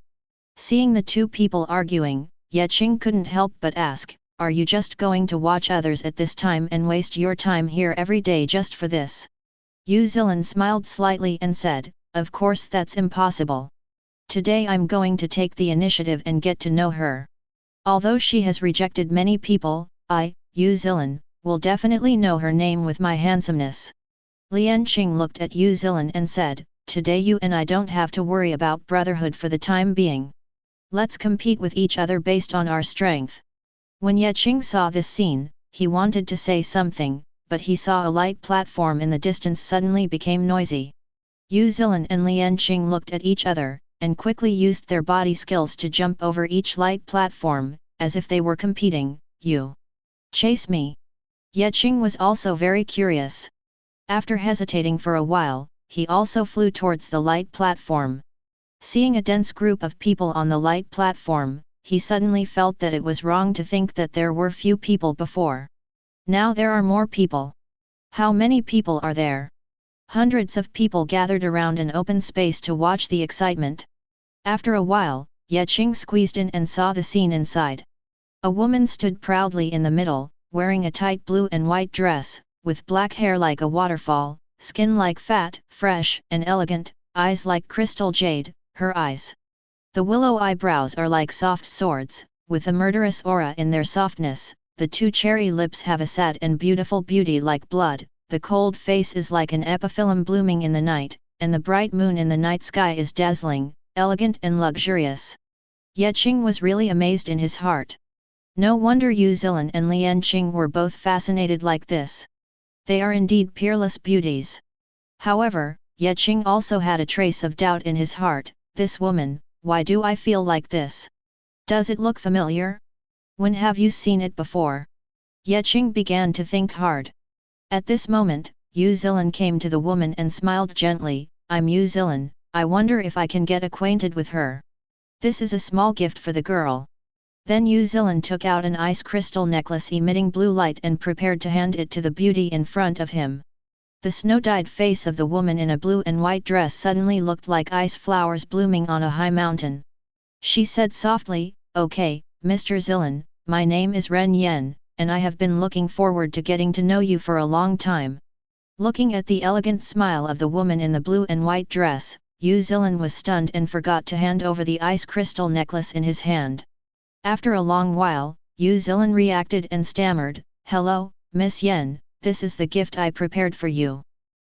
Seeing the two people arguing, Qing couldn't help but ask, are you just going to watch others at this time and waste your time here every day just for this? Uzzilin smiled slightly and said, of course that's impossible. Today I'm going to take the initiative and get to know her. Although she has rejected many people, I, Uzzilin, will definitely know her name with my handsomeness. Qing looked at Uzzilin and said, today you and I don't have to worry about brotherhood for the time being. Let's compete with each other based on our strength. When Qing saw this scene, he wanted to say something, but he saw a light platform in the distance suddenly became noisy. Uzzilin and Qing looked at each other, and quickly used their body skills to jump over each light platform, as if they were competing. You chase me. Qing was also very curious. After hesitating for a while, he also flew towards the light platform. Seeing a dense group of people on the light platform, he suddenly felt that it was wrong to think that there were few people before. Now there are more people. How many people are there? Hundreds of people gathered around an open space to watch the excitement. After a while, Qing squeezed in and saw the scene inside. A woman stood proudly in the middle, wearing a tight blue and white dress, with black hair like a waterfall, skin like fat, fresh and elegant, eyes like crystal jade, her eyes. The willow eyebrows are like soft swords, with a murderous aura in their softness, the two cherry lips have a sad and beautiful beauty like blood, the cold face is like an epiphyllum blooming in the night, and the bright moon in the night sky is dazzling, elegant and luxurious. Qing was really amazed in his heart. No wonder Uzzilin and Qing were both fascinated like this. They are indeed peerless beauties. However, Qing also had a trace of doubt in his heart, this woman, why do I feel like this? Does it look familiar? When have you seen it before? Qing began to think hard. At this moment, Uzzilin came to the woman and smiled gently, I'm Uzzilin, I wonder if I can get acquainted with her. This is a small gift for the girl. Then Uzzilin took out an ice crystal necklace emitting blue light and prepared to hand it to the beauty in front of him. The snow-dyed face of the woman in a blue and white dress suddenly looked like ice flowers blooming on a high mountain. She said softly, okay, Mr. Zilin, my name is Ren Yen, and I have been looking forward to getting to know you for a long time. Looking at the elegant smile of the woman in the blue and white dress, Uzzilin was stunned and forgot to hand over the ice crystal necklace in his hand. After a long while, Uzzilin reacted and stammered, hello, Miss Yen, this is the gift I prepared for you.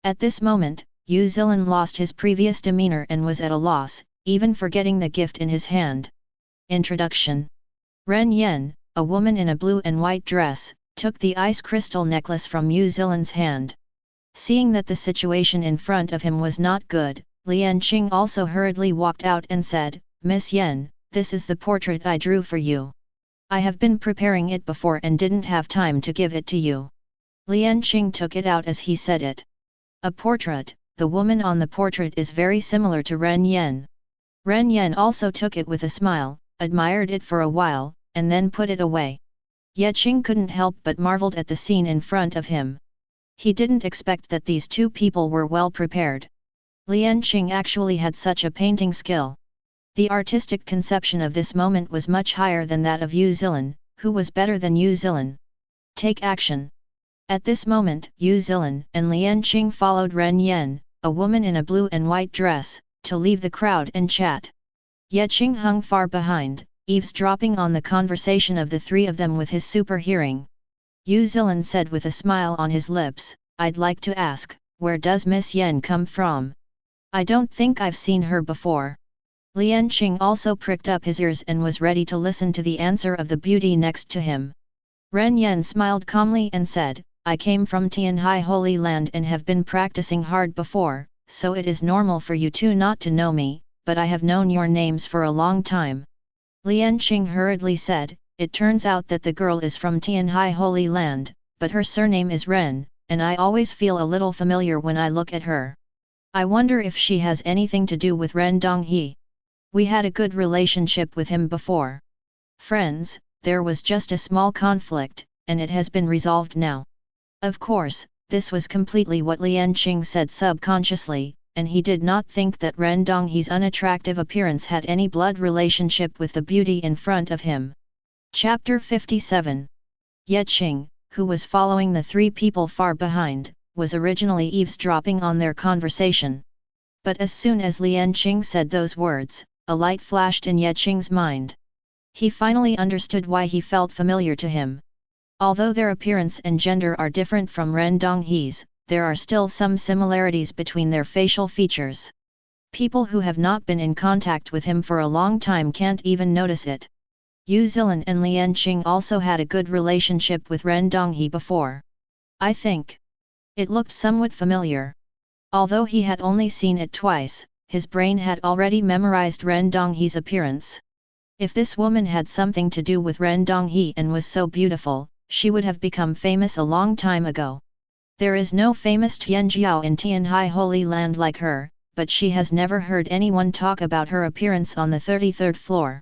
At this moment, Uzzilin lost his previous demeanor and was at a loss, even forgetting the gift in his hand. Introduction. Ren Yen, a woman in a blue and white dress, took the ice crystal necklace from Uzzilin's hand. Seeing that the situation in front of him was not good, Qing also hurriedly walked out and said, Miss Yen, this is the portrait I drew for you. I have been preparing it before and didn't have time to give it to you. Lian Qing took it out as he said it. A portrait, the woman on the portrait is very similar to Ren Yan. Ren Yan also took it with a smile, admired it for a while, and then put it away. Ye Qing couldn't help but marveled at the scene in front of him. He didn't expect that these two people were well prepared. Lian Qing actually had such a painting skill. The artistic conception of this moment was much higher than that of Yu Zilin, who was better than Yu Zilin. Take action. At this moment, Yu Zilin and Lian Qing followed Ren Yan, a woman in a blue and white dress, to leave the crowd and chat. Ye Qing hung far behind, eavesdropping on the conversation of the three of them with his super hearing. Yu Zilin said with a smile on his lips, I'd like to ask, where does Miss Yen come from? I don't think I've seen her before. Lian Qing also pricked up his ears and was ready to listen to the answer of the beauty next to him. Ren Yan smiled calmly and said, I came from Tianhai Holy Land and have been practicing hard before, so it is normal for you two not to know me, but I have known your names for a long time. Lian Qing hurriedly said, it turns out that the girl is from Tianhai Holy Land, but her surname is Ren, and I always feel a little familiar when I look at her. I wonder if she has anything to do with Ren Donghe. We had a good relationship with him before. Friends, there was just a small conflict, and it has been resolved now. Of course, this was completely what Lian Qing said subconsciously, and he did not think that Ren Donghe's unattractive appearance had any blood relationship with the beauty in front of him. Chapter 57. Ye Qing, who was following the three people far behind, was originally eavesdropping on their conversation. But as soon as Lian Qing said those words, a light flashed in Ye Qing's mind. He finally understood why he felt familiar to him. Although their appearance and gender are different from Ren Donghe's, there are still some similarities between their facial features. People who have not been in contact with him for a long time can't even notice it. Yu Zilin and Lian Qing also had a good relationship with Ren Donghe before. I think it looked somewhat familiar. Although he had only seen it twice, his brain had already memorized Ren Donghe's appearance. If this woman had something to do with Ren Donghe and was so beautiful, she would have become famous a long time ago. There is no famous Tianjiao in Tianhai Holy Land like her, but she has never heard anyone talk about her appearance on the 33rd floor.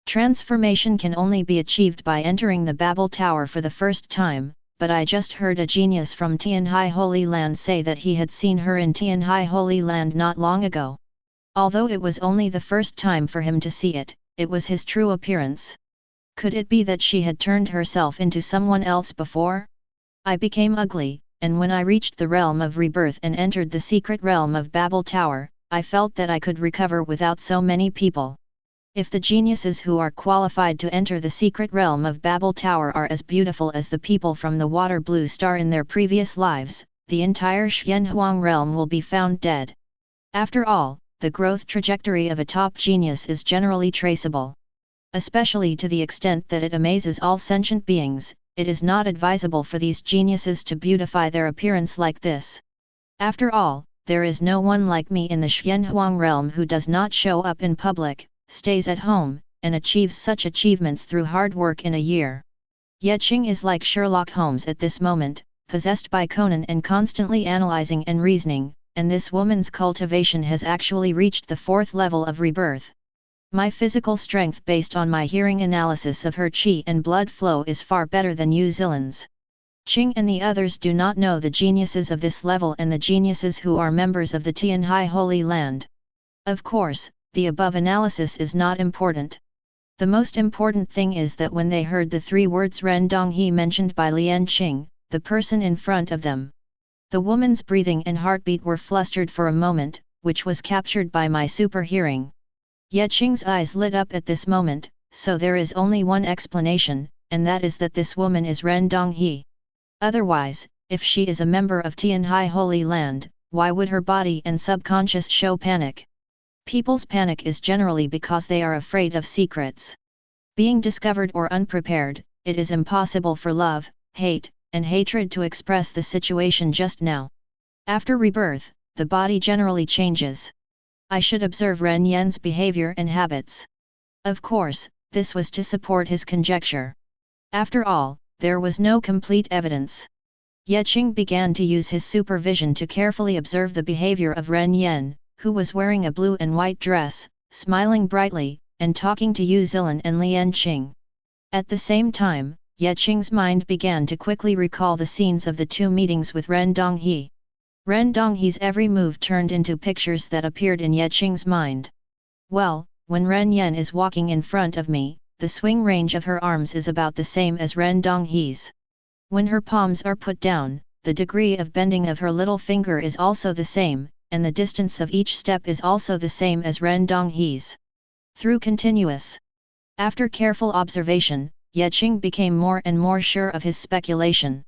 Transformation can only be achieved by entering the Babel Tower for the first time, but I just heard a genius from Tianhai Holy Land say that he had seen her in Tianhai Holy Land not long ago. Although it was only the first time for him to see it, it was his true appearance. Could it be that she had turned herself into someone else before? I became ugly, and when I reached the realm of rebirth and entered the secret realm of Babel Tower, I felt that I could recover without so many people. If the geniuses who are qualified to enter the secret realm of Babel Tower are as beautiful as the people from the water blue star in their previous lives, the entire Xianhuang realm will be found dead. After all, the growth trajectory of a top genius is generally traceable. Especially to the extent that it amazes all sentient beings, it is not advisable for these geniuses to beautify their appearance like this. After all, there is no one like me in the Xianhuang realm who does not show up in public, stays at home, and achieves such achievements through hard work in a year. Ye Qing is like Sherlock Holmes at this moment, possessed by Conan and constantly analyzing and reasoning, and this woman's cultivation has actually reached the 4th level of rebirth. My physical strength based on my hearing analysis of her qi and blood flow is far better than Yu Zilin's. Qing and the others do not know the geniuses of this level and the geniuses who are members of the Tianhai Holy Land. Of course, the above analysis is not important. The most important thing is that when they heard the 3 words Ren Donghe mentioned by Lian Qing, the person in front of them, the woman's breathing and heartbeat were flustered for a moment, which was captured by my super hearing. Ye Qing's eyes lit up at this moment, so there is only one explanation, and that is that this woman is Ren Donghe. Otherwise, if she is a member of Tianhai Holy Land, why would her body and subconscious show panic? People's panic is generally because they are afraid of secrets. Being discovered or unprepared, it is impossible for love, hate, and hatred to express the situation just now. After rebirth, the body generally changes. I should observe Ren Yan's behavior and habits. Of course, This was to support his conjecture. After all, there was no complete evidence. Ye Qing began to use his supervision to carefully observe the behavior of Ren Yan, who was wearing a blue and white dress, smiling brightly, and talking to Yu Zilin and Lian Qing. At the same time, Ye Qing's mind began to quickly recall the scenes of the two meetings with Ren Donghe. Ren Donghe's every move turned into pictures that appeared in Ye Qing's mind. Well, when Ren Yan is walking in front of me, the swing range of her arms is about the same as Ren Donghe's. When her palms are put down, the degree of bending of her little finger is also the same, and the distance of each step is also the same as Ren Donghe's. Through continuous. After careful observation, Ye Qing became more and more sure of his speculation.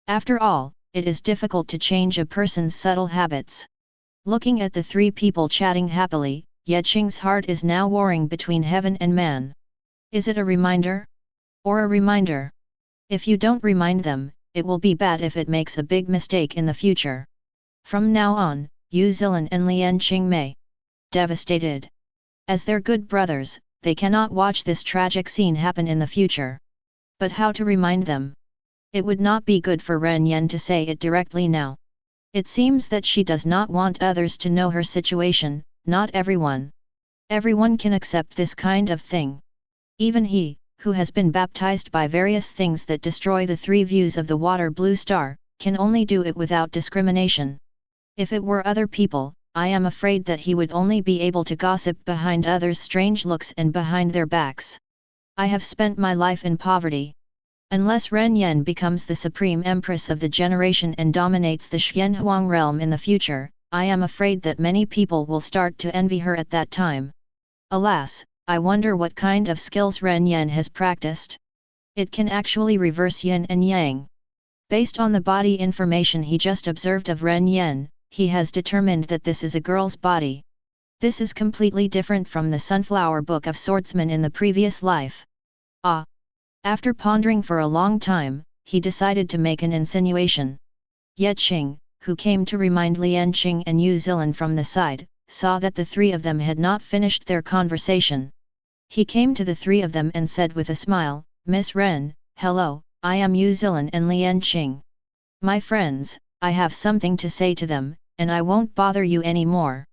After all, it is difficult to change a person's subtle habits. Looking at the three people chatting happily, Ye Qing's heart is now warring between heaven and man. Is it a reminder? Or a reminder? If you don't remind them, it will be bad if it makes a big mistake in the future. From now on, Yu Zilin and Lian Qing may. Devastated. As their good brothers, they cannot watch this tragic scene happen in the future. But how to remind them? It would not be good for Ren Yan to say it directly now. It seems that she does not want others to know her situation, not everyone. Everyone can accept this kind of thing. Even he, who has been baptized by various things that destroy the three views of the water blue star, can only do it without discrimination. If it were other people, I am afraid that he would only be able to gossip behind others' strange looks and behind their backs. I have spent my life in poverty. Unless Ren Yan becomes the supreme empress of the generation and dominates the Xianhuang realm in the future, I am afraid that many people will start to envy her at that time. Alas, I wonder what kind of skills Ren Yan has practiced. It can actually reverse yin and yang. Based on the body information he just observed of Ren Yan, he has determined that this is a girl's body. This is completely different from the Sunflower Book of Swordsman in the previous life. After pondering for a long time, he decided to make an insinuation. Ye Qing, who came to remind Lian Qing and Yu Zilin from the side, saw that the three of them had not finished their conversation. He came to the three of them and said with a smile, "Miss Ren, hello, I am Yu Zilin and Lian Qing. My friends, I have something to say to them, and I won't bother you any more."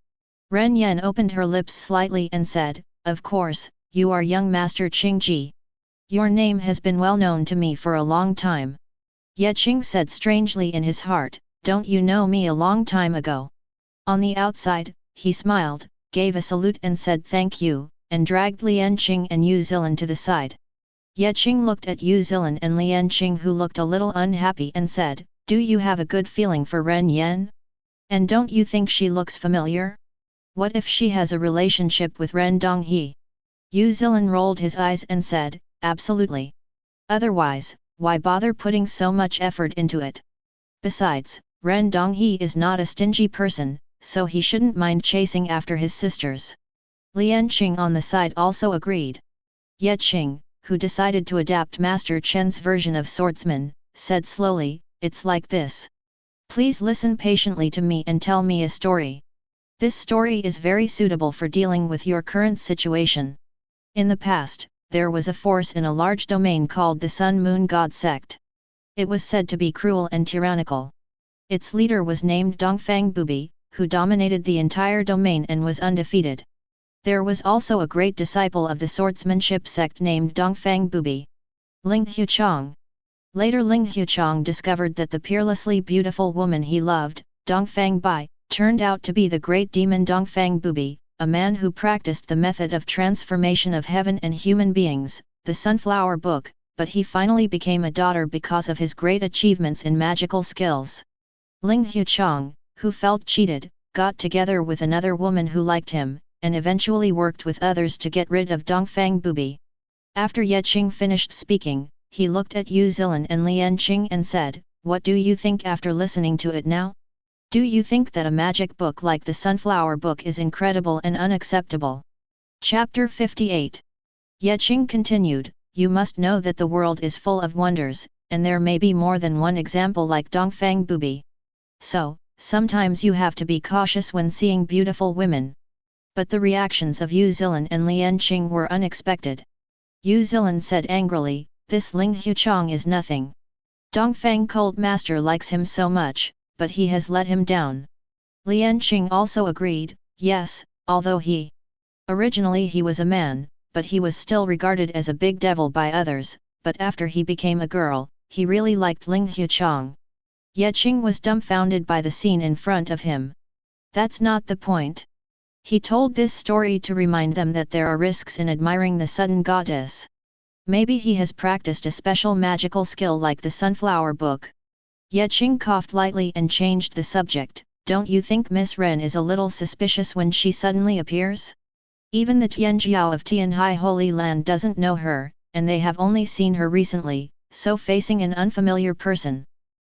Ren Yan opened her lips slightly and said, "Of course, you are young Master Qing Ji. Your name has been well known to me for a long time." Ye Qing said strangely in his heart, "Don't you know me a long time ago?" On the outside, he smiled, gave a salute and said thank you, and dragged Lian Qing and Yu Zilin to the side. Ye Qing looked at Yu Zilin and Lian Qing, who looked a little unhappy, and said, "Do you have a good feeling for Ren Yan? And don't you think she looks familiar? What if she has a relationship with Ren Donghe?" Yu Zilin rolled his eyes and said, "Absolutely. Otherwise, why bother putting so much effort into it? Besides, Ren Donghe is not a stingy person, so he shouldn't mind chasing after his sisters." Lian Qing on the side also agreed. Ye Qing, who decided to adapt Master Chen's version of swordsman, said slowly, "It's like this. Please listen patiently to me and tell me a story. This story is very suitable for dealing with your current situation. In the past, there was a force in a large domain called the Sun Moon God sect. It was said to be cruel and tyrannical. Its leader was named Dongfang Bubi, who dominated the entire domain and was undefeated. There was also a great disciple of the swordsmanship sect named Dongfang Bubi, Ling Huchong. Later Ling Huchong discovered that the peerlessly beautiful woman he loved, Dongfang Bai, turned out to be the great demon Dongfang Bubi, a man who practiced the method of transformation of heaven and human beings, the Sunflower Book, but he finally became a daughter because of his great achievements in magical skills. Ling Huchong, who felt cheated, got together with another woman who liked him, and eventually worked with others to get rid of Dongfang Bubi. After Ye Qing finished speaking, he looked at Yu Zilin and Lian Qing and said, "What do you think after listening to it now? Do you think that a magic book like the Sunflower Book is incredible and unacceptable?" Chapter 58. Ye Qing continued, "You must know that the world is full of wonders, and there may be more than one example like Dongfang Bubi. So, sometimes you have to be cautious when seeing beautiful women." But the reactions of Yu Zilin and Lian Qing were unexpected. Yu Zilin said angrily, this Ling Huchong is nothing. Dongfang cult master likes him so much, but he has let him down. Lian Qing also agreed, yes, although originally he was a man, but he was still regarded as a big devil by others, but after he became a girl, he really liked Ling Huchong. Ye Qing was dumbfounded by the scene in front of him. That's not the point. He told this story to remind them that there are risks in admiring the sudden goddess. Maybe he has practiced a special magical skill like the sunflower book. Ye Qing coughed lightly and changed the subject. Don't you think Miss Ren is a little suspicious when she suddenly appears? Even the Tianjiao of Tianhai Holy Land doesn't know her, and they have only seen her recently, so facing an unfamiliar person.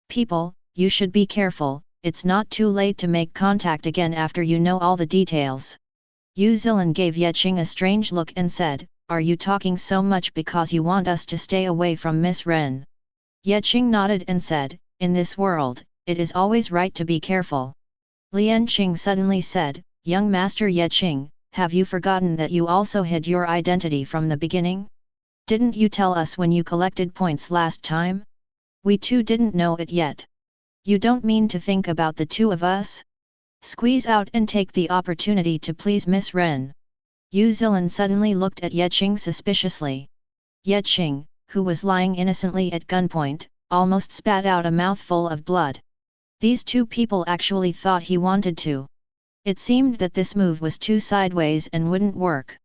People, you should be careful, it's not too late to make contact again after you know all the details. Yu Zilin gave Ye Qing a strange look and said, are you talking so much because you want us to stay away from Miss Ren? Ye Qing nodded and said, in this world, it is always right to be careful. Lian Qing suddenly said, young master Ye Qing, have you forgotten that you also hid your identity from the beginning? Didn't you tell us when you collected points last time? We too didn't know it yet. You don't mean to think about the two of us? Squeeze out and take the opportunity to please Miss Ren. Yu Zilin suddenly looked at Ye Qing suspiciously. Ye Qing, who was lying innocently at gunpoint, almost spat out a mouthful of blood. These two people actually thought he wanted to. It seemed that this move was too sideways and wouldn't work.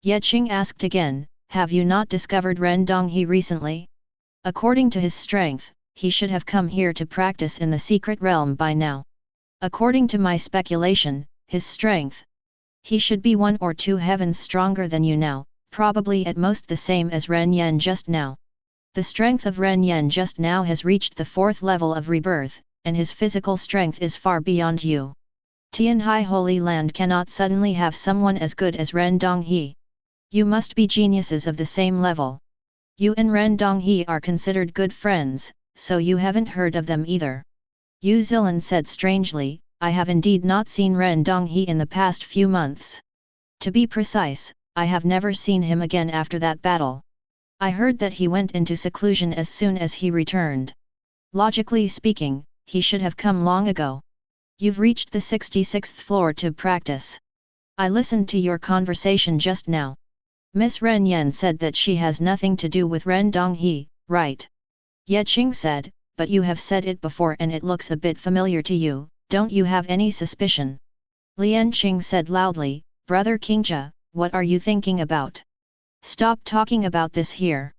Ye Qing asked again, have you not discovered Ren Donghe recently? According to his strength, he should have come here to practice in the secret realm by now. According to my speculation, his strength. He should be 1 or 2 heavens stronger than you now, probably at most the same as Ren Yen just now. The strength of Ren Yen just now has reached the 4th level of rebirth, and his physical strength is far beyond you. Tianhai Holy Land cannot suddenly have someone as good as Ren Donghe. You must be geniuses of the same level. You and Ren Donghe are considered good friends, so you haven't heard of them either. Yu Zilin said strangely, I have indeed not seen Ren Donghe in the past few months. To be precise, I have never seen him again after that battle. I heard that he went into seclusion as soon as he returned. Logically speaking, he should have come long ago. You've reached the 66th floor to practice. I listened to your conversation just now. Miss Ren Yen said that she has nothing to do with Ren Donghe, right? Ye Qing said, but you have said it before and it looks a bit familiar to you, don't you have any suspicion? Lian Qing said loudly, Brother Qingja, what are you thinking about? Stop talking about this here.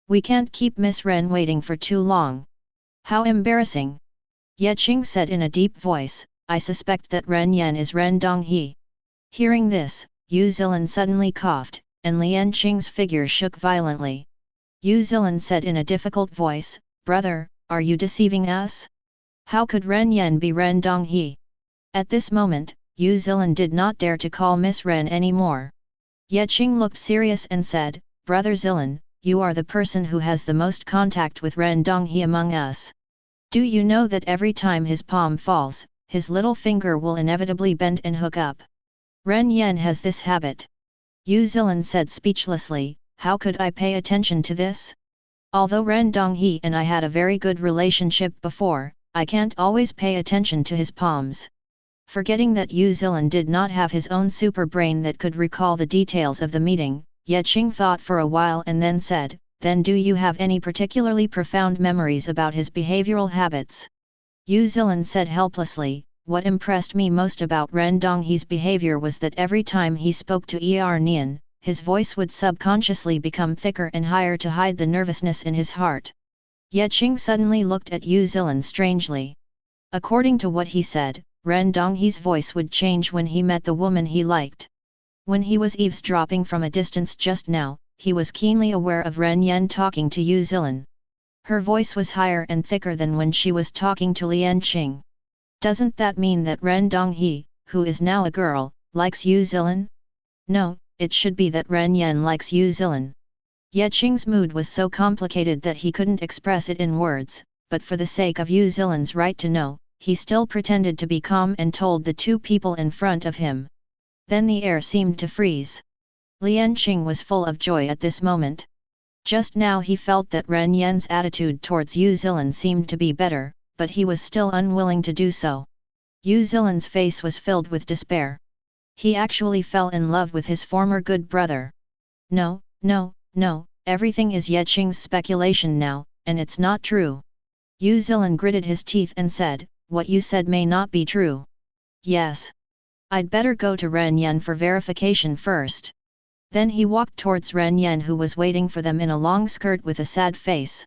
We can't keep Miss Ren waiting for too long. How embarrassing! Ye Qing said in a deep voice, I suspect that Ren Yen is Ren Donghe. Hearing this, Yu Zilin suddenly coughed, and Lian Qing's figure shook violently. Yu Zilin said in a difficult voice, Brother, are you deceiving us? How could Ren Yen be Ren Donghe? At this moment, Yu Zilin did not dare to call Miss Ren anymore. Ye Qing looked serious and said, Brother Zilin, you are the person who has the most contact with Ren Donghe among us. Do you know that every time his palm falls, his little finger will inevitably bend and hook up? Ren Yen has this habit. Yu Zilin said speechlessly, how could I pay attention to this? Although Ren Donghe and I had a very good relationship before, I can't always pay attention to his palms. Forgetting that Yu Zilin did not have his own super brain that could recall the details of the meeting, Ye Qing thought for a while and then said, then do you have any particularly profound memories about his behavioral habits? Yu Zilin said helplessly, what impressed me most about Ren Donghe's behavior was that every time he spoke to Er Nian, his voice would subconsciously become thicker and higher to hide the nervousness in his heart. Ye Qing suddenly looked at Yu Zilin strangely. According to what he said, Ren Donghe's voice would change when he met the woman he liked. When he was eavesdropping from a distance just now, he was keenly aware of Ren Yen talking to Yu Zilin. Her voice was higher and thicker than when she was talking to Lian Qing. Doesn't that mean that Ren Donghe, who is now a girl, likes Yu Zilin? No, it should be that Ren Yen likes Yu Zilin. Ye Qing's mood was so complicated that he couldn't express it in words, but for the sake of Yu Zilin's right to know, he still pretended to be calm and told the two people in front of him. Then the air seemed to freeze. Lian Qing was full of joy at this moment. Just now he felt that Ren Yan's attitude towards Yu Zilin seemed to be better, but he was still unwilling to do so. Yu Zilin's face was filled with despair. He actually fell in love with his former good brother. No, no, no, everything is Ye Qing's speculation now, and it's not true. Yu Zilin gritted his teeth and said, what you said may not be true. Yes. I'd better go to Ren Yan for verification first. Then he walked towards Ren Yan, who was waiting for them in a long skirt with a sad face.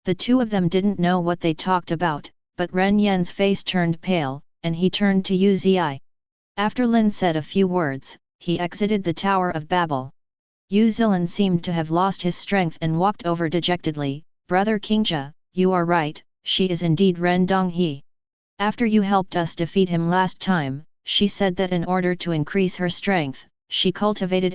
The two of them didn't know what they talked about, but Ren Yan's face turned pale, and he turned to Yu Zi. After Lin said a few words, he exited the Tower of Babel. Yu Zilin seemed to have lost his strength and walked over dejectedly. Brother Qingzhe, you are right, she is indeed Ren Donghe. After you helped us defeat him last time, she said that in order to increase her strength, she cultivated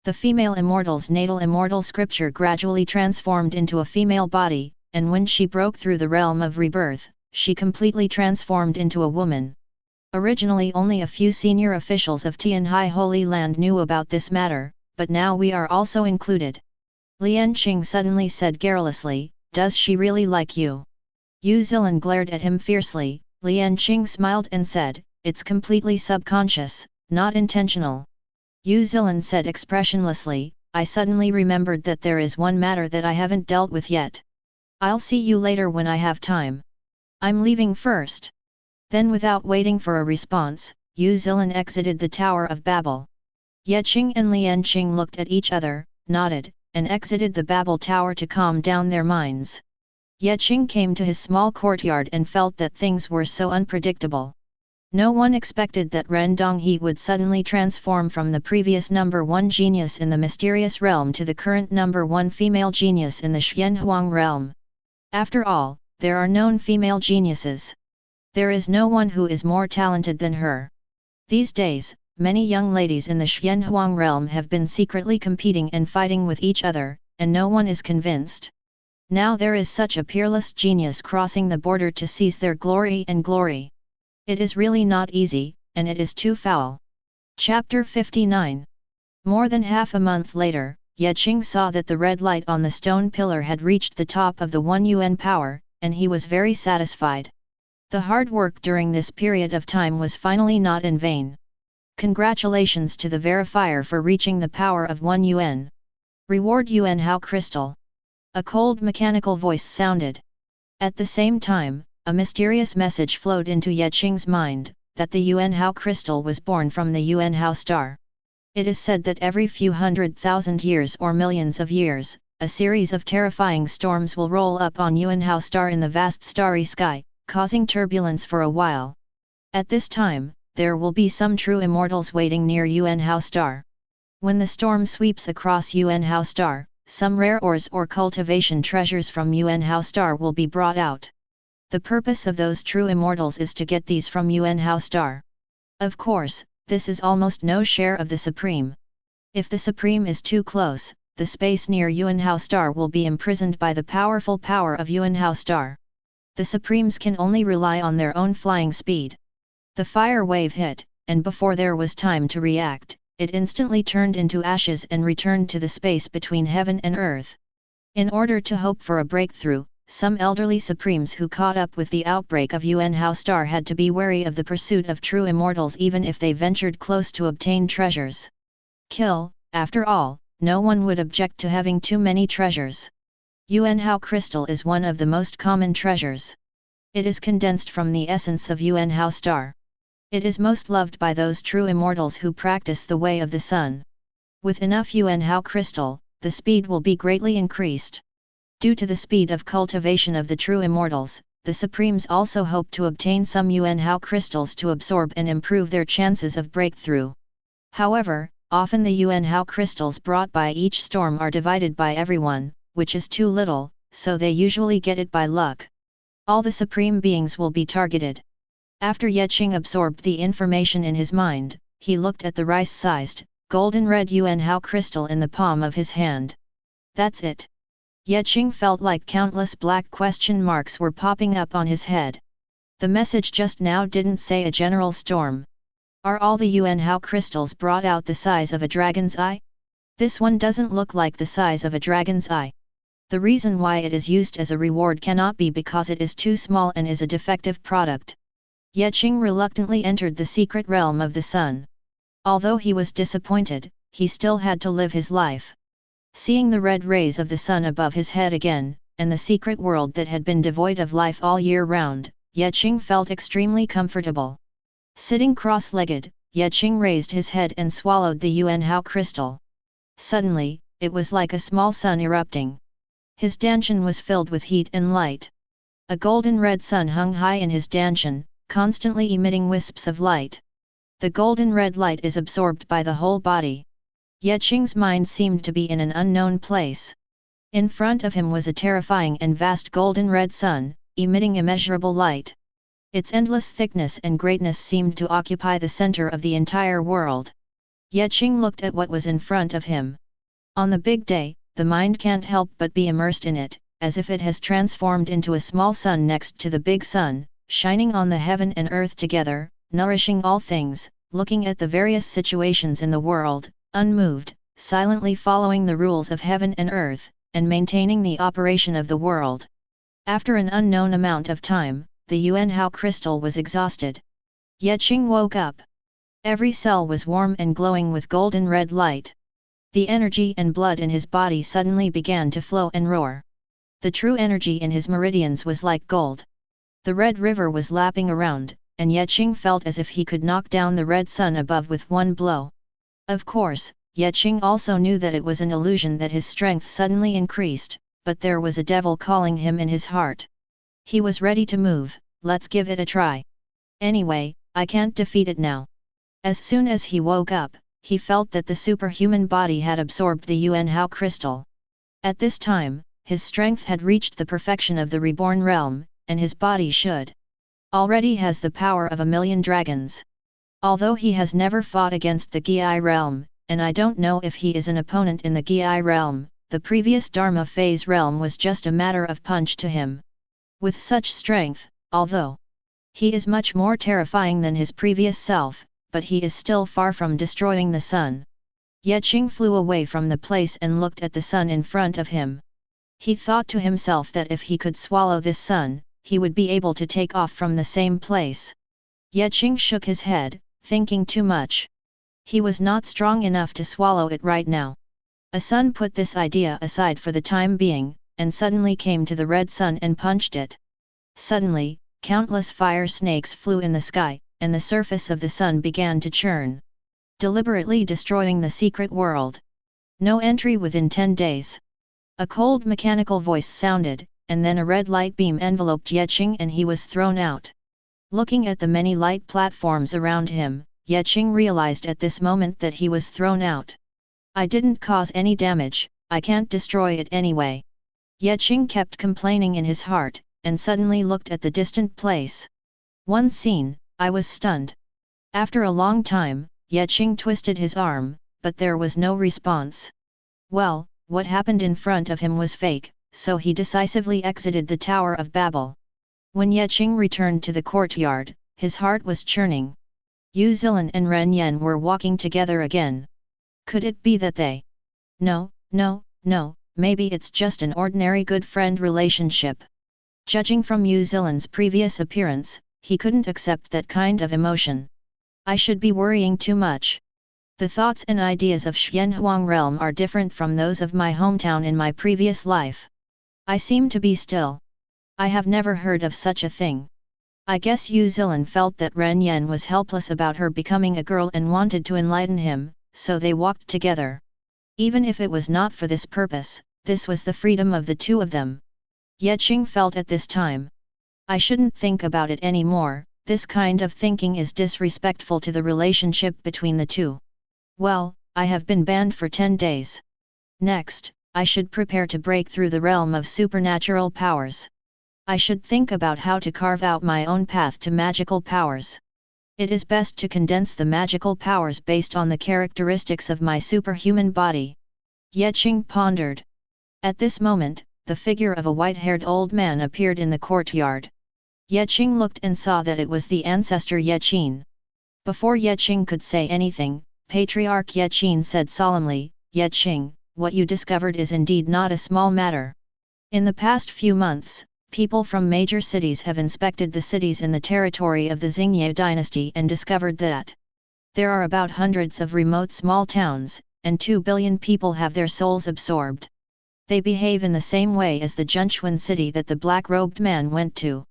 the female immortal's natal immortal scripture gradually transformed into a female body, and when she broke through the realm of rebirth, she completely transformed into a woman. Originally only a few senior officials of Tianhai Holy Land knew about this matter, but now we are also included. Lian Qing suddenly said garrulously, does she really like you? Yu Zilin glared at him fiercely. Lian Qing smiled and said, it's completely subconscious, not intentional. Yu Zilin said expressionlessly, I suddenly remembered that there is one matter that I haven't dealt with yet. I'll see you later when I have time. I'm leaving first. Then without waiting for a response, Yu Zilin exited the Tower of Babel. Ye Qing and Lian Qing looked at each other, nodded, and exited the Babel Tower to calm down their minds. Ye Qing came to his small courtyard and felt that things were so unpredictable. No one expected that Ren Donghe would suddenly transform from the previous number 1 genius in the mysterious realm to the current number 1 female genius in the Xianhuang realm. After all, there are known female geniuses. There is no one who is more talented than her. These days, many young ladies in the Xianhuang realm have been secretly competing and fighting with each other, and no one is convinced. Now there is such a peerless genius crossing the border to seize their glory and glory. It is really not easy, and it is too foul. Chapter 59. More than half a month later, Ye Qing saw that the red light on the stone pillar had reached the top of the 1 yuan power, and he was very satisfied. The hard work during this period of time was finally not in vain. Congratulations to the verifier for reaching the power of 1 yuan. Reward Yuan Hao Crystal. A cold mechanical voice sounded. At the same time, a mysterious message flowed into Ye Qing's mind, that the Yuan Hao crystal was born from the Yuan Hao star. It is said that every few 100,000 years or millions of years, a series of terrifying storms will roll up on Yuan Hao star in the vast starry sky, causing turbulence for a while. At this time, there will be some true immortals waiting near Yuan Hao star. When the storm sweeps across Yuan Hao star, some rare ores or cultivation treasures from Yuan Hao star will be brought out. The purpose of those true immortals is to get these from Yuan Hao star. Of course, this is almost no share of the Supreme. If the Supreme is too close, the space near Yuan Hao star will be imprisoned by the powerful power of Yuan Hao star. The Supremes can only rely on their own flying speed. The fire wave hit, and before there was time to react, it instantly turned into ashes and returned to the space between heaven and earth. In order to hope for a breakthrough, some elderly Supremes who caught up with the outbreak of Yuan Hao star had to be wary of the pursuit of true immortals even if they ventured close to obtain treasures. Kill, after all, no one would object to having too many treasures. Yuan Hao crystal is one of the most common treasures. It is condensed from the essence of Yuan Hao star. It is most loved by those true immortals who practice the way of the sun. With enough Yuan Hao crystal, the speed will be greatly increased. Due to the speed of cultivation of the true immortals, the Supremes also hope to obtain some Yuan Hao crystals to absorb and improve their chances of breakthrough. However, often the Yuan Hao crystals brought by each storm are divided by everyone, which is too little, so they usually get it by luck. All the Supreme beings will be targeted. After Ye Qing absorbed the information in his mind, he looked at the rice-sized, golden-red Yuan Hao crystal in the palm of his hand. That's it. Ye Qing felt like countless black question marks were popping up on his head. The message just now didn't say a general storm. Are all the Yuan Hao crystals brought out the size of a dragon's eye? This one doesn't look like the size of a dragon's eye. The reason why it is used as a reward cannot be because it is too small and is a defective product. Ye Qing reluctantly entered the secret realm of the sun. Although he was disappointed, he still had to live his life. Seeing the red rays of the sun above his head again, and the secret world that had been devoid of life all year round, Ye Qing felt extremely comfortable. Sitting cross-legged, Ye Qing raised his head and swallowed the Yuan Hao crystal. Suddenly, it was like a small sun erupting. His danshan was filled with heat and light. A golden red sun hung high in his danshan, constantly emitting wisps of light. The golden red light is absorbed by the whole body. Ye Qing's mind seemed to be in an unknown place. In front of him was a terrifying and vast golden red sun, emitting immeasurable light. Its endless thickness and greatness seemed to occupy the center of the entire world. Ye Qing looked at what was in front of him. On the big day, the mind can't help but be immersed in it, as if it has transformed into a small sun next to the big sun, shining on the heaven and earth together, nourishing all things, looking at the various situations in the world, unmoved, silently following the rules of heaven and earth, and maintaining the operation of the world. After an unknown amount of time, the Yuan Hao crystal was exhausted. Ye Qing woke up. Every cell was warm and glowing with golden red light. The energy and blood in his body suddenly began to flow and roar. The true energy in his meridians was like gold. The red river was lapping around, and Ye Qing felt as if he could knock down the red sun above with one blow. Of course, Ye Qing also knew that it was an illusion that his strength suddenly increased, but there was a devil calling him in his heart. He was ready to move. Let's give it a try. Anyway, I can't defeat it now. As soon as he woke up, he felt that the superhuman body had absorbed the Yuan Hao crystal. At this time, his strength had reached the perfection of the reborn realm, and his body should already has the power of 1,000,000 dragons. Although he has never fought against the Gi realm, and I don't know if he is an opponent in the Gi realm, the previous Dharma phase realm was just a matter of punch to him. With such strength, although he is much more terrifying than his previous self, but he is still far from destroying the sun. Ye Qing flew away from the place and looked at the sun in front of him. He thought to himself that if he could swallow this sun, he would be able to take off from the same place. Ye Qing shook his head, thinking too much. He was not strong enough to swallow it right now. A sun put this idea aside for the time being, and suddenly came to the red sun and punched it. Suddenly, countless fire snakes flew in the sky, and the surface of the sun began to churn, deliberately destroying the secret world. No entry within 10 days. A cold mechanical voice sounded, and then a red light beam enveloped Ye Qing and he was thrown out. Looking at the many light platforms around him, Ye Qing realized at this moment that he was thrown out. I didn't cause any damage, I can't destroy it anyway. Ye Qing kept complaining in his heart, and suddenly looked at the distant place. One scene, I was stunned. After a long time, Ye Qing twisted his arm, but there was no response. Well, what happened in front of him was fake, so he decisively exited the Tower of Babel. When Ye Qing returned to the courtyard, his heart was churning. Yu Zilin and Ren Yan were walking together again. Could it be that they? No, maybe it's just an ordinary good friend relationship. Judging from Yu Zilin's previous appearance, he couldn't accept that kind of emotion. I should be worrying too much. The thoughts and ideas of Xianhuang realm are different from those of my hometown in my previous life. I seem to be still. I have never heard of such a thing. I guess Yu Zilin felt that Ren Yan was helpless about her becoming a girl and wanted to enlighten him, so they walked together. Even if it was not for this purpose, this was the freedom of the two of them. Ye Qing felt at this time. I shouldn't think about it anymore, this kind of thinking is disrespectful to the relationship between the two. Well, I have been banned for 10 days. Next, I should prepare to break through the realm of supernatural powers. I should think about how to carve out my own path to magical powers. It is best to condense the magical powers based on the characteristics of my superhuman body. Ye Qing pondered. At this moment, the figure of a white-haired old man appeared in the courtyard. Ye Qing looked and saw that it was the ancestor Ye Qin. Before Ye Qing could say anything, Patriarch Ye Qin said solemnly, Ye Qing, what you discovered is indeed not a small matter. In the past few months, people from major cities have inspected the cities in the territory of the Xingye dynasty and discovered that there are about hundreds of remote small towns, and 2 billion people have their souls absorbed. They behave in the same way as the Junchuan city that the black-robed man went to.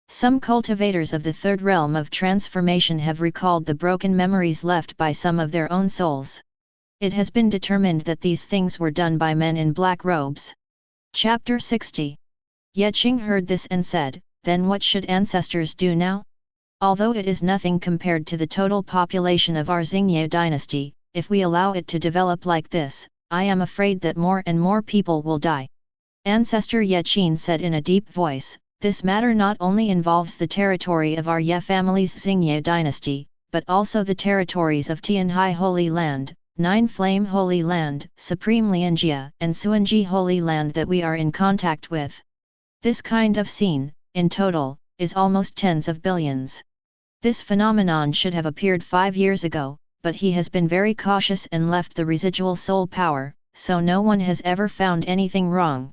Some cultivators of the third realm of transformation have recalled the broken memories left by some of their own souls. It has been determined that these things were done by men in black robes. Chapter 60. Ye Qing heard this and said, "Then what should ancestors do now? Although it is nothing compared to the total population of our Xingye dynasty, if we allow it to develop like this, I am afraid that more and more people will die." Ancestor Ye Qing said in a deep voice, "This matter not only involves the territory of our Ye family's Xingye dynasty, but also the territories of Tianhai Holy Land, Nine Flame Holy Land, Supreme Lianjia, and Suanji Holy Land that we are in contact with. This kind of scene, in total, is almost tens of billions. This phenomenon should have appeared 5 years ago, but he has been very cautious and left the residual soul power, so no one has ever found anything wrong.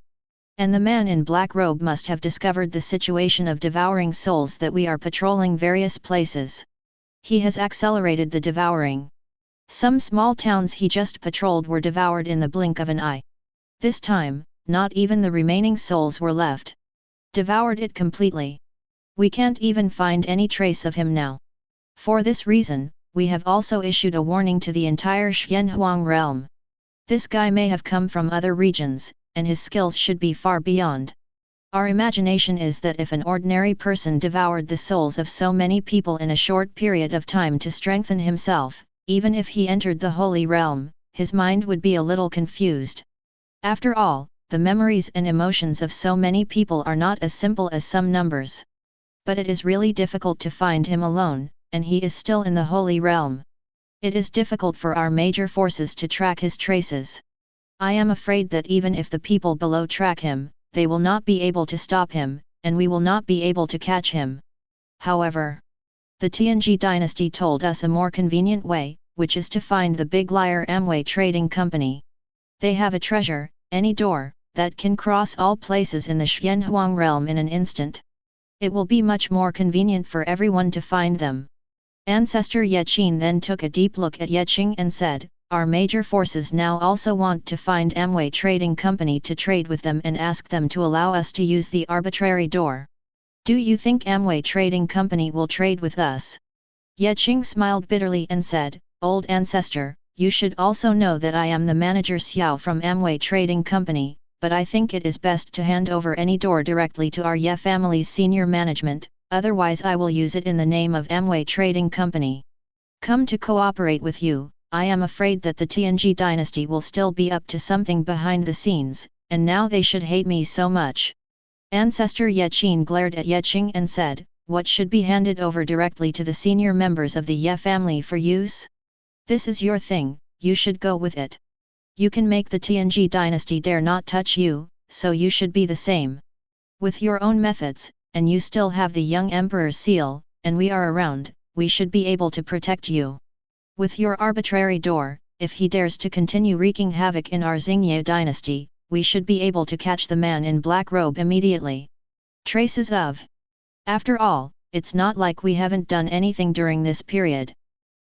And the man in black robe must have discovered the situation of devouring souls that we are patrolling various places. He has accelerated the devouring. Some small towns he just patrolled were devoured in the blink of an eye. This time, not even the remaining souls were left. Devoured it completely. We can't even find any trace of him now. For this reason, we have also issued a warning to the entire Xianhuang realm. This guy may have come from other regions, and his skills should be far beyond. Our imagination is that if an ordinary person devoured the souls of so many people in a short period of time to strengthen himself, even if he entered the holy realm, his mind would be a little confused. After all, the memories and emotions of so many people are not as simple as some numbers. But it is really difficult to find him alone, and he is still in the holy realm. It is difficult for our major forces to track his traces. I am afraid that even if the people below track him, they will not be able to stop him, and we will not be able to catch him. However, the Tianji dynasty told us a more convenient way, which is to find the big liar Amway Trading Company. They have a treasure, any door, that can cross all places in the Xianhuang realm in an instant. It will be much more convenient for everyone to find them. Ancestor Ye Qing then took a deep look at Ye Qing and said, "Our major forces now also want to find Amway Trading Company to trade with them and ask them to allow us to use the arbitrary door. Do you think Amway Trading Company will trade with us?" Ye Qing smiled bitterly and said, "Old ancestor, you should also know that I am the manager Xiao from Amway Trading Company, but I think it is best to hand over any door directly to our Ye family's senior management, otherwise I will use it in the name of Amway Trading Company. Come to cooperate with you, I am afraid that the Tianji dynasty will still be up to something behind the scenes, and now they should hate me so much." Ancestor Ye Qing glared at Ye Qing and said, "What should be handed over directly to the senior members of the Ye family for use? This is your thing, you should go with it. You can make the Tianji dynasty dare not touch you, so you should be the same. With your own methods, and you still have the young emperor's seal, and we are around, we should be able to protect you. With your arbitrary door, if he dares to continue wreaking havoc in our Xingye dynasty, we should be able to catch the man in black robe immediately. Traces of. After all, it's not like we haven't done anything during this period.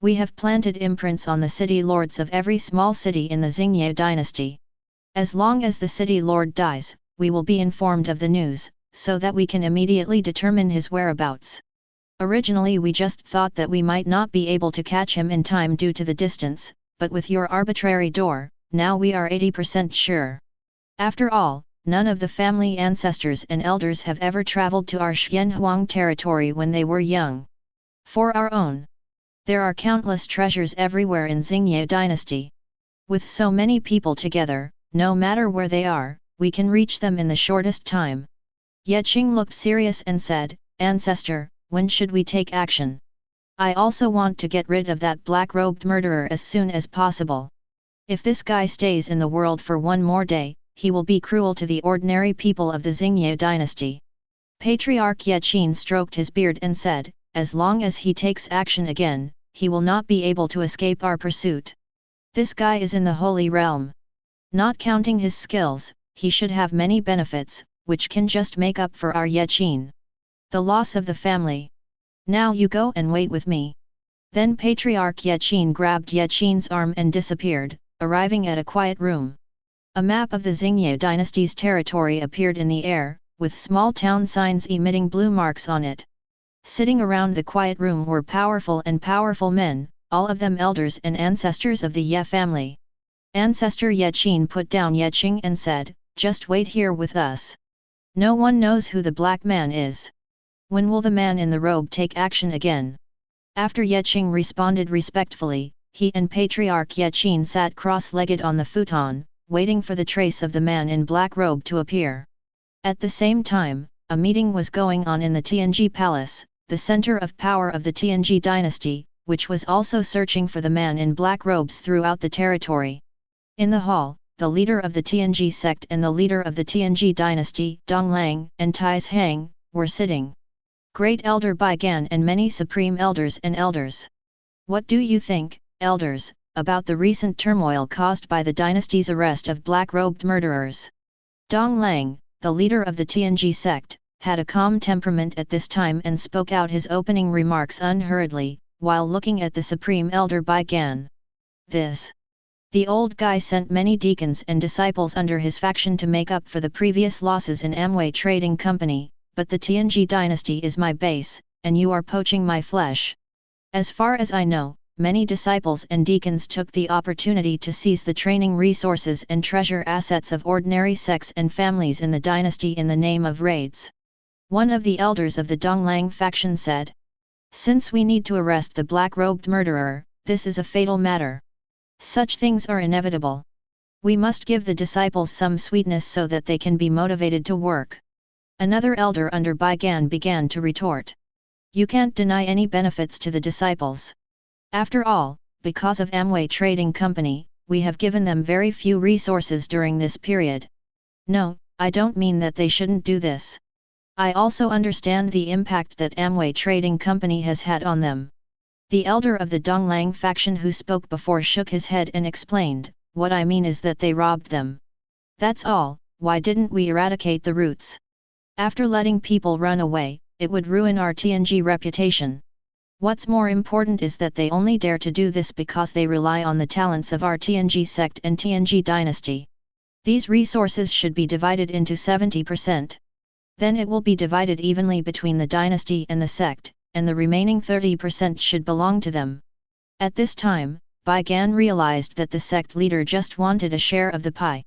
We have planted imprints on the city lords of every small city in the Xingye dynasty. As long as the city lord dies, we will be informed of the news, so that we can immediately determine his whereabouts. Originally we just thought that we might not be able to catch him in time due to the distance, but with your arbitrary door, now we are 80% sure. After all, none of the family ancestors and elders have ever traveled to our Xianhuang territory when they were young. For our own. There are countless treasures everywhere in Xingye dynasty. With so many people together, no matter where they are, we can reach them in the shortest time." Ye Qing looked serious and said, "Ancestor, when should we take action? I also want to get rid of that black-robed murderer as soon as possible. If this guy stays in the world for one more day, he will be cruel to the ordinary people of the Xingye dynasty." Patriarch Ye Qing stroked his beard and said, "As long as he takes action again, he will not be able to escape our pursuit. This guy is in the holy realm. Not counting his skills, he should have many benefits, which can just make up for our Qing. The loss of the family. Now you go and wait with me. Then Patriarch Qing grabbed Qing's arm and disappeared, arriving at a quiet room. A map of the Xingye dynasty's territory appeared in the air, with small town signs emitting blue marks on it. Sitting around the quiet room were powerful men, all of them elders and ancestors of the Ye family. Ancestor Qing put down Qing and said, "Just wait here with us. No one knows who the black man is. When will the man in the robe take action again?" After Qing responded respectfully, he and Patriarch Qing sat cross-legged on the futon, waiting for the trace of the man in black robe to appear. At the same time, a meeting was going on in the Tianji Palace, the center of power of the Tianji dynasty, which was also searching for the man in black robes throughout the territory. In the hall, the leader of the Tianji sect and the leader of the Tianji dynasty, Donglang and Tais Hang, were sitting. Great Elder Bai Gan and many supreme elders and elders. What do you think, elders, about the recent turmoil caused by the dynasty's arrest of black-robed murderers? Donglang, the leader of the Tianji sect, had a calm temperament at this time and spoke out his opening remarks unhurriedly, while looking at the supreme elder Bai Gan. The old guy sent many deacons and disciples under his faction to make up for the previous losses in Amway Trading Company, but the Tianji dynasty is my base, and you are poaching my flesh. As far as I know, many disciples and deacons took the opportunity to seize the training resources and treasure assets of ordinary sects and families in the dynasty in the name of raids. One of the elders of the Donglang faction said, "Since we need to arrest the black-robed murderer, this is a fatal matter. Such things are inevitable. We must give the disciples some sweetness so that they can be motivated to work." Another elder under Bai Gan began to retort. "You can't deny any benefits to the disciples. After all, because of Amway Trading Company, we have given them very few resources during this period. No, I don't mean that they shouldn't do this. I also understand the impact that Amway Trading Company has had on them." The elder of the Donglang faction who spoke before shook his head and explained, "What I mean is that they robbed them. That's all. Why didn't we eradicate the roots? After letting people run away, it would ruin our TNG reputation. What's more important is that they only dare to do this because they rely on the talents of our TNG sect and TNG dynasty. These resources should be divided into 70%. Then it will be divided evenly between the dynasty and the sect, and the remaining 30% should belong to them." At this time, Bai Gan realized that the sect leader just wanted a share of the pie.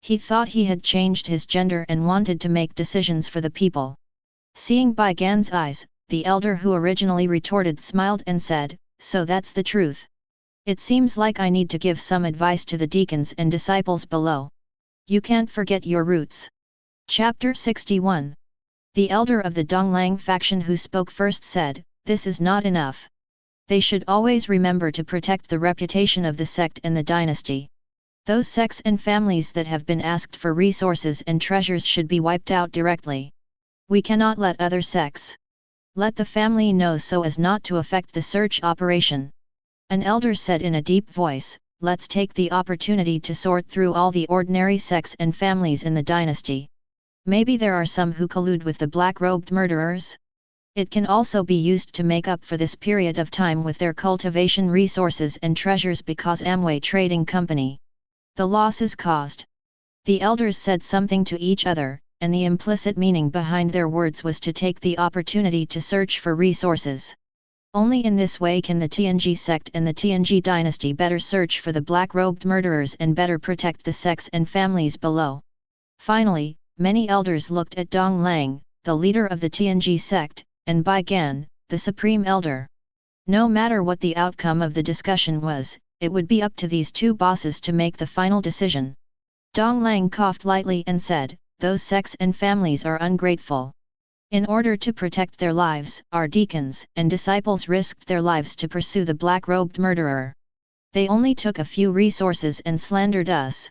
He thought he had changed his gender and wanted to make decisions for the people. Seeing Bai Gan's eyes, the elder who originally retorted smiled and said, "So that's the truth. It seems like I need to give some advice to the deacons and disciples below. You can't forget your roots." Chapter 61. The elder of the Donglang faction who spoke first said, "This is not enough. They should always remember to protect the reputation of the sect and the dynasty. Those sects and families that have been asked for resources and treasures should be wiped out directly. We cannot let other sects. Let the family know so as not to affect the search operation." An elder said in a deep voice, "Let's take the opportunity to sort through all the ordinary sects and families in the dynasty. Maybe there are some who collude with the black-robed murderers? It can also be used to make up for this period of time with their cultivation resources and treasures because Amway Trading Company. The losses caused." The elders said something to each other, and the implicit meaning behind their words was to take the opportunity to search for resources. Only in this way can the TNG sect and the TNG dynasty better search for the black-robed murderers and better protect the sects and families below. Finally, many elders looked at Donglang, the leader of the TNG sect, and Bai Gan, the supreme elder. No matter what the outcome of the discussion was, it would be up to these two bosses to make the final decision. Donglang coughed lightly and said, "Those sects and families are ungrateful. In order to protect their lives, our deacons and disciples risked their lives to pursue the black-robed murderer. They only took a few resources and slandered us.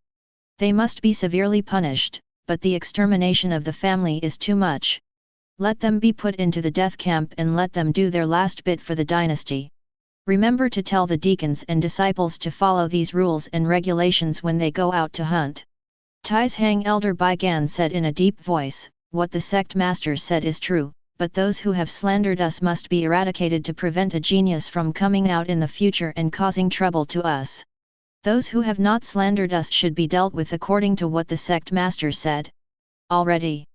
They must be severely punished, but the extermination of the family is too much. Let them be put into the death camp and let them do their last bit for the dynasty." Remember to tell the deacons and disciples to follow these rules and regulations when they go out to hunt. Tai's Hang Elder Bai Gan said in a deep voice, what the sect master said is true, but those who have slandered us must be eradicated to prevent a genius from coming out in the future and causing trouble to us. Those who have not slandered us should be dealt with according to what the sect master said. Already.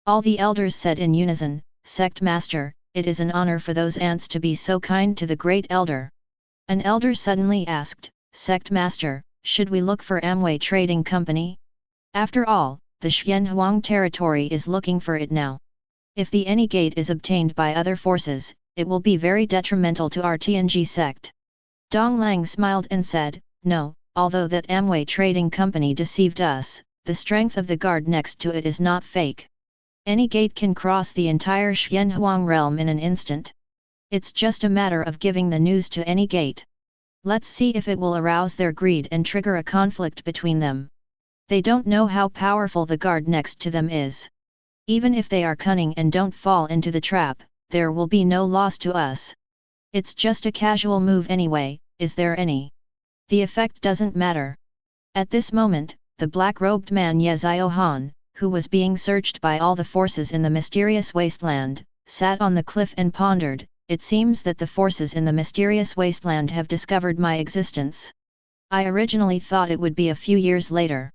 All the elders said in unison, Sect master, it is an honor for those ants to be so kind to the great elder. An elder suddenly asked, Sect master, should we look for Amway Trading Company? After all, the Xianhuang territory is looking for it now. If the any gate is obtained by other forces, it will be very detrimental to our TNG sect. Dong Lang smiled and said, no, although that Amway Trading Company deceived us, the strength of the guard next to it is not fake. Any gate can cross the entire Xianhuang realm in an instant. It's just a matter of giving the news to any gate. Let's see if it will arouse their greed and trigger a conflict between them. They don't know how powerful the guard next to them is. Even if they are cunning and don't fall into the trap, there will be no loss to us. It's just a casual move anyway, is there any? The effect doesn't matter. At this moment, the black-robed man Ye Ziohan, who was being searched by all the forces in the mysterious wasteland, sat on the cliff and pondered, it seems that the forces in the mysterious wasteland have discovered my existence. I originally thought it would be a few years later.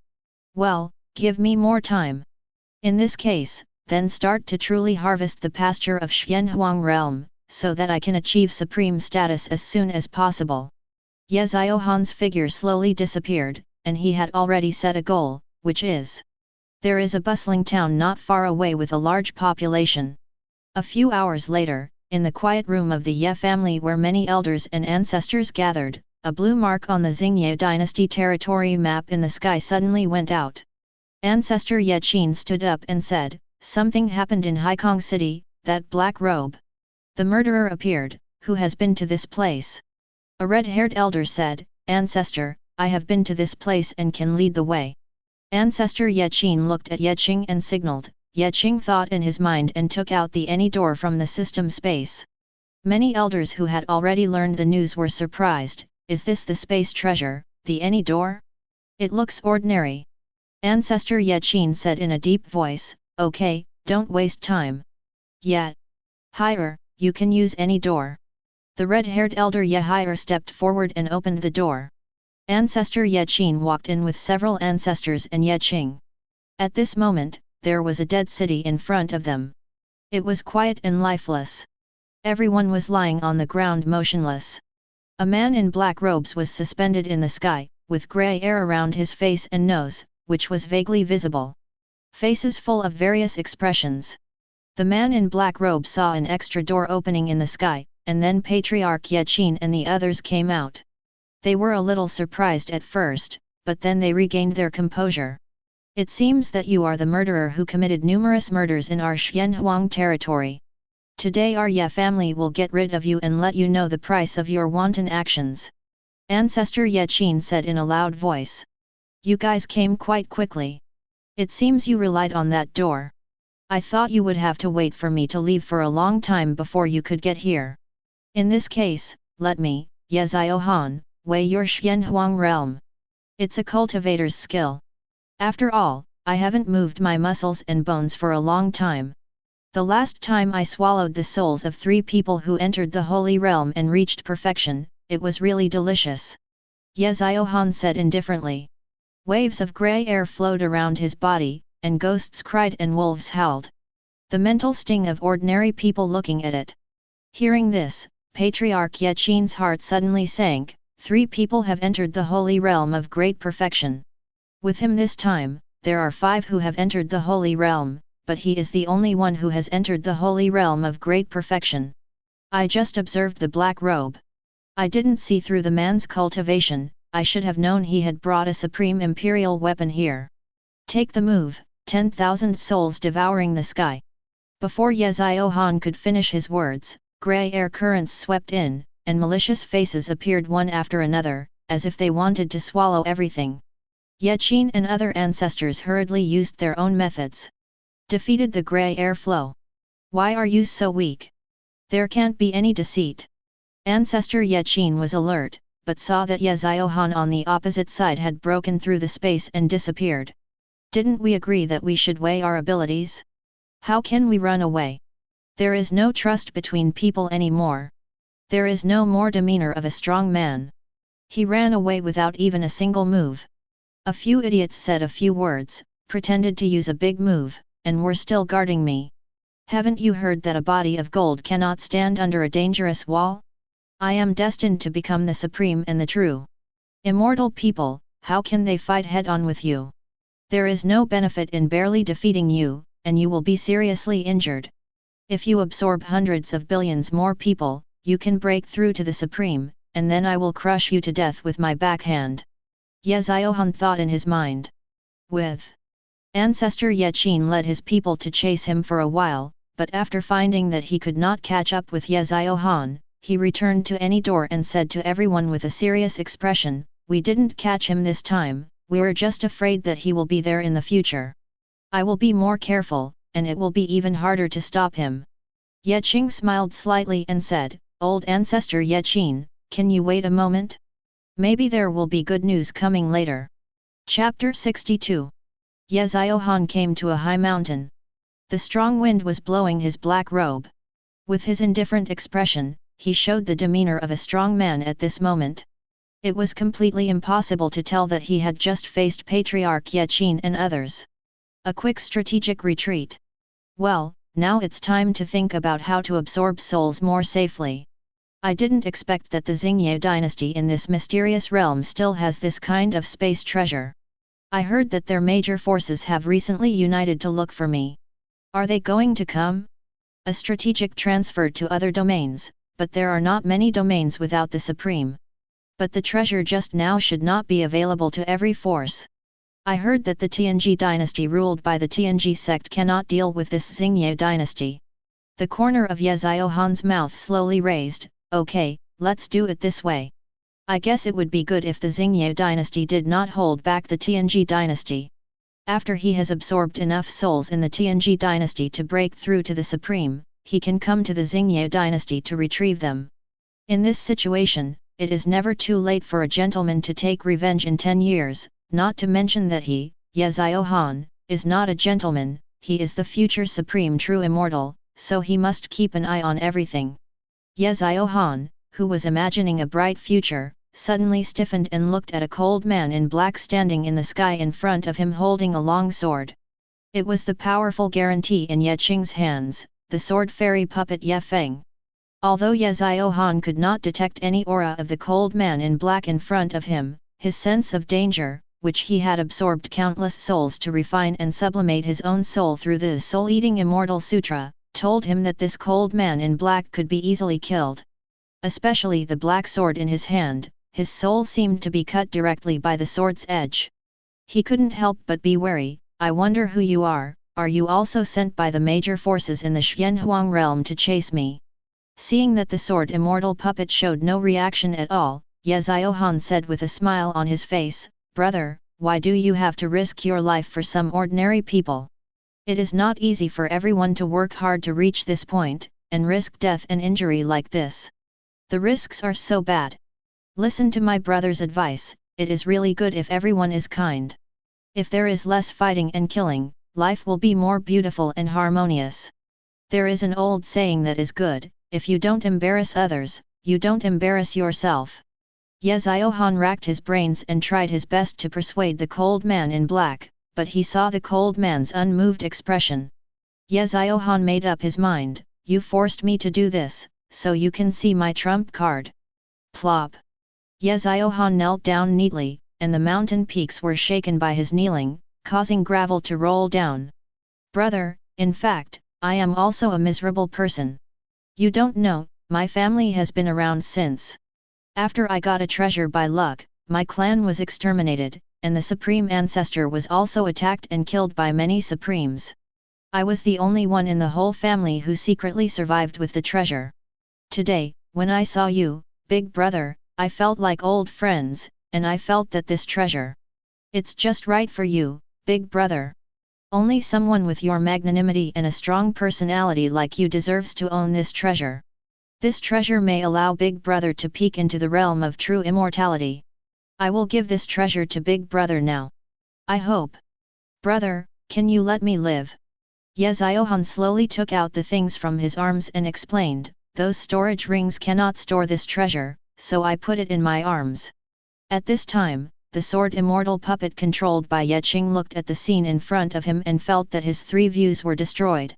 Well, give me more time. In this case, then start to truly harvest the pasture of Xianhuang realm, so that I can achieve supreme status as soon as possible. Ye Ziohan's figure slowly disappeared, and he had already set a goal, which is: there is a bustling town not far away with a large population. A few hours later, in the quiet room of the Ye family where many elders and ancestors gathered, a blue mark on the Xingye dynasty territory map in the sky suddenly went out. Ancestor Ye Qin stood up and said, something happened in Haikong City, that black robe. The murderer appeared, who has been to this place? A red-haired elder said, Ancestor, I have been to this place and can lead the way. Ancestor Ye Qin looked at Ye Qing and signaled. Ye Qing thought in his mind and took out the any door from the system space. Many elders who had already learned the news were surprised. Is this the space treasure, the any door? It looks ordinary. Ancestor Ye Qin said in a deep voice, okay, don't waste time. Yet. Higher, you can use any door. The red-haired elder Ye Higher stepped forward and opened the door. Ancestor Ye Qin walked in with several ancestors and Ye Qing. At this moment, there was a dead city in front of them. It was quiet and lifeless. Everyone was lying on the ground motionless. A man in black robes was suspended in the sky, with grey air around his face and nose, which was vaguely visible. Faces full of various expressions. The man in black robe saw an extra door opening in the sky, and then Patriarch Ye Qin and the others came out. They were a little surprised at first, but then they regained their composure. It seems that you are the murderer who committed numerous murders in our Xianhuang territory. Today our Ye family will get rid of you and let you know the price of your wanton actions. Ancestor Ye Qin said in a loud voice. You guys came quite quickly. It seems you relied on that door. I thought you would have to wait for me to leave for a long time before you could get here. In this case, let me, Ye Ziohan, weigh your Xianhuang realm. It's a cultivator's skill. After all, I haven't moved my muscles and bones for a long time. The last time I swallowed the souls of 3 people who entered the Holy Realm and reached perfection, it was really delicious. Ye Ziohan said indifferently. Waves of grey air flowed around his body, and ghosts cried and wolves howled. The mental sting of ordinary people looking at it. Hearing this, Patriarch Ye Qin's heart suddenly sank. 3 people have entered the Holy Realm of great perfection. With him this time, there are 5 who have entered the Holy Realm, but he is the only one who has entered the Holy Realm of great perfection. I just observed the black robe. I didn't see through the man's cultivation. I should have known he had brought a supreme imperial weapon here. Take the move, 10,000 souls devouring the sky. Before Ye Ziohan could finish his words, grey air currents swept in, and malicious faces appeared one after another, as if they wanted to swallow everything. Ye Qin and other ancestors hurriedly used their own methods. Defeated the grey air flow. Why are you so weak? There can't be any deceit. Ancestor Qin was alert, but saw that Ye Ziohan on the opposite side had broken through the space and disappeared. Didn't we agree that we should weigh our abilities? How can we run away? There is no trust between people anymore. There is no more demeanor of a strong man. He ran away without even a single move. A few idiots said a few words, pretended to use a big move, and were still guarding me. Haven't you heard that a body of gold cannot stand under a dangerous wall? I am destined to become the supreme and the true. Immortal people, how can they fight head-on with you? There is no benefit in barely defeating you, and you will be seriously injured. If you absorb hundreds of billions more people, you can break through to the supreme, and then I will crush you to death with my backhand. Ye Ziohan thought in his mind. With Ancestor Qin led his people to chase him for a while, but after finding that he could not catch up with Ye Ziohan, he returned to any door and said to everyone with a serious expression, "We didn't catch him this time, we were just afraid that he will be there in the future. I will be more careful, and it will be even harder to stop him." Qing smiled slightly and said, "Old Ancestor Qin, can you wait a moment? Maybe there will be good news coming later." Chapter 62. Ye Ziohan came to a high mountain. The strong wind was blowing his black robe. With his indifferent expression, he showed the demeanor of a strong man at this moment. It was completely impossible to tell that he had just faced Patriarch Qin and others. A quick strategic retreat. Well, now it's time to think about how to absorb souls more safely. I didn't expect that the Xingye dynasty in this mysterious realm still has this kind of space treasure. I heard that their major forces have recently united to look for me. Are they going to come? A strategic transfer to other domains, but there are not many domains without the Supreme. But the treasure just now should not be available to every force. I heard that the Tianji dynasty ruled by the Tianji sect cannot deal with this Xingye dynasty. The corner of Ye Ziohan's mouth slowly raised. Okay, let's do it this way. I guess it would be good if the Xingye dynasty did not hold back the Tianji dynasty. After he has absorbed enough souls in the Tianji dynasty to break through to the Supreme, he can come to the Xingye dynasty to retrieve them. In this situation, it is never too late for a gentleman to take revenge in 10 years, not to mention that he, Ye Ziohan, is not a gentleman, he is the future supreme true immortal, so he must keep an eye on everything. Ye Ziohan, who was imagining a bright future, suddenly stiffened and looked at a cold man in black standing in the sky in front of him holding a long sword. It was the powerful guarantee in Ye Qing's hands, the sword fairy puppet Ye Feng. Although Ye Ziohan could not detect any aura of the cold man in black in front of him, his sense of danger, which he had absorbed countless souls to refine and sublimate his own soul through the Soul-Eating Immortal Sutra, told him that this cold man in black could be easily killed. Especially the black sword in his hand, his soul seemed to be cut directly by the sword's edge. He couldn't help but be wary. I wonder who you are you also sent by the major forces in the Xianhuang realm to chase me? Seeing that the sword immortal puppet showed no reaction at all, Ye Ziohan said with a smile on his face, "Brother, why do you have to risk your life for some ordinary people? It is not easy for everyone to work hard to reach this point, and risk death and injury like this. The risks are so bad. Listen to my brother's advice, it is really good if everyone is kind. If there is less fighting and killing, life will be more beautiful and harmonious. There is an old saying that is good, if you don't embarrass others, you don't embarrass yourself." Ye Ziohan racked his brains and tried his best to persuade the cold man in black, but he saw the cold man's unmoved expression. Ye Ziohan made up his mind, "You forced me to do this, so you can see my trump card." Plop! Ye Ziohan knelt down neatly, and the mountain peaks were shaken by his kneeling, causing gravel to roll down. "Brother, in fact, I am also a miserable person. You don't know, my family has been around since. After I got a treasure by luck, my clan was exterminated, and the Supreme Ancestor was also attacked and killed by many Supremes. I was the only one in the whole family who secretly survived with the treasure. Today, when I saw you, big brother, I felt like old friends, and I felt that this treasure. It's just right for you, big brother. Only someone with your magnanimity and a strong personality like you deserves to own this treasure. This treasure may allow Big Brother to peek into the realm of true immortality. I will give this treasure to Big Brother now. I hope. Brother, can you let me live? Ye Ziohan slowly took out the things from his arms and explained, those storage rings cannot store this treasure, so I put it in my arms. At this time, the sword immortal puppet controlled by Ye Qing looked at the scene in front of him and felt that his three views were destroyed.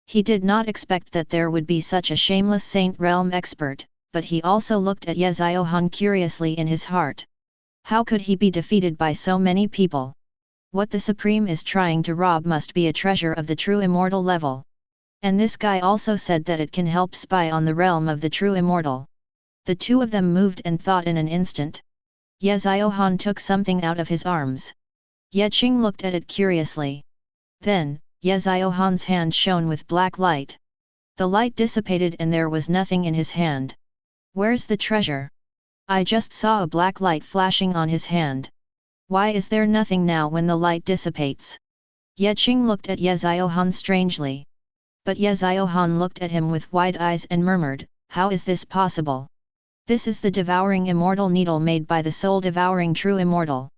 He did not expect that there would be such a shameless saint realm expert, but he also looked at Ye Ziohan curiously in his heart. How could he be defeated by so many people? What the Supreme is trying to rob must be a treasure of the true immortal level. And this guy also said that it can help spy on the realm of the true immortal. The two of them moved and thought in an instant. Ye Ziohan took something out of his arms. Ye Qing looked at it curiously. Then, Ye Ziohan's hand shone with black light. The light dissipated and there was nothing in his hand. Where's the treasure? I just saw a black light flashing on his hand. Why is there nothing now when the light dissipates? Ye Qing looked at Ye Ziohan strangely. But Ye Ziohan looked at him with wide eyes and murmured, how is this possible? This is the devouring immortal needle made by the soul-devouring true immortal.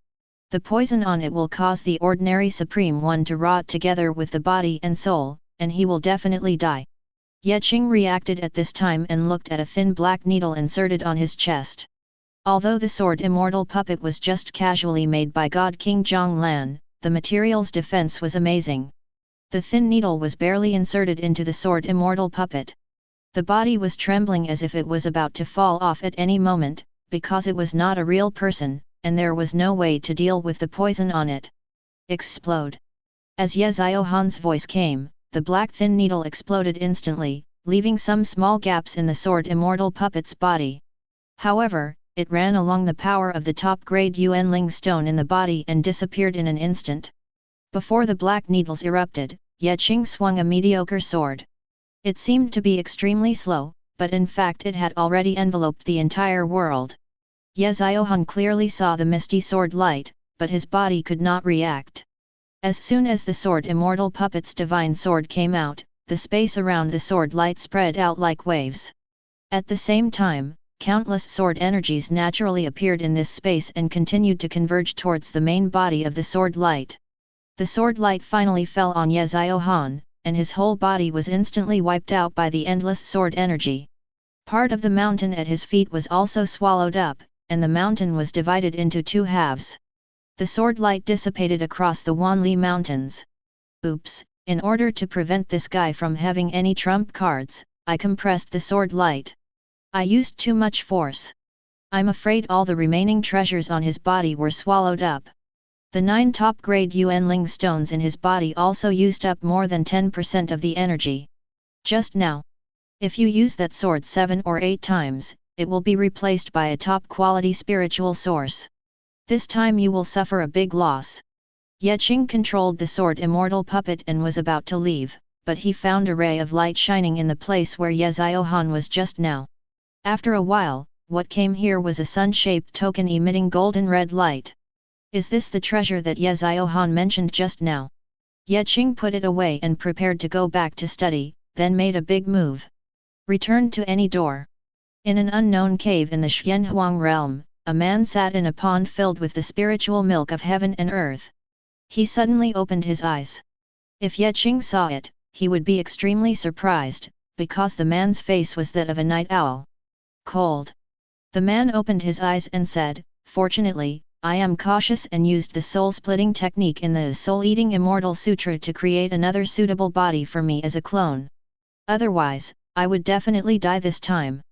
The poison on it will cause the ordinary Supreme One to rot together with the body and soul, and he will definitely die. Ye Qing reacted at this time and looked at a thin black needle inserted on his chest. Although the sword immortal puppet was just casually made by God King Zhonglan, the material's defense was amazing. The thin needle was barely inserted into the sword immortal puppet. The body was trembling as if it was about to fall off at any moment, because it was not a real person, and there was no way to deal with the poison on it. Explode! As Ye Ziohan's voice came, the black thin needle exploded instantly, leaving some small gaps in the sword immortal puppet's body. However, it ran along the power of the top-grade Yuanling stone in the body and disappeared in an instant. Before the black needles erupted, Ye Qing swung a mediocre sword. It seemed to be extremely slow, but in fact it had already enveloped the entire world. Ye Ziohan clearly saw the misty sword light, but his body could not react. As soon as the sword immortal puppet's divine sword came out, the space around the sword light spread out like waves. At the same time, countless sword energies naturally appeared in this space and continued to converge towards the main body of the sword light. The sword light finally fell on Ye Ziohan, and his whole body was instantly wiped out by the endless sword energy. Part of the mountain at his feet was also swallowed up, and the mountain was divided into two halves. The sword light dissipated across the Wanli Mountains. Oops, in order to prevent this guy from having any trump cards, I compressed the sword light. I used too much force. I'm afraid all the remaining treasures on his body were swallowed up. The 9 top-grade Yuanling stones in his body also used up more than 10% of the energy. Just now. If you use that sword 7 or 8 times, it will be replaced by a top-quality spiritual source. This time you will suffer a big loss. Ye Qing controlled the sword immortal puppet and was about to leave, but he found a ray of light shining in the place where Ye Ziohan was just now. After a while, what came here was a sun-shaped token emitting golden red light. Is this the treasure that Ye Ziohan mentioned just now? Ye Qing put it away and prepared to go back to study, then made a big move. Returned to any door. In an unknown cave in the Xianhuang realm, a man sat in a pond filled with the spiritual milk of heaven and earth. He suddenly opened his eyes. If Ye Qing saw it, he would be extremely surprised, because the man's face was that of a night owl. Cold. The man opened his eyes and said, "Fortunately, I am cautious and used the soul-splitting technique in the Soul-Eating Immortal Sutra to create another suitable body for me as a clone. Otherwise, I would definitely die this time."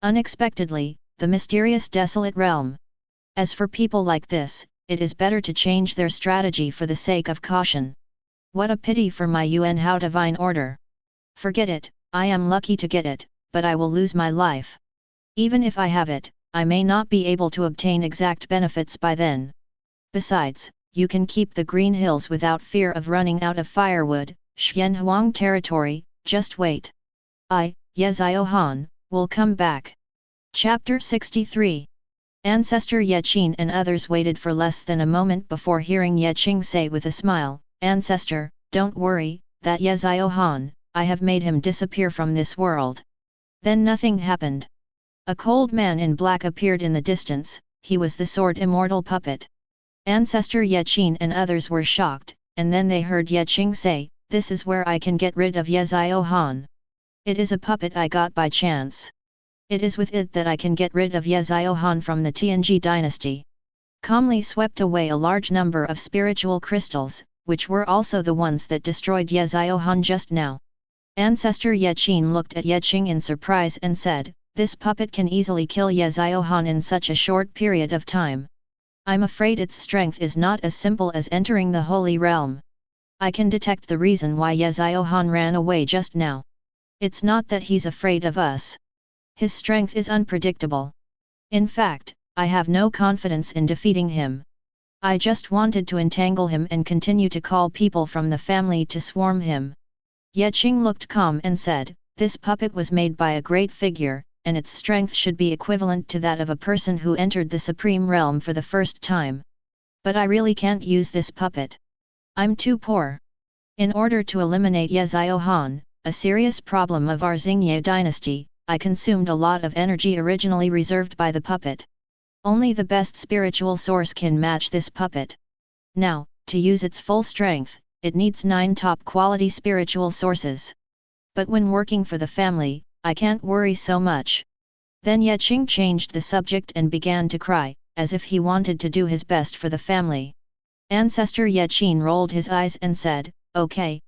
Unexpectedly, the mysterious desolate realm. As for people like this, it is better to change their strategy for the sake of caution. What a pity for my Yuan Hao divine order. Forget it, I am lucky to get it, but I will lose my life. Even if I have it, I may not be able to obtain exact benefits by then. Besides, you can keep the Green Hills without fear of running out of firewood, Xianhuang territory, just wait. I, Ye Ziohan, will come back. Chapter 63. Ancestor Ye Qing and others waited for less than a moment before hearing Ye Qing say with a smile, "Ancestor, don't worry, that Ye Ziohan, I have made him disappear from this world." Then nothing happened. A cold man in black appeared in the distance. He was the sword immortal puppet. Ancestor Yeqing and others were shocked, and then they heard Yeqing say, "This is where I can get rid of Ye Ziohan. It is a puppet I got by chance. It is with it that I can get rid of Ye Ziohan from the Tianji dynasty." Calmly swept away a large number of spiritual crystals, which were also the ones that destroyed Ye Ziohan just now. Ancestor Yeqing looked at Yeqing in surprise and said, "This puppet can easily kill Ye Ziohan in such a short period of time. I'm afraid its strength is not as simple as entering the Holy Realm. I can detect the reason why Ye Ziohan ran away just now. It's not that he's afraid of us. His strength is unpredictable. In fact, I have no confidence in defeating him. I just wanted to entangle him and continue to call people from the family to swarm him." Yeqing looked calm and said, "This puppet was made by a great figure, and its strength should be equivalent to that of a person who entered the Supreme Realm for the first time. But I really can't use this puppet. I'm too poor. In order to eliminate Ye Ziohan, a serious problem of our Xingye dynasty, I consumed a lot of energy originally reserved by the puppet. Only the best spiritual source can match this puppet. Now, to use its full strength, it needs 9 top-quality spiritual sources. But when working for the family, I can't worry so much." Then Yeqing changed the subject and began to cry, as if he wanted to do his best for the family. Ancestor Yeqing rolled his eyes and said, Okay,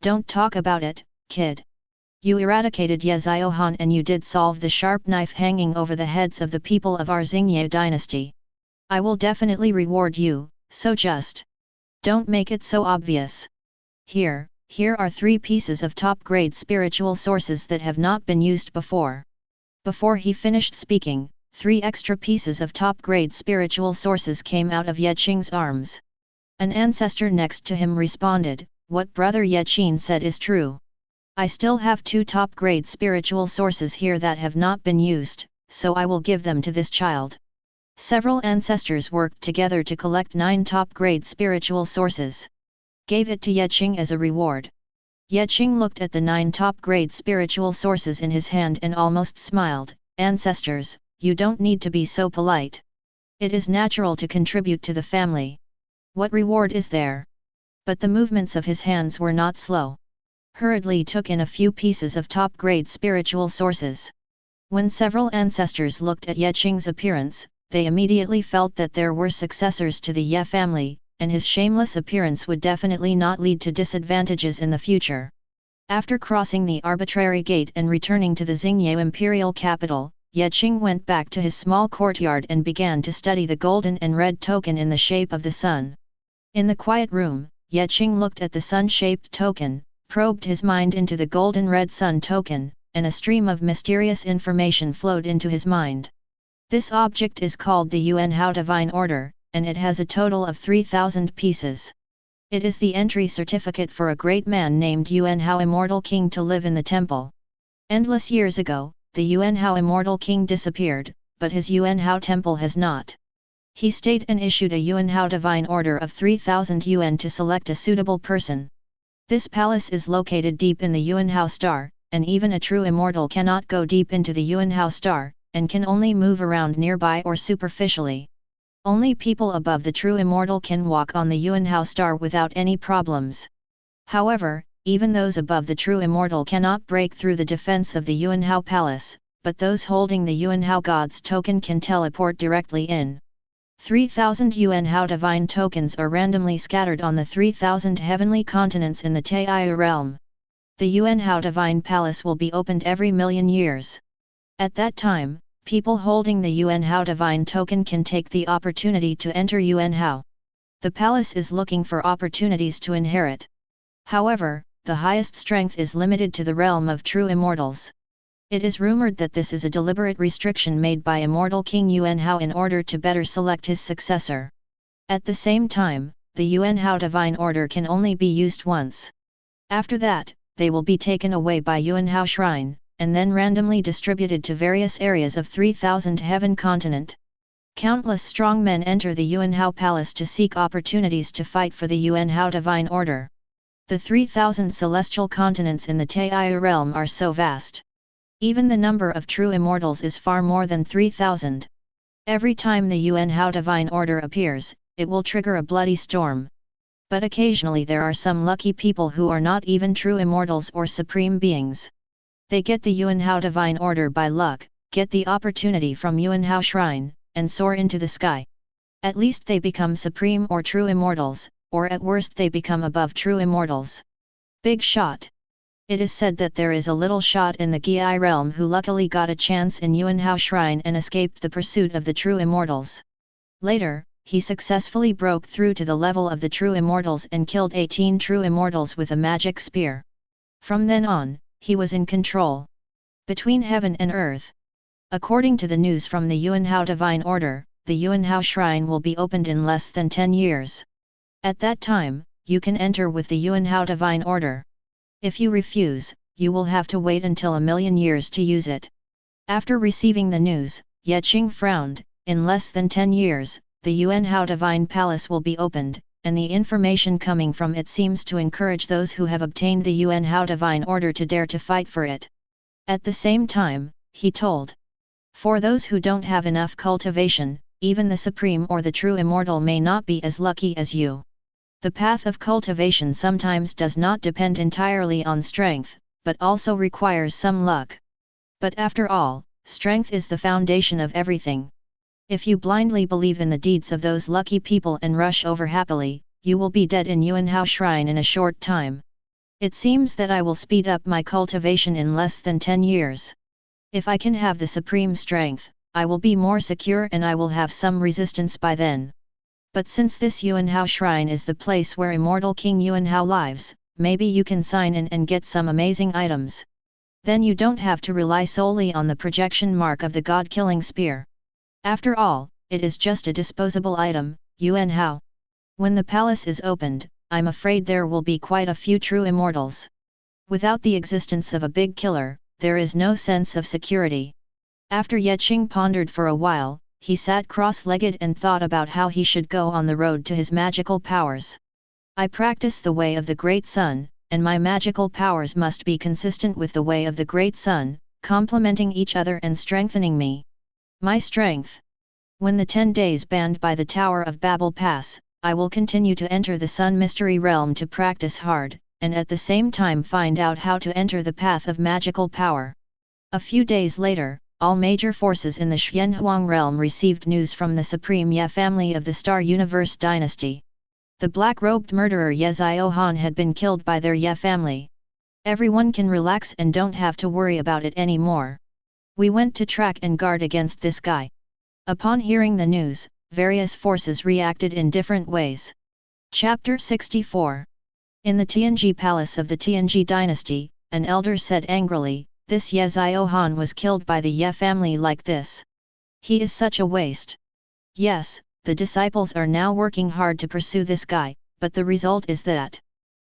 don't talk about it, kid. You eradicated Ye Ziohan and you did solve the sharp knife hanging over the heads of the people of our Xingye dynasty. I will definitely reward you, so just don't make it so obvious. Here are 3 pieces of top-grade spiritual sources that have not been used before." Before he finished speaking, 3 extra pieces of top-grade spiritual sources came out of Yeqing's arms. An ancestor next to him responded, "What Brother Yeqing said is true. I still have 2 top-grade spiritual sources here that have not been used, so I will give them to this child." Several ancestors worked together to collect 9 top-grade spiritual sources. Gave it to Yeqing as a reward. Yeqing looked at the 9 top-grade spiritual sources in his hand and almost smiled. "Ancestors, you don't need to be so polite. It is natural to contribute to the family. What reward is there?" But the movements of his hands were not slow. Hurriedly took in a few pieces of top-grade spiritual sources. When several ancestors looked at Yeqing's appearance, they immediately felt that there were successors to the Ye family, and his shameless appearance would definitely not lead to disadvantages in the future. After crossing the arbitrary gate and returning to the Xingye imperial capital, Yeqing went back to his small courtyard and began to study the golden and red token in the shape of the sun. In the quiet room, Yeqing looked at the sun-shaped token, probed his mind into the golden red sun token, and a stream of mysterious information flowed into his mind. This object is called the Yuanhao Divine Order, and it has a total of 3,000 pieces. It is the entry certificate for a great man named Yuanhao Immortal King to live in the temple. Endless years ago, the Yuanhao Immortal King disappeared, but his Yuanhao temple has not. He stayed and issued a Yuanhao Divine Order of 3,000 yuan to select a suitable person. This palace is located deep in the Yuanhao star, and even a true immortal cannot go deep into the Yuanhao star, and can only move around nearby or superficially. Only people above the true immortal can walk on the Yuanhao star without any problems. However, even those above the true immortal cannot break through the defense of the Yuanhao palace, but those holding the Yuanhao God's token can teleport directly in. 3,000 Yuanhao divine tokens are randomly scattered on the 3,000 heavenly continents in the Taiyu realm. The Yuanhao divine palace will be opened every million years. At that time, people holding the Yuanhao divine token can take the opportunity to enter Yuanhao. The palace is looking for opportunities to inherit. However, the highest strength is limited to the realm of true immortals. It is rumored that this is a deliberate restriction made by immortal King Yuanhao in order to better select his successor. At the same time, the Yuanhao divine order can only be used once. After that, they will be taken away by Yuanhao Shrine, and then randomly distributed to various areas of 3,000 heaven continent. Countless strong men enter the Yuanhao palace to seek opportunities to fight for the Yuanhao divine order. The 3,000 celestial continents in the Taiyu realm are so vast. Even the number of true immortals is far more than 3,000. Every time the Yuanhao divine order appears, it will trigger a bloody storm. But occasionally there are some lucky people who are not even true immortals or supreme beings. They get the Yuanhao divine order by luck, get the opportunity from Yuanhao shrine, and soar into the sky. At least they become supreme or true immortals, or at worst they become above true immortals. Big shot. It is said that there is a little shot in the Gi realm who luckily got a chance in Yuanhao shrine and escaped the pursuit of the true immortals. Later, he successfully broke through to the level of the true immortals and killed 18 true immortals with a magic spear. From then on, he was in control. Between heaven and earth. According to the news from the Yuanhao divine order, the Yuanhao shrine will be opened in less than 10 years. At that time, you can enter with the Yuanhao divine order. If you refuse, you will have to wait until 1,000,000 years to use it. After receiving the news, Ye Qing frowned. In less than 10 years, the Yuanhao divine palace will be opened, and the information coming from it seems to encourage those who have obtained the Yuanhao divine order to dare to fight for it. At the same time, he told. For those who don't have enough cultivation, even the supreme or the true immortal may not be as lucky as you. The path of cultivation sometimes does not depend entirely on strength, but also requires some luck. But after all, strength is the foundation of everything. If you blindly believe in the deeds of those lucky people and rush over happily, you will be dead in Yuanhao shrine in a short time. It seems that I will speed up my cultivation in less than 10 years. If I can have the supreme strength, I will be more secure and I will have some resistance by then. But since this Yuanhao shrine is the place where immortal King Yuanhao lives, maybe you can sign in and get some amazing items. Then you don't have to rely solely on the projection mark of the god-killing spear. After all, it is just a disposable item, Yuanhao. When the palace is opened, I'm afraid there will be quite a few true immortals. Without the existence of a big killer, there is no sense of security. After Ye Qing pondered for a while, he sat cross-legged and thought about how he should go on the road to his magical powers. I practice the way of the Great Sun, and my magical powers must be consistent with the way of the Great Sun, complementing each other and strengthening me. My strength. When the 10 days banned by the Tower of Babel pass, I will continue to enter the Sun Mystery Realm to practice hard, and at the same time find out how to enter the path of magical power. A few days later, all major forces in the Xianhuang realm received news from the Supreme Ye family of the Star Universe dynasty. The black-robed murderer Ye Ziohan had been killed by their Ye family. Everyone can relax and don't have to worry about it anymore. We went to track and guard against this guy. Upon hearing the news, various forces reacted in different ways. Chapter 64. In the Tianji palace of the Tianji dynasty, an elder said angrily, "This Ye Ziohan was killed by the Ye family like this. He is such a waste." Yes, the disciples are now working hard to pursue this guy, but the result is that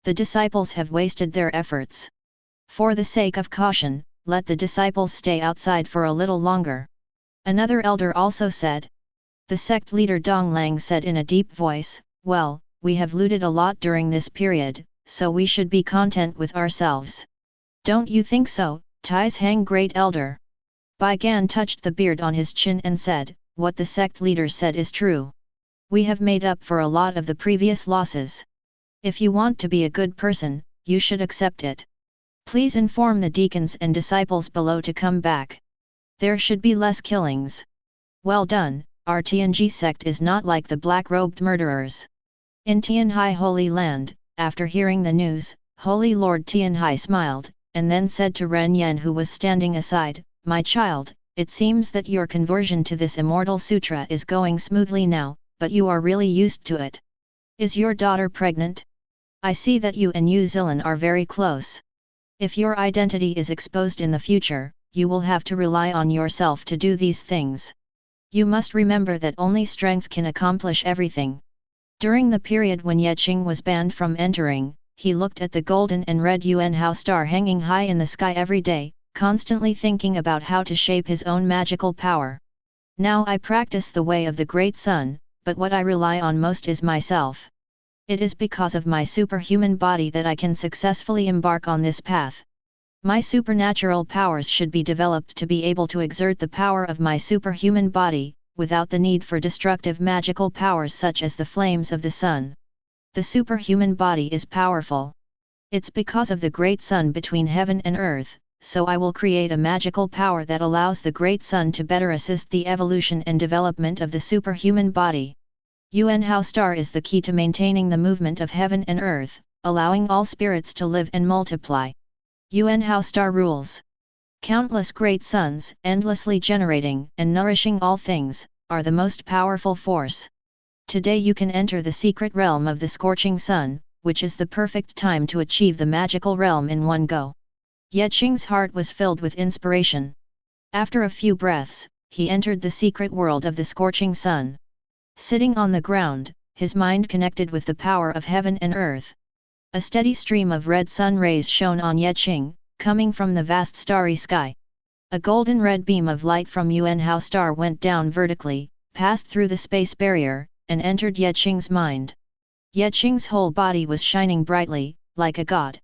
the disciples have wasted their efforts. For the sake of caution, let the disciples stay outside for a little longer. Another elder also said. The sect leader Dong Lang said in a deep voice, "Well, we have looted a lot during this period, so we should be content with ourselves. Don't you think so, Tai's Hang Great Elder?" Bai Gan touched the beard on his chin and said, "What the sect leader said is true. We have made up for a lot of the previous losses. If you want to be a good person, you should accept it. Please inform the deacons and disciples below to come back. There should be less killings. Well done, our Tianji sect is not like the black-robed murderers." In Tianhai Holy Land, after hearing the news, Holy Lord Tianhai smiled, and then said to Ren Yen who was standing aside, "My child, it seems that your conversion to this immortal sutra is going smoothly now, but you are really used to it. Is your daughter pregnant? I see that you and Yu Zilin are very close. If your identity is exposed in the future, you will have to rely on yourself to do these things. You must remember that only strength can accomplish everything." During the period when Ye Qing was banned from entering, he looked at the golden and red Yuanhao star hanging high in the sky every day, constantly thinking about how to shape his own magical power. "Now I practice the way of the Great Sun, but what I rely on most is myself. It is because of my superhuman body that I can successfully embark on this path. My supernatural powers should be developed to be able to exert the power of my superhuman body, without the need for destructive magical powers such as the flames of the sun. The superhuman body is powerful. It's because of the great sun between heaven and earth, so I will create a magical power that allows the great sun to better assist the evolution and development of the superhuman body. Yuanhao star is the key to maintaining the movement of heaven and earth, allowing all spirits to live and multiply. Yuanhao star rules. Countless great suns, endlessly generating and nourishing all things, are the most powerful force. Today you can enter the secret realm of the scorching sun, which is the perfect time to achieve the magical realm in one go. Ye Qing's heart was filled with inspiration. After a few breaths, he entered the secret world of the scorching sun. Sitting on the ground, his mind connected with the power of heaven and earth. A steady stream of red sun rays shone on Ye Qing, coming from the vast starry sky. A golden red beam of light from Yuanhao star went down vertically, passed through the space barrier, and entered Ye Qing's mind. Ye Qing's whole body was shining brightly, like a god.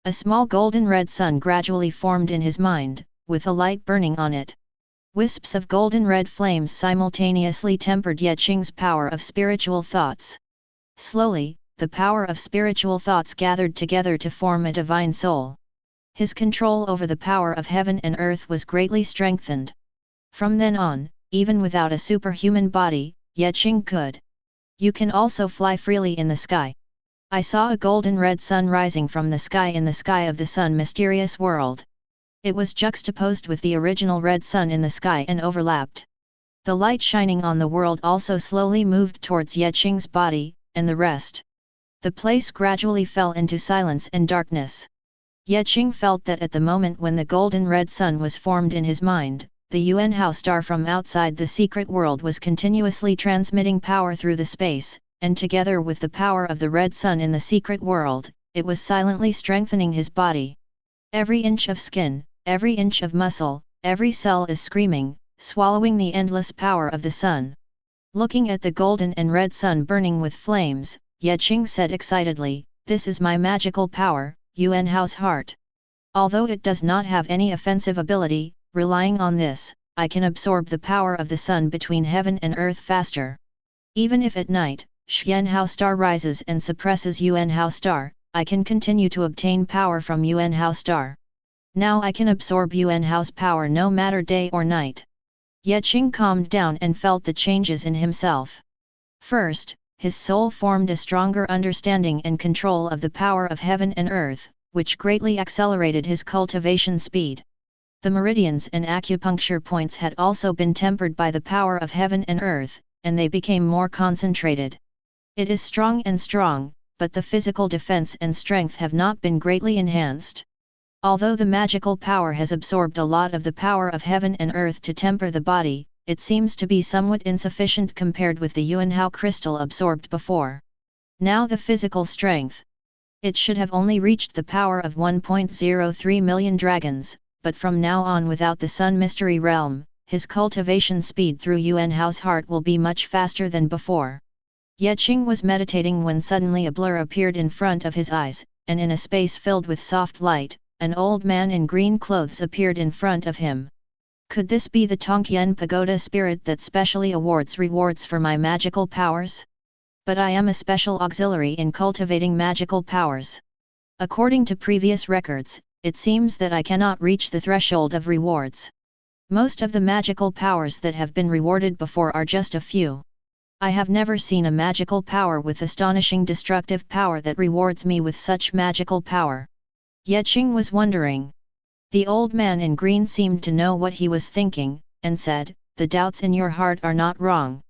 A small golden red sun gradually formed in his mind, with a light burning on it. Wisps of golden red flames simultaneously tempered Ye Qing's power of spiritual thoughts. Slowly, the power of spiritual thoughts gathered together to form a divine soul. His control over the power of heaven and earth was greatly strengthened. From then on, even without a superhuman body, Ye Qing could. You can also fly freely in the sky. I saw a golden red sun rising from the sky in the sky of the sun mysterious world. It was juxtaposed with the original red sun in the sky and overlapped. The light shining on the world also slowly moved towards Ye Qing's body, and the rest. The place gradually fell into silence and darkness. Ye Qing felt that at the moment when the golden red sun was formed in his mind, the Yuanhao star from outside the secret world was continuously transmitting power through the space, and together with the power of the red sun in the secret world, it was silently strengthening his body. Every inch of skin, every inch of muscle, every cell is screaming, swallowing the endless power of the sun. Looking at the golden and red sun burning with flames, Ye Qing said excitedly, "This is my magical power, Yuanhao's heart. Although it does not have any offensive ability, relying on this, I can absorb the power of the sun between heaven and earth faster. Even if at night, Yuanhao star rises and suppresses Yuanhao star, I can continue to obtain power from Yuanhao star. Now I can absorb Yuanhao's power no matter day or night." Ye Qing calmed down and felt the changes in himself. First, his soul formed a stronger understanding and control of the power of heaven and earth, which greatly accelerated his cultivation speed. The meridians and acupuncture points had also been tempered by the power of heaven and earth, and they became more concentrated. It is strong, but the physical defense and strength have not been greatly enhanced. Although the magical power has absorbed a lot of the power of heaven and earth to temper the body, it seems to be somewhat insufficient compared with the Yuanhao crystal absorbed before. Now the physical strength. It should have only reached the power of 1.03 million dragons, but from now on without the Sun Mystery Realm, his cultivation speed through Yuanhao's heart will be much faster than before. Ye Qing was meditating when suddenly a blur appeared in front of his eyes, and in a space filled with soft light, an old man in green clothes appeared in front of him. Could this be the Tongqian Pagoda spirit that specially awards rewards for my magical powers? But I am a special auxiliary in cultivating magical powers. According to previous records, it seems that I cannot reach the threshold of rewards. Most of the magical powers that have been rewarded before are just a few. I have never seen a magical power with astonishing destructive power that rewards me with such magical power. Ye Qing was wondering. The old man in green seemed to know what he was thinking, and said, "The doubts in your heart are not wrong.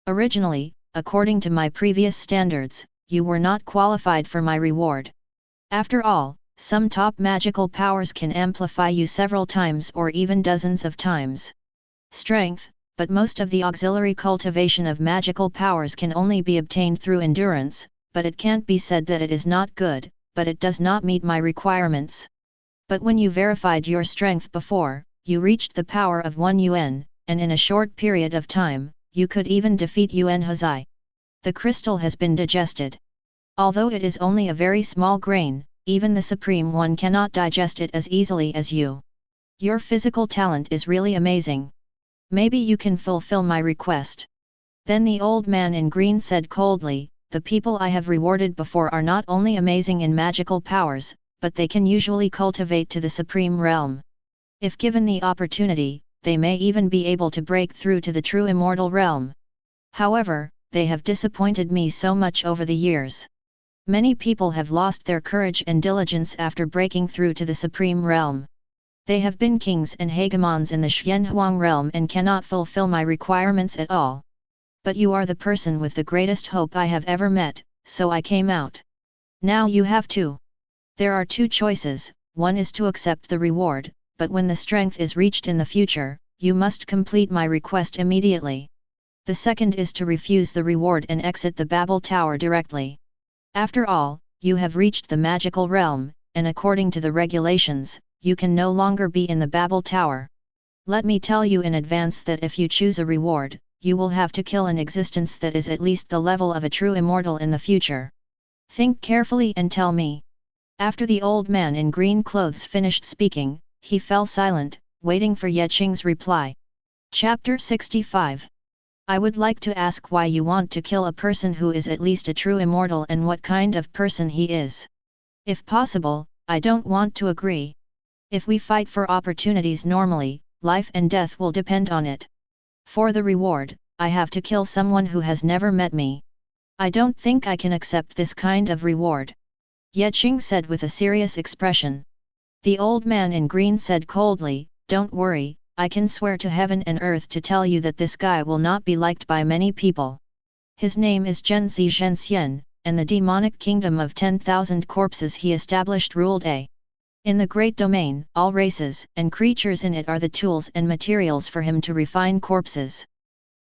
Originally, according to my previous standards, you were not qualified for my reward. After all, some top magical powers can amplify you several times or even dozens of times. Strength, but most of the auxiliary cultivation of magical powers can only be obtained through endurance, but it can't be said that it is not good, but it does not meet my requirements. But when you verified your strength before, you reached the power of 1 yuan, and in a short period of time, you could even defeat Yuan Hozai. The crystal has been digested. Although it is only a very small grain, even the Supreme One cannot digest it as easily as you. Your physical talent is really amazing. Maybe you can fulfill my request." Then the old man in green said coldly, "The people I have rewarded before are not only amazing in magical powers, but they can usually cultivate to the supreme realm. If given the opportunity, they may even be able to break through to the true immortal realm. However, they have disappointed me so much over the years. Many people have lost their courage and diligence after breaking through to the supreme realm. They have been kings and hegemons in the Xianhuang realm and cannot fulfill my requirements at all. But you are the person with the greatest hope I have ever met, so I came out. Now you have to. There are two choices, one is to accept the reward, but when the strength is reached in the future, you must complete my request immediately. The second is to refuse the reward and exit the Babel Tower directly. After all, you have reached the magical realm, and according to the regulations, you can no longer be in the Babel Tower. Let me tell you in advance that if you choose a reward, you will have to kill an existence that is at least the level of a true immortal in the future. Think carefully and tell me." After the old man in green clothes finished speaking, he fell silent, waiting for Ye Qing's reply. Chapter 65. I would like to ask why you want to kill a person who is at least a true immortal and what kind of person he is. If possible, I don't want to agree. If we fight for opportunities normally, life and death will depend on it. For the reward, I have to kill someone who has never met me. I don't think I can accept this kind of reward. Ye Qing said with a serious expression. The old man in green said coldly, "Don't worry, I can swear to heaven and earth to tell you that this guy will not be liked by many people. His name is Zhenzi Zhenxian, and the demonic kingdom of 10,000 corpses he established ruled a. In the great domain, all races and creatures in it are the tools and materials for him to refine corpses.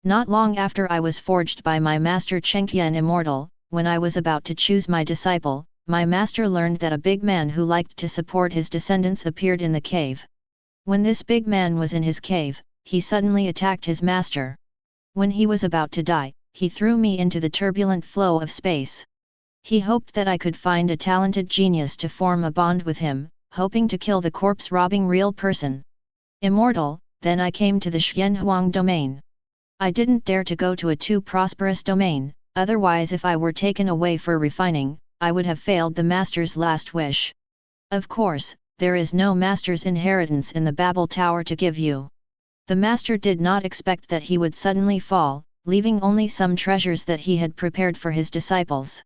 Not long after I was forged by my master Chengtian Immortal, when I was about to choose my disciple, my master learned that a big man who liked to support his descendants appeared in the cave. When this big man was in his cave, he suddenly attacked his master. When he was about to die, he threw me into the turbulent flow of space. He hoped that I could find a talented genius to form a bond with him, hoping to kill the corpse-robbing real person. Immortal, then I came to the Xianhuang domain. I didn't dare to go to a too prosperous domain, otherwise if I were taken away for refining, I would have failed the master's last wish. Of course, there is no master's inheritance in the Babel Tower to give you. The master did not expect that he would suddenly fall, leaving only some treasures that he had prepared for his disciples.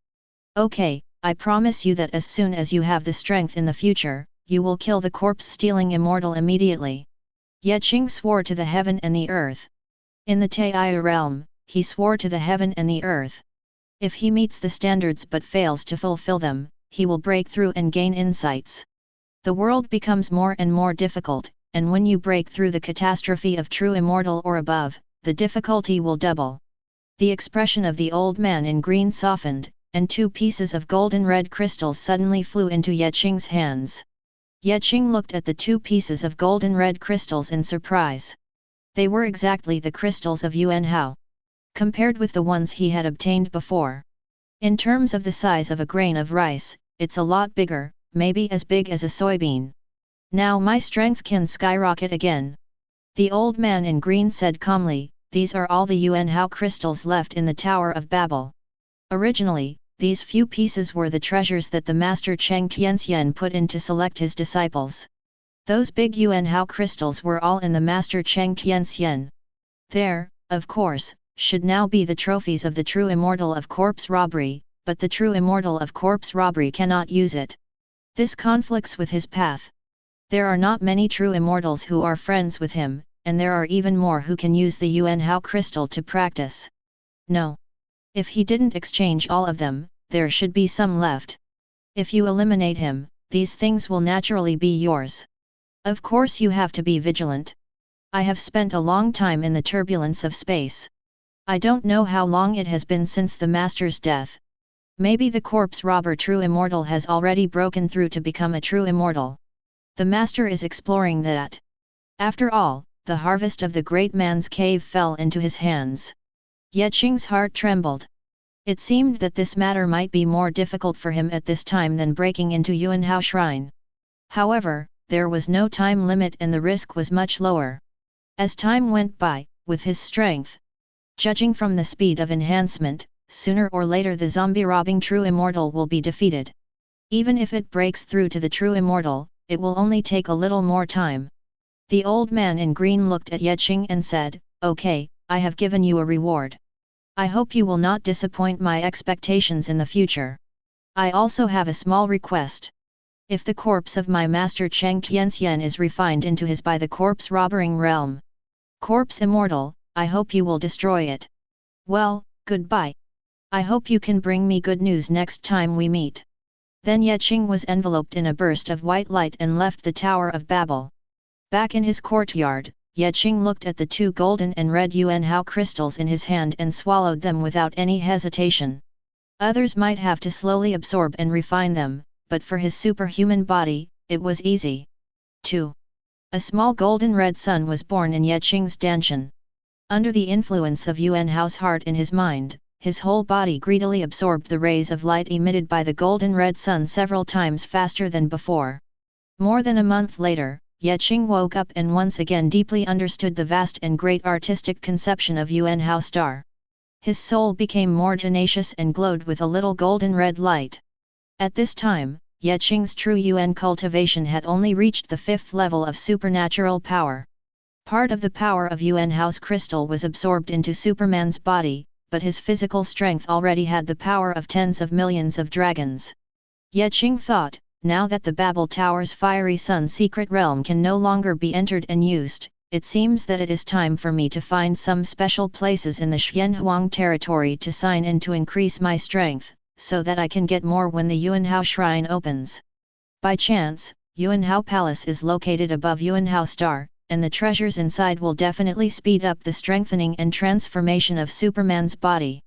Okay, I promise you that as soon as you have the strength in the future, you will kill the corpse-stealing immortal immediately." Ye Qing swore to the heaven and the earth. In the Taiyu realm, he swore to the heaven and the earth. If he meets the standards but fails to fulfill them, he will break through and gain insights. The world becomes more and more difficult, and when you break through the catastrophe of true immortal or above, the difficulty will double. The expression of the old man in green softened, and two pieces of golden red crystals suddenly flew into Ye Qing's hands. Ye Qing looked at the two pieces of golden red crystals in surprise. They were exactly the crystals of Yuan Hao. Compared with the ones he had obtained before. In terms of the size of a grain of rice, it's a lot bigger, maybe as big as a soybean. Now my strength can skyrocket again. The old man in green said calmly, "These are all the Yuan Hao crystals left in the Tower of Babel. Originally, these few pieces were the treasures that the master Cheng Tianxian put in to select his disciples. Those big Yuan Hao crystals were all in the master Cheng Tianxian. There, of course, should now be the trophies of the true immortal of corpse robbery, but the true immortal of corpse robbery cannot use it. This conflicts with his path. There are not many true immortals who are friends with him, and there are even more who can use the Yuan Hao crystal to practice. No. If he didn't exchange all of them, there should be some left. If you eliminate him, these things will naturally be yours. Of course you have to be vigilant. I have spent a long time in the turbulence of space. I don't know how long it has been since the master's death. Maybe the corpse robber true immortal has already broken through to become a true immortal. The master is exploring that. After all, the harvest of the great man's cave fell into his hands. Ye Qing's heart trembled. It seemed that this matter might be more difficult for him at this time than breaking into Yuanhao Shrine. However, there was no time limit and the risk was much lower. As time went by, with his strength, judging from the speed of enhancement, sooner or later the zombie-robbing true immortal will be defeated. Even if it breaks through to the true immortal, it will only take a little more time. The old man in green looked at Qing and said, "Okay, I have given you a reward. I hope you will not disappoint my expectations in the future. I also have a small request. If the corpse of my master Cheng Tianxian is refined into his by the corpse robbering realm, corpse immortal, I hope you will destroy it. Well, goodbye. I hope you can bring me good news next time we meet." Then Qing was enveloped in a burst of white light and left the Tower of Babel. Back in his courtyard, Qing looked at the two golden and red Yuanhao crystals in his hand and swallowed them without any hesitation. Others might have to slowly absorb and refine them, but for his superhuman body, it was easy. 2. A small golden red sun was born in Qing's danshan. Under the influence of Yuanhao's heart in his mind, his whole body greedily absorbed the rays of light emitted by the golden red sun several times faster than before. More than a month later, Qing woke up and once again deeply understood the vast and great artistic conception of Yuanhao star. His soul became more tenacious and glowed with a little golden red light. At this time, Qing's true Yuan cultivation had only reached the 5th level of supernatural power. Part of the power of Yuanhao's crystal was absorbed into Superman's body, but his physical strength already had the power of tens of millions of dragons. Qing thought, now that the Babel Tower's fiery sun secret realm can no longer be entered and used, it seems that it is time for me to find some special places in the Xianhuang territory to sign in to increase my strength, so that I can get more when the Yuanhao Shrine opens. By chance, Yuanhao Palace is located above Yuanhao Star, and the treasures inside will definitely speed up the strengthening and transformation of Superman's body.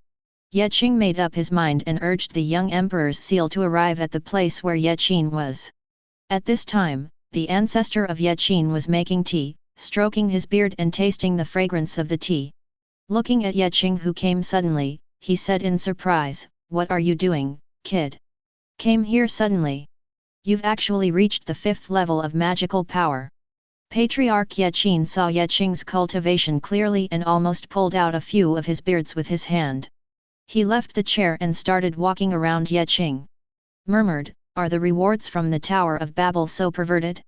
Qing made up his mind and urged the young emperor's seal to arrive at the place where Qing was. At this time, the ancestor of Qing was making tea, stroking his beard and tasting the fragrance of the tea. Looking at Qing who came suddenly, he said in surprise, "What are you doing, kid? Came here suddenly. You've actually reached the 5th level of magical power." Patriarch Qing saw Qing's cultivation clearly and almost pulled out a few of his beards with his hand. He left the chair and started walking around Qing. Murmured, "Are the rewards from the Tower of Babel so perverted?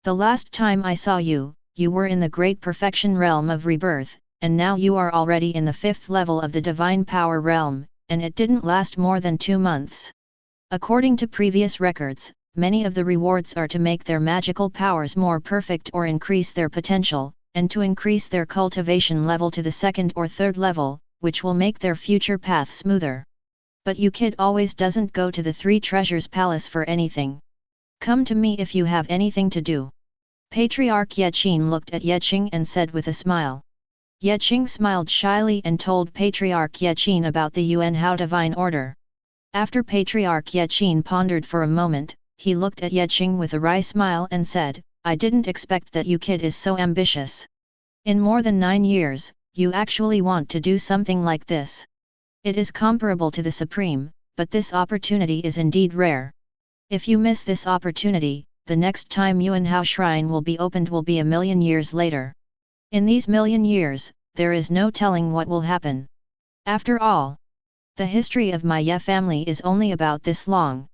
The last time I saw you, you were in the great perfection realm of rebirth, and now you are already in the 5th level of the divine power realm, and it didn't last more than 2 months. According to previous records, many of the rewards are to make their magical powers more perfect or increase their potential, and to increase their cultivation level to the 2nd or 3rd level, which will make their future path smoother. But you kid always doesn't go to the 3 Treasures Palace for anything. Come to me if you have anything to do." Patriarch Qing looked at Qing and said with a smile. Qing smiled shyly and told Patriarch Qing about the Yuanhao Divine Order. After Patriarch Qing pondered for a moment, he looked at Qing with a wry smile and said, "I didn't expect that you kid is so ambitious. In more than 9 years, you actually want to do something like this. It is comparable to the Supreme, but this opportunity is indeed rare. If you miss this opportunity, the next time Yuanhao Shrine will be opened will be 1,000,000 years later. In these 1,000,000 years, there is no telling what will happen. After all, the history of my Ye family is only about this long.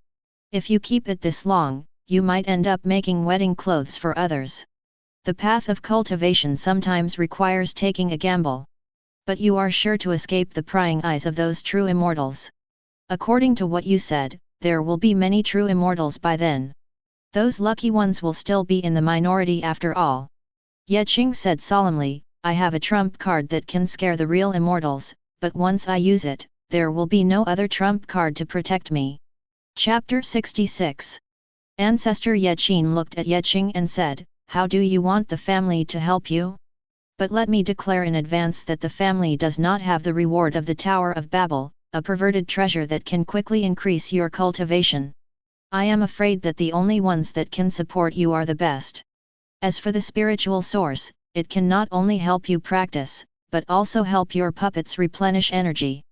If you keep it this long, you might end up making wedding clothes for others. The path of cultivation sometimes requires taking a gamble. But you are sure to escape the prying eyes of those true immortals. According to what you said, there will be many true immortals by then. Those lucky ones will still be in the minority after all." Qing said solemnly, "I have a trump card that can scare the real immortals, but once I use it, there will be no other trump card to protect me." Chapter 66. Ancestor Qing looked at Qing and said, "How do you want the family to help you? But let me declare in advance that the family does not have the reward of the Tower of Babel, a perverted treasure that can quickly increase your cultivation. I am afraid that the only ones that can support you are the best. As for the spiritual source, it can not only help you practice, but also help your puppets replenish energy.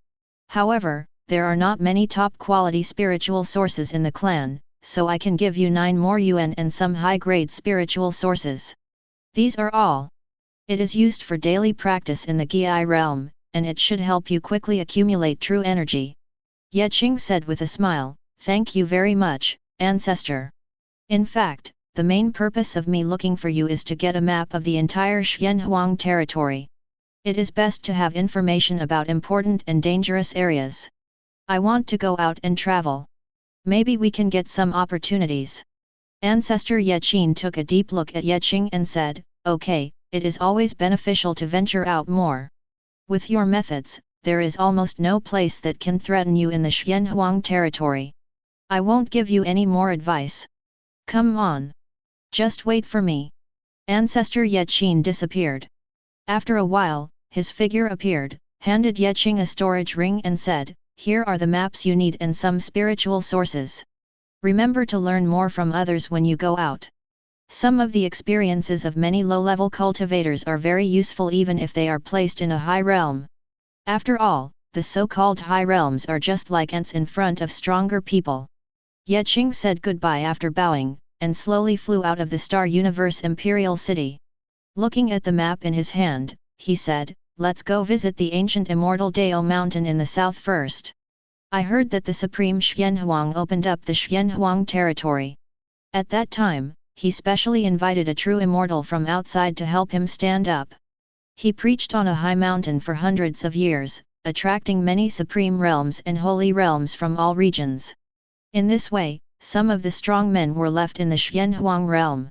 However, there are not many top-quality spiritual sources in the clan, so I can give you 9 more yuan and some high-grade spiritual sources. These are all. It is used for daily practice in the Gi realm, and it should help you quickly accumulate true energy. Ye Qing said with a smile, "Thank you very much, ancestor. In fact, the main purpose of me looking for you is to get a map of the entire Xianhuang territory. It is best to have information about important and dangerous areas. I want to go out and travel. Maybe we can get some opportunities." Ancestor Ye Qin took a deep look at Ye Qing and said, "Okay, it is always beneficial to venture out more. With your methods, there is almost no place that can threaten you in the Xianhuang territory. I won't give you any more advice. Come on. Just wait for me." Ancestor Ye Qin disappeared. After a while, his figure appeared, handed Ye Qing a storage ring and said, "Here are the maps you need and some spiritual sources. Remember to learn more from others when you go out. Some of the experiences of many low-level cultivators are very useful even if they are placed in a high realm. After all, the so-called high realms are just like ants in front of stronger people." Ye Qing said goodbye after bowing, and slowly flew out of the Star Universe Imperial City. Looking at the map in his hand, he said, "Let's go visit the ancient immortal Dao mountain in the south first. I heard that the Supreme Xianhuang opened up the Xianhuang territory. At that time, he specially invited a true immortal from outside to help him stand up. He preached on a high mountain for hundreds of years, attracting many supreme realms and holy realms from all regions. In this way, some of the strong men were left in the Xianhuang realm,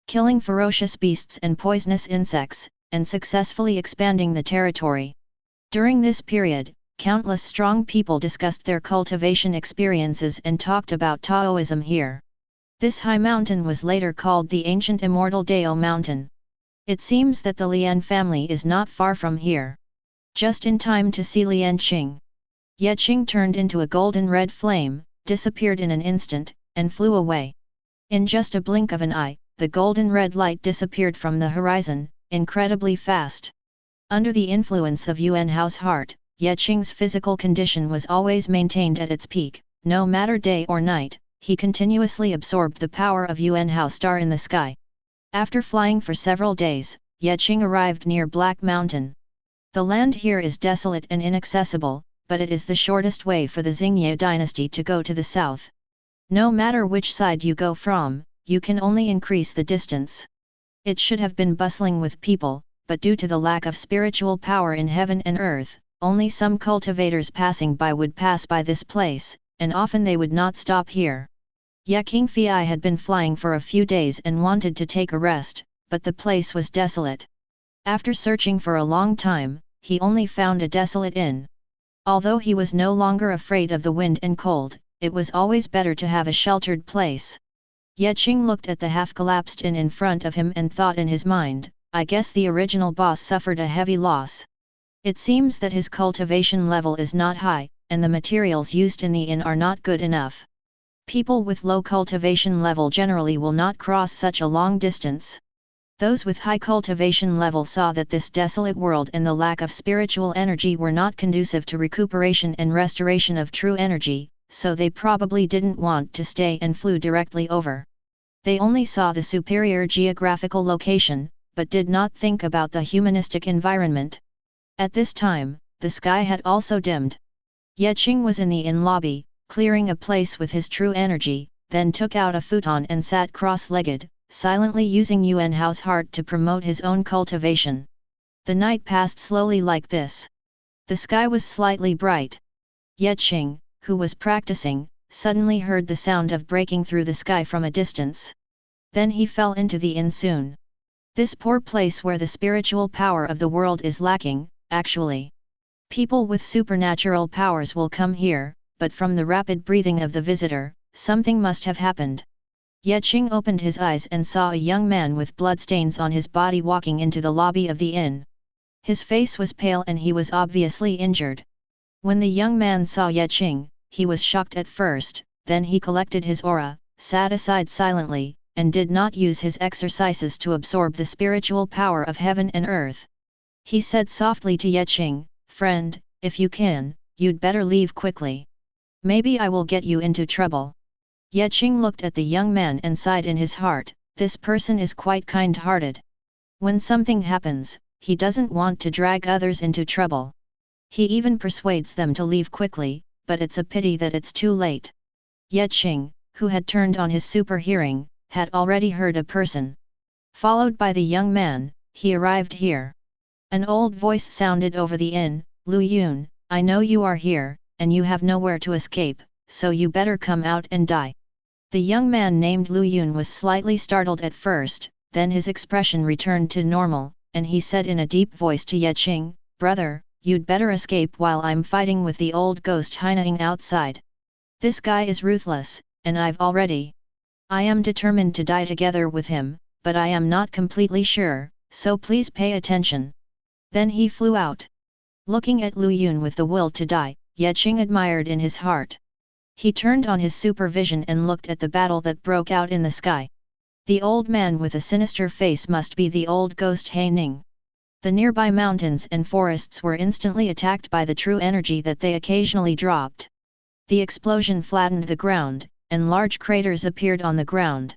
killing ferocious beasts and poisonous insects, and successfully expanding the territory. During this period, countless strong people discussed their cultivation experiences and talked about Taoism here. This high mountain was later called the ancient immortal Dao mountain. It seems that the Lian family is not far from here. Just in time to see Lian Qing." Ye Qing turned into a golden red flame, disappeared in an instant, and flew away. In just a blink of an eye, the golden red light disappeared from the horizon, incredibly fast. Under the influence of Yuan Hao's heart, Ye Qing's physical condition was always maintained at its peak. No matter day or night, he continuously absorbed the power of Yuan Hao star in the sky. After flying for several days, Ye Qing arrived near Black Mountain. The land here is desolate and inaccessible, but it is the shortest way for the Xingye dynasty to go to the south. No matter which side you go from, you can only increase the distance. It should have been bustling with people, but due to the lack of spiritual power in heaven and earth, only some cultivators passing by would pass by this place, and often they would not stop here. Ye Qingfei had been flying for a few days and wanted to take a rest, but the place was desolate. After searching for a long time, he only found a desolate inn. Although he was no longer afraid of the wind and cold, it was always better to have a sheltered place. Ye Qing looked at the half-collapsed inn in front of him and thought in his mind, "I guess the original boss suffered a heavy loss. It seems that his cultivation level is not high, and the materials used in the inn are not good enough. People with low cultivation level generally will not cross such a long distance." Those with high cultivation level saw that this desolate world and the lack of spiritual energy were not conducive to recuperation and restoration of true energy, so they probably didn't want to stay and flew directly over. They only saw the superior geographical location, but did not think about the humanistic environment. At this time, the sky had also dimmed. Ye Qing was in the inn lobby, clearing a place with his true energy, then took out a futon and sat cross-legged, silently using Yuan Hao's heart to promote his own cultivation. The night passed slowly like this. The sky was slightly bright. Ye Qing, who was practicing, suddenly heard the sound of breaking through the sky from a distance. Then he fell into the inn soon. This poor place where the spiritual power of the world is lacking, actually. People with supernatural powers will come here, but from the rapid breathing of the visitor, something must have happened. Ye Qing opened his eyes and saw a young man with bloodstains on his body walking into the lobby of the inn. His face was pale and he was obviously injured. When the young man saw Ye Qing, he was shocked at first, then he collected his aura, sat aside silently, and did not use his exercises to absorb the spiritual power of heaven and earth. He said softly to Ye Qing, "Friend, if you can, you'd better leave quickly. Maybe I will get you into trouble. Ye Qing looked at the young man and sighed in his heart, this person is quite kind-hearted. When something happens, he doesn't want to drag others into trouble. He even persuades them to leave quickly, but it's a pity that it's too late. Ye Qing, who had turned on his super hearing, had already heard a person. Followed by the young man, he arrived here. An old voice sounded over the inn, Lu Yun, I know you are here, and you have nowhere to escape, so you better come out and die. The young man named Lu Yun was slightly startled at first, then his expression returned to normal, and he said in a deep voice to Ye Qing, brother, you'd better escape while I'm fighting with the old ghost hiding outside. This guy is ruthless, and I am determined to die together with him, but I am not completely sure, so please pay attention. Then he flew out. Looking at Lu Yun with the will to die, Ye Qing admired in his heart. He turned on his supervision and looked at the battle that broke out in the sky. The old man with a sinister face must be the old ghost He Ning. The nearby mountains and forests were instantly attacked by the true energy that they occasionally dropped. The explosion flattened the ground, and large craters appeared on the ground.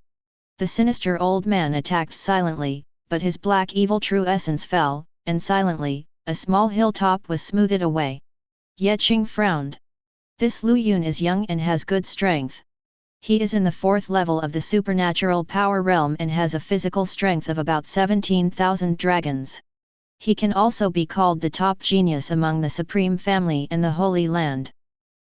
The sinister old man attacked silently, but his black evil true essence fell, and silently, a small hilltop was smoothed away. Ye Qing frowned. This Lu Yun is young and has good strength. He is in the 4th level of the supernatural power realm and has a physical strength of about 17,000 dragons. He can also be called the top genius among the Supreme Family and the Holy Land.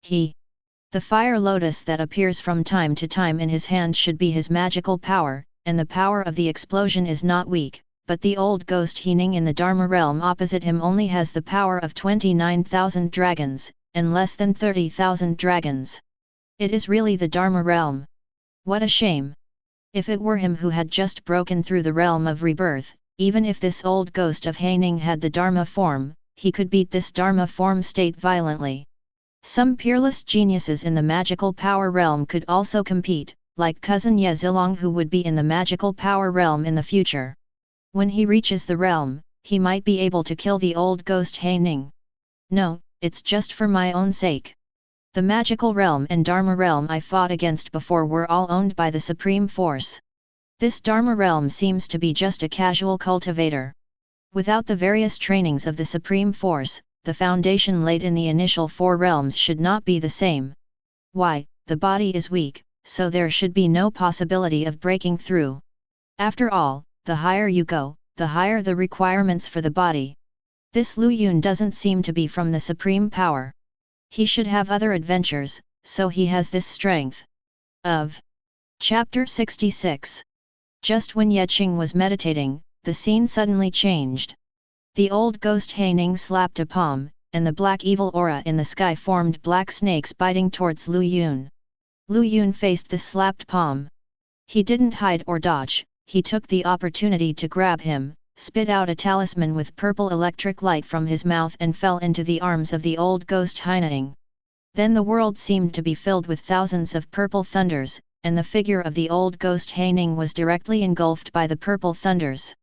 The fire lotus that appears from time to time in his hand should be his magical power, and the power of the explosion is not weak, but the old ghost He Ning in the Dharma realm opposite him only has the power of 29,000 dragons, and less than 30,000 dragons. It is really the Dharma realm. What a shame! If it were him who had just broken through the realm of rebirth, even if this old ghost of He Ning had the Dharma form, he could beat this Dharma form state violently. Some peerless geniuses in the magical power realm could also compete, like cousin Ye Zilong who would be in the magical power realm in the future. When he reaches the realm, he might be able to kill the old ghost He Ning. No, it's just for my own sake. The magical realm and Dharma realm I fought against before were all owned by the Supreme Force. This Dharma realm seems to be just a casual cultivator. Without the various trainings of the Supreme Force, the foundation laid in the initial 4 realms should not be the same. Why, the body is weak, so there should be no possibility of breaking through. After all, the higher you go, the higher the requirements for the body. This Lu Yun doesn't seem to be from the supreme power. He should have other adventures, so he has this strength. Chapter 66. Just when Ye Qing was meditating, the scene suddenly changed. The old ghost He Ning slapped a palm, and the black evil aura in the sky formed black snakes biting towards Lu Yun. Lu Yun faced the slapped palm. He didn't hide or dodge, he took the opportunity to grab him, spit out a talisman with purple electric light from his mouth and fell into the arms of the old ghost He Ning. Then the world seemed to be filled with thousands of purple thunders, and the figure of the old ghost He Ning was directly engulfed by the purple thunders.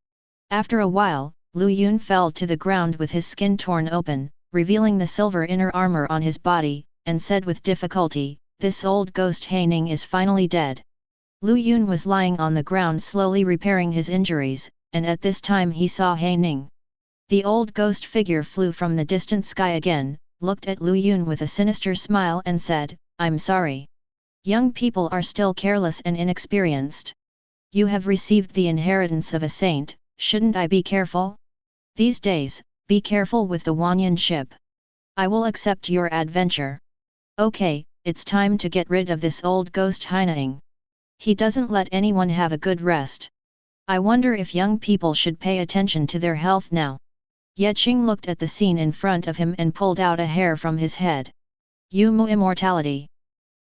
After a while, Lu Yun fell to the ground with his skin torn open, revealing the silver inner armor on his body, and said with difficulty, "This old ghost He Ning is finally dead." Lu Yun was lying on the ground slowly repairing his injuries, and at this time he saw He Ning. The old ghost figure flew from the distant sky again, looked at Lu Yun with a sinister smile and said, "I'm sorry. Young people are still careless and inexperienced. You have received the inheritance of a saint, shouldn't I be careful? These days, be careful with the Wanyan ship. I will accept your adventure. Okay, it's time to get rid of this old ghost He Ning. He doesn't let anyone have a good rest. I wonder if young people should pay attention to their health now." Ye Qing looked at the scene in front of him and pulled out a hair from his head. Umu immortality.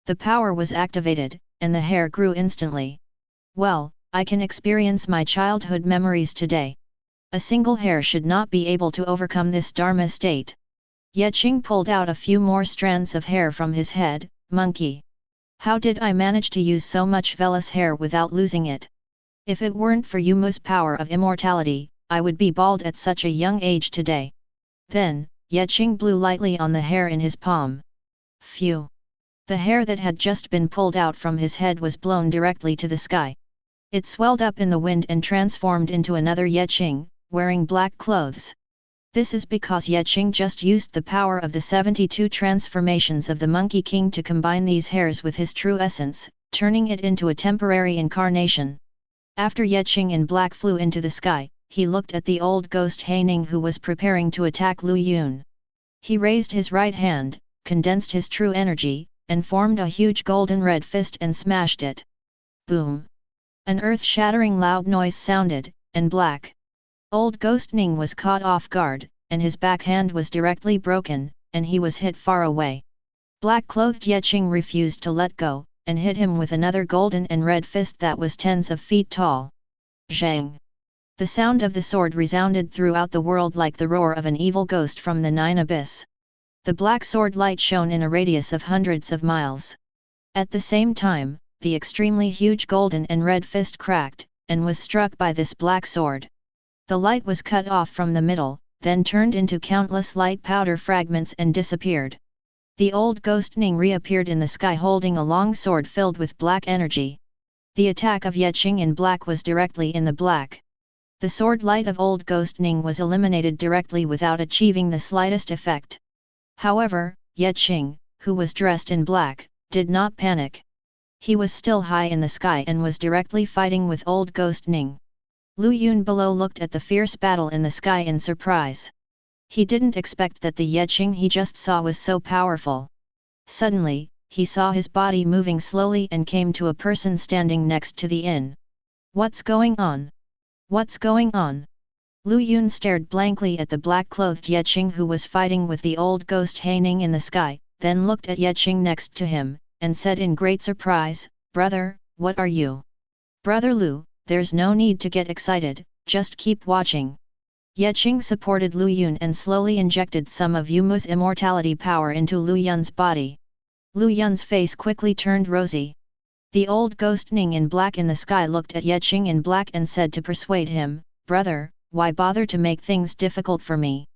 The power was activated, and the hair grew instantly. Well, I can experience my childhood memories today. A single hair should not be able to overcome this Dharma state. Ye Qing pulled out a few more strands of hair from his head. Monkey. How did I manage to use so much vellus hair without losing it? If it weren't for Yumu's power of immortality, I would be bald at such a young age today. Then, Ye Qing blew lightly on the hair in his palm. Phew! The hair that had just been pulled out from his head was blown directly to the sky. It swelled up in the wind and transformed into another Ye Qing, wearing black clothes. This is because Ye Qing just used the power of the 72 transformations of the Monkey King to combine these hairs with his true essence, turning it into a temporary incarnation. After Ye Qing in black flew into the sky, he looked at the old ghost Haining who was preparing to attack Lu Yun. He raised his right hand, condensed his true energy, and formed a huge golden red fist and smashed it. Boom! An earth-shattering loud noise sounded, and black. Old Ghost Ning was caught off guard, and his backhand was directly broken, and he was hit far away. Black-clothed Ye Qing refused to let go, and hit him with another golden and red fist that was tens of feet tall. Zhang! The sound of the sword resounded throughout the world like the roar of an evil ghost from the nine abyss. The black sword light shone in a radius of hundreds of miles. At the same time, the extremely huge golden and red fist cracked, and was struck by this black sword. The light was cut off from the middle, then turned into countless light powder fragments and disappeared. The old ghost Ning reappeared in the sky holding a long sword filled with black energy. The attack of Ye Qing in black was directly in the black. The sword light of old ghost Ning was eliminated directly without achieving the slightest effect. However, Ye Qing, who was dressed in black, did not panic. He was still high in the sky and was directly fighting with old ghost Ning. Lu Yun below looked at the fierce battle in the sky in surprise. He didn't expect that the Ye Qing he just saw was so powerful. Suddenly, he saw his body moving slowly and came to a person standing next to the inn. What's going on? What's going on? Lu Yun stared blankly at the black-clothed Ye Qing who was fighting with the old ghost Haining in the sky, then looked at Ye Qing next to him, and said in great surprise, "Brother, what are you?" "Brother Lu, there's no need to get excited, just keep watching." Ye Qing supported Lu Yun and slowly injected some of Yumu's immortality power into Lu Yun's body. Lu Yun's face quickly turned rosy. The old ghost Ning in black in the sky looked at Ye Qing in black and said to persuade him, "Brother, why bother to make things difficult for me?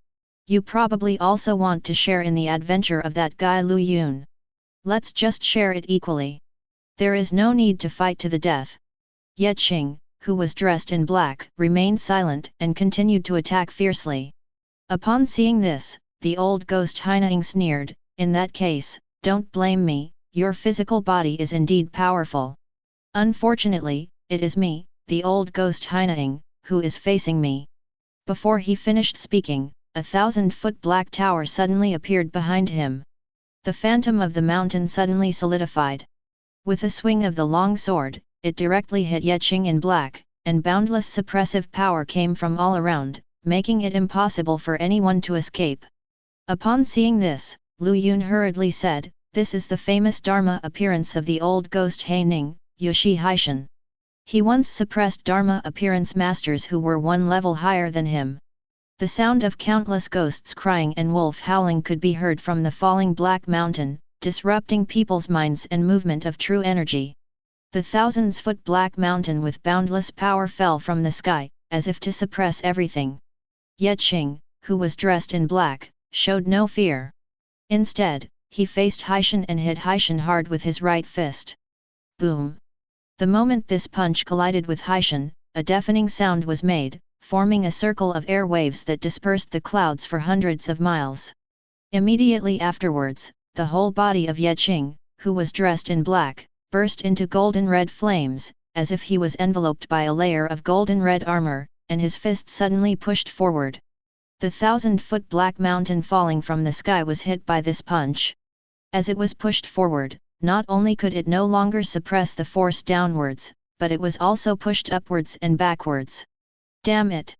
You probably also want to share in the adventure of that guy Lu Yun. Let's just share it equally. There is no need to fight to the death." Ye Qing, who was dressed in black, remained silent and continued to attack fiercely. Upon seeing this, the old ghost Haining sneered, "In that case, don't blame me, your physical body is indeed powerful. Unfortunately, it is me, the old ghost Haining, who is facing me." Before he finished speaking, a 1,000-foot black tower suddenly appeared behind him. The phantom of the mountain suddenly solidified. With a swing of the long sword, it directly hit Ye Qing in black, and boundless suppressive power came from all around, making it impossible for anyone to escape. Upon seeing this, Lu Yun hurriedly said, "This is the famous Dharma appearance of the old ghost Haining, Yushi Haishan. He once suppressed Dharma appearance masters who were one level higher than him." The sound of countless ghosts crying and wolf howling could be heard from the falling black mountain, disrupting people's minds and movement of true energy. The thousands-foot black mountain with boundless power fell from the sky, as if to suppress everything. Ye Qing, who was dressed in black, showed no fear. Instead, he faced Haishan and hit Haishan hard with his right fist. Boom! The moment this punch collided with Haishan, a deafening sound was made, forming a circle of air waves that dispersed the clouds for hundreds of miles. Immediately afterwards, the whole body of Ye Qing, who was dressed in black, burst into golden-red flames, as if he was enveloped by a layer of golden-red armor, and his fist suddenly pushed forward. The 1,000-foot black mountain falling from the sky was hit by this punch. As it was pushed forward, not only could it no longer suppress the force downwards, but it was also pushed upwards and backwards. Damn it!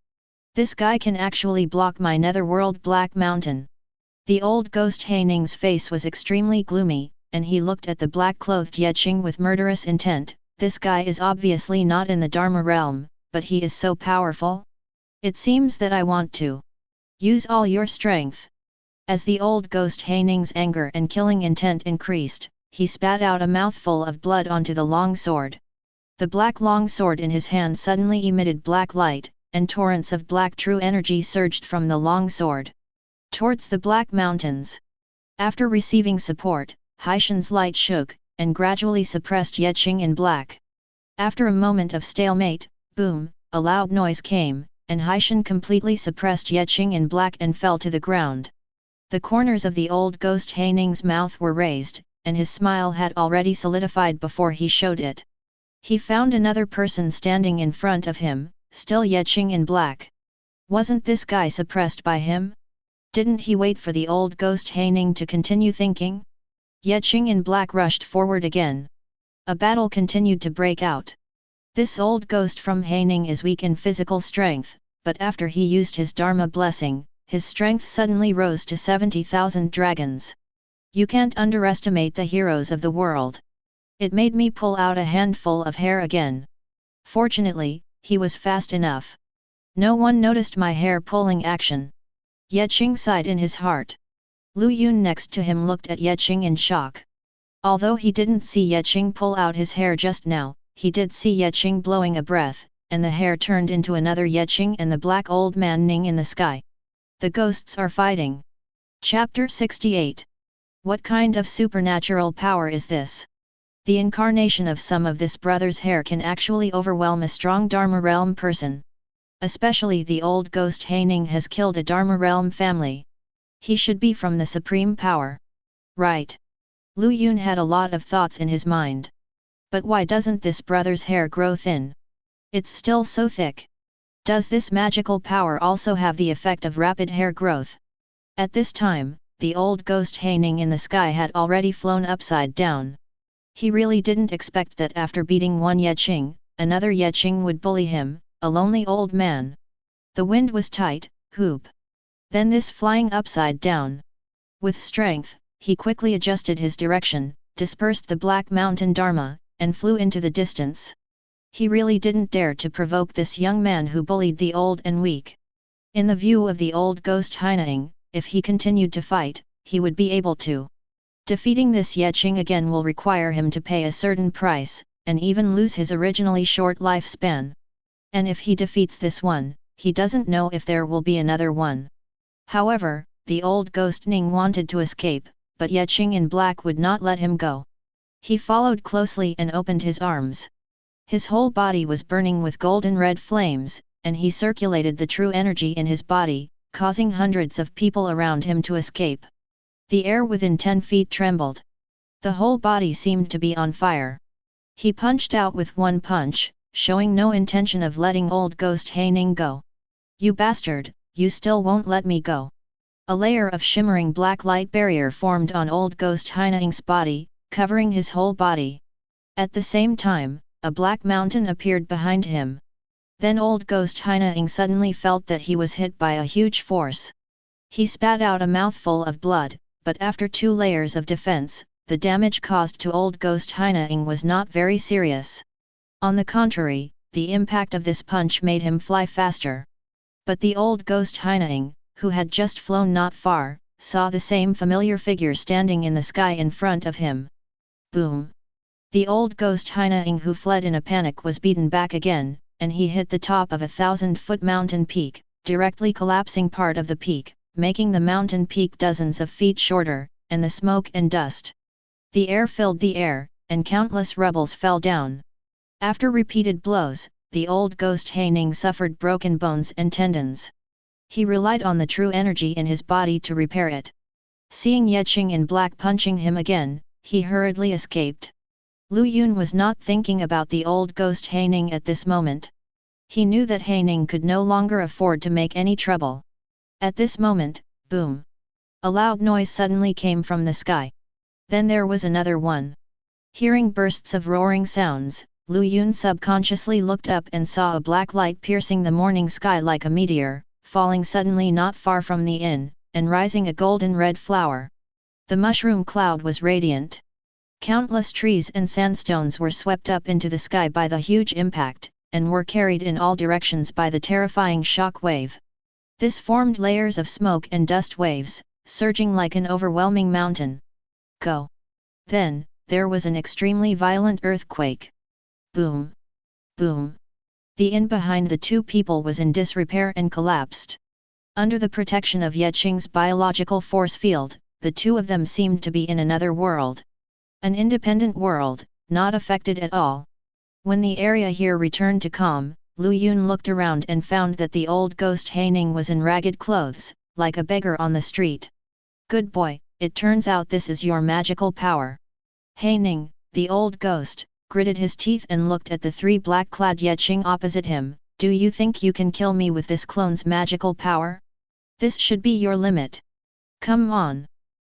This guy can actually block my netherworld black mountain. The old ghost Haining's face was extremely gloomy, and he looked at the black-clothed Ye Qing with murderous intent. This guy is obviously not in the Dharma realm, but he is so powerful. It seems that I want to use all your strength. As the old ghost Haining's anger and killing intent increased, he spat out a mouthful of blood onto the long sword. The black long sword in his hand suddenly emitted black light, and torrents of black true energy surged from the long sword. towards the Black Mountains. After receiving support, Haishan's light shook, and gradually suppressed Qing in black. After a moment of stalemate, boom, a loud noise came, and Haishan completely suppressed Qing in black and fell to the ground. The corners of the old ghost Haining's mouth were raised, and his smile had already solidified before he showed it. He found another person standing in front of him, still Qing in black. Wasn't this guy suppressed by him? Didn't he wait for the old ghost Haining to continue thinking? Qing in black rushed forward again. A battle continued to break out. This old ghost from Haining is weak in physical strength, but after he used his Dharma blessing, his strength suddenly rose to 70,000 dragons. You can't underestimate the heroes of the world. It made me pull out a handful of hair again. Fortunately, he was fast enough. No one noticed my hair pulling action. Qing sighed in his heart. Lu Yun next to him looked at Qing in shock. Although he didn't see Qing pull out his hair just now, he did see Qing blowing a breath, and the hair turned into another Qing and the black old man Ning in the sky. The ghosts are fighting. Chapter 68. What kind of supernatural power is this? The incarnation of some of this brother's hair can actually overwhelm a strong Dharma realm person. Especially the old ghost Haining has killed a Dharma realm family. He should be from the supreme power. Right. Lu Yun had a lot of thoughts in his mind. But why doesn't this brother's hair grow thin? It's still so thick. Does this magical power also have the effect of rapid hair growth? At this time, the old ghost Haining in the sky had already flown upside down. He really didn't expect that after beating one Qing, another Qing would bully him, a lonely old man. The wind was tight, whoop. Then this flying upside down. With strength, he quickly adjusted his direction, dispersed the Black Mountain Dharma, and flew into the distance. He really didn't dare to provoke this young man who bullied the old and weak. In the view of the old ghost Haining, if he continued to fight, he would be able to. Defeating this Qing again will require him to pay a certain price, and even lose his originally short lifespan. And if he defeats this one, he doesn't know if there will be another one. However, the old ghost Ning wanted to escape, but Qing in black would not let him go. He followed closely and opened his arms. His whole body was burning with golden red flames, and he circulated the true energy in his body, causing hundreds of people around him to escape. The air within 10 feet trembled. The whole body seemed to be on fire. He punched out with one punch, showing no intention of letting old ghost Haining go. You bastard, you still won't let me go. A layer of shimmering black light barrier formed on old ghost Haining's body, covering his whole body. At the same time, a black mountain appeared behind him. Then old ghost Haining suddenly felt that he was hit by a huge force. He spat out a mouthful of blood, but after 2 layers of defense, the damage caused to old ghost Haining was not very serious. On the contrary, the impact of this punch made him fly faster. But the old ghost Haining, who had just flown not far, saw the same familiar figure standing in the sky in front of him. Boom! The old ghost Haining who fled in a panic was beaten back again, and he hit the top of a 1,000-foot mountain peak, directly collapsing part of the peak, making the mountain peak dozens of feet shorter, and the smoke and dust. The air filled the air, and countless rebels fell down. After repeated blows, the old ghost Haining suffered broken bones and tendons. He relied on the true energy in his body to repair it. Seeing Qing in black punching him again, he hurriedly escaped. Lu Yun was not thinking about the old ghost Haining at this moment. He knew that Haining could no longer afford to make any trouble. At this moment, boom! A loud noise suddenly came from the sky. Then there was another one. Hearing bursts of roaring sounds, Lu Yun subconsciously looked up and saw a black light piercing the morning sky like a meteor, falling suddenly not far from the inn, and rising a golden red flower. The mushroom cloud was radiant. Countless trees and sandstones were swept up into the sky by the huge impact, and were carried in all directions by the terrifying shock wave. This formed layers of smoke and dust waves, surging like an overwhelming mountain. Go! Then, there was an extremely violent earthquake. Boom! Boom! The inn behind the 2 people was in disrepair and collapsed. Under the protection of Ye Qing's biological force field, the two of them seemed to be in another world. An independent world, not affected at all. When the area here returned to calm, Lu Yun looked around and found that the old ghost Haining was in ragged clothes, like a beggar on the street. Good boy, it turns out this is your magical power. Haining, the old ghost, gritted his teeth and looked at the three black-clad Ye Qing opposite him. Do you think you can kill me with this clone's magical power? This should be your limit. Come on.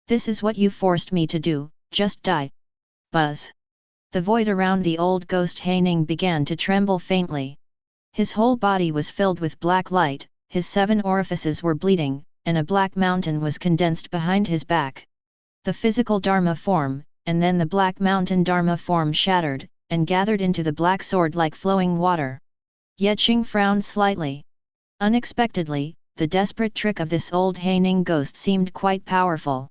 This is what you forced me to do, just die. Buzz. The void around the old ghost Haining began to tremble faintly. His whole body was filled with black light, his 7 orifices were bleeding, and a black mountain was condensed behind his back. The physical Dharma form, and then the black mountain Dharma form shattered, and gathered into the black sword like flowing water. Ye Qing frowned slightly. Unexpectedly, the desperate trick of this old Haining ghost seemed quite powerful.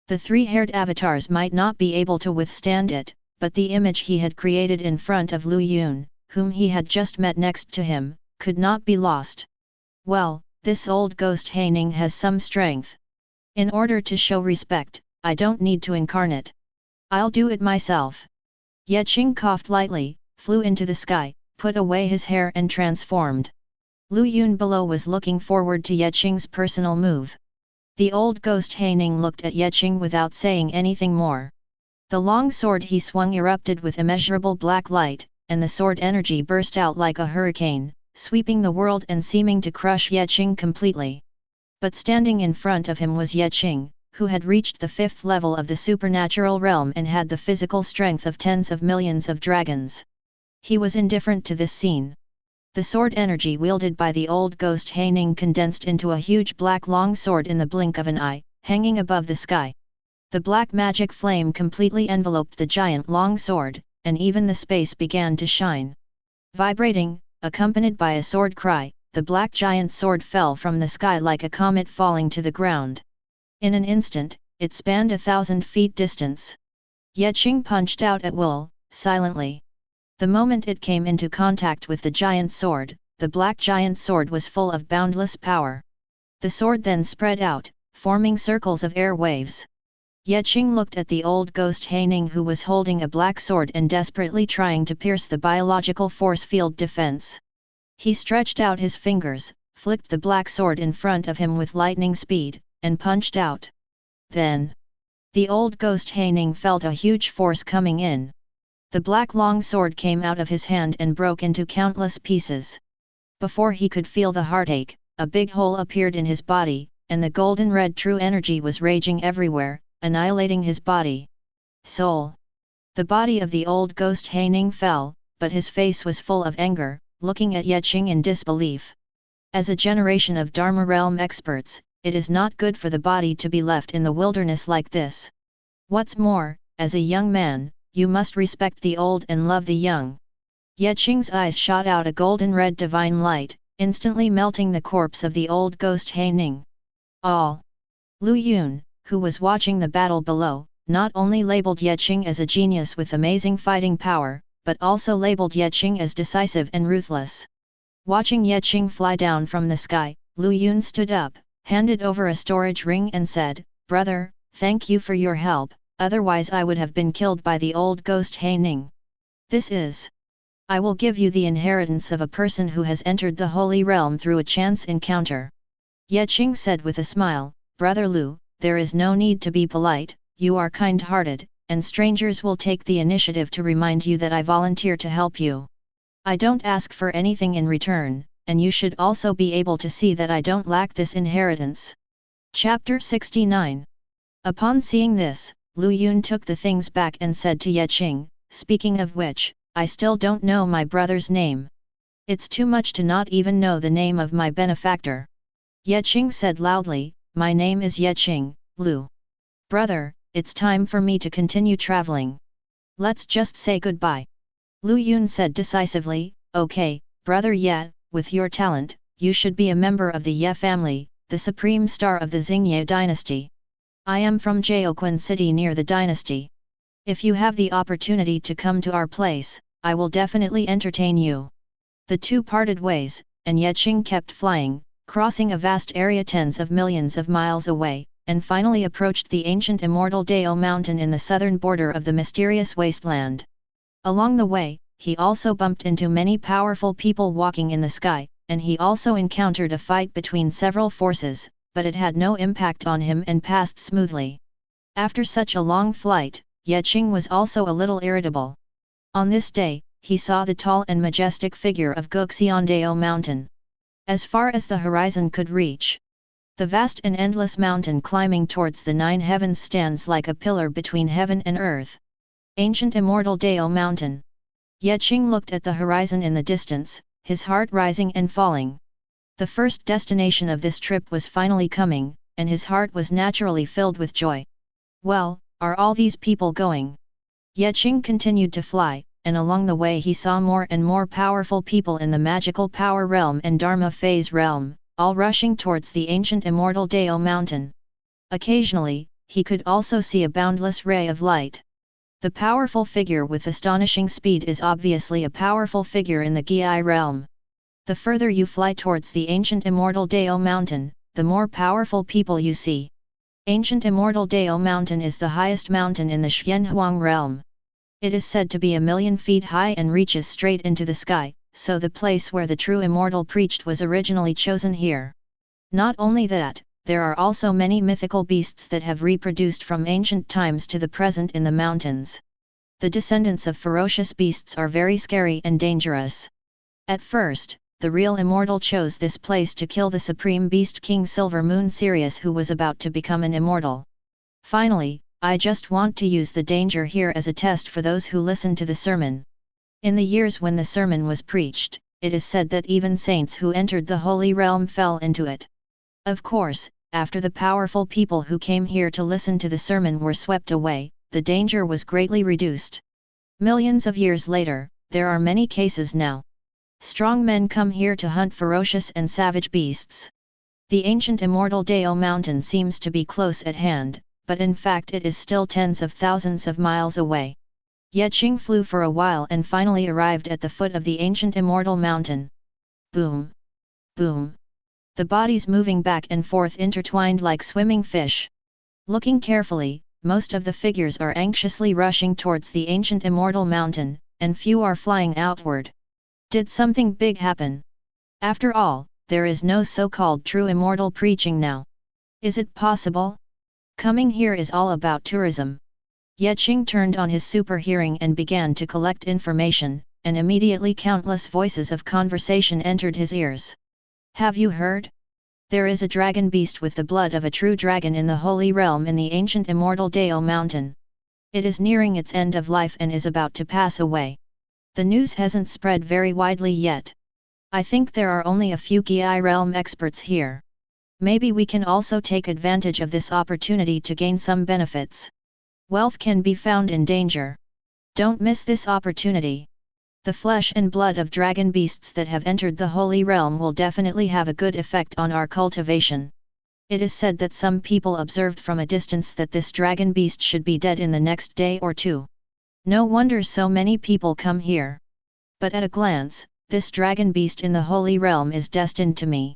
The three-haired avatars might not be able to withstand it, but the image he had created in front of Lu Yun, whom he had just met next to him, could not be lost. Well, this old ghost Haining has some strength. In order to show respect, I don't need to incarnate. I'll do it myself. Ye Qing coughed lightly, flew into the sky, put away his hair and transformed. Lu Yun below was looking forward to Ye Qing's personal move. The old ghost Haining looked at Ye Qing without saying anything more. The long sword he swung erupted with immeasurable black light, and the sword energy burst out like a hurricane, sweeping the world and seeming to crush Ye Qing completely. But standing in front of him was Ye Qing, who had reached the 5th level of the supernatural realm and had the physical strength of tens of millions of dragons. He was indifferent to this scene. The sword energy wielded by the old ghost Haining condensed into a huge black long sword in the blink of an eye, hanging above the sky. The black magic flame completely enveloped the giant long sword, and even the space began to shine. Vibrating, accompanied by a sword cry, the black giant sword fell from the sky like a comet falling to the ground. In an instant, it spanned 1,000 feet distance. Ye Qing punched out at will, silently. The moment it came into contact with the giant sword, the black giant sword was full of boundless power. The sword then spread out, forming circles of air waves. Ye Qing looked at the old ghost Haining who was holding a black sword and desperately trying to pierce the biological force field defense. He stretched out his fingers, flicked the black sword in front of him with lightning speed, and punched out. Then, the old ghost Haining felt a huge force coming in. The black long sword came out of his hand and broke into countless pieces. Before he could feel the heartache, a big hole appeared in his body, and the golden red true energy was raging everywhere, annihilating his body. Soul. The body of the old ghost Haining fell, but his face was full of anger, looking at Ye Qing in disbelief. As a generation of Dharma realm experts, it is not good for the body to be left in the wilderness like this. What's more, as a young man, you must respect the old and love the young. Ye Qing's eyes shot out a golden red divine light, instantly melting the corpse of the old ghost Haining. All. Lu Yun, who was watching the battle below, not only labeled Ye Qing as a genius with amazing fighting power, but also labeled Ye Qing as decisive and ruthless. Watching Ye Qing fly down from the sky, Lu Yun stood up, handed over a storage ring and said, "Brother, thank you for your help, otherwise I would have been killed by the old ghost Haining. This is. I will give you the inheritance of a person who has entered the holy realm through a chance encounter." Ye Qing said with a smile, "Brother Lu, there is no need to be polite, you are kind-hearted, and strangers will take the initiative to remind you that I volunteer to help you. I don't ask for anything in return, and you should also be able to see that I don't lack this inheritance." Chapter 69. Upon seeing this, Lu Yun took the things back and said to Ye Qing, "Speaking of which, I still don't know my brother's name. It's too much to not even know the name of my benefactor." Ye Qing said loudly, "My name is Ye Qing, Lu. Brother, it's time for me to continue traveling. Let's just say goodbye." Lu Yun said decisively, "Okay, brother Ye, with your talent, you should be a member of the Ye family, the supreme star of the Xingye dynasty. I am from Jiaoquan city near the dynasty. If you have the opportunity to come to our place, I will definitely entertain you." The two parted ways, and Ye Qing kept flying, crossing a vast area tens of millions of miles away, and finally approached the ancient immortal Taiyu mountain in the southern border of the mysterious wasteland. Along the way, he also bumped into many powerful people walking in the sky, and he also encountered a fight between several forces, but it had no impact on him and passed smoothly. After such a long flight, Qing was also a little irritable. On this day, he saw the tall and majestic figure of Guxi on Taiyu mountain. As far as the horizon could reach, the vast and endless mountain climbing towards the nine heavens stands like a pillar between heaven and earth. Ancient immortal Taiyu mountain. Qing looked at the horizon in the distance, his heart rising and falling. The first destination of this trip was finally coming, and his heart was naturally filled with joy. Well, are all these people going? Qing continued to fly, and along the way he saw more and more powerful people in the magical power realm and Dharma phase realm, all rushing towards the ancient immortal Taiyu mountain. Occasionally, he could also see a boundless ray of light. The powerful figure with astonishing speed is obviously a powerful figure in the Gi realm. The further you fly towards the ancient immortal Taiyu mountain, the more powerful people you see. Ancient immortal Taiyu mountain is the highest mountain in the Xianhuang realm. It is said to be 1,000,000 feet high and reaches straight into the sky, so the place where the true immortal preached was originally chosen here. Not only that, there are also many mythical beasts that have reproduced from ancient times to the present in the mountains. The descendants of ferocious beasts are very scary and dangerous. At first, the real immortal chose this place to kill the supreme beast King Silver Moon Sirius, who was about to become an immortal. Finally, I just want to use the danger here as a test for those who listen to the sermon. In the years when the sermon was preached, it is said that even saints who entered the holy realm fell into it. Of course, after the powerful people who came here to listen to the sermon were swept away, the danger was greatly reduced. Millions of years later, there are many cases now. Strong men come here to hunt ferocious and savage beasts. The ancient immortal Taiyu mountain seems to be close at hand, but in fact it is still tens of thousands of miles away. Qing flew for a while and finally arrived at the foot of the ancient immortal mountain. Boom! Boom! The bodies moving back and forth intertwined like swimming fish. Looking carefully, most of the figures are anxiously rushing towards the ancient immortal mountain, and few are flying outward. Did something big happen? After all, there is no so-called true immortal preaching now. Is it possible? Coming here is all about tourism. Qing turned on his super hearing and began to collect information, and immediately countless voices of conversation entered his ears. Have you heard? There is a dragon beast with the blood of a true dragon in the holy realm in the ancient immortal Taiyu mountain. It is nearing its end of life and is about to pass away. The news hasn't spread very widely yet. I think there are only a few Gi realm experts here. Maybe we can also take advantage of this opportunity to gain some benefits. Wealth can be found in danger. Don't miss this opportunity. The flesh and blood of dragon beasts that have entered the holy realm will definitely have a good effect on our cultivation. It is said that some people observed from a distance that this dragon beast should be dead in the next day or two. No wonder so many people come here. But at a glance, this dragon beast in the holy realm is destined to me.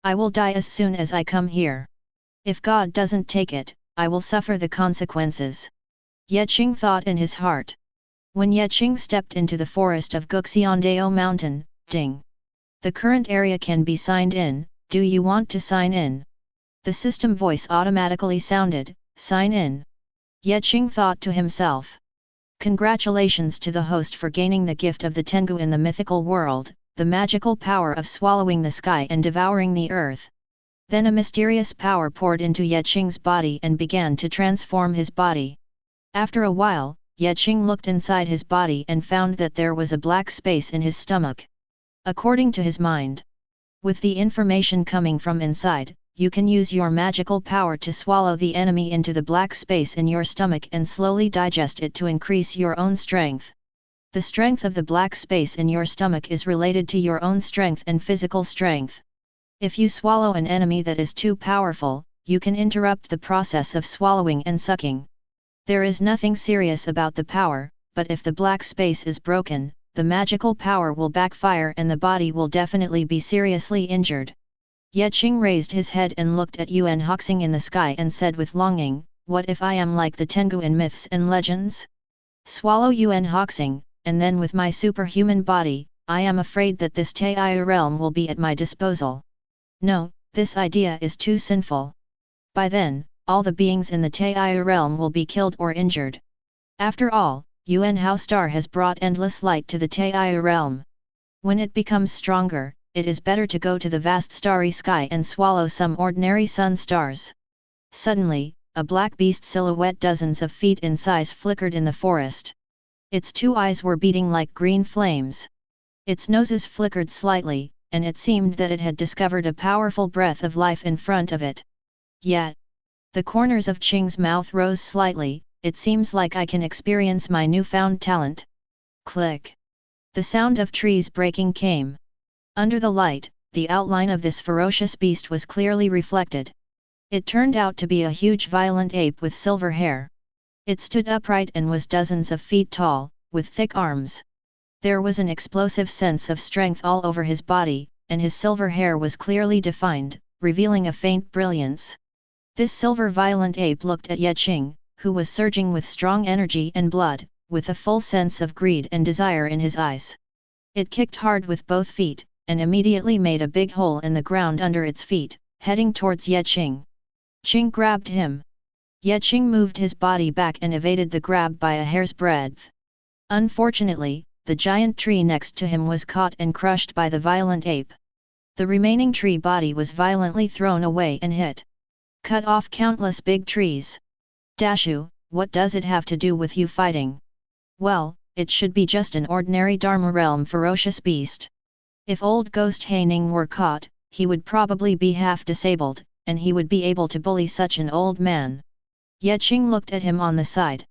I will die as soon as I come here. If God doesn't take it, I will suffer the consequences. Qing thought in his heart. When Qing stepped into the forest of Guxi on Taiyu mountain, ding! The current area can be signed in, do you want to sign in? The system voice automatically sounded, sign in. Qing thought to himself. Congratulations to the host for gaining the gift of the Tengu in the mythical world, the magical power of swallowing the sky and devouring the earth. Then a mysterious power poured into Qing's body and began to transform his body. After a while, Qing looked inside his body and found that there was a black space in his stomach. According to his mind, with the information coming from inside, you can use your magical power to swallow the enemy into the black space in your stomach and slowly digest it to increase your own strength. The strength of the black space in your stomach is related to your own strength and physical strength. If you swallow an enemy that is too powerful, you can interrupt the process of swallowing and sucking. There is nothing serious about the power, but if the black space is broken, the magical power will backfire and the body will definitely be seriously injured. Ye Qing raised his head and looked at Yuan Hoxing in the sky and said with longing, "What if I am like the Tengu in myths and legends? Swallow Yuan Hoxing, and then with my superhuman body, I am afraid that this Taiyu realm will be at my disposal. No, this idea is too sinful. By then, all the beings in the Taiyu realm will be killed or injured. After all, Yuan Hao Star has brought endless light to the Taiyu realm. When it becomes stronger, it is better to go to the vast starry sky and swallow some ordinary sun stars." Suddenly, a black beast silhouette dozens of feet in size flickered in the forest. Its two eyes were beating like green flames. Its noses flickered slightly, and it seemed that it had discovered a powerful breath of life in front of it. Yet, the corners of Qing's mouth rose slightly. "It seems like I can experience my newfound talent." Click! The sound of trees breaking came. Under the light, the outline of this ferocious beast was clearly reflected. It turned out to be a huge violent ape with silver hair. It stood upright and was dozens of feet tall, with thick arms. There was an explosive sense of strength all over his body, and his silver hair was clearly defined, revealing a faint brilliance. This silver violent ape looked at Ye Qing, who was surging with strong energy and blood, with a full sense of greed and desire in his eyes. It kicked hard with both feet, and immediately made a big hole in the ground under its feet, heading towards Ye Qing. Qing grabbed him. Ye Qing moved his body back and evaded the grab by a hair's breadth. Unfortunately, the giant tree next to him was caught and crushed by the violent ape. The remaining tree body was violently thrown away and hit. Cut off countless big trees. Dashu, what does it have to do with you fighting? Well, it should be just an ordinary Dharma realm ferocious beast. If old Ghost Haining were caught, he would probably be half disabled, and he would be able to bully such an old man. Ye Qing looked at him on the side.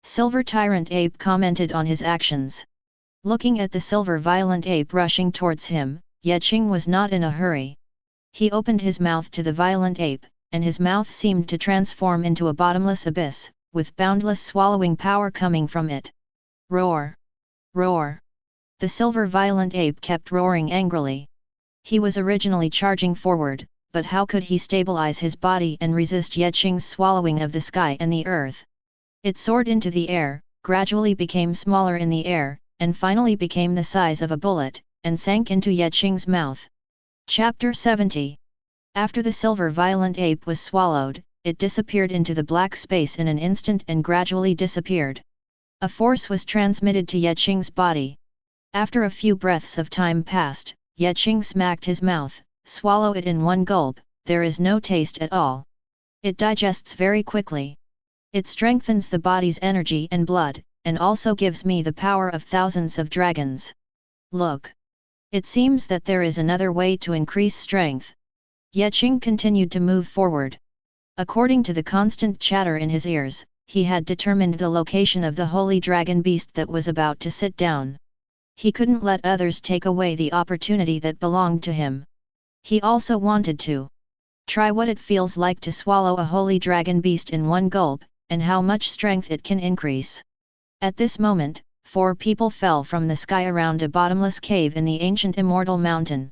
Silver Tyrant Ape commented on his actions. Looking at the silver violent ape rushing towards him, Ye Qing was not in a hurry. He opened his mouth to the violent ape, and his mouth seemed to transform into a bottomless abyss, with boundless swallowing power coming from it. Roar! Roar! The silver violent ape kept roaring angrily. He was originally charging forward, but how could he stabilize his body and resist Ye Qing's swallowing of the sky and the earth? It soared into the air, gradually became smaller in the air, and finally became the size of a bullet, and sank into Ye Qing's mouth. Chapter 70. After the silver violent ape was swallowed, it disappeared into the black space in an instant and gradually disappeared. A force was transmitted to Ye Qing's body. After a few breaths of time passed, Ye Qing smacked his mouth. "Swallow it in one gulp, there is no taste at all. It digests very quickly. It strengthens the body's energy and blood, and also gives me the power of thousands of dragons. Look! It seems that there is another way to increase strength." Ye Qing continued to move forward. According to the constant chatter in his ears, he had determined the location of the holy dragon beast that was about to sit down. He couldn't let others take away the opportunity that belonged to him. He also wanted to try what it feels like to swallow a holy dragon beast in one gulp, and how much strength it can increase. At this moment, 4 people fell from the sky around a bottomless cave in the ancient immortal mountain.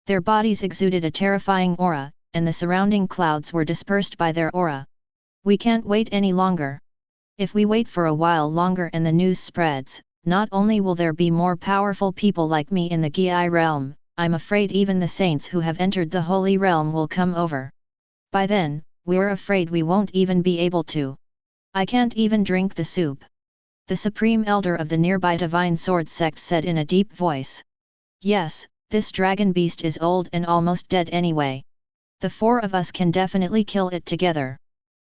Their bodies exuded a terrifying aura, and the surrounding clouds were dispersed by their aura. "We can't wait any longer. If we wait for a while longer and the news spreads, not only will there be more powerful people like me in the Gi realm, I'm afraid even the saints who have entered the holy realm will come over. By then, we're afraid we won't even be able to. I can't even drink the soup." The supreme elder of the nearby divine sword sect said in a deep voice. "Yes, this dragon beast is old and almost dead anyway. The 4 of us can definitely kill it together."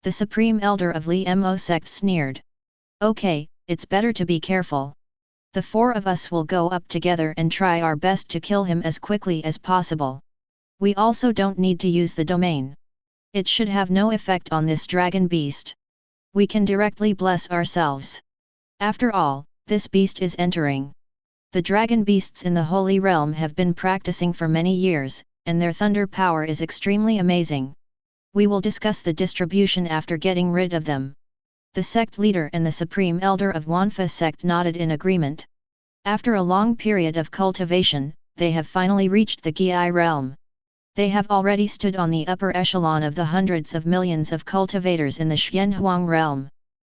The supreme elder of Li Mo sect sneered. "Okay, it's better to be careful. The 4 of us will go up together and try our best to kill him as quickly as possible. We also don't need to use the domain. It should have no effect on this dragon beast. We can directly bless ourselves. After all, this beast is entering. The dragon beasts in the holy realm have been practicing for many years, and their thunder power is extremely amazing. We will discuss the distribution after getting rid of them." The sect leader and the supreme elder of Wanfa sect nodded in agreement. After a long period of cultivation, they have finally reached the Gi realm. They have already stood on the upper echelon of the hundreds of millions of cultivators in the Xianhuang realm.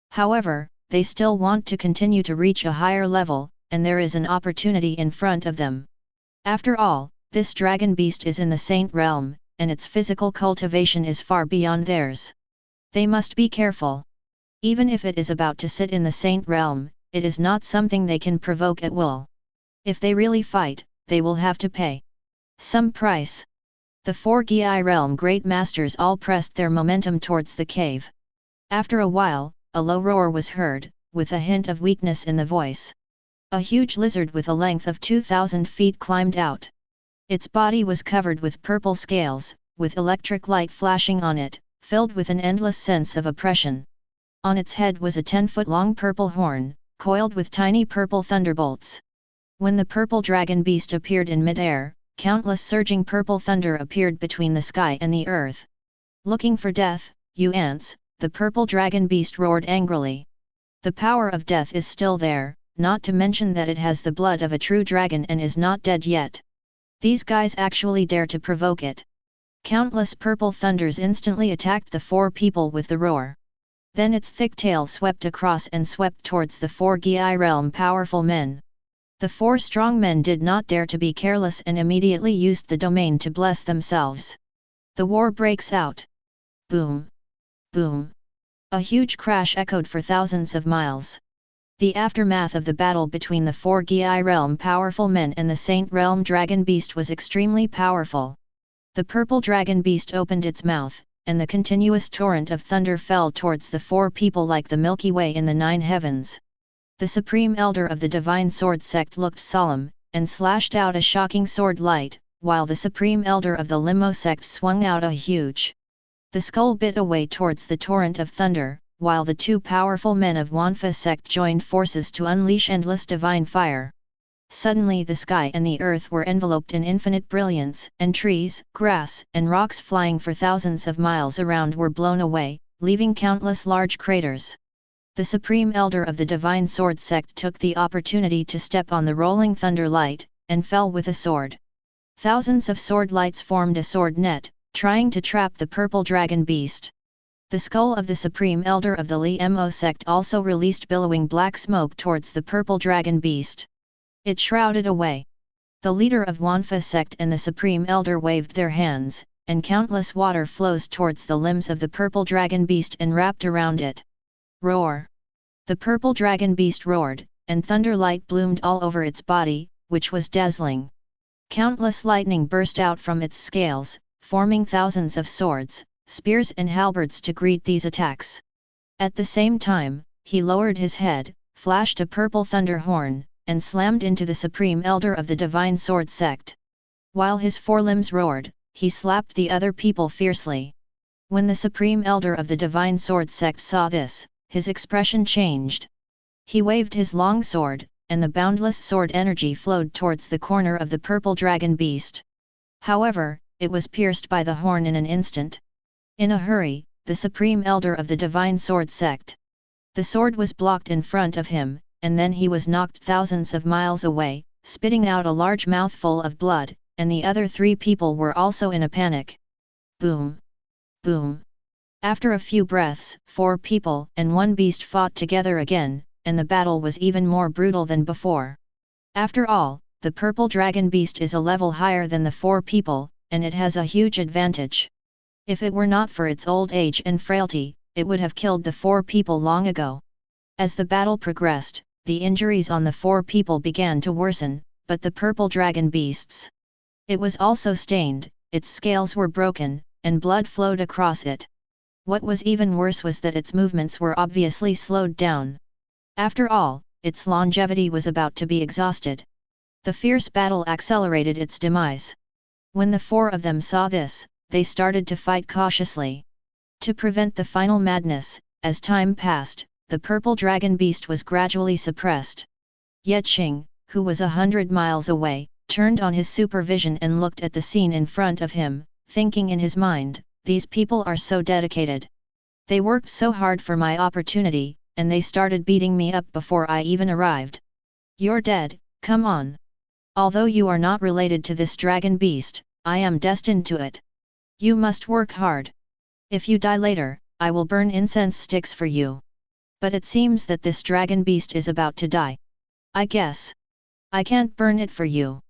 However, they still want to continue to reach a higher level, and there is an opportunity in front of them. After all, this dragon beast is in the saint realm, and its physical cultivation is far beyond theirs. They must be careful. Even if it is about to sit in the saint realm, it is not something they can provoke at will. If they really fight, they will have to pay some price. The four Gi realm great masters all pressed their momentum towards the cave. After a while, a low roar was heard, with a hint of weakness in the voice. A huge lizard with a length of 2,000 feet climbed out. Its body was covered with purple scales, with electric light flashing on it, filled with an endless sense of oppression. On its head was a 10-foot-long purple horn, coiled with tiny purple thunderbolts. When the purple dragon beast appeared in mid-air, countless surging purple thunder appeared between the sky and the earth. Looking for death, you ants, the purple dragon beast roared angrily. The power of death is still there, not to mention that it has the blood of a true dragon and is not dead yet. These guys actually dare to provoke it. Countless purple thunders instantly attacked the four people with the roar. Then its thick tail swept across and swept towards the four Gi realm powerful men. The four strong men did not dare to be careless and immediately used the domain to bless themselves. The war breaks out. Boom! Boom! A huge crash echoed for thousands of miles. The aftermath of the battle between the four Gi realm powerful men and the Saint realm dragon beast was extremely powerful. The purple dragon beast opened its mouth, and the continuous torrent of thunder fell towards the four people like the Milky Way in the 9 heavens. The supreme elder of the divine sword sect looked solemn, and slashed out a shocking sword light, while the supreme elder of the limo sect swung out a huge. The skull bit away towards the torrent of thunder, while the two powerful men of Wanfa sect joined forces to unleash endless divine fire. Suddenly the sky and the earth were enveloped in infinite brilliance, and trees, grass, and rocks flying for thousands of miles around were blown away, leaving countless large craters. The supreme elder of the divine sword sect took the opportunity to step on the rolling thunder light, and fell with a sword. Thousands of sword lights formed a sword net, trying to trap the purple dragon beast. The skull of the supreme elder of the Limo sect also released billowing black smoke towards the purple dragon beast. It shrouded away. The leader of Wanfa sect and the supreme elder waved their hands, and countless water flows towards the limbs of the purple dragon beast and wrapped around it. Roar! The purple dragon beast roared, and thunder light bloomed all over its body, which was dazzling. Countless lightning burst out from its scales, forming thousands of swords, spears and halberds to greet these attacks. At the same time, he lowered his head, flashed a purple thunder horn, and slammed into the supreme elder of the divine sword sect. While his forelimbs roared, he slapped the other people fiercely. When the supreme elder of the divine sword sect saw this, his expression changed. He waved his long sword, and the boundless sword energy flowed towards the corner of the purple dragon beast. However, it was pierced by the horn in an instant. In a hurry, the supreme elder of the divine sword sect. The sword was blocked in front of him, and then he was knocked thousands of miles away, spitting out a large mouthful of blood, and the other three people were also in a panic. Boom! Boom! After a few breaths, 4 people and 1 beast fought together again, and the battle was even more brutal than before. After all, the purple dragon beast is a level higher than the 4 people, and it has a huge advantage. If it were not for its old age and frailty, it would have killed the 4 people long ago. As the battle progressed, the injuries on the 4 people began to worsen, but the purple dragon beast's. It was also stained, its scales were broken, and blood flowed across it. What was even worse was that its movements were obviously slowed down. After all, its longevity was about to be exhausted. The fierce battle accelerated its demise. When the 4 of them saw this, they started to fight cautiously. To prevent the final madness, as time passed, the purple dragon beast was gradually suppressed. Yet Qing, who was 100 miles away, turned on his supervision and looked at the scene in front of him, thinking in his mind, these people are so dedicated. They worked so hard for my opportunity, and they started beating me up before I even arrived. You're dead, come on. Although you are not related to this dragon beast, I am destined to it. You must work hard. If you die later, I will burn incense sticks for you. But it seems that this dragon beast is about to die. I guess I can't burn it for you.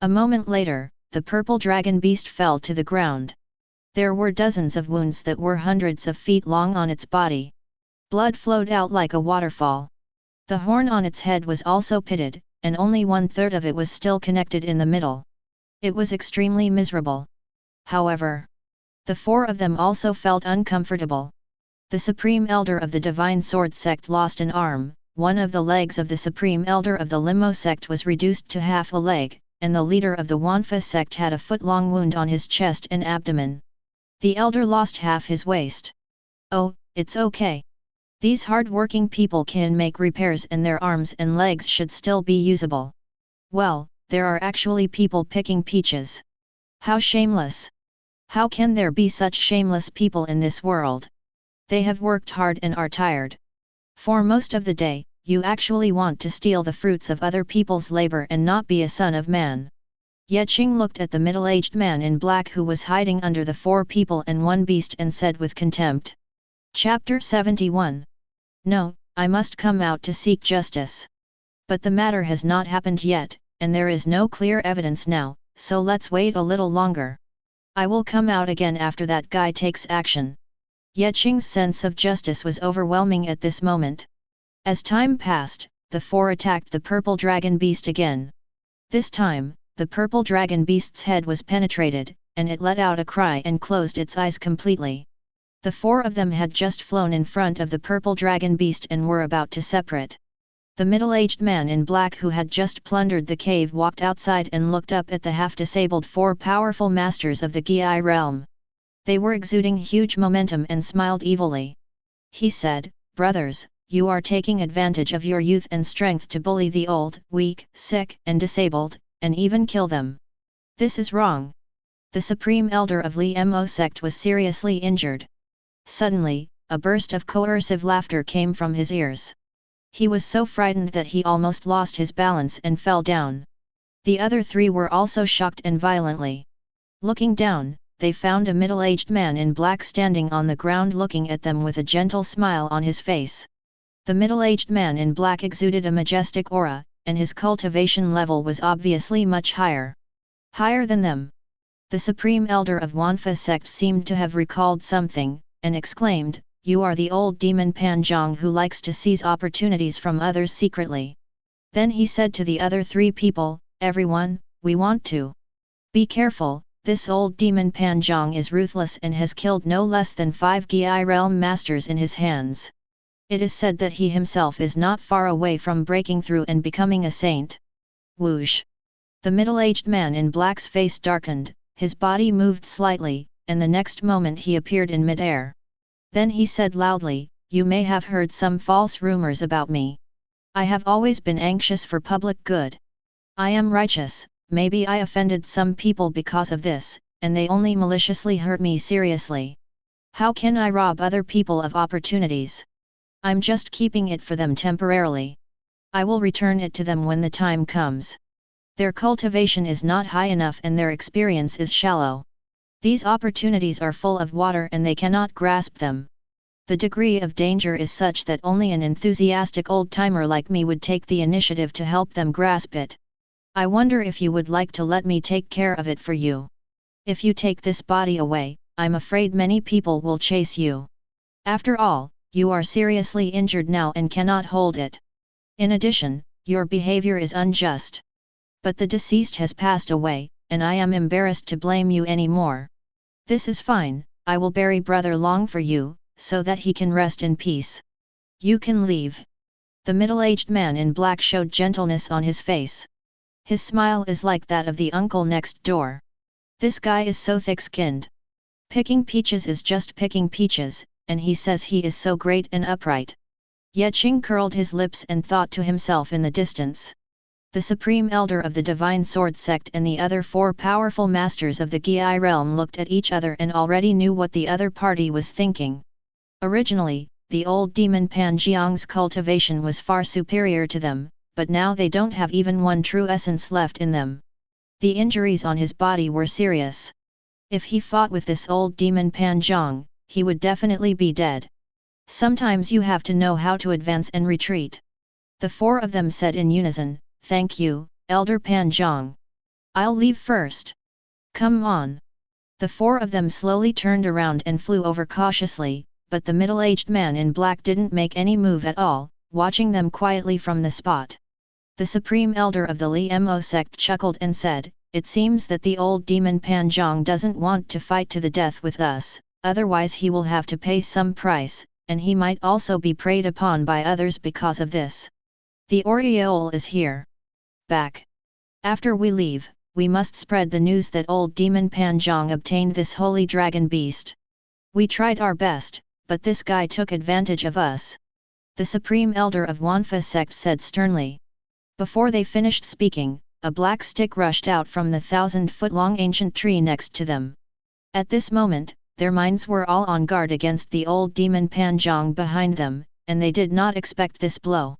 A moment later, the purple dragon beast fell to the ground. There were dozens of wounds that were hundreds of feet long on its body. Blood flowed out like a waterfall. The horn on its head was also pitted, and only 1/3 of it was still connected in the middle. It was extremely miserable. However, the four of them also felt uncomfortable. The Supreme Elder of the Divine Sword sect lost an arm, one of the legs of the Supreme Elder of the Limo sect was reduced to half a leg, and the leader of the Wanfa sect had a foot-long wound on his chest and abdomen. The elder lost half his waist. Oh, it's okay. These hard-working people can make repairs and their arms and legs should still be usable. Well, there are actually people picking peaches. How shameless! How can there be such shameless people in this world? They have worked hard and are tired. For most of the day, you actually want to steal the fruits of other people's labor and not be a son of man. Qing looked at the middle-aged man in black who was hiding under the 4 people and 1 beast and said with contempt. Chapter 71. No, I must come out to seek justice. But the matter has not happened yet, and there is no clear evidence now, so let's wait a little longer. I will come out again after that guy takes action. Qing's sense of justice was overwhelming at this moment. As time passed, the 4 attacked the purple dragon beast again. This time, the purple dragon beast's head was penetrated, and it let out a cry and closed its eyes completely. The 4 of them had just flown in front of the purple dragon beast and were about to separate. The middle-aged man in black who had just plundered the cave walked outside and looked up at the half-disabled 4 powerful masters of the Gi realm. They were exuding huge momentum and smiled evilly. He said, "Brothers, you are taking advantage of your youth and strength to bully the old, weak, sick, and disabled, and even kill them. This is wrong." The Supreme Elder of Li Mo sect was seriously injured. Suddenly, a burst of coercive laughter came from his ears. He was so frightened that he almost lost his balance and fell down. The other 3 were also shocked and violently. Looking down, they found a middle-aged man in black standing on the ground looking at them with a gentle smile on his face. The middle-aged man in black exuded a majestic aura, and his cultivation level was obviously much higher. Higher than them. The Supreme Elder of Wanfa sect seemed to have recalled something, and exclaimed, "You are the old demon Panjong who likes to seize opportunities from others secretly." Then he said to the other 3 people, "Everyone, we want to be careful, this old demon Panjong is ruthless and has killed no less than 5 Gi realm masters in his hands. It is said that he himself is not far away from breaking through and becoming a saint." Whoosh! The middle-aged man in black's face darkened, his body moved slightly, and the next moment he appeared in mid-air. Then he said loudly, "You may have heard some false rumors about me. I have always been anxious for public good. I am righteous, maybe I offended some people because of this, and they only maliciously hurt me seriously. How can I rob other people of opportunities? I'm just keeping it for them temporarily. I will return it to them when the time comes. Their cultivation is not high enough and their experience is shallow. These opportunities are full of water and they cannot grasp them. The degree of danger is such that only an enthusiastic old-timer like me would take the initiative to help them grasp it. I wonder if you would like to let me take care of it for you. If you take this body away, I'm afraid many people will chase you. After all, you are seriously injured now and cannot hold it. In addition, your behavior is unjust. But the deceased has passed away, and I am embarrassed to blame you anymore. This is fine, I will bury Brother Long for you, so that he can rest in peace. You can leave." The middle-aged man in black showed gentleness on his face. His smile is like that of the uncle next door. This guy is so thick-skinned. Picking peaches is just picking peaches, and he says he is so great and upright. Qing curled his lips and thought to himself in the distance. The Supreme Elder of the Divine Sword sect and the other 4 powerful masters of the Gi realm looked at each other and already knew what the other party was thinking. Originally, the old demon Panjiang's cultivation was far superior to them, but now they don't have even one true essence left in them. The injuries on his body were serious. If he fought with this old demon Pan Zhang, he would definitely be dead. Sometimes you have to know how to advance and retreat. The four of them said in unison, "Thank you, Elder Pan Zhang. I'll leave first." "Come on." The four of them slowly turned around and flew over cautiously, but the middle-aged man in black didn't make any move at all, watching them quietly from the spot. The supreme elder of the Li Mo sect chuckled and said, "It seems that the old demon Pan Zhang doesn't want to fight to the death with us, otherwise he will have to pay some price, and he might also be preyed upon by others because of this. The aureole is here. Back. After we leave, we must spread the news that old demon Pan Zhang obtained this holy dragon beast. We tried our best, but this guy took advantage of us," the supreme elder of Wanfa sect said sternly. Before they finished speaking, a black stick rushed out from the 1,000-foot-long ancient tree next to them. At this moment, their minds were all on guard against the old demon Pan Zhang behind them, and they did not expect this blow.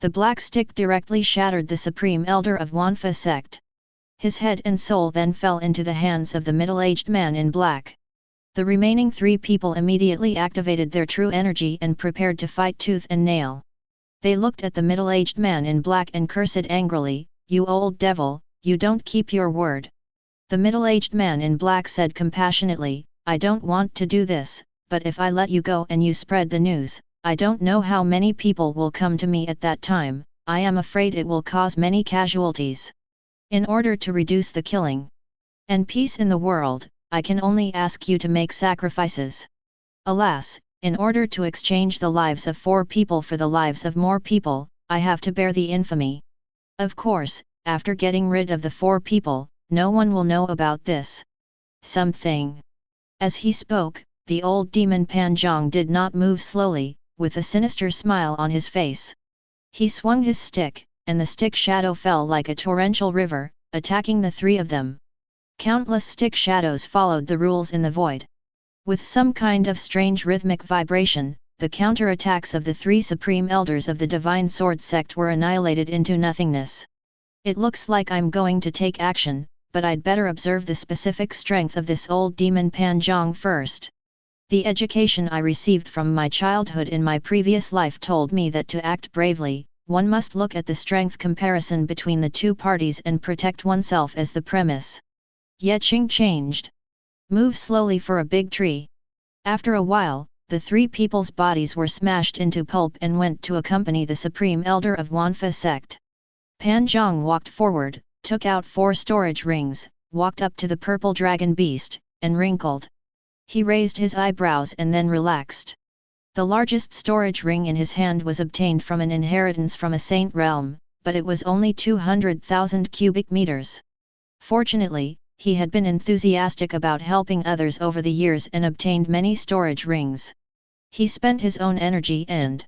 The black stick directly shattered the supreme elder of Wanfa sect. His head and soul then fell into the hands of the middle-aged man in black. The remaining three people immediately activated their true energy and prepared to fight tooth and nail. They looked at the middle-aged man in black and cursed angrily, "You old devil, you don't keep your word." The middle-aged man in black said compassionately, "I don't want to do this, but if I let you go and you spread the news, I don't know how many people will come to me at that time. I am afraid it will cause many casualties. In order to reduce the killing and peace in the world, I can only ask you to make sacrifices. Alas, in order to exchange the lives of 4 people for the lives of more people, I have to bear the infamy. Of course, after getting rid of the 4 people, no one will know about this. Something." As he spoke, the old demon Pan Zhang did not move slowly, with a sinister smile on his face. He swung his stick, and the stick shadow fell like a torrential river, attacking the 3 of them. Countless stick shadows followed the rules in the void. With some kind of strange rhythmic vibration, the counter-attacks of the 3 supreme elders of the Divine Sword sect were annihilated into nothingness. "It looks like I'm going to take action, but I'd better observe the specific strength of this old demon Pan Zhang first. The education I received from my childhood in my previous life told me that to act bravely, one must look at the strength comparison between the 2 parties and protect oneself as the premise." Ye Qing changed. "Move slowly for a big tree." After a while, the 3 people's bodies were smashed into pulp and went to accompany the supreme elder of Wanfa sect. Pan Zhang walked forward, took out 4 storage rings, walked up to the purple dragon beast, and wrinkled. He raised his eyebrows and then relaxed. The largest storage ring in his hand was obtained from an inheritance from a saint realm, but it was only 200,000 cubic meters. Fortunately, he had been enthusiastic about helping others over the years and obtained many storage rings. He spent his own energy and,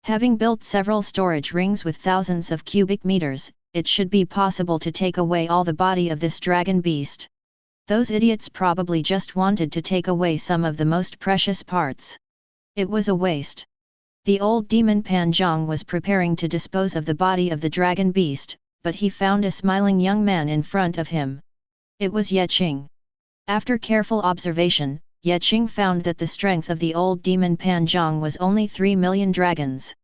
having built several storage rings with thousands of cubic meters, it should be possible to take away all the body of this dragon beast. Those idiots probably just wanted to take away some of the most precious parts. It was a waste. The old demon Pan Zhang was preparing to dispose of the body of the dragon beast, but he found a smiling young man in front of him. It was Ye Qing. After careful observation, Ye Qing found that the strength of the old demon Pan Zhang was only 3 million dragons.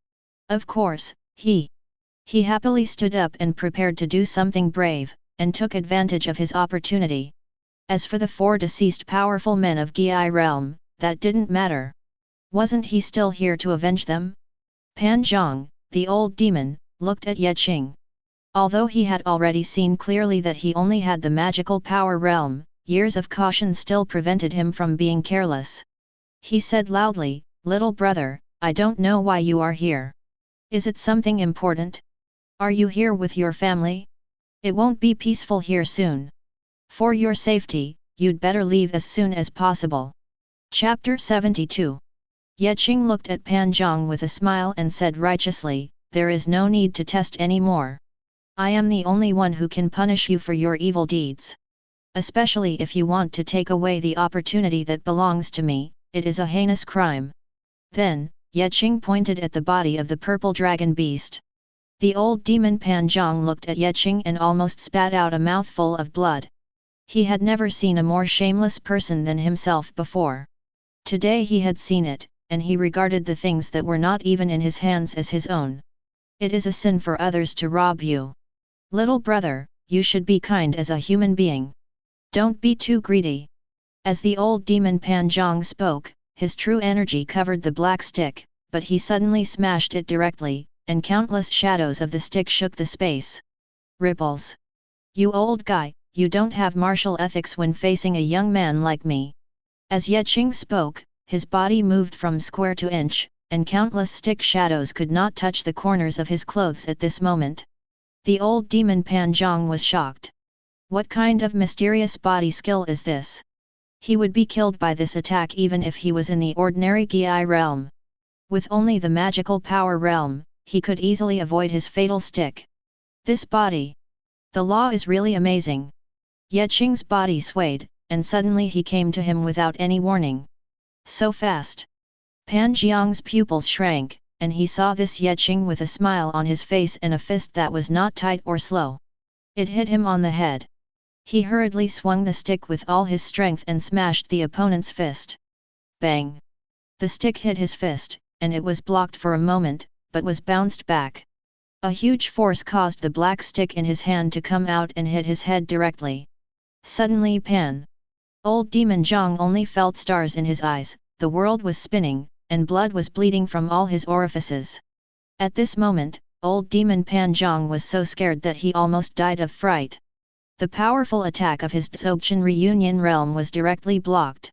Of course, he happily stood up and prepared to do something brave, and took advantage of his opportunity. As for the 4 deceased powerful men of Gi realm, that didn't matter. Wasn't he still here to avenge them? Pan Zhang, the old demon, looked at Ye Qing. Although he had already seen clearly that he only had the magical power realm, years of caution still prevented him from being careless. He said loudly, "Little brother, I don't know why you are here. Is it something important? Are you here with your family? It won't be peaceful here soon. For your safety, you'd better leave as soon as possible." Chapter 72. Ye Qing looked at Pan Zhang with a smile and said righteously, "There is no need to test any more. I am the only one who can punish you for your evil deeds. Especially if you want to take away the opportunity that belongs to me, it is a heinous crime." Then, Ye Qing pointed at the body of the purple dragon beast. The old demon Panjong looked at Yeqing and almost spat out a mouthful of blood. He had never seen a more shameless person than himself before. Today he had seen it, and he regarded the things that were not even in his hands as his own. It is a sin for others to rob you. Little brother, you should be kind as a human being. Don't be too greedy. As the old demon Panjong spoke, his true energy covered the black stick, but he suddenly smashed it directly, and countless shadows of the stick shook the space. Ripples. You old guy, you don't have martial ethics when facing a young man like me. As Yeqing spoke, his body moved from square to inch, and countless stick shadows could not touch the corners of his clothes at this moment. The old demon Panjong was shocked. What kind of mysterious body skill is this? He would be killed by this attack even if he was in the ordinary Gi realm. With only the magical power realm, he could easily avoid his fatal stick. This body. The law is really amazing. Yeqing's body swayed, and suddenly he came to him without any warning. So fast. Panjiang's pupils shrank, and he saw this Yeqing with a smile on his face and a fist that was not tight or slow. It hit him on the head. He hurriedly swung the stick with all his strength and smashed the opponent's fist. Bang! The stick hit his fist, and it was blocked for a moment, but was bounced back. A huge force caused the black stick in his hand to come out and hit his head directly. Suddenly Old Demon Zhang only felt stars in his eyes, the world was spinning, and blood was bleeding from all his orifices. At this moment, old Demon Panjong was so scared that he almost died of fright. The powerful attack of his Dzogchen reunion realm was directly blocked.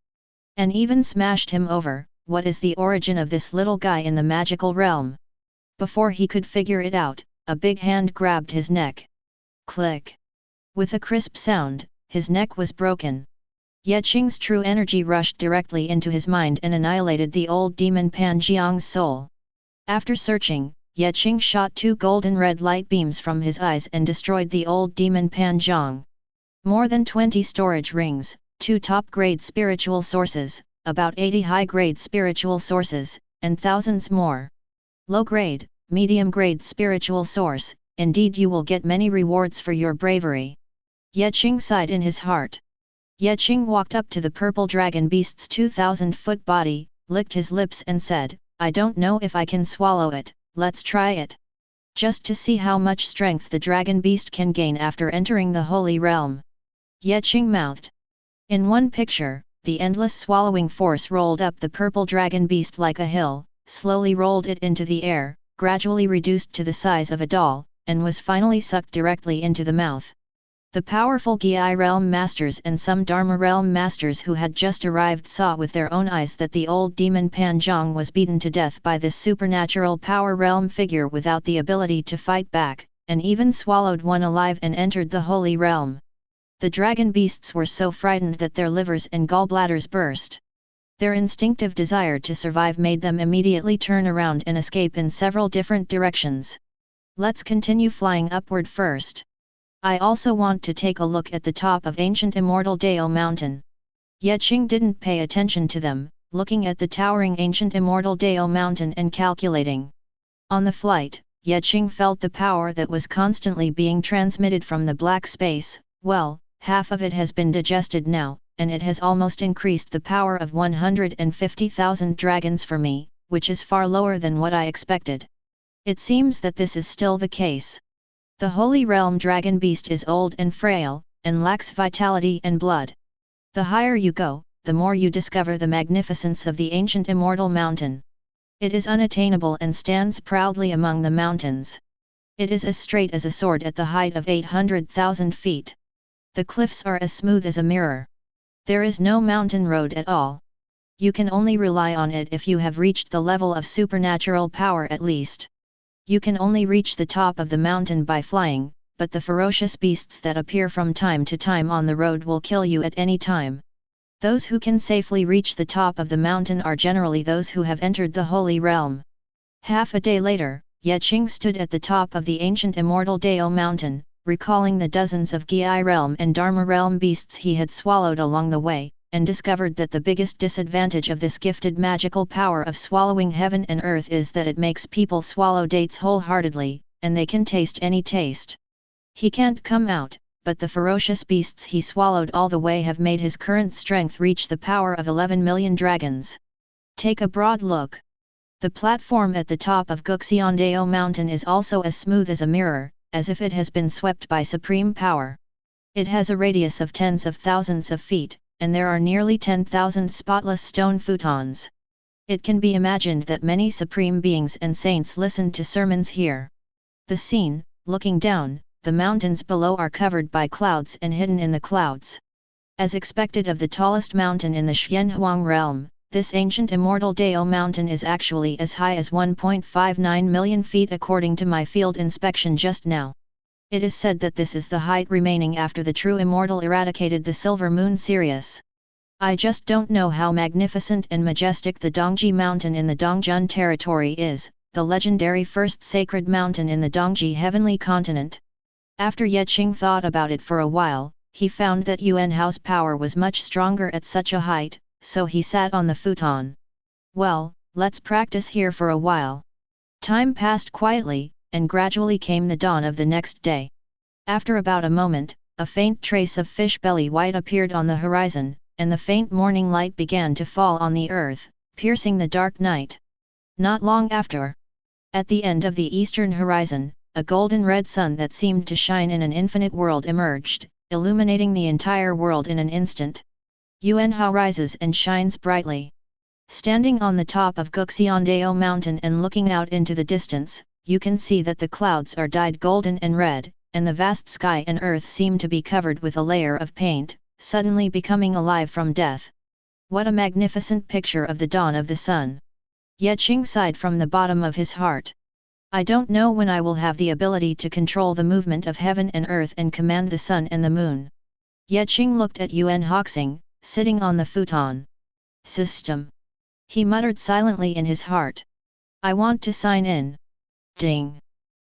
And even smashed him over. What is the origin of this little guy in the magical realm? Before he could figure it out, a big hand grabbed his neck. Click! With a crisp sound, his neck was broken. Yeqing's true energy rushed directly into his mind and annihilated the old demon Panjiang's soul. After searching, Yeqing shot 2 golden red light beams from his eyes and destroyed the old demon Panjiang. More than 20 storage rings, 2 top-grade spiritual sources, about 80 high-grade spiritual sources, and thousands more. Low-grade, medium-grade spiritual source, indeed you will get many rewards for your bravery. Yeqing sighed in his heart. Yeqing walked up to the purple dragon beast's 2,000-foot body, licked his lips and said, I don't know if I can swallow it, let's try it. Just to see how much strength the dragon beast can gain after entering the holy realm. Yeqing mouthed. In one picture, the endless swallowing force rolled up the purple dragon beast like a hill, slowly rolled it into the air, gradually reduced to the size of a doll, and was finally sucked directly into the mouth. The powerful Gi realm masters and some Dharma realm masters who had just arrived saw with their own eyes that the old demon Panjong was beaten to death by this supernatural power realm figure without the ability to fight back, and even swallowed one alive and entered the holy realm. The dragon beasts were so frightened that their livers and gallbladders burst. Their instinctive desire to survive made them immediately turn around and escape in several different directions. Let's continue flying upward first. I also want to take a look at the top of ancient immortal Dao mountain. Yeqing didn't pay attention to them, looking at the towering ancient immortal Dao mountain and calculating. On the flight, Yeqing felt the power that was constantly being transmitted from the black space. Well, half of it has been digested now, and it has almost increased the power of 150,000 dragons for me, which is far lower than what I expected. It seems that this is still the case. The Holy Realm dragon beast is old and frail, and lacks vitality and blood. The higher you go, the more you discover the magnificence of the ancient immortal mountain. It is unattainable and stands proudly among the mountains. It is as straight as a sword at the height of 800,000 feet. The cliffs are as smooth as a mirror. There is no mountain road at all. You can only rely on it if you have reached the level of supernatural power at least. You can only reach the top of the mountain by flying, but the ferocious beasts that appear from time to time on the road will kill you at any time. Those who can safely reach the top of the mountain are generally those who have entered the Holy Realm. Half a day later, Yeqing stood at the top of the ancient immortal Dao mountain, recalling the dozens of Gi realm and Dharma realm beasts he had swallowed along the way, and discovered that the biggest disadvantage of this gifted magical power of swallowing heaven and earth is that it makes people swallow dates wholeheartedly, and they can taste any taste. He can't come out, but the ferocious beasts he swallowed all the way have made his current strength reach the power of 11 million dragons. Take a broad look. The platform at the top of Guxiandao mountain is also as smooth as a mirror, as if it has been swept by supreme power. It has a radius of tens of thousands of feet, and there are nearly 10,000 spotless stone futons. It can be imagined that many supreme beings and saints listened to sermons here. The scene, looking down, the mountains below are covered by clouds and hidden in the clouds. As expected of the tallest mountain in the Xianhuang realm, this ancient immortal Dao mountain is actually as high as 1.59 million feet according to my field inspection just now. It is said that this is the height remaining after the true immortal eradicated the silver moon Sirius. I just don't know how magnificent and majestic the Dongji mountain in the Dongjun territory is, the legendary first sacred mountain in the Dongji heavenly continent. After Yeqing thought about it for a while, he found that Yuan Hao's power was much stronger at such a height, so he sat on the futon. Well, let's practice here for a while. Time passed quietly, and gradually came the dawn of the next day. After about a moment, a faint trace of fish belly white appeared on the horizon, and the faint morning light began to fall on the earth, piercing the dark night. Not long after, at the end of the eastern horizon, a golden-red sun that seemed to shine in an infinite world emerged, illuminating the entire world in an instant. Yuan Hao rises and shines brightly. Standing on the top of Guxiandao mountain and looking out into the distance, you can see that the clouds are dyed golden and red, and the vast sky and earth seem to be covered with a layer of paint, suddenly becoming alive from death. What a magnificent picture of the dawn of the sun! Yeqing sighed from the bottom of his heart. I don't know when I will have the ability to control the movement of heaven and earth and command the sun and the moon. Yeqing looked at Yuan Hoxing, sitting on the futon. System. He muttered silently in his heart. I want to sign in. Ding!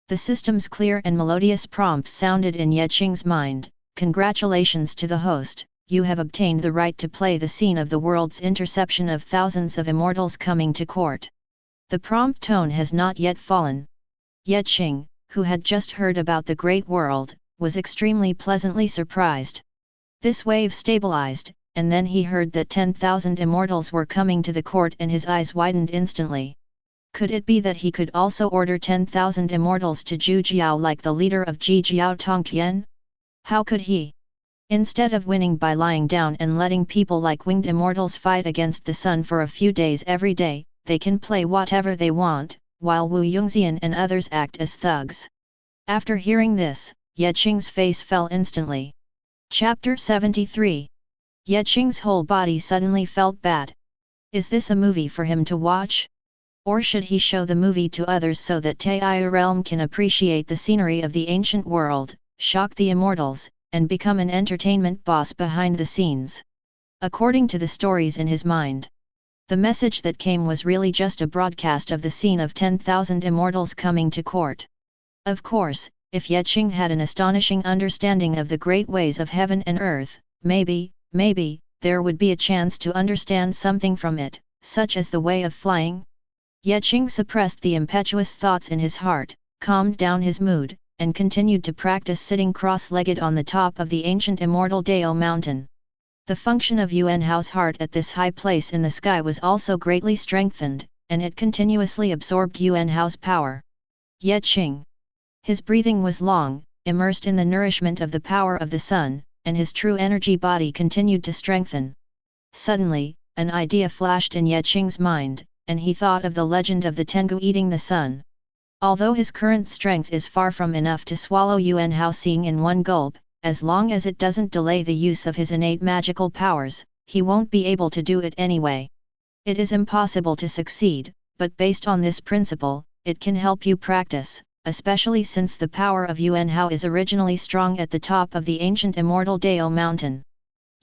The system's clear and melodious prompt sounded in Yeqing's mind. Congratulations to the host, you have obtained the right to play the scene of the world's interception of thousands of immortals coming to court. The prompt tone has not yet fallen. Yeqing, who had just heard about the great world, was extremely pleasantly surprised. This wave stabilized, and then he heard that 10,000 immortals were coming to the court and his eyes widened instantly. Could it be that he could also order 10,000 immortals to Zhujiao like the leader of Jijiao Tongtian? How could he? Instead of winning by lying down and letting people like winged immortals fight against the sun for a few days every day, they can play whatever they want, while Wu Yongxian and others act as thugs. After hearing this, Yeqing's face fell instantly. Chapter 73. Yeqing's whole body suddenly felt bad. Is this a movie for him to watch? Or should he show the movie to others so that Taiyu realm can appreciate the scenery of the ancient world, shock the immortals, and become an entertainment boss behind the scenes? According to the stories in his mind, the message that came was really just a broadcast of the scene of 10,000 immortals coming to court. Of course, if Yeqing had an astonishing understanding of the great ways of heaven and earth, maybe, there would be a chance to understand something from it, such as the way of flying. Yeqing suppressed the impetuous thoughts in his heart, calmed down his mood, and continued to practice sitting cross-legged on the top of the ancient immortal Dao mountain. The function of Yuan Hao's heart at this high place in the sky was also greatly strengthened, and it continuously absorbed Yuan Hao's power. Yeqing. His breathing was long, immersed in the nourishment of the power of the sun, and his true energy body continued to strengthen. Suddenly, an idea flashed in Yeqing's mind, and he thought of the legend of the Tengu eating the sun. Although his current strength is far from enough to swallow Yuan Hao Xing in one gulp, as long as it doesn't delay the use of his innate magical powers, he won't be able to do it anyway. It is impossible to succeed, but based on this principle, it can help you practice, especially since the power of Yuan Hao is originally strong at the top of the ancient immortal Dao mountain.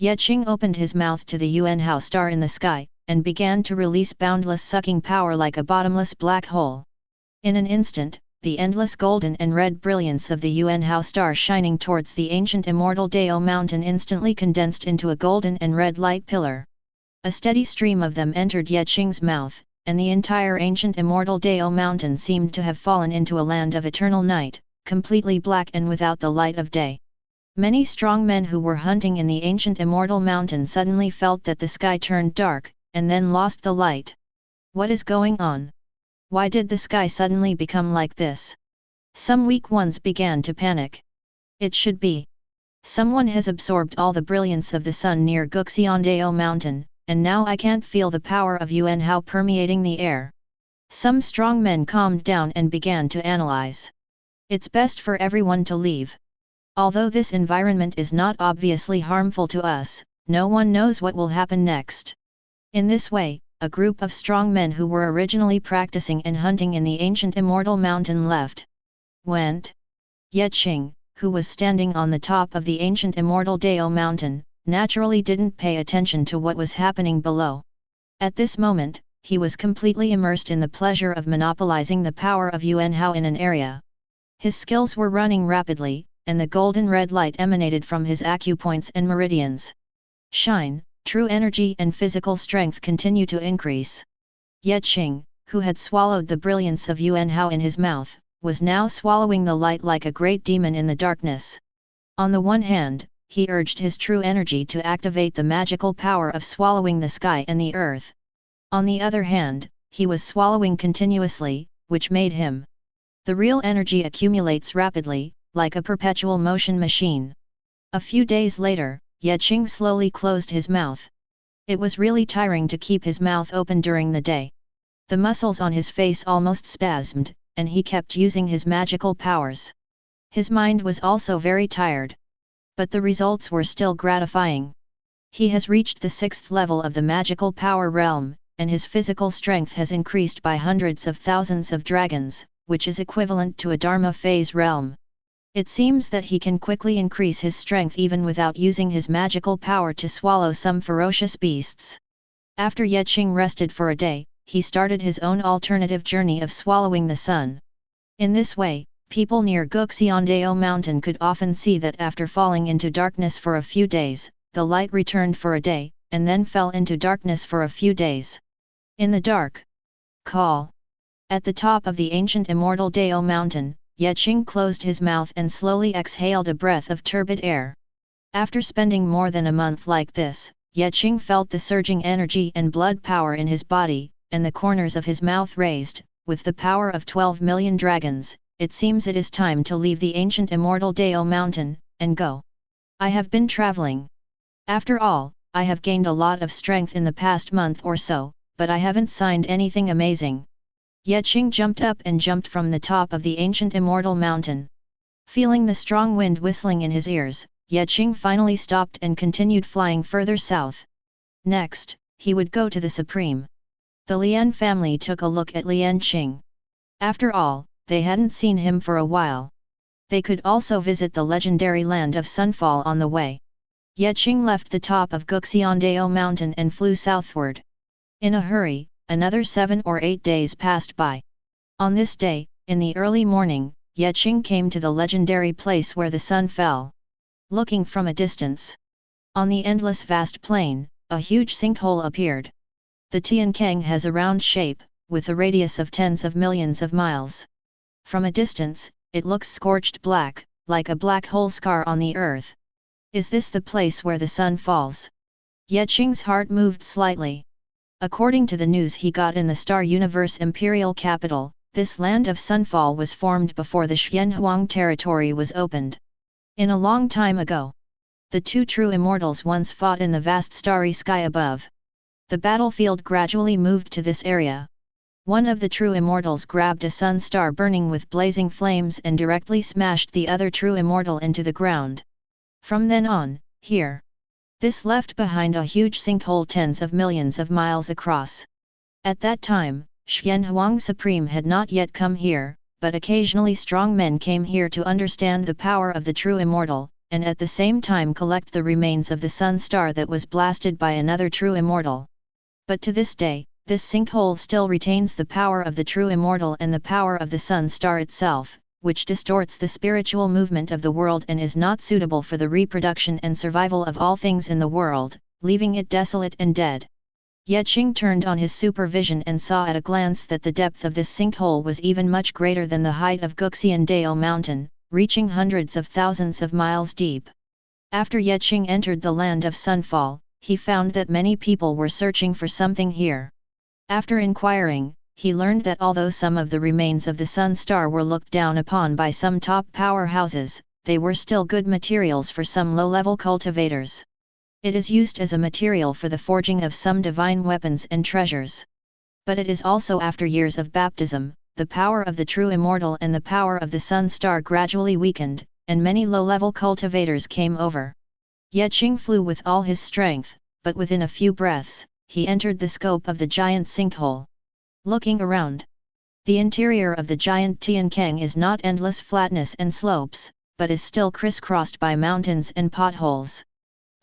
Yeqing opened his mouth to the Yuan Hao star in the sky, and began to release boundless sucking power like a bottomless black hole. In an instant, the endless golden and red brilliance of the Yuan Hao star shining towards the ancient immortal Dao mountain instantly condensed into a golden and red light pillar. A steady stream of them entered Yeqing's mouth, and the entire ancient immortal Dao mountain seemed to have fallen into a land of eternal night, completely black and without the light of day. Many strong men who were hunting in the ancient immortal mountain suddenly felt that the sky turned dark, and then lost the light. What is going on? Why did the sky suddenly become like this? Some weak ones began to panic. It should be someone has absorbed all the brilliance of the sun near Guxiandao mountain, and now I can't feel the power of Yuan Hao permeating the air. Some strong men calmed down and began to analyze. It's best for everyone to leave. Although this environment is not obviously harmful to us, no one knows what will happen next. In this way, a group of strong men who were originally practicing and hunting in the ancient immortal mountain went. Yet Qing, who was standing on the top of the ancient immortal Dao mountain, naturally didn't pay attention to what was happening below. At this moment, he was completely immersed in the pleasure of monopolizing the power of Yuan Hao in an area. His skills were running rapidly, and the golden red light emanated from his acupoints and meridians. Shine, true energy and physical strength continue to increase. Yet Qing, who had swallowed the brilliance of Yuan Hao in his mouth, was now swallowing the light like a great demon in the darkness. On the one hand, he urged his true energy to activate the magical power of swallowing the sky and the earth. On the other hand, he was swallowing continuously, which made him. The real energy accumulates rapidly, like a perpetual motion machine. A few days later, Ye Qing slowly closed his mouth. It was really tiring to keep his mouth open during the day. The muscles on his face almost spasmed, and he kept using his magical powers. His mind was also very tired. But the results were still gratifying. He has reached the 6th level of the magical power realm, and his physical strength has increased by hundreds of thousands of dragons, which is equivalent to a Dharma phase realm. It seems that he can quickly increase his strength even without using his magical power to swallow some ferocious beasts. After Ye Qing rested for a day, he started his own alternative journey of swallowing the sun. In this way, people near Guxiandao mountain could often see that after falling into darkness for a few days, the light returned for a day, and then fell into darkness for a few days. In the dark. Call. At the top of the ancient immortal Dao mountain, Ye Qing closed his mouth and slowly exhaled a breath of turbid air. After spending more than a month like this, Ye Qing felt the surging energy and blood power in his body, and the corners of his mouth raised. With the power of 12 million dragons, it seems it is time to leave the ancient immortal Dao mountain, and go. I have been traveling. After all, I have gained a lot of strength in the past month or so, but I haven't signed anything amazing. Ye Qing jumped up and jumped from the top of the ancient immortal mountain. Feeling the strong wind whistling in his ears, Ye Qing finally stopped and continued flying further south. Next, he would go to the Supreme. The Lian family took a look at Lian Qing. After all, they hadn't seen him for a while. They could also visit the legendary land of Sunfall on the way. Ye Qing left the top of Guxiandao mountain and flew southward. In a hurry, another 7 or 8 days passed by. On this day, in the early morning, Ye Qing came to the legendary place where the sun fell. Looking from a distance, on the endless vast plain, a huge sinkhole appeared. The Tiankang has a round shape, with a radius of tens of millions of miles. From a distance, it looks scorched black, like a black hole scar on the earth. Is this the place where the sun falls? Ye Qing's heart moved slightly. According to the news he got in the Star Universe Imperial Capital, this land of sunfall was formed before the Xianhuang territory was opened. In a long time ago, the two true immortals once fought in the vast starry sky above. The battlefield gradually moved to this area. One of the true immortals grabbed a sun star burning with blazing flames and directly smashed the other true immortal into the ground. From then on, here. This left behind a huge sinkhole tens of millions of miles across. At that time, Xianhuang Supreme had not yet come here, but occasionally strong men came here to understand the power of the true immortal, and at the same time collect the remains of the sun star that was blasted by another true immortal. But to this day, this sinkhole still retains the power of the true immortal and the power of the sun star itself, which distorts the spiritual movement of the world and is not suitable for the reproduction and survival of all things in the world, leaving it desolate and dead. Qing turned on his supervision and saw at a glance that the depth of this sinkhole was even much greater than the height of Guxian Dao Mountain, reaching hundreds of thousands of miles deep. After Qing entered the land of Sunfall, he found that many people were searching for something here. After inquiring, he learned that although some of the remains of the Sun Star were looked down upon by some top powerhouses, they were still good materials for some low-level cultivators. It is used as a material for the forging of some divine weapons and treasures. But it is also after years of baptism, the power of the true immortal and the power of the Sun Star gradually weakened, and many low-level cultivators came over. Qing flew with all his strength, but within a few breaths, he entered the scope of the giant sinkhole. Looking around, the interior of the giant Tiankang is not endless flatness and slopes, but is still crisscrossed by mountains and potholes.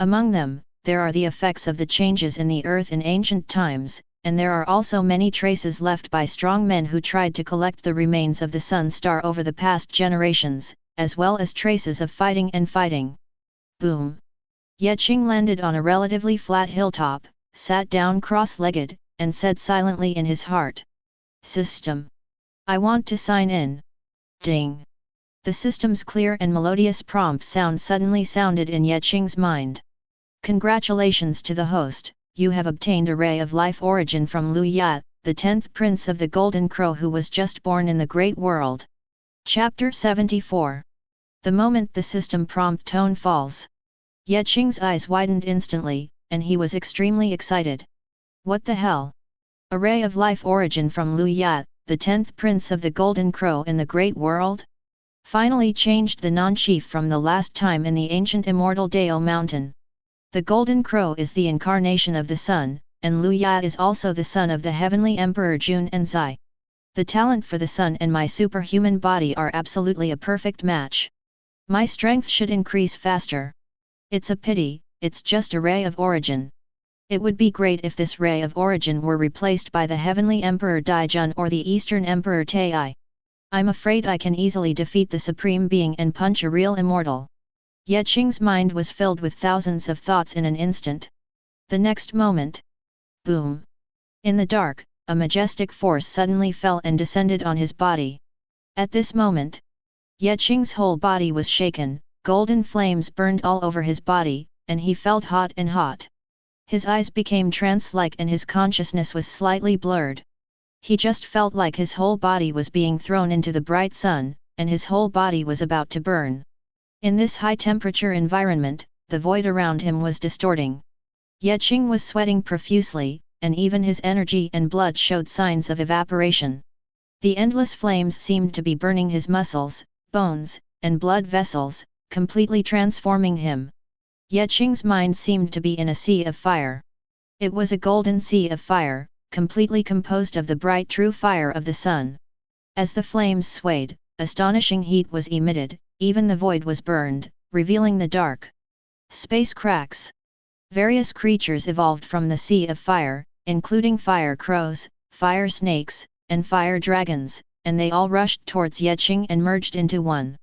Among them, there are the effects of the changes in the earth in ancient times, and there are also many traces left by strong men who tried to collect the remains of the Sun Star over the past generations, as well as traces of fighting and fighting. Boom! Qing landed on a relatively flat hilltop, sat down cross-legged, and said silently in his heart, "System. I want to sign in." Ding! The system's clear and melodious prompt sound suddenly sounded in Qing's mind. "Congratulations to the host, you have obtained a ray of life origin from Lu Ya, the 10th prince of the Golden Crow who was just born in the Great World." Chapter 74. The moment the system prompt tone falls, Qing's eyes widened instantly, and he was extremely excited. What the hell? A ray of life origin from Lu Ya, the 10th prince of the Golden Crow in the Great World? Finally changed the non-chief from the last time in the ancient immortal Dao Mountain. The Golden Crow is the incarnation of the sun, and Lu Ya is also the son of the heavenly emperor Jun and Zai. The talent for the sun and my superhuman body are absolutely a perfect match. My strength should increase faster. It's a pity, it's just a ray of origin. It would be great if this ray of origin were replaced by the heavenly emperor Daijun or the eastern emperor Taiyu. I'm afraid I can easily defeat the supreme being and punch a real immortal. Qing's mind was filled with thousands of thoughts in an instant. The next moment, boom! In the dark, a majestic force suddenly fell and descended on his body. At this moment, Qing's whole body was shaken, golden flames burned all over his body, and he felt hot and hot. His eyes became trance-like and his consciousness was slightly blurred. He just felt like his whole body was being thrown into the bright sun, and his whole body was about to burn. In this high-temperature environment, the void around him was distorting. Qing was sweating profusely, and even his energy and blood showed signs of evaporation. The endless flames seemed to be burning his muscles, bones, and blood vessels, completely transforming him. Qing's mind seemed to be in a sea of fire. It was a golden sea of fire, completely composed of the bright true fire of the sun. As the flames swayed, astonishing heat was emitted, even the void was burned, revealing the dark space cracks. Various creatures evolved from the sea of fire, including fire crows, fire snakes, and fire dragons, and they all rushed towards Qing and merged into one.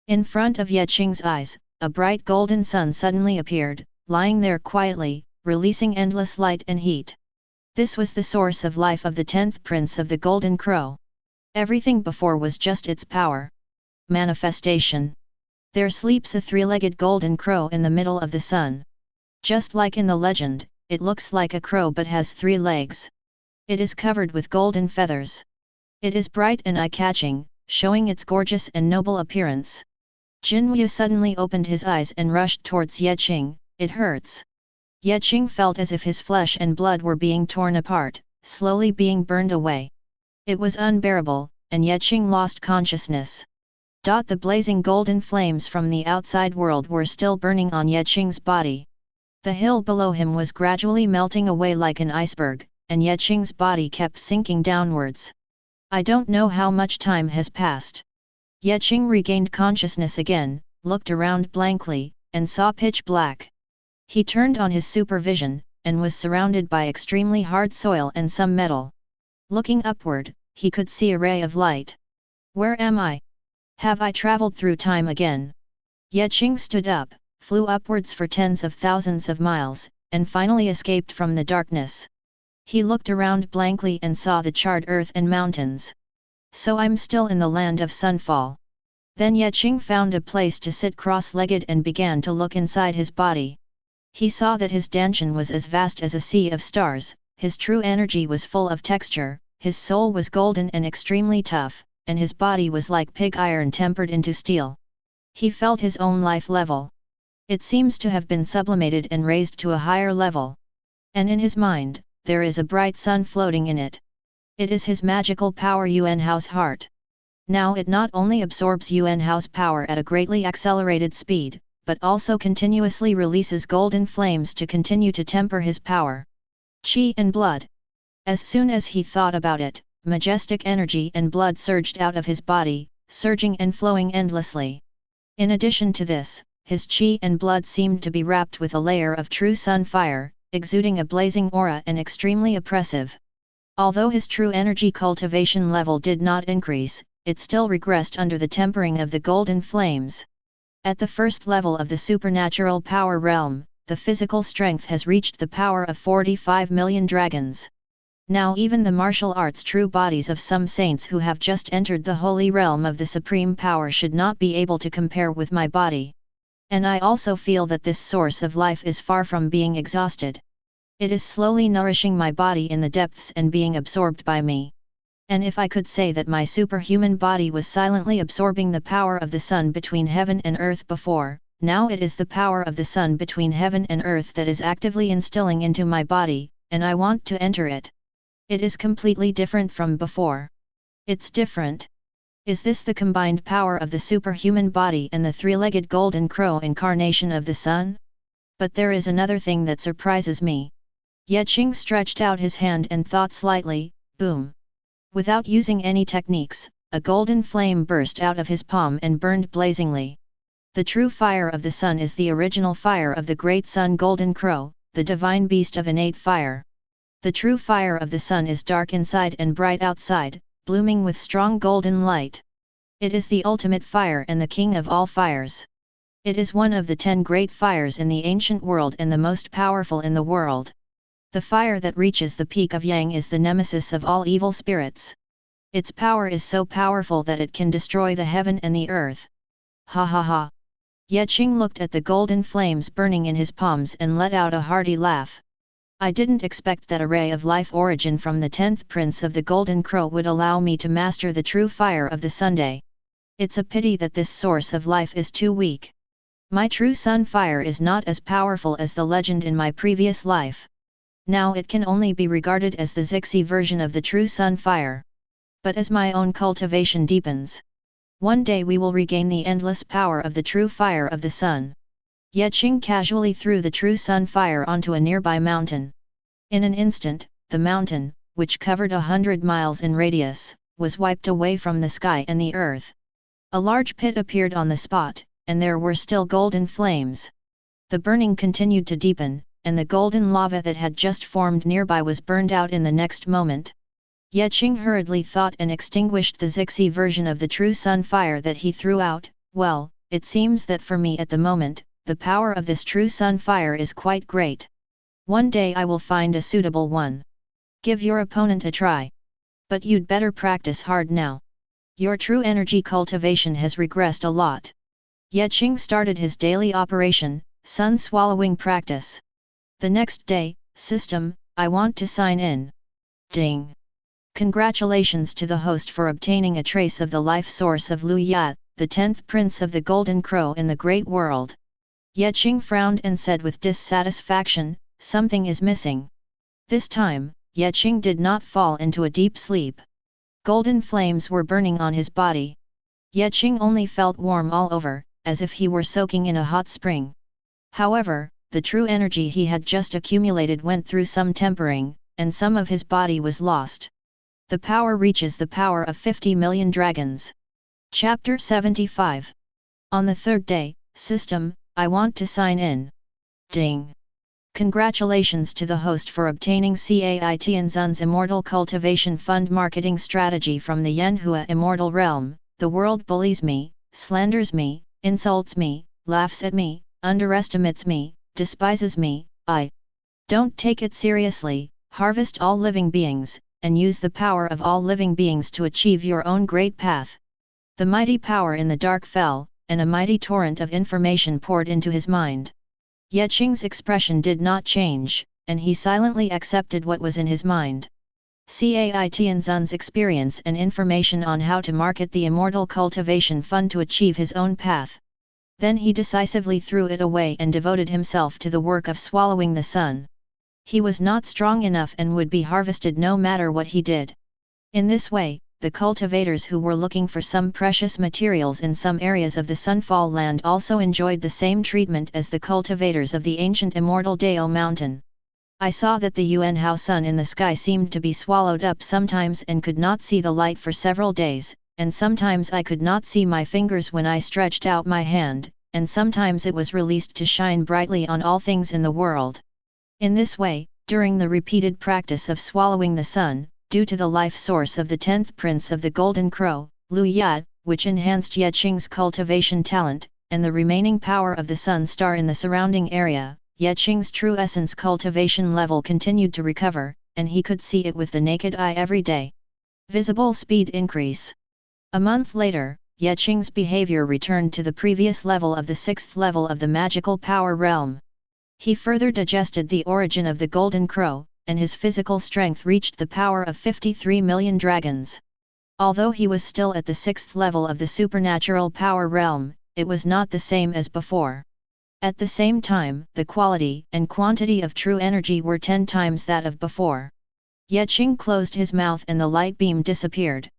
In front of Qing's eyes, a bright golden sun suddenly appeared, lying there quietly, releasing endless light and heat. This was the source of life of the 10th prince of the Golden Crow. Everything before was just its power. Manifestation. There sleeps a three-legged golden crow in the middle of the sun. Just like in the legend, it looks like a crow but has 3 legs. It is covered with golden feathers. It is bright and eye-catching, showing its gorgeous and noble appearance. Jinwu suddenly opened his eyes and rushed towards Qing. "It hurts." Qing felt as if his flesh and blood were being torn apart, slowly being burned away. It was unbearable, and Qing lost consciousness. The blazing golden flames from the outside world were still burning on Qing's body. The hill below him was gradually melting away like an iceberg, and Qing's body kept sinking downwards. I don't know how much time has passed. Qing regained consciousness again, looked around blankly, and saw pitch black. He turned on his supervision, and was surrounded by extremely hard soil and some metal. Looking upward, he could see a ray of light. Where am I? Have I traveled through time again? Qing stood up, flew upwards for tens of thousands of miles, and finally escaped from the darkness. He looked around blankly and saw the charred earth and mountains. So I'm still in the land of sunfall. Then Qing found a place to sit cross-legged and began to look inside his body. He saw that his dantian was as vast as a sea of stars, his true energy was full of texture, his soul was golden and extremely tough, and his body was like pig iron tempered into steel. He felt his own life level. It seems to have been sublimated and raised to a higher level. And in his mind, there is a bright sun floating in it. It is his magical power Yuan Hao's heart. Now it not only absorbs Yuan Hao's power at a greatly accelerated speed, but also continuously releases golden flames to continue to temper his power. Qi and blood. As soon as he thought about it, majestic energy and blood surged out of his body, surging and flowing endlessly. In addition to this, his qi and blood seemed to be wrapped with a layer of true sun fire, exuding a blazing aura and extremely oppressive. Although his true energy cultivation level did not increase, it still regressed under the tempering of the golden flames. At the first level of the supernatural power realm, the physical strength has reached the power of 45 million dragons. Now even the martial arts true bodies of some saints who have just entered the holy realm of the supreme power should not be able to compare with my body. And I also feel that this source of life is far from being exhausted. It is slowly nourishing my body in the depths and being absorbed by me. And if I could say that my superhuman body was silently absorbing the power of the sun between heaven and earth before, now it is the power of the sun between heaven and earth that is actively instilling into my body, and I want to enter it. It is completely different from before. It's different. Is this the combined power of the superhuman body and the three-legged golden crow incarnation of the sun? But there is another thing that surprises me. Qing stretched out his hand and thought slightly, boom. Without using any techniques, a golden flame burst out of his palm and burned blazingly. The true fire of the sun is the original fire of the great sun golden crow, the divine beast of innate fire. The true fire of the sun is dark inside and bright outside, blooming with strong golden light. It is the ultimate fire and the king of all fires. It is one of the 10 great fires in the ancient world and the most powerful in the world. The fire that reaches the peak of Yang is the nemesis of all evil spirits. Its power is so powerful that it can destroy the heaven and the earth. Ha ha ha. Qing looked at the golden flames burning in his palms and let out a hearty laugh. I didn't expect that a ray of life origin from the 10th prince of the golden crow would allow me to master the true fire of the Sunday. It's a pity that this source of life is too weak. My true sun fire is not as powerful as the legend in my previous life. Now it can only be regarded as the Zixi version of the true sun fire. But as my own cultivation deepens, one day we will regain the endless power of the true fire of the sun. Qing casually threw the true sun fire onto a nearby mountain. In an instant, the mountain, which covered 100 miles in radius, was wiped away from the sky and the earth. A large pit appeared on the spot, and there were still golden flames. The burning continued to deepen, and the golden lava that had just formed nearby was burned out in the next moment. Qing hurriedly thought and extinguished the Zixi version of the true sun fire that he threw out. Well, it seems that for me at the moment, the power of this true sun fire is quite great. One day I will find a suitable one. Give your opponent a try. But you'd better practice hard now. Your true energy cultivation has regressed a lot. Qing started his daily operation, sun swallowing practice. The next day, system, I want to sign in. Ding! Congratulations to the host for obtaining a trace of the life source of Lu Yat, the 10th prince of the golden crow in the great world. Qing frowned and said with dissatisfaction, something is missing. This time, Qing did not fall into a deep sleep. Golden flames were burning on his body. Qing only felt warm all over, as if he were soaking in a hot spring. However, the true energy he had just accumulated went through some tempering, and some of his body was lost. The power reaches the power of 50 million dragons. Chapter 75. On the third day, system, I want to sign in. Ding! Congratulations to the host for obtaining Cai Tianzun's Immortal Cultivation Fund Marketing Strategy from the Yanhua Immortal Realm. The world bullies me, slanders me, insults me, laughs at me, underestimates me, despises me. I don't take it seriously, harvest all living beings, and use the power of all living beings to achieve your own great path. The mighty power in the dark fell, and a mighty torrent of information poured into his mind. Ye Qing's expression did not change, and he silently accepted what was in his mind. Cai Tianzun's experience and information on how to market the Immortal Cultivation Fund to achieve his own path. Then he decisively threw it away and devoted himself to the work of swallowing the sun. He was not strong enough and would be harvested no matter what he did. In this way, the cultivators who were looking for some precious materials in some areas of the Sunfall land also enjoyed the same treatment as the cultivators of the ancient immortal Dao mountain. I saw that the Yuan Hao sun in the sky seemed to be swallowed up sometimes and could not see the light for several days, and sometimes I could not see my fingers when I stretched out my hand, and sometimes it was released to shine brightly on all things in the world. In this way, during the repeated practice of swallowing the sun, due to the life source of the 10th prince of the Golden Crow, Lu Yat, which enhanced Ye Qing's cultivation talent, and the remaining power of the sun star in the surrounding area, Ye Qing's true essence cultivation level continued to recover, and he could see it with the naked eye every day. Visible speed increase. A month later, Ye Qing's behavior returned to the previous level of the 6th level of the magical power realm. He further digested the origin of the Golden Crow, and his physical strength reached the power of 53 million dragons. Although he was still at the 6th level of the supernatural power realm, it was not the same as before. At the same time, the quality and quantity of true energy were 10 times that of before. Ye Qing closed his mouth and the light beam disappeared.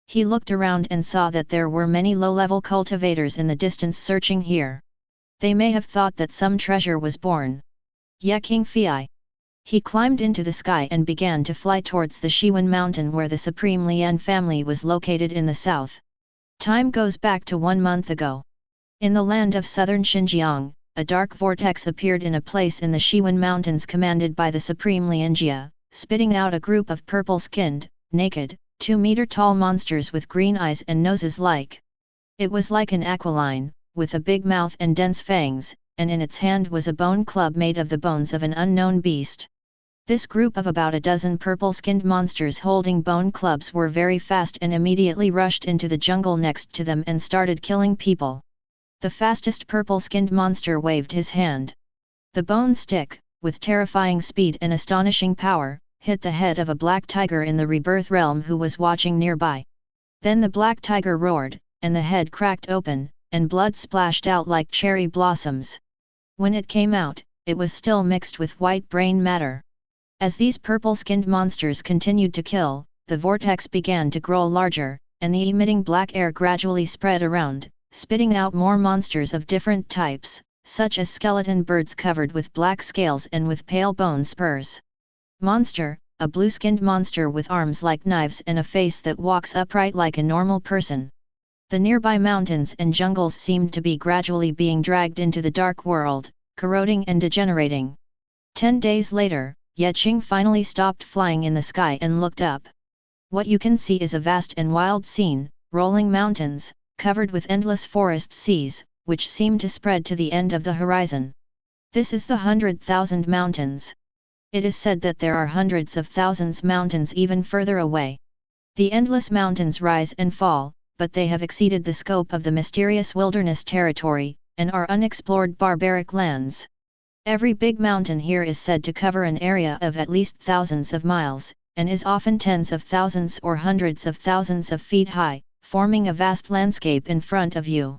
He looked around and saw that there were many low-level cultivators in the distance searching here. They may have thought that some treasure was born. Ye Qing Fei. He climbed into the sky and began to fly towards the Shiwen mountain where the Supreme Lian family was located in the south. Time goes back to 1 month ago. In the land of southern Xinjiang, a dark vortex appeared in a place in the Shiwen mountains commanded by the Supreme Lianjia, spitting out a group of purple-skinned, naked, 2-meter-tall monsters with green eyes and noses like. It was like an aquiline, with a big mouth and dense fangs, and in its hand was a bone club made of the bones of an unknown beast. This group of about a dozen purple-skinned monsters holding bone clubs were very fast and immediately rushed into the jungle next to them and started killing people. The fastest purple-skinned monster waved his hand. The bone stick, with terrifying speed and astonishing power, hit the head of a black tiger in the rebirth realm who was watching nearby. Then the black tiger roared, and the head cracked open, and blood splashed out like cherry blossoms. When it came out, it was still mixed with white brain matter. As these purple-skinned monsters continued to kill, the vortex began to grow larger, and the emitting black air gradually spread around, spitting out more monsters of different types, such as skeleton birds covered with black scales and with pale bone spurs. Monster, a blue-skinned monster with arms like knives and a face that walks upright like a normal person. The nearby mountains and jungles seemed to be gradually being dragged into the dark world, corroding and degenerating. 10 days later, Ye Qing finally stopped flying in the sky and looked up. What you can see is a vast and wild scene, rolling mountains, covered with endless forest seas, which seem to spread to the end of the horizon. This is the 100,000 mountains. It is said that there are hundreds of thousands mountains even further away. The endless mountains rise and fall, but they have exceeded the scope of the mysterious wilderness territory, and are unexplored barbaric lands. Every big mountain here is said to cover an area of at least thousands of miles, and is often tens of thousands or hundreds of thousands of feet high, forming a vast landscape in front of you.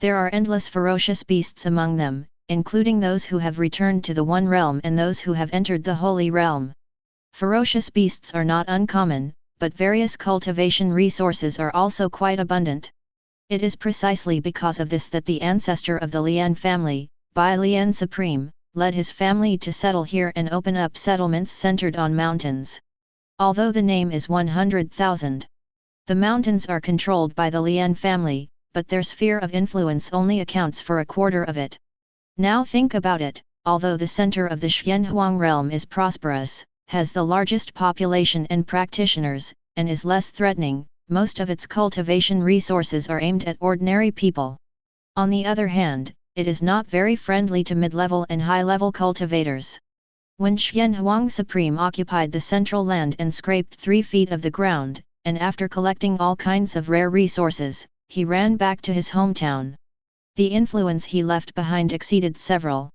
There are endless ferocious beasts among them, including those who have returned to the One Realm and those who have entered the Holy Realm. Ferocious beasts are not uncommon, but various cultivation resources are also quite abundant. It is precisely because of this that the ancestor of the Lian family, Bai Lian Supreme, led his family to settle here and open up settlements centered on mountains. Although the name is 100,000. The mountains are controlled by the Lian family, but their sphere of influence only accounts for a quarter of it. Now think about it, although the center of the Xianhuang realm is prosperous, has the largest population and practitioners, and is less threatening, most of its cultivation resources are aimed at ordinary people. On the other hand, it is not very friendly to mid-level and high-level cultivators. When Xian Huang Supreme occupied the central land and scraped 3 feet of the ground, and after collecting all kinds of rare resources, he ran back to his hometown. The influence he left behind exceeded several.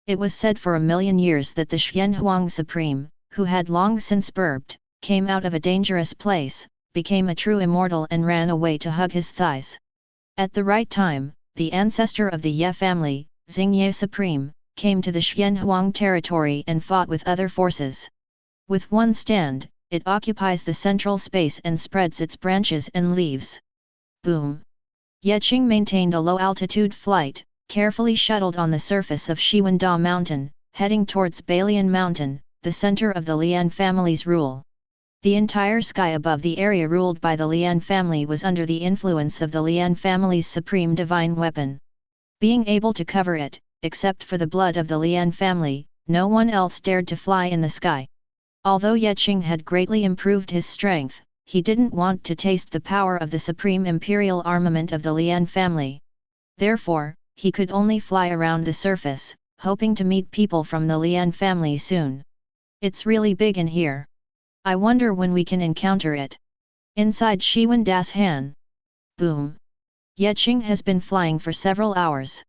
It was said for 1,000,000 years that the Xian Huang Supreme, who had long since burped, came out of a dangerous place, became a true immortal and ran away to hug his thighs. At the right time, the ancestor of the Ye family, Xingye Supreme, came to the Xian Huang territory and fought with other forces. With one stand, it occupies the central space and spreads its branches and leaves. Boom! Ye Qing maintained a low-altitude flight, carefully shuttled on the surface of Shiwanda Mountain, heading towards Balian Mountain, the center of the Lian family's rule. The entire sky above the area ruled by the Lian family was under the influence of the Lian family's supreme divine weapon. Being able to cover it, except for the blood of the Lian family, no one else dared to fly in the sky. Although Ye Qing had greatly improved his strength, he didn't want to taste the power of the supreme imperial armament of the Lian family. Therefore, he could only fly around the surface, hoping to meet people from the Lian family soon. It's really big in here. I wonder when we can encounter it. Inside Shiwanda's Han. Boom! Ye Qing has been flying for several hours.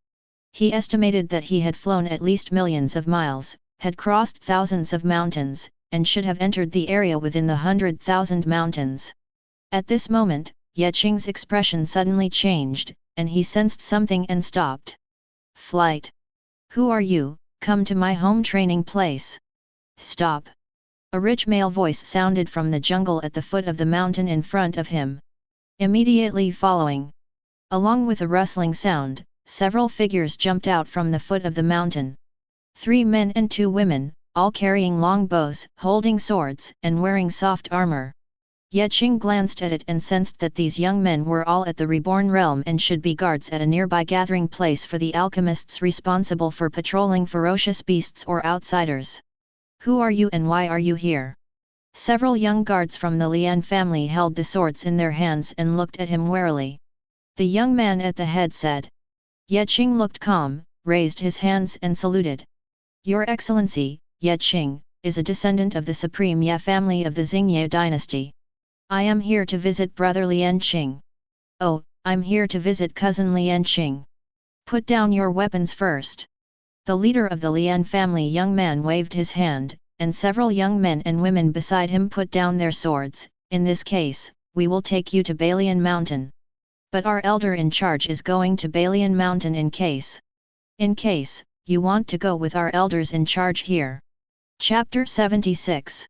He estimated that he had flown at least millions of miles, had crossed thousands of mountains, and should have entered the area within the 100,000 mountains. At this moment, Ye Qing's expression suddenly changed, and he sensed something and stopped. Flight! Who are you? Come to my home training place. Stop! A rich male voice sounded from the jungle at the foot of the mountain in front of him. Immediately following, along with a rustling sound, several figures jumped out from the foot of the mountain. 3 men and 2 women, all carrying long bows, holding swords, and wearing soft armor. Ye Qing glanced at it and sensed that these young men were all at the reborn realm and should be guards at a nearby gathering place for the alchemists responsible for patrolling ferocious beasts or outsiders. Who are you and why are you here? Several young guards from the Lian family held the swords in their hands and looked at him warily. The young man at the head said. Ye Qing looked calm, raised his hands and saluted. Your Excellency, Ye Qing, is a descendant of the supreme Ye family of the Xingye dynasty. I am here to visit brother Lian Qing. Oh, I'm here to visit cousin Lian Qing. Put down your weapons first. The leader of the Lian family young man waved his hand, and several young men and women beside him put down their swords. In this case, we will take you to Balian Mountain. But our elder in charge is going to Balian Mountain in case you want to go with our elders in charge here. Chapter 76.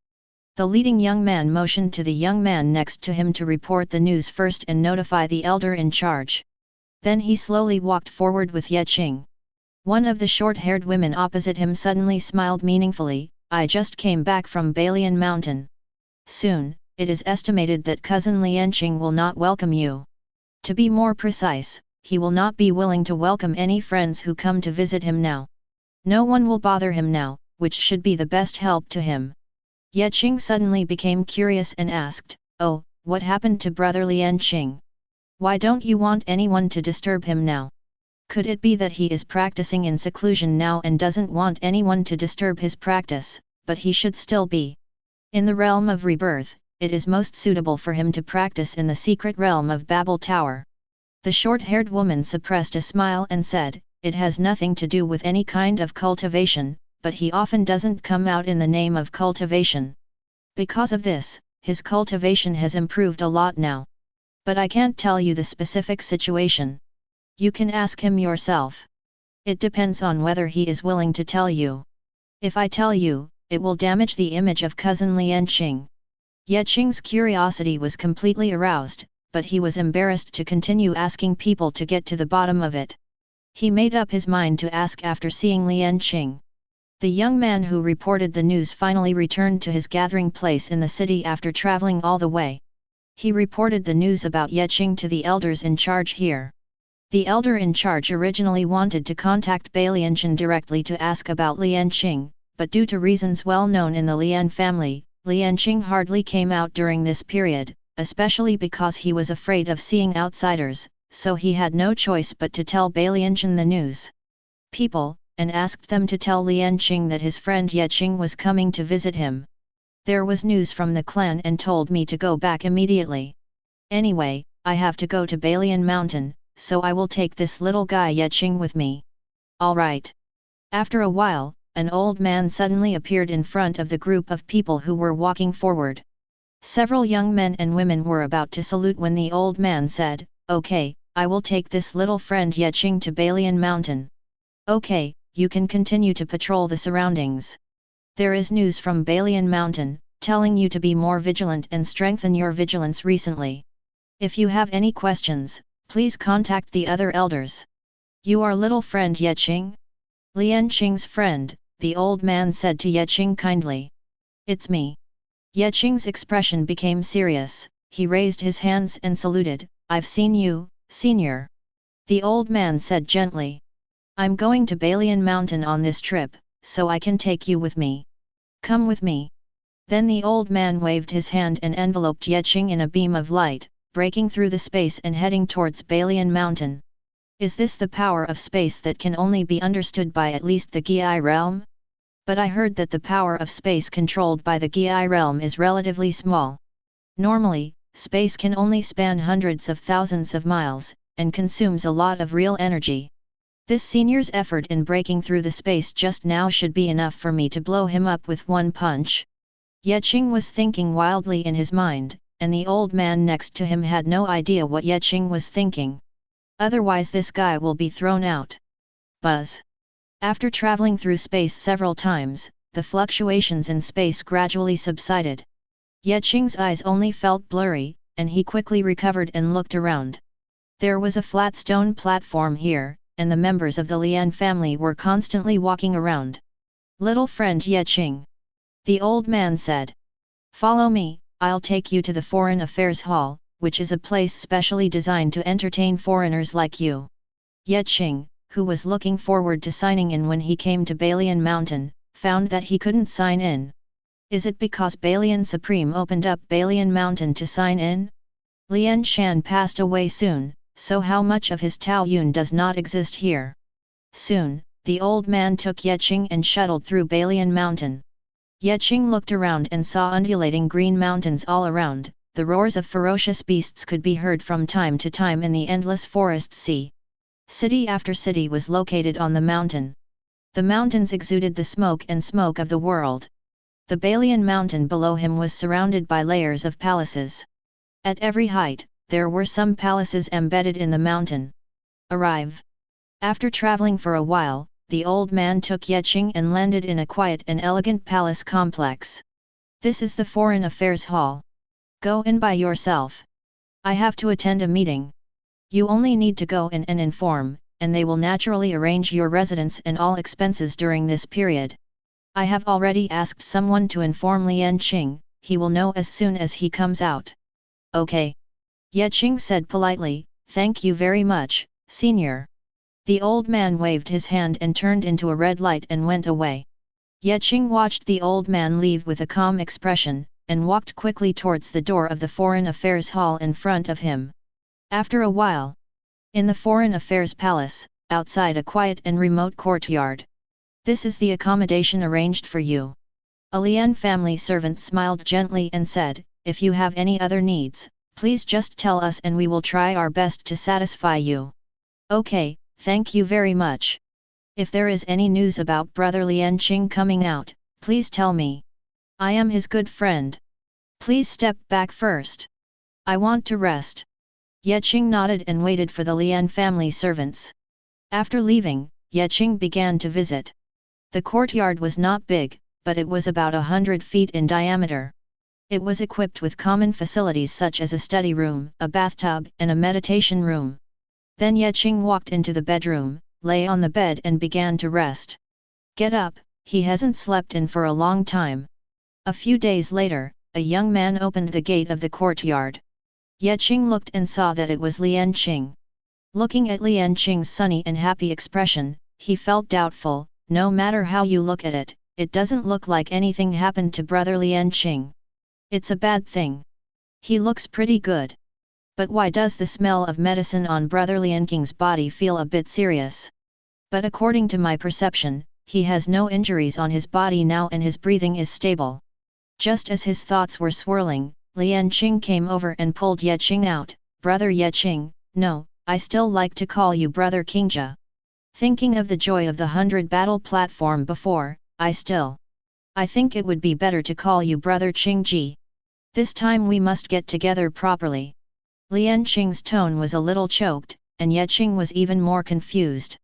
The leading young man motioned to the young man next to him to report the news first and notify the elder in charge. Then he slowly walked forward with Ye Qing. One of the short-haired women opposite him suddenly smiled meaningfully. I just came back from Balian Mountain. Soon, it is estimated that cousin Lian Qing will not welcome you. To be more precise, he will not be willing to welcome any friends who come to visit him now. No one will bother him now, which should be the best help to him. Ye Qing suddenly became curious and asked, oh, what happened to brother Lian Qing? Why don't you want anyone to disturb him now? Could it be that he is practicing in seclusion now and doesn't want anyone to disturb his practice, but he should still be in the realm of rebirth? It is most suitable for him to practice in the secret realm of Babel Tower. The short-haired woman suppressed a smile and said, it has nothing to do with any kind of cultivation, but he often doesn't come out in the name of cultivation. Because of this, his cultivation has improved a lot now. But I can't tell you the specific situation. You can ask him yourself. It depends on whether he is willing to tell you. If I tell you, it will damage the image of cousin Lian Qing. Ye Qing's curiosity was completely aroused, but he was embarrassed to continue asking people to get to the bottom of it. He made up his mind to ask after seeing Lian Qing. The young man who reported the news finally returned to his gathering place in the city after traveling all the way. He reported the news about Ye Qing to the elders in charge here. The elder in charge originally wanted to contact Balian Qing directly to ask about Lian Qing, but due to reasons well known in the Lian family, Lian Qing hardly came out during this period, especially because he was afraid of seeing outsiders, so he had no choice but to tell Balian Qing the news. People, and asked them to tell Lian Qing that his friend Ye Qing was coming to visit him. There was news from the clan and told me to go back immediately. Anyway, I have to go to Balian Mountain, so I will take this little guy Ye Qing with me. Alright. After a while, an old man suddenly appeared in front of the group of people who were walking forward. Several young men and women were about to salute when the old man said, "Okay, I will take this little friend Ye Qing to Balian Mountain. Okay, you can continue to patrol the surroundings. There is news from Balian Mountain, telling you to be more vigilant and strengthen your vigilance recently. If you have any questions, please contact the other elders." "You are little friend Ye Qing?" "Lian Qing's friend," the old man said to Ye Qing kindly. "It's me." Ye Qing's expression became serious, he raised his hands and saluted. "I've seen you, senior." The old man said gently. "I'm going to Balian Mountain on this trip, so I can take you with me. Come with me." Then the old man waved his hand and enveloped Ye Qing in a beam of light, breaking through the space and heading towards Balian Mountain. Is this the power of space that can only be understood by at least the Gi realm? But I heard that the power of space controlled by the Gi realm is relatively small. Normally, space can only span hundreds of thousands of miles, and consumes a lot of real energy. This senior's effort in breaking through the space just now should be enough for me to blow him up with one punch. Ye Qing was thinking wildly in his mind, and the old man next to him had no idea what Ye Qing was thinking. Otherwise this guy will be thrown out. Buzz. After traveling through space several times, the fluctuations in space gradually subsided. Ye Qing's eyes only felt blurry, and he quickly recovered and looked around. There was a flat stone platform here, and the members of the Lian family were constantly walking around. "Little friend Ye Qing," the old man said. "Follow me, I'll take you to the Foreign Affairs Hall, which is a place specially designed to entertain foreigners like you." Ye Qing, who was looking forward to signing in when he came to Balian Mountain, found that he couldn't sign in. Is it because Balian Supreme opened up Balian Mountain to sign in? Lian Shan passed away soon, so how much of his Taoyuan does not exist here? Soon, the old man took Ye Qing and shuttled through Balian Mountain. Ye Qing looked around and saw undulating green mountains all around. The roars of ferocious beasts could be heard from time to time in the endless forest sea. City after city was located on the mountain. The mountains exuded the smoke of the world. The Balian Mountain below him was surrounded by layers of palaces. At every height, there were some palaces embedded in the mountain. Arrive. After traveling for a while, the old man took Ye Qing and landed in a quiet and elegant palace complex. "This is the Foreign Affairs Hall. Go in by yourself. I have to attend a meeting. You only need to go in and inform, and they will naturally arrange your residence and all expenses during this period. I have already asked someone to inform Lian Qing, he will know as soon as he comes out." "Okay." Ye Qing said politely, "Thank you very much, senior." The old man waved his hand and turned into a red light and went away. Ye Qing watched the old man leave with a calm expression, and walked quickly towards the door of the Foreign Affairs Hall in front of him. After a while, in the Foreign Affairs Palace, outside a quiet and remote courtyard. "This is the accommodation arranged for you." A Lian family servant smiled gently and said, "If you have any other needs, please just tell us and we will try our best to satisfy you." "Okay, thank you very much. If there is any news about brother Lian Qing coming out, please tell me. I am his good friend. Please step back first. I want to rest." Ye Qing nodded and waited for the Lian family servants. After leaving, Ye Qing began to visit. The courtyard was not big, but it was about 100 feet in diameter. It was equipped with common facilities such as a study room, a bathtub, and a meditation room. Then Ye Qing walked into the bedroom, lay on the bed and began to rest. Get up, he hasn't slept in for a long time. A few days later, a young man opened the gate of the courtyard. Ye Qing looked and saw that it was Lian Qing. Looking at Lian Qing's sunny and happy expression, he felt doubtful. No matter how you look at it, it doesn't look like anything happened to brother Lian Qing. It's a bad thing. He looks pretty good. But why does the smell of medicine on brother Lian Qing's body feel a bit serious? But according to my perception, he has no injuries on his body now and his breathing is stable. Just as his thoughts were swirling, Lian Qing came over and pulled Ye Qing out. Brother Ye Qing, no, I still like to call you Brother Qingja. Thinking of the joy of the 100 battle platform before, I think it would be better to call you Brother Qingji. This time we must get together properly. Lian Qing's tone was a little choked, and Ye Qing was even more confused.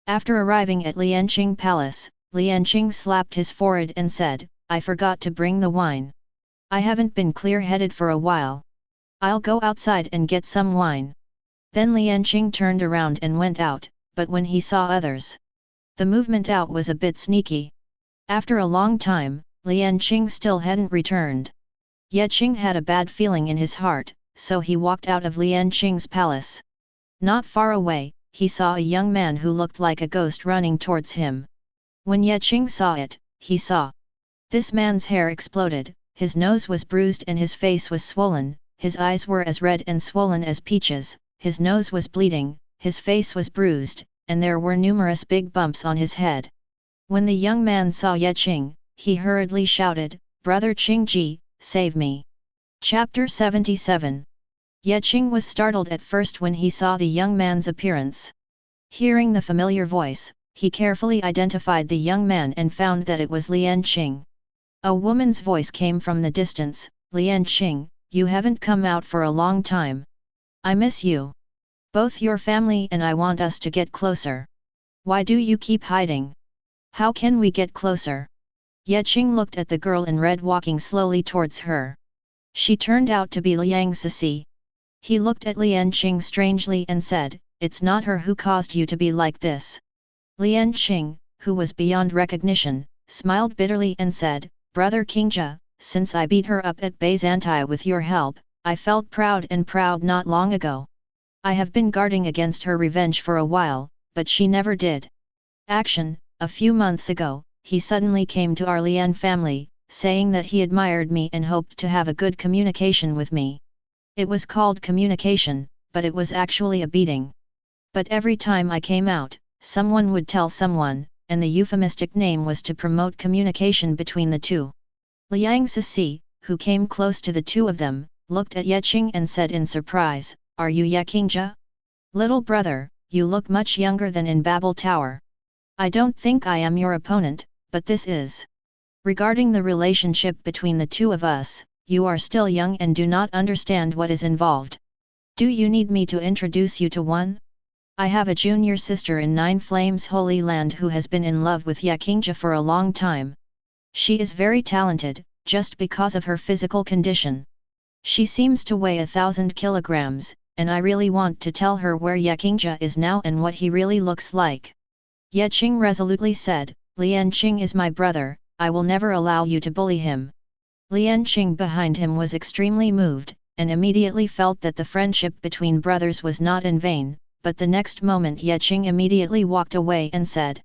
After arriving at Lian Qing Palace, Lian Qing slapped his forehead and said, I forgot to bring the wine. I haven't been clear-headed for a while. I'll go outside and get some wine. Then Lian Qing turned around and went out, but when he saw others, the movement out was a bit sneaky. After a long time, Lian Qing still hadn't returned. Ye Qing had a bad feeling in his heart, so he walked out of Lian Qing's palace. Not far away, he saw a young man who looked like a ghost running towards him. When Ye Qing saw it, he saw. This man's hair exploded, his nose was bruised and his face was swollen, his eyes were as red and swollen as peaches, his nose was bleeding, his face was bruised, and there were numerous big bumps on his head. When the young man saw Ye Qing, he hurriedly shouted, Brother Qingji, save me. Chapter 77. Ye Qing was startled at first when he saw the young man's appearance. Hearing the familiar voice, he carefully identified the young man and found that it was Lian Qing. A woman's voice came from the distance, Lian Qing, you haven't come out for a long time. I miss you. Both your family and I want us to get closer. Why do you keep hiding? How can we get closer? Ye Qing looked at the girl in red walking slowly towards her. She turned out to be Liang Cixi. He looked at Lian Qing strangely and said, it's not her who caused you to be like this. Lian Qing, who was beyond recognition, smiled bitterly and said, Brother Qingja, since I beat her up at Byzantium with your help, I felt proud not long ago. I have been guarding against her revenge for a while, but she never did. Action, a few months ago, he suddenly came to our Lian family, saying that he admired me and hoped to have a good communication with me. It was called communication, but it was actually a beating. But every time I came out, someone would tell someone, and the euphemistic name was to promote communication between the two. Liang Cixi, who came close to the two of them, looked at Ye Qing and said in surprise, Are you Ye Qingja? Little brother, you look much younger than in Babel Tower. I don't think I am your opponent, but this is. Regarding the relationship between the two of us, you are still young and do not understand what is involved. Do you need me to introduce you to one? I have a junior sister in Nine Flames Holy Land who has been in love with Ye Qingja for a long time. She is very talented, just because of her physical condition. She seems to weigh 1,000 kilograms, and I really want to tell her where Ye Qingja is now and what he really looks like. Ye Qing resolutely said, Lian Qing is my brother, I will never allow you to bully him. Lian Qing behind him was extremely moved, and immediately felt that the friendship between brothers was not in vain, but the next moment Ye Qing immediately walked away and said.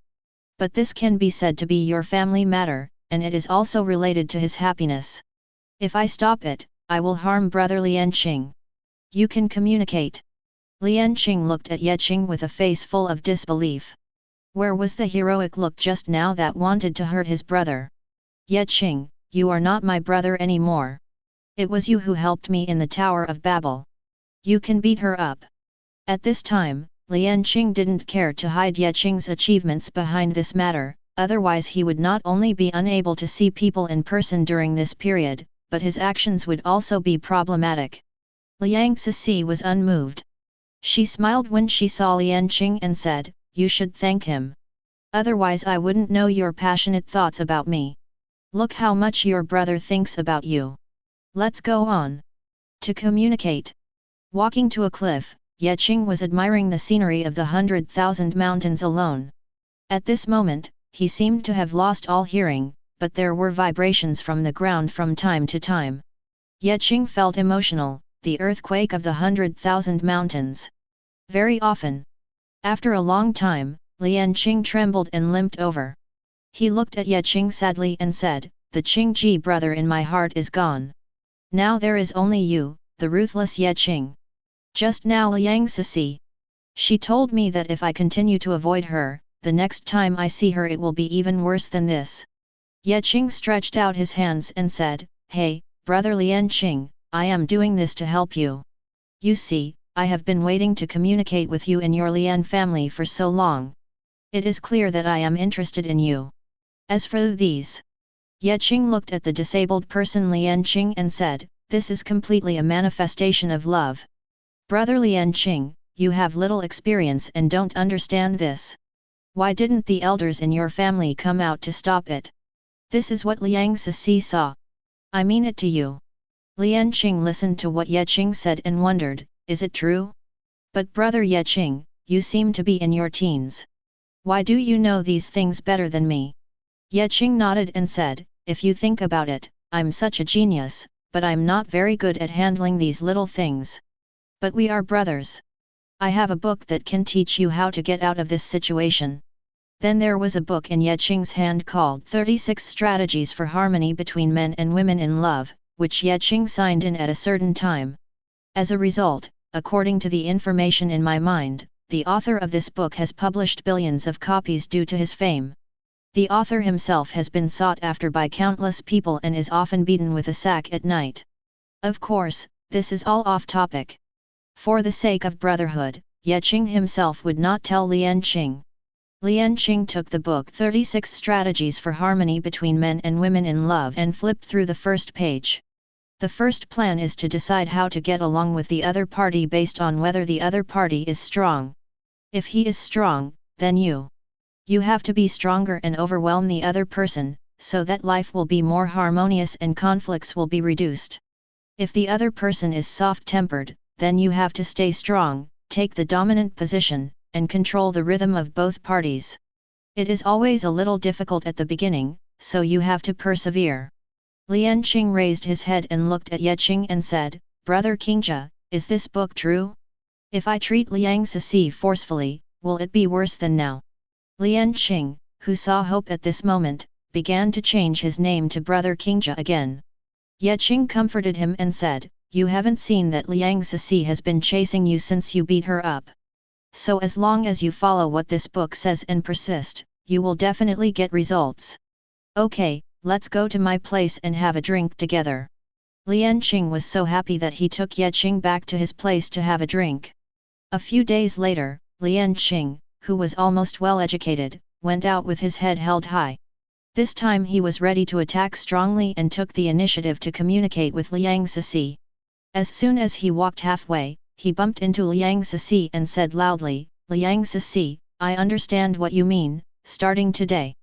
But this can be said to be your family matter, and it is also related to his happiness. If I stop it, I will harm brother Lian Qing. You can communicate. Lian Qing looked at Ye Qing with a face full of disbelief. Where was the heroic look just now that wanted to hurt his brother? Ye Qing, you are not my brother anymore. It was you who helped me in the Tower of Babel. You can beat her up. At this time, Lian Qing didn't care to hide Ye Qing's achievements behind this matter, otherwise he would not only be unable to see people in person during this period, but his actions would also be problematic. Liang Cixi was unmoved. She smiled when she saw Lian Qing and said, You should thank him. Otherwise I wouldn't know your passionate thoughts about me. Look how much your brother thinks about you. Let's go on. To communicate. Walking to a cliff, Ye Qing was admiring the scenery of the 100,000 mountains alone. At this moment, he seemed to have lost all hearing, but there were vibrations from the ground from time to time. Ye Qing felt emotional, the earthquake of the 100,000 mountains. Very often. After a long time, Lian Qing trembled and limped over. He looked at Ye Qing sadly and said, The Qingji brother in my heart is gone. Now there is only you, the ruthless Ye Qing. Just now Liang Cixi. She told me that if I continue to avoid her, the next time I see her it will be even worse than this. Ye Qing stretched out his hands and said, "Hey, brother Lian Qing, I am doing this to help you. You see, I have been waiting to communicate with you and your Lian family for so long. It is clear that I am interested in you. As for these..." Ye Qing looked at the disabled person Lian Qing and said, "This is completely a manifestation of love. Brother Lian Qing, you have little experience and don't understand this. Why didn't the elders in your family come out to stop it? This is what Liang Sisi saw. I mean it to you." Lian Qing listened to what Ye Qing said and wondered, is it true? "But brother Ye Qing, you seem to be in your teens. Why do you know these things better than me?" Ye Qing nodded and said, "If you think about it, I'm such a genius, but I'm not very good at handling these little things. But we are brothers. I have a book that can teach you how to get out of this situation." Then there was a book in Ye Qing's hand called 36 Strategies for Harmony Between Men and Women in Love, which Ye Qing signed in at a certain time. As a result, according to the information in my mind, the author of this book has published billions of copies due to his fame. The author himself has been sought after by countless people and is often beaten with a sack at night. Of course, this is all off topic. For the sake of brotherhood, Ye Qing himself would not tell Lian Qing. Lian Qing took the book 36 Strategies for Harmony Between Men and Women in Love and flipped through the first page. The first plan is to decide how to get along with the other party based on whether the other party is strong. If he is strong, then you have to be stronger and overwhelm the other person, so that life will be more harmonious and conflicts will be reduced. If the other person is soft-tempered, then you have to stay strong, take the dominant position, and control the rhythm of both parties. It is always a little difficult at the beginning, so you have to persevere. Lian Qing raised his head and looked at Ye Qing and said, "Brother Qingja, is this book true? If I treat Liang Sisi forcefully, will it be worse than now?" Lian Qing, who saw hope at this moment, began to change his name to Brother Qingja again. Ye Qing comforted him and said, "You haven't seen that Liang Sisi has been chasing you since you beat her up. So as long as you follow what this book says and persist, you will definitely get results. Okay, let's go to my place and have a drink together." Lian Qing was so happy that he took Ye Qing back to his place to have a drink. A few days later, Lian Qing, who was almost well educated, went out with his head held high. This time he was ready to attack strongly and took the initiative to communicate with Liang Sisi. As soon as he walked halfway, he bumped into Liang Sisi and said loudly, "Liang Sisi, I understand what you mean. Starting today,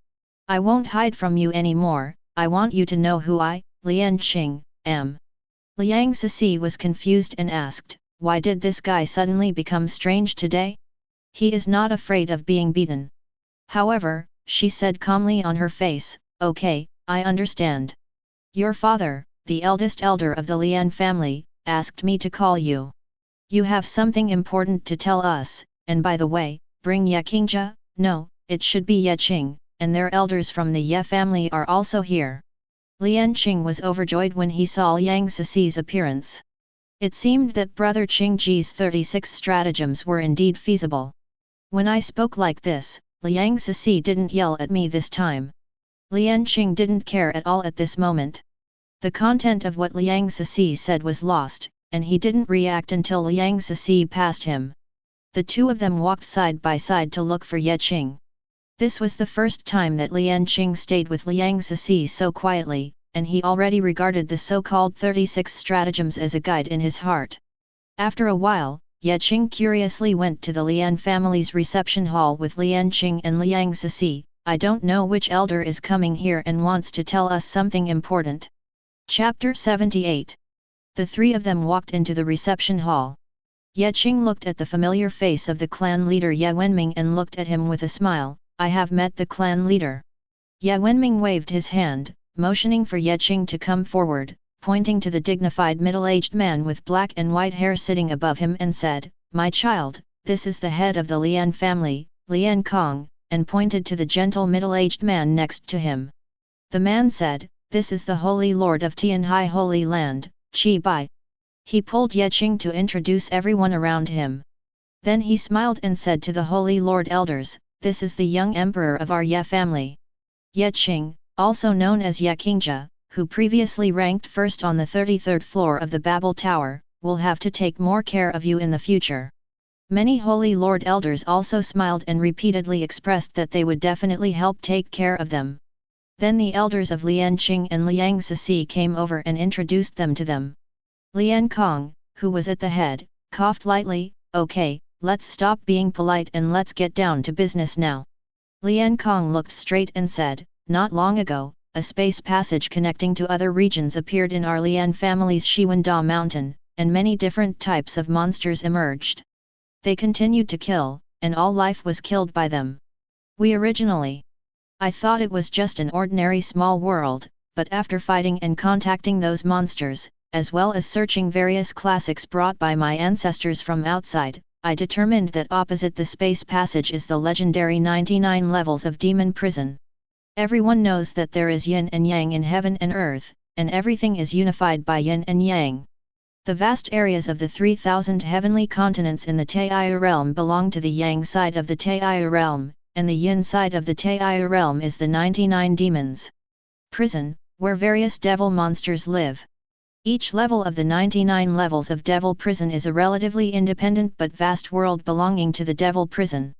I won't hide from you anymore. I want you to know who I, Lian Qing, am." Liang Sisi was confused and asked, "Why did this guy suddenly become strange today? He is not afraid of being beaten." However, she said calmly on her face, "Okay, I understand. Your father, the eldest elder of the Lian family, asked me to call you. You have something important to tell us, and by the way, bring Ye Qingja, no, it should be Ye Qing, and their elders from the Ye family are also here." Lian Qing was overjoyed when he saw Liang Sisi's appearance. It seemed that Brother Qingji's 36 stratagems were indeed feasible. When I spoke like this, Liang Sisi didn't yell at me this time. Lian Qing didn't care at all at this moment. The content of what Liang Sisi said was lost, and he didn't react until Liang Sisi passed him. The two of them walked side by side to look for Ye Qing. This was the first time that Lian Qing stayed with Liang Sisi so quietly, and he already regarded the so-called 36 stratagems as a guide in his heart. After a while, Ye Qing curiously went to the Lian family's reception hall with Lian Qing and Liang Sisi. "I don't know which elder is coming here and wants to tell us something important." Chapter 78. The three of them walked into the reception hall. Ye Qing looked at the familiar face of the clan leader Ye Wenming and looked at him with a smile. "I have met the clan leader." Ye Wenming waved his hand, motioning for Ye Qing to come forward, pointing to the dignified middle-aged man with black and white hair sitting above him and said, "My child, this is the head of the Lian family, Lian Kong," and pointed to the gentle middle-aged man next to him. The man said, "This is the Holy Lord of Tianhai Holy Land, Qi Bai." He pulled Ye Qing to introduce everyone around him. Then he smiled and said to the Holy Lord elders, this is the young emperor of our Ye family. Ye Qing, also known as Ye Qingja, who previously ranked first on the 33rd floor of the Babel Tower, will have to take more care of you in the future. Many holy lord elders also smiled and repeatedly expressed that they would definitely help take care of them. Then the elders of Lian Qing and Liang Sisi came over and introduced them to them. Lian Kong, who was at the head, coughed lightly, "Okay, let's stop being polite and let's get down to business now." Lian Kong looked straight and said, "Not long ago, a space passage connecting to other regions appeared in our Lian family's Shiwanda mountain, and many different types of monsters emerged. They continued to kill, and all life was killed by them. I thought it was just an ordinary small world, but after fighting and contacting those monsters, as well as searching various classics brought by my ancestors from outside, I determined that opposite the space passage is the legendary 99 levels of demon prison. Everyone knows that there is yin and yang in heaven and earth, and everything is unified by yin and yang. The vast areas of the 3,000 heavenly continents in the Taiyu realm belong to the yang side of the Taiyu realm, and the yin side of the Taiyu realm is the 99 demons prison, where various devil monsters live. Each level of the 99 levels of devil prison is a relatively independent but vast world belonging to the devil prison.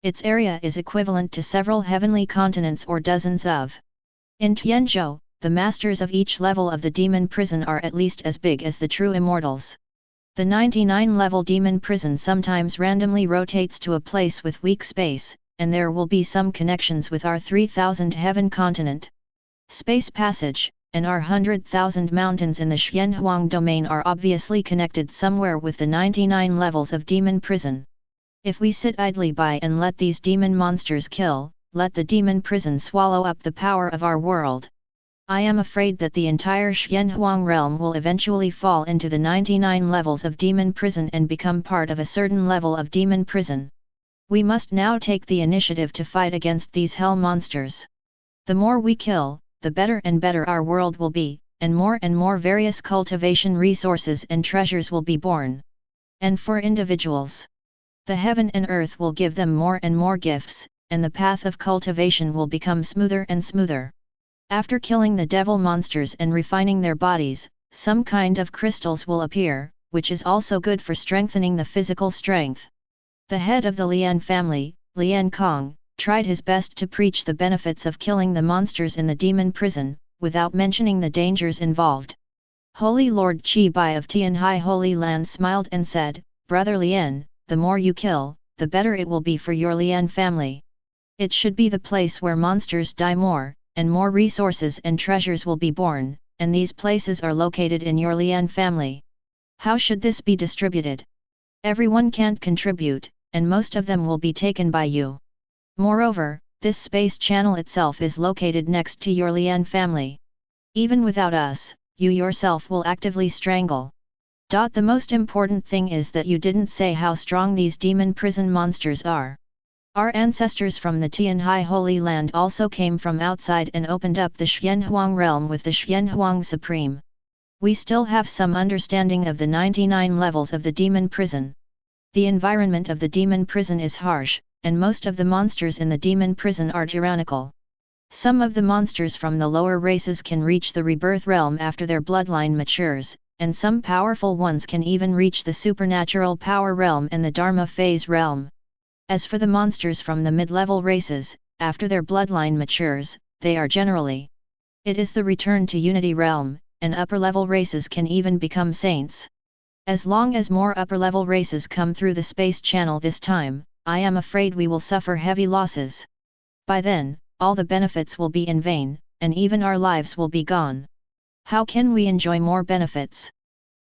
Its area is equivalent to several heavenly continents or dozens of. In Tianzhou, the masters of each level of the demon prison are at least as big as the true immortals. The 99-level demon prison sometimes randomly rotates to a place with weak space, and there will be some connections with our 3,000 heaven continent. Space passage, and our 100,000 mountains in the Xianhuang domain are obviously connected somewhere with the 99 levels of demon prison. If we sit idly by and let these demon monsters kill, let the demon prison swallow up the power of our world, I am afraid that the entire Xianhuang realm will eventually fall into the 99 levels of demon prison and become part of a certain level of demon prison. We must now take the initiative to fight against these hell monsters. The more we kill, the better and better our world will be, and more various cultivation resources and treasures will be born. And for individuals, the heaven and earth will give them more and more gifts, and the path of cultivation will become smoother and smoother. After killing the devil monsters and refining their bodies, some kind of crystals will appear, which is also good for strengthening the physical strength. The head of the Lian family, Lian Kong, tried his best to preach the benefits of killing the monsters in the demon prison, without mentioning the dangers involved. Holy Lord Qi Bai of Tianhai Holy Land smiled and said, "Brother Lian, the more you kill, the better it will be for your Lian family. It should be the place where monsters die more, and more resources and treasures will be born, and these places are located in your Lian family. How should this be distributed? Everyone can't contribute, and most of them will be taken by you. Moreover, this space channel itself is located next to your Lian family. Even without us, you yourself will actively strangle. The most important thing is that you didn't say how strong these demon prison monsters are. Our ancestors from the Tianhai Holy Land also came from outside and opened up the Xianhuang realm with the Xianhuang Supreme. We still have some understanding of the 99 levels of the demon prison. The environment of the demon prison is harsh, and most of the monsters in the demon prison are tyrannical. Some of the monsters from the lower races can reach the rebirth realm after their bloodline matures, and some powerful ones can even reach the supernatural power realm and the Dharma phase realm. As for the monsters from the mid-level races, after their bloodline matures, they are generally. It is the return to unity realm, and upper-level races can even become saints. As long as more upper-level races come through the space channel this time, I am afraid we will suffer heavy losses. By then, all the benefits will be in vain, and even our lives will be gone. How can we enjoy more benefits?"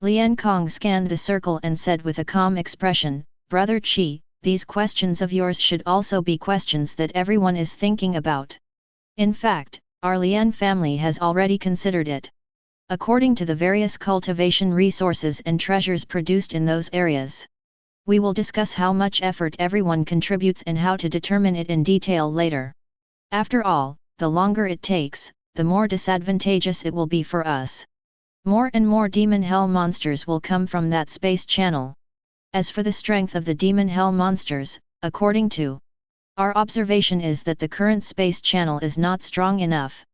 Lian Kong scanned the circle and said with a calm expression, "Brother Qi, these questions of yours should also be questions that everyone is thinking about. In fact, our Lian family has already considered it. According to the various cultivation resources and treasures produced in those areas. We will discuss how much effort everyone contributes and how to determine it in detail later. After all, the longer it takes, the more disadvantageous it will be for us. More and more demon hell monsters will come from that space channel. As for the strength of the demon hell monsters, according to Our observation is that the current space channel is not strong enough.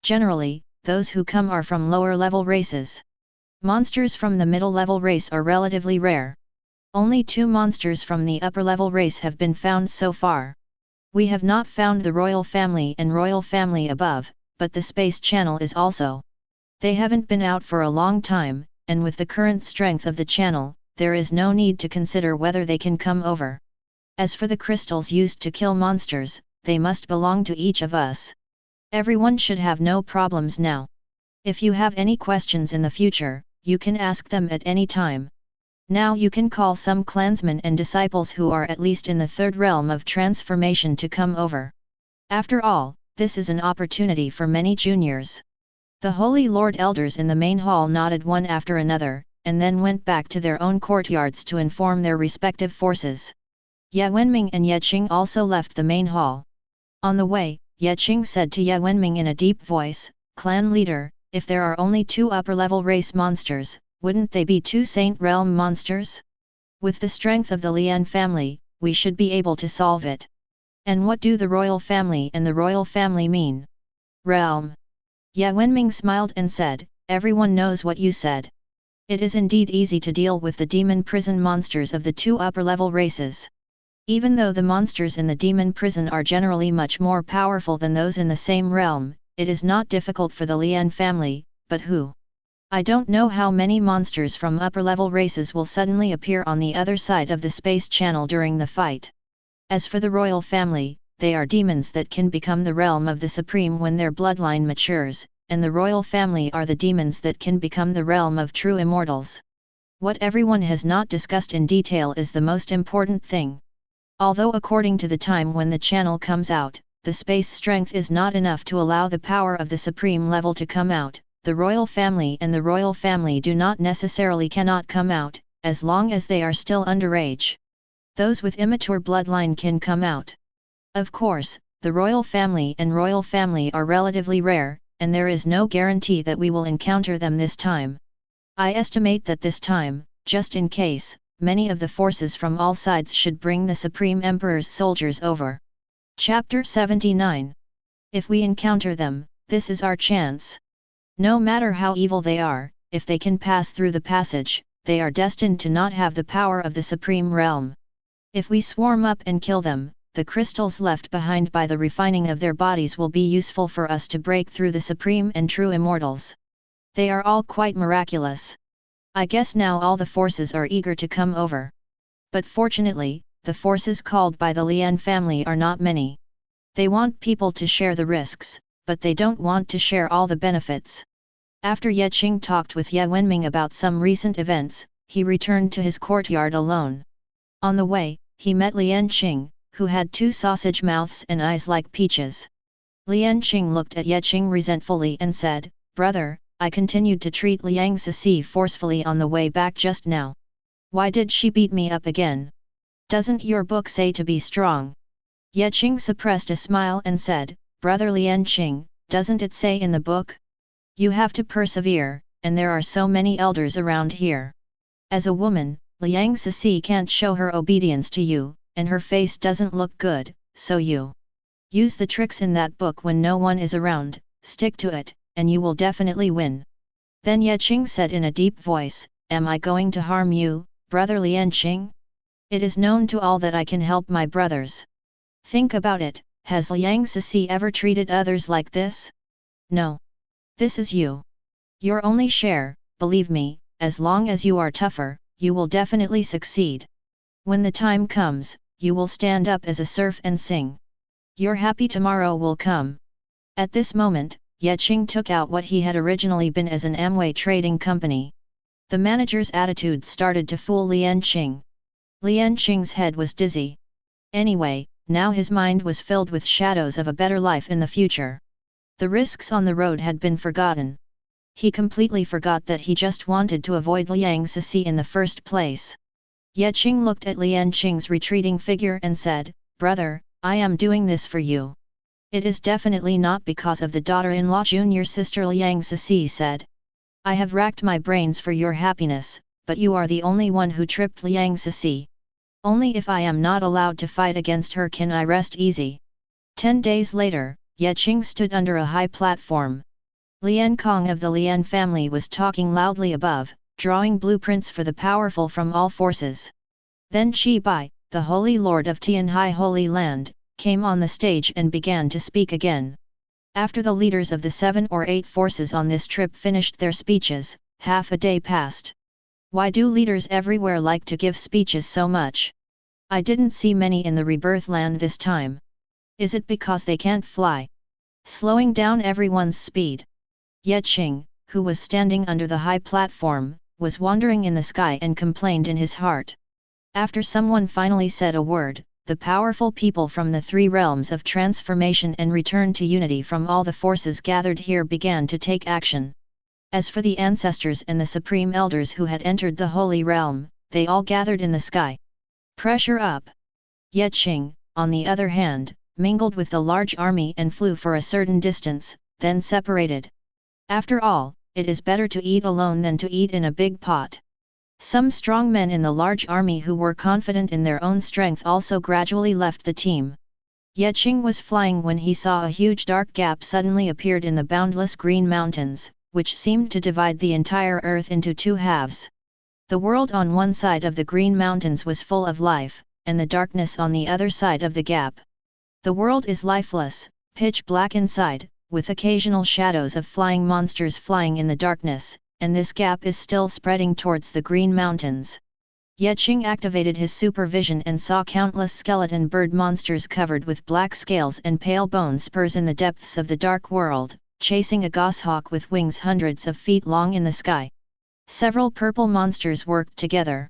Generally, those who come are from lower-level races. Monsters from the middle-level race are relatively rare. Only 2 monsters from the upper-level race have been found so far. We have not found the royal family and royal family above, but the space channel is also. They haven't been out for a long time, and with the current strength of the channel, there is no need to consider whether they can come over. As for the crystals used to kill monsters, they must belong to each of us. Everyone should have no problems now. If you have any questions in the future, you can ask them at any time. Now you can call some clansmen and disciples who are at least in the 3rd realm of transformation to come over. After all, this is an opportunity for many juniors. The Holy Lord Elders in the main hall nodded one after another, and then went back to their own courtyards to inform their respective forces. Ye Wenming and Ye Qing also left the main hall. On the way, Ye Qing said to Ye Wenming in a deep voice, "Clan leader, if there are only 2 upper-level race monsters, wouldn't they be 2 Saint Realm monsters? With the strength of the Lian family, we should be able to solve it. And what do the royal family and the royal family mean? Realm." Ye Wenming smiled and said, "Everyone knows what you said. It is indeed easy to deal with the demon prison monsters of the 2 upper-level races. Even though the monsters in the demon prison are generally much more powerful than those in the same realm, it is not difficult for the Lian family, but who? I don't know how many monsters from upper-level races will suddenly appear on the other side of the space channel during the fight. As for the royal family, they are demons that can become the realm of the supreme when their bloodline matures, and the royal family are the demons that can become the realm of true immortals. What everyone has not discussed in detail is the most important thing. Although according to the time when the channel comes out, the space strength is not enough to allow the power of the supreme level to come out, the royal family and the royal family do not necessarily cannot come out, as long as they are still underage. Those with immature bloodline can come out. Of course, the royal family and royal family are relatively rare, and there is no guarantee that we will encounter them this time. I estimate that this time, just in case, many of the forces from all sides should bring the Supreme Emperor's soldiers over. Chapter 79. If we encounter them, this is our chance. No matter how evil they are, if they can pass through the passage, they are destined to not have the power of the Supreme Realm. If we swarm up and kill them, the crystals left behind by the refining of their bodies will be useful for us to break through the Supreme and True Immortals. They are all quite miraculous. I guess now all the forces are eager to come over. But fortunately, the forces called by the Lian family are not many. They want people to share the risks, but they don't want to share all the benefits. After Ye Qing talked with Ye Wenming about some recent events, he returned to his courtyard alone. On the way, he met Lian Qing, who had 2 sausage mouths and eyes like peaches. Lian Qing looked at Ye Qing resentfully and said, "Brother, I continued to treat Liang Cixi forcefully on the way back just now. Why did she beat me up again? Doesn't your book say to be strong?" Ye Qing suppressed a smile and said, "Brother Lian Qing, doesn't it say in the book? You have to persevere, and there are so many elders around here. As a woman, Liang Cixi can't show her obedience to you, and her face doesn't look good, so you use the tricks in that book when no one is around, stick to it, and you will definitely win." Then Ye Qing said in a deep voice, "Am I going to harm you, brother Lian Qing? It is known to all that I can help my brothers. Think about it, has Liang Cixi ever treated others like this? No. This is you. Your only share, believe me, as long as you are tougher, you will definitely succeed. When the time comes, you will stand up as a serf and sing. Your happy tomorrow will come." At this moment, Ye Qing took out what he had originally been as an Amway trading company. The manager's attitude started to fool Lian Qing. Lian Qing's head was dizzy. Anyway, now his mind was filled with shadows of a better life in the future. The risks on the road had been forgotten. He completely forgot that he just wanted to avoid Liang Cixi in the first place. Ye Qing looked at Lian Qing's retreating figure and said, "Brother, I am doing this for you. It is definitely not because of the daughter-in-law." Junior sister Liang Cixi said, "I have racked my brains for your happiness, but you are the only one who tripped Liang Cixi. Only if I am not allowed to fight against her can I rest easy. 10 days later, Ye Qing stood under a high platform. Lian Kong of the Lian family was talking loudly above, drawing blueprints for the powerful from all forces. Then Qi Bai, the Holy Lord of Tianhai Holy Land, came on the stage and began to speak again. After the leaders of the 7 or 8 forces on this trip finished their speeches, half a day passed. Why do leaders everywhere like to give speeches so much? I didn't see many in the rebirth land this time. Is it because they can't fly? Slowing down everyone's speed. Ye Qing, who was standing under the high platform, was wandering in the sky and complained in his heart. After someone finally said a word, the powerful people from the 3 realms of transformation and return to unity from all the forces gathered here began to take action. As for the ancestors and the supreme elders who had entered the holy realm, they all gathered in the sky. Pressure up! Ye Qing, on the other hand, mingled with the large army and flew for a certain distance, then separated. After all, it is better to eat alone than to eat in a big pot. Some strong men in the large army who were confident in their own strength also gradually left the team. Ye Qing was flying when he saw a huge dark gap suddenly appeared in the boundless green mountains, which seemed to divide the entire earth into 2 halves. The world on one side of the green mountains was full of life, and the darkness on the other side of the gap. The world is lifeless, pitch black inside, with occasional shadows of flying monsters flying in the darkness, and this gap is still spreading towards the green mountains. Ye Qing activated his supervision and saw countless skeleton bird monsters covered with black scales and pale bone spurs in the depths of the dark world, chasing a goshawk with wings hundreds of feet long in the sky. Several purple monsters worked together.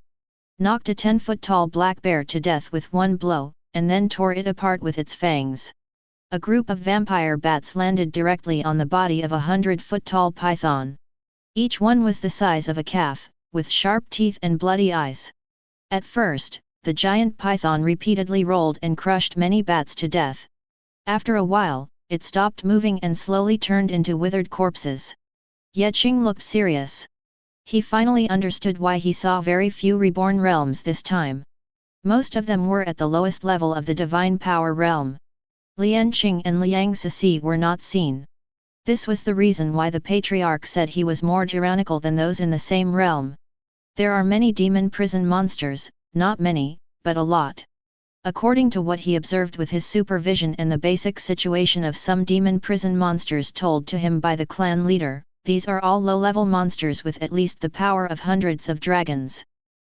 Knocked a 10-foot-tall black bear to death with one blow, and then tore it apart with its fangs. A group of vampire bats landed directly on the body of a 100-foot-tall python. Each one was the size of a calf, with sharp teeth and bloody eyes. At first, the giant python repeatedly rolled and crushed many bats to death. After a while, it stopped moving and slowly turned into withered corpses. Ye Qing looked serious. He finally understood why he saw very few reborn realms this time. Most of them were at the lowest level of the divine power realm. Lian Qing and Liang Sisi were not seen. This was the reason why the patriarch said he was more tyrannical than those in the same realm. There are many demon prison monsters, not many, but a lot. According to what he observed with his supervision and the basic situation of some demon prison monsters told to him by the clan leader, these are all low-level monsters with at least the power of hundreds of dragons.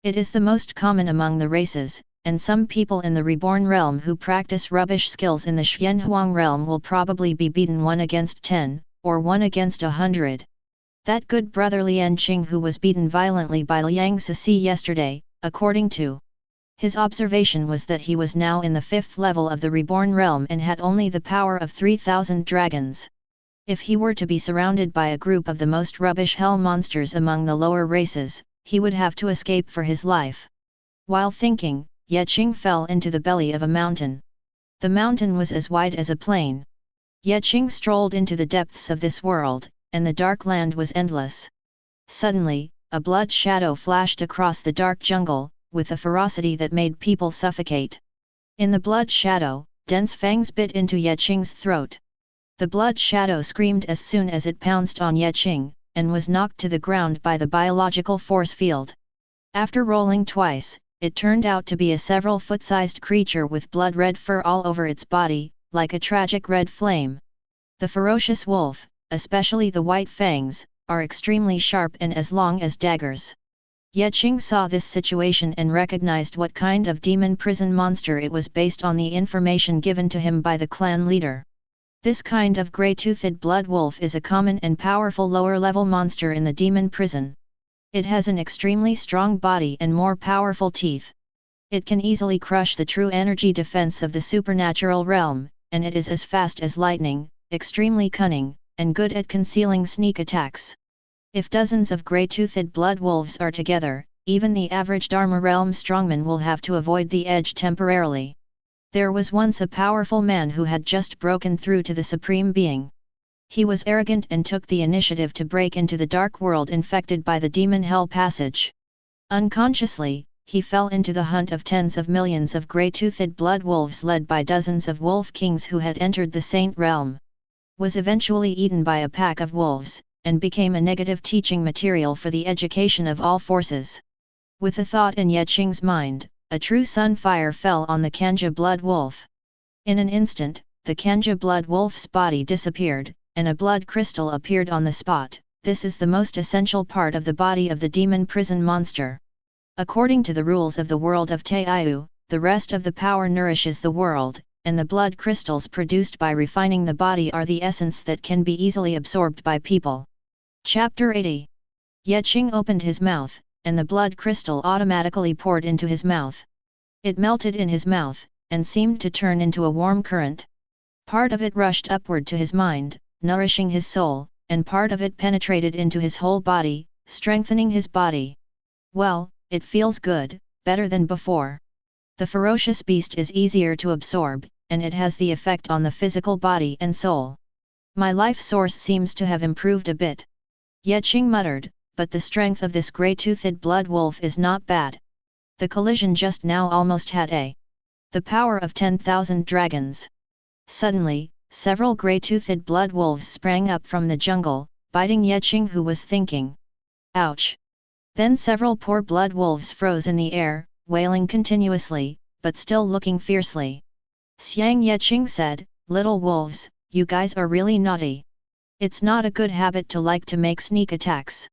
It is the most common among the races, and some people in the reborn realm who practice rubbish skills in the Xianhuang realm will probably be beaten 1 against 10, or 1 against 100. That good brother Lian Qing who was beaten violently by Liang Sisi yesterday, according to his observation was that he was now in the 5th level of the reborn realm and had only the power of 3,000 dragons. If he were to be surrounded by a group of the most rubbish hell monsters among the lower races, he would have to escape for his life. While thinking, Ye Qing fell into the belly of a mountain. The mountain was as wide as a plain. Ye Qing strolled into the depths of this world, and the dark land was endless. Suddenly, a blood shadow flashed across the dark jungle, with a ferocity that made people suffocate. In the blood shadow, dense fangs bit into Ye Qing's throat. The blood shadow screamed as soon as it pounced on Ye Qing, and was knocked to the ground by the biological force field. After rolling twice, it turned out to be a several-foot-sized creature with blood-red fur all over its body, like a tragic red flame. The ferocious wolf, especially the white fangs, are extremely sharp and as long as daggers. Ye Qing saw this situation and recognized what kind of demon prison monster it was based on the information given to him by the clan leader. This kind of grey-toothed blood wolf is a common and powerful lower-level monster in the demon prison. It has an extremely strong body and more powerful teeth. It can easily crush the true energy defense of the supernatural realm, and it is as fast as lightning, extremely cunning, and good at concealing sneak attacks. If dozens of grey-toothed blood wolves are together, even the average Dharma realm strongman will have to avoid the edge temporarily. There was once a powerful man who had just broken through to the Supreme Being. He was arrogant and took the initiative to break into the dark world infected by the demon hell passage. Unconsciously, he fell into the hunt of tens of millions of grey-toothed blood wolves led by dozens of wolf kings who had entered the Saint Realm. Was eventually eaten by a pack of wolves, and became a negative teaching material for the education of all forces. With a thought in Ye Qing's mind, a true sun fire fell on the Kanja blood wolf. In an instant, the Kanja blood wolf's body disappeared, and a blood crystal appeared on the spot. This is the most essential part of the body of the demon prison monster. According to the rules of the world of Taiyu, the rest of the power nourishes the world, and the blood crystals produced by refining the body are the essence that can be easily absorbed by people. Chapter 80. Ye Qing opened his mouth, and the blood crystal automatically poured into his mouth. It melted in his mouth, and seemed to turn into a warm current. Part of it rushed upward to his mind, nourishing his soul, and part of it penetrated into his whole body, strengthening his body. Well, it feels good, better than before. The ferocious beast is easier to absorb, and it has the effect on the physical body and soul. My life source seems to have improved a bit. Ye Qing muttered, but the strength of this grey-toothed blood wolf is not bad. The collision just now almost had the power of 10,000 dragons. Suddenly, several grey-toothed blood wolves sprang up from the jungle, biting Ye Qing, who was thinking, "Ouch!" Then several poor blood wolves froze in the air, wailing continuously, but still looking fiercely. Xiang Ye Qing said, "Little wolves, you guys are really naughty. It's not a good habit to like to make sneak attacks."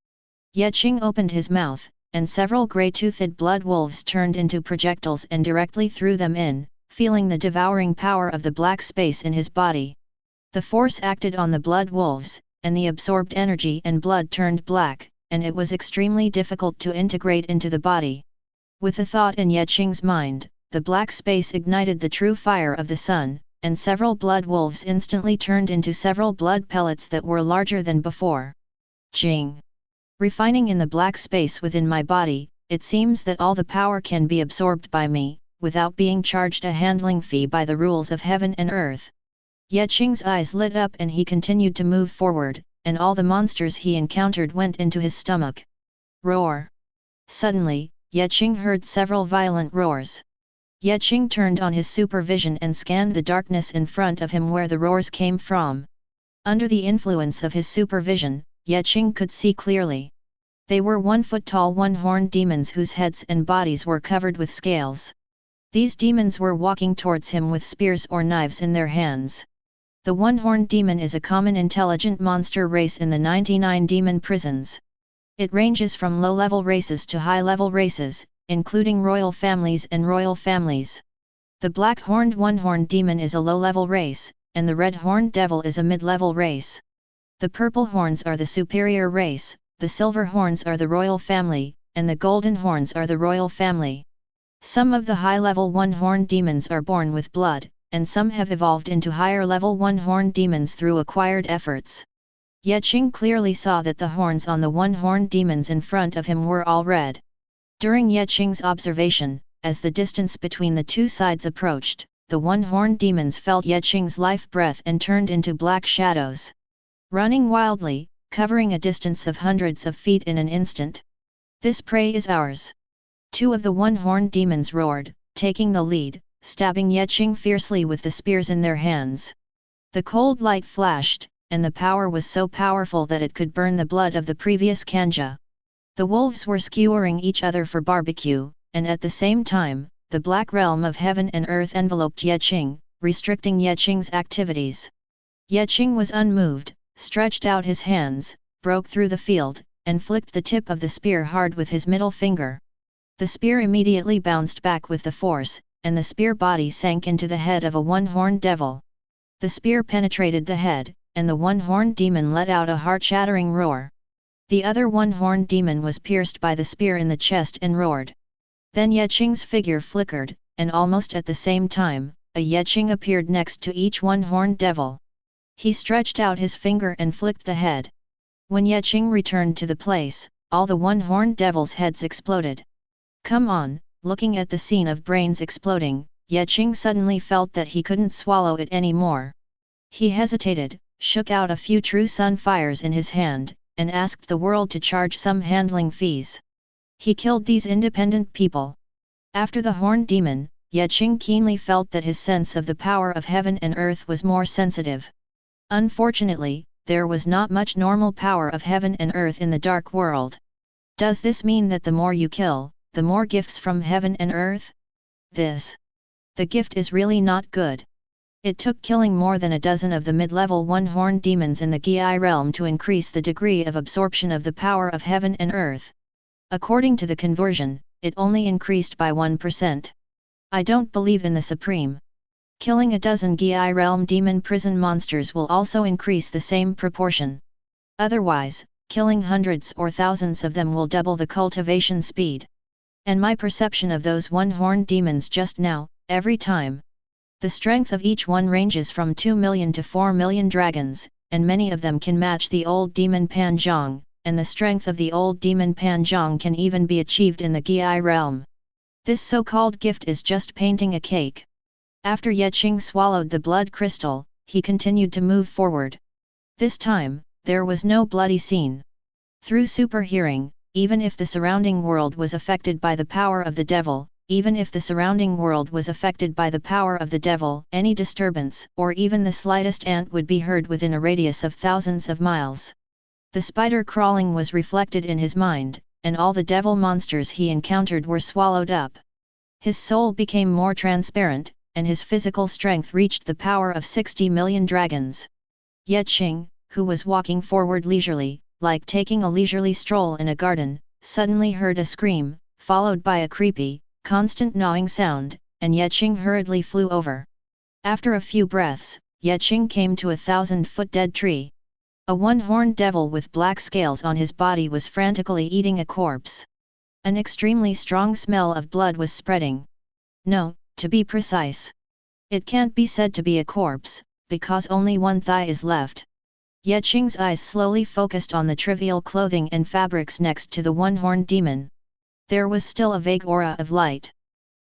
Ye Qing opened his mouth, and several grey-toothed blood wolves turned into projectiles and directly threw them in, feeling the devouring power of the black space in his body. The force acted on the blood wolves, and the absorbed energy and blood turned black, and it was extremely difficult to integrate into the body. With a thought in Ye Qing's mind, the black space ignited the true fire of the sun, and several blood wolves instantly turned into several blood pellets that were larger than before. Qing. Refining in the black space within my body, it seems that all the power can be absorbed by me, without being charged a handling fee by the rules of heaven and earth. Ye Qing's eyes lit up and he continued to move forward, and all the monsters he encountered went into his stomach. Roar! Suddenly, Ye Qing heard several violent roars. Ye Qing turned on his supervision and scanned the darkness in front of him where the roars came from. Under the influence of his supervision, Ye Qing could see clearly. They were 1-foot-tall one-horned demons whose heads and bodies were covered with scales. These demons were walking towards him with spears or knives in their hands. The one-horned demon is a common intelligent monster race in the 99 demon prisons. It ranges from low-level races to high-level races, including royal families and royal families. The black-horned one-horned demon is a low-level race, and the red-horned devil is a mid-level race. The purple horns are the superior race, the silver horns are the royal family, and the golden horns are the royal family. Some of the high-level one-horned demons are born with blood, and some have evolved into higher-level one-horned demons through acquired efforts. Ye Qing clearly saw that the horns on the one-horned demons in front of him were all red. During Ye Qing's observation, as the distance between the two sides approached, the one-horned demons felt Ye Qing's life breath and turned into black shadows. Running wildly, covering a distance of hundreds of feet in an instant. "This prey is ours." Two of the one-horned demons roared, taking the lead, stabbing Ye Qing fiercely with the spears in their hands. The cold light flashed, and the power was so powerful that it could burn the blood of the previous Kanja. The wolves were skewering each other for barbecue, and at the same time, the black realm of heaven and earth enveloped Ye Qing, restricting Ye Qing's activities. Ye Qing was unmoved, stretched out his hands, broke through the field, and flicked the tip of the spear hard with his middle finger. The spear immediately bounced back with the force, and the spear body sank into the head of a one-horned devil. The spear penetrated the head, and the one-horned demon let out a heart-shattering roar. The other one-horned demon was pierced by the spear in the chest and roared. Then Ye Qing's figure flickered, and almost at the same time, a Ye Qing appeared next to each one-horned devil. He stretched out his finger and flicked the head. When Ye Qing returned to the place, all the one-horned devils' heads exploded. "Come on!" Looking at the scene of brains exploding, Ye Qing suddenly felt that he couldn't swallow it anymore. He hesitated, shook out a few true sun fires in his hand, and asked the world to charge some handling fees. He killed these independent people. After the horned demon, Qing keenly felt that his sense of the power of heaven and earth was more sensitive. Unfortunately, there was not much normal power of heaven and earth in the dark world. Does this mean that the more you kill, the more gifts from heaven and earth? The gift is really not good. It took killing more than a dozen of the mid-level one-horned demons in the Gi realm to increase the degree of absorption of the power of heaven and earth. According to the conversion, it only increased by 1%. I don't believe in the supreme. Killing a dozen Gi realm demon prison monsters will also increase the same proportion. Otherwise, killing hundreds or thousands of them will double the cultivation speed. And my perception of those one-horned demons just now, every time. The strength of each one ranges from 2 million to 4 million dragons, and many of them can match the old demon Panzhong, and the strength of the old demon Panzhong can even be achieved in the Gi realm. This so-called gift is just painting a cake. After Qing swallowed the blood crystal, he continued to move forward. This time, there was no bloody scene. Through super hearing, even if the surrounding world was affected by the power of the devil, even if the surrounding world was affected by the power of the devil, any disturbance, or even the slightest ant would be heard within a radius of thousands of miles. The spider crawling was reflected in his mind, and all the devil monsters he encountered were swallowed up. His soul became more transparent, and his physical strength reached the power of 60 million dragons. Qing, who was walking forward leisurely, like taking a leisurely stroll in a garden, suddenly heard a scream, followed by a creepy, constant gnawing sound, and Qing hurriedly flew over. After a few breaths, Qing came to a 1,000-foot dead tree. A one-horned devil with black scales on his body was frantically eating a corpse. An extremely strong smell of blood was spreading. No, to be precise. It can't be said to be a corpse, because only one thigh is left. Qing's eyes slowly focused on the trivial clothing and fabrics next to the one-horned demon. There was still a vague aura of light.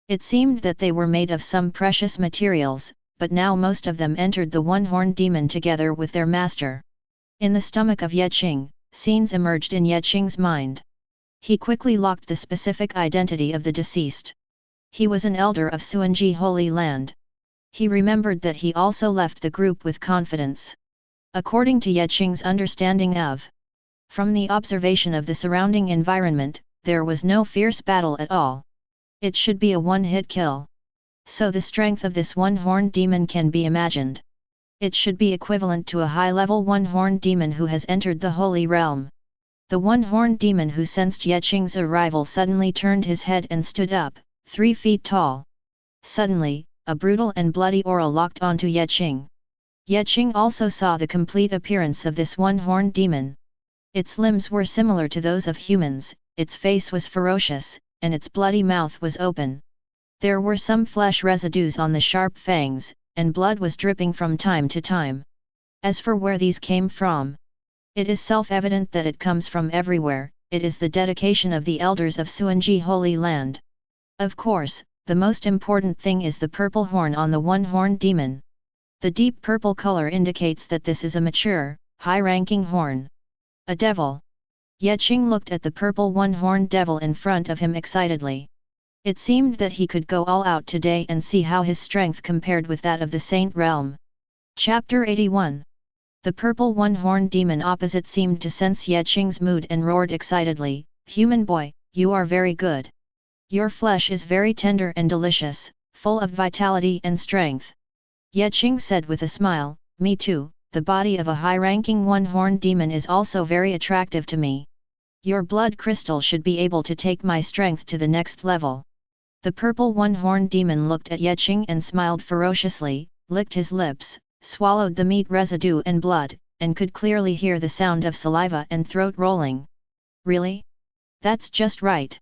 It seemed that they were made of some precious materials, but now most of them entered the one-horned demon together with their master. In the stomach of Qing, scenes emerged in Qing's mind. He quickly locked the specific identity of the deceased. He was an elder of Suanji Holy Land. He remembered that he also left the group with confidence. According to Qing's understanding of, from the observation of the surrounding environment, there was no fierce battle at all. It should be a one-hit kill. So the strength of this one-horned demon can be imagined. It should be equivalent to a high-level one-horned demon who has entered the Holy Realm. The one-horned demon who sensed Qing's arrival suddenly turned his head and stood up, 3 feet tall. Suddenly, a brutal and bloody aura locked onto Qing. Qing also saw the complete appearance of this one-horned demon. Its limbs were similar to those of humans, its face was ferocious, and its bloody mouth was open. There were some flesh residues on the sharp fangs, and blood was dripping from time to time. As for where these came from, it is self-evident that it comes from everywhere. It is the dedication of the elders of Suanji Holy Land. Of course, the most important thing is the purple horn on the one-horned demon. The deep purple color indicates that this is a mature, high-ranking horn. A devil. Qing looked at the purple one-horned devil in front of him excitedly. It seemed that he could go all out today and see how his strength compared with that of the Saint Realm. Chapter 81. The purple one-horned demon opposite seemed to sense Qing's mood and roared excitedly, "Human boy, you are very good. Your flesh is very tender and delicious, full of vitality and strength." Qing said with a smile, "Me too, the body of a high-ranking one-horned demon is also very attractive to me. Your blood crystal should be able to take my strength to the next level." The purple one-horned demon looked at Qing and smiled ferociously, licked his lips, swallowed the meat residue and blood, and could clearly hear the sound of saliva and throat rolling. "Really? That's just right.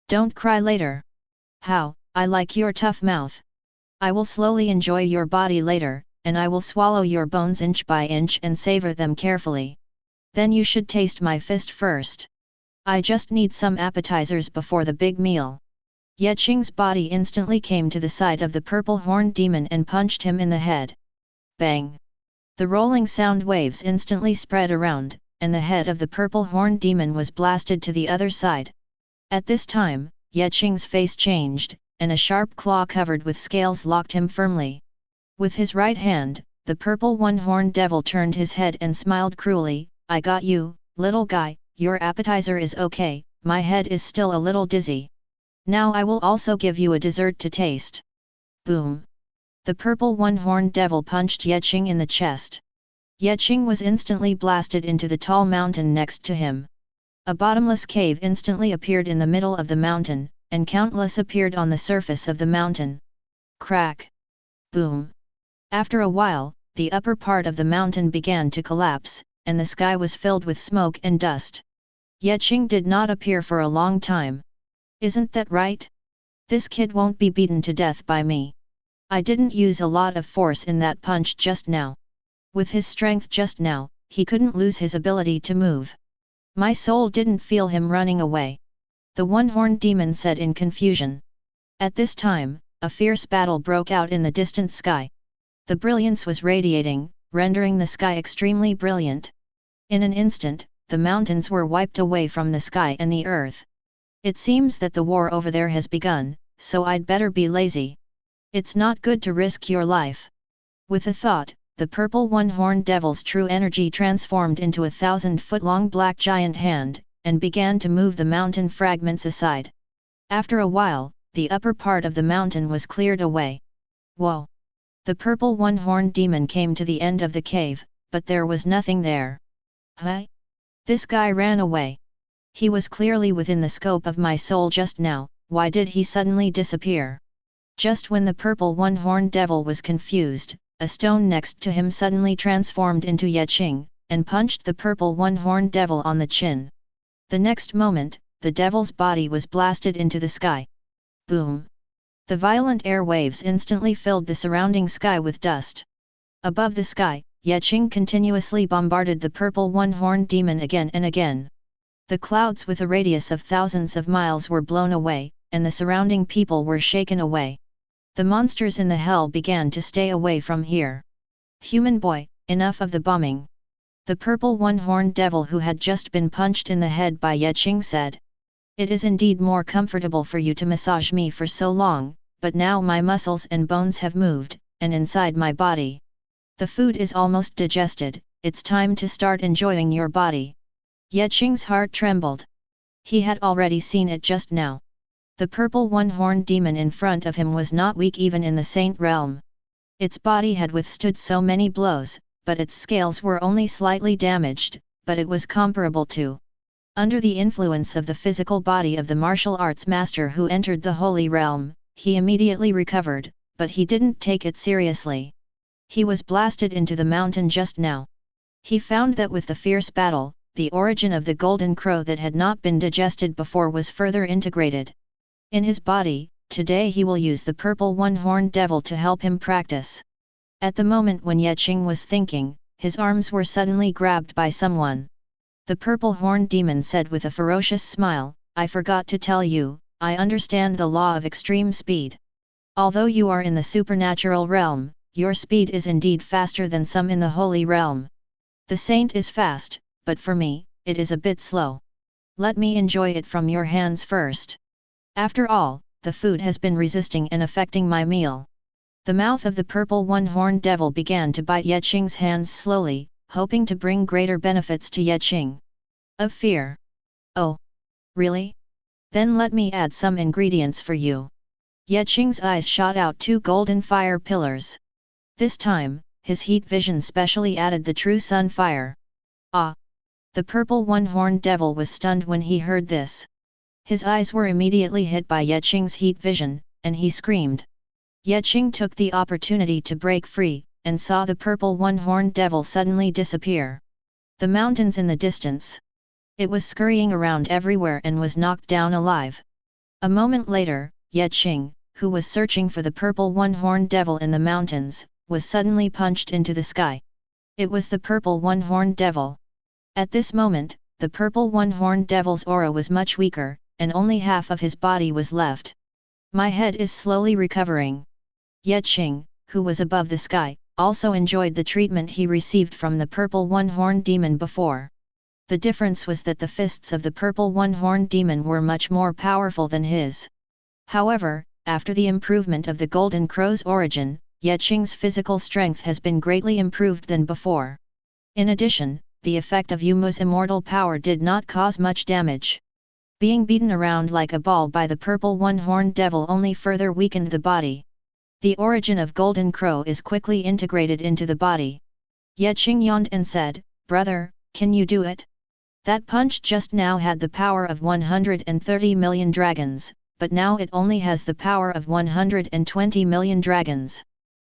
Don't cry later. How, I like your tough mouth. I will slowly enjoy your body later, and I will swallow your bones inch by inch and savor them carefully. Then you should taste my fist first. I just need some appetizers before the big meal." Qing's body instantly came to the side of the purple horned demon and punched him in the head. Bang! The rolling sound waves instantly spread around, and the head of the purple horned demon was blasted to the other side. At this time, Qing's face changed, and a sharp claw covered with scales locked him firmly. With his right hand, the purple one-horned devil turned his head and smiled cruelly. I got you, little guy, your appetizer is okay, my head is still a little dizzy. Now I will also give you a dessert to taste. Boom! The purple one-horned devil punched Qing in the chest. Qing was instantly blasted into the tall mountain next to him. A bottomless cave instantly appeared in the middle of the mountain, and countless appeared on the surface of the mountain. Crack! Boom! After a while, the upper part of the mountain began to collapse, and the sky was filled with smoke and dust. Qing did not appear for a long time. Isn't that right? This kid won't be beaten to death by me. I didn't use a lot of force in that punch just now. With his strength just now, he couldn't lose his ability to move. My soul didn't feel him running away. The one-horned demon said in confusion. At this time, a fierce battle broke out in the distant sky. The brilliance was radiating, rendering the sky extremely brilliant. In an instant, the mountains were wiped away from the sky and the earth. It seems that the war over there has begun, so I'd better be lazy. It's not good to risk your life. With a thought, the purple one-horned devil's true energy transformed into a 1,000-foot-long black giant hand, and began to move the mountain fragments aside. After a while, the upper part of the mountain was cleared away. Whoa! The purple one-horned demon came to the end of the cave, but there was nothing there. Huh? This guy ran away. He was clearly within the scope of my soul just now, why did he suddenly disappear? Just when the purple one-horned devil was confused, a stone next to him suddenly transformed into Qing, and punched the purple one-horned devil on the chin. The next moment, the devil's body was blasted into the sky. Boom! The violent air waves instantly filled the surrounding sky with dust. Above the sky, Qing continuously bombarded the purple one-horned demon again and again. The clouds with a radius of thousands of miles were blown away, and the surrounding people were shaken away. The monsters in the hell began to stay away from here. Human boy, enough of the bombing. The purple one-horned devil who had just been punched in the head by Qing said. It is indeed more comfortable for you to massage me for so long, but now my muscles and bones have moved, and inside my body. The food is almost digested, it's time to start enjoying your body. Qing's heart trembled. He had already seen it just now. The purple one-horned demon in front of him was not weak even in the saint realm. Its body had withstood so many blows, but its scales were only slightly damaged, but it was comparable to. Under the influence of the physical body of the martial arts master who entered the holy realm, he immediately recovered, but he didn't take it seriously. He was blasted into the mountain just now. He found that with the fierce battle, the origin of the golden crow that had not been digested before was further integrated. In his body, today he will use the purple one-horned devil to help him practice. At the moment when Qing was thinking, his arms were suddenly grabbed by someone. The purple-horned demon said with a ferocious smile, I forgot to tell you, I understand the law of extreme speed. Although you are in the supernatural realm, your speed is indeed faster than some in the holy realm. The saint is fast, but for me, it is a bit slow. Let me enjoy it from your hands first. After all, the food has been resisting and affecting my meal. The mouth of the purple one-horned devil began to bite Qing's hands slowly, hoping to bring greater benefits to Qing. Of fear. Oh. Really? Then let me add some ingredients for you. Qing's eyes shot out two golden fire pillars. This time, his heat vision specially added the true sun fire. Ah! The purple one-horned devil was stunned when he heard this. His eyes were immediately hit by Qing's heat vision, and he screamed. Qing took the opportunity to break free, and saw the purple one-horned devil suddenly disappear. The mountains in the distance. It was scurrying around everywhere and was knocked down alive. A moment later, Qing, who was searching for the purple one-horned devil in the mountains, was suddenly punched into the sky. It was the purple one-horned devil. At this moment, the purple one-horned devil's aura was much weaker, and only half of his body was left. My head is slowly recovering. Qing, who was above the sky, also enjoyed the treatment he received from the purple one-horned demon before. The difference was that the fists of the purple one-horned demon were much more powerful than his. However, after the improvement of the Golden Crow's origin, Qing's physical strength has been greatly improved than before. In addition, the effect of Yumu's immortal power did not cause much damage. Being beaten around like a ball by the purple one-horned devil only further weakened the body. The origin of Golden Crow is quickly integrated into the body. Qing yawned and said, "Brother, can you do it? That punch just now had the power of 130 million dragons, but now it only has the power of 120 million dragons."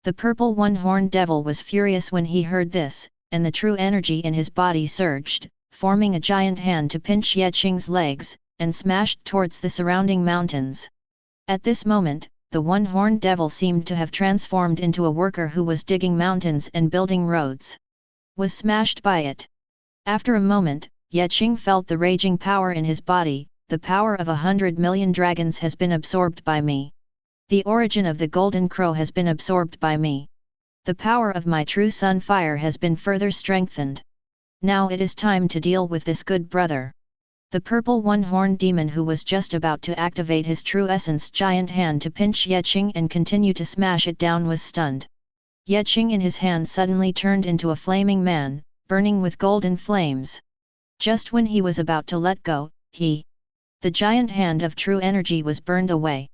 The purple one-horned devil was furious when he heard this, and the true energy in his body surged, forming a giant hand to pinch Qing's legs, and smashed towards the surrounding mountains. At this moment, the one-horned devil seemed to have transformed into a worker who was digging mountains and building roads. Was smashed by it. After a moment, Qing felt the raging power in his body. "The power of 100 million dragons has been absorbed by me. The origin of the Golden Crow has been absorbed by me. The power of my true sun fire has been further strengthened. Now it is time to deal with this good brother." The purple one-horned demon, who was just about to activate his true essence giant hand to pinch Qing and continue to smash it down, was stunned. Qing in his hand suddenly turned into a flaming man, burning with golden flames. Just when he was about to let go, the giant hand of true energy was burned away.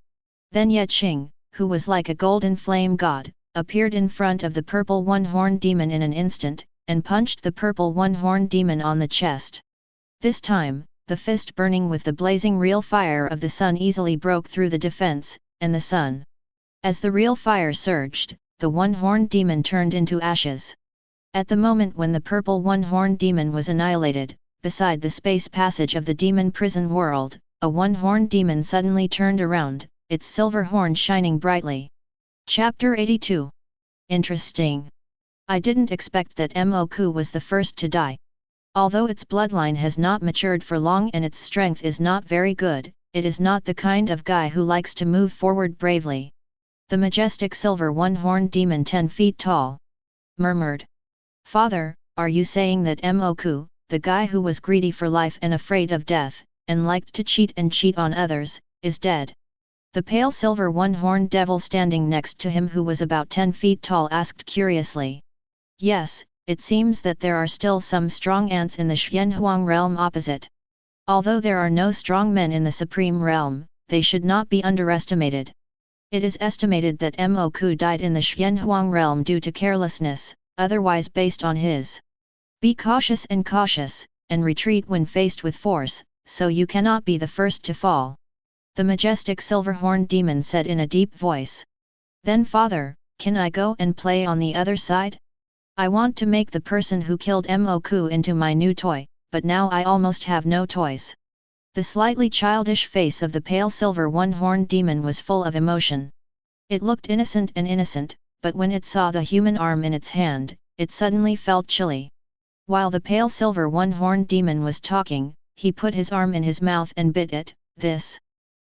Then Qing, who was like a golden flame god, appeared in front of the purple one-horned demon in an instant, and punched the purple one-horned demon on the chest. This time, the fist burning with the blazing real fire of the sun easily broke through the defense, and the sun. As the real fire surged, the one-horned demon turned into ashes. At the moment when the purple one-horned demon was annihilated, beside the space passage of the demon prison world, a one-horned demon suddenly turned around, its silver horn shining brightly. Chapter 82. Interesting. I didn't expect that Moku was the first to die. Although its bloodline has not matured for long and its strength is not very good, it is not the kind of guy who likes to move forward bravely. The majestic silver one-horned demon 10 feet tall murmured. "Father, are you saying that Moku, the guy who was greedy for life and afraid of death, and liked to cheat on others, is dead?" The pale silver one-horned devil standing next to him, who was about 10 feet tall, asked curiously. "Yes, it seems that there are still some strong ants in the Xianhuang realm opposite. Although there are no strong men in the Supreme Realm, they should not be underestimated. It is estimated that Moku died in the Xianhuang realm due to carelessness, otherwise based on his. Be cautious, and retreat when faced with force, so you cannot be the first to fall," the majestic silver-horned demon said in a deep voice. "Then father, can I go and play on the other side? I want to make the person who killed Moku into my new toy, but now I almost have no toys." The slightly childish face of the pale silver one-horned demon was full of emotion. It looked innocent, but when it saw the human arm in its hand, it suddenly felt chilly. While the pale silver one-horned demon was talking, he put his arm in his mouth and bit it.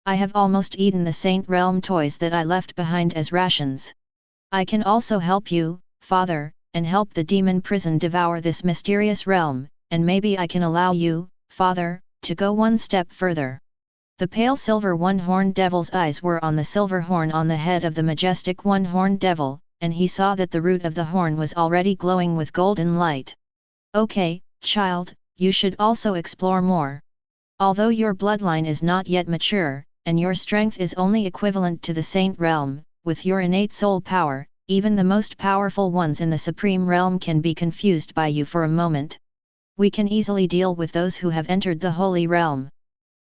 "I have almost eaten the Saint Realm toys that I left behind as rations. I can also help you, father, and help the demon prison devour this mysterious realm, and maybe I can allow you, father, to go one step further." The pale silver one-horned devil's eyes were on the silver horn on the head of the majestic one-horned devil, and he saw that the root of the horn was already glowing with golden light. "Okay, child, you should also explore more. Although your bloodline is not yet mature, and your strength is only equivalent to the Saint Realm, with your innate soul power, even the most powerful ones in the Supreme Realm can be confused by you for a moment. We can easily deal with those who have entered the Holy Realm."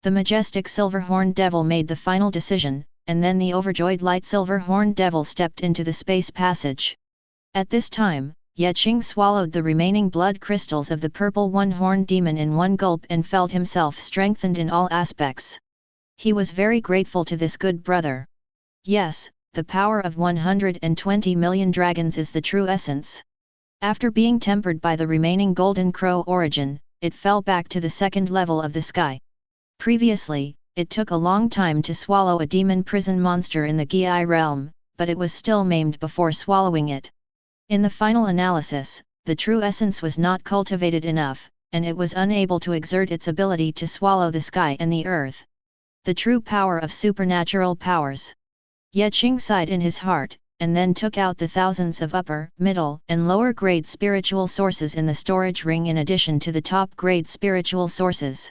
The majestic silver-horned devil made the final decision, and then the overjoyed light silver-horned devil stepped into the space passage. At this time, Qing swallowed the remaining blood crystals of the purple one-horned demon in one gulp and felt himself strengthened in all aspects. He was very grateful to this good brother. Yes, the power of 120 million dragons is the true essence. After being tempered by the remaining Golden Crow origin, it fell back to the second level of the sky. Previously, it took a long time to swallow a demon prison monster in the Gi realm, but it was still maimed before swallowing it. In the final analysis, the true essence was not cultivated enough, and it was unable to exert its ability to swallow the sky and the earth. The true power of supernatural powers. Ye Qing sighed in his heart, and then took out the thousands of upper, middle, and lower grade spiritual sources in the storage ring in addition to the top grade spiritual sources.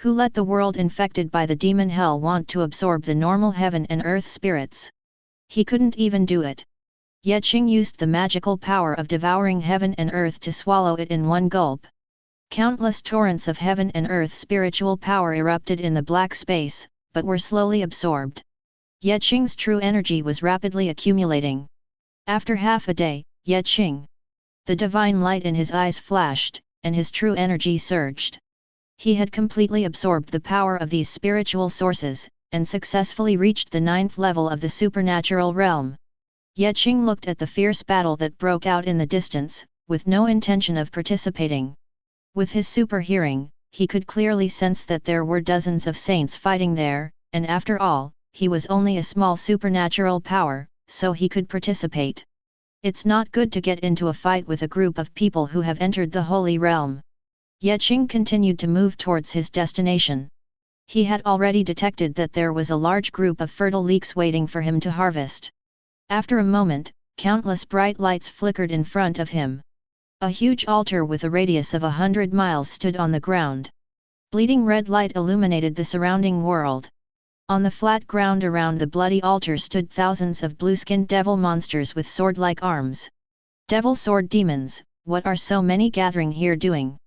Who let the world infected by the demon hell want to absorb the normal heaven and earth spirits? He couldn't even do it. Ye Qing used the magical power of devouring heaven and earth to swallow it in one gulp. Countless torrents of heaven and earth spiritual power erupted in the black space, but were slowly absorbed. Ye Qing's true energy was rapidly accumulating. After half a day, Ye Qing, the divine light in his eyes flashed, and his true energy surged. He had completely absorbed the power of these spiritual sources, and successfully reached the 9th level of the supernatural realm. Ye Qing looked at the fierce battle that broke out in the distance, with no intention of participating. With his super hearing, he could clearly sense that there were dozens of saints fighting there, and after all, he was only a small supernatural power, so he could participate. It's not good to get into a fight with a group of people who have entered the holy realm. Ye Qing continued to move towards his destination. He had already detected that there was a large group of fertile leeks waiting for him to harvest. After a moment, countless bright lights flickered in front of him. A huge altar with a radius of 100 miles stood on the ground. Bleeding red light illuminated the surrounding world. On the flat ground around the bloody altar stood thousands of blue-skinned devil monsters with sword-like arms. Devil sword demons, what are so many gathering here doing?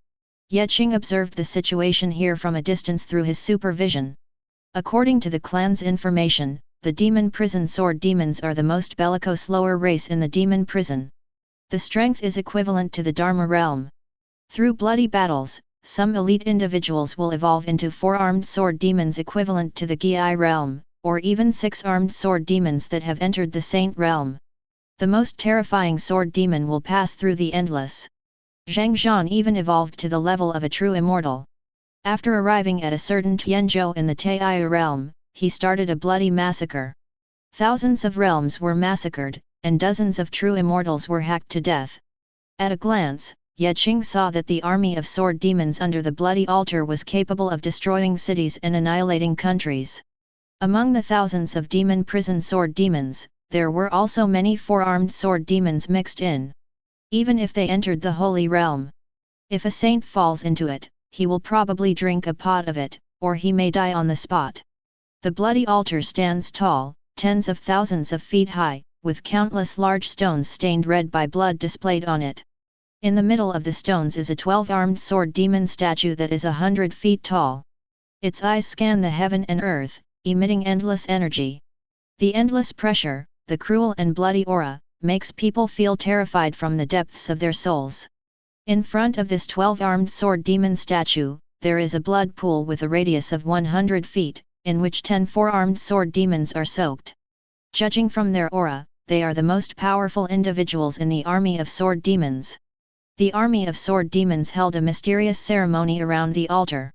Ye Qing observed the situation here from a distance through his supervision. According to the clan's information, the demon prison sword demons are the most bellicose lower race in the demon prison. The strength is equivalent to the Dharma realm. Through bloody battles, some elite individuals will evolve into 4-armed sword demons equivalent to the Gi realm, or even 6-armed sword demons that have entered the Saint realm. The most terrifying sword demon will pass through the endless. Zhang Zhan even evolved to the level of a true immortal. After arriving at a certain Tianzhou in the Taiyu realm, he started a bloody massacre. Thousands of realms were massacred, and dozens of true immortals were hacked to death. At a glance, Ye Qing saw that the army of sword demons under the bloody altar was capable of destroying cities and annihilating countries. Among the thousands of demon prison sword demons, there were also many 4-armed sword demons mixed in. Even if they entered the holy realm, if a saint falls into it, he will probably drink a pot of it, or he may die on the spot. The bloody altar stands tall, tens of thousands of feet high, with countless large stones stained red by blood displayed on it. In the middle of the stones is a 12-armed sword demon statue that is 100 feet tall. Its eyes scan the heaven and earth, emitting endless energy. The endless pressure, the cruel and bloody aura, makes people feel terrified from the depths of their souls. In front of this 12-armed sword demon statue, there is a blood pool with a radius of 100 feet, in which 10 4-armed sword demons are soaked. Judging from their aura, they are the most powerful individuals in the army of sword demons. The army of sword demons held a mysterious ceremony around the altar.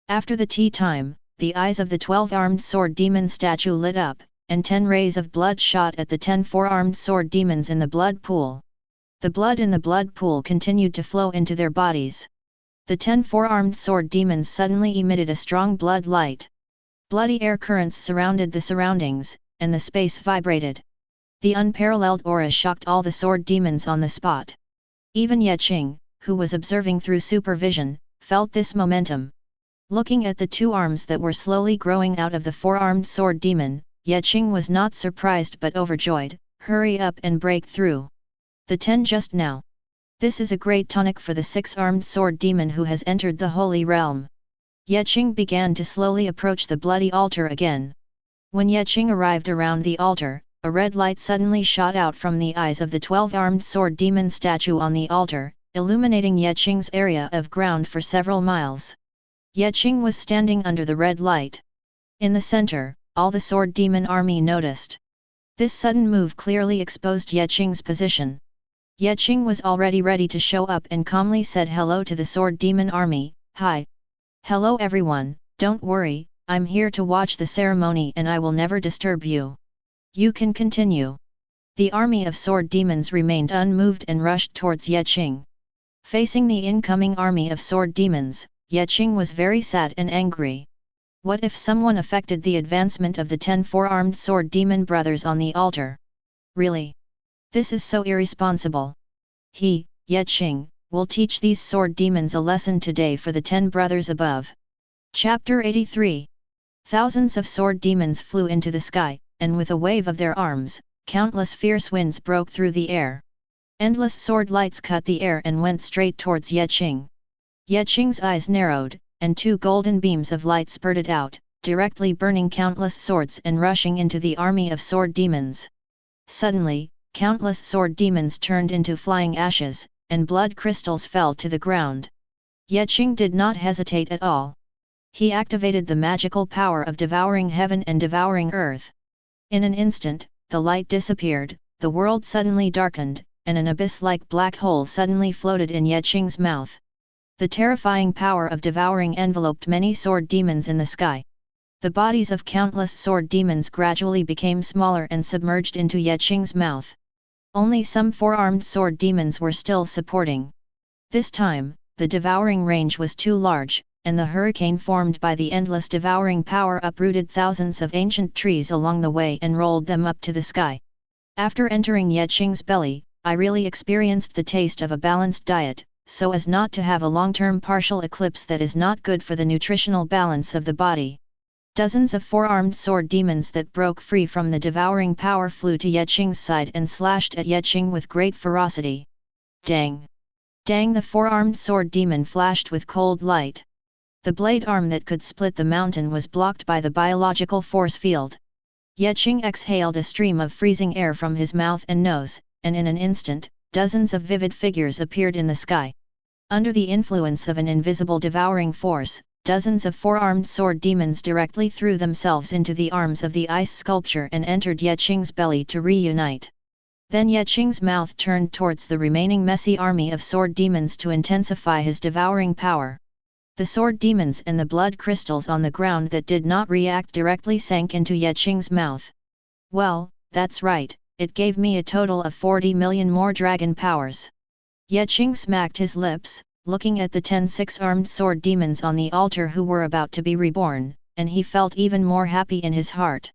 After the tea time, the eyes of the 12-armed sword demon statue lit up, and 10 rays of blood shot at the 10 4-armed sword demons in the blood pool. The blood in the blood pool continued to flow into their bodies. The 10 4-armed sword demons suddenly emitted a strong blood light. Bloody air currents surrounded the surroundings, and the space vibrated. The unparalleled aura shocked all the sword demons on the spot. Even Ye Qing, who was observing through supervision, felt this momentum. Looking at the 2 arms that were slowly growing out of the 4-armed sword demon, Ye Qing was not surprised but overjoyed. Hurry up and break through. The 10 just now. This is a great tonic for the 6-armed sword demon who has entered the holy realm. Ye Qing began to slowly approach the bloody altar again. When Ye Qing arrived around the altar, a red light suddenly shot out from the eyes of the 12-armed sword demon statue on the altar, illuminating Ye Qing's area of ground for several miles. Ye Qing was standing under the red light. In the center, all the sword demon army noticed. This sudden move clearly exposed Ye Qing's position. Ye Qing was already ready to show up and calmly said hello to the sword demon army. Hi. Hello everyone, don't worry, I'm here to watch the ceremony and I will never disturb you. You can continue. The army of sword demons remained unmoved and rushed towards Ye Qing. Facing the incoming army of sword demons, Ye Qing was very sad and angry. What if someone affected the advancement of the 10 four-armed sword demon brothers on the altar? Really? This is so irresponsible. He, Ye Qing, will teach these sword demons a lesson today for the 10 brothers above. Chapter 83. Thousands of sword demons flew into the sky, and with a wave of their arms, countless fierce winds broke through the air. Endless sword lights cut the air and went straight towards Ye Qing. Ye Qing's eyes narrowed, and 2 golden beams of light spurted out, directly burning countless swords and rushing into the army of sword demons. Suddenly, countless sword demons turned into flying ashes, and blood crystals fell to the ground. Ye Qing did not hesitate at all. He activated the magical power of devouring heaven and devouring earth. In an instant, the light disappeared, the world suddenly darkened, and an abyss-like black hole suddenly floated in Ye Qing's mouth. The terrifying power of devouring enveloped many sword demons in the sky. The bodies of countless sword demons gradually became smaller and submerged into Ye Qing's mouth. Only some four-armed sword demons were still supporting. This time, the devouring range was too large, and the hurricane formed by the endless devouring power uprooted thousands of ancient trees along the way and rolled them up to the sky. After entering Ye Qing's belly, I really experienced the taste of a balanced diet, so as not to have a long-term partial eclipse that is not good for the nutritional balance of the body. Dozens of four-armed sword demons that broke free from the devouring power flew to Ye Qing's side and slashed at Ye Qing with great ferocity. Dang! Dang! The four-armed sword demon flashed with cold light. The blade arm that could split the mountain was blocked by the biological force field. Ye Qing exhaled a stream of freezing air from his mouth and nose, and in an instant, dozens of vivid figures appeared in the sky. Under the influence of an invisible devouring force, dozens of four-armed sword demons directly threw themselves into the arms of the ice sculpture and entered Ye Qing's belly to reunite. Then Ye Qing's mouth turned towards the remaining messy army of sword demons to intensify his devouring power. The sword demons and the blood crystals on the ground that did not react directly sank into Ye Qing's mouth. Well, that's right. It gave me a total of 40 million more dragon powers. Ye Qing smacked his lips, looking at the 10 six-armed sword demons on the altar who were about to be reborn, and he felt even more happy in his heart.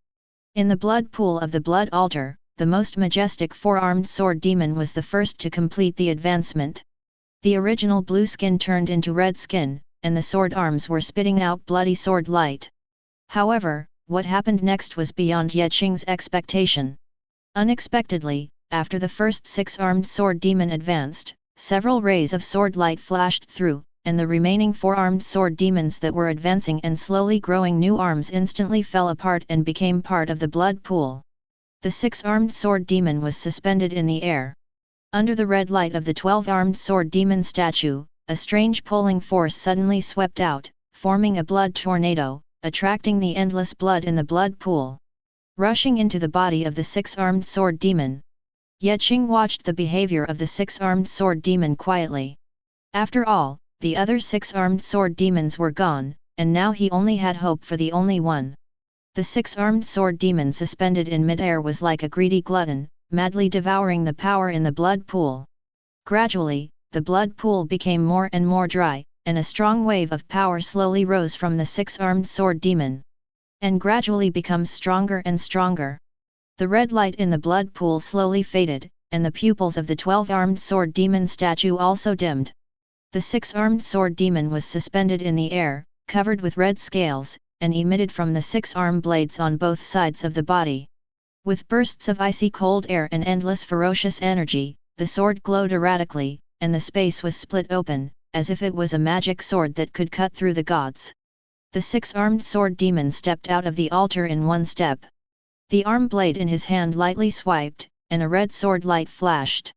In the blood pool of the blood altar, the most majestic four-armed sword demon was the first to complete the advancement. The original blue skin turned into red skin, and the sword arms were spitting out bloody sword light. However, what happened next was beyond Ye Qing's expectation. Unexpectedly, after the first six-armed sword demon advanced, several rays of sword light flashed through, and the remaining four-armed sword demons that were advancing and slowly growing new arms instantly fell apart and became part of the blood pool. The six-armed sword demon was suspended in the air. Under the red light of the 12-armed sword demon statue, a strange pulling force suddenly swept out, forming a blood tornado, attracting the endless blood in the blood pool. Rushing into the body of the six-armed sword demon, Ye Qing watched the behavior of the six-armed sword demon quietly. After all, the other six-armed sword demons were gone, and now he only had hope for the only one. The six-armed sword demon suspended in mid-air was like a greedy glutton, madly devouring the power in the blood pool. Gradually, the blood pool became more and more dry, and a strong wave of power slowly rose from the six-armed sword demon. And gradually becomes stronger and stronger. The red light in the blood pool slowly faded, and the pupils of the 12-armed sword demon statue also dimmed. The six-armed sword demon was suspended in the air, covered with red scales, and emitted from the 6 arm blades on both sides of the body. With bursts of icy cold air and endless ferocious energy, the sword glowed erratically, and the space was split open, as if it was a magic sword that could cut through the gods. The six-armed sword demon stepped out of the altar in one step. The arm blade in his hand lightly swiped, and a red sword light flashed.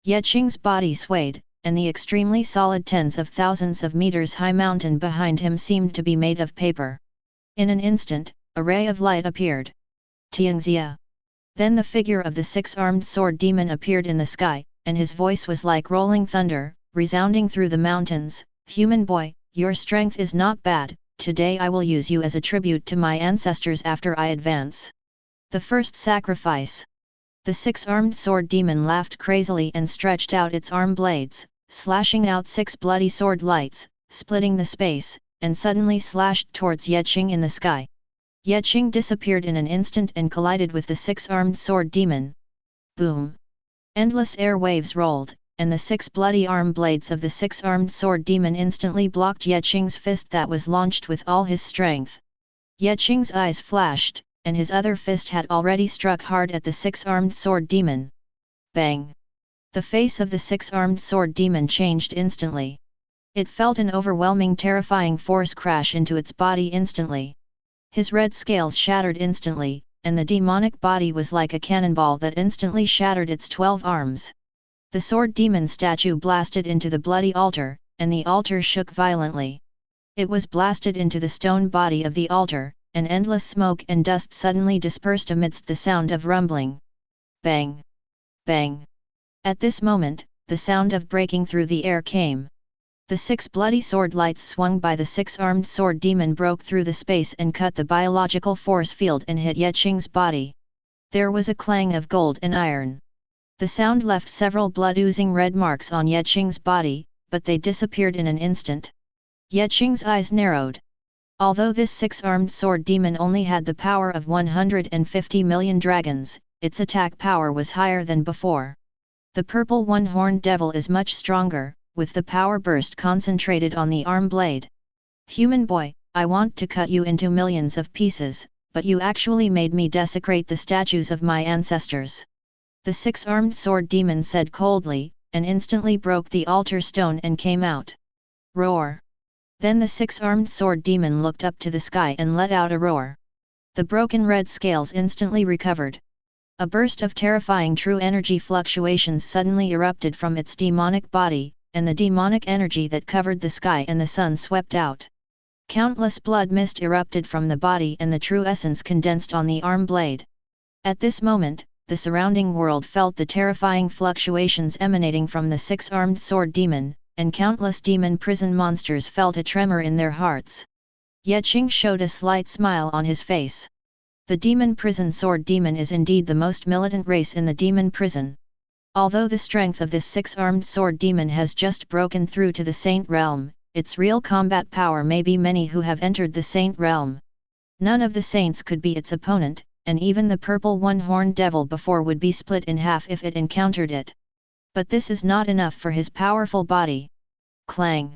Ye Qing's body swayed, and the extremely solid tens of thousands of meters high mountain behind him seemed to be made of paper. In an instant, a ray of light appeared. Tianxia. Then the figure of the six-armed sword demon appeared in the sky, and his voice was like rolling thunder, resounding through the mountains. Human boy, your strength is not bad. Today I will use you as a tribute to my ancestors after I advance. The first sacrifice. The six-armed sword demon laughed crazily and stretched out its arm blades, slashing out 6 bloody sword lights, splitting the space, and suddenly slashed towards Qing in the sky. Qing disappeared in an instant and collided with the six-armed sword demon. Boom! Endless air waves rolled, and the six bloody arm blades of the six-armed sword demon instantly blocked Qing's fist that was launched with all his strength. Qing's eyes flashed, and his other fist had already struck hard at the six-armed sword demon. Bang! The face of the six-armed sword demon changed instantly. It felt an overwhelming terrifying force crash into its body instantly. His red scales shattered instantly, and the demonic body was like a cannonball that instantly shattered its 12 arms. The sword demon statue blasted into the bloody altar, and the altar shook violently. It was blasted into the stone body of the altar, and endless smoke and dust suddenly dispersed amidst the sound of rumbling. Bang! Bang! At this moment, the sound of breaking through the air came. The six bloody sword lights swung by the six-armed sword demon broke through the space and cut the biological force field and hit Qing's body. There was a clang of gold and iron. The sound left several blood-oozing red marks on Qing's body, but they disappeared in an instant. Qing's eyes narrowed. Although this six-armed sword demon only had the power of 150 million dragons, its attack power was higher than before. The purple one-horned devil is much stronger, with the power burst concentrated on the arm blade. Human boy, I want to cut you into millions of pieces, but you actually made me desecrate the statues of my ancestors. The six-armed sword demon said coldly, and instantly broke the altar stone and came out. Roar! Then the six-armed sword demon looked up to the sky and let out a roar. The broken red scales instantly recovered. A burst of terrifying true energy fluctuations suddenly erupted from its demonic body, and the demonic energy that covered the sky and the sun swept out. Countless blood mist erupted from the body and the true essence condensed on the arm blade. At this moment, the surrounding world felt the terrifying fluctuations emanating from the six-armed sword demon, and countless demon prison monsters felt a tremor in their hearts. Qing showed a slight smile on his face. The demon prison sword demon is indeed the most militant race in the demon prison. Although the strength of this six-armed sword demon has just broken through to the Saint Realm, its real combat power may be many who have entered the Saint Realm. None of the saints could be its opponent, and even the purple one-horned devil before would be split in half if it encountered it. But this is not enough for his powerful body. Clang!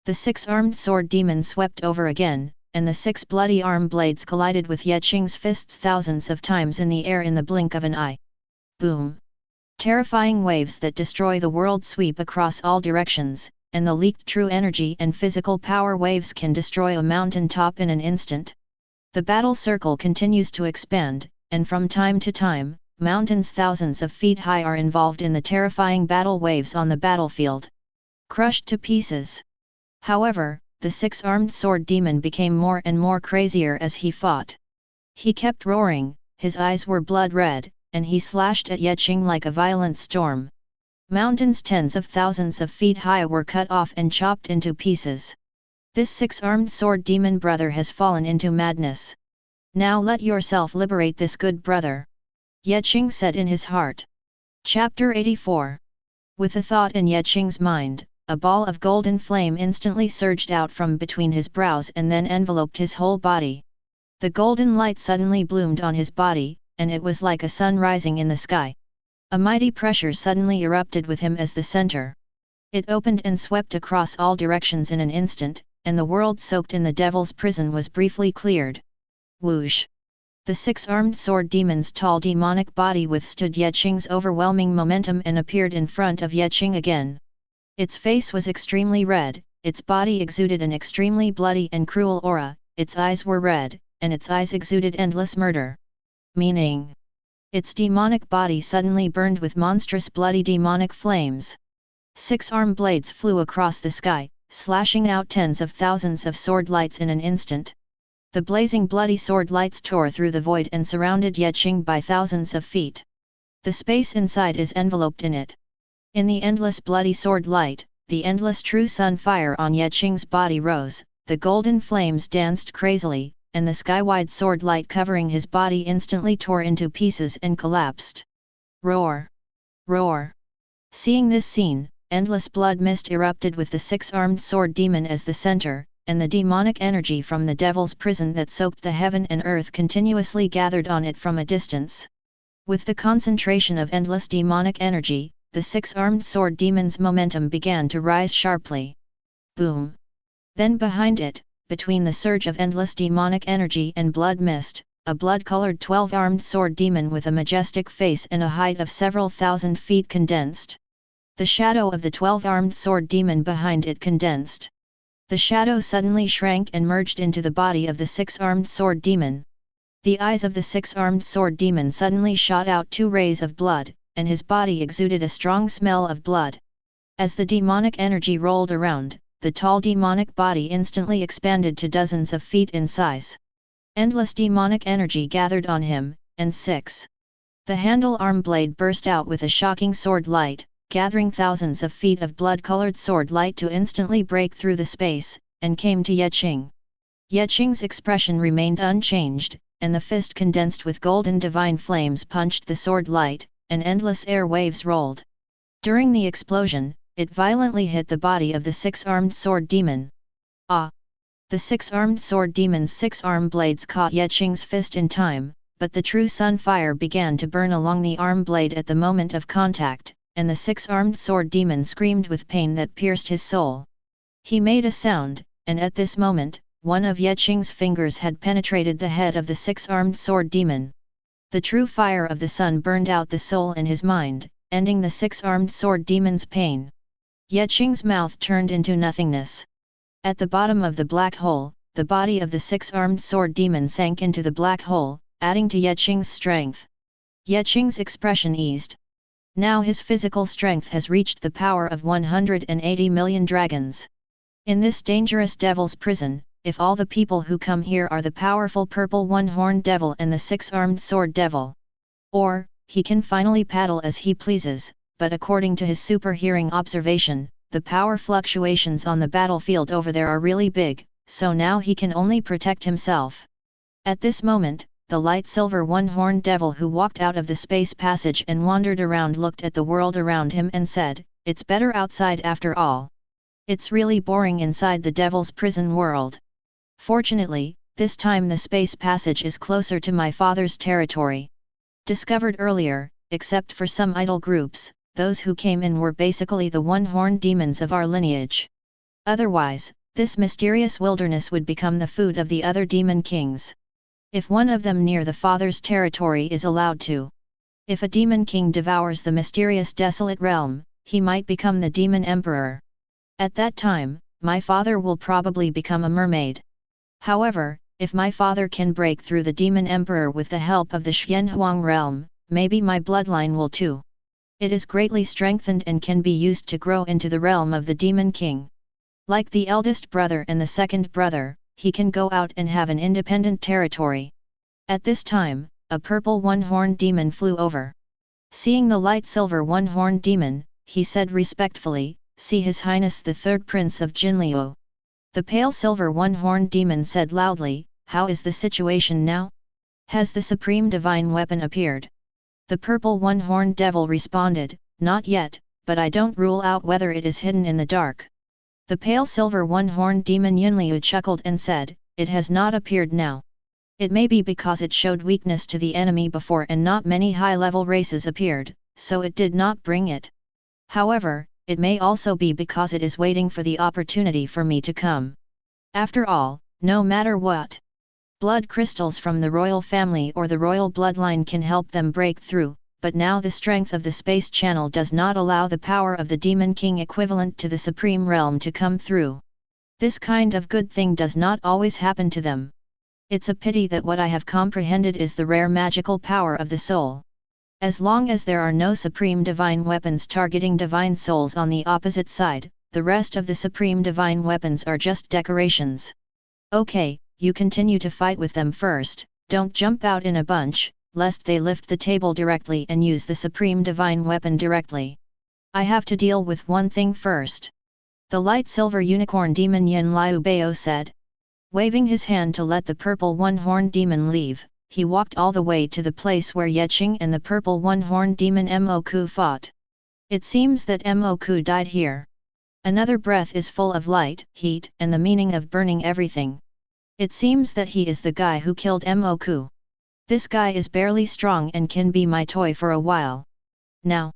The six-armed sword demon swept over again, and the six bloody arm blades collided with Qing's fists thousands of times in the air in the blink of an eye. Boom! Terrifying waves that destroy the world sweep across all directions, and the leaked true energy and physical power waves can destroy a mountain top in an instant. The battle circle continues to expand, and from time to time, mountains thousands of feet high are involved in the terrifying battle waves on the battlefield. Crushed to pieces. However, the six-armed sword demon became more and more crazier as he fought. He kept roaring, his eyes were blood red, and he slashed at Qing like a violent storm. Mountains tens of thousands of feet high were cut off and chopped into pieces. This six-armed sword demon brother has fallen into madness. Now let yourself liberate this good brother. Qing said in his heart. Chapter 84. With a thought in Qing's mind, a ball of golden flame instantly surged out from between his brows and then enveloped his whole body. The golden light suddenly bloomed on his body, and it was like a sun rising in the sky. A mighty pressure suddenly erupted with him as the center. It opened and swept across all directions in an instant, and the world soaked in the devil's prison was briefly cleared. Whoosh! The six-armed sword demon's tall demonic body withstood Qing's overwhelming momentum and appeared in front of Qing again. Its face was extremely red, its body exuded an extremely bloody and cruel aura, its eyes were red, and its eyes exuded endless murder. Meaning, its demonic body suddenly burned with monstrous bloody demonic flames. Six arm blades flew across the sky, slashing out tens of thousands of sword lights in an instant. The blazing bloody sword lights tore through the void and surrounded Qing by thousands of feet. The space inside is enveloped in it. In the endless bloody sword light, the endless true sun fire on Qing's body rose, the golden flames danced crazily, and the sky-wide sword light covering his body instantly tore into pieces and collapsed. Roar! Roar! Seeing this scene, endless blood mist erupted with the six-armed sword demon as the center, and the demonic energy from the devil's prison that soaked the heaven and earth continuously gathered on it from a distance. With the concentration of endless demonic energy, the six-armed sword demon's momentum began to rise sharply. Boom! Then behind it, between the surge of endless demonic energy and blood mist, a blood-colored 12-armed sword demon with a majestic face and a height of several thousand feet condensed. The shadow of the 12-armed sword demon behind it condensed. The shadow suddenly shrank and merged into the body of the six-armed sword demon. The eyes of the six-armed sword demon suddenly shot out 2 rays of blood, and his body exuded a strong smell of blood. As the demonic energy rolled around, the tall demonic body instantly expanded to dozens of feet in size. Endless demonic energy gathered on him, and 6. The handle arm blade burst out with a shocking sword light, gathering thousands of feet of blood-colored sword light to instantly break through the space, and came to Qing. Qing's expression remained unchanged, and the fist condensed with golden divine flames punched the sword light, and endless air waves rolled. During the explosion, it violently hit the body of the six-armed sword demon. Ah! The six-armed sword demon's 6 arm blades caught Qing's fist in time, but the true sun fire began to burn along the arm blade at the moment of contact, and the 6-armed sword demon screamed with pain that pierced his soul. He made a sound, and at this moment, one of Qing's fingers had penetrated the head of the 6-armed sword demon. The true fire of the sun burned out the soul in his mind, ending the 6-armed sword demon's pain. Qing's mouth turned into nothingness. At the bottom of the black hole, the body of the 6-armed sword demon sank into the black hole, adding to Qing's strength. Qing's expression eased. Now his physical strength has reached the power of 180 million dragons. In this dangerous devil's prison, if all the people who come here are the powerful purple one-horned devil and the 6-armed sword devil, or, he can finally paddle as he pleases, but according to his super-hearing observation, the power fluctuations on the battlefield over there are really big, so now he can only protect himself. At this moment, the light silver one-horned devil who walked out of the space passage and wandered around looked at the world around him and said, "It's better outside after all. It's really boring inside the devil's prison world. Fortunately, this time the space passage is closer to my father's territory." Discovered earlier, except for some idle groups, those who came in were basically the one-horned demons of our lineage. Otherwise, this mysterious wilderness would become the food of the other demon kings. If one of them near the father's territory is allowed to. If a demon king devours the mysterious desolate realm, he might become the demon emperor. At that time, my father will probably become a mermaid. However, if my father can break through the demon emperor with the help of the Xianhuang realm, maybe my bloodline will too. It is greatly strengthened and can be used to grow into the realm of the demon king. Like the eldest brother and the second brother, he can go out and have an independent territory. At this time, a purple one-horned demon flew over. Seeing the light silver one-horned demon, he said respectfully, "See His Highness the Third Prince of Jinliu." The pale silver one-horned demon said loudly, "How is the situation now? Has the supreme divine weapon appeared?" The purple one-horned devil responded, "Not yet, but I don't rule out whether it is hidden in the dark." The pale silver one-horned demon Yunliu chuckled and said, "It has not appeared now. It may be because it showed weakness to the enemy before and not many high-level races appeared, so it did not bring it. However, it may also be because it is waiting for the opportunity for me to come. After all, no matter what, blood crystals from the royal family or the royal bloodline can help them break through, but now the strength of the space channel does not allow the power of the demon king equivalent to the supreme realm to come through. This kind of good thing does not always happen to them. It's a pity that what I have comprehended is the rare magical power of the soul. As long as there are no supreme divine weapons targeting divine souls on the opposite side, the rest of the supreme divine weapons are just decorations. Okay, you continue to fight with them first, don't jump out in a bunch, lest they lift the table directly and use the supreme divine weapon directly. I have to deal with one thing first. The light silver unicorn demon Yin Liu Bao said. Waving his hand to let the purple one-horned demon leave, he walked all the way to the place where Qing and the purple one-horned demon Mo Ku fought. It seems that Mo Ku died here. Another breath is full of light, heat, and the meaning of burning everything. It seems that he is the guy who killed Moku. This guy is barely strong and can be my toy for a while. Now.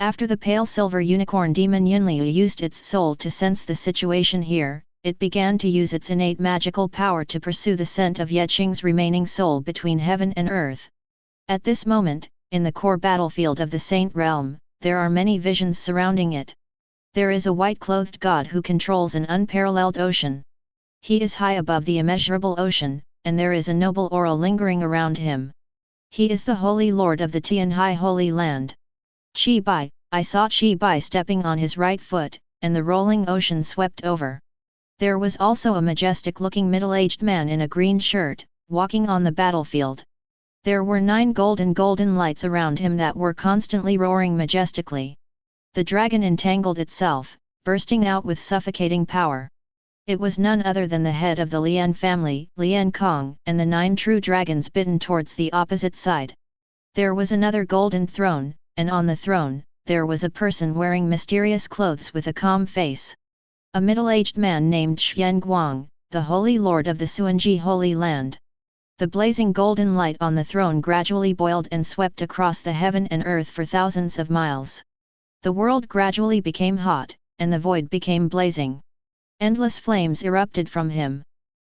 After the pale silver unicorn demon Yunliu used its soul to sense the situation here, it began to use its innate magical power to pursue the scent of Yeqing's remaining soul between heaven and earth. At this moment, in the core battlefield of the Saint Realm, there are many visions surrounding it. There is a white-clothed god who controls an unparalleled ocean. He is high above the immeasurable ocean, and there is a noble aura lingering around him. He is the Holy Lord of the Tianhai Holy Land. Qi Bai, I saw Qi Bai stepping on his right foot, and the rolling ocean swept over. There was also a majestic-looking middle-aged man in a green shirt, walking on the battlefield. There were 9 golden lights around him that were constantly roaring majestically. The dragon entangled itself, bursting out with suffocating power. It was none other than the head of the Lian family, Lian Kong, and the 9 true dragons bitten towards the opposite side. There was another golden throne, and on the throne, there was a person wearing mysterious clothes with a calm face. A middle-aged man named Xian Guang, the Holy Lord of the Suanji Holy Land. The blazing golden light on the throne gradually boiled and swept across the heaven and earth for thousands of miles. The world gradually became hot, and the void became blazing. Endless flames erupted from him.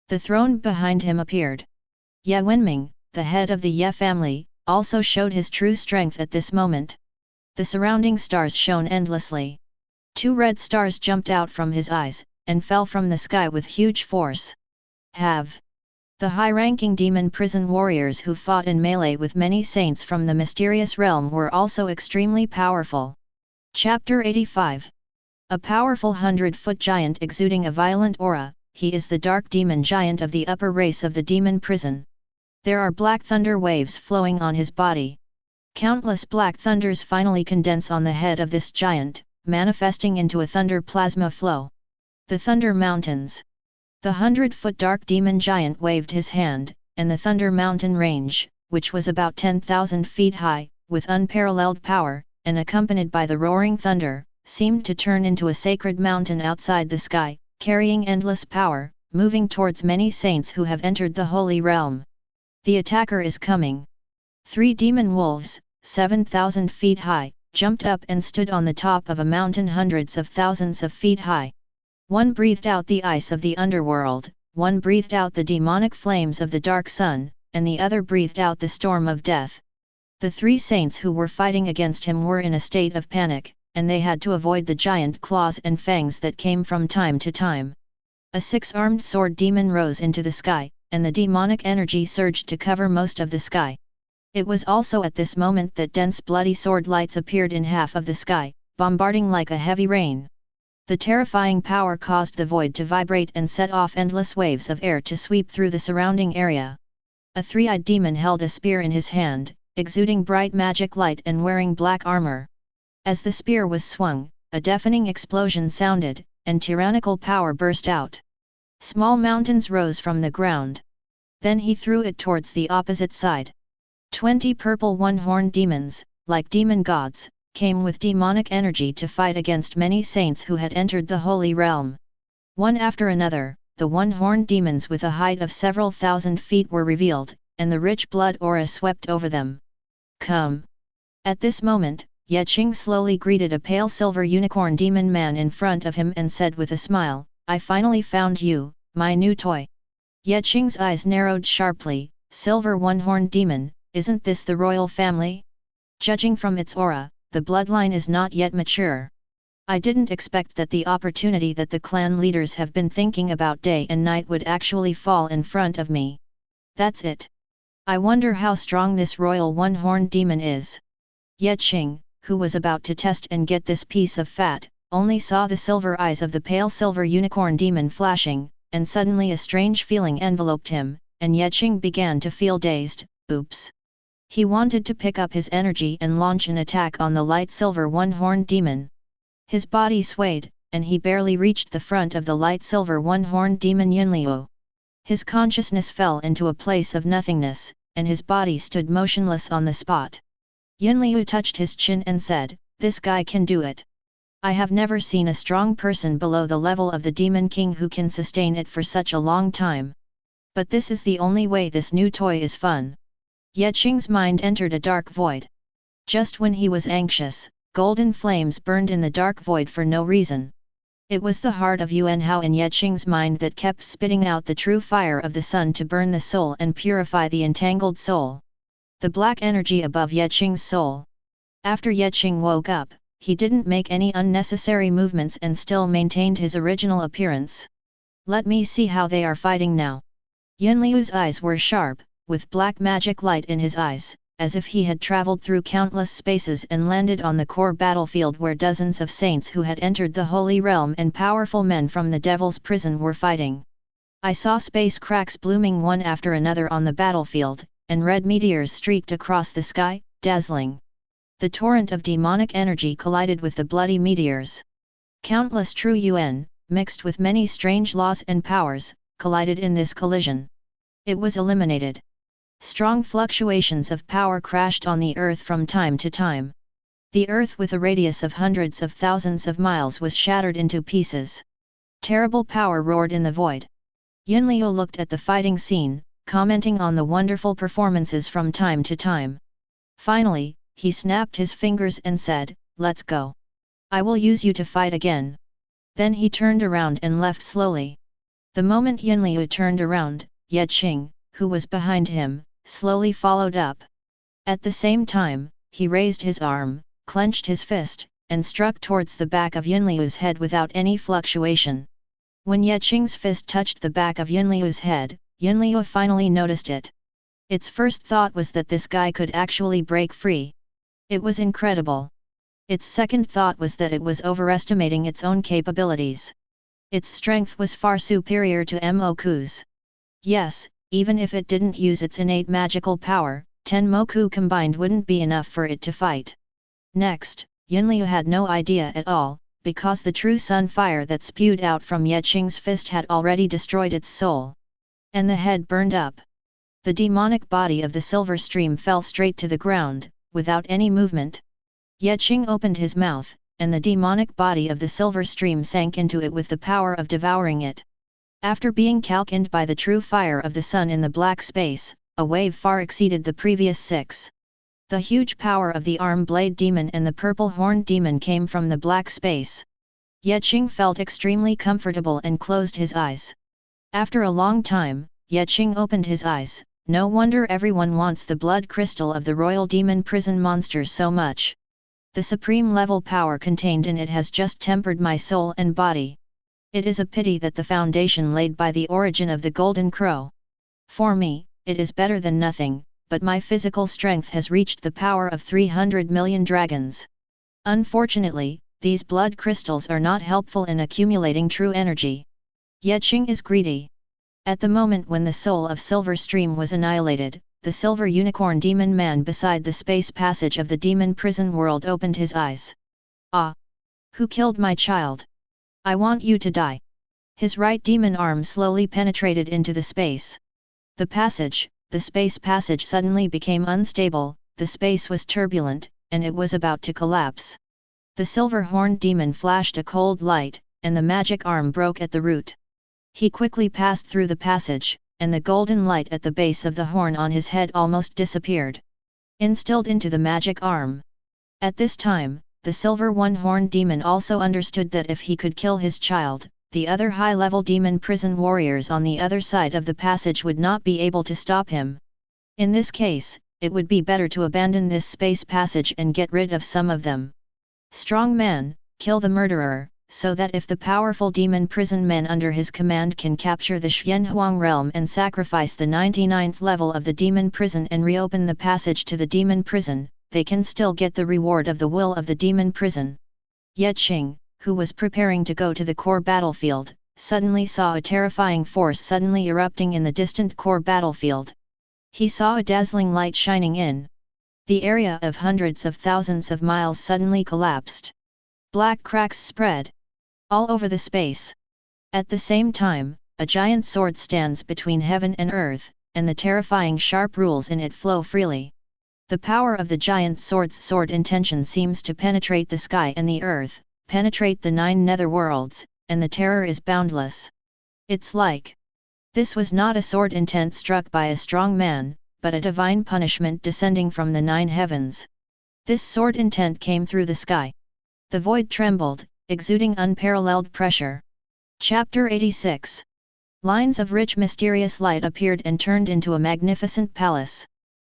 The throne behind him appeared. Ye Wenming, the head of the Ye family, also showed his true strength at this moment. The surrounding stars shone endlessly. 2 red stars jumped out from his eyes, and fell from the sky with huge force. Have. The high-ranking demon prison warriors who fought in melee with many saints from the mysterious realm were also extremely powerful. Chapter 85. A powerful 100-foot giant exuding a violent aura, he is the dark demon giant of the upper race of the demon prison. There are black thunder waves flowing on his body. Countless black thunders finally condense on the head of this giant, manifesting into a thunder plasma flow. The Thunder Mountains. The 100-foot dark demon giant waved his hand, and the Thunder Mountain range, which was about 10,000 feet high, with unparalleled power, and accompanied by the roaring thunder, seemed to turn into a sacred mountain outside the sky, carrying endless power, moving towards many saints who have entered the holy realm. The attacker is coming. 3 demon wolves, 7,000 feet high, jumped up and stood on the top of a mountain hundreds of thousands of feet high. One breathed out the ice of the underworld, one breathed out the demonic flames of the dark sun, and the other breathed out the storm of death. The 3 saints who were fighting against him were in a state of panic, and they had to avoid the giant claws and fangs that came from time to time. A 6-armed sword demon rose into the sky, and the demonic energy surged to cover most of the sky. It was also at this moment that dense bloody sword lights appeared in half of the sky, bombarding like a heavy rain. The terrifying power caused the void to vibrate and set off endless waves of air to sweep through the surrounding area. A 3-eyed demon held a spear in his hand, exuding bright magic light and wearing black armor. As the spear was swung, a deafening explosion sounded, and tyrannical power burst out. Small mountains rose from the ground. Then he threw it towards the opposite side. 20 purple one-horned demons, like demon gods, came with demonic energy to fight against many saints who had entered the holy realm. One after another, the one-horned demons with a height of several thousand feet were revealed, and the rich blood aura swept over them. Come! At this moment, Yeqing slowly greeted a pale silver unicorn demon man in front of him and said with a smile, I finally found you, my new toy. Yeqing's eyes narrowed sharply. Silver one-horned demon, isn't this the royal family? Judging from its aura, the bloodline is not yet mature. I didn't expect that the opportunity that the clan leaders have been thinking about day and night would actually fall in front of me. That's it. I wonder how strong this royal one-horned demon is. Yeqing, who was about to test and get this piece of fat, only saw the silver eyes of the pale silver unicorn demon flashing, and suddenly a strange feeling enveloped him, and Yeqing began to feel dazed. Oops! He wanted to pick up his energy and launch an attack on the light silver one-horned demon. His body swayed, and he barely reached the front of the light silver one-horned demon Yunliu. His consciousness fell into a place of nothingness, and his body stood motionless on the spot. Yunliu touched his chin and said, "This guy can do it." I have never seen a strong person below the level of the Demon King who can sustain it for such a long time. But this is the only way this new toy is fun. Ye Qing's mind entered a dark void. Just when he was anxious, golden flames burned in the dark void for no reason. It was the heart of Yuan Hao in Ye Qing's mind that kept spitting out the true fire of the sun to burn the soul and purify the entangled soul. The black energy above Ye Qing's soul. After Ye Qing woke up, he didn't make any unnecessary movements and still maintained his original appearance. Let me see how they are fighting now. Yunliu's eyes were sharp, with black magic light in his eyes, as if he had traveled through countless spaces and landed on the core battlefield where dozens of saints who had entered the Holy Realm and powerful men from the Devil's Prison were fighting. I saw space cracks blooming one after another on the battlefield, and red meteors streaked across the sky, dazzling. The torrent of demonic energy collided with the bloody meteors. Countless true Yuan, mixed with many strange laws and powers, collided in this collision. It was eliminated. Strong fluctuations of power crashed on the earth from time to time. The earth with a radius of hundreds of thousands of miles was shattered into pieces. Terrible power roared in the void. Yunliu looked at the fighting scene, commenting on the wonderful performances from time to time. Finally, he snapped his fingers and said, "Let's go. I will use you to fight again." Then he turned around and left slowly. The moment Yunliu turned around, Ye Qing, who was behind him, slowly followed up. At the same time, he raised his arm, clenched his fist, and struck towards the back of Yunliu's head without any fluctuation. When Ye Qing's fist touched the back of Yunliu's head, Yunliu finally noticed it. Its first thought was that this guy could actually break free. It was incredible. Its second thought was that it was overestimating its own capabilities. Its strength was far superior to Moku's. Yes, even if it didn't use its innate magical power, 10 Moku combined wouldn't be enough for it to fight. Next, Yunliu had no idea at all, because the true sun fire that spewed out from Ye Qing's fist had already destroyed its soul. And the head burned up. The demonic body of the silver stream fell straight to the ground, without any movement. Ye Qing opened his mouth, and the demonic body of the silver stream sank into it with the power of devouring it. After being calcined by the true fire of the sun in the black space, a wave far exceeded the previous 6. The huge power of the arm blade demon and the purple horned demon came from the black space. Ye Qing felt extremely comfortable and closed his eyes. After a long time, Ye Qing opened his eyes. No wonder everyone wants the blood crystal of the royal demon prison monsters so much. The supreme level power contained in it has just tempered my soul and body. It is a pity that the foundation laid by the origin of the Golden Crow. For me, it is better than nothing, but my physical strength has reached the power of 300 million dragons. Unfortunately, these blood crystals are not helpful in accumulating true energy. Ye Qing is greedy. At the moment when the soul of Silver Stream was annihilated, the silver unicorn demon man beside the space passage of the demon prison world opened his eyes. "Ah! Who killed my child? I want you to die." His right demon arm slowly penetrated into the space. The space passage suddenly became unstable, the space was turbulent, and it was about to collapse. The silver-horned demon flashed a cold light, and the magic arm broke at the root. He quickly passed through the passage, and the golden light at the base of the horn on his head almost disappeared. Instilled into the magic arm. At this time, the silver one-horned demon also understood that if he could kill his child, the other high-level demon prison warriors on the other side of the passage would not be able to stop him. In this case, it would be better to abandon this space passage and get rid of some of them. Strong man, kill the murderer, so that if the powerful demon prison men under his command can capture the Xianhuang realm and sacrifice the 99th level of the demon prison and reopen the passage to the demon prison, they can still get the reward of the will of the demon prison. Ye Qing, who was preparing to go to the core battlefield, suddenly saw a terrifying force suddenly erupting in the distant core battlefield. He saw a dazzling light shining in. The area of hundreds of thousands of miles suddenly collapsed. Black cracks spread all over the space. At the same time, a giant sword stands between heaven and earth, and the terrifying sharp rules in it flow freely. The power of the giant sword's sword intention seems to penetrate the sky and the earth, penetrate the 9 netherworlds, and the terror is boundless. It's like. This was not a sword intent struck by a strong man, but a divine punishment descending from the 9 heavens. This sword intent came through the sky. The void trembled, exuding unparalleled pressure. Chapter 86. Lines of rich mysterious light appeared and turned into a magnificent palace.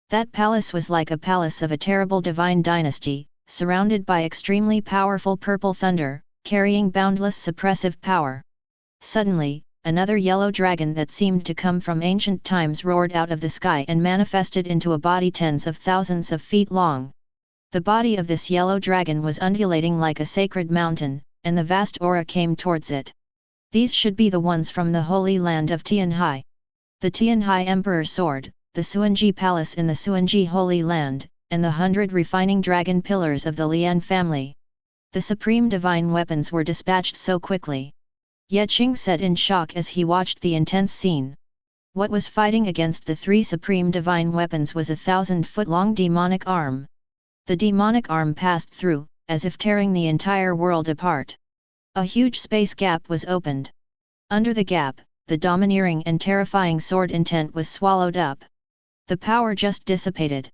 That palace was like a palace of a terrible divine dynasty, surrounded by extremely powerful purple thunder, carrying boundless suppressive power. Suddenly, another yellow dragon that seemed to come from ancient times roared out of the sky and manifested into a body tens of thousands of feet long. The body of this yellow dragon was undulating like a sacred mountain, and the vast aura came towards it. These should be the ones from the holy land of Tianhai. The Tianhai Emperor's sword, the Suanji Palace in the Suanji Holy Land, and the 100 refining dragon pillars of the Lian family. The supreme divine weapons were dispatched so quickly. Ye Qing said in shock as he watched the intense scene. What was fighting against the 3 supreme divine weapons was a 1,000-foot-long demonic arm. The demonic arm passed through, as if tearing the entire world apart. A huge space gap was opened. Under the gap, the domineering and terrifying sword intent was swallowed up. The power just dissipated.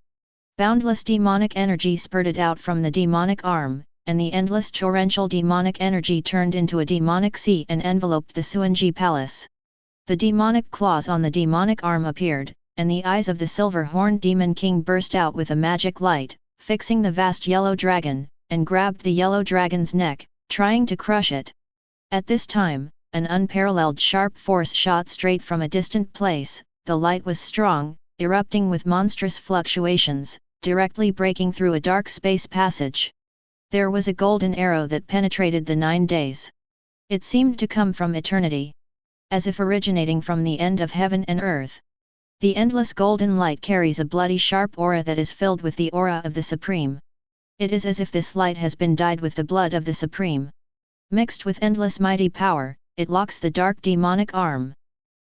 Boundless demonic energy spurted out from the demonic arm, and the endless torrential demonic energy turned into a demonic sea and enveloped the Suanji Palace. The demonic claws on the demonic arm appeared, and the eyes of the silver-horned demon king burst out with a magic light, fixing the vast yellow dragon, and grabbed the yellow dragon's neck, trying to crush it. At this time, an unparalleled sharp force shot straight from a distant place. The light was strong, erupting with monstrous fluctuations, directly breaking through a dark space passage. There was a golden arrow that penetrated the 9 days. It seemed to come from eternity. As if originating from the end of heaven and earth. The endless golden light carries a bloody sharp aura that is filled with the aura of the Supreme. It is as if this light has been dyed with the blood of the Supreme. Mixed with endless mighty power, it locks the dark demonic arm.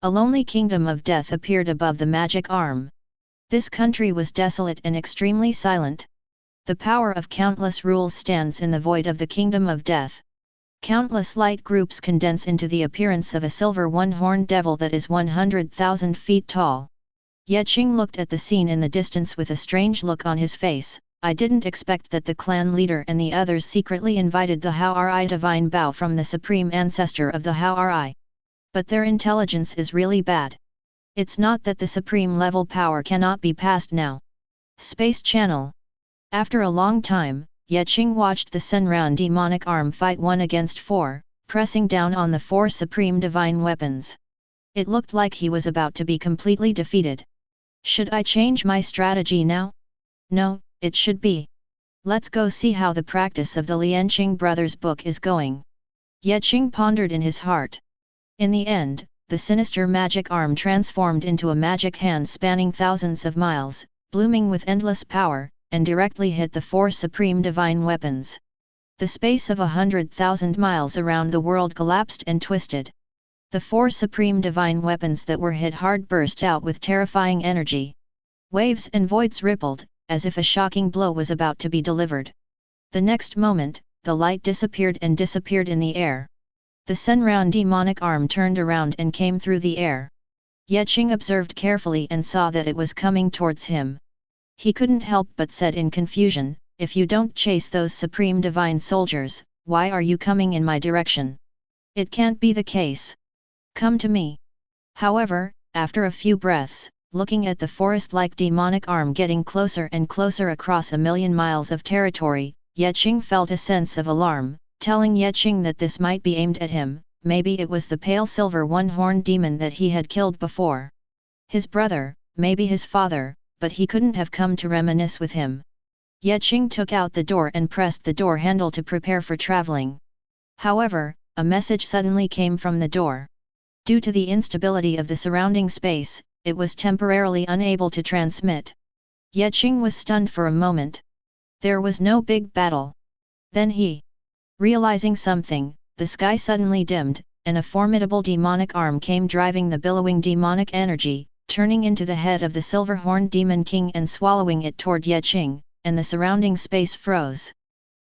A lonely kingdom of death appeared above the magic arm. This country was desolate and extremely silent. The power of countless rules stands in the void of the kingdom of death. Countless light groups condense into the appearance of a silver one-horned devil that is 100,000 feet tall. Ye Qing looked at the scene in the distance with a strange look on his face. I didn't expect that the clan leader and the others secretly invited the Hao-Ri divine bow from the supreme ancestor of the Hao-Ri. But their intelligence is really bad. It's not that the supreme level power cannot be passed now. Space Channel. After a long time, Ye Qing watched the Senran demonic arm fight 1 against 4, pressing down on the 4 supreme divine weapons. It looked like he was about to be completely defeated. Should I change my strategy now? No, it should be. Let's go see how the practice of the Lianqing brothers' book is going. Ye Qing pondered in his heart. In the end, the sinister magic arm transformed into a magic hand spanning thousands of miles, blooming with endless power, and directly hit the 4 supreme divine weapons. The space of 100,000 miles around the world collapsed and twisted. The 4 supreme divine weapons that were hit hard burst out with terrifying energy. Waves and voids rippled, as if a shocking blow was about to be delivered. The next moment, the light disappeared and disappeared in the air. The Senran demonic arm turned around and came through the air. Ye Qing observed carefully and saw that it was coming towards him. He couldn't help but said in confusion, "If you don't chase those supreme divine soldiers, why are you coming in my direction? It can't be the case. Come to me." However, after a few breaths, looking at the forest-like demonic arm getting closer and closer across 1,000,000 miles of territory, Ye Qing felt a sense of alarm, telling Ye Qing that this might be aimed at him. Maybe it was the pale silver one-horned demon that he had killed before. His brother, maybe his father, but he couldn't have come to reminisce with him. Ye Qing took out the door and pressed the door handle to prepare for traveling. However, a message suddenly came from the door. Due to the instability of the surrounding space, it was temporarily unable to transmit. Ye Qing was stunned for a moment. There was no big battle. Then he, realizing something, the sky suddenly dimmed, and a formidable demonic arm came driving the billowing demonic energy, turning into the head of the silver-horned demon king and swallowing it toward Ye Qing, and the surrounding space froze.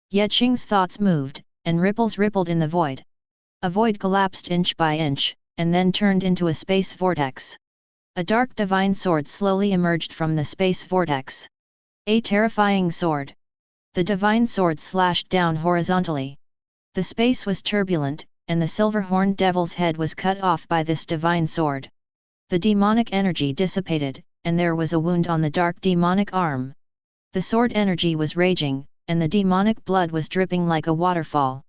Ye Qing's thoughts moved, and ripples rippled in the void. A void collapsed inch by inch, and then turned into a space vortex. A dark divine sword slowly emerged from the space vortex. A terrifying sword. The divine sword slashed down horizontally. The space was turbulent, and the silver-horned devil's head was cut off by this divine sword. The demonic energy dissipated, and there was a wound on the dark demonic arm. The sword energy was raging, and the demonic blood was dripping like a waterfall.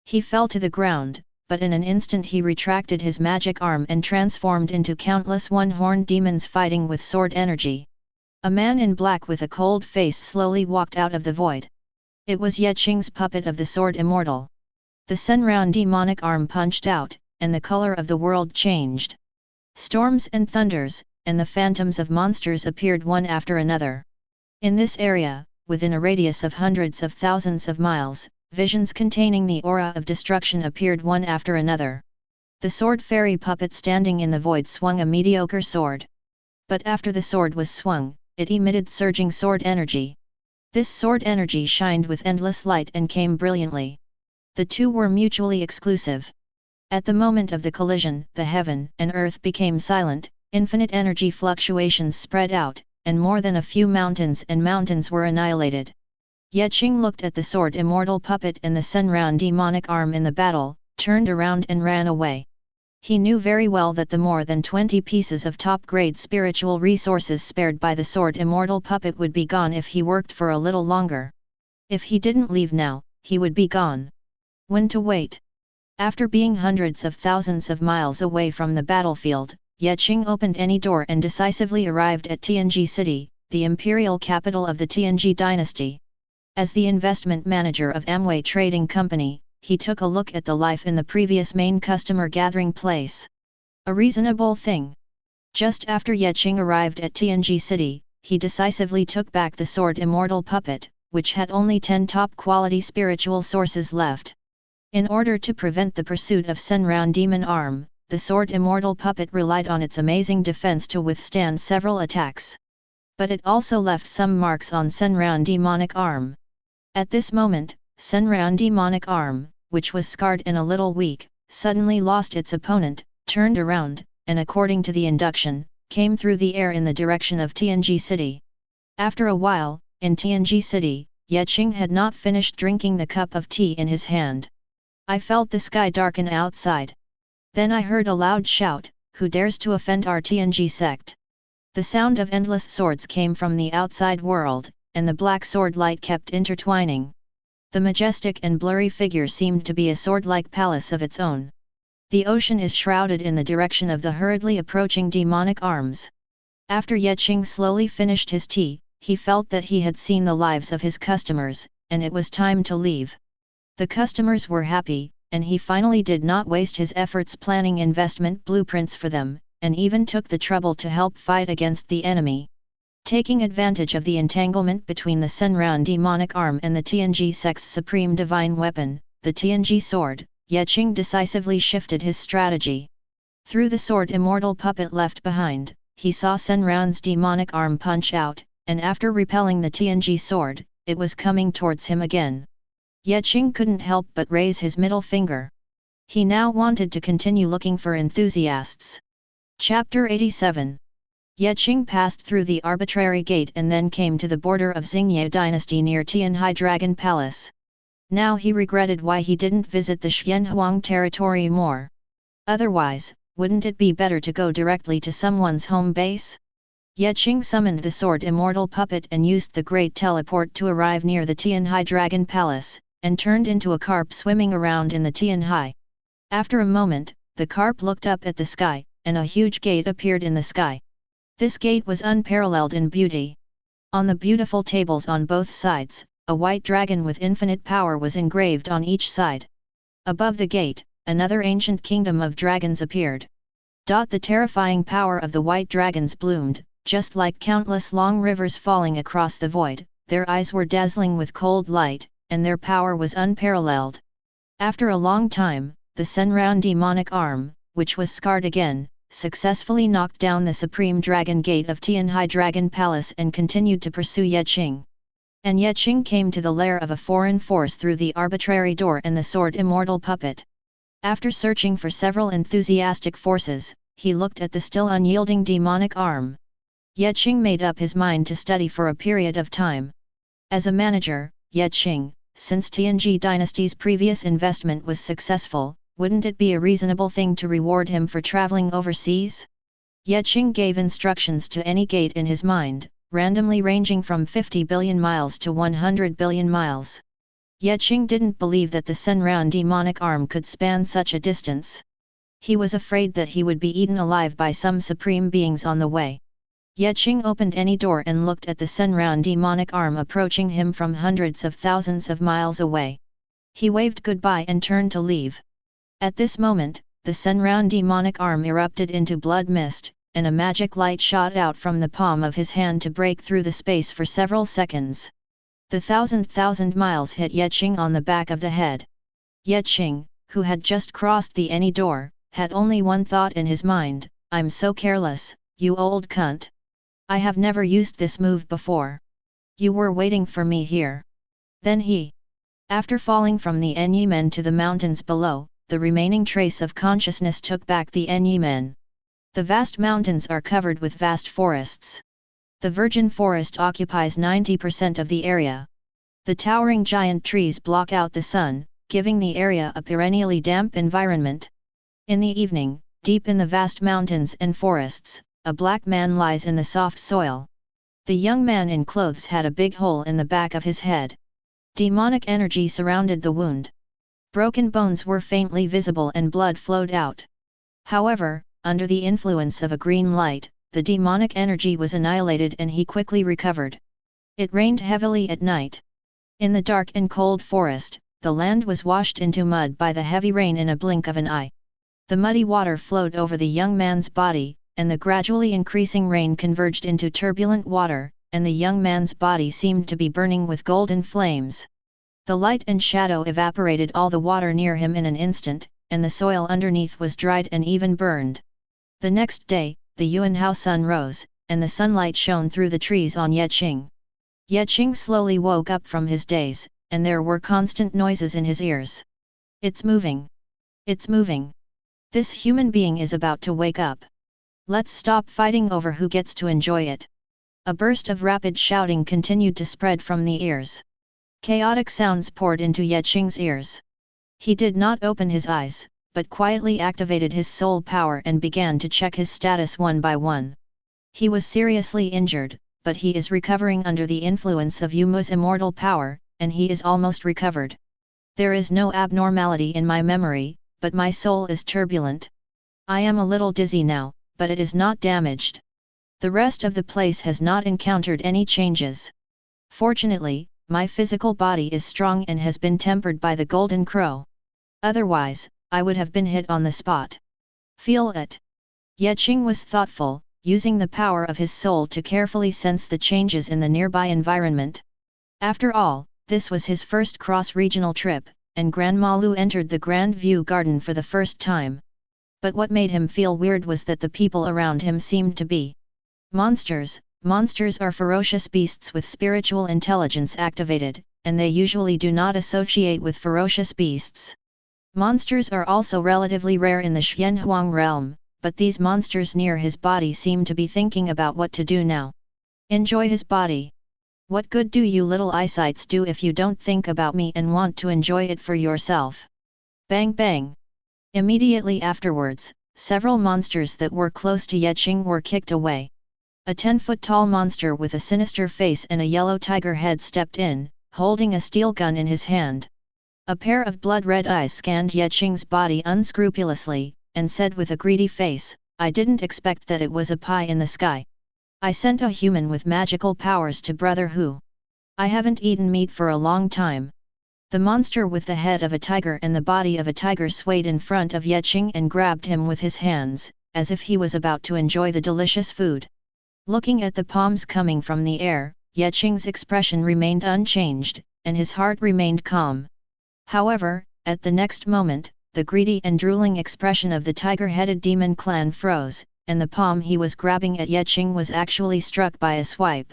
He fell to the ground, but in an instant he retracted his magic arm and transformed into countless one-horned demons fighting with sword energy. A man in black with a cold face slowly walked out of the void. It was Ye Qing's puppet of the sword immortal. The sun-round demonic arm punched out, and the color of the world changed. Storms and thunders, and the phantoms of monsters appeared one after another. In this area, within a radius of hundreds of thousands of miles, visions containing the aura of destruction appeared one after another. The sword fairy puppet standing in the void swung a mediocre sword. But after the sword was swung, it emitted surging sword energy. This sword energy shined with endless light and came brilliantly. The two were mutually exclusive. At the moment of the collision, the heaven and earth became silent, infinite energy fluctuations spread out, and more than a few mountains were annihilated. Ye Qing looked at the sword immortal puppet and the sun-round demonic arm in the battle, turned around and ran away. He knew very well that the more than 20 pieces of top-grade spiritual resources spared by the sword immortal puppet would be gone if he worked for a little longer. If he didn't leave now, he would be gone. When to wait? After being hundreds of thousands of miles away from the battlefield, Ye Qing opened any door and decisively arrived at Tianji City, the imperial capital of the Tianji dynasty. As the investment manager of Amway Trading Company, he took a look at the life in the previous main customer gathering place. A reasonable thing. Just after Ye Qing arrived at Tianji City, he decisively took back the sword immortal puppet, which had only 10 top-quality spiritual sources left. In order to prevent the pursuit of sun-round demon arm, the sword immortal puppet relied on its amazing defense to withstand several attacks. But it also left some marks on sun-round demonic arm. At this moment, sun-round demonic arm, which was scarred and a little weak, suddenly lost its opponent, turned around, and according to the induction, came through the air in the direction of Tianji City. After a while, in Tianji City, Ye Qing had not finished drinking the cup of tea in his hand. I felt the sky darken outside. Then I heard a loud shout, "Who dares to offend our Tianji sect?" The sound of endless swords came from the outside world, and the black sword light kept intertwining. The majestic and blurry figure seemed to be a sword-like palace of its own. The ocean is shrouded in the direction of the hurriedly approaching demonic arms. After Ye Qing slowly finished his tea, he felt that he had seen the lives of his customers, and it was time to leave. The customers were happy, and he finally did not waste his efforts planning investment blueprints for them, and even took the trouble to help fight against the enemy. Taking advantage of the entanglement between the sun-round demonic arm and the Tianji sect's supreme divine weapon, the Tianji sword, Ye Qing decisively shifted his strategy. Through the sword immortal puppet left behind, he saw sun-round's demonic arm punch out, and after repelling the Tianji sword, it was coming towards him again. Ye Qing couldn't help but raise his middle finger. He now wanted to continue looking for enthusiasts. Chapter 87. Ye Qing passed through the arbitrary gate and then came to the border of Xingye dynasty near Tianhai Dragon Palace. Now he regretted why he didn't visit the Xianhuang territory more. Otherwise, wouldn't it be better to go directly to someone's home base? Ye Qing summoned the sword immortal puppet and used the great teleport to arrive near the Tianhai Dragon Palace, and turned into a carp swimming around in the Tianhai. After a moment, the carp looked up at the sky, and a huge gate appeared in the sky. This gate was unparalleled in beauty. On the beautiful tables on both sides, a white dragon with infinite power was engraved on each side. Above the gate, another ancient kingdom of dragons appeared. The terrifying power of the white dragons bloomed, just like countless long rivers falling across the void. Their eyes were dazzling with cold light, and their power was unparalleled. After a long time, the sun-round demonic arm, which was scarred again, successfully knocked down the supreme dragon gate of Tianhai Dragon Palace and continued to pursue Ye Qing. And yet Qing came to the lair of a foreign force through the arbitrary door and the sword immortal puppet. After searching for several enthusiastic forces, he looked at the still unyielding demonic arm. Yet Qing made up his mind to study for a period of time. As a manager, Yet Qing, since Tianji dynasty's previous investment was successful, wouldn't it be a reasonable thing to reward him for traveling overseas? Yet Qing gave instructions to any gate in his mind, randomly ranging from 50 billion miles to 100 billion miles. Yet Qing didn't believe that the Senran demonic arm could span such a distance. He was afraid that he would be eaten alive by some supreme beings on the way. Yet Qing opened any door and looked at the Senran demonic arm approaching him from hundreds of thousands of miles away. He waved goodbye and turned to leave. At this moment, the Senran demonic arm erupted into blood mist, and a magic light shot out from the palm of his hand to break through the space for several seconds. The thousand miles hit Yet Qing on the back of the head. Yet Qing, who had just crossed the any door, had only one thought in his mind: I'm so careless, you old cunt. I have never used this move before. You were waiting for me here. Then he. After falling from the Enyi to the mountains below, the remaining trace of consciousness took back the Enyi. The vast mountains are covered with vast forests. The virgin forest occupies 90% of the area. The towering giant trees block out the sun, giving the area a perennially damp environment. In the evening, deep in the vast mountains and forests, a black man lies in the soft soil. The young man in clothes had a big hole in the back of his head. Demonic energy surrounded the wound. Broken bones were faintly visible and blood flowed out. However, under the influence of a green light, the demonic energy was annihilated and he quickly recovered. It rained heavily at night. In the dark and cold forest, the land was washed into mud by the heavy rain in a blink of an eye. The muddy water flowed over the young man's body, and the gradually increasing rain converged into turbulent water, and the young man's body seemed to be burning with golden flames. The light and shadow evaporated all the water near him in an instant, and the soil underneath was dried and even burned. The next day, the Yuanhao sun rose, and the sunlight shone through the trees on Yet Qing. Yet Qing slowly woke up from his daze, and there were constant noises in his ears. It's moving. It's moving. This human being is about to wake up. Let's stop fighting over who gets to enjoy it. A burst of rapid shouting continued to spread from the ears. Chaotic sounds poured into Yet Qing's ears. He did not open his eyes, but quietly activated his soul power and began to check his status one by one. He was seriously injured, but he is recovering under the influence of Yumu's immortal power, and he is almost recovered. There is no abnormality in my memory, but my soul is turbulent. I am a little dizzy now, but it is not damaged. The rest of the place has not encountered any changes. Fortunately, my physical body is strong and has been tempered by the golden crow. Otherwise, I would have been hit on the spot. Feel it. Yet Qing was thoughtful, using the power of his soul to carefully sense the changes in the nearby environment. After all, this was his first cross-regional trip, and Grandma Lu entered the Grand View Garden for the first time. But what made him feel weird was that the people around him seemed to be monsters. Monsters are ferocious beasts with spiritual intelligence activated, and they usually do not associate with ferocious beasts. Monsters are also relatively rare in the Xianhuang realm, but these monsters near his body seem to be thinking about what to do now. Enjoy his body. What good do you little eyesights do if you don't think about me and want to enjoy it for yourself? Bang bang! Immediately afterwards, several monsters that were close to Yet Qing were kicked away. A 10-foot-tall monster with a sinister face and a yellow tiger head stepped in, holding a steel gun in his hand. A pair of blood-red eyes scanned Yet Qing's body unscrupulously, and said with a greedy face, "I didn't expect that it was a pie in the sky. I sent a human with magical powers to Brother Hu. I haven't eaten meat for a long time." The monster with the head of a tiger and the body of a tiger swayed in front of Yet Qing and grabbed him with his hands, as if he was about to enjoy the delicious food. Looking at the palms coming from the air, Yet Qing's expression remained unchanged, and his heart remained calm. However, at the next moment, the greedy and drooling expression of the tiger-headed demon clan froze, and the palm he was grabbing at Yet Qing was actually struck by a swipe.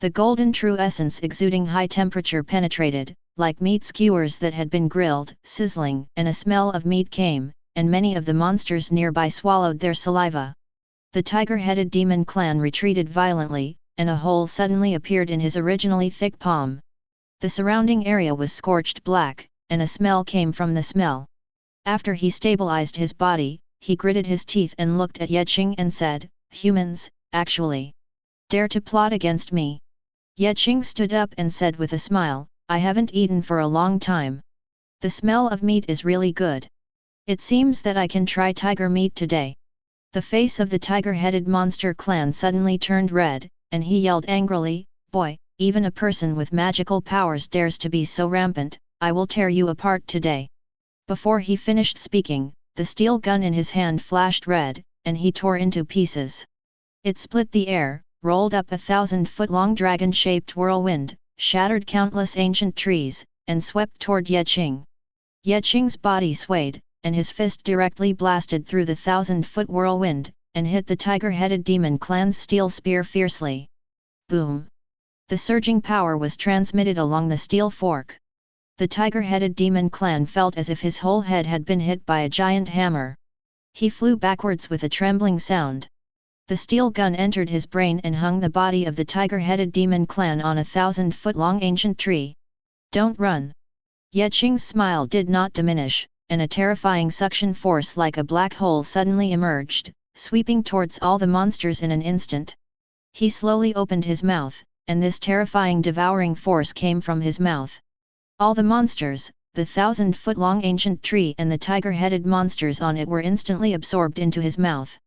The golden true essence exuding high temperature penetrated, like meat skewers that had been grilled, sizzling, and a smell of meat came, and many of the monsters nearby swallowed their saliva. The tiger-headed demon clan retreated violently, and a hole suddenly appeared in his originally thick palm. The surrounding area was scorched black, and a smell came from the smell. After he stabilized his body, he gritted his teeth and looked at Qing and said, "Humans, actually dare to plot against me?" Qing stood up and said with a smile, "I haven't eaten for a long time. The smell of meat is really good. It seems that I can try tiger meat today." The face of the tiger-headed monster clan suddenly turned red, and he yelled angrily, "Boy, even a person with magical powers dares to be so rampant, I will tear you apart today." Before he finished speaking, the steel gun in his hand flashed red, and he tore into pieces. It split the air, rolled up a 1,000-foot-long dragon-shaped whirlwind, shattered countless ancient trees, and swept toward Qing. Qing's body swayed, and his fist directly blasted through the 1,000-foot whirlwind, and hit the tiger-headed demon clan's steel spear fiercely. Boom! The surging power was transmitted along the steel fork. The tiger-headed demon clan felt as if his whole head had been hit by a giant hammer. He flew backwards with a trembling sound. The steel gun entered his brain and hung the body of the tiger-headed demon clan on a 1,000-foot-long ancient tree. "Don't run!" Qing's smile did not diminish, and a terrifying suction force like a black hole suddenly emerged, sweeping towards all the monsters in an instant. He slowly opened his mouth, and this terrifying devouring force came from his mouth. All the monsters, the 1,000-foot-long ancient tree and the tiger-headed monsters on it were instantly absorbed into his mouth.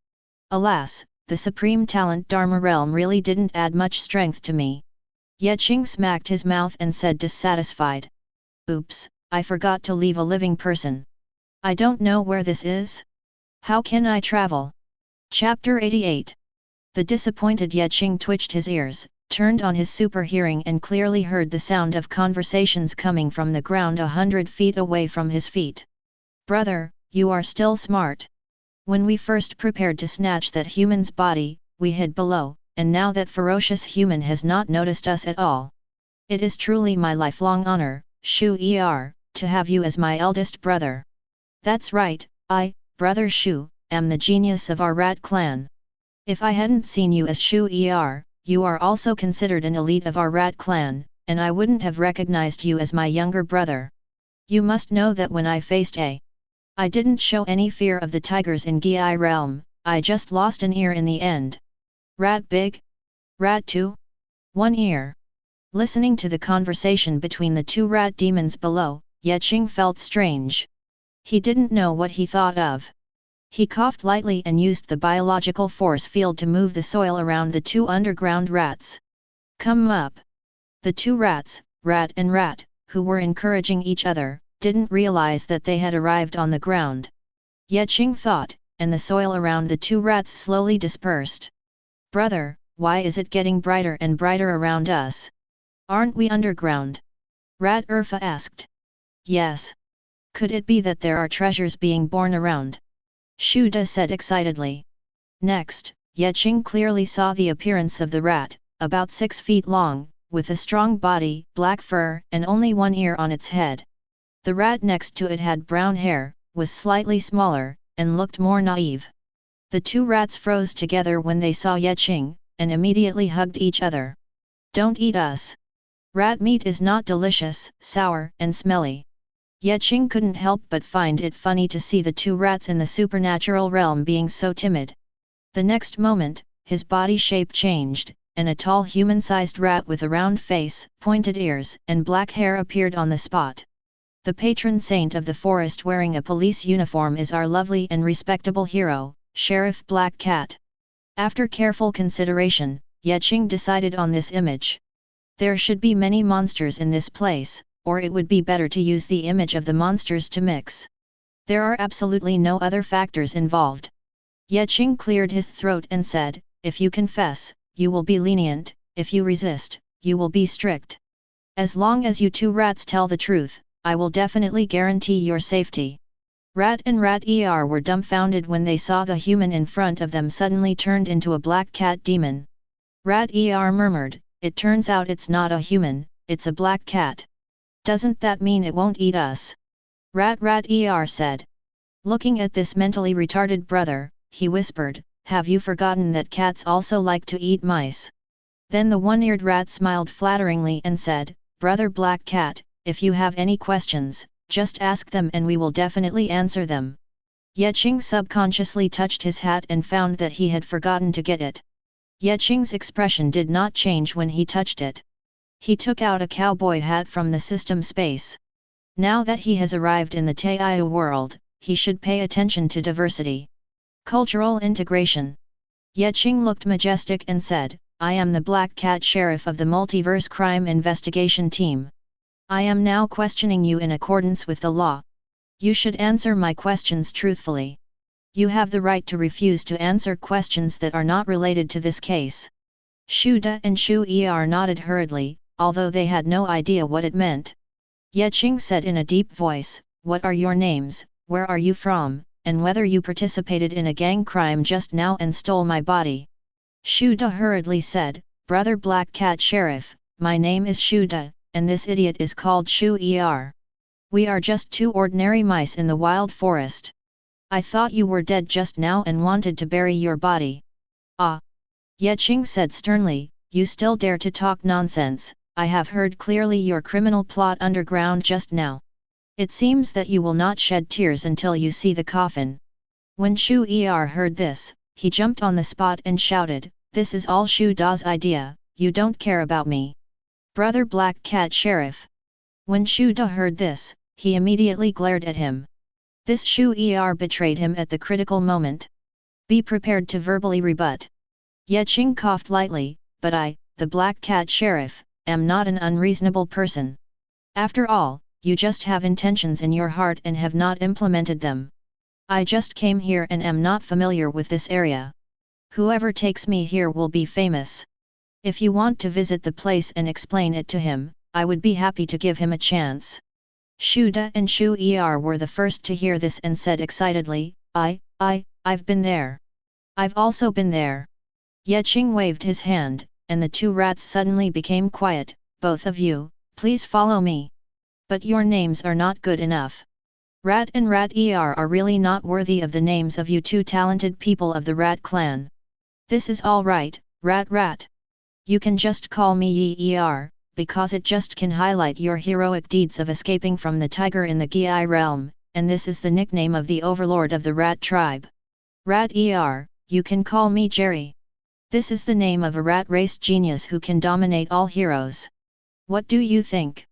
Alas, the supreme talent Dharma realm really didn't add much strength to me. Qing smacked his mouth and said dissatisfied. "Oops, I forgot to leave a living person. I don't know where this is. How can I travel?" Chapter 88. The disappointed Qing twitched his ears, turned on his super hearing and clearly heard the sound of conversations coming from the ground 100 feet away from his feet. "Brother, you are still smart. When we first prepared to snatch that human's body, we hid below, and now that ferocious human has not noticed us at all. It is truly my lifelong honor, Shu-er, to have you as my eldest brother." "That's right, I, Brother Shu, am the genius of our rat clan. If I hadn't seen you as Shu-er, you are also considered an elite of our rat clan, and I wouldn't have recognized you as my younger brother. You must know that when I faced I didn't show any fear of the tigers in Gi realm, I just lost an ear in the end." "Rat big? Rat 2? 1 ear?" Listening to the conversation between the two rat demons below, Qing felt strange. He didn't know what he thought of. He coughed lightly and used the biological force field to move the soil around the two underground rats. "Come up." The two rats, Rat and Rat, who were encouraging each other, didn't realize that they had arrived on the ground. Qing thought, and the soil around the two rats slowly dispersed. "Brother, why is it getting brighter and brighter around us? Aren't we underground?" Rat Urfa asked. "Yes. Could it be that there are treasures being born around?" Shuda said excitedly. Next, Qing clearly saw the appearance of the rat, about 6 feet long, with a strong body, black fur, and only 1 ear on its head. The rat next to it had brown hair, was slightly smaller, and looked more naive. The two rats froze together when they saw Qing, and immediately hugged each other. "Don't eat us. Rat meat is not delicious, sour and smelly." Qing couldn't help but find it funny to see the two rats in the supernatural realm being so timid. The next moment, his body shape changed, and a tall human-sized rat with a round face, pointed ears, and black hair appeared on the spot. "The patron saint of the forest wearing a police uniform is our lovely and respectable hero, Sheriff Black Cat." After careful consideration, Qing decided on this image. There should be many monsters in this place, or it would be better to use the image of the monsters to mix. There are absolutely no other factors involved. Qing cleared his throat and said, "If you confess, you will be lenient, if you resist, you will be strict. As long as you two rats tell the truth, I will definitely guarantee your safety." Rat and Rat were dumbfounded when they saw the human in front of them suddenly turned into a black cat demon. Rat murmured, it turns out it's not a human, it's a black cat. Doesn't that mean it won't eat us? Rat said. Looking at this mentally retarded brother, he whispered, have you forgotten that cats also like to eat mice? Then the one-eared rat smiled flatteringly and said, Brother Black Cat, if you have any questions, just ask them and we will definitely answer them. Qing subconsciously touched his hat and found that he had forgotten to get it. Qing's expression did not change when he touched it. He took out a cowboy hat from the system space. Now that he has arrived in the Taiyu world, he should pay attention to diversity. Cultural integration. Qing looked majestic and said, I am the Black Cat Sheriff of the Multiverse Crime Investigation Team. I am now questioning you in accordance with the law. You should answer my questions truthfully. You have the right to refuse to answer questions that are not related to this case. Shu De and Shu Er nodded hurriedly, although they had no idea what it meant. Qing said in a deep voice, what are your names, where are you from, and whether you participated in a gang crime just now and stole my body. Shu De hurriedly said, Brother Black Cat Sheriff, my name is Shu De, and this idiot is called Shu Er. We are just two ordinary mice in the wild forest. I thought you were dead just now and wanted to bury your body. Ah! Qing said sternly, you still dare to talk nonsense, I have heard clearly your criminal plot underground just now. It seems that you will not shed tears until you see the coffin. When Shu Er heard this, he jumped on the spot and shouted, this is all Shu Da's idea, you don't care about me. Brother Black Cat Sheriff. When Shu Da heard this, he immediately glared at him. This Shu Er betrayed him at the critical moment. Be prepared to verbally rebut. Qing coughed lightly, but I, the Black Cat Sheriff, am not an unreasonable person. After all, you just have intentions in your heart and have not implemented them. I just came here and am not familiar with this area. Whoever takes me here will be famous. If you want to visit the place and explain it to him, I would be happy to give him a chance. Shu De and Shu Er were the first to hear this and said excitedly, I've been there. I've also been there. Qing waved his hand, and the two rats suddenly became quiet, both of you, please follow me. But your names are not good enough. Rat and Rat are really not worthy of the names of you two talented people of the Rat clan. This is all right, Rat. You can just call me Er, because it just can highlight your heroic deeds of escaping from the tiger in the Gi realm, and this is the nickname of the overlord of the Rat tribe. Rat you can call me Jerry. This is the name of a rat race genius who can dominate all heroes. What do you think?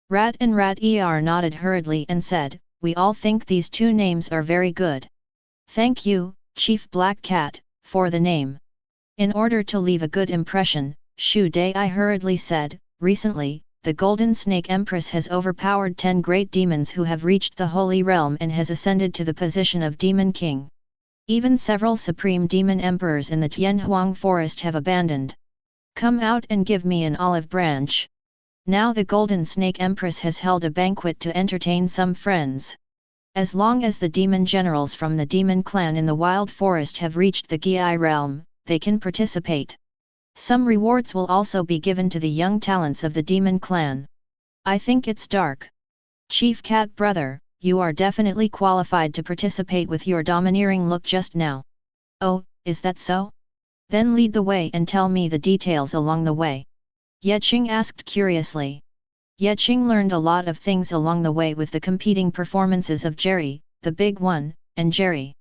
Rat and Rat nodded hurriedly and said, we all think these two names are very good. Thank you, Chief Black Cat, for the name. In order to leave a good impression, Shu De hurriedly said, recently, the Golden Snake Empress has overpowered 10 great demons who have reached the Holy Realm and has ascended to the position of Demon King. Even several supreme demon emperors in the Tianhuang forest have abandoned. Come out and give me an olive branch. Now the Golden Snake Empress has held a banquet to entertain some friends. As long as the demon generals from the demon clan in the wild forest have reached the Gi realm, they can participate. Some rewards will also be given to the young talents of the demon clan. I think it's dark. Chief Cat Brother, you are definitely qualified to participate with your domineering look just now. Oh, is that so? Then lead the way and tell me the details along the way. Qing asked curiously. Qing learned a lot of things along the way with the competing performances of Jerry, the Big One, and Jerry.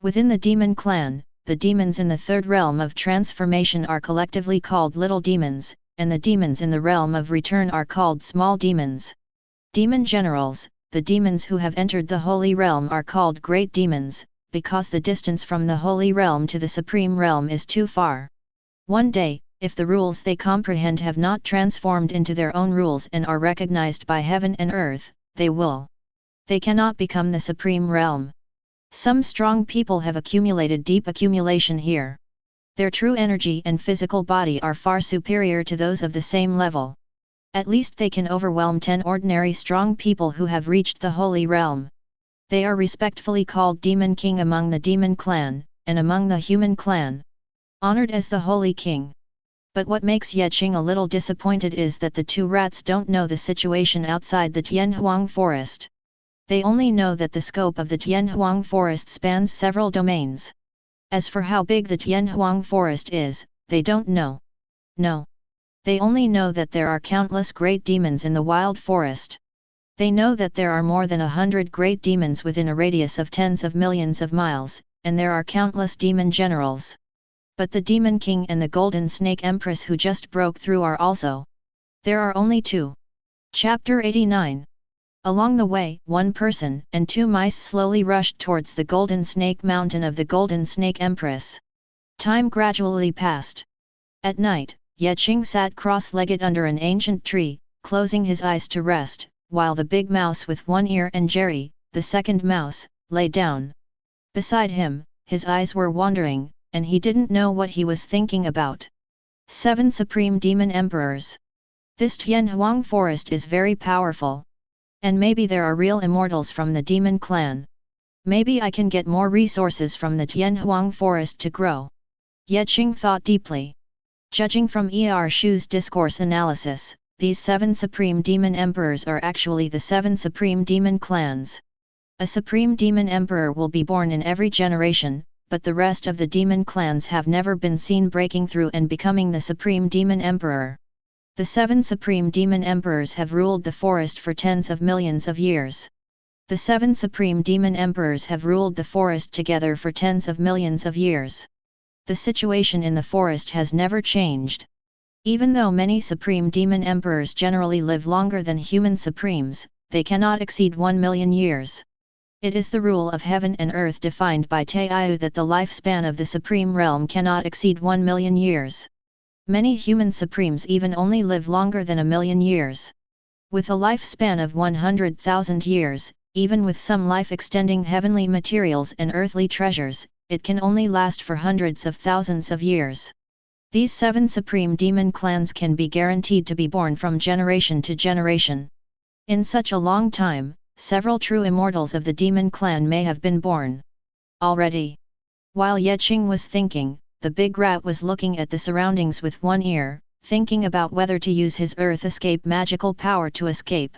Within the demon clan, the demons in the third realm of transformation are collectively called little demons, and the demons in the realm of return are called small demons. Demon generals, the demons who have entered the holy realm, are called great demons, because the distance from the holy realm to the supreme realm is too far. One day, if the rules they comprehend have not transformed into their own rules and are recognized by heaven and earth, they will. They cannot become the supreme realm. Some strong people have accumulated deep accumulation here. Their true energy and physical body are far superior to those of the same level. At least they can overwhelm 10 ordinary strong people who have reached the holy realm. They are respectfully called Demon King among the demon clan, and among the human clan, honored as the Holy King. But what makes Ye Qing a little disappointed is that the two rats don't know the situation outside the Tianhuang forest. They only know that the scope of the Tianhuang forest spans several domains. As for how big the Tianhuang forest is, they don't know. No. They only know that there are countless great demons in the wild forest. They know that there are more than 100 great demons within a radius of tens of millions of miles, and there are countless demon generals. But the Demon King and the Golden Snake Empress who just broke through are also. There are only two. Chapter 89. Along the way, one person and two mice slowly rushed towards the Golden Snake Mountain of the Golden Snake Empress. Time gradually passed. At night, Ye Qing sat cross-legged under an ancient tree, closing his eyes to rest, while the big mouse with one ear and Jerry, the second mouse, lay down. Beside him, his eyes were wandering, and he didn't know what he was thinking about. 7 Supreme Demon Emperors. This Tianhuang forest is very powerful. And maybe there are real immortals from the demon clan. Maybe I can get more resources from the Tianhuang forest to grow. Ye Qing thought deeply. Judging from Shu's discourse analysis, these 7 Supreme Demon Emperors are actually the 7 Supreme Demon clans. A Supreme Demon Emperor will be born in every generation, but the rest of the demon clans have never been seen breaking through and becoming the Supreme Demon Emperor. The 7 Supreme Demon Emperors have ruled the forest for tens of millions of years. The 7 Supreme Demon Emperors have ruled the forest together for tens of millions of years. The situation in the forest has never changed. Even though many Supreme Demon Emperors generally live longer than human Supremes, they cannot exceed 1 million years. It is the rule of heaven and earth defined by Taiyu that the lifespan of the Supreme Realm cannot exceed 1 million years. Many human Supremes even only live longer than 1 million years. With a lifespan of 100,000 years, even with some life-extending heavenly materials and earthly treasures, it can only last for hundreds of thousands of years. These 7 Supreme Demon clans can be guaranteed to be born from generation to generation. In such a long time, several true immortals of the demon clan may have been born already. While Ye Qing was thinking, the big rat was looking at the surroundings with one ear, thinking about whether to use his earth escape magical power to escape.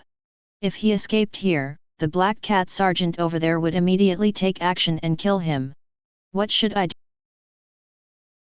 If he escaped here, the black cat sergeant over there would immediately take action and kill him. What should I do?